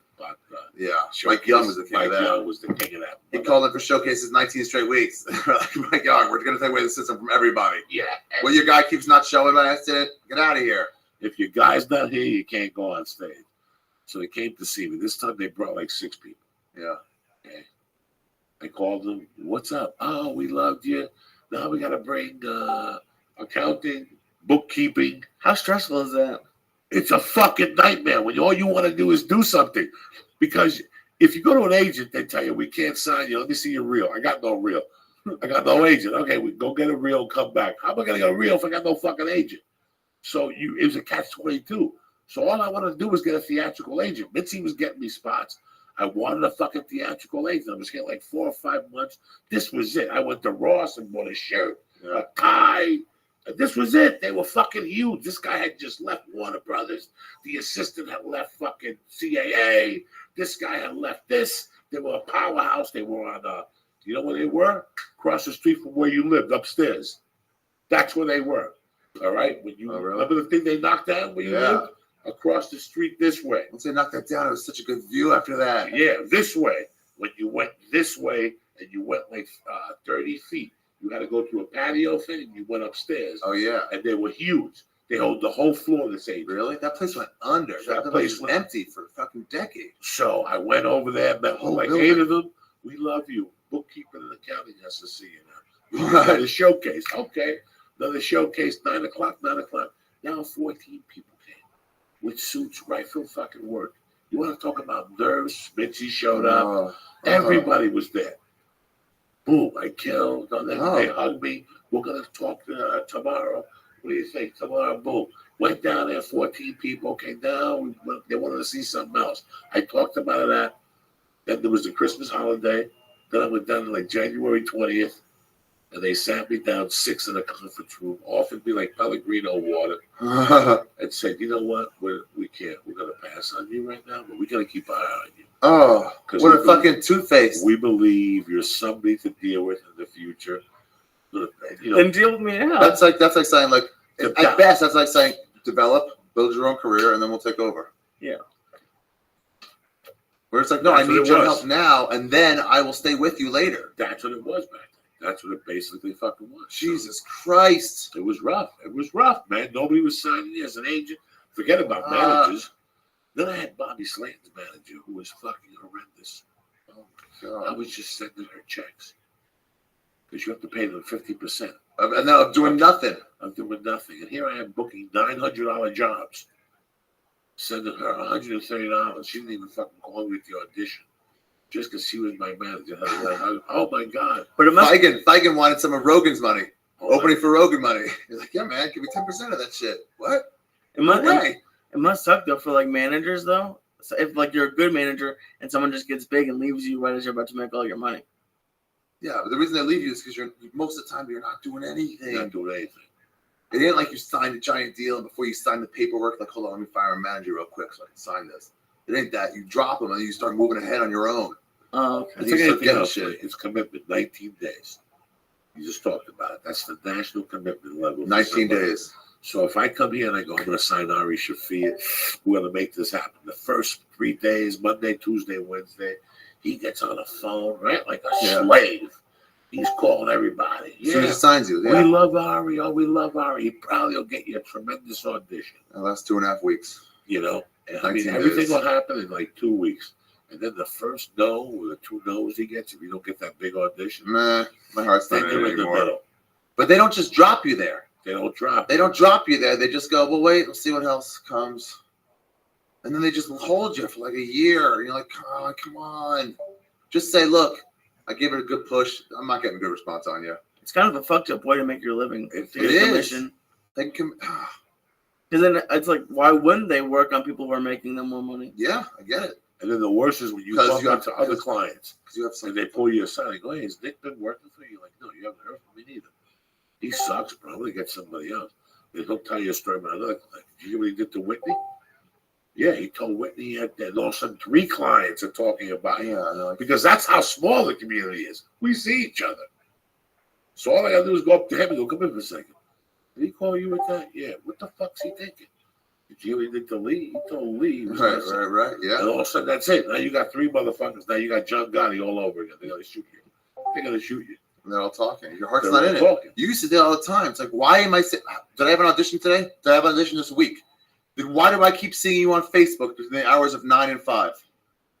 Yeah, Mike Young was the king of that. Mike Young was the king of that. He called in for showcases 19 straight weeks. Like, Mike Young, we're going to take away the system from everybody. Yeah. Well, your guy keeps not showing by accident. Get out of here. If your guy's not here, you can't go on stage. So they came to see me. This time they brought like 6 people. Yeah. Okay. I called them. What's up? Oh, we loved you. Now we got to bring accounting, bookkeeping. How stressful is that? It's a fucking nightmare when all you want to do is do something. Because if you go to an agent, they tell you, we can't sign you. Let me see your reel. I got no reel. I got no agent. Okay, we go get a reel and come back. How am I going to get a reel if I got no fucking agent? So it was a catch-22. So all I wanted to do was get a theatrical agent. Mitzi was getting me spots. I wanted a fucking theatrical agent. I was getting like 4 or 5 months. This was it. I went to Ross and bought a shirt, a tie. This was it. They were fucking huge. This guy had just left Warner Brothers. The assistant had left fucking CAA. This guy had left this. They were a powerhouse. They were on, you know where they were? Across the street from where you lived, upstairs. That's where they were. All right? When you remember the thing they knocked down where you lived? Across the street this way. Once they knocked that down, it was such a good view after that. Yeah, this way. When you went this way and you went like 30 feet, you had to go through a patio thing and you went upstairs. Oh, yeah. And they were huge. They hold the whole floor this age. Really? That place went under. That place was empty for a fucking decade. So I went over there, met with like 8 of them. We love you. Bookkeeping and accounting has to see you now. We had a showcase. Okay. Another showcase, 9 o'clock. Now 14 people came with suits, right from fucking work. You want to talk about nerves? Mitzi showed up. Oh, Everybody was there. Boom, I killed. They Oh. hugged me. We're going to talk tomorrow. What do you think? Tomorrow, boom. Went down there, 14 people came down. They wanted to see something else. I talked about that. Then there was the Christmas holiday. Then I went down to like January 20th. And they sat me down 6 in a conference room, offered me like Pellegrino water, and said, you know what? We can't. We're going to pass on you right now, but we're going to keep an eye on you. Oh, what a fucking two-face. We believe you're somebody to deal with in the future. You know, Then deal with me now. That's like saying, like, at best, that's like saying, develop, build your own career, and then we'll take over. Yeah. Where it's like, no, That's I need what it your was. help now, and then I will stay with you later. That's what it was back then. That's what it basically fucking was. Jesus Christ. It was rough. It was rough, man. Nobody was signing me as an agent. Forget about managers. Then I had Bobby Slayton's manager, who was fucking horrendous. Oh, my God. I was just sending her checks. Because you have to pay them 50%. And now I'm doing nothing. I'm doing nothing. And here I am booking $900 jobs. Sending her $130. She didn't even fucking call me at the audition. Just because she was my manager. I was like, oh my God. But it must Feigen wanted some of Rogan's money. Oh, Opening for Rogan money. He's like, yeah, man, give me 10% of that shit. What? it must No way. it must suck though for like managers though. So if like you're a good manager and someone just gets big and leaves you right as you're about to make all your money. Yeah, but the reason they leave you is because you're most of the time you're not doing anything. Not doing anything. It ain't like you signed a giant deal and before you sign the paperwork, like, hold on, let me fire a manager real quick so I can sign this. It ain't that. You drop them and you start moving ahead on your own. Oh, okay. And It's you like start anything getting else. shit. It's commitment, 19 days. You just talked about it. That's the national commitment level. for 19 somebody. days. So if I come here and I go, I'm going to sign Ari Shafir, we're going to make this happen. The first 3 days, Monday, Tuesday, Wednesday, he gets on the phone, right, like a slave. He's calling everybody. As soon as he signs you, We love Ari. Oh, we love Ari. He probably will get you a tremendous audition. The last 2.5 weeks. You know? And I mean, 19 everything days. will happen in like 2 weeks. And then the first no or the 2 no's he gets, if you don't get that big audition, Nah, my heart's not then in you're it in the anymore. middle. But they don't just drop you there. They don't drop. They don't drop you there. They just go, well, wait, we'll see what else comes. And then they just hold you for like a year. And you're like, oh, come on. Just say, look, I gave it a good push. I'm not getting a good response on you. It's kind of a fucked up way to make your living. It to get is. commission. They can, Because then it's like, why wouldn't they work on people who are making them more money? yeah, I get it. And then the worst is when you 'Cause bump you have- into other clients Because you have some. and they pull you aside and go, hey, has Nick been working for you? You're like, no, you haven't heard from me neither. He sucks, bro. I'm going to get somebody else. And he'll tell you a story about another client. Did you hear what he did to Whitney? Yeah, he told Whitney he had that. All of a sudden, 3 clients are talking about him. Yeah, I know. Because that's how small the community is. We see each other. So all I got to do is go up to him and go, come in for a second. Did he call you with that? Yeah. What the fuck's he thinking? Did you hear what he did to Lee? He told Lee. He was Right, messing. right. Yeah. And all of a sudden, that's it. Now you got 3 motherfuckers. Now you got John Gotti all over again. They're going to shoot you. They're going to shoot you. And they're all talking. Your heart's They're not all in it. talking. You used to do it all the time. It's like, why am I saying, did I have an audition today? Did I have an audition this week? Then why do I keep seeing you on Facebook between the hours of 9 and 5?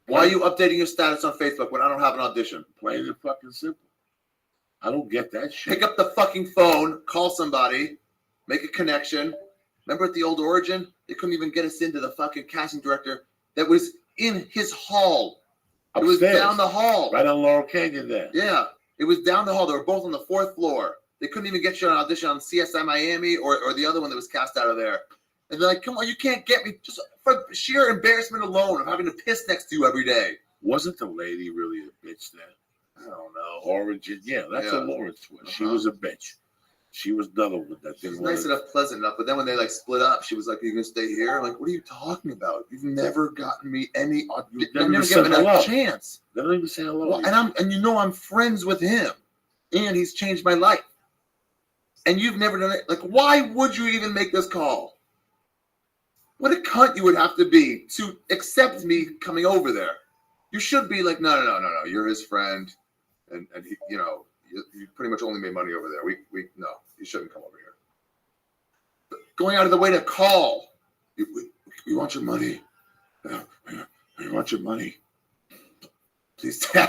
Why are you updating your status on Facebook when I don't have an audition? Plain and fucking simple. I don't get that shit. Pick up the fucking phone, call somebody, make a connection. Remember at the old Origin? They couldn't even get us into the fucking casting director that was in his hall. It was Upstairs. down the hall. Right on Laurel Canyon there. Yeah. It was down the hall. They were both on the 4th floor. They couldn't even get you an audition on CSI Miami or the other one that was cast out of there. And they're like, come on, you can't get me just for sheer embarrassment alone of having to piss next to you every day. Wasn't the lady really a bitch then? I don't know. Origin, yeah, that's Yeah. what Lawrence was. She Uh-huh. was a bitch. She was another one that She didn't was nice enough, pleasant enough. But then when they like split up, she was like, "Are you gonna stay here?" I'm like, what are you talking about? You've never gotten me any. You've I've never never said given a hello. chance. They don't even say hello. Well, and you know I'm friends with him, and he's changed my life. And you've never done it. Like, why would you even make this call? What a cunt you would have to be to accept me coming over there. You should be like, no. You're his friend, and he, you pretty much only made money over there. No, you shouldn't come over here. But going out of the way to call, we want your money. We want your money. Please. Tell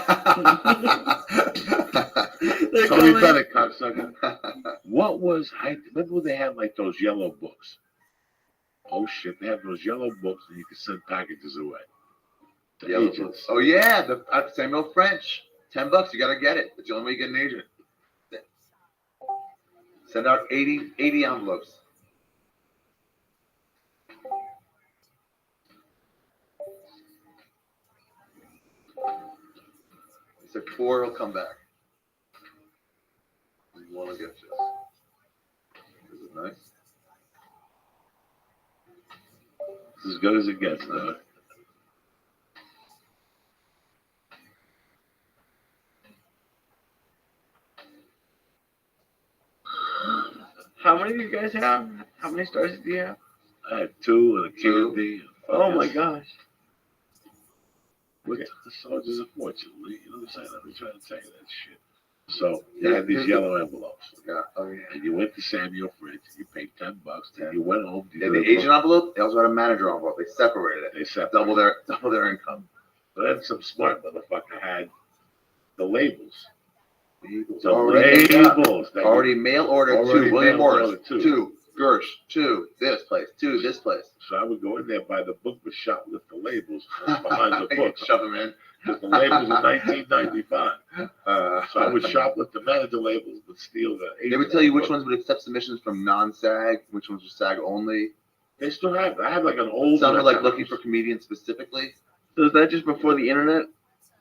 me better, cocksucker. What was remember when they had like those yellow books? Oh shit, they have those yellow books and you can send packages away. The Yellow agents. books. Oh yeah, the Samuel French. $10. You gotta get it. It's the only way you get an agent. Send out 80 envelopes. He said 4 will come back. One will get you. Is it nice? It's as good as it gets, though. How many do you guys have? How many stars do you have? I had 2 and a candy. Oh my gosh. With the soldiers, unfortunately, you know what I'm saying? I've been trying to tell you that shit. So you had these yellow envelopes. Yeah. Oh yeah. And you went to Samuel French. You paid $10. Then you went home. Yeah, the agent envelope. They also had a manager envelope. They separated it. They separated double their income. But then some smart motherfucker had the labels. The Already labels. that Already mail order Already to William mail Morris. order to. 2 Gersh. 2 this place. 2 this place. So I would go in there, buy the book, but shoplift the labels behind the book. Shove them in. Because the labels were $19.95. So I would shoplift the manager labels, but steal the. They would tell you which ones would accept submissions from non-SAG, which ones were SAG only. They still have it. I have like an old. Some were like looking for comedians specifically. So is that just before the internet?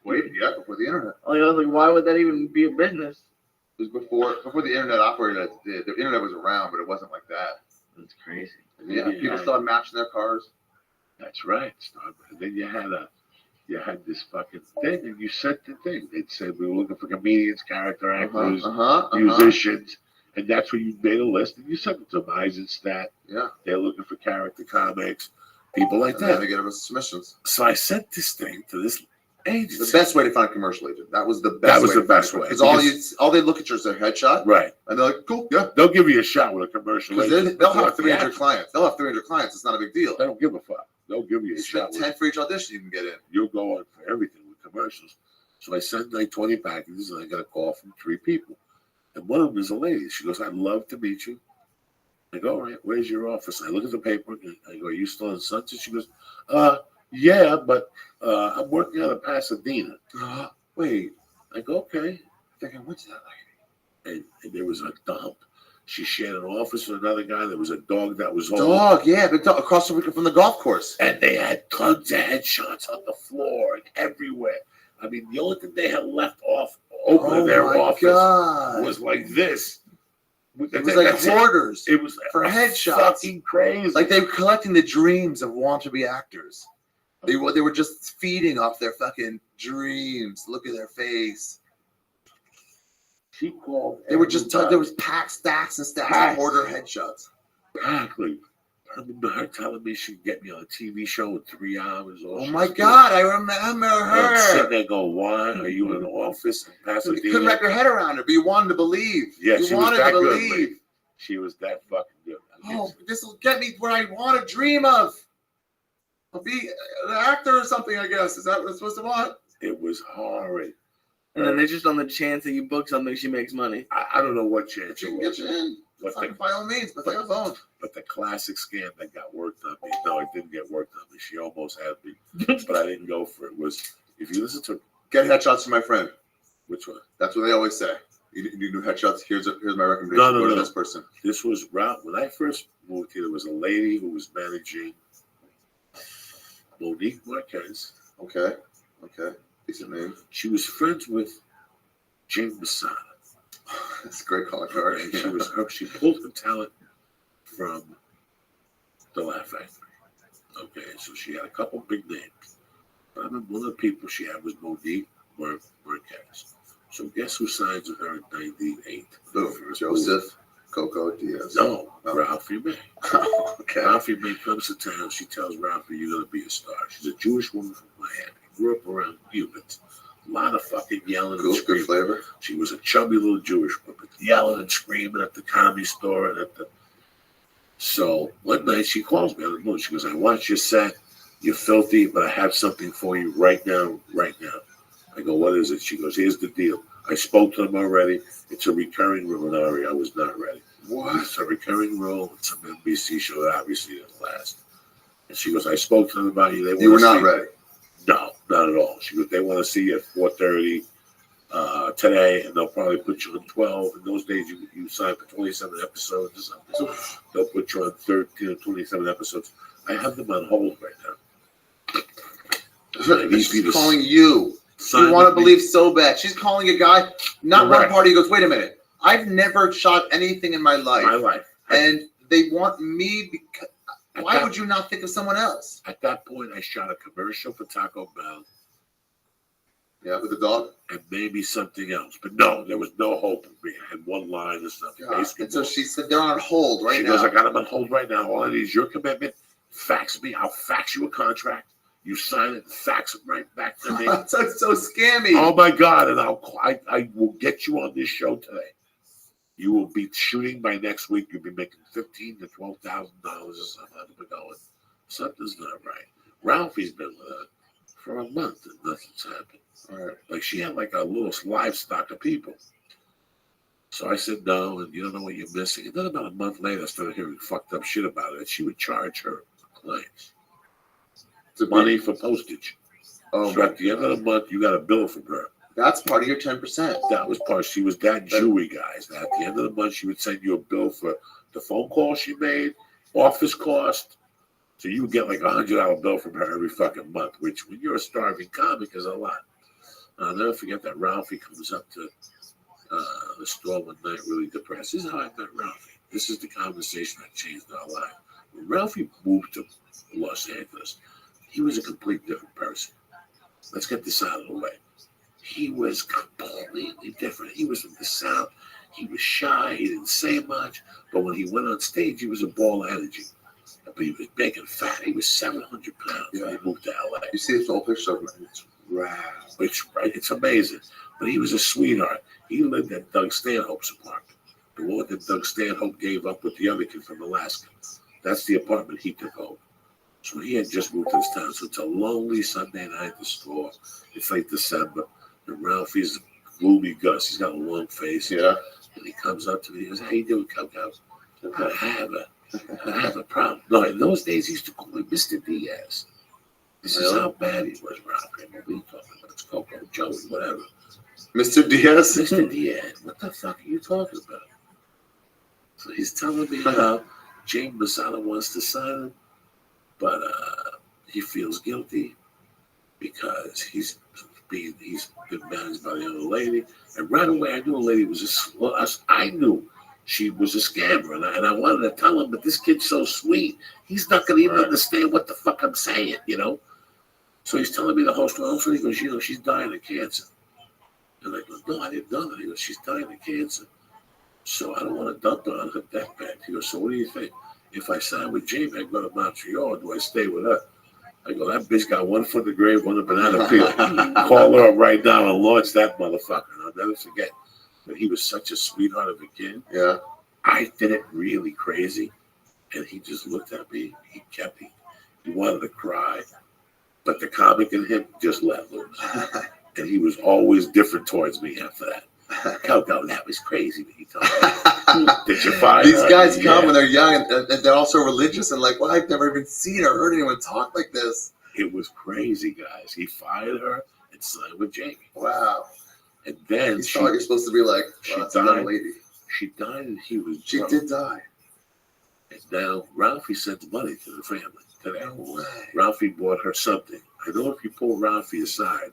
Wait, yeah, before the internet. Like, I was like, why would that even be a business? It was before the internet operated. The internet was around, but it wasn't like that. That's crazy. Yeah, people still had maps in their cars. That's right. And then you had this fucking thing, and you sent the thing. They'd say we were looking for comedians, character actors, musicians, and that's where you made a list and you sent it to them. Eisenstadt. Yeah. They're looking for character comics, people like And that. then they get us submissions. So I sent this thing to this agency. The best way to find a commercial agent. That was the best. That was the best way. Because all they look at is their headshot, right? And they're like, "Cool, yeah." They'll give you a shot with a commercial. Because they'll have 300 clients. They'll have 300 clients. It's not a big deal. They don't give a fuck. They'll give you a shot. 10 for each audition you can get in. You'll go on for everything with commercials. So I sent like 20 packages, and I got a call from 3 people. And one of them is a lady. She goes, "I'd love to meet you." I go, "All right, where's your office?" I look at the paper. And I go, "Are you still in Sunset?" She goes, "Yeah, but I'm working out of Pasadena." Wait. I go, "Okay." I think I went to that lady. And there was a dump. She shared an office with another guy. There was a dog that was home. Dog, yeah, big dog across the from the golf course. And they had tons of headshots on the floor and everywhere. I mean, the only thing they had left open in their office was like this. It was like hoarders. It was for headshots. Fucking crazy. Like they were collecting the dreams of want-to-be actors. They were just feeding off their fucking dreams. Look at their face. She called. They were just there was stacks and stacks of hoarder headshots. Exactly. I remember her telling me she'd get me on a TV show in 3 hours. Oh my God, I remember her. And sitting there going, "Why are you in an office in Pasadena?" You couldn't wrap your head around it, but you wanted to believe. Yeah, you wanted to believe. Good, she was that fucking good. Oh, this will get me where I want to dream of. I'll be an actor or something, I guess. Is that what I'm supposed to want? It was horrid. And then it's just on the chance that you book something, she makes money. I don't know what chance She it can was. get you in. By all means, but their phone. But the classic scam that got worked on me, no, it didn't get worked on me. She almost had me, but I didn't go for it. Was if you listen to Get headshots from my friend. Which one? That's what they always say. You do headshots. Here's my recommendation. No. Go to this person. This was when I first moved here. There was a lady who was managing Monique Marquez. Okay. Decent name. She was friends with Jim Masada. That's a great calling card. She pulled her talent from the Laugh Factory. Okay, so she had a couple big names. But I remember one of the people she had was Monique Marquez. So guess who signs with her in 98? Joseph Coco Diaz. No, Ralphie May. Okay. Ralphie May comes to town. She tells Ralphie, "You're going to be a star." She's a Jewish woman from Miami. Grew up around Cubans. A lot of fucking yelling and screaming. Good flavor. She was a chubby little Jewish woman, yelling and screaming at the Comedy Store and at the. So one night she calls me on the phone. She goes, "I watched your set. You're filthy, but I have something for you right now. I go, "What is it?" She goes, "Here's the deal. I spoke to them already. It's a recurring role." I was not ready. What? It's a recurring role. It's an NBC show that obviously didn't last. And she goes, "I spoke to them about you. You were not ready. No. not at all. She goes, they want to see you at 4:30 today, and they'll probably put you on 12. In those days, you sign for 27 episodes or something. So they'll put you on 13 or 27 episodes. I have them on hold right now. She's calling you. You want to believe so bad. She's calling a guy, not one party. He goes, wait a minute. I've never shot anything in my life. And they want me because. Why would you not think of someone else? At that point, I shot a commercial for Taco Bell. Yeah, with the dog? And maybe something else. But no, there was no hope of me. I had one line or something. And so she said they're on hold right now. She goes, I got them on hold right now. All I need is your commitment. Fax me. I'll fax you a contract. You sign it and fax it right back to me. That's so scammy. Oh, my God. And I will get you on this show today. You will be shooting by next week. You'll be making $15,000 to $12,000 or something. I'm going, something's not right. Ralphie's been with her for a month and nothing's happened. All right. Like she had like a little livestock of people. So I said no, and you don't know what you're missing. And then about a month later, I started hearing fucked up shit about it. She would charge her clients money for postage. Oh, so at the end of the month, you got a bill from her. That's part of your 10%. That was part. She was that Jewy, guys. At the end of the month, she would send you a bill for the phone call she made, office cost. So you would get like $100 bill from her every fucking month, which when you're a starving comic is a lot. I'll never forget that Ralphie comes up to the store one night really depressed. This is how I met Ralphie. This is the conversation that changed our life. When Ralphie moved to Los Angeles, he was a complete different person. Let's get this out of the way. He was completely different. He was from the South. He was shy. He didn't say much. But when he went on stage, he was a ball of energy. But he was big and fat. He was 700 pounds when he moved to LA. You see this old picture of him? It's right. It's amazing. But he was a sweetheart. He lived at Doug Stanhope's apartment. The one that Doug Stanhope gave up with the other kid from Alaska. That's the apartment he took over. So he had just moved to this town. So it's a lonely Sunday night at the store. It's like December. And Ralphie's gloomy Gus. He's got a long face. Yeah. And he comes up to me. He goes, how you doing, Coco? I have a problem. No, in those days, he used to call me Mr. Diaz. This is how bad he was, Ralphie. What are you talking about? It's Coco, Joey, whatever. Mr. Diaz? Mr. Diaz. What the fuck are you talking about? So he's telling me how James Masada wants to sign him, but he feels guilty because he's been managed by the other lady. And right away, I knew a lady was I knew she was a scammer, and I wanted to tell him, but this kid's so sweet, he's not going to even understand what the fuck I'm saying, you know? So he's telling me the whole story. Also, he goes, she's dying of cancer. And I go, no, I didn't know that. He goes, she's dying of cancer. So I don't want to dump her on her deathbed. He goes, so what do you think? If I sign with Jamie, I go to Montreal, or do I stay with her? I go, that bitch got one foot in the grave, one in the banana peel. Call her up right now and launch that motherfucker. And I'll never forget. But he was such a sweetheart of a kid. Yeah. I did it really crazy. And he just looked at me. He wanted to cry. But the comic in him just let loose. And he was always different towards me after that. Coco, that was crazy when he told me. Did you find These her? guys come when they're young and they're also religious and like, well, I've never even seen or heard anyone talk like this. It was crazy, guys. He fired her and signed with Jamie. Wow. And then you thought you're supposed to be like, well, she died. Lady. She died and he was She drunk. did die. And now Ralphie sent the money to the family today. No way. Ralphie bought her something. I know if you pull Ralphie aside,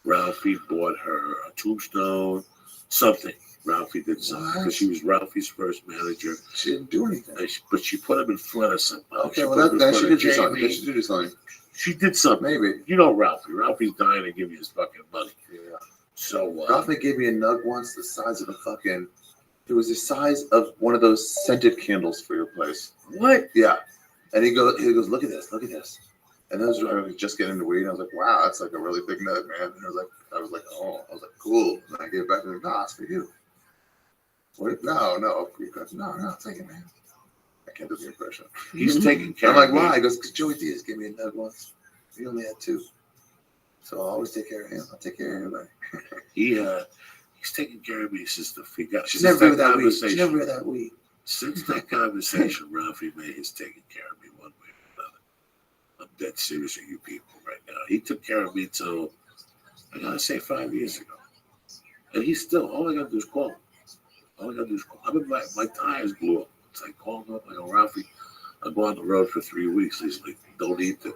Ralphie bought her a tombstone, something. Ralphie did something because she was Ralphie's first manager. She didn't do anything. But she put him in front of something. Okay, well, then she did do something. She did do something. She did something. Maybe. You know Ralphie. Ralphie's dying to give you his fucking money. Yeah. So Ralphie gave me a nug once the size of a fucking. It was the size of one of those scented candles for your place. What? Yeah. And he goes, look at this. And I was just getting into weed. And I was like, wow, that's like a really big nug, man. And I was like, cool. And I gave it back to him. No, it's for you. What? No, take it, man. I can't do the impression. He's taking care I'm of like, me. why? He goes, because Joey Diaz gave me a nug once. He only had 2. So I'll always take care of him. I'll take care of everybody. He's taking care of me since the figure. She's never been that weed. She never had that weed. Since that conversation, Ralphie May has taken care of me one way or another. dead serious with you people right now. He took care of me till, I gotta say, 5 years ago. And he's still, all I gotta do is call him. All I gotta do is call him. My tires blew up. It's like, call him up. I go, Ralphie, I'll go on the road for 3 weeks. He's like, don't need to.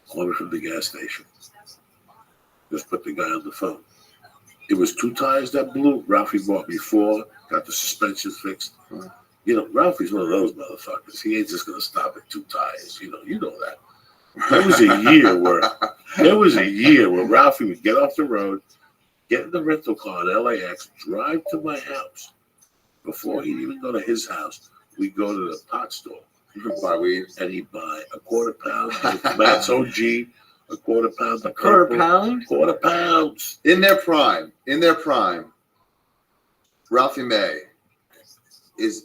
Call me from the gas station. Just put the guy on the phone. It was 2 tires that blew. Ralphie bought me 4, got the suspensions fixed. You know, Ralphie's one of those motherfuckers. He ain't just gonna stop at 2 tires. You know that. There was a year where Ralphie would get off the road, get in the rental car at LAX, drive to my house. Before he'd even go to his house, we'd go to the pot store. You can buy weed. And he'd buy a quarter-pound of Matt's OG, a quarter-pound of Quarter-pound? Quarter-pounds. In their prime, Ralphie May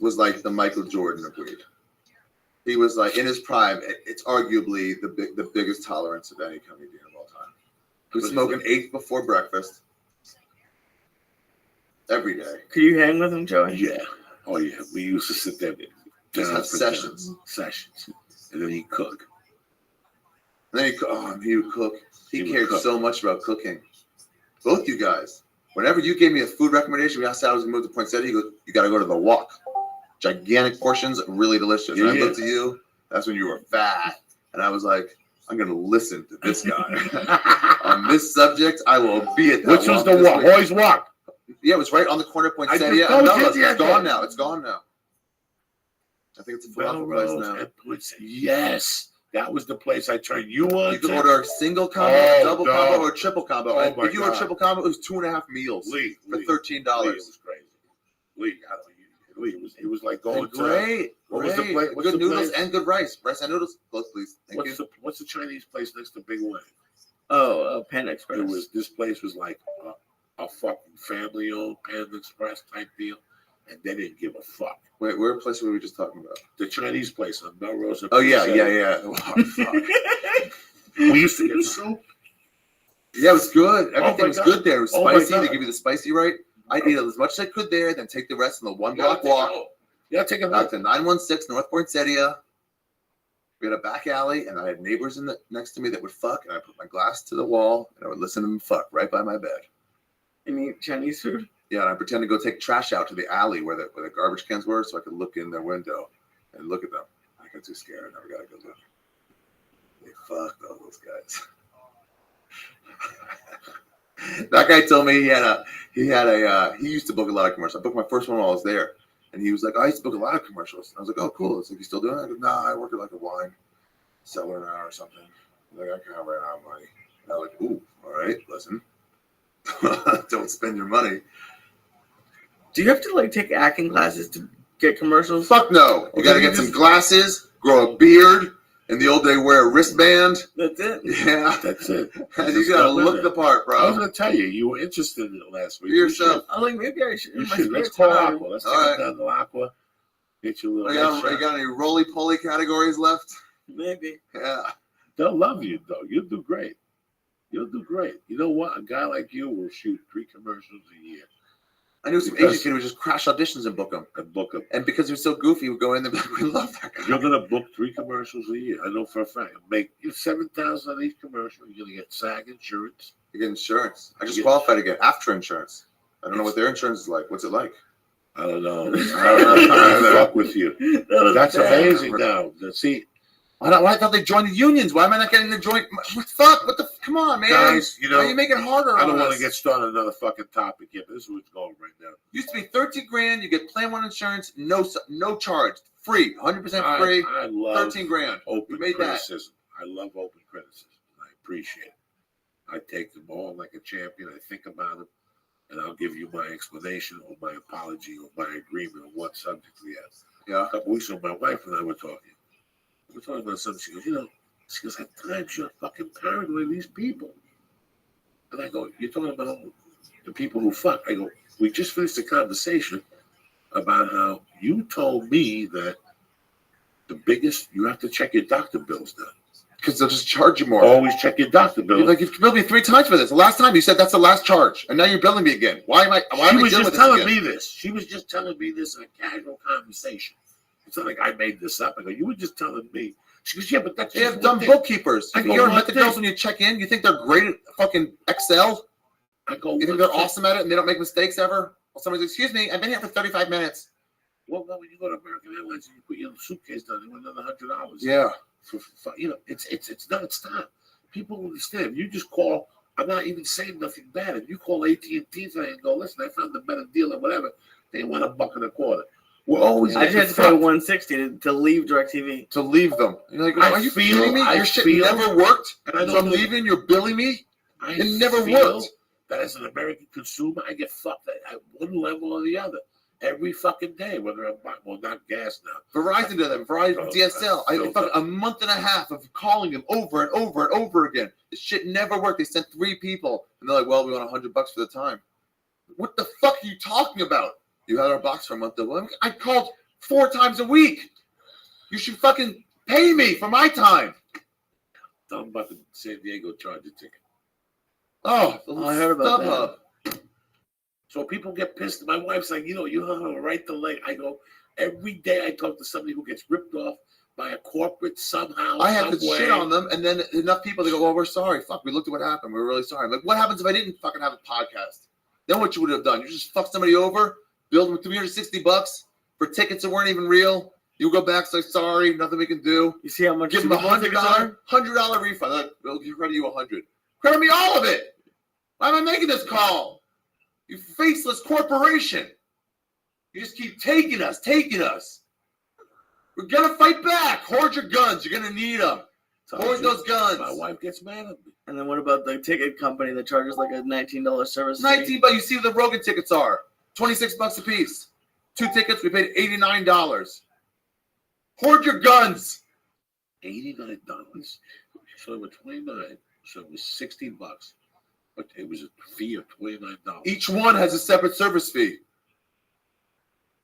was like the Michael Jordan of weed. He was like, in his prime, it's arguably the biggest tolerance of any comedian of all time. He was smoking 8 before breakfast every day. Could you hang with him, Joey? Yeah. Oh, yeah. We used to sit there. Just have sessions. And then he'd cook. And then he would cook. He cared so much about cooking. Both you guys. Whenever you gave me a food recommendation, we asked how I was going to move to Poinsettia, he goes, you got to go to the Walk. Gigantic portions, really delicious. Yeah, and I looked at you, that's when you were fat. And I was like, I'm going to listen to this guy. On this subject, I will be at that Which was the Walk? Hoy's Walk. Yeah, it was right on the corner of Poinsettia. It's gone now. It's gone now. I think it's a falafel place now. Yes. That was the place I turned you on. You could order a single combo, a double combo, or a triple combo. And if you order a triple combo, it was 2.5 meals for $13. It was crazy. It was like going great. What was the place? Good noodles and good rice. Rice and noodles, both please. Thank you. What's the Chinese place next to Big Wang? Oh, Panda Express. This place was like a fucking family-owned Panda Express type deal, and they didn't give a fuck. Wait, where place were we just talking about? The Chinese place on Melrose. Oh yeah. Oh, fuck. We used to get soup. Yeah, it was good. Everything was good there. It was spicy. They give you the spicy right. I ate as much as I could there, then take the rest on the 1 block walk. Yeah, take a look. To 916 North Poinsettia. We had a back alley, and I had neighbors next to me that would fuck, and I put my glass to the wall, and I would listen to them fuck right by my bed. You eat Chinese food? Yeah, and I pretend to go take trash out to the alley where the garbage cans were, so I could look in their window and look at them. I got too scared. I never got to go look. They fucked all those guys. That guy told me he used to book a lot of commercials. I booked my first one while I was there, and he was like, I used to book a lot of commercials. And I was like, oh, cool. It's like, you still doing it? I go, nah, I work at like a wine cellar now or something. Like, I can't run out of money. And I was like, ooh, all right, listen. Don't spend your money. Do you have to like take acting classes to get commercials? Fuck no. You got to get some glasses, grow a beard. In the old day, wear a wristband. That's it. Yeah, that's it. And you gotta look the part, bro. I was gonna tell you, you were interested in it last week. Be yourself. I'm like, maybe I should. You should. Let's call Aqua. Let's take it down to Aqua. Get you a little. You got any roly-poly categories left? Maybe. Yeah. They'll love you though. You'll do great. You'll do great. You know what? A guy like you will shoot 3 commercials a year. I knew some Asian kid who would just crash auditions and book them. And because he was so goofy, he would go in there and be like, we love that guy. You're going to book 3 commercials a year. I know for a fact. Make $7,000 on each commercial. You're going to get SAG insurance. You get insurance. I just qualified to get after insurance. I don't know what their insurance is like. What's it like? I don't know. I don't know. Fuck with you. That's amazing now. See, I thought they joined the unions. Why am I not getting the joint? Fuck! Come on, man. Guys, why you make it harder? I don't want to get started on another fucking topic here, but this is what's going right now. Used to be $13,000. You get Plan 1 insurance, no charge, free, 100% free. I love $13,000. Open you made criticism. I love open criticism. I appreciate it. I take them all like a champion. I think about them, and I'll give you my explanation or my apology or my agreement on what subject we have. Yeah. A couple weeks ago, my wife and I were talking. We're talking about something. She goes, at times you're fucking paranoid of these people. And I go, you're talking about the people who fuck. I go, we just finished a conversation about how you told me that you have to check your doctor bills now. Because they'll just charge you more. Always check your doctor bills. You've billed me 3 times for this. The last time you said that's the last charge, and now you're billing me again. Why am I dealing with this again? She was just telling me this in a casual conversation. It's not like I made this up. I go, you were just telling me She goes, yeah, but that's They just have dumb one thing. bookkeepers. I You go, ever one met the thing. girls when you check in? You think they're great at fucking Excel? I go, You think they're awesome at it and they don't make mistakes ever? Well, somebody's, excuse me, I've been here for 35 minutes. Well, no, when you go to American Airlines and you put your suitcase down, you want another $100. Yeah. For it's non-stop. People don't understand. If you just call, I'm not even saying nothing bad. If you call AT&T today and go, listen, I found a better deal or whatever, they want $1.25. We're always. I just had to pay $160 to leave DirecTV. To leave them. You're like, are you kidding me? Your shit never worked? And I So I'm know leaving, you're billing me? It never feel worked. That as an American consumer, I get fucked at one level or the other. Every fucking day, whether I'm buying, well, not gas now. Verizon did that. Verizon, DSL. I fucking a month and a half of calling them over and over and over again. This shit never worked. They sent 3 people, and they're like, "Well, we want $100 for the time." What the fuck are you talking about? You had our box for a month. Well, I called 4 times a week. You should fucking pay me for my time. Tell them about the San Diego Charger ticket. Oh, I heard about StubHub. So people get pissed. My wife's like, you have a right to lay. I go, every day I talk to somebody who gets ripped off by a corporate somehow. I have to some way. shit on them, and then enough people, they go, well, we're sorry. Fuck, we looked at what happened. We're really sorry. I'm like, what happens if I didn't fucking have a podcast? Then what you would have done? You just fuck somebody over, bill them $360 for tickets that weren't even real. You go back, say, sorry, nothing we can do. You see how much? Give them $100 refund. Like, we'll credit you $100. Credit me all of it. Why am I making this call? You faceless corporation. You just keep taking us. We're going to fight back. Hoard your guns. You're going to need them. Hoard those guns. My wife gets mad at me. And then what about the ticket company that charges like a $19 service fee? $19, but you see what the Rogan tickets are. $26 a piece. 2 tickets, we paid $89. Hoard your guns. $89. So it was $29. So it was $60. But it was a fee of $29. Each one has a separate service fee.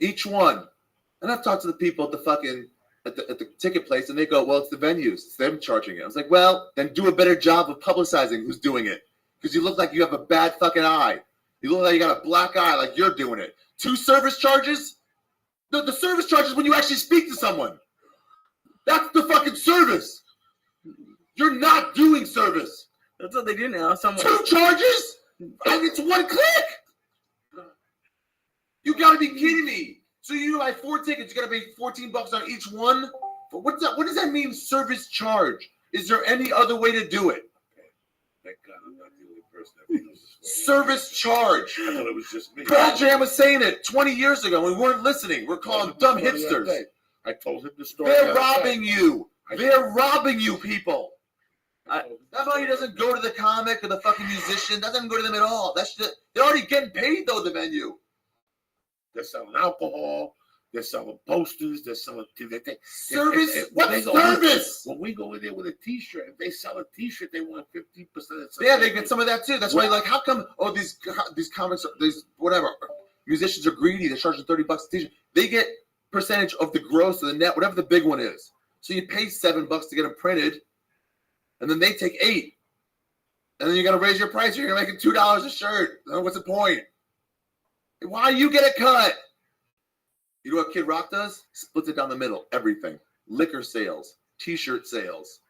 Each one. And I've talked to the people at the fucking at the ticket place, and they go, well, it's the venues. It's them charging it. I was like, well, then do a better job of publicizing who's doing it. Because you look like you have a bad fucking eye. You look like you got a black eye like you're doing it. 2 service charges? The service charges when you actually speak to someone. That's the fucking service. You're not doing service. That's what they do now. 2 charges? And it's 1 click? You gotta be kidding me. So you buy 4 tickets, you gotta pay $14 on each one? What does that mean, service charge? Is there any other way to do it? Thank God I'm not the only person that feels this way. Service charge. I thought it was just me. Pearl Jam was saying it 20 years ago. We weren't listening. We're calling dumb hipsters. I told him the story. They're robbing you. They're robbing you, people. That money doesn't go to the comic or the fucking musician. That doesn't go to them at all. They're already getting paid, though, the venue. They're selling alcohol. They're selling posters. They're selling service. What service? When we go in there with a T-shirt, if they sell a T-shirt, they want 15%. Yeah, they get some of that too. That's why, like, how come? Oh, these comics, these whatever musicians are greedy. They're charging $30 a T-shirt. They get percentage of the gross of the net, whatever the big one is. So you pay $7 to get them printed, and then they take $8, and then you got to raise your price. You're making $2 a shirt. What's the point? Why you get a cut? You know what Kid Rock does? Splits it down the middle. Everything. Liquor sales, T-shirt sales,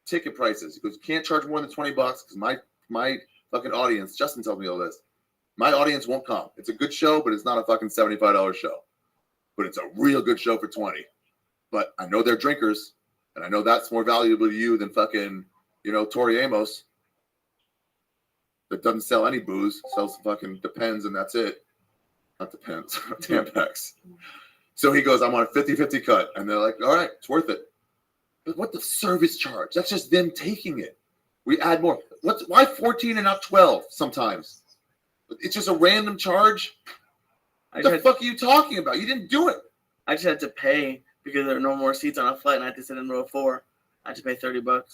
ticket prices. He goes, you can't charge more than $20 because my fucking audience, Justin tells me all this, my audience won't come. It's a good show, but it's not a fucking $75 show. But it's a real good show for $20. But I know they're drinkers, and I know that's more valuable to you than fucking, Tori Amos that doesn't sell any booze, sells fucking Depends, and that's it. Not Depends, Tampax. So he goes, I'm on a 50-50 cut. And they're like, all right, it's worth it. But what the service charge? That's just them taking it. We add more. Why 14 and not 12 sometimes? It's just a random charge? What the fuck are you talking about? You didn't do it. I just had to pay because there are no more seats on a flight, and I had to sit in row 4. I had to pay $30. Because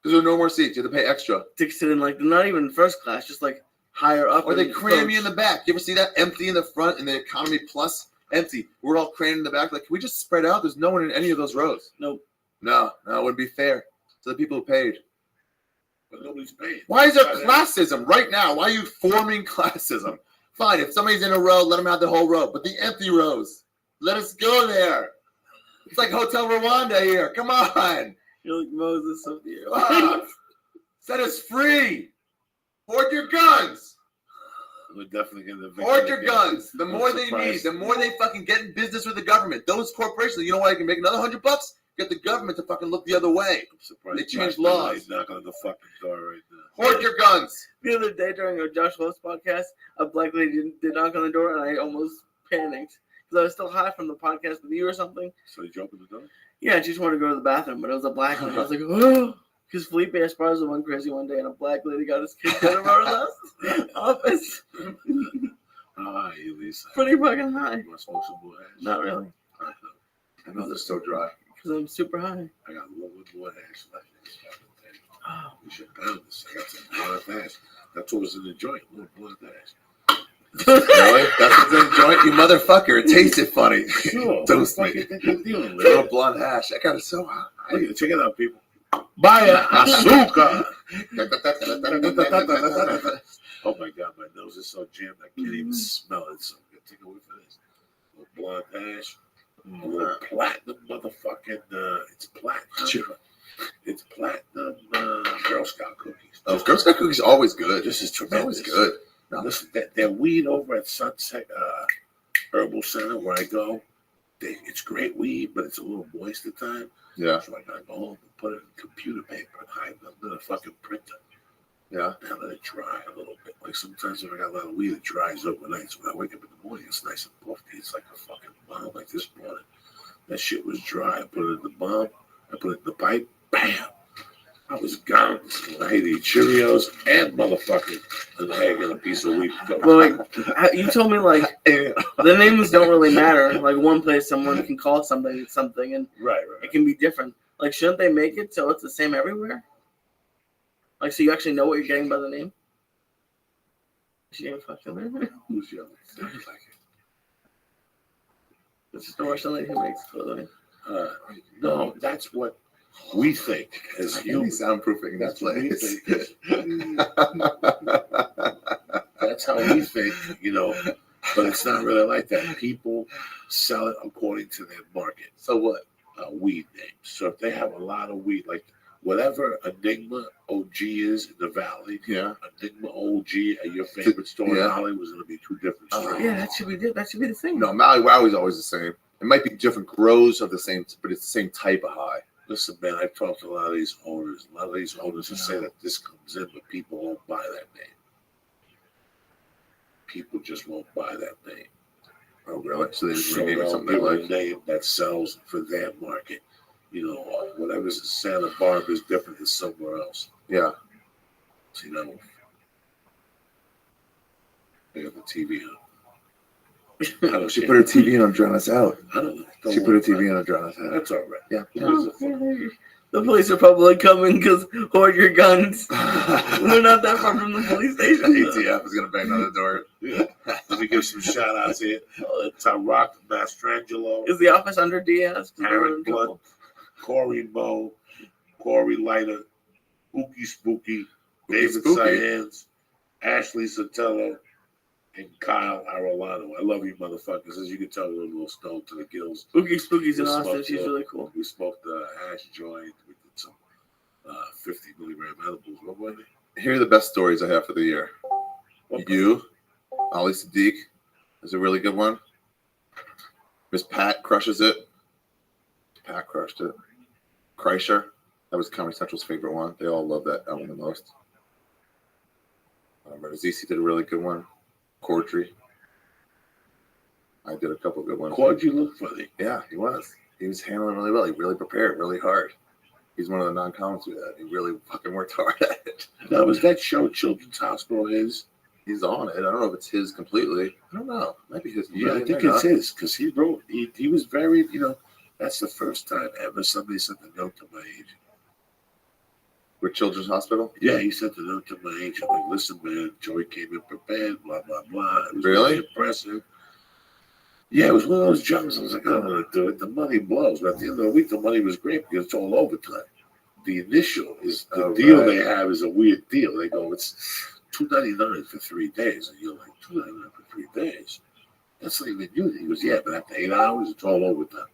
there are no more seats. You have to pay extra. To sit in, like, not even first class, just like higher up. Or they cram you in the back. You ever see that? Empty in the front and the economy plus empty. We're all crammed in the back. Like, can we just spread out? There's no one in any of those rows. Nope. No, it wouldn't be fair to the people who paid. But nobody's paying. Why is there classism right now? Why are you forming classism? Fine, if somebody's in a row, let them have the whole row. But the empty rows, let us go there. It's like Hotel Rwanda here. Come on. You're like Moses of the year. Set us free. Hoard your guns. We're definitely going to Hoard your guns. The more they need, the more they fucking get in business with the government. Those corporations, you know what? I can make another $100. Get the government to fucking look the other way. I'm surprised They changed laws. Knock on the fucking door right now. Hoard your guns. The other day during a Josh Wolf's podcast, a black lady did knock on the door, and I almost panicked because I was still high from the podcast with you or something. So did you open the door? Yeah, and she just wanted to go to the bathroom, but it was a black lady. I was like, oh, because Felipe Esparza went crazy one day, and a black lady got us kicked out of our last office. How high are you, Lisa? Pretty fucking high. You want to smoke some more hash? Not really, I know they're so dry. because I'm super high. I got a little bit more hash left in this fucking thing. We should pound this. I got some blunt hash. That's what was in the joint. A little blunt hash. Really? That's what's in the joint? You motherfucker. It tasted funny. Sure. Toast What the me. fuck you think you're dealing with? Little blonde hash. I got it so hot. Look at it. Check it out, people. Vaya azúcar. Oh my God, my nose is so jammed I can't even smell it. So I'm gonna take a whiff of this. A little blonde hash, a little platinum motherfucking. It's platinum. It's platinum Girl Scout cookies. Oh, Girl Scout cookies are always good. This is It's tremendous. always good. Now listen, that weed over at Sunset Herbal Center where I go, it's great weed, but it's a little moist at times. Yeah. So I gotta go home and put it in computer paper and hide it under the fucking printer. Yeah. And let it dry a little bit. Like sometimes if I got a lot of weed, it dries overnight. So when I wake up in the morning, it's nice and puffy. It's like a fucking bomb. Like this morning, that shit was dry. I put it in the bomb. I put it in the pipe. Bam! I was gone. I ate eat Cheerios and motherfucking an egg and a piece of wheat. Well, like, you told me, like, the names don't really matter. Like, one place someone can call something, and Right. it can be different. Like, shouldn't they make it so it's the same everywhere? Like, so you actually know what you're getting by the name? She ain't fucking there. Who's yelling? Sounds like it. It's just a Russian lady who makes clothing. No, that's what we think as I can be humans. soundproofing this That's what we place. think. That's how we think, but it's not really like that. People sell it according to their market. So what? Weed names. So if they have a lot of weed, like whatever Enigma OG is in the Valley, Yeah. Enigma OG at your favorite store Yeah. in Hollywood was going to be two different stores. Yeah, that should be the thing. No, Maui Wowie is always the same. It might be different grows of the same, but it's the same type of high. Listen, man, I've talked to a lot of these owners. A lot of these owners will say that this comes in, but people won't buy that name. People just won't buy that name. Oh, really? So they just So rename it they'll something give they a like. name that sells for their market. Whatever's in Santa Barbara is different than somewhere else. Yeah. So, they got the TV on. I don't She care. put her TV in and drown us out. I don't know. Don't She put worry her TV about in and drown us it. out. That's all right. Yeah. The police are probably coming because hoard your guns. We're not that far from the police station. ATF is gonna bang on the door. Let me give some shout outs here. Rock, Mastrangelo, Is the office under Diaz? Aaron Blood, Corey Moe, Corey Leiter, Spooky Spooky, David Spooky. Cyans, Ashley Sotelo, and Kyle Arolano. I love you motherfuckers. As you can tell, we're a little stoned to the gills. Spooky's in We Austin. smoked, She's really cool. We smoked hash joint. We did some 50 milligram edibles. What were they? Here are the best stories I have for the year. What You, Ali Sadiq is a really good one. Miss Pat crushes it. Pat crushed it. Kreischer, that was Comedy Central's favorite one. They all love that album the most. Zisi did a really good one. Cordry. I did a couple good ones. Cordry looked funny. Yeah, he was. He was handling really well. He really prepared really hard. He's one of the non-comics with that. He really fucking worked hard at it. Now, was that show Children's Hospital his? He's on it. I don't know if it's his completely. I don't know. Might be his. Yeah, I think might it's not. his because he wrote. He was very. That's the first time ever somebody sent a note to my agent. With Children's Hospital? Yeah, he sent a note to my agent. Like, listen, man, Joey came in prepared. Blah blah blah. It was Really? impressive. Yeah, it was one of those jobs. I was like, I don't want to do it. The money blows, but at the end of the week, the money was great because it's all overtime. The initial is the deal right. they have is a weird deal. They go, it's $2.99 for 3 days, and you're like, $2.99 for 3 days? That's not even you. He goes, yeah, but after 8 hours, it's all overtime.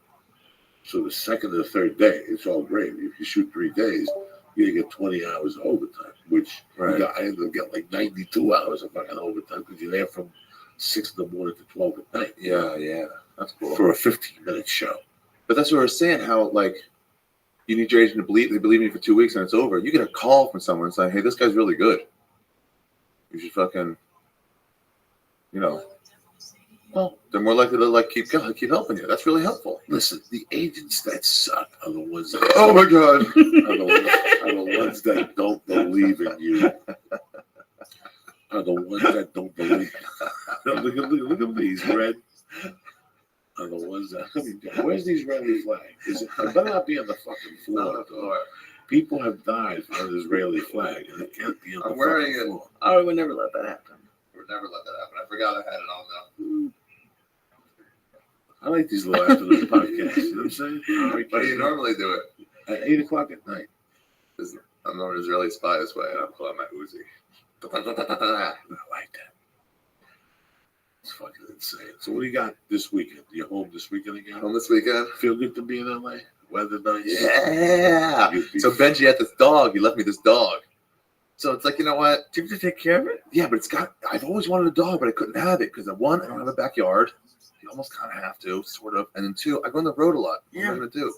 So the second or the third day, it's all great. If you shoot 3 days, you get 20 hours of overtime, which Right. I ended up getting like 92 hours of fucking overtime because you're there from 6 in the morning to 12 at night. Yeah. That's cool. For a 15-minute show. But that's what we're saying. How like you need your agent to believe. They believe in you for 2 weeks and it's over. You get a call from someone saying, "Hey, this guy's really good. You should fucking, you know." Well, they're more likely to like keep helping you. That's really helpful. Listen, the agents that suck are the ones that Oh my god. are the ones that don't believe in you. Are the ones that don't believe. Look at these red. Are the ones that. I mean, where's the Israeli flag? It better not be on the fucking floor. People have died for an Israeli flag, and it can't be on the I'm wearing fucking it. floor. I would never let that happen. We'd never let that happen. I forgot I had it on now. I like these little afternoon podcasts. You know what I'm saying? How do you normally do it? At 8 o'clock at night. I'm not an Israeli spy this way, and I'm pulling my Uzi. I like that. It's fucking insane. So what do you got this weekend? You home this weekend again? Home this weekend. Feel good to be in LA? Weather nice? Yeah. So Benji had this dog. He left me this dog. So it's like, you know what? Do you have to take care of it? Yeah, but I've always wanted a dog, but I couldn't have it because one, I don't have a backyard. You almost kind of have to, sort of. And then two, I go on the road a lot. What am I going to do?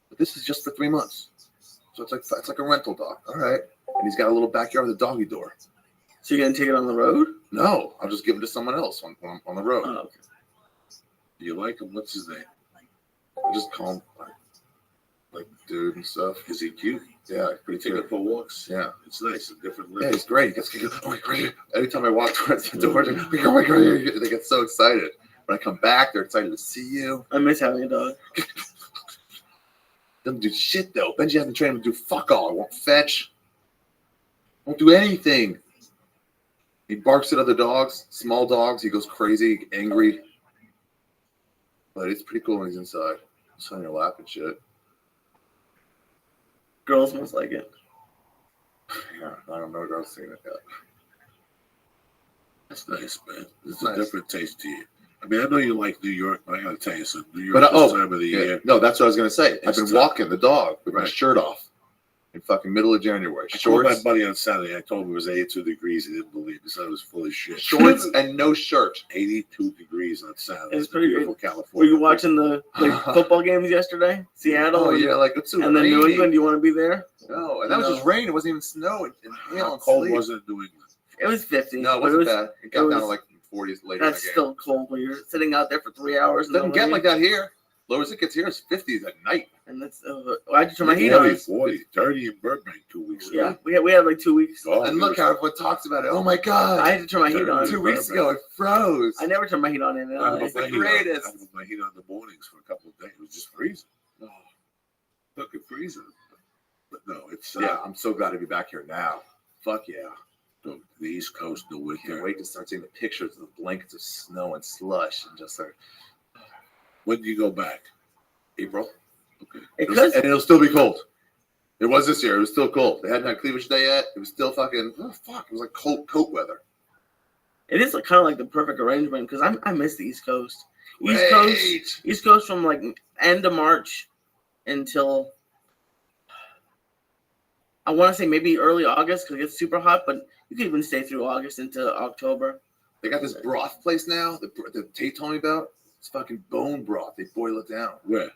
But this is just for 3 months. So it's like a rental dog. All right. And he's got a little backyard with a doggy door. So you're going to take it on the road? No, I'll just give him to someone else on the road. Oh, okay. Do you like him? What's his name? I just call him like dude and stuff. Is he cute? Yeah, You pretty take good. him for walks? Yeah. It's nice. A different Yeah, living. he's great. He gets, oh my God. Every time I walk towards the door, oh my God, they get so excited. When I come back, they're excited to see you. I miss having a dog. Doesn't do shit though. Benji hasn't trained him to do fuck all. Won't fetch. Won't do anything. He barks at other dogs, small dogs. He goes crazy, angry. But it's pretty cool when he's inside. He's on your lap and shit. Girls must like it. Yeah, I don't know if I've seen it yet. That's nice, man. It's Nice. a different taste to you. I mean, I know you like New York, but I gotta tell you something. New York But this time of the yeah. year. No, that's what I was gonna say. I've It's been tough. walking the dog with my Right. shirt off in fucking middle of January. I told my Shorts, buddy on Saturday, I told him it was 82 degrees. He didn't believe me. He said it was full of shit. shorts, and no shirt. 82 degrees on Saturday. It's pretty beautiful Were California. you watching the football games yesterday? Seattle Oh and, yeah, like it's so and then New rainy. England. You want to be there? No, and that was No. just rain. It wasn't even snow and hail How and cold sleet. was it in New England? It was 50. No, it but wasn't bad. It got it down to was- like 40s later in the That's game. still cold when you're sitting out there for 3 hours. It doesn't get like that here. Low as it gets here is 50s at night. And that's I had to turn my heat on. 40, 30 in Burbank 2 weeks ago. Yeah, we had like 2 weeks. Oh, And look how everyone talks about it. Oh my God. I had to turn my heat on. 2 weeks ago it froze. I never turn my heat on in I LA. put my the heat on. greatest. I put my heat on in the mornings for a couple of days. It was just freezing. Oh, fucking freezing. But no, it's Yeah, I'm so glad to be back here now. Fuck yeah. the East Coast in the Can't winter. wait to start seeing the pictures of the blankets of snow and slush and just start When do you go back? April. Okay. Because And it'll still be cold. It was this year. It was still cold. They hadn't had cleavage day yet. It was still fucking, oh fuck. It was like coat weather. it is like, kind of like the perfect arrangement because I miss the East Coast. Great. East Coast from like end of March until I want to say maybe early August because it gets super hot, but you can even stay through August into October. They got this broth place now that Tate told me about. It's fucking bone broth. They boil it down. Where?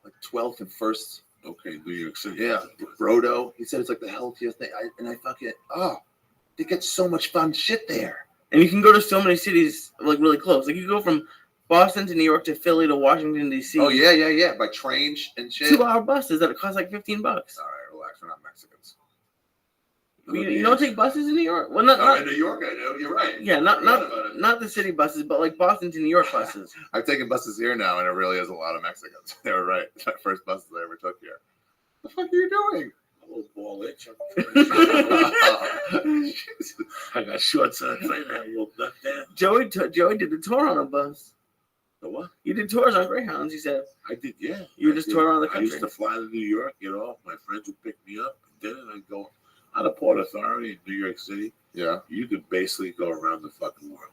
Like 12th and 1st. Okay, New York City. Yeah. Brodo. He said it's like the healthiest thing. I fucking, they get so much fun shit there. And you can go to so many cities like really close. Like you go from Boston to New York to Philly to Washington D.C. Oh, yeah. By train and shit. 2-hour buses that cost like $15. All right, relax. We're not Mexicans. You don't take buses in New York? Well, Oh, not in New York, I know. You're right. yeah, Forgot about it. not the city buses, but like Boston to New York buses. I've taken buses here now, and it really is a lot of Mexicans. They were right. My first buses I ever took here. What the fuck are you doing? A little ball itch. I got shorts on. I got a little nut there. Joey did the tour on a bus. The what? You did tours on Greyhounds. You said I did, yeah. You I just did. toured around the I used country. to fly to New York, get off. My friends would pick me up, and then I'd go on a Port Authority in New York City. Yeah. You could basically go around the fucking world.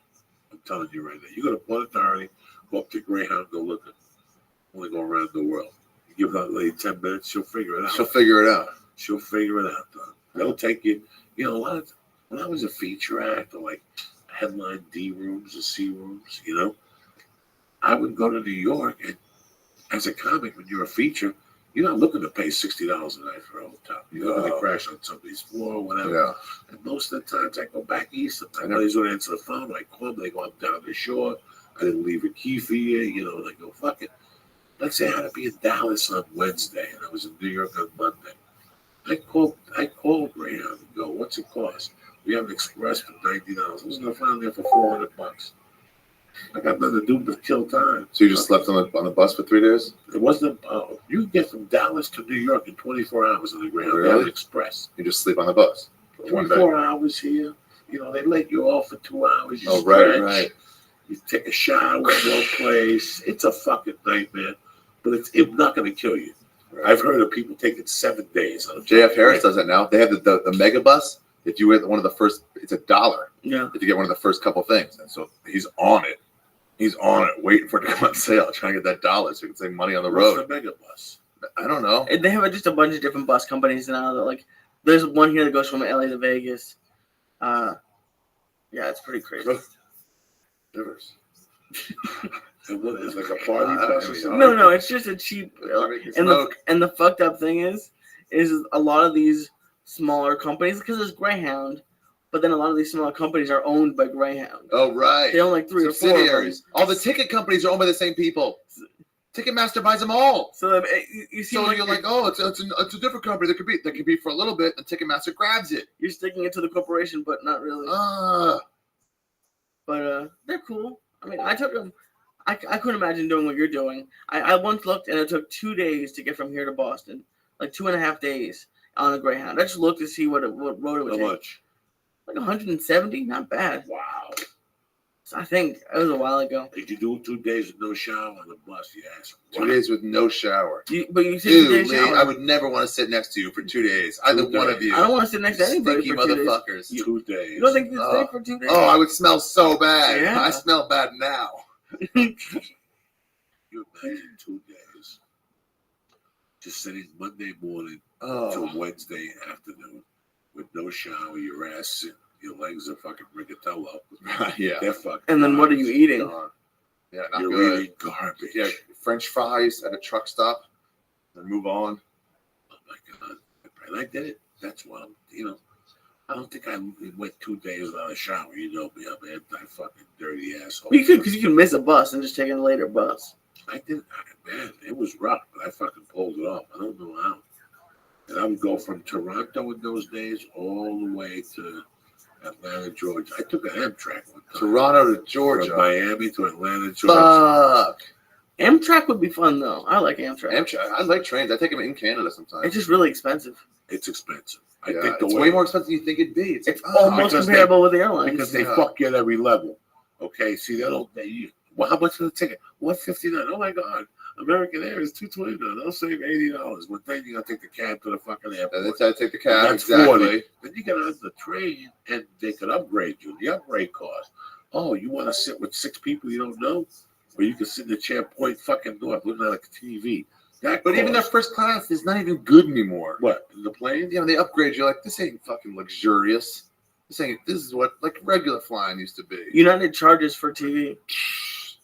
I'm telling you right now. You go to Port Authority, go up to Greyhound, go look at want to go around the world. You give that lady 10 minutes, she'll figure it out. She'll figure it out. She'll figure it out, though. They'll take you. You know, a lot of when I was a feature actor, like headline D rooms or C rooms, you know, I would go to New York, and as a comic, when you're a feature, you're not looking to pay $60 a night for a hotel. You're looking to crash on somebody's floor or whatever. Yeah. And most of the times I go back east. Somebody's going to answer the phone. I call them. They go, I'm down the shore. I didn't leave a key for you. You know, and I go, fuck it. Let's say I had to be in Dallas on Wednesday, and I was in New York on Monday. I called Greyhound and go, what's it cost? We have an express for $90. I was going to find there for $400. I got nothing to do but kill time. So you just slept on the bus for 3 days? It wasn't. You can get from Dallas to New York in 24 hours on the Greyhound. Really? They have an express. You just sleep on the bus for 1 day. 24 hours here. You know, they let you off for 2 hours. You right, stretch. right. You take a shower in no place. It's a fucking nightmare, but it's not going to kill you. Right. I've heard of people taking 7 days. On JF Harris does that now. They have the mega bus. If you were one of the first, it's $1. Yeah. If you get one of the first couple things, and so he's on it. He's on it, waiting for it to come on sale, trying to get that $1 so he can save money on the road. What's the mega bus? I don't know. They have just a bunch of different bus companies now. That like, there's one here that goes from LA to Vegas. Yeah, it's pretty crazy. Rivers. And what is like a party bus or something? No, it's just a cheap. And the fucked up thing is a lot of these smaller companies, because there's Greyhound, but then a lot of these smaller companies are owned by Greyhound. Oh, right. They own like 3 or 4 subsidiaries. All the ticket companies are owned by the same people. Ticketmaster buys them all. So you see, so you're like, oh, it's a different company. That could be for a little bit, and Ticketmaster grabs it. You're sticking it to the corporation, but not really. But they're cool. I mean, I took them. I couldn't imagine doing what you're doing. I once looked, and it took 2 days to get from here to Boston, like 2.5 days on a Greyhound. I just looked to see what road it would take. How much? Like 170, not bad. Wow. So I think it was a while ago. Did you do 2 days with no shower on the bus? You asked. 2 days with no shower. But you said 2 days Lee, shower. I would never want to sit next to you for 2 days. Either one of you. I don't want to sit next to anybody Stinky for 2 days. motherfuckers. 2 days. You don't think you stay for 2 days? Oh, I would smell so bad. Yeah. I smell bad now. You imagine 2 days just sitting Monday morning Oh. till Wednesday afternoon with no shower, your ass sitting, your legs are fucking rigatello. Yeah. They're fucking. And then what are you eating? Yeah, not You're good. eating garbage. Yeah, French fries at a truck stop, then move on. Oh my God. And I did it. That's why I don't think I went 2 days without a shower. You know me, I'm an anti-fucking dirty asshole. Well, you could, because you can miss a bus and just take a later bus. I did, man, it was rough, but I fucking pulled it off. I don't know how. And I would go from Toronto in those days all the way to Atlanta, Georgia. I took an Amtrak one time. Toronto to Georgia. From Miami to Atlanta, Georgia. Fuck. Amtrak would be fun, though. I like Amtrak. I like trains. I take them in Canada sometimes. It's just really expensive. It's expensive. I think it's way more expensive than you think it'd be. It's almost comparable with the airlines. Because they fuck you at every level. Okay, see, well, how much for the ticket? $159. Oh my God. American Air is $229. They'll save $80. But then you gotta take the cab to the fucking airport. That's how I take the cab. That's exactly. 40. Then you get on the train and they could upgrade you. The upgrade cost. Oh, you want to sit with 6 people you don't know? Or you can sit in the chair point fucking north looking at a TV. But even their first class is not even good anymore. What? The plane? You know, they upgrade you like, this ain't fucking luxurious. This is what like regular flying used to be. United charges for TV.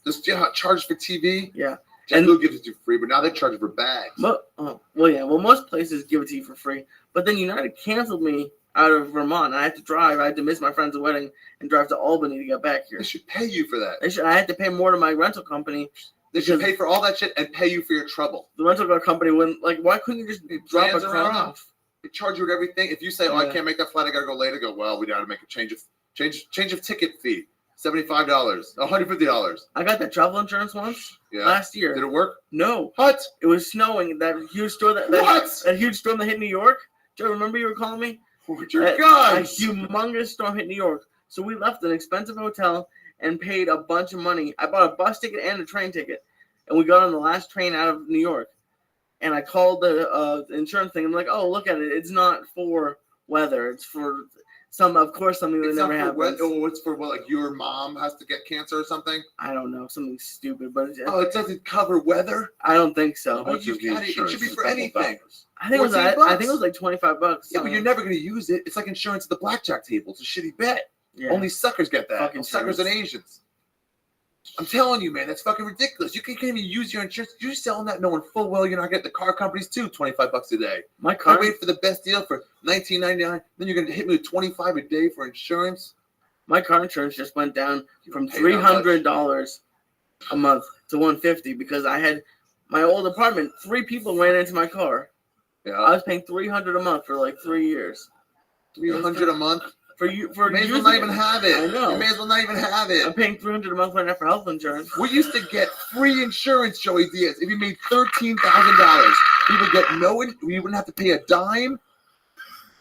This charge for TV? Yeah. JetBlue gives it to you free, but now they charge for bags. Well, yeah. Well, most places give it to you for free. But then United canceled me out of Vermont. I had to drive. I had to miss my friend's wedding and drive to Albany to get back here. They should pay you for that. I had to pay more to my rental company. They should pay for all that shit and pay you for your trouble. The rental car company wouldn't, like, why couldn't you just drop a car around. off? They charge you with everything. If you say, I can't make that flight, I gotta go later, well, we gotta make a change of ticket fee. $75, $150. I got that travel insurance once last year. Did it work? No. What? It was snowing. That huge storm that huge storm that hit New York. Joe, remember you were calling me? Your God. A humongous storm hit New York. So we left an expensive hotel and paid a bunch of money. I bought a bus ticket and a train ticket. And we got on the last train out of New York. And I called the insurance thing. I'm like, oh, look at it. It's not for weather. It's Of course, something that It's never not for what? happens. Oh, it's for what? Like your mom has to get cancer or something? I don't know, something stupid, but Oh, it doesn't cover weather. I don't think so. Oh, you got it. It should be for anything. I think it was. I 14 think it was like $25. Yeah, but you're never going to use it. It's like insurance at the blackjack table. It's a shitty bet. Yeah. Only suckers get that. Fucking Suckers and Asians. I'm telling you, man, that's fucking ridiculous. You can't even use your insurance. You're selling that knowing full well you're not getting the car companies too. $25 a day. My I car. wait for the best deal for $19.99. Then you're gonna hit me with $25 a day for insurance. My car insurance just went down from pay that much. $300 a month to $150 because I had my old apartment. 3 people ran into my car. Yeah, I was paying $300 a month for like 3 years. $300 a month. For you, for May as well using not even have it. I know. You may as well not even have it. I'm paying $300 a month right now for health insurance. We used to get free insurance, Joey Diaz. If you made $13,000, we would get we wouldn't have to pay a dime.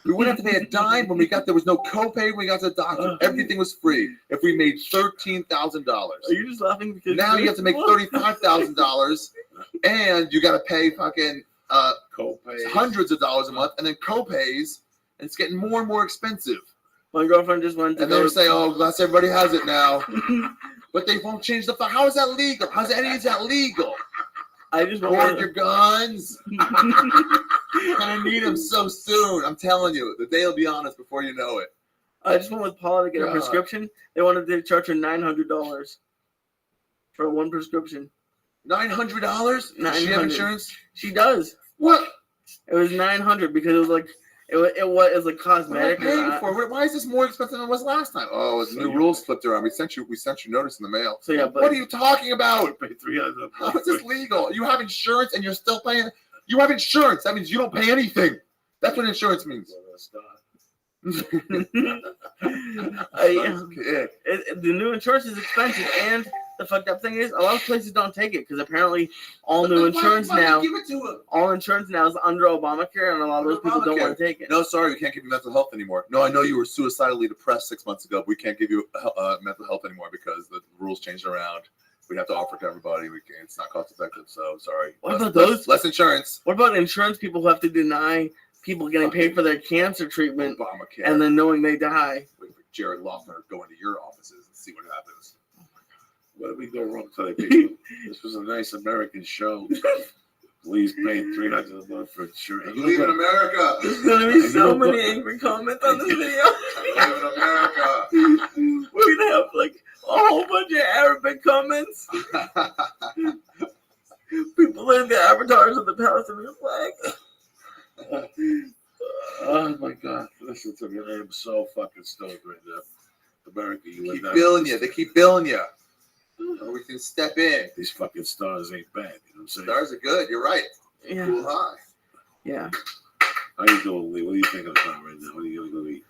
We wouldn't have to pay a dime when there was no copay when we got to the doctor. Everything was free. If we made $13,000. Are you just laughing because Now you have to make $35,000 and you got to pay fucking Copays. hundreds of dollars a month and then copays, and it's getting more and more expensive. My girlfriend just went to And they say, "Oh, that's everybody has it now," but they won't change the. How is that legal? How's any of that legal? I just Hoard your guns. Gonna need them so soon. I'm telling you, the day will be on us before you know it. I just went with Paula to get a God. prescription. They wanted to charge her $900 for one prescription. $900? Does she have $900. insurance? She does. What? It was $900 because it was like it was like What am I cosmetic. paying for? Why is this more expensive than it was last time? Oh, the new rules flipped around. We sent you notice in the mail. So yeah, but What are you talking about? Pay $300. How is this legal? You have insurance and you're still paying. You have insurance. That means you don't pay anything. That's what insurance means. The new insurance is expensive, and the fucked up thing is, a lot of places don't take it because apparently all new insurance now, Give it to him. all insurance now is under Obamacare, and a lot of those people don't want to take it. No, sorry, we can't give you mental health anymore. No, I know you were suicidally depressed 6 months ago, but we can't give you mental health anymore because the rules changed around. We have to offer it to everybody. We can't. It's not cost effective. So sorry. What about those? Less insurance. What about insurance people who have to deny people getting paid for their cancer treatment Obamacare. and then knowing they die? Wait for Jared Loeffler to go into your offices and see what happens. What did we go wrong today, people? This was a nice American show. Please pay $300 a month for insurance. Believe in America. There's gonna be so many angry comments on this video. Believe in America. We're gonna have like a whole bunch of Arabic comments. People in the avatars of the Palestinian flag. Oh my God! Listen to me. I am so fucking stoned right now. America, you Keep win that. billing you. They keep billing you. Or we can step in. These fucking stars ain't bad. You know what I'm saying? Stars are good. You're right. Yeah. Cool high. Yeah. How you doing, Lee? What are you thinking about right now? What are you gonna go eat?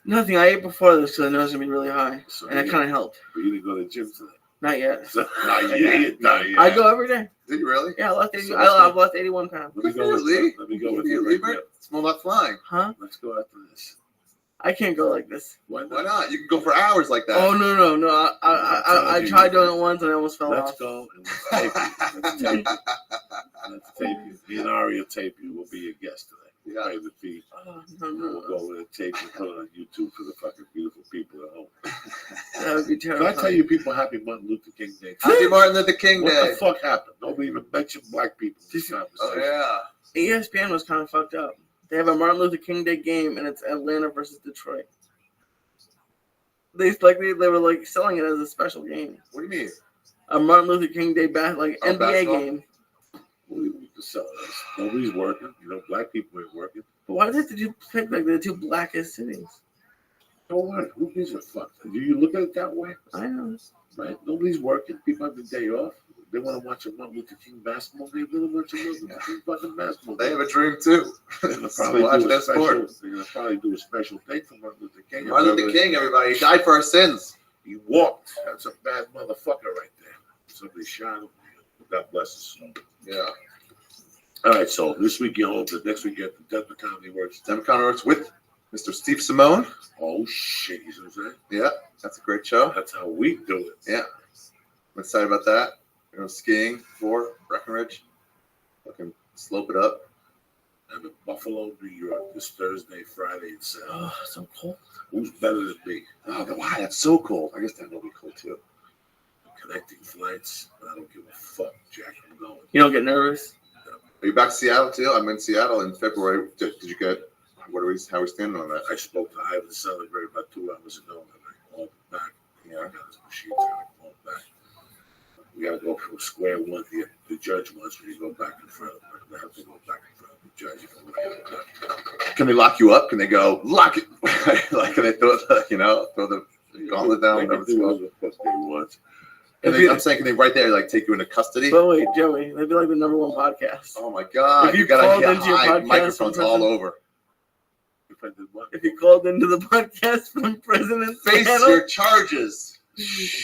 Nothing. I ate before this because I know it's gonna be really high, So and it kind of helped. But you didn't go to the gym today. Not yet. Not yet. Not yet. I go every day. Did you really? Yeah, I've lost 81 pounds. Let me go Good with for you, Lee. Let me go with You you. leave Right it. Small not flying. Huh? Let's go after this. I can't go like this. Why Why not? not? You can go for hours like that. Oh no! I tried doing it once and I almost fell Let's off. go and let's tape you. Let's tape you. Let's tape you. Me and Ari will tape you. We'll be your guest today. Yeah. Pay the fee. Oh, We'll go with a tape and put it on YouTube for the fucking beautiful people at home. that would be Can I terrible. tell you people happy Martin Luther King Day? Happy Martin Luther King What Day. the fuck happened? Nobody even mentioned black people in this conversation. Oh yeah. ESPN was kind of fucked up. They have a Martin Luther King Day game, and it's Atlanta versus Detroit. They were like selling it as a special game. What do you mean? A Martin Luther King Day NBA basketball? game. Nobody's working. You know, black people ain't working. But why did you pick like the two blackest cities? Don't worry. Who gives a fuck? Do you look at it that way? I know. Right? Nobody's working. People have the day off. They want to watch a Martin Luther King basketball game. They want to watch a Martin Luther King fucking basketball They game. have a dream too. They're gonna probably Watch do a that special. sport. They're gonna probably do a special thing for Martin Luther King. Martin Luther King, everybody. He died for our sins. He walked. That's a bad motherfucker right there. Somebody shot him. God bless his soul. Yeah. All right. So this week you hope that next week you get the Denver Comedy Works. Denver Comedy Works with Mr. Steve Simone. Oh shit! You see what I'm saying? Yeah, that's a great show. That's how we do it. Yeah. I'm excited about that. Skiing for Breckenridge. Fucking slope it up. and the Buffalo, New York, this Thursday, Friday, and Saturday. Oh, so cold. Who's better than me? Oh, wow, that's so cold. I guess that will be cool too. Connecting flights. I don't give a fuck, Jack. I'm going. You don't get nervous? Are you back to Seattle too? I'm in Seattle in February. Did you get? How are we standing on that? I spoke to Ivan Celebrate about 2 hours ago, and I called back. Yeah, I got his machine. I called back. We got to go from square one. The judge wants me to go back in front of him. I have to go back in front of the judge. Can they lock you up? Can they go lock it? Like, can they throw the gauntlet down? Whatever it's called. I'm saying, can they right there like take you into custody? But wait, Joey, that'd be like the number 1 podcast. Oh my God! If you gotta called get into your high podcast microphones from all prison- over. If you called into the podcast from prison and Face Seattle, your charges.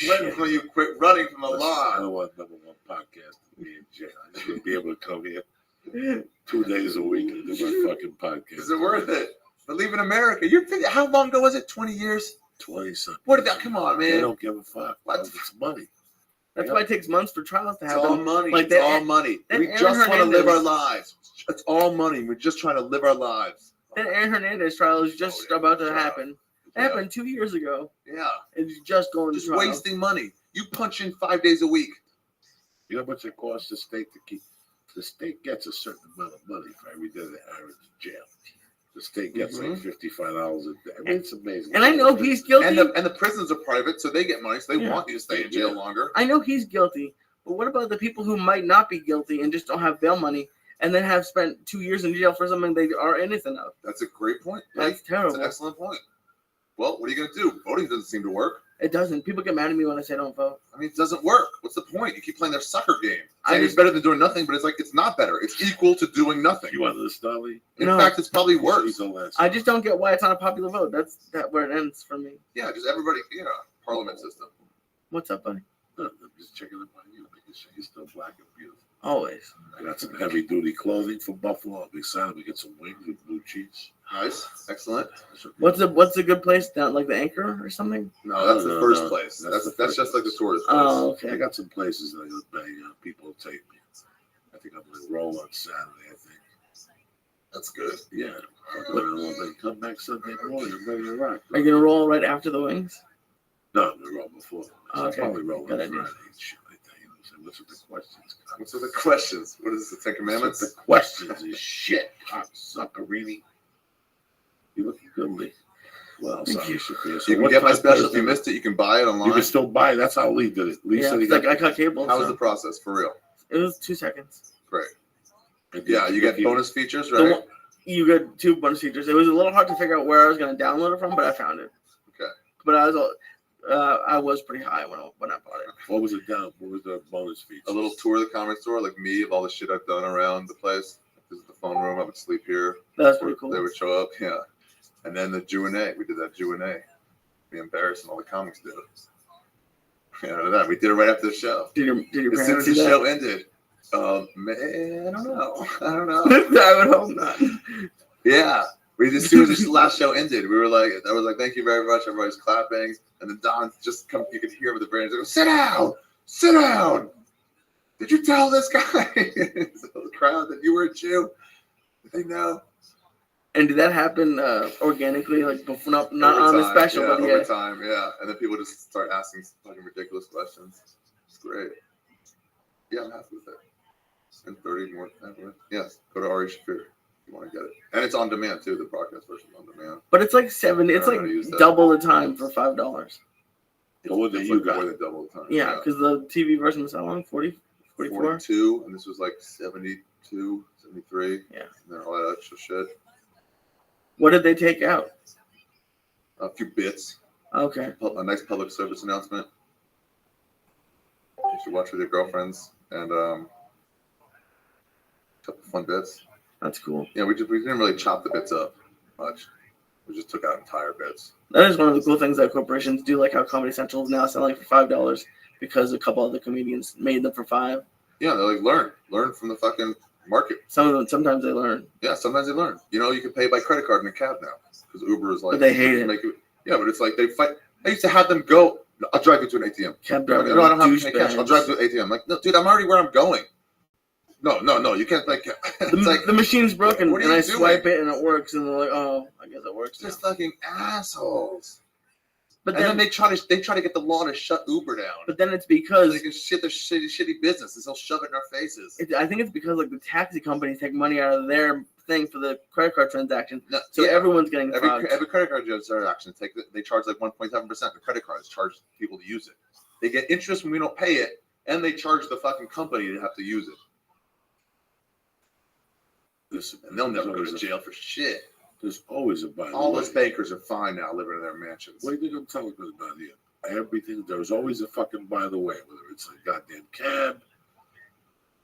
When will you quit running from the I law? don't want number 1 podcast to be in jail. I just want to be able to come here 2 days a week and do my fucking podcast. Is it worth it? But leaving America, how long ago was it? 20 years? 20 something. What did that? Come on, They man. don't give a fuck. What? It's money. that's why it takes months for trials to It's happen. all money. Like It's that- all money. that We Aaron just want to live our Hernandez- lives. It's all money. We're just trying to live our lives. That Aaron Hernandez trial is just about to happen. It happened 2 years ago. Yeah. It's just going Just to trial. wasting money. You punch in 5 days a week. You know how much it costs the state to keep? The state gets a certain amount of money for every day that Aaron's in jail. The state gets like $55 a day. I mean, it's amazing. And I know he's guilty. And the prisons are private, so they get money. So they want you to stay in jail longer. I know he's guilty. But what about the people who might not be guilty and just don't have bail money and then have spent 2 years in jail for something they are innocent of? That's a great point. That's terrible. That's an excellent point. Well, what are you going to do? Voting doesn't seem to work. It doesn't. People get mad at me when I say don't vote. I mean, it doesn't work. What's the point? You keep playing their sucker game. I It's just- better than doing nothing, but it's like it's not better. It's equal to doing nothing. You want the Starly? In No. fact, it's probably worse. I just don't get why it's not a popular vote. That's where it ends for me. Yeah, just everybody, parliament system. What's up, buddy? No, I'm just checking up on you because you're still black and beautiful. Always. I got some heavy duty clothing from Buffalo. I'll be excited. We get some wings with blue cheese. Nice. Excellent. What's a good place down, like the Anchor or something? No, that's the first no. place. That's the That's first just like the tourist place. Oh, okay. I got some places that people take me. I think I'm going to roll on Saturday, I think. That's good. Yeah. I'll go around all day. Come back Sunday morning. I'm ready to rock. Are you gonna roll right after the wings? No, I'm going to roll before. I'll Okay. probably roll on Good Friday idea. and shit like that. You know, so what's with the questions? What's with the questions? What is the Ten Commandments? The questions is shit, cocksuckerini. You looking good, Lee. Well, sorry, Shafir. So You can what get my time special if Thursday? you missed it. You can buy it online. You can still buy it. That's how Lee did it. Lee Yeah, said he it's like got I cut cable. How was so the process for real? it was 2 seconds. Great. Yeah, you get bonus features, The right? one- You get 2 bonus features. It was a little hard to figure out where I was gonna download it from, but I found it. Okay. But I was pretty high when I bought it. What was it down? What was the bonus feature? A little tour of the comedy store, like me, of all the shit I've done around the place. This is the phone room. I would sleep here. That's pretty cool. They would show up, yeah. And then the Q&A. We did that Q&A. We embarrassed all the comics did it. Yeah, that we did it right after the show. Did your As soon parents as see the that? show ended, man, I don't know. I would hope not. Yeah. As soon as the last show ended, I was like, thank you very much. Everybody's clapping. And then Don just come, you could hear with the brains, go, sit down. Did you tell this guy? So the crowd that you were a Jew? Did they know? And did that happen organically, like before, not Over on the time, special, yeah, but over yeah? time, yeah. And then people just start asking fucking ridiculous questions. It's great. Yeah, I'm happy with it. And 30 more. Yes, go to Ari Shafir if you want to get it. And it's on demand too. The podcast version on demand. But it's like 7. It's I don't like know how to use that. double the time for $5. What did It's you like got? more than double the time. Yeah, because the TV version was how long? 40, 44. 42, and this was like 72, 73. Yeah. And then all that extra shit. What did they take out? A few bits. Okay. A nice public service announcement. You should watch with your girlfriends and a couple fun bits. That's cool. Yeah, we didn't really chop the bits up much. We just took out entire bits. That is one of the cool things that corporations do, like how Comedy Central is now selling for $5 because a couple other comedians made them for $5. Yeah, they're like, learn from the fucking market. Sometimes they learn. Yeah, sometimes they learn. You know, you can pay by credit card in a cab now because Uber is like. But they hate it. Yeah, but it's like they fight. I used to have them go. I'll drive you to an ATM. Cab No, drivers I don't have to douchebags. pay cash. I'll drive you to an ATM. I'm like, no, dude, I'm already where I'm going. No. You can't like. It's like The machine's broken, what are and you I doing? swipe it, and it works, and they're like, "Oh, I guess it works." Just fucking assholes. But And then then they try to get the law to shut Uber down. But then it's because They can shit their shitty businesses. They'll shove it in our faces. I think it's because like the taxi companies take money out of their thing for the credit card transaction, No, so yeah. everyone's getting fucked. Every credit card transaction they charge like 1.7%. The credit cards charge people to use it. They get interest when we don't pay it, and they charge the fucking company to have to use it. Listen, And they'll never go to jail for shit. there's always a by the All way. those bankers are fine now, living in their mansions. What do you think I'm telling you about here? Everything, there's always a fucking by the way, whether it's a goddamn cab.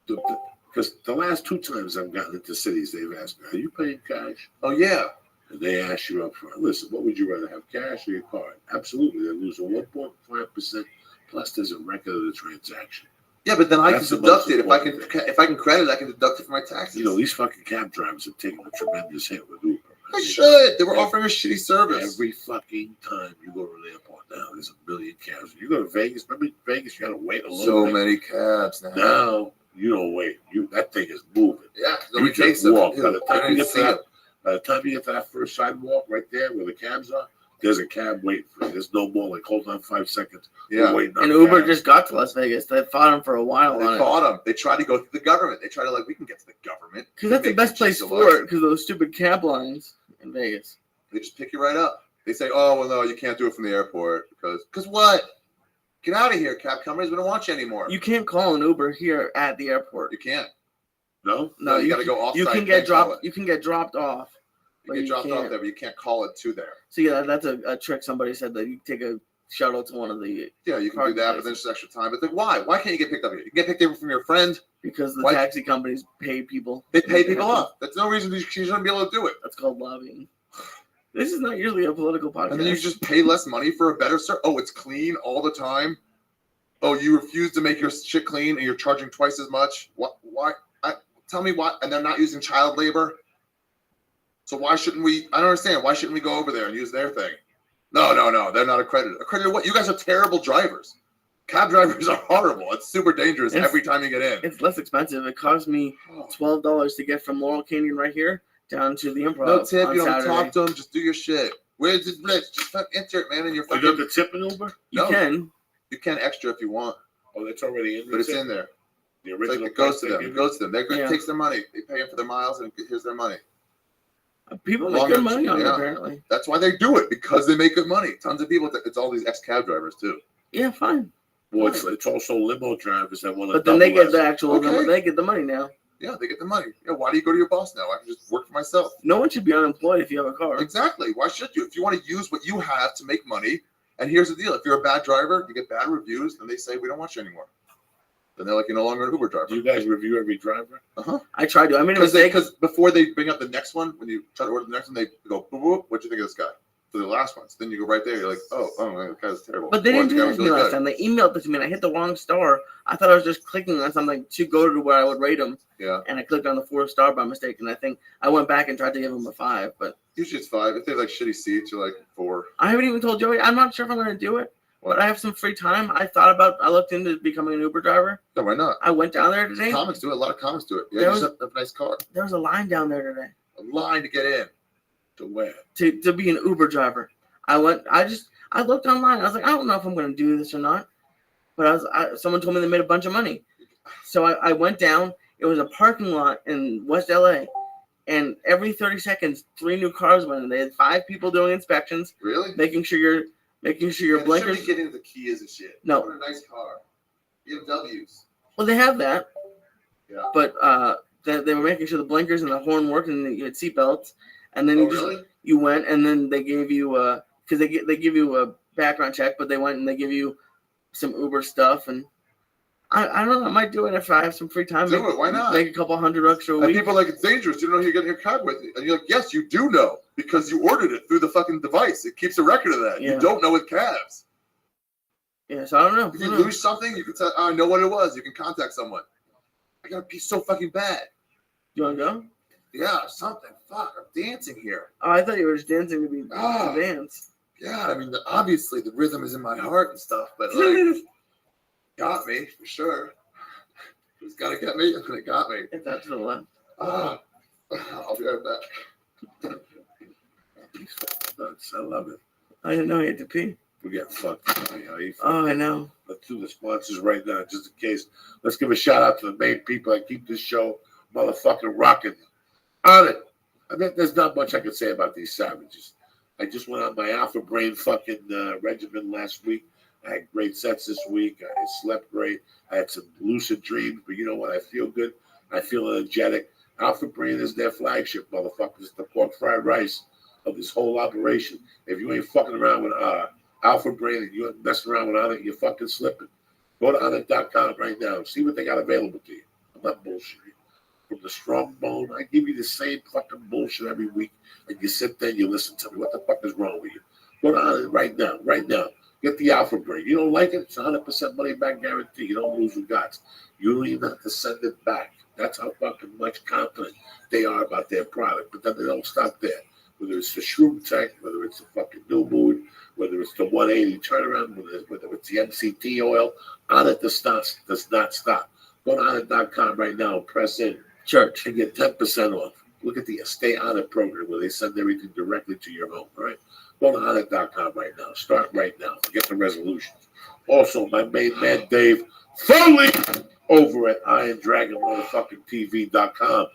Because the last 2 times I've gotten into cities, they've asked me, are you paying cash? Oh yeah. And they ask you up front, listen, what would you rather have, cash or your card? Absolutely. They're losing 1.5%, plus there's a record of the transaction. Yeah, but then I can That's the deduct most it. important thing. If I can credit, I can deduct it for my taxes. You know, these fucking cab drivers have taken a tremendous hit with Uber. I should. They were offering a shitty service. Every fucking time you go to the airport now, there's a million cabs. You go to Vegas, remember Vegas, you gotta wait a little So bit. many cabs now. Now you don't wait. That thing is moving. Yeah, You nobody takes just them. walk. By the I time you didn't get see to them. by the time you get to that first sidewalk right there where the cabs are, there's a cab waiting for you. There's no more like hold on 5 seconds. Yeah. We're waiting on And a Uber cab. just got to Las Vegas. They fought him for a while They on it fought them. They tried to go through the government. They tried to we can get to the government. because that's the Make best it place just for it because of those stupid cab lines in Vegas. They just pick you right up. They say, "Oh well, no, you can't do it from the airport because what? Get out of here, cab companies. We don't want you anymore. You can't call an Uber here at the airport. You can't. No? No, you got to go off. You can get dropped. You can get dropped off. You get dropped off there, but you can't call it to there. So yeah, that's a trick. Somebody said that you take a shuttle to one of the Yeah, you can car do that, but places. then it's extra time. But then why? Why can't you get picked up here? You can get picked up from your friend. because the Why- taxi companies pay people. They pay people off. That's no reason you shouldn't be able to do it. That's called lobbying. This is not usually a political podcast. And then you just pay less money for a better service. Oh, it's clean all the time. Oh, you refuse to make your shit clean, and you're charging twice as much. What? Why? Tell me why. And they're not using child labor. So why shouldn't we? I don't understand. Why shouldn't we go over there and use their thing? No. They're not accredited. Accredited what? You guys are terrible drivers. Cab drivers are horrible. It's super dangerous every time you get in. It's less expensive. It cost me $12 to get from Laurel Canyon right here down to the Improv. No tip. on You don't Saturday. talk to them. Just do your shit. Where's the list? Just enter it, man. And you're You fucking. got the tip in Uber? You can. You can extra if you want, Oh, that's already in there. but it's in there. The It's like original it goes price to they them. give It you? goes to them. They're going Yeah. to take their money. They pay them for their miles, and here's their money. People make Longer- good money on it, yeah. apparently. That's why they do it, because they make good money. Tons of people. It's all these ex-cab drivers too. Yeah, fine. Well, it's also limo drivers that want to. But then they get double the as- actual. Okay. They get the money now. Yeah, they get the money. Yeah, why do you go to your boss now? I can just work for myself. No one should be unemployed if you have a car. Exactly. Why should you? If you want to use what you have to make money, and here's the deal: if you're a bad driver, you get bad reviews, and they say we don't want you anymore. Then they're like, you're no longer an Uber driver. Do you guys review every driver? I tried to. I made a mistake. Because before they bring up the next one, when you try to order the next one, they go, boop, boop, what'd you think of this guy? For the last one. So then you go right there, you're like, oh, that guy's terrible. But they Or didn't the do guy that was to me really last good. time. They emailed it to me, and I hit the wrong star. I thought I was just clicking on something to go to where I would rate them, Yeah. and I clicked on the 4-star by mistake. And I think I went back and tried to give them a 5, but Usually it's 5. If they have like shitty seats, you're like 4. I haven't even told Joey. I'm not sure if I'm going to do it, What? but I have some free time. I looked into becoming an Uber driver. No, why not? I went down there today. Comics do it. A lot of comics do it. Yeah, There you was- just have a nice car. There was a line down there today A line to get in. To where? to be an Uber driver. I looked online. I was like, I don't know if I'm going to do this or not, but someone told me they made a bunch of money. So I went down. It was a parking lot in West LA, and every 30 seconds, 3 new cars went in. They had 5 people doing inspections, Really? making sure your Yeah, blinkers. they should be getting the keys and shit. No. What a nice car. BMWs. Well, they have that, Yeah. but they were making sure the blinkers and the horn worked, and you had seatbelts. And then Oh, really? you went, and then they gave you because they give you a background check, but they went and they give you some Uber stuff, and I don't know. I might do it if I have some free time. Do it. Why not? Make a couple $100 a And week. people are like, it's dangerous. You don't know who you're getting your card with. And you're like, yes, you do know, because you ordered it through the fucking device. It keeps a record of that. Yeah. You don't know with cabs. Yeah, so I don't know. If you lose something, you can tell, I know what it was. You can contact someone. I gotta pee so fucking bad. You want to go? Yeah, something. Fuck, I'm dancing here. Oh, I thought you were just dancing to be Ah. to dance. Yeah, I mean, obviously the rhythm is in my heart and stuff, but like, got me for sure. It's gotta get me, and it got me. It's out to the left. I'll be right back. I love it. I didn't know you had to pee. We get fucked. Oh, I know. Let's do the sponsors right now, just in case. Let's give a shout out to the main people that keep this show motherfucking rocking. On it. I mean, there's not much I can say about these savages. I just went on my alpha brain fucking regimen last week. I had great sets this week. I slept great. I had some lucid dreams, but you know what? I feel good. I feel energetic. Alpha Brain is their flagship, motherfuckers. It's the pork fried rice of this whole operation. If you ain't fucking around with Alpha Brain and you ain't messing around with Onnit, you're fucking slipping. Go to Onnit.com right now. See what they got available to you. I'm not bullshitting. From the strong bone, I give you the same fucking bullshit every week, and you sit there and you listen to me. What the fuck is wrong with you? Go to Onnit right now, right now. Get the Alpha Brain. You don't like it? It's 100% money back guarantee. You don't lose your guts. You don't even have to send it back. That's how fucking much confident they are about their product. But then they don't stop there. Whether it's the Shroom Tech, whether it's the fucking New Mood, whether it's the 180 turnaround, whether it's the MCT oil, Onnit does not stop. Go to Onnit.com right now and press in. Church. And get 10% off. Look at the Stay Onnit program where they send everything directly to your home, all right? Go to Onnit.com right now. Start right now. Get the resolutions. Also, my main man, Dave Foley, over at IronDragon.TV.com.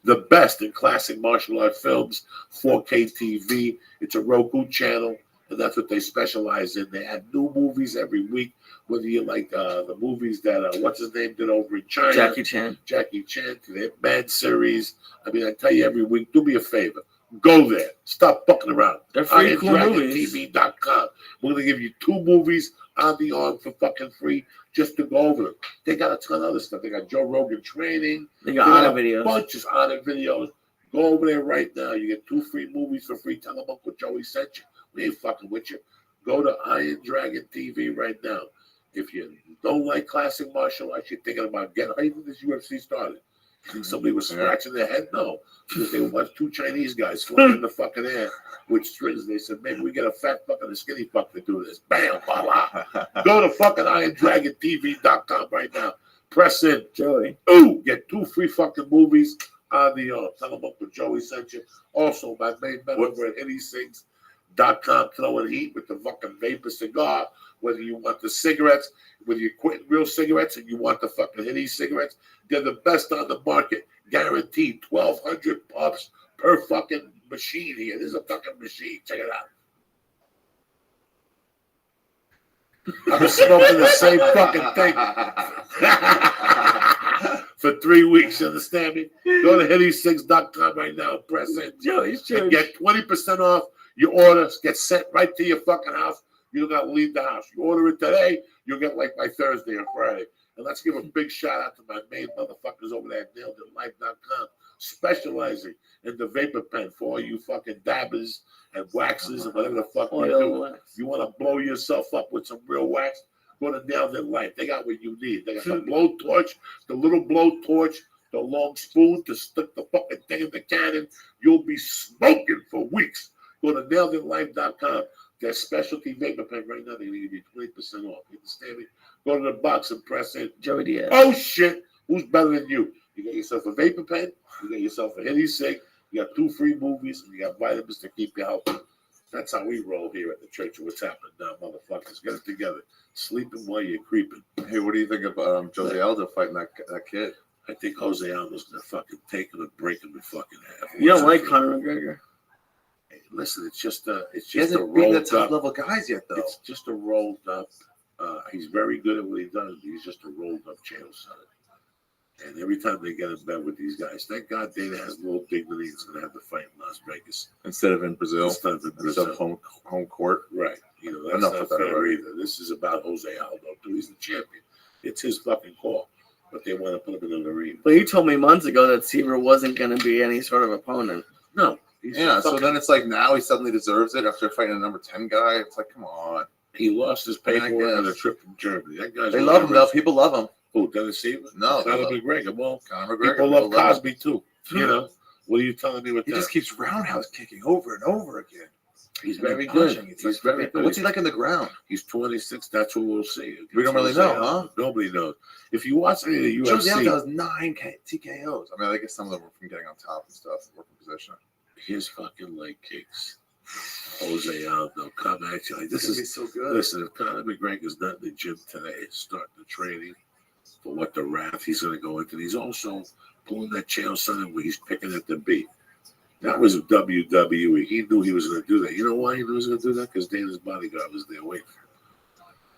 The best in classic martial art films, 4K TV. It's a Roku channel, and that's what they specialize in. They have new movies every week, whether you like the movies that, what's his name, did over in China. Jackie Chan, the Man series. I mean, I tell you every week, do me a favor. Go there. Stop fucking around. They're free, cool movies. TV.com. We're going to give you 2 movies on the arm for fucking free just to go over them. They got a ton of other stuff. They got Joe Rogan training. They got Onnit videos. Bunches of Onnit videos. Go over there right now. You get 2 free movies for free. Tell them Uncle Joey sent you. We ain't fucking with you. Go to Iron Dragon TV right now. If you don't like classic martial arts, you're thinking about getting, how do you think this UFC started? You think somebody was scratching their head? No. Because they watched 2 Chinese guys flying in the fucking air with strings. They said, maybe we get a fat fuck and a skinny fuck to do this. Bam, voila. Go to fucking IronDragonTV.com right now. Press in. Joey. Ooh, get 2 free fucking movies on the arm. Tell them Uncle Joey sent you. Also, my main man over at HittySings.com throwing heat with the fucking vapor cigar. Whether you want the cigarettes, whether you're quitting real cigarettes and you want the fucking Hitty cigarettes, they're the best on the market. Guaranteed 1,200 puffs per fucking machine here. This is a fucking machine. Check it out. I've been smoking the same fucking thing for 3 weeks. You understand me? Go to HittySings.com right now and press in. And get 20% off your order. Get sent right to your fucking house. You don't got to leave the house. You order it today, you'll get like by Thursday or Friday. And let's give a big shout out to my main motherfuckers over there at NailedItLife.com, specializing in the vapor pen for all you fucking dabbers and waxes and whatever the fuck you do. You want to blow yourself up with some real wax? Go to Nailed It Life. They got what you need. They got the blowtorch, the little blowtorch, the long spoon to stick the fucking thing in the cannon. You'll be smoking for weeks. Go to NailedItLife.com. Their specialty vapor pen right now, they're going to give you 20% off. You understand me? Go to the box and press in. Joey Diaz. Oh, shit. Who's better than you? You got yourself a vapor pen. You got yourself a Hitty Sig. You got 2 free movies. And you got vitamins to keep you healthy. That's how we roll here at the Church of What's Happening now, motherfuckers. Get it together. Sleeping while you're creeping. Hey, what do you think of Jose Aldo fighting that kid? I think Jose Aldo's going to fucking take him and break him in fucking half. You don't like Conor McGregor? Listen, it's just a beaten the top level guys yet, though. It's just a rolled up. He's very good at what he does. He's just a rolled up jail son. And every time they get in bed with these guys, thank God Dana has no dignity. He's going to have to fight in Las Vegas instead of in Brazil. Home court. Right. You know, that's not fair either. This is about Jose Aldo too. He's the champion. It's his fucking call. But they want to put him in the arena. But you told me months ago that Seaver wasn't going to be any sort of opponent. No. So then it's like now he suddenly deserves it after fighting a number 10 guy. It's like, come on. He lost his paperwork on a trip from Germany. That guy's they love him, though. People love him. Who, Dennis Seaver? No. Conor McGregor. Well, Conor McGregor. People love Cosby, too. You know? What are you telling me with that? He just keeps roundhouse kicking over and over again. He's And then very punching. good. It's He's like, very good. what's he like in the ground? He's 26. That's what we'll see. We don't really know, huh? Nobody knows. If you watch any of the Jose UFC, Aldo has 9 TKOs. I mean, I guess some of them were from getting on top and stuff, working position. his fucking leg kicks. Jose Aldo come at you. Like, this is so good. Listen, if Conor McGregor's not in the gym today, starting the training for what the wrath he's going to go into, he's also pulling that chair something where he's picking at the beat. That was WWE. He knew he was going to do that. You know why he knew he was going to do that? Because Dana's bodyguard was there waiting for him.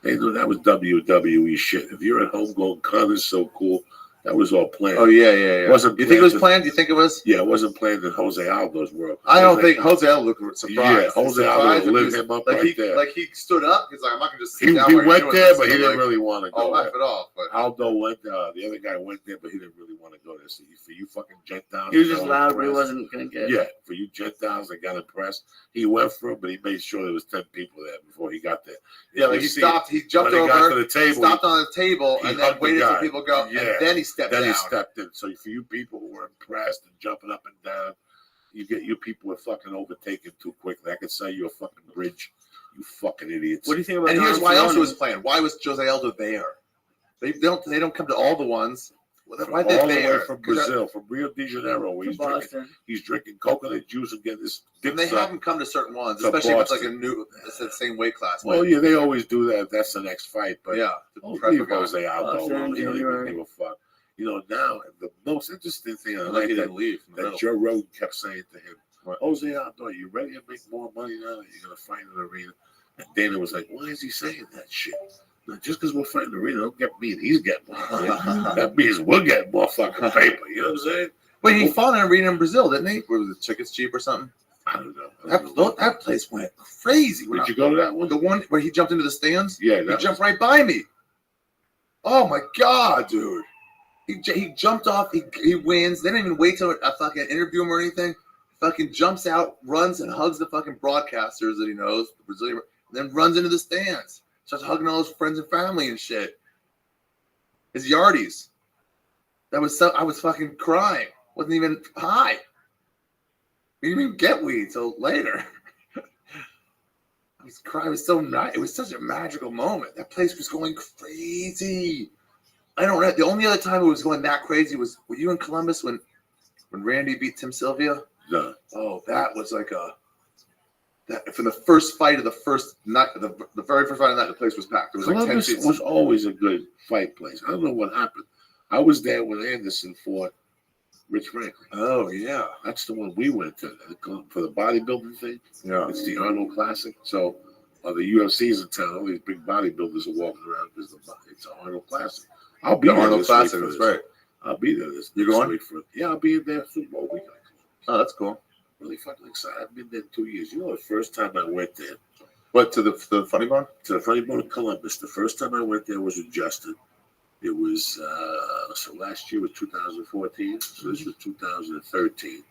They knew that was WWE shit. If you're at home going, Conor's so cool, that was all planned. Oh, yeah. It wasn't You think it was planned. planned? You think it was? Yeah, it wasn't planned in Jose Aldo's world. I don't think Jose Aldo looked surprised. Yeah, Jose Aldo lit was- him up like right he, there. Like he stood up. He's like, I'm not going to just sit He down while you're went doing there, this. but he I'm didn't like, really want to I'll go laugh there. it off. But Aldo went there. The other guy went there, but he didn't really want to go there. So for you fucking Gentiles, He was just that loud, got but he impressed. wasn't gonna get. Yeah, for you Gentiles that got impressed, he went for it, but he made sure there was 10 people there before he got there. yeah, If like you he see, stopped. He jumped when he got over, to the table, stopped on the table, he and then hugged the waited till guy. people go, Yeah. and then he stepped then down. he stepped in. So for you people who were impressed and jumping up and down, you people were fucking overtaken too quickly. I could say you're a fucking bridge, you fucking idiots. What do you think about? And here's Donald why else Cerrone? it was planned. Why was Jose Aldo there? They don't come to all the ones. Why they all the there? way from Brazil, from Rio de Janeiro, where To he's drinking coconut juice and getting his And they dicks up. haven't come to certain ones, To especially if it's like Boston. it's the same weight class. Well, yeah, they always do that. That's the next fight, but yeah. oh, Prep leave a guy. Jose Aldo Boston, alone. He don't even January. give a fuck. You know, now the most interesting thing I Like like he that, didn't leave. in the that middle. Joe Rogan kept saying to him, What? Jose Aldo, are you ready to make more money now that you're going to fight in the arena? And Dana was like, why is he saying that shit? Like, just because we're fighting in the arena, don't get me. He's getting more money. That means we're getting more fucking paper. You know what I'm saying? Wait, he fought in an arena in Brazil, didn't he? Where was the tickets cheap or something? I don't know. That place went crazy. Did you go to that one? The one where he jumped into the stands? Yeah, He that jumped right by me. Oh my god, dude! He jumped off. He wins. They didn't even wait till I fucking interview him or anything. Fucking jumps out, runs and hugs the fucking broadcasters that he knows, the Brazilian, and then runs into the stands. Starts hugging all his friends and family and shit. His yardies. I was fucking crying. Wasn't even high. We didn't even get weed till later. I was crying. It was so nice. It was such a magical moment. That place was going crazy. I don't know. The only other time it was going that crazy was, were you in Columbus when Randy beat Tim Sylvia? No. Oh, that was like from the first fight of the first night, the very first fight of the night, the place was packed. It was like 10 Columbus seats. was always a good fight place. I don't know what happened. I was there when Anderson fought Rich Franklin. Oh, yeah. That's the one we went to for the bodybuilding thing. Yeah. It's the Arnold Classic. So the UFC's in town. All these big bodybuilders are walking around because it's an Arnold Classic. I'll be The there Arnold this Classic, week for that's this. right. I'll be there this You going? week for. Yeah, I'll be in there Super Bowl weekend. Oh, that's cool. Really fucking excited. I've been there 2 years. You know, the first time I went there, What, to the Funny Bone? to the Funny Bone in Columbus, the first time I went there was with Justin. It was, so last year was 2014, so this was 2013.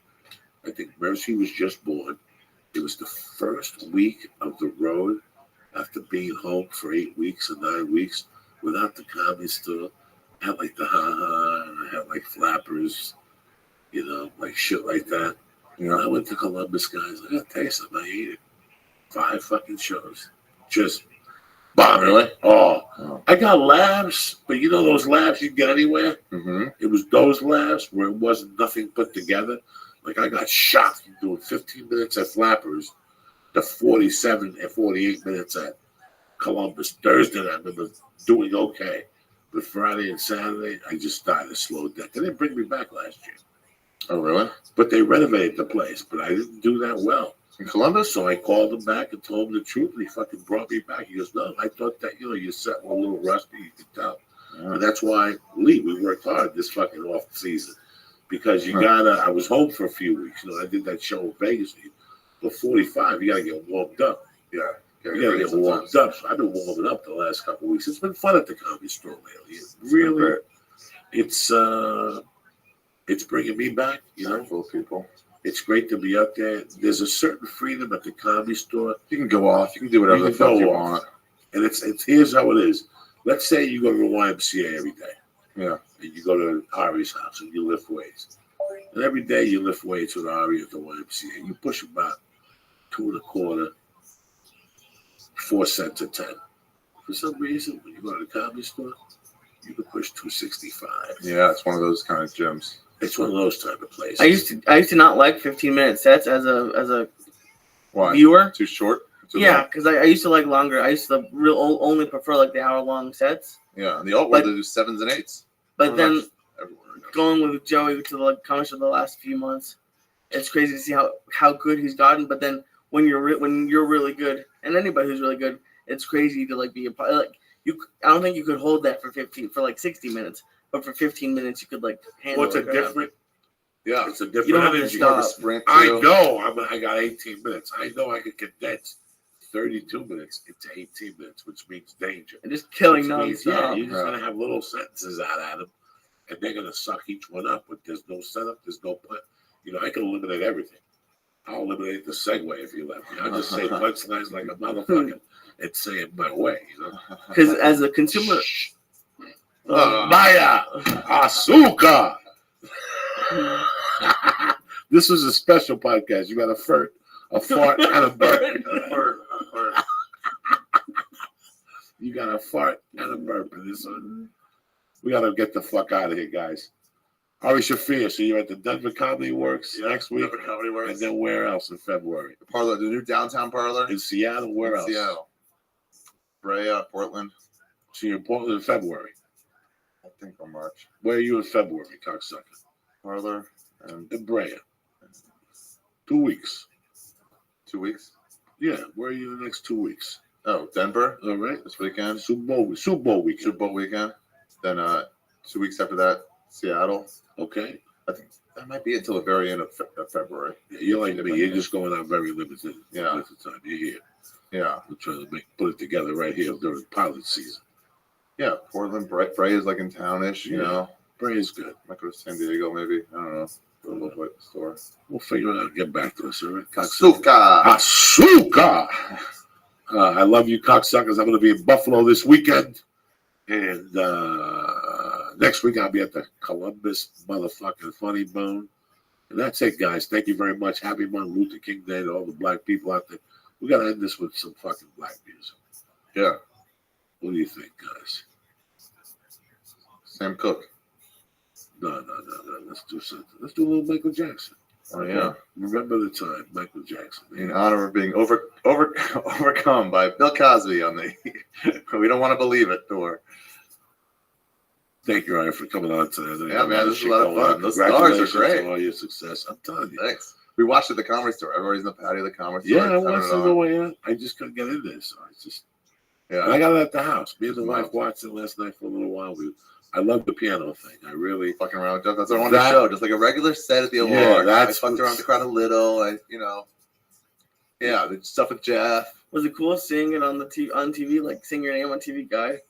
I think Mercy was just born. It was the first week of the road after being home for 8 weeks or 9 weeks without the Comedy Store. I had like the Ha-Ha, and I had like Flappers, you know, like shit like that. You know, I went to Columbus, guys. I gotta tell you something. I hated 5 fucking shows. Just bombing. Really? Oh, I got laughs, but you know those laughs you get anywhere? Mm-hmm. It was those laughs where it wasn't nothing put together. Like I got shocked from doing 15 minutes at Flappers to 47 and 48 minutes at Columbus. Thursday, I remember doing okay. But Friday and Saturday, I just started to slow down. They didn't bring me back last year. Oh, really? But they renovated the place, but I didn't do that well. In Columbus? So I called him back and told him the truth, and he fucking brought me back. He goes, no, I thought that, you know, your set was a little rusty, you could tell. Yeah. And that's why, we worked hard this fucking off season. Because you gotta, I was home for a few weeks. You know, I did that show in Vegas. But 45, you gotta get warmed up. Yeah. You gotta get warmed up. So I've been warming up the last couple of weeks. It's been fun at the Comedy Store lately. Really, it's bringing me back, you know. Full people. It's great to be up there. There's a certain freedom at the Comedy Store. You can go off. You can do whatever You the can fuck go you off. want. And it's here's how it is. Let's say you go to the YMCA every day. Yeah. And you go to Ari's house and you lift weights. And every day you lift weights with Ari at the YMCA. You push about 2 1/4 4 cents a 10. For some reason, when you go to the comedy store, you can push 265. Yeah, it's one of those kind of gyms. It's one of those type of places. I used to not like 15-minute sets as a Why? viewer. Too short? Yeah, because I used to like longer. I used to only prefer like the hour-long sets. Yeah, and the alt world they do 7s and 8s. But then Everywhere. going with Joey to the comics of the last few months, it's crazy to see how good he's gotten. But then when you're really good, and anybody who's really good, it's crazy to like be a part. Like I don't think you could hold that for like 60 minutes, but for 15 minutes you could like handle What's it. a different? Yeah, it's a You different don't have to energy. stop. Sprint I too. know. I got 18 minutes. I know I could condense 32 minutes into 18 minutes, which means danger. And just killing Which means, nonstop. you're just gonna have little sentences out at them, and they're gonna suck each one up. But there's no setup. There's no put. I can eliminate everything. I'll eliminate the segue if you let me. I'll just say punchlines like a motherfucker and say it my way. Because as a consumer, Maya Asuka. This is a special podcast. You got a fart, and a burp. You got a fart and a burp in this one. We got to get the fuck out of here, guys. Ari Shafir, so you're at the Denver Comedy Works next week. Denver Comedy Works. And then where else in February? The parlor, the new downtown parlor. In Seattle, where else? Seattle. Brea, Portland. So you're in Portland in February. I think on March. Where are you in February, cocksucker? Parlor and In Brea. 2 weeks. 2 weeks. Yeah, where are you the next 2 weeks? Oh, Denver. All right. This weekend. Super Bowl weekend. Super Bowl weekend. Then 2 weeks after that, Seattle. Okay. I think that might be until the very end of February. Yeah, you're like me. You're just going out very limited. Yeah. Limited time. You're here. Yeah. We're trying to put it together right here during pilot season. Yeah, Portland. Brea is like in townish, you know. Brea is good. Might go to San Diego, maybe. I don't know. Go to a little store. We'll figure it out and get back to us, all right? Asuka. Asuka. I love you, cocksuckers. I'm going to be in Buffalo this weekend. And next week, I'll be at the Columbus motherfucking Funny Bone. And that's it, guys. Thank you very much. Happy Martin Luther King Day to all the black people out there. We got to end this with some fucking black music. Yeah. What do you think, guys? Sam Cooke. No. Let's do something. Let's do a little Michael Jackson. Oh, yeah. Remember the time, Michael Jackson. In honor of being overcome by Bill Cosby on the We Don't Want to Believe It tour. Thank you, Ryan, for coming on today. Yeah, man, this is a lot of fun. Those stars are great. All your success. I'm telling you. Thanks. We watched it at the Comedy Store. Everybody's in the patio of the Comedy Store. Yeah, I watched it on the way out. I just couldn't get in there, so I just. Yeah. And I got it at the house. Me and the wife watched it last night for a little while. I love the piano thing. I really fucking around with Jeff. That's what I wanted to show. Just like a regular set at the awards. Yeah, I fucked around the crowd a little. Yeah, the stuff with Jeff. Was it cool seeing it on TV, like seeing your name on TV, guy?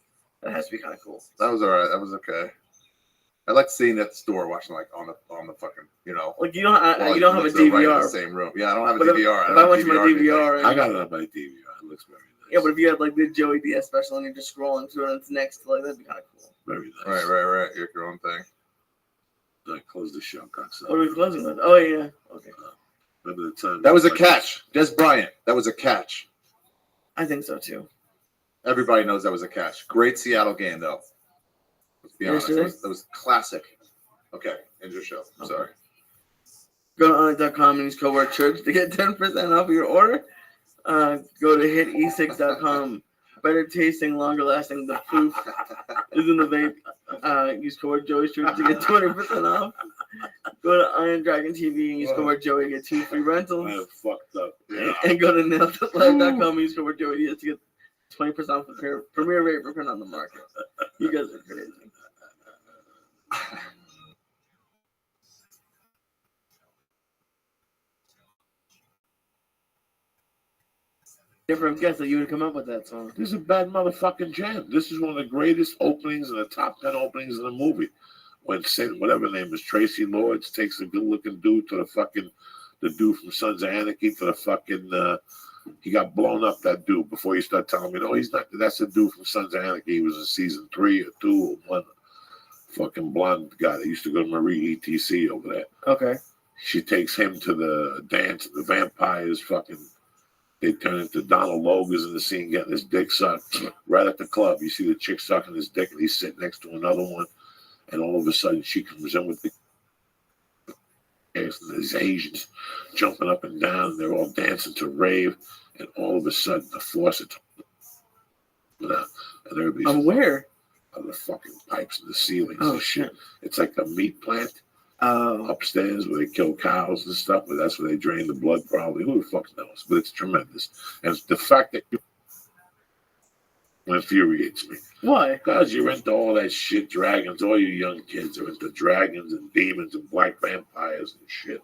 That has to be kind of cool. That was all right. That was okay. I like seeing it at the store, watching like on the fucking, Like you don't have a DVR. Right in the same room. Yeah, I don't have a DVR. If I went to my DVR, I got it on my DVR. It looks very nice. Yeah, but if you had like the Joey Diaz special and you're just scrolling through and it's next, like that'd be kind of cool. Very nice. Right. You have your own thing. I close the show, cocksucker. What are we closing with? Oh yeah. Okay. Remember the time? That was a catch. Des Bryant. That was a catch. I think so too. Everybody knows that was a catch. Great Seattle game though. Let's be honest. That was classic. Okay, end your show. I'm sorry. Go to onyx.com and use code word church to get 10% off your order. Go to hite6.com. Better tasting, longer lasting. The proof is in the vape. Use code Joey's Church to get 20% off. Go to Iron Dragon TV and use code Joey to get 2 free rentals. I am fucked up. Yeah. And go to nailtlive.com and use code Joey to get 20% off the premier rate for print on the market. You guys are crazy. Different guess that you would come up with that song. This is a bad motherfucking jam. This is one of the greatest openings in the top 10 openings in the movie. When whatever name is Tracy Lords takes a good-looking dude to the dude from Sons of Anarchy to the fucking, he got blown up, that dude, before you start telling me, no, he's not. That's the dude from Sons of Anarchy. He was in season 3 or 2 or 1. Fucking blonde guy that used to go to Marie ETC over there. Okay. She takes him to the dance, the vampires fucking They turn into Donald Logans in the scene getting his dick sucked right at the club. You see the chick sucking his dick, and he's sitting next to another one, and all of a sudden she comes in with the and these Asians jumping up and down. They're all dancing to rave, and all of a sudden the faucet and everybody's where? on the fucking pipes in the ceilings Oh and shit. shit! It's like a meat plant Oh, upstairs where they kill cows and stuff, but that's where they drain the blood probably. Who the fuck knows? But it's tremendous. And it's the fact that infuriates me. why? Because you're into all that shit, dragons. All you young kids are into dragons and demons and black vampires and shit.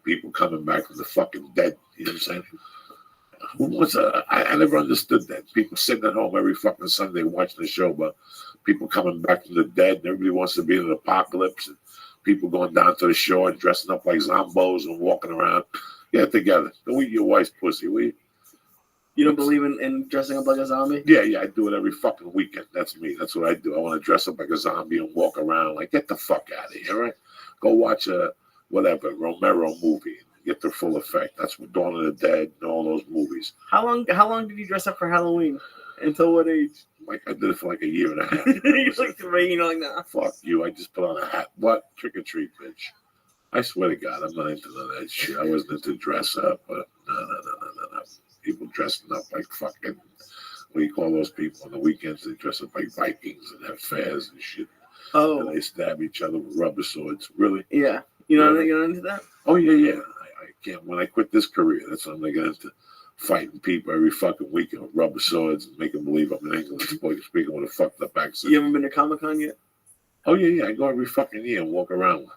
People coming back from the fucking dead. You know what I'm saying? Who wants I never understood that. People sitting at home every fucking Sunday watching the show about people coming back from the dead, and everybody wants to be in an apocalypse, and people going down to the shore and dressing up like zombos and walking around. Get together. Don't eat your wife's pussy, will you? You don't believe in dressing up like a zombie? Yeah, I do it every fucking weekend. That's me. That's what I do. I want to dress up like a zombie and walk around like, get the fuck out of here, right? Go watch a Romero movie. Get the full effect. That's what Dawn of the Dead and all those movies. How long did you dress up for Halloween? Until what age? Like I did it for like a year and a half. You're like 3, you know, like nah. Fuck you. I just put on a hat. What? Trick or treat, bitch. I swear to God, I'm not into none of that shit. I wasn't into dress up, but no. People dressing up like fucking, what do you call those people on the weekends? They dress up like Vikings and have fairs and shit. Oh. And they stab each other with rubber swords. Really? Yeah. You're not into that? Oh, yeah. I can't. When I quit this career, that's when I'm going to get into fighting people every fucking weekend with rubber swords and making believe I'm an English boy speaking with a fucked up accent. You haven't been to Comic-Con yet? Oh, yeah. I go every fucking year and walk around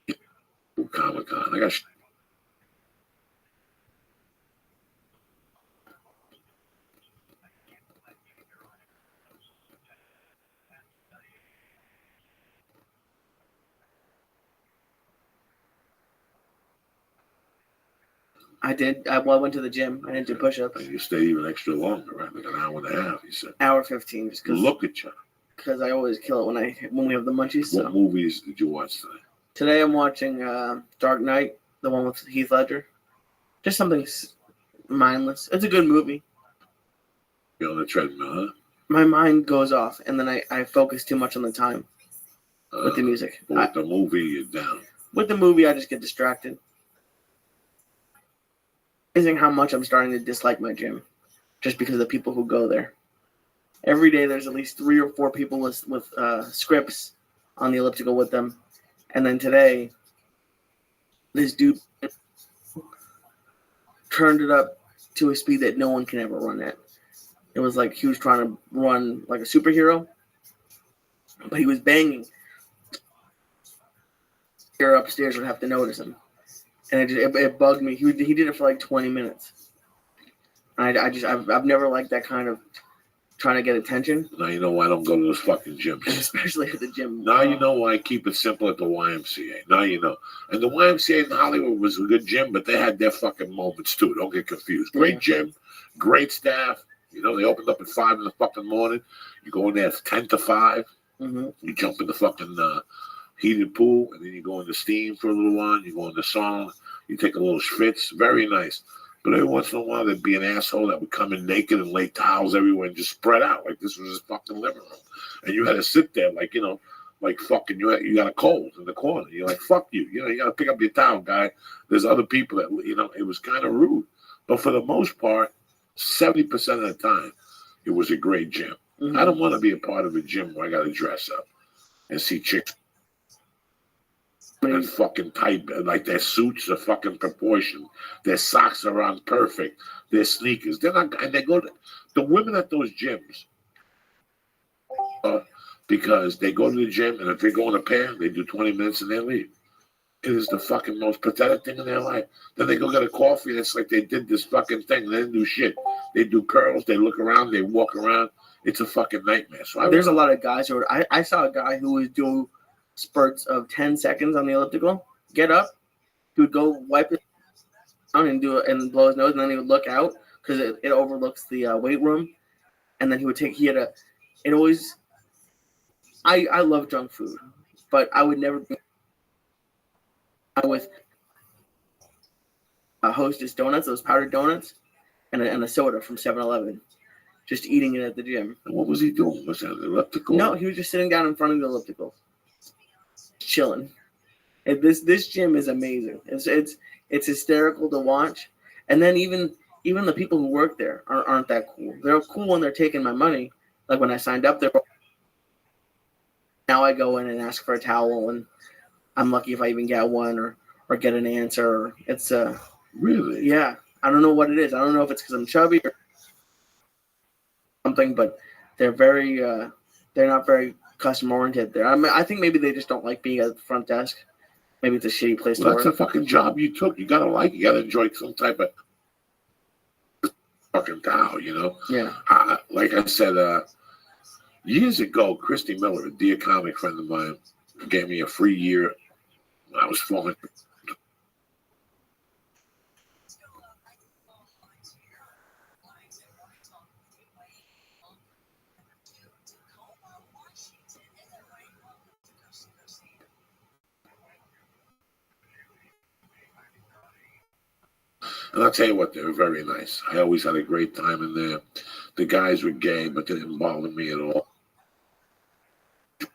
with Comic-Con. I got I did. I went to the gym. I didn't do push-ups. And you stayed even extra longer, right? Like an hour and a half, you said. Hour 15, just because. Look at you. Because I always kill it when we have the munchies. What movies did you watch today? Today I'm watching Dark Knight, the one with Heath Ledger. Just something mindless. It's a good movie. You're on the treadmill, huh? My mind goes off, and then I focus too much on the time with the music. With the movie, you're down. With the movie, I just get distracted. Amazing how much I'm starting to dislike my gym just because of the people who go there. Every day there's at least 3 or 4 people with scripts on the elliptical with them. And then today, this dude turned it up to a speed that no one can ever run at. It was like he was trying to run like a superhero, but he was banging. Here upstairs would have to notice him. And it bugged me. He did it for like 20 minutes. I've never liked that kind of trying to get attention. Now you know why I don't go to those fucking gyms. Especially at the gym. Now you know why I keep it simple at the YMCA. Now you know. And the YMCA in Hollywood was a good gym, but they had their fucking moments too. Don't get confused. Great gym, great staff. You know, they opened up at 5 in the fucking morning. You go in there at 10 to 5. Mm-hmm. You jump in the fucking heated pool, and then you go in the steam for a little while. You go in the sauna. You take a little schwitz. Very nice. But every once in a while, there'd be an asshole that would come in naked and lay towels everywhere and just spread out like this was his fucking living room. And you had to sit there like, you know, like fucking, you got a cold in the corner. You're like, fuck you. You know, you got to pick up your towel, guy. There's other people that, you know, it was kind of rude. But for the most part, 70% of the time, it was a great gym. Mm-hmm. I don't want to be a part of a gym where I got to dress up and see chicks and fucking tight, like their suits are fucking proportioned, their socks are on perfect, their sneakers. They're not, and they go to the women at those gyms because they go to the gym and if they go in a pair, they do 20 minutes and they leave. It is the fucking most pathetic thing in their life. Then they go get a coffee and it's like they did this fucking thing. They didn't do shit. They do curls, they look around, they walk around. It's a fucking nightmare. So there's a lot of guys who I saw a guy who was doing spurts of 10 seconds on the elliptical, get up, he would go wipe it down and do it and blow his nose, and then he would look out because it overlooks the weight room, and then he would I love junk food, but I would never be with Hostess donuts, those powdered donuts, and a soda from 7-Eleven. Just eating it at the gym. And what was he doing? Was that an elliptical? No, he was just sitting down in front of the elliptical, chilling. And this gym is amazing. It's hysterical to watch. And then even the people who work there aren't that cool. They're cool when they're taking my money. Like when I signed up there. Now I go in and ask for a towel, and I'm lucky if I even get one or get an answer. It's Really? yeah. I don't know what it is. I don't know if it's because I'm chubby or something, but they're not very customer oriented there. I think maybe they just don't like being at the front desk. Maybe it's a shitty place to That's work. a fucking job you took. You gotta enjoy some type of fucking Tao, you know? Yeah. Like I said, years ago, Christy Miller, a dear comic friend of mine, gave me a free year when I was falling. And I'll tell you what, they were very nice. I always had a great time in there. The guys were gay, but they didn't bother me at all.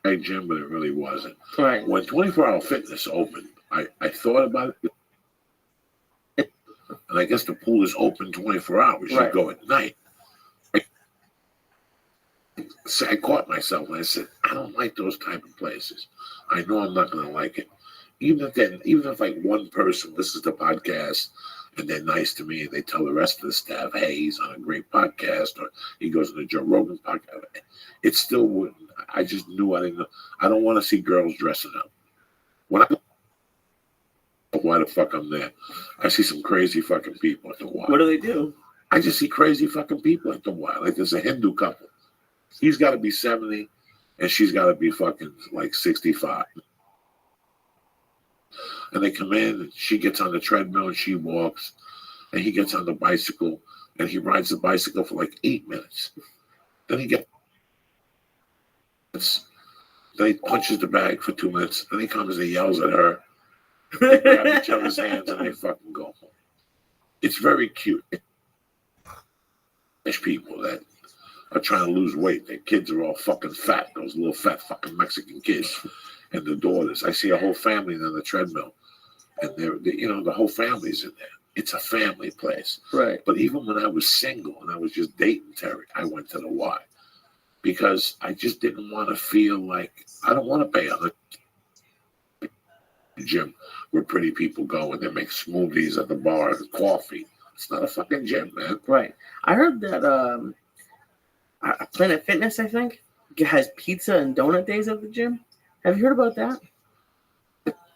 Great gym, but it really wasn't. Right. When 24-hour fitness opened, I thought about it. And I guess the pool is open 24 hours. You Right. go at night. So I caught myself and I said, I don't like those type of places. I know I'm not going to like it. Even if like one person listens to the podcast and they're nice to me and they tell the rest of the staff, hey, he's on a great podcast or he goes on the Joe Rogan podcast, it still wouldn't. I just knew I didn't know. I don't want to see girls dressing up. When I why the fuck I'm there. I see some crazy fucking people at the Y. What do they do? I just see crazy fucking people at the Y. Like there's a Hindu couple. He's got to be 70 and she's got to be fucking like 65. And they come in and she gets on the treadmill and she walks and he gets on the bicycle and he rides the bicycle for like 8 minutes. Then he punches the bag for 2 minutes. Then he comes and he yells at her. They grab each other's hands and they fucking go home. It's very cute. There's people that are trying to lose weight. Their kids are all fucking fat. Those little fat fucking Mexican kids and the daughters. I see a whole family on the treadmill, and the whole family's in there. It's a family place. Right. But even when I was single and I was just dating Terry, I went to the Y because I just didn't want to feel like I don't want to pay on the gym where pretty people go and they make smoothies at the bar and coffee. It's not a fucking gym, man. Right. I heard that Planet Fitness, I think, has pizza and donut days at the gym. Have you heard about that?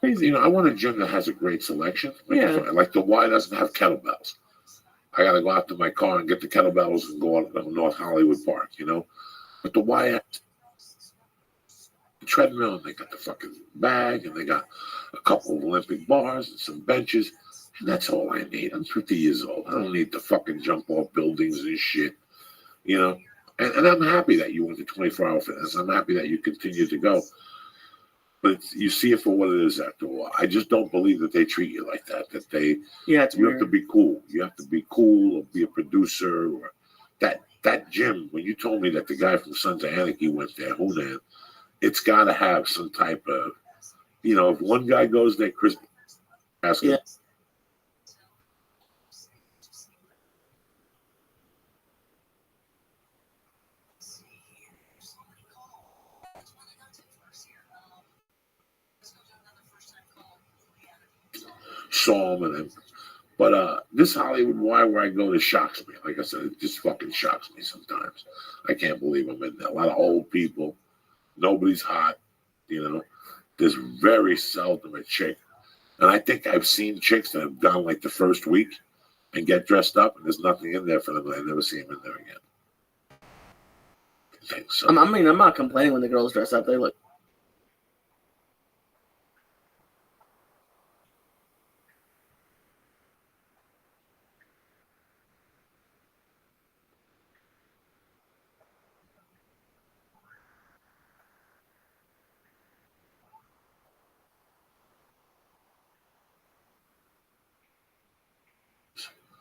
You know, I want a gym that has a great selection. Like the Y doesn't have kettlebells. I got to go out to my car and get the kettlebells and go out to North Hollywood Park, you know. But the Y has the treadmill and they got the fucking bag and they got a couple of Olympic bars and some benches. And that's all I need. I'm 50 years old. I don't need to fucking jump off buildings and shit, you know. And I'm happy that you went to 24-hour fitness. I'm happy that you continue to go. But you see it for what it is after a while. I just don't believe that they treat you like that. You have to be cool. You have to be cool or be a producer or that gym. When you told me that the guy from Sons of Anarchy went there, Hunan, it's got to have some type of, you know, if one guy goes there, Chris, ask him. Yeah. Saw him but this Hollywood Y where I go, it shocks me. Like I said, it just fucking shocks me sometimes. I can't believe I'm in there. A lot of old people. Nobody's hot, you know. There's very seldom a chick. And I think I've seen chicks that have gone like the first week and get dressed up and there's nothing in there for them and I never see them in there again. I think so. I mean, I'm not complaining when the girls dress up. They look.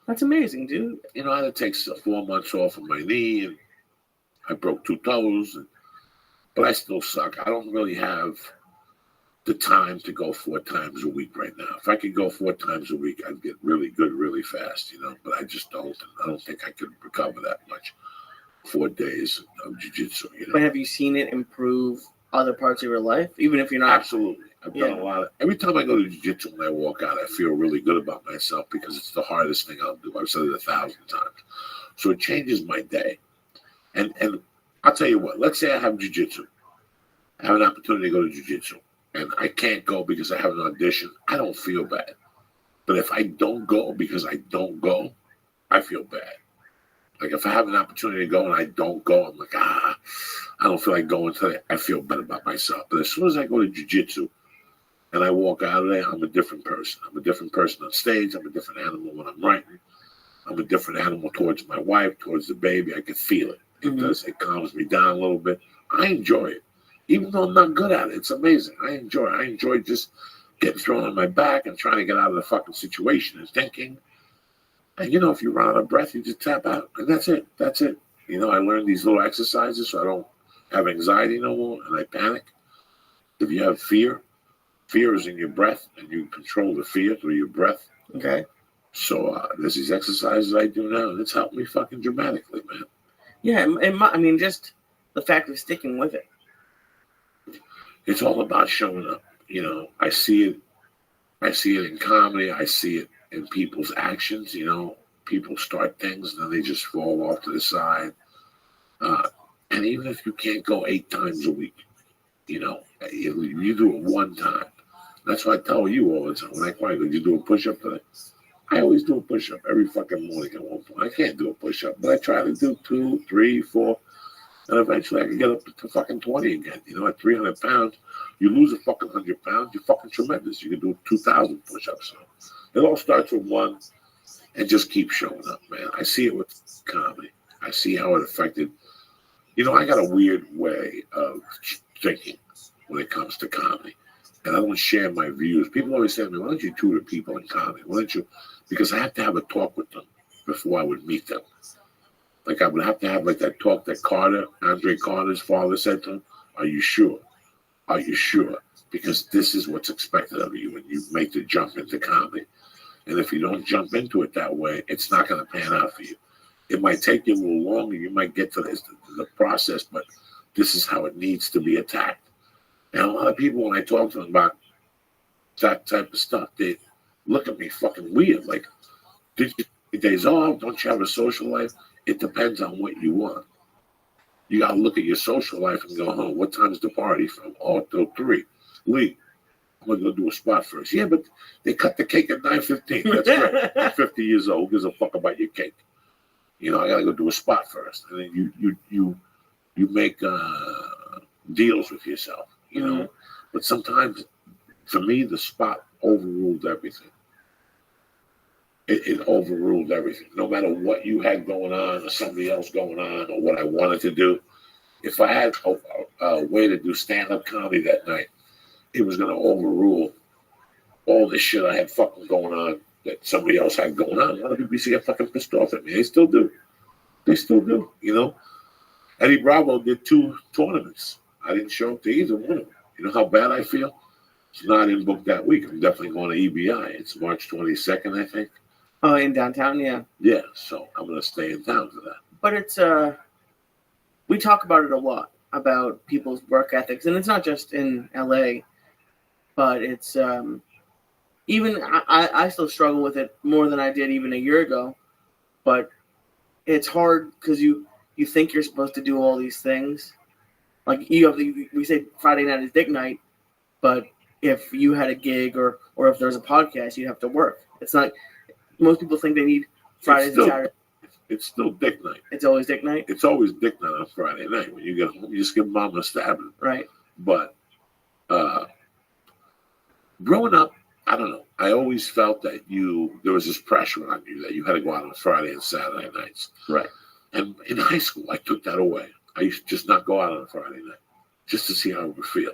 That's amazing, dude. You know, I had to take 4 months off of my knee, and I broke 2 toes, but I still suck. I don't really have the time to go 4 times a week right now. If I could go 4 times a week, I'd get really good really fast, you know, but I just don't. I don't think I could recover that much. 4 days of jiu-jitsu, you know. But have you seen it improve other parts of your life, even if you're not? Absolutely. I've done a lot of. Every time I go to jiu-jitsu when I walk out, I feel really good about myself because it's the hardest thing I'll do. I've said it 1,000 times. So it changes my day. And I'll tell you what, let's say I have jiu-jitsu. I have an opportunity to go to jiu-jitsu, and I can't go because I have an audition. I don't feel bad. But if I don't go because I don't go, I feel bad. Like if I have an opportunity to go and I don't go, I'm like, I don't feel like going today. I feel better about myself. But as soon as I go to jiu-jitsu and I walk out of there, I'm a different person. I'm a different person on stage. I'm a different animal when I'm writing. I'm a different animal towards my wife, towards the baby. I can feel it. It does. It calms me down a little bit. I enjoy it. Even though I'm not good at it, it's amazing. I enjoy it. I enjoy just getting thrown on my back and trying to get out of the fucking situation and thinking. And, you know, if you run out of breath, you just tap out. And that's it. That's it. You know, I learned these little exercises so I don't have anxiety no more and I panic. If you have fear, fear is in your breath and you control the fear through your breath. Okay. So there's these exercises I do now, and it's helped me fucking dramatically, man. Yeah, I mean, just the fact of sticking with it. It's all about showing up. You know, I see it in comedy. I see it in people's actions. You know, people start things and then they just fall off to the side. And even if you can't go 8 times a week, you know, you do it 1 time. That's why I tell you all the time. When I call you, you do a push-up today? I always do a push-up every fucking morning at one point. I can't do a push-up, but I try to do 2, 3, 4. And eventually I can get up to fucking 20 again. You know, at 300 pounds, you lose a fucking 100 pounds, you're fucking tremendous. You can do 2,000 push-ups. So it all starts with 1 and just keep showing up, man. I see it with comedy. I see how it affected. You know, I got a weird way of thinking when it comes to comedy. And I don't share my views. People always say to me, why don't you tutor people in comedy? Why don't you? Because I have to have a talk with them before I would meet them. Like I would have to have like that talk that Andre Carter's father said to him, are you sure? Are you sure? Because this is what's expected of you when you make the jump into comedy. And if you don't jump into it that way, it's not going to pan out for you. It might take you a little longer. You might get to the process, but this is how it needs to be attacked. And a lot of people, when I talk to them about that type of stuff, they look at me fucking weird. Like, did you take days off? Don't you have a social life? It depends on what you want. You got to look at your social life and go, oh, what time's the party from? Oh, till 3. Lee, I'm going to go do a spot first. Yeah, but they cut the cake at 9:15. That's great. I'm 50 years old. Who gives a fuck about your cake? You know, I got to go do a spot first. And then you make deals with yourself, you know. But sometimes, for me, the spot overruled everything. It overruled everything. No matter what you had going on or somebody else going on or what I wanted to do, if I had a way to do stand-up comedy that night, it was going to overrule all this shit I had fucking going on that somebody else had going on. A lot of people get fucking pissed off at me. They still do. They still do, you know. Eddie Bravo did 2 tournaments. I didn't show up to either one of them. You know how bad I feel? So I didn't book that week. I'm definitely going to EBI. It's March 22nd, I think. Oh, in downtown, yeah. Yeah, so I'm going to stay in town for that. But it's, we talk about it a lot, about people's work ethics. And it's not just in LA, but it's, even, I still struggle with it more than I did even a year ago. But it's hard because you think you're supposed to do all these things. Like, we say Friday night is dick night, but if you had a gig or if there's a podcast, you have to work. It's not. Most people think they need Fridays and Saturdays. It's still dick night. It's always dick night? It's always dick night on Friday night. When you get home, you just give mom a stabbing. Right. But growing up, I don't know. I always felt that there was this pressure on you that you had to go out on Friday and Saturday nights. Right. And in high school, I took that away. I used to just not go out on a Friday night just to see how it would feel.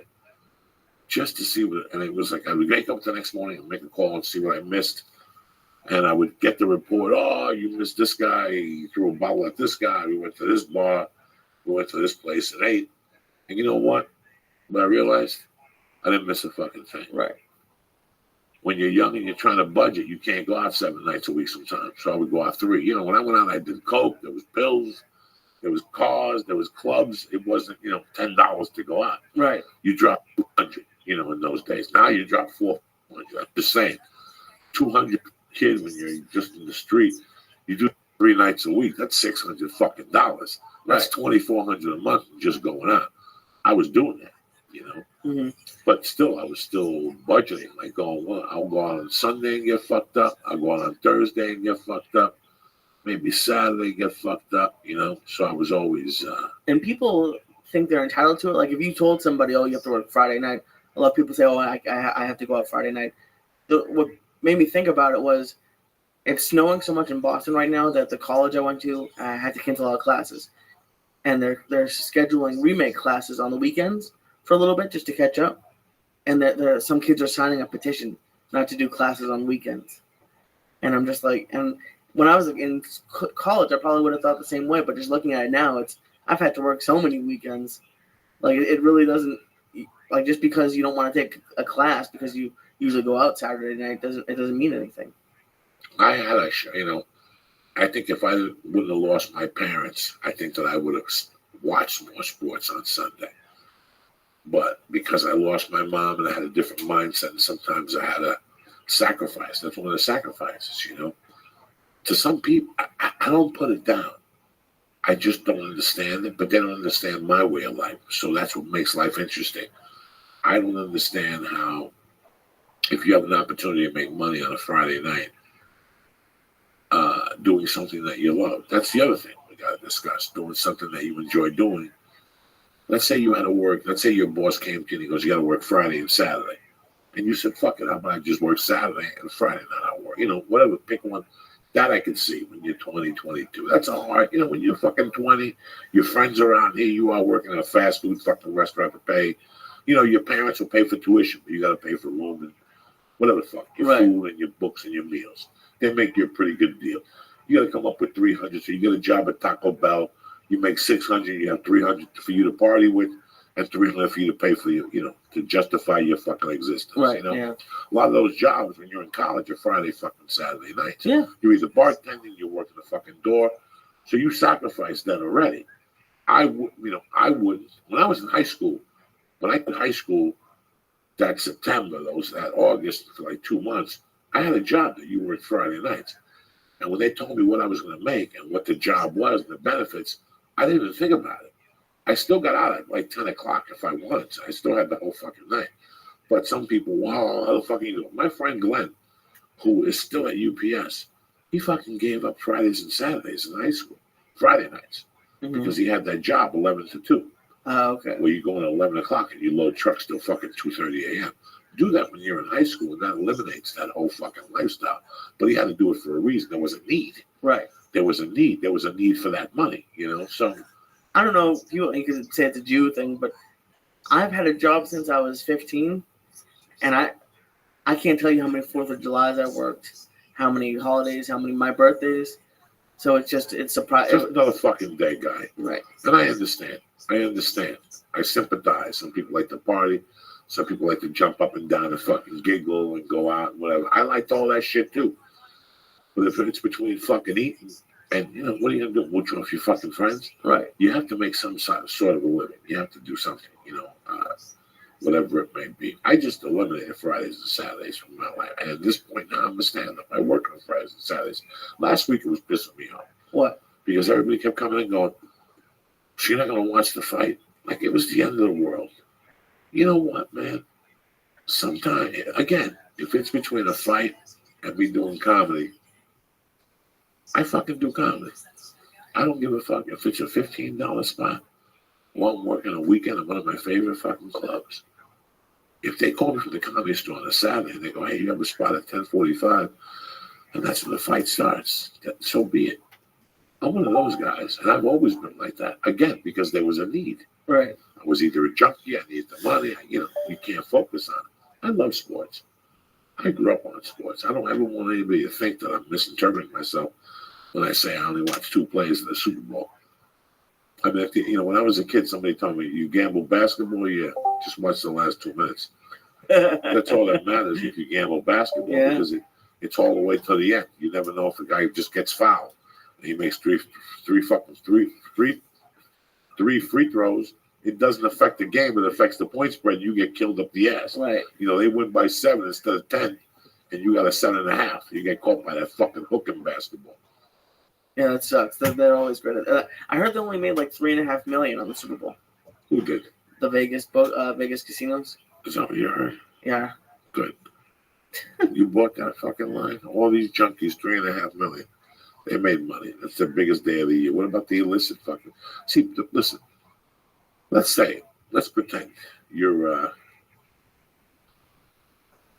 Just to see what, and it was like I would wake up the next morning and make a call and see what I missed. And I would get the report, oh, you missed this guy, you threw a bottle at this guy, we went to this bar, we went to this place and ate. And you know what? But I realized I didn't miss a fucking thing. Right. When you're young and you're trying to budget, you can't go out 7 nights a week sometimes. So I would go out 3. You know, when I went out, I did coke, there was pills, there was cars, there was clubs. It wasn't, $10 to go out. Right. You dropped 200, in those days. Now you drop 400. I'm just saying, 200 kid when you're just in the street, you do 3 nights a week. That's $600 fucking dollars. That's $2,400 a month just going out. I was doing that, Mm-hmm. But still, I was still budgeting. Like, I'll go out on Sunday and get fucked up. I'll go out on Thursday and get fucked up. Maybe Saturday and get fucked up, So I was always. And people think they're entitled to it. Like, if you told somebody, oh, you have to work Friday night, a lot of people say, oh, I have to go out Friday night. What made me think about it was it's snowing so much in Boston right now that the college I went to had to cancel all classes. And they're scheduling remake classes on the weekends for a little bit just to catch up. And some kids are signing a petition not to do classes on weekends. And I'm just like, and when I was in college, I probably would have thought the same way. But just looking at it now, I've had to work so many weekends. Like, it really doesn't, like, just because you don't want to take a class because you usually go out Saturday night, it doesn't mean anything. I had I think if I wouldn't have lost my parents, I think that I would have watched more sports on Sunday. But because I lost my mom and I had a different mindset, and sometimes I had to sacrifice. That's one of the sacrifices, To some people, I don't put it down. I just don't understand it, but they don't understand my way of life. So that's what makes life interesting. I don't understand how, if you have an opportunity to make money on a Friday night, doing something that you love. That's the other thing we got to discuss. Doing something that you enjoy doing. Let's say you had to work. Let's say your boss came to you and he goes, you got to work Friday and Saturday. And you said, fuck it, how about I just work Saturday and Friday night I'll work. Whatever, pick one. That I can see when you're 20, 22. That's a hard, when you're fucking 20, your friends are out here, you are working at a fast food fucking restaurant to pay. Your parents will pay for tuition, but you got to pay for room and whatever the fuck, your food and your books and your meals. They make you a pretty good deal. You got to come up with 300. So you get a job at Taco Bell. You make 600. You have 300 for you to party with, and 300 for you to pay for you. To justify your fucking existence. Right. Yeah. A lot of those jobs when you're in college are Friday fucking Saturday nights. Yeah. You're either bartending, you're working the fucking door, so you sacrifice that already. I wouldn't. When I was in high school, that September, that August for like 2 months, I had a job that you worked Friday nights. And when they told me what I was going to make and what the job was and the benefits, I didn't even think about it. I still got out at like 10 o'clock if I wanted to. I still had the whole fucking night. But some people, wow, how the fuck are you doing? My friend Glenn, who is still at UPS, he fucking gave up Fridays and Saturdays in high school, Friday nights, because he had that job 11 to 2. Okay. Where you go in at 11 o'clock and you load trucks till fucking 2:30 a.m. Do that when you're in high school, and that eliminates that whole fucking lifestyle. But he had to do it for a reason. There was a need. Right. There was a need. There was a need for that money, So I don't know if you could say it's a Jew thing, but I've had a job since I was 15, and I can't tell you how many 4th of Julys I worked, how many holidays, how many my birthdays. So it's surprising. Just another fucking day, guy. Right. And I understand. I sympathize. Some people like to party. Some people like to jump up and down and fucking giggle and go out and whatever. I liked all that shit too. But if it's between fucking eating and, what are you going to do? Mooch off your fucking friends? Right. You have to make some sort of a living. You have to do something, whatever it may be. I just eliminated Fridays and Saturdays from my life. And at this point now, I'm a stand-up. I work on Fridays and Saturdays. Last week it was pissing me off. What? Because everybody kept coming and going, she's not going to watch the fight. Like it was the end of the world. You know what, man? Sometimes, again, if it's between a fight and me doing comedy, I fucking do comedy. I don't give a fuck if it's a $15 spot or I'm working a weekend at one of my favorite fucking clubs. If they call me from the comedy store on a Saturday and they go, hey, you have a spot at 10:45, and that's when the fight starts, so be it. I'm one of those guys, and I've always been like that. Again, because there was a need. Right. I was either a junkie, I needed the money, you can't focus on it. I love sports. I grew up on sports. I don't ever want anybody to think that I'm misinterpreting myself when I say I only watched 2 plays in the Super Bowl. I mean, when I was a kid, somebody told me, you gamble basketball? Yeah, just watch the last 2 minutes. That's all that matters if you gamble basketball because it's all the way to the end. You never know if a guy just gets fouled and he makes three free throws. It doesn't affect the game, it affects the point spread. You get killed up the ass. Right. They win by 7 instead of 10, and you got a 7.5. You get caught by that fucking hook in basketball. Yeah, that sucks. They're always great. I heard they only made like $3.5 million on the Super Bowl. Who did? The Vegas casinos. Is that what you heard? Yeah. Good. You bought that fucking line. All these junkies, $3.5 million. They made money. That's their biggest day of the year. What about the illicit fucking? See, listen. Let's pretend you're,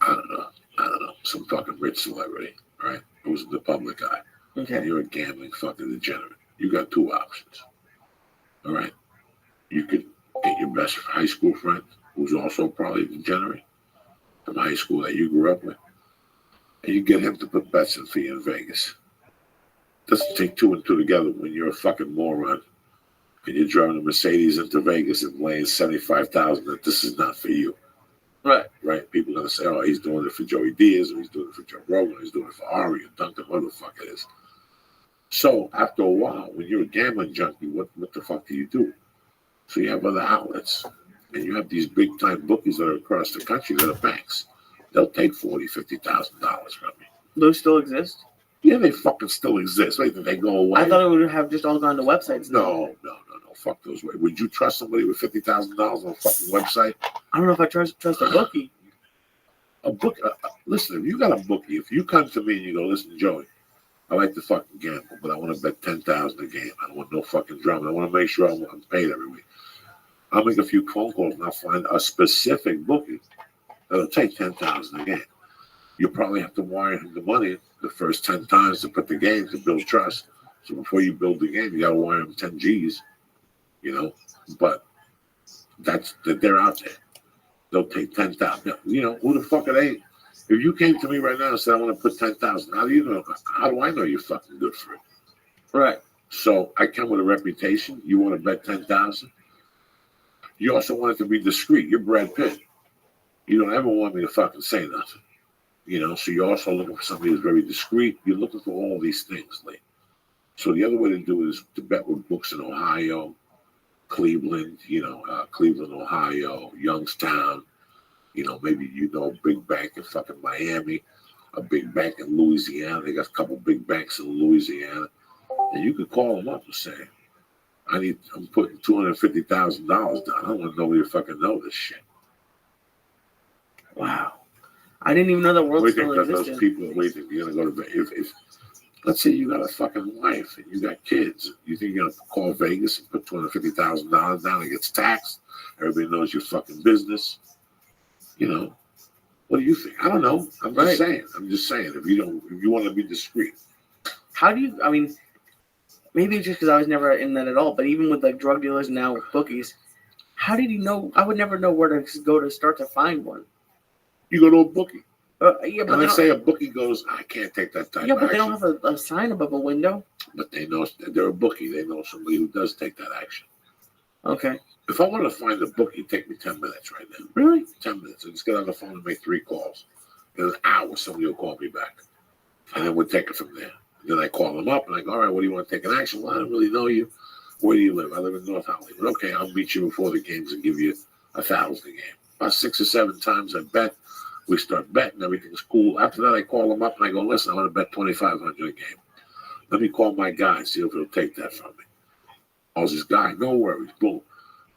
I don't know, some fucking rich celebrity, right? Who's the public eye. Okay. And you're a gambling fucking degenerate. You got 2 options. All right. You could get your best high school friend, who's also probably a degenerate, from high school that you grew up with, and you get him to put bets in for you in Vegas. Doesn't take 2 and 2 together when you're a fucking moron and you're driving a Mercedes into Vegas and laying $75,000 that this is not for you. Right. Right? People are going to say, oh, he's doing it for Joey Diaz, or he's doing it for Joe Rogan, or he's doing it for Ari, or Duncan, whatever the fuck it is. So after a while, when you're a gambling junkie, what the fuck do you do? So you have other outlets, and you have these big-time bookies that are across the country that are banks. They'll take $40,000, $50,000 from you. Those still exist? Yeah, they fucking still exist. Wait, did they go away? I thought it would have just all gone to websites. No. Fuck those way. Would you trust somebody with $50,000 on a fucking website? I don't know if I trust a bookie. A book. Listen, if you got a bookie, if you come to me and you go, listen, Joey, I like to fucking gamble, but I want to bet $10,000 a game. I don't want no fucking drama. I want to make sure I'm paid every week. I'll make a few phone calls and I'll find a specific bookie that'll take $10,000 a game. You probably have to wire him the money the first 10 times to put the game to build trust. So before you build the game, you got to wire him 10 G's. But they're out there. They'll take 10,000. Who the fuck are they? If you came to me right now and said I want to put 10,000, how do you know? How do I know you're fucking good for it? Right. So I come with a reputation. You want to bet 10,000. You also want it to be discreet. You're Brad Pitt. You don't ever want me to fucking say nothing. So you're also looking for somebody who's very discreet. You're looking for all these things, Lee. So the other way to do it is to bet with books in Ohio, Cleveland, Cleveland, Ohio, Youngstown, maybe a big bank in fucking Miami, a big bank in Louisiana. They got a couple big banks in Louisiana. And you could call them up and say, I'm putting $250,000 down. I don't want nobody to fucking know this shit. Wow. I didn't even know that world still Wait, existed. those people, you're going to go to if let's say you got a fucking wife and you got kids. You think you're going to call Vegas and put $250,000 down and gets taxed? Everybody knows your fucking business. What do you think? I don't know. I'm just saying. If you want to be discreet. How do you, maybe just because I was never in that at all, but even with like drug dealers and now with bookies, how did you know? I would never know where to go to start to find one. You go to a bookie. Yeah, but let's say a bookie goes, I can't take that type of action. But they don't have a sign above a window. But they know they're a bookie. They know somebody who does take that action. Okay. If I wanted to find a bookie, it'd take me 10 minutes right now. Really? 10 minutes. I just get on the phone and make 3 calls. In an hour, somebody will call me back. And then we'll take it from there. And then I call them up and I go, all right, what do you want to take an action? Well, I don't really know you. Where do you live? I live in North Hollywood. Okay, I'll meet you before the games and give you $1,000 a game. About 6 or 7 times I bet. We start betting, everything's cool. After that, I call them up and I go, listen, I want to bet $2,500 a game. Let me call my guy and see if he'll take that from me. I was this guy, no worries, boom.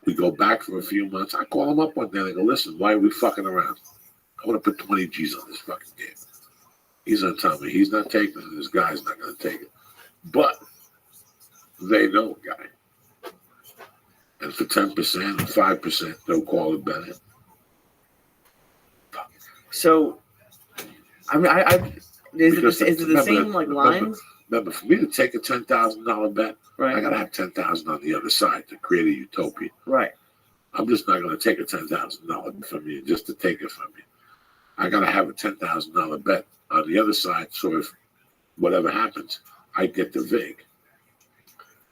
We go back for a few months. I call him up one day and I go, listen, why are we fucking around? I want to put 20 G's on this fucking game. He's going to tell me he's not taking it and this guy's not going to take it. But they know a guy. And for 10% or 5%, they'll call it better. So, is it the same lines? Remember, for me to take a $10,000 bet, right, I got to have $10,000 on the other side to create a utopia. Right. I'm just not going to take a $10,000 from you just to take it from you. I got to have a $10,000 bet on the other side. So if whatever happens, I get the VIG.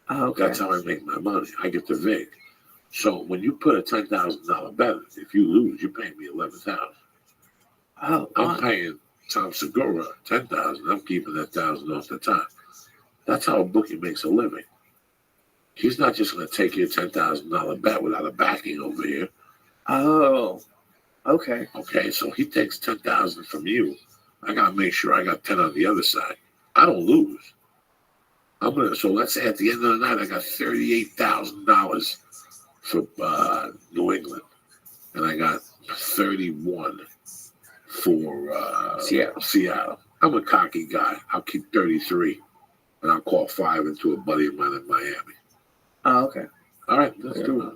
Oh, okay. That's how I make my money. I get the VIG. So when you put a $10,000 bet, if you lose, you pay me $11,000. Oh, I'm wow. paying Tom Segura $10,000. I'm keeping that $1,000 off the top. That's how a bookie makes a living. He's not just going to take your $10,000 bet without a backing over here. Oh, okay. Okay, so he takes $10,000 from you. I got to make sure I got 10 on the other side. I don't lose. So let's say at the end of the night, I got $38,000 for New England, and I got 31 for Seattle. I'm a cocky guy. I'll keep 33, and I'll call 5 into a buddy of mine in Miami. Oh, okay. All right, let's do it.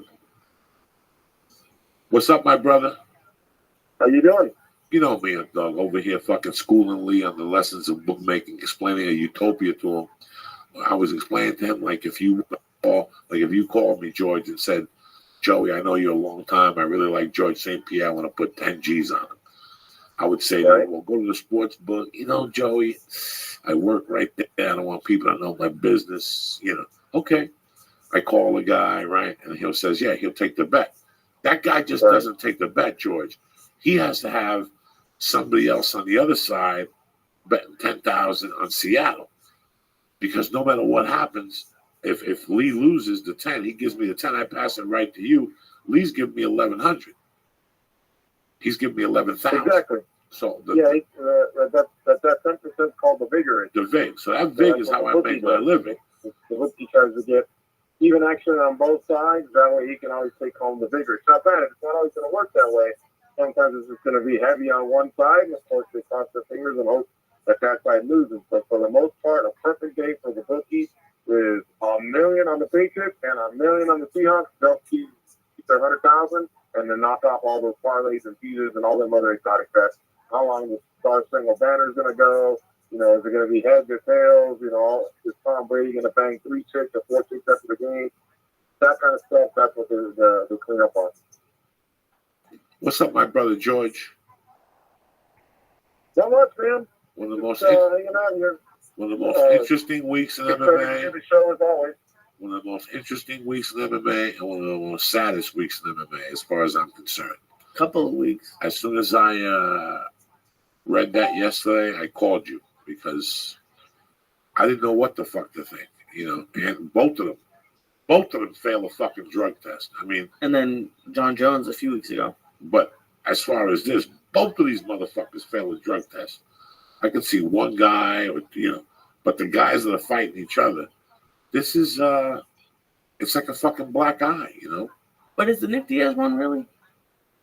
What's up, my brother? How you doing? You know me, dog, over here fucking schooling Lee on the lessons of bookmaking, explaining a utopia to him. I was explaining to him, like, if you called me, George, and said, Joey, I know you a long time. I really like George St. Pierre. I want to put 10 G's on him. I would say, well, go to the sports book. You know, Joey, I work right there. I don't want people to know my business. You know, okay. I call the guy, right? And he'll says, yeah, he'll take the bet. That guy just doesn't take the bet, George. He has to have somebody else on the other side betting 10,000 on Seattle. Because no matter what happens, if Lee loses the 10, he gives me the 10, I pass it right to you. Lee's giving me 1,100. He's giving me 11,000. Exactly. So that 10% called the vigor. The VIG. So that VIG is how I make my living. The rookie tries to get even action on both sides. That way he can always take home the vigor. It's not bad. It's not always going to work that way. Sometimes it's just going to be heavy on one side, and of course they cross their fingers and hope that side loses. But for the most part, a perfect day for the bookie with $1 million on the Patriots and $1 million on the Seahawks. They'll keep their 100,000 and then knock off all those parlays and teasers and all them other exotic bets. How long the Star Spangled Banner is going to go? You know, is it going to be heads or tails? You know, is Tom Brady going to bang 3 chicks or 4 chicks after the game? That kind of stuff. That's what they clean up on. What's up, my brother George? Not much, man. One of the most hanging out here. One of the most interesting weeks in MMA. The show as always. One of the most interesting weeks in MMA and one of the most saddest weeks in MMA, as far as I'm concerned. Couple of weeks. As soon as I read that yesterday, I called you because I didn't know what the fuck to think. You know, and both of them failed a fucking drug test. I mean, and then John Jones a few weeks ago. But as far as this, both of these motherfuckers failed a drug test. I could see one guy, or, you know, but the guys that are fighting each other, this is, it's like a fucking black eye, you know? But is the Nick Diaz one really?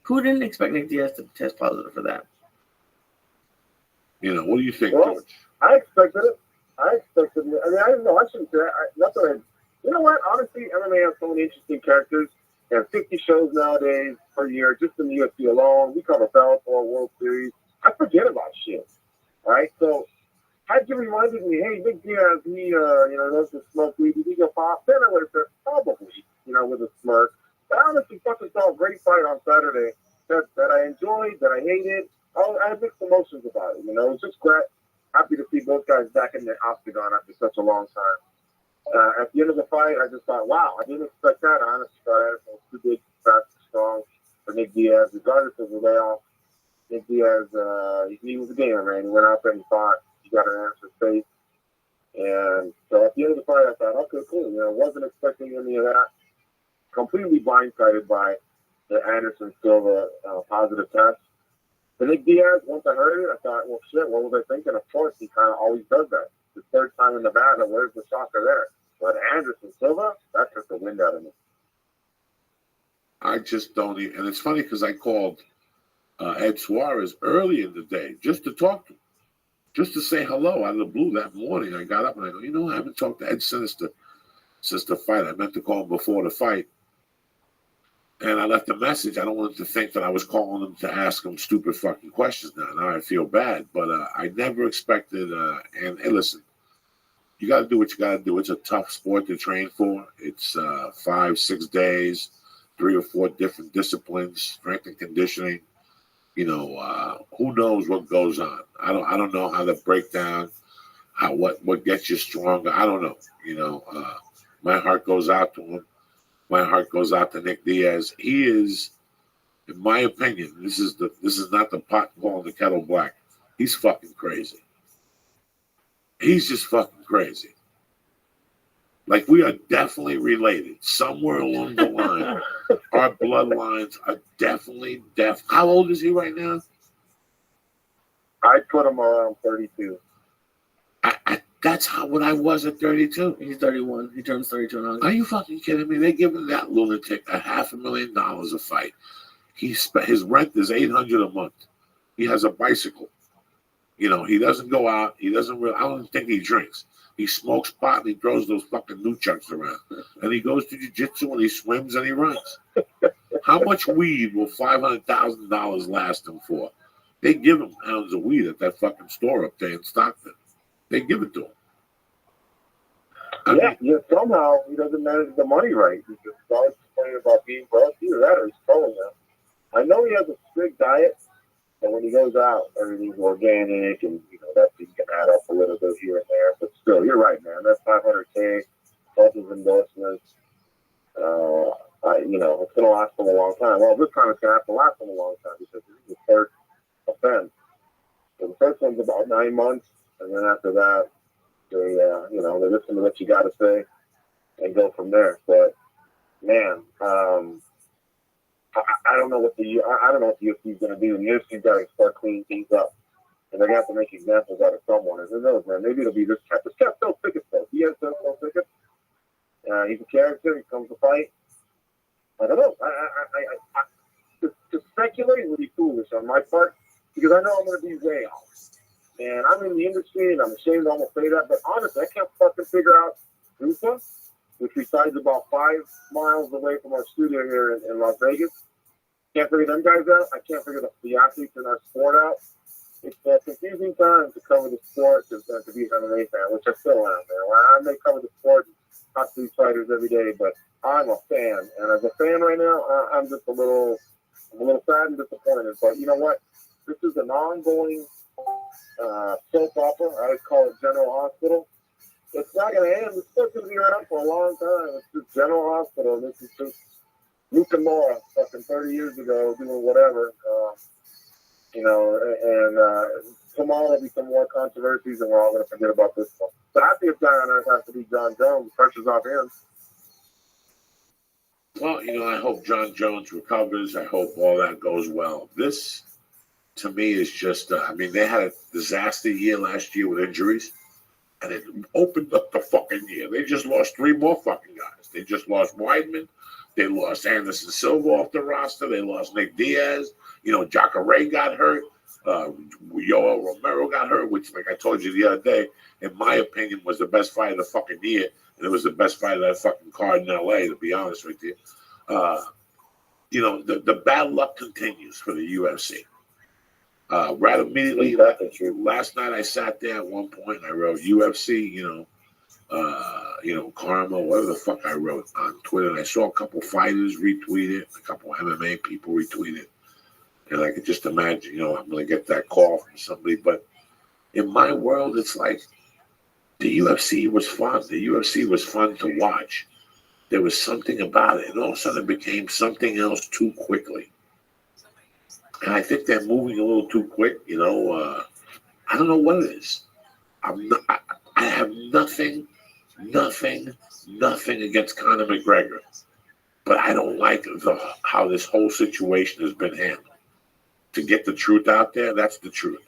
Who didn't expect Nick Diaz to test positive for that? You know, what do you think, well, George? I expected it. I mean, I didn't know. I shouldn't say that. You know what? Honestly, MMA has so many interesting characters. They have 50 shows nowadays per year, just in the UFC alone. We cover Bellator, World Series. I forget about shit. All right? So, had you reminded me, hey, Nick Diaz, he, loves to smoke weed. Did he go pop? Then I would have said, probably, with a smirk. But I honestly fucking saw a great fight on Saturday that I enjoyed, that I hated. I had mixed emotions about it, It was just great. Happy to see both guys back in the octagon after such a long time. At the end of the fight, I just thought, wow, I didn't expect that. I honestly thought Anderson was too big, fast, strong for Nick Diaz. Regardless of the layoff, Nick Diaz, he was a gamer, man. He went out there and fought. He got an answer face. And so at the end of the fight, I thought, okay, cool. Wasn't expecting any of that. Completely blindsided by the Anderson Silva positive test. The Nick Diaz, once I heard it, I thought, well, shit, what was I thinking? Of course, he kind of always does that. The third time in Nevada, where's the shocker there? But Anderson Silva, that took the wind out of me. I just don't even, and it's funny because I called Ed Suarez early in the day just to talk to him, just to say hello out of the blue that morning. I got up and I go, I haven't talked to Ed since the fight. I meant to call him before the fight. And I left a message. I don't want him to think that I was calling him to ask him stupid fucking questions now I feel bad. But I never expected, and hey, listen, you got to do what you got to do. It's a tough sport to train for. It's 5-6 days, 3 or 4 different disciplines, strength and conditioning. who knows what goes on? I don't know how to break down what gets you stronger. I don't know. My heart goes out to him. My heart goes out to Nick Diaz. He is, in my opinion, this is not the pot calling the kettle black. He's fucking crazy. He's just fucking crazy. Like, we are definitely related. Somewhere along the line, our bloodlines are definitely How old is he right now? I'd put him around 32. That's what I was at 32. He's 31. He turns 32 in August. Are you fucking kidding me? They're giving that lunatic $500,000 a fight. His rent is $800 a month. He has a bicycle. He doesn't go out. He doesn't really. I don't think he drinks. He smokes pot and he throws those fucking nunchucks around. And he goes to jiu-jitsu and he swims and he runs. How much weed will $500,000 last him for? They give him pounds of weed at that fucking store up there in Stockton. They give it to him. Somehow he doesn't manage the money right. He just always complaining about being broke. Either that or he's trolling now. I know he has a strict diet, and when he goes out, everything's organic, and that thing can add up a little bit here and there. But still, you're right, man. That's $500K plus his endorsements. It's gonna last him a long time. Well, this time it's gonna have to last him a long time because this is the third offense. So the first one's about 9 months. And then after that, they listen to what you got to say and go from there. But man, I don't know what the UFC is going to do. The UFC's got to start cleaning things up, and they're going to have to make examples out of someone. And who knows, man? Maybe it'll be this cat. This cat sells tickets, though. He has sells tickets. He's a character. He comes to fight. I don't know. To speculate would be foolish on my part because I know I'm going to be way off. And I'm in the industry, and I'm ashamed to almost say that, but honestly, I can't fucking figure out Rupa, which resides about 5 miles away from our studio here in Las Vegas. Can't figure them guys out. I can't figure the athletes in our sport out. It's a confusing time to cover the sport and to be an MMA fan, which I still am, man. I may cover the sport and talk to these fighters every day, but I'm a fan. And as a fan right now, I'm just a little sad and disappointed. But you know what? This is an ongoing soap opera. I would call it General Hospital. It's not going to end. It's still going to be around for a long time. It's just General Hospital. This is just Luke and Laura fucking 30 years ago doing whatever. Tomorrow there'll be some more controversies and we're all going to forget about this one. The happiest guy on earth has to be John Jones. Pressure's off him. Well, I hope John Jones recovers. I hope all that goes well. This, to me, is just, they had a disaster year last year with injuries, and it opened up the fucking year. They just lost 3 more fucking guys. They just lost Weidman. They lost Anderson Silva off the roster. They lost Nick Diaz. Jacare got hurt. Yoel Romero got hurt, which, like I told you the other day, in my opinion, was the best fight of the fucking year, and it was the best fight of that fucking card in L.A., to be honest with you. The bad luck continues for the UFC. Right immediately, last night I sat there at one point and I wrote UFC, karma, whatever the fuck I wrote on Twitter. And I saw a couple fighters retweet it, a couple MMA people retweet it. And I could just imagine, I'm going to get that call from somebody. But in my world, it's like the UFC was fun. The UFC was fun to watch. There was something about it. And all of a sudden it became something else too quickly. And I think they're moving a little too quick, I don't know what it is. I have nothing against Conor McGregor. But I don't like how this whole situation has been handled. To get the truth out there, that's the truth.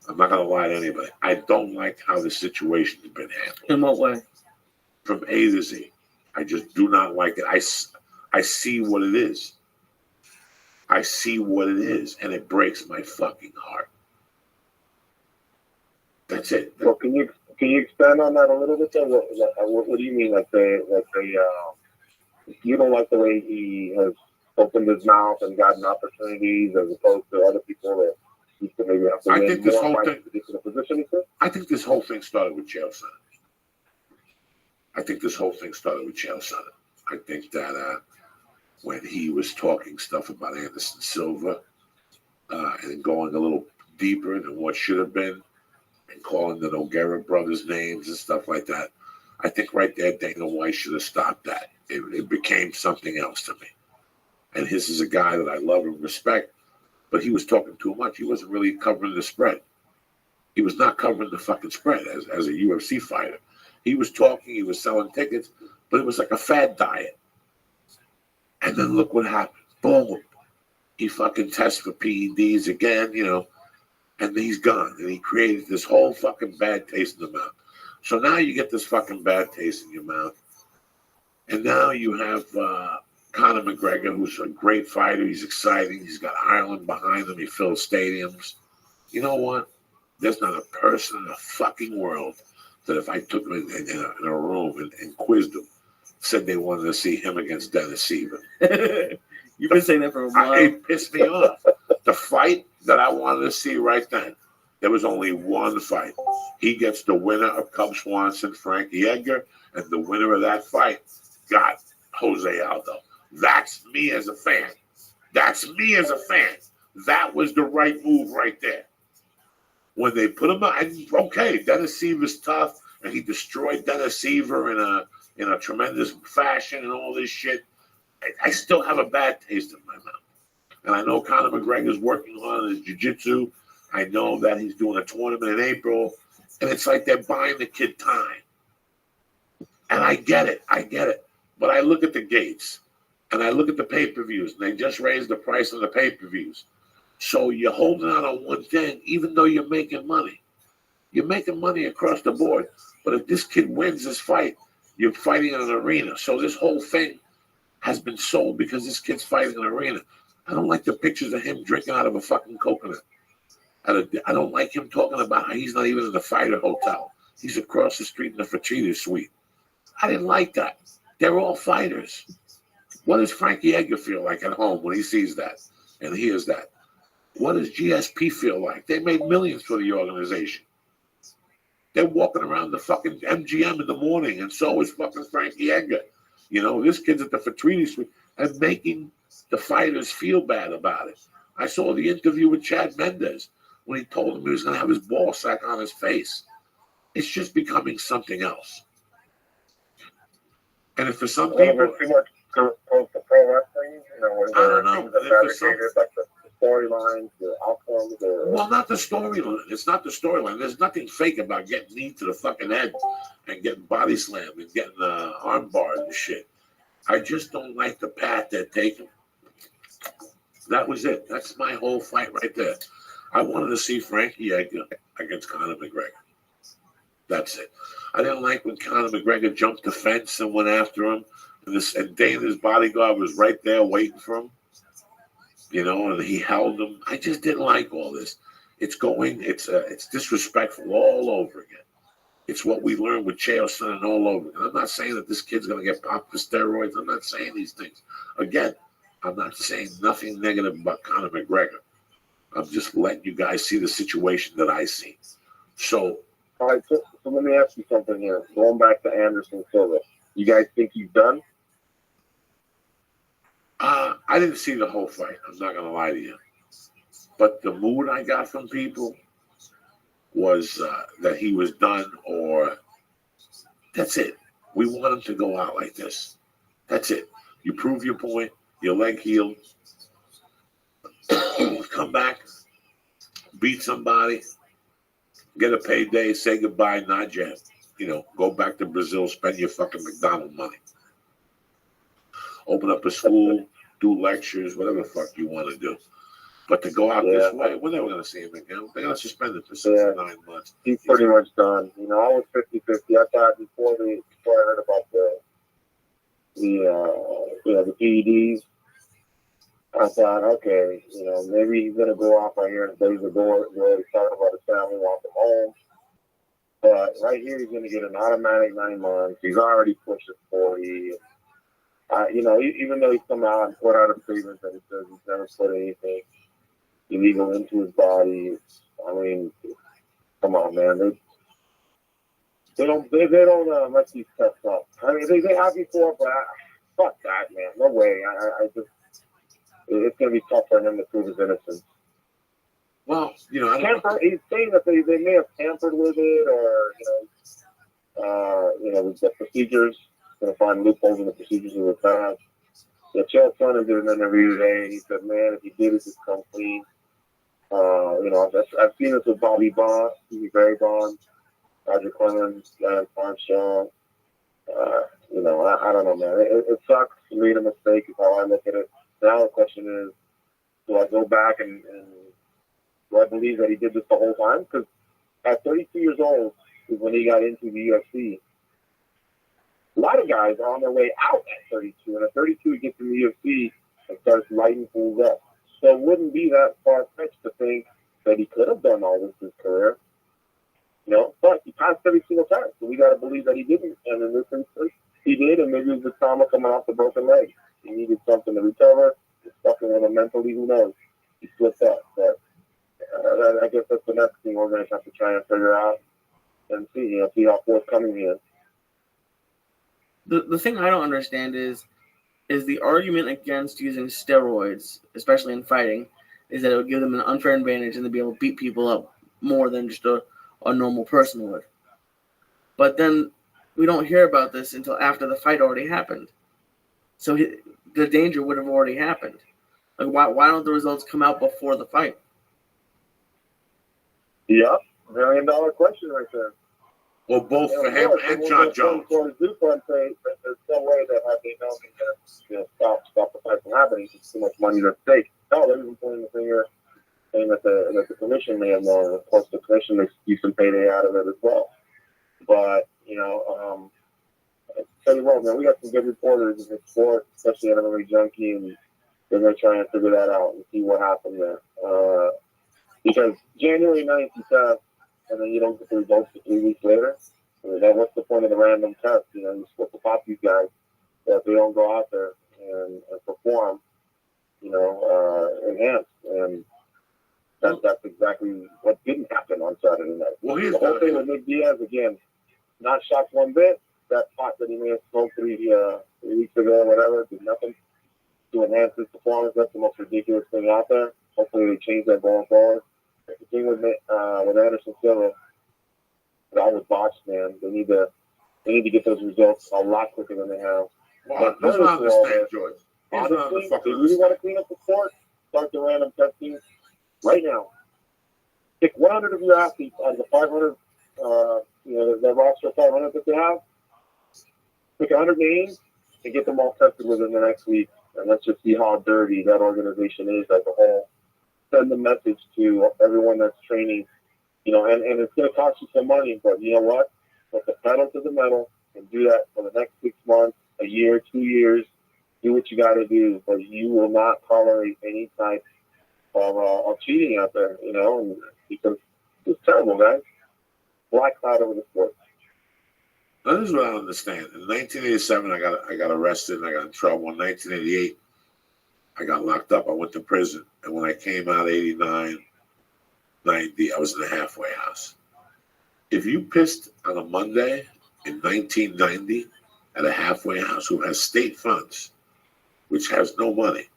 I'm not going to lie to anybody. I don't like how the situation has been handled. In what way? From A to Z. I just do not like it. I see what it is. I see what it is, and it breaks my fucking heart. That's it. Well, can you expand on that a little bit? Then? What do you mean? You don't like the way he has opened his mouth and gotten opportunities as opposed to other people that he could maybe have to win more fights to get to the position he's in? I think this whole thing started with Chael Sonnen. I think that when he was talking stuff about Anderson Silva, and going a little deeper than what should have been, and calling the Noguera brothers names and stuff like that. I think right there, Dana White should have stopped that. It became something else to me. And this is a guy that I love and respect, but he was talking too much. He wasn't really covering the spread. He was not covering the fucking spread as a UFC fighter. He was talking, he was selling tickets, but it was like a fad diet. And then look what happened. Boom. He fucking tests for PEDs again, and he's gone. And he created this whole fucking bad taste in the mouth. So now you get this fucking bad taste in your mouth. And now you have Conor McGregor, who's a great fighter. He's exciting. He's got Ireland behind him. He fills stadiums. You know what? There's not a person in the fucking world that if I took him in a room and quizzed him, said they wanted to see him against Dennis Seaver. You've been saying that for a while. It pissed me off. The fight that I wanted to see right then, there was only one fight. He gets the winner of Cub Swanson, Frankie Edgar, and the winner of that fight got Jose Aldo. That's me as a fan. That's me as a fan. That was the right move right there. When they put him out, and okay, Dennis Seaver's tough, and he destroyed Dennis Seaver in a tremendous fashion and all this shit. I still have a bad taste in my mouth. And I know Conor McGregor's working on his jiu-jitsu. I know that he's doing a tournament in April. And it's like they're buying the kid time. And I get it. But I look at the gates. And I look at the pay-per-views. And they just raised the price of the pay-per-views. So you're holding out on one thing, even though you're making money. You're making money across the board. But if this kid wins this fight, you're fighting in an arena. So this whole thing has been sold because this kid's fighting in an arena. I don't like the pictures of him drinking out of a fucking coconut. I don't like him talking about how he's not even in the fighter hotel. He's across the street in the Fertitta suite. I didn't like that. They're all fighters. What does Frankie Edgar feel like at home when he sees that and hears that? What does GSP feel like? They made millions for the organization. They're walking around the fucking MGM in the morning, and so is fucking Frankie Edgar. This kid's at the Fertitta suite and making the fighters feel bad about it. I saw the interview with Chad Mendes when he told him he was going to have his ball sack on his face. It's just becoming something else. And if for some people, too much close to pro wrestling, I don't know. Like the storylines, the outcomes. Well, not the storyline. It's not the storyline. There's nothing fake about getting knee to the fucking head and getting body slammed and getting arm bars and shit. I just don't like the path they're taking. That was it. That's my whole fight right there. I wanted to see Frankie Edgar against Conor McGregor. That's it. I didn't like when Conor McGregor jumped the fence and went after him. And Dana's bodyguard was right there waiting for him. And he held him. I just didn't like all this. It's disrespectful all over again. It's what we learned with Chael Sonnen all over again. I'm not saying that this kid's going to get popped for steroids. I'm not saying these things. Again, I'm not saying nothing negative about Conor McGregor. I'm just letting you guys see the situation that I see. So, all right, so let me ask you something here. Going back to Anderson Silva, you guys think he's done? I didn't see the whole fight. I'm not going to lie to you. But the mood I got from people was that he was done, or that's it. We want him to go out like this. That's it. You prove your point. Your leg healed. Come back. Beat somebody. Get a payday. Say goodbye. Nod your head. Go back to Brazil. Spend your fucking McDonald's money. Open up a school. Do lectures. Whatever the fuck you want to do. But to go out this way, we're never going to see him again. They're going to suspend him for 6 to 9 months. He's pretty much done. I was 50-50. I thought before I heard about the PEDs, I thought, okay, maybe he's going to go off right here in days ago. He's talking about his family, want him home. But right here, he's going to get an automatic 9 months. He's already pushing 40. Even though he's come out and put out a statement that he says he's never put anything illegal into his body. I mean, come on, man. They don't let these tests up. I mean, they have before, but fuck that, man. No way. I just, it's gonna be tough for him to prove his innocence. Well, you know, He's saying that they may have tampered with it, or the procedures. Going to find loopholes in the procedures of the past. Yeah, Chael Sonnen did an interview today. He said, "Man, if he did it, just come clean." I've seen this with Bobby Bond, Stevie Barry Bond, Roger Clemens, Lance Armstrong. I don't know, man. It sucks. He made a mistake is how I look at it. Now the question is, do I go back and do I believe that he did this the whole time? Because at 32 years old is when he got into the UFC. A lot of guys are on their way out at 32, and at 32 he gets in the UFC and starts lighting fools up. So it wouldn't be that far-fetched to think that he could have done all this in his career. But he passed every single time, so we got to believe that he didn't. And in this instance, he did, and maybe it was the trauma coming off the broken leg. He needed something to recover. He's fucking with him mentally, who knows? He slipped up. But I guess that's the next thing we're going to have to try and figure out and see how forthcoming he is. The thing I don't understand is the argument against using steroids, especially in fighting, is that it would give them an unfair advantage and they'd be able to beat people up more than just a normal person would. But then we don't hear about this until after the fight already happened. So the danger would have already happened. Like, why don't the results come out before the fight? Yep, $1 million question right there. Well, both for him and John Jones. There's no way that had they known they could stop the fight from happening. It's too much money at stake. No, they're even pointing the finger, saying that the commission may have known. Of course, the commission makes some payday out of it as well. But tell you what, man, we got some good reporters in the sport, especially at MMA Junkie, and they're going to try and figure that out and see what happened there. Because January 9th, you test, and then you don't get the results for 3 weeks later. What's the point of the random test? You're supposed to pop these guys that they don't go out there and perform, enhanced. And that's exactly what didn't happen on Saturday night. Well, the whole thing with Nick Diaz, again, not shocked one bit. That pot that he may have smoked 3 weeks ago or whatever did nothing to enhance his performance. That's the most ridiculous thing out there. Hopefully they change that going forward. The thing with Anderson Silva, that was botched, man. They need to get those results a lot quicker than they have. Well, that's what I understand, George. Honestly, if they really want to clean up the sport, start the random testing right now. Pick 100 of your athletes out of the 500, the roster of 500 that they have. Pick 100 names and get them all tested within the next week. And let's just see how dirty that organization is as a whole. Send the message to everyone that's training, and it's going to cost you some money, but you know what? Put the pedal to the metal and do that for the next 6 months, a year, 2 years. Do what you got to do, but you will not tolerate any type of cheating out there, and because it's terrible, guys. Black cloud over the sport. Now, this is what I don't understand. In 1987, I got arrested and I got in trouble. In 1988, I got locked up. I went to prison. And when I came out 89, 90, I was in the halfway house. If you pissed on a Monday in 1990 at a halfway house who has state funds, which has no money,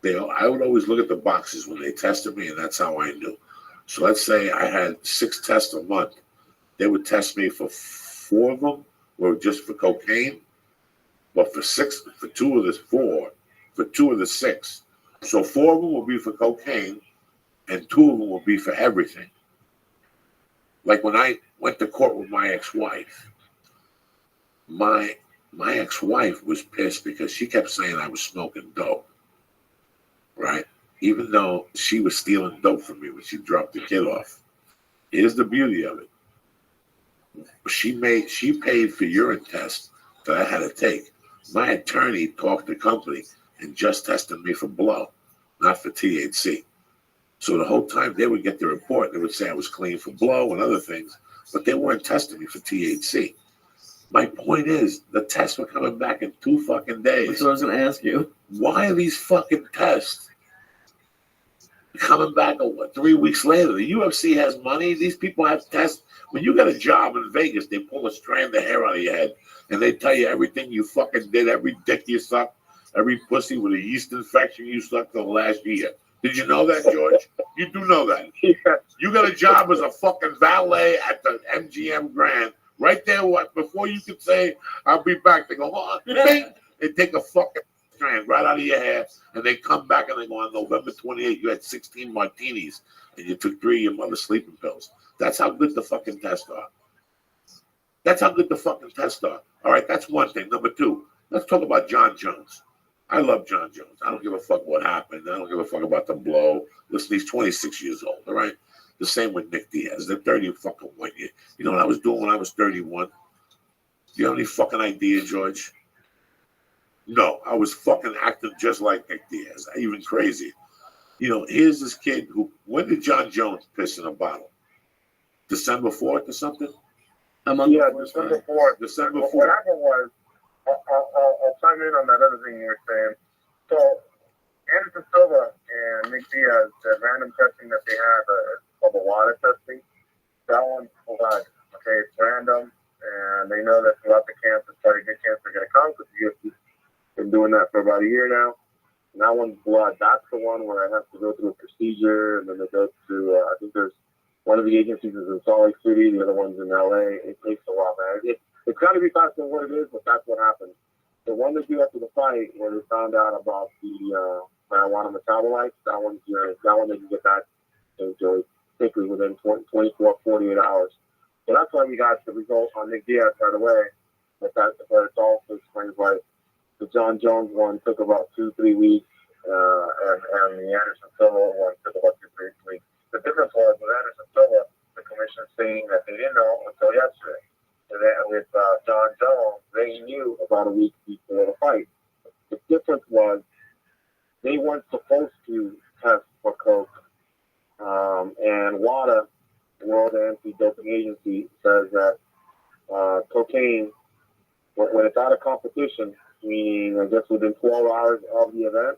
I would always look at the boxes when they tested me, and that's how I knew. So let's say I had 6 tests a month. They would test me for 4 of them were just for cocaine, but for 2 of the 6. So 4 of them will be for cocaine, and 2 of them will be for everything. Like when I went to court with my ex-wife, my ex-wife was pissed because she kept saying I was smoking dope, right? Even though she was stealing dope from me when she dropped the kid off. Here's the beauty of it. She paid for urine tests that I had to take. My attorney talked to the company and just tested me for blow, not for THC. So the whole time they would get the report, they would say I was clean for blow and other things, but they weren't testing me for THC. My point is, the tests were coming back in 2 fucking days. That's what I was going to ask you. Why are these fucking tests coming back 3 weeks later? The UFC has money. These people have tests. When you got a job in Vegas, they pull a strand of hair out of your head, and they tell you everything you fucking did, every dick you sucked, every pussy with a yeast infection you sucked for the last year. Did you know that, George? You do know that. Yeah. You got a job as a fucking valet at the MGM Grand. Right there, what before you could say, I'll be back, they go, oh, bing, they take a fucking strand right out of your hair, and they come back and they go, on November 28th, you had 16 martinis, and you took 3 of your mother's sleeping pills. That's how good the fucking tests are. That's how good the fucking tests are. All right, that's one thing. Number 2, let's talk about John Jones. I love John Jones. I don't give a fuck what happened. I don't give a fuck about the blow. Listen, he's 26 years old, all right? The same with Nick Diaz. They're 30 fucking 1 year. You know what I was doing when I was 31? Do you have any fucking idea, George? No, I was fucking acting just like Nick Diaz. Even crazy. You know, here's this kid who, when did John Jones piss in a bottle? December 4th or something? Yeah, December 4th. December What 4th. happened was, I'll chime in on that other thing you were saying. So, Anderson Silva and Nick Diaz, the random testing that they had, called the water testing, that one's blood. Okay, it's random, and they know that throughout the camp, it's probably a good chance they're going to come because the UFC's been doing that for about a year now. And that one's blood. That's the one where I have to go through a procedure, and then they go to, I think there's one of the agencies is in Salt Lake City, the other one's in LA. It takes a while, man. It's got to be faster than what it is, but that's what happened. The one that you after the fight, where they found out about the marijuana metabolites, that one they can get back to quickly within 24, 48 hours. So that's why we got the result on Nick Diaz right away. But it also explains why the John Jones one took about 2-3 weeks, and the Anderson Silva one took about 2-3 weeks. The difference was with Anderson Silva, the commission saying that they didn't know until yesterday. And then with John Jones, they knew about a week before the fight. The difference was they weren't supposed to test for coke. And WADA, the World Anti-Doping Agency, says that cocaine, when it's out of competition, meaning I guess within 12 hours of the event,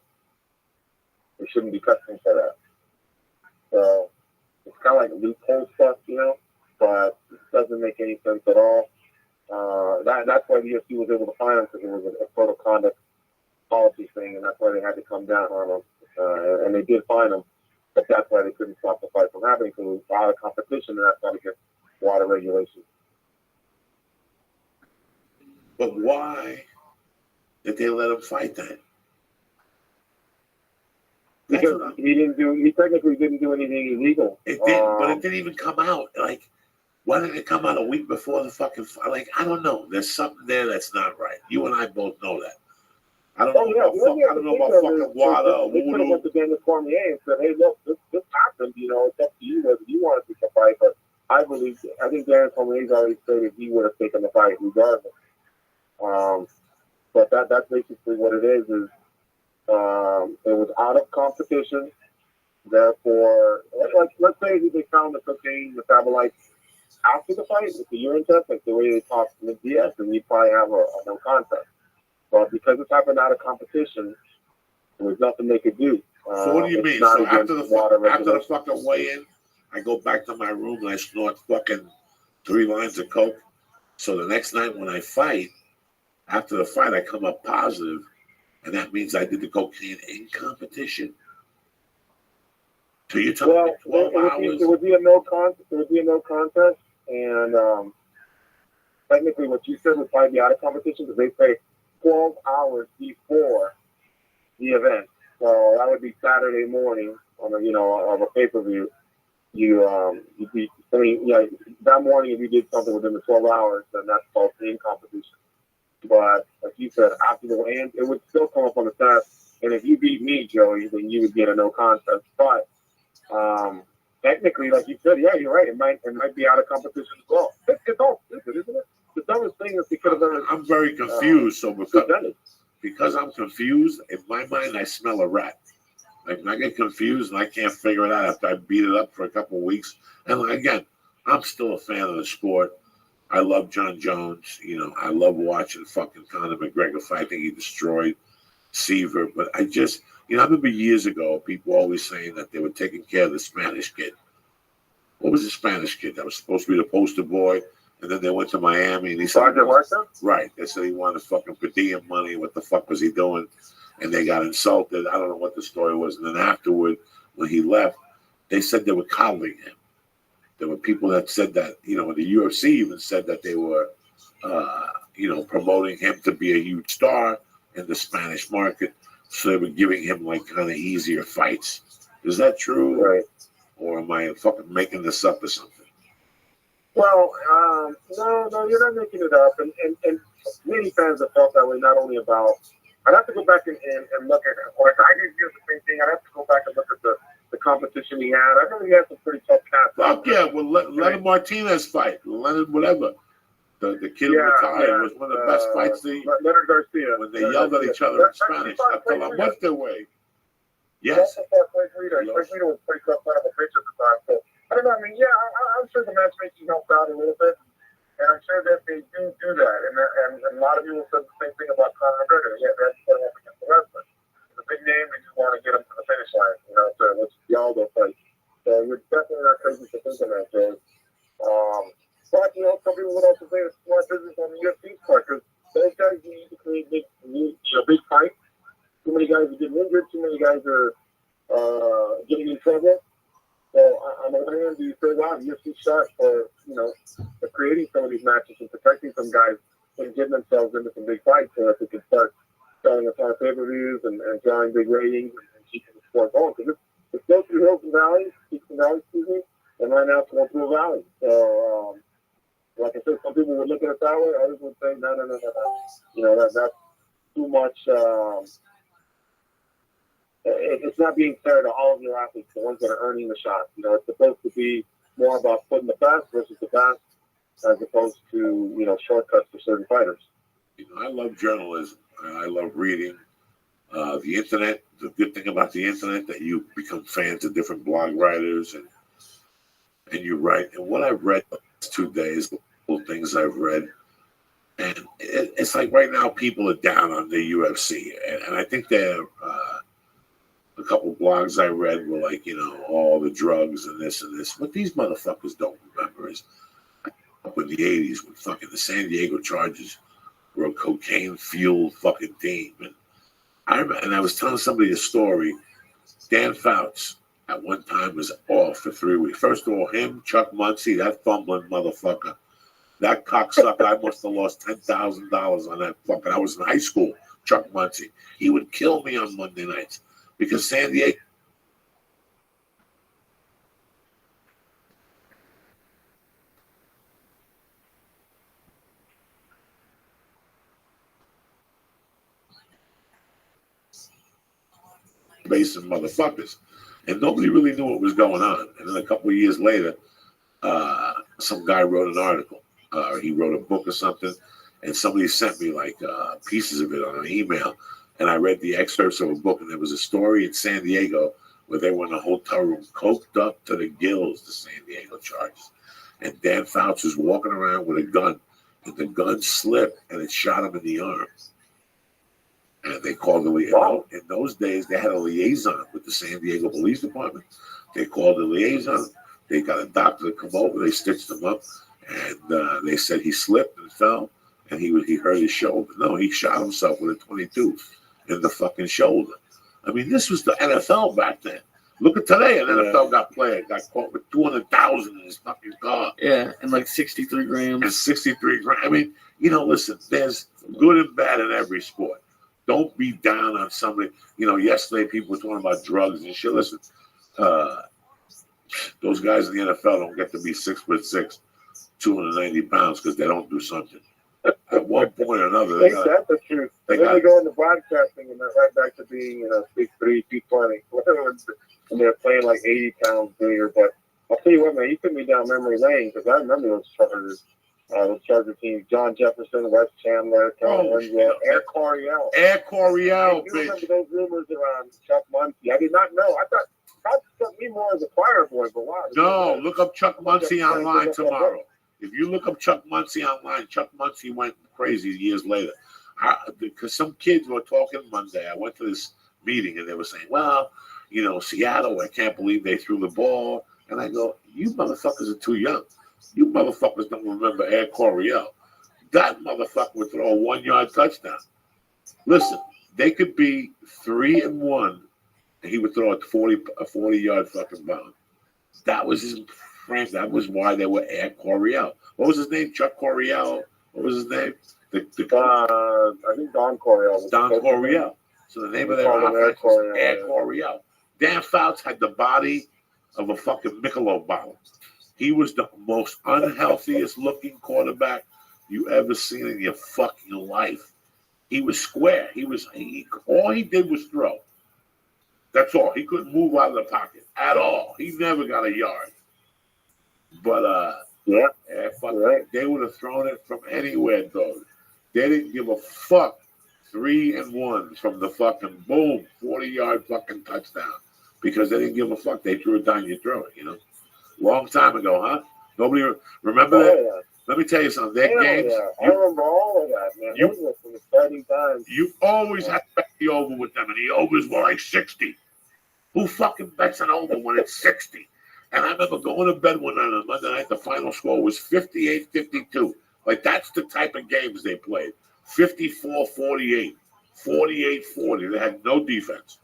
they shouldn't be testing for that. So it's kind of like loophole stuff, you know, but it doesn't make any sense at all. That's why the UFC was able to find them, because it was a code of conduct policy thing, and that's why they had to come down on them. And they did find them, but that's why they couldn't stop the fight from happening, because it was out of competition, and that's not against water regulations. But why did they let him fight then? Because he technically didn't do anything illegal. It didn't, but it didn't even come out. Like, why didn't it come out a week before the fucking fight? Like, I don't know. There's something there that's not right. You and I both know that. I don't know about fucking water. They could have went to Daniel Cormier and said, hey, look, this happened. You know, it's up to you whether you want to take the fight. But I think Daniel Cormier's already stated he would have taken the fight regardless. But that's basically what it is it was out of competition. Therefore, let's say they found the cocaine metabolites after the fight with the urine test, like the way they talked to Nick Diaz, and we probably have a no contest. But because it's happened out of competition, there was nothing they could do. So what do you mean? So after the fucking weigh-in, I go back to my room and I snort fucking 3 lines of coke. So the next night when I fight, after the fight, I come up positive, and that means I did the cocaine in competition. So you're telling me 12 hours? It would be a no contest, and technically what you said would probably be out of competition, because they say 12 hours before the event. So that would be Saturday morning on of a pay-per-view. That morning if you did something within the 12 hours, then that's called in competition. But like you said, after the weigh-in, it would still come up on the test. And if you beat me, Joey, then you would get a no contest. But technically, like you said, yeah, you're right. It might be out of competition as well. It's all stupid, isn't it? The dumbest thing is because I'm very confused. So because I'm confused, in my mind, I smell a rat. Like, when I get confused and I can't figure it out after I beat it up for a couple of weeks. And again, I'm still a fan of the sport. I love John Jones. You know, I love watching fucking Conor McGregor fight. I think he destroyed Seaver. But I just, I remember years ago, people always saying that they were taking care of the Spanish kid. What was the Spanish kid that was supposed to be the poster boy? And then they went to Miami and he said, Roger Marta? Right. They said he wanted fucking per diem money. What the fuck was he doing? and they got insulted. I don't know what the story was. And then afterward, when he left, they said they were coddling him. There were people that said that, the UFC even said that they were, promoting him to be a huge star in the Spanish market. So they were giving him like kind of easier fights. Is that true? Right. Or am I fucking making this up or something? Well, no, you're not making it up. And many fans have felt that way, not only about, I'd have to go back and look at it. Like, I didn't do the same thing. I'd have to go back and look at the competition he had. I remember he had some pretty tough cats. Fuck yeah, well, Leonard Martinez fight. Leonard whatever. The kid who retired was one of the best fights. Leonard Garcia. When they yelled at each other in Spanish. I tell them, what's their way? Yes. Frank Rita was pretty tough kind of a bitch at the time. So, I don't know. I mean, yeah, I'm sure the matchmaking helped out a little bit. And I'm sure that they do that. And a lot of people said the same thing about Conor McGregor. Yeah, that's what happened against the wrestler. It's a big name, and you want to get him to the finish line. So it's the Aldo fight. So you're definitely not crazy to think of that, Joe. But, some people would also say it's smart business on the UFC's part, because those guys need to create big fights. Too many guys are getting injured. Too many guys are getting in trouble. So on the one hand, do you say, wow, the UFC shot for creating some of these matches and protecting some guys and getting themselves into some big fights so that they can start selling a ton of pay-per-views and drawing big ratings and keeping the sport going. Because it's goes through hills and valleys, and right now it's going through a valley. So, like I said, some people would look at it that way. Others would say, no. That's too much. It's not being fair to all of your athletes, the ones that are earning the shot. It's supposed to be more about putting the best versus the best, as opposed to shortcuts for certain fighters. I love journalism. I love reading. The internet. The good thing about the internet that you become fans of different blog writers and you write. And what I've read the last 2 days, the things I've read, and it's like right now people are down on the UFC, and I think they're. A couple blogs I read were like, all the drugs and this and this. What these motherfuckers don't remember is up in the 80s when fucking the San Diego Chargers were a cocaine-fueled fucking team. And I was telling somebody a story. Dan Fouts at one time was off for 3 weeks. First of all, him, Chuck Muncie, that fumbling motherfucker, that cocksucker, I must have lost $10,000 on that fucking. I was in high school, Chuck Muncie. He would kill me on Monday nights. Because San Diego basing motherfuckers, and nobody really knew what was going on. And then a couple of years later, some guy wrote an article. He wrote a book or something, and somebody sent me like pieces of it on an email. And I read the excerpts of a book, and there was a story in San Diego where they were in a hotel room, coked up to the gills, the San Diego Chargers. And Dan Fouts was walking around with a gun, and the gun slipped, and it shot him in the arm. And they called in those days, they had a liaison with the San Diego Police Department. They called the liaison. They got a doctor to come over. They stitched him up, and they said he slipped and fell, and he hurt his shoulder. No, he shot himself with a 22 in the fucking shoulder. I mean, this was the NFL back then. Look at today, an NFL got caught with 200,000 in his fucking car. Yeah, and like 63 grams. And 63 grams. I mean, listen, there's good and bad in every sport. Don't be down on somebody. Yesterday people were talking about drugs and shit. Listen, those guys in the NFL don't get to be 6'6", 290 pounds because they don't do something. At one point or another, that's the truth. Then they go into broadcasting and they're right back to being 6'3", 220. And they're playing like 80 pounds bigger. But I'll tell you what, man, you took me down memory lane because I remember those Charger teams: John Jefferson, Wes Chandler, Kellen Winslow, Air Coryell. You remember those rumors around Chuck Muncie? I did not know. I thought that took me more as a choir boy, but wow. No, look up Chuck Muncie online tomorrow. If you look up Chuck Muncie online, Chuck Muncie went crazy years later. Because some kids were talking Monday. I went to this meeting and they were saying, well, Seattle, I can't believe they threw the ball. And I go, you motherfuckers are too young. You motherfuckers don't remember Air Coryell. That motherfucker would throw a 1-yard touchdown. Listen, They could be 3-1, and he would throw a 40-yard fucking bomb. That was his frame. That was why they were at Coryell. What was his name? Chuck Coryell. What was his name? I think Don Coryell. Don Coryell. So the name of their offense was Air Coryell. Dan Fouts had the body of a fucking Michelob bottle. He was the most unhealthiest looking quarterback you ever seen in your fucking life. He was square. All he did was throw. That's all. He couldn't move out of the pocket at all. He never got a yard. But they would have thrown it from anywhere, though. They didn't give a fuck. 3-1 from the fucking boom, 40-yard fucking touchdown. Because they didn't give a fuck. They threw it down, you throw it, Long time ago, huh? Nobody remember that? Yeah. Let me tell you something. Their games. I remember all of that, man. Those were some exciting times. You always had to bet the over with them, and the overs were like 60. Who fucking bets an over when it's 60? And I remember going to bed one night on Monday night, the final score was 58-52. Like, that's the type of games they played. 54-48, 48-40. They had no defense.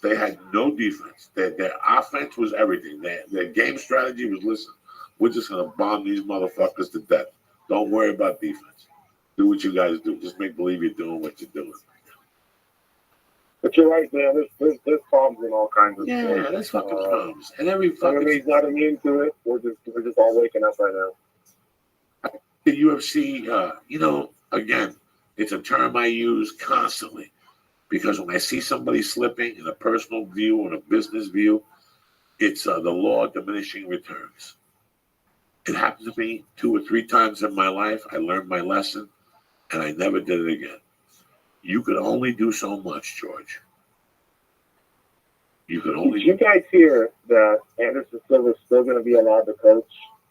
They had no defense. Their offense was everything. Their game strategy was, listen, we're just going to bomb these motherfuckers to death. Don't worry about defense. Do what you guys do. Just make believe you're doing what you're doing. But you're right, man. There's problems in all kinds of sports. Yeah, there's fucking problems. And every fucking... Everybody's not immune to it. We're just all waking up right now. The UFC, again, it's a term I use constantly. Because when I see somebody slipping in a personal view or a business view, it's the law of diminishing returns. It happened to me 2 or 3 times in my life. I learned my lesson, and I never did it again. You could only do so much, George. You could only... Did you guys hear that Anderson Silva's still going to be allowed to coach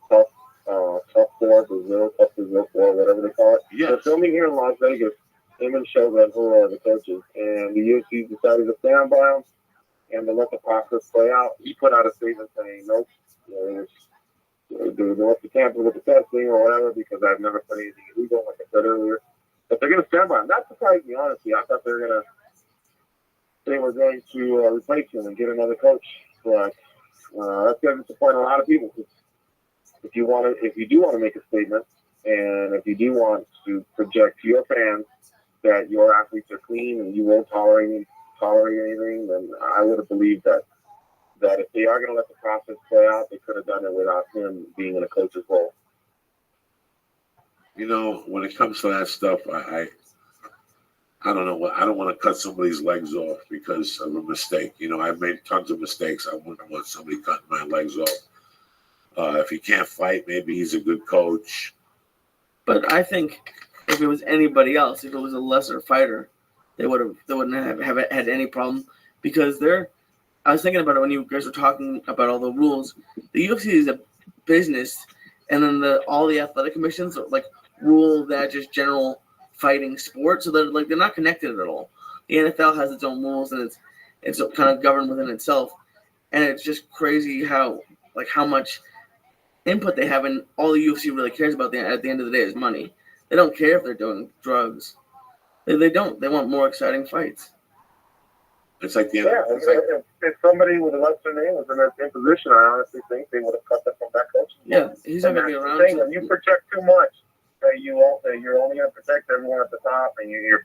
Tough 4, Brazil 4, whatever they call it? Yes. They're filming here in Las Vegas. Him and Shogun, who are the coaches, and the UFC decided to stand by him and to let the process play out. He put out a statement saying, nope, they want to tamper with the testing or whatever because I've never put anything illegal, like I said earlier. But they're going to stand by him. That surprised me, honestly. I thought they were going to replace him and get another coach. But that's going to disappoint a lot of people. If you do want to make a statement, and if you do want to project to your fans that your athletes are clean and you won't tolerate anything, then I would have believed that if they are going to let the process play out, they could have done it without him being in a coach's role. When it comes to that stuff, I don't know. I don't want to cut somebody's legs off because of a mistake. I've made tons of mistakes. I wouldn't want somebody cutting my legs off. If he can't fight, maybe he's a good coach. But I think if it was anybody else, if it was a lesser fighter, they wouldn't have had any problem because I was thinking about it when you guys were talking about all the rules. The UFC is a business, and then all the athletic commissions rule that just general fighting sport, so they're not connected at all. The NFL has its own rules, and it's kind of governed within itself, and it's just crazy how much input they have, and all the UFC really cares about at the end of the day is money. They don't care if they're doing drugs. They don't. They want more exciting fights. It's like if somebody with a lesser name was in that same position, I honestly think they would have cut them from that coach. Yeah, he's not going to be around. When you project too much, you're only going to protect everyone at the top, and you're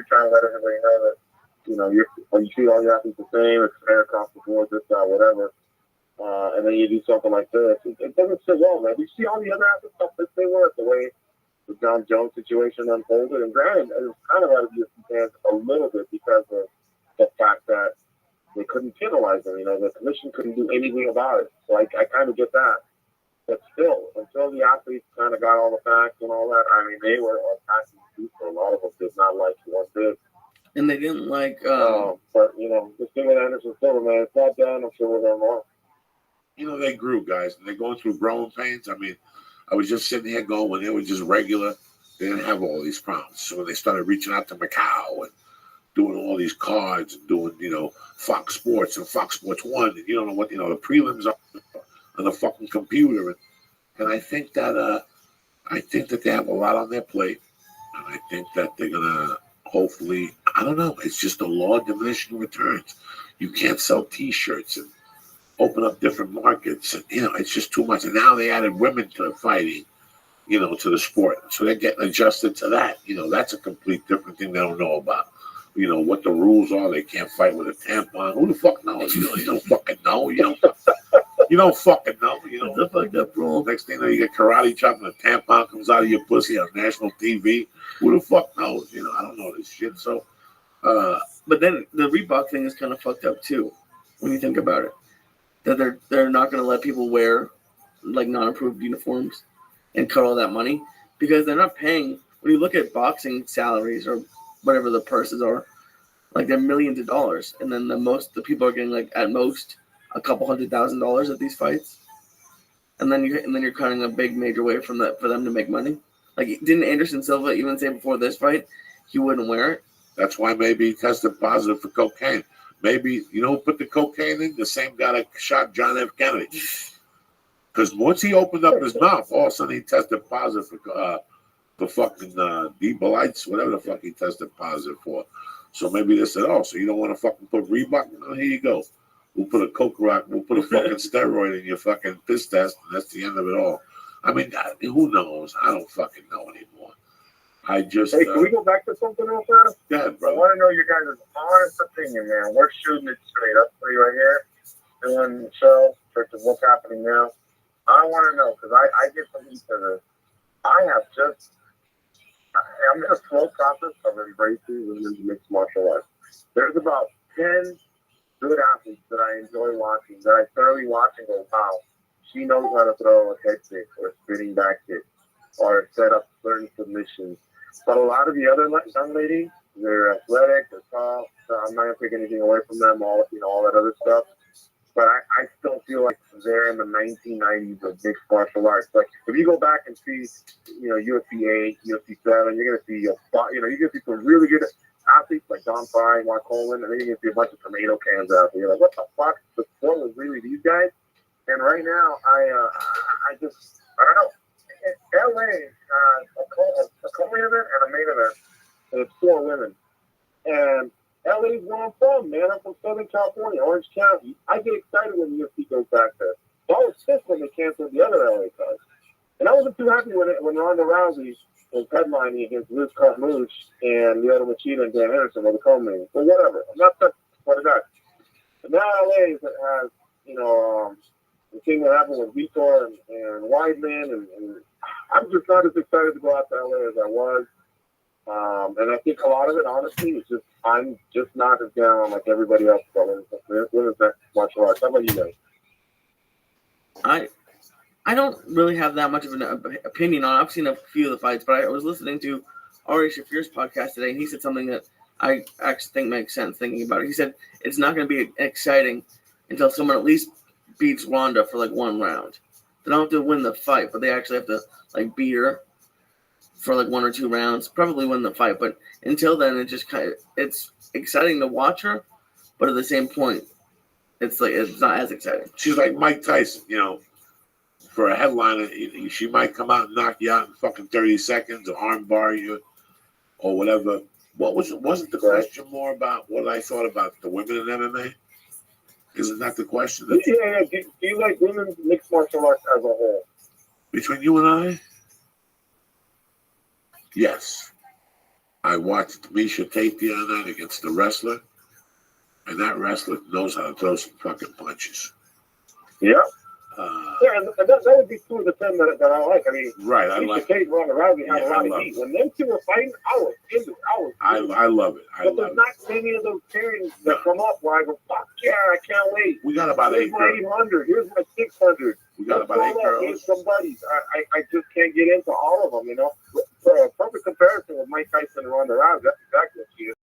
trying to let everybody know that when you see all your athletes the same, it's fair across the board, this guy, whatever. And then you do something like this. It doesn't sit well, man. You see all the other athletes stuff that they were, the way the John Jones situation unfolded, and granted, it was kind of out of your hands a little bit because of the fact that they couldn't penalize them. The commission couldn't do anything about it. So I kind of get that. But still, until the athletes kind of got all the facts and all that, they were attacking people. A lot of them did not like what did. And they didn't like... But, the thing with Anderson Silva, man, it's not done. I'm sure we're going more. They grew, guys. They're going through growing pains. I was just sitting here going, when they were just regular, they didn't have all these problems. So when they started reaching out to Macau and doing all these cards and doing, Fox Sports and Fox Sports 1, and you don't know what, the prelims on the fucking computer. And I think that they have a lot on their plate. And I think that they're going to hopefully, I don't know. It's just the law of diminishing returns. You can't sell T-shirts and open up different markets. And, it's just too much. And now they added women to fighting, to the sport. So they're getting adjusted to that. That's a complete different thing they don't know about. What the rules are. They can't fight with a tampon. Who the fuck knows? You don't fucking know. You don't fucking know. It's a fucked up rule. Next thing you know, you get karate chopped and a tampon comes out of your pussy on national TV. Who the fuck knows? I don't know this shit. So, but then the Reebok thing is kind of fucked up too, when you think about it. That they're not going to let people wear like non-approved uniforms and cut all that money because they're not paying. When you look at boxing salaries or whatever the purses are, like they're millions of dollars, and then the people are getting like at most a couple $100,000 at these fights, and then you're cutting a big major way from that for them to make money. Like, didn't Anderson Silva even say before this fight he wouldn't wear it? That's why maybe he tested positive for cocaine. Maybe, who put the cocaine in? The same guy that shot John F. Kennedy. Because once he opened up his mouth, all of a sudden he tested positive for fucking D-Belites, whatever the fuck he tested positive for. So maybe they said, so you don't want to fucking put Reebok? No, here you go. We'll put a coke rock, we'll put a fucking steroid in your fucking piss test, and that's the end of it all. I mean, who knows? I don't fucking know anymore. I just. Hey, can we go back to something else, man? Go ahead, I brother. want to know your guys' honest opinion, man. We're shooting it straight up for you right here, doing the show, versus what's happening now. I want to know, because I get from each of this. I'm in a slow process of embracing women's mixed martial arts. There's about 10 good athletes that I enjoy watching, that I thoroughly watch and go, wow, she knows how to throw a head kick or a spinning back kick or set up certain submissions. But a lot of the other young ladies, they're athletic, they're tall, so I'm not going to take anything away from them, all that other stuff. But I still feel like they're in the 1990s of mixed martial arts. Like, if you go back and see, UFC 8, UFC 7, you're going to see you're going to see some really good athletes like Don Fry, Mark Coleman, and then you're going to see a bunch of tomato cans out there. You're like, what the fuck? The sport was really these guys? And right now, I don't know. LA has a co-main event and a main event. And it's 4 women. And LA's where I'm from, man. I'm from Southern California, Orange County. I get excited when the UFC goes back there. So I was pissed when they canceled the other LA cards. And I wasn't too happy when Ronda Rousey was headlining against Liz Carmouche and Lyoto Machida and Dan Henderson were the co-main. But whatever. I'm not touching what it got. But now LA has, the thing that happened with Vitor and Weidman, and I'm just not as excited to go out to LA as I was. And I think a lot of it, honestly, is just I'm just not as down like everybody else. Women's martial arts. How about you guys? I don't really have that much of an opinion on it. I've seen a few of the fights, but I was listening to Ari Shafir's podcast today, and he said something that I actually think makes sense thinking about it. He said it's not going to be exciting until someone at least beats Ronda for like 1 round. They don't have to win the fight, but they actually have to like beat her for like 1 or 2 rounds, probably win the fight. But until then, it's exciting to watch her, but at the same point, it's not as exciting. She's like Mike Tyson, for a headliner, she might come out and knock you out in fucking 30 seconds or armbar you or whatever. Wasn't the question more about what I thought about the women in MMA? Isn't that the question? Yeah. Do you like women's mixed martial arts as a whole? Between you and I? Yes. I watched Misha Tate the other night against the wrestler, and that wrestler knows how to throw some fucking punches. Yeah. And that would be 2 of the 10 that I like. I mean, right. I Misha Tate and Ronda Rousey have a lot of heat. When them two were fighting, I was into it. I love it. But there's not many of those pairings that come up where I go, fuck yeah, I can't wait. We got about 8 girls. Here's my 800. Here's my 600. We got about 8 girls. Here's some buddies. I just can't get into all of them, For a perfect comparison with Mike Tyson and Ronda Rousey, that's exactly what she is.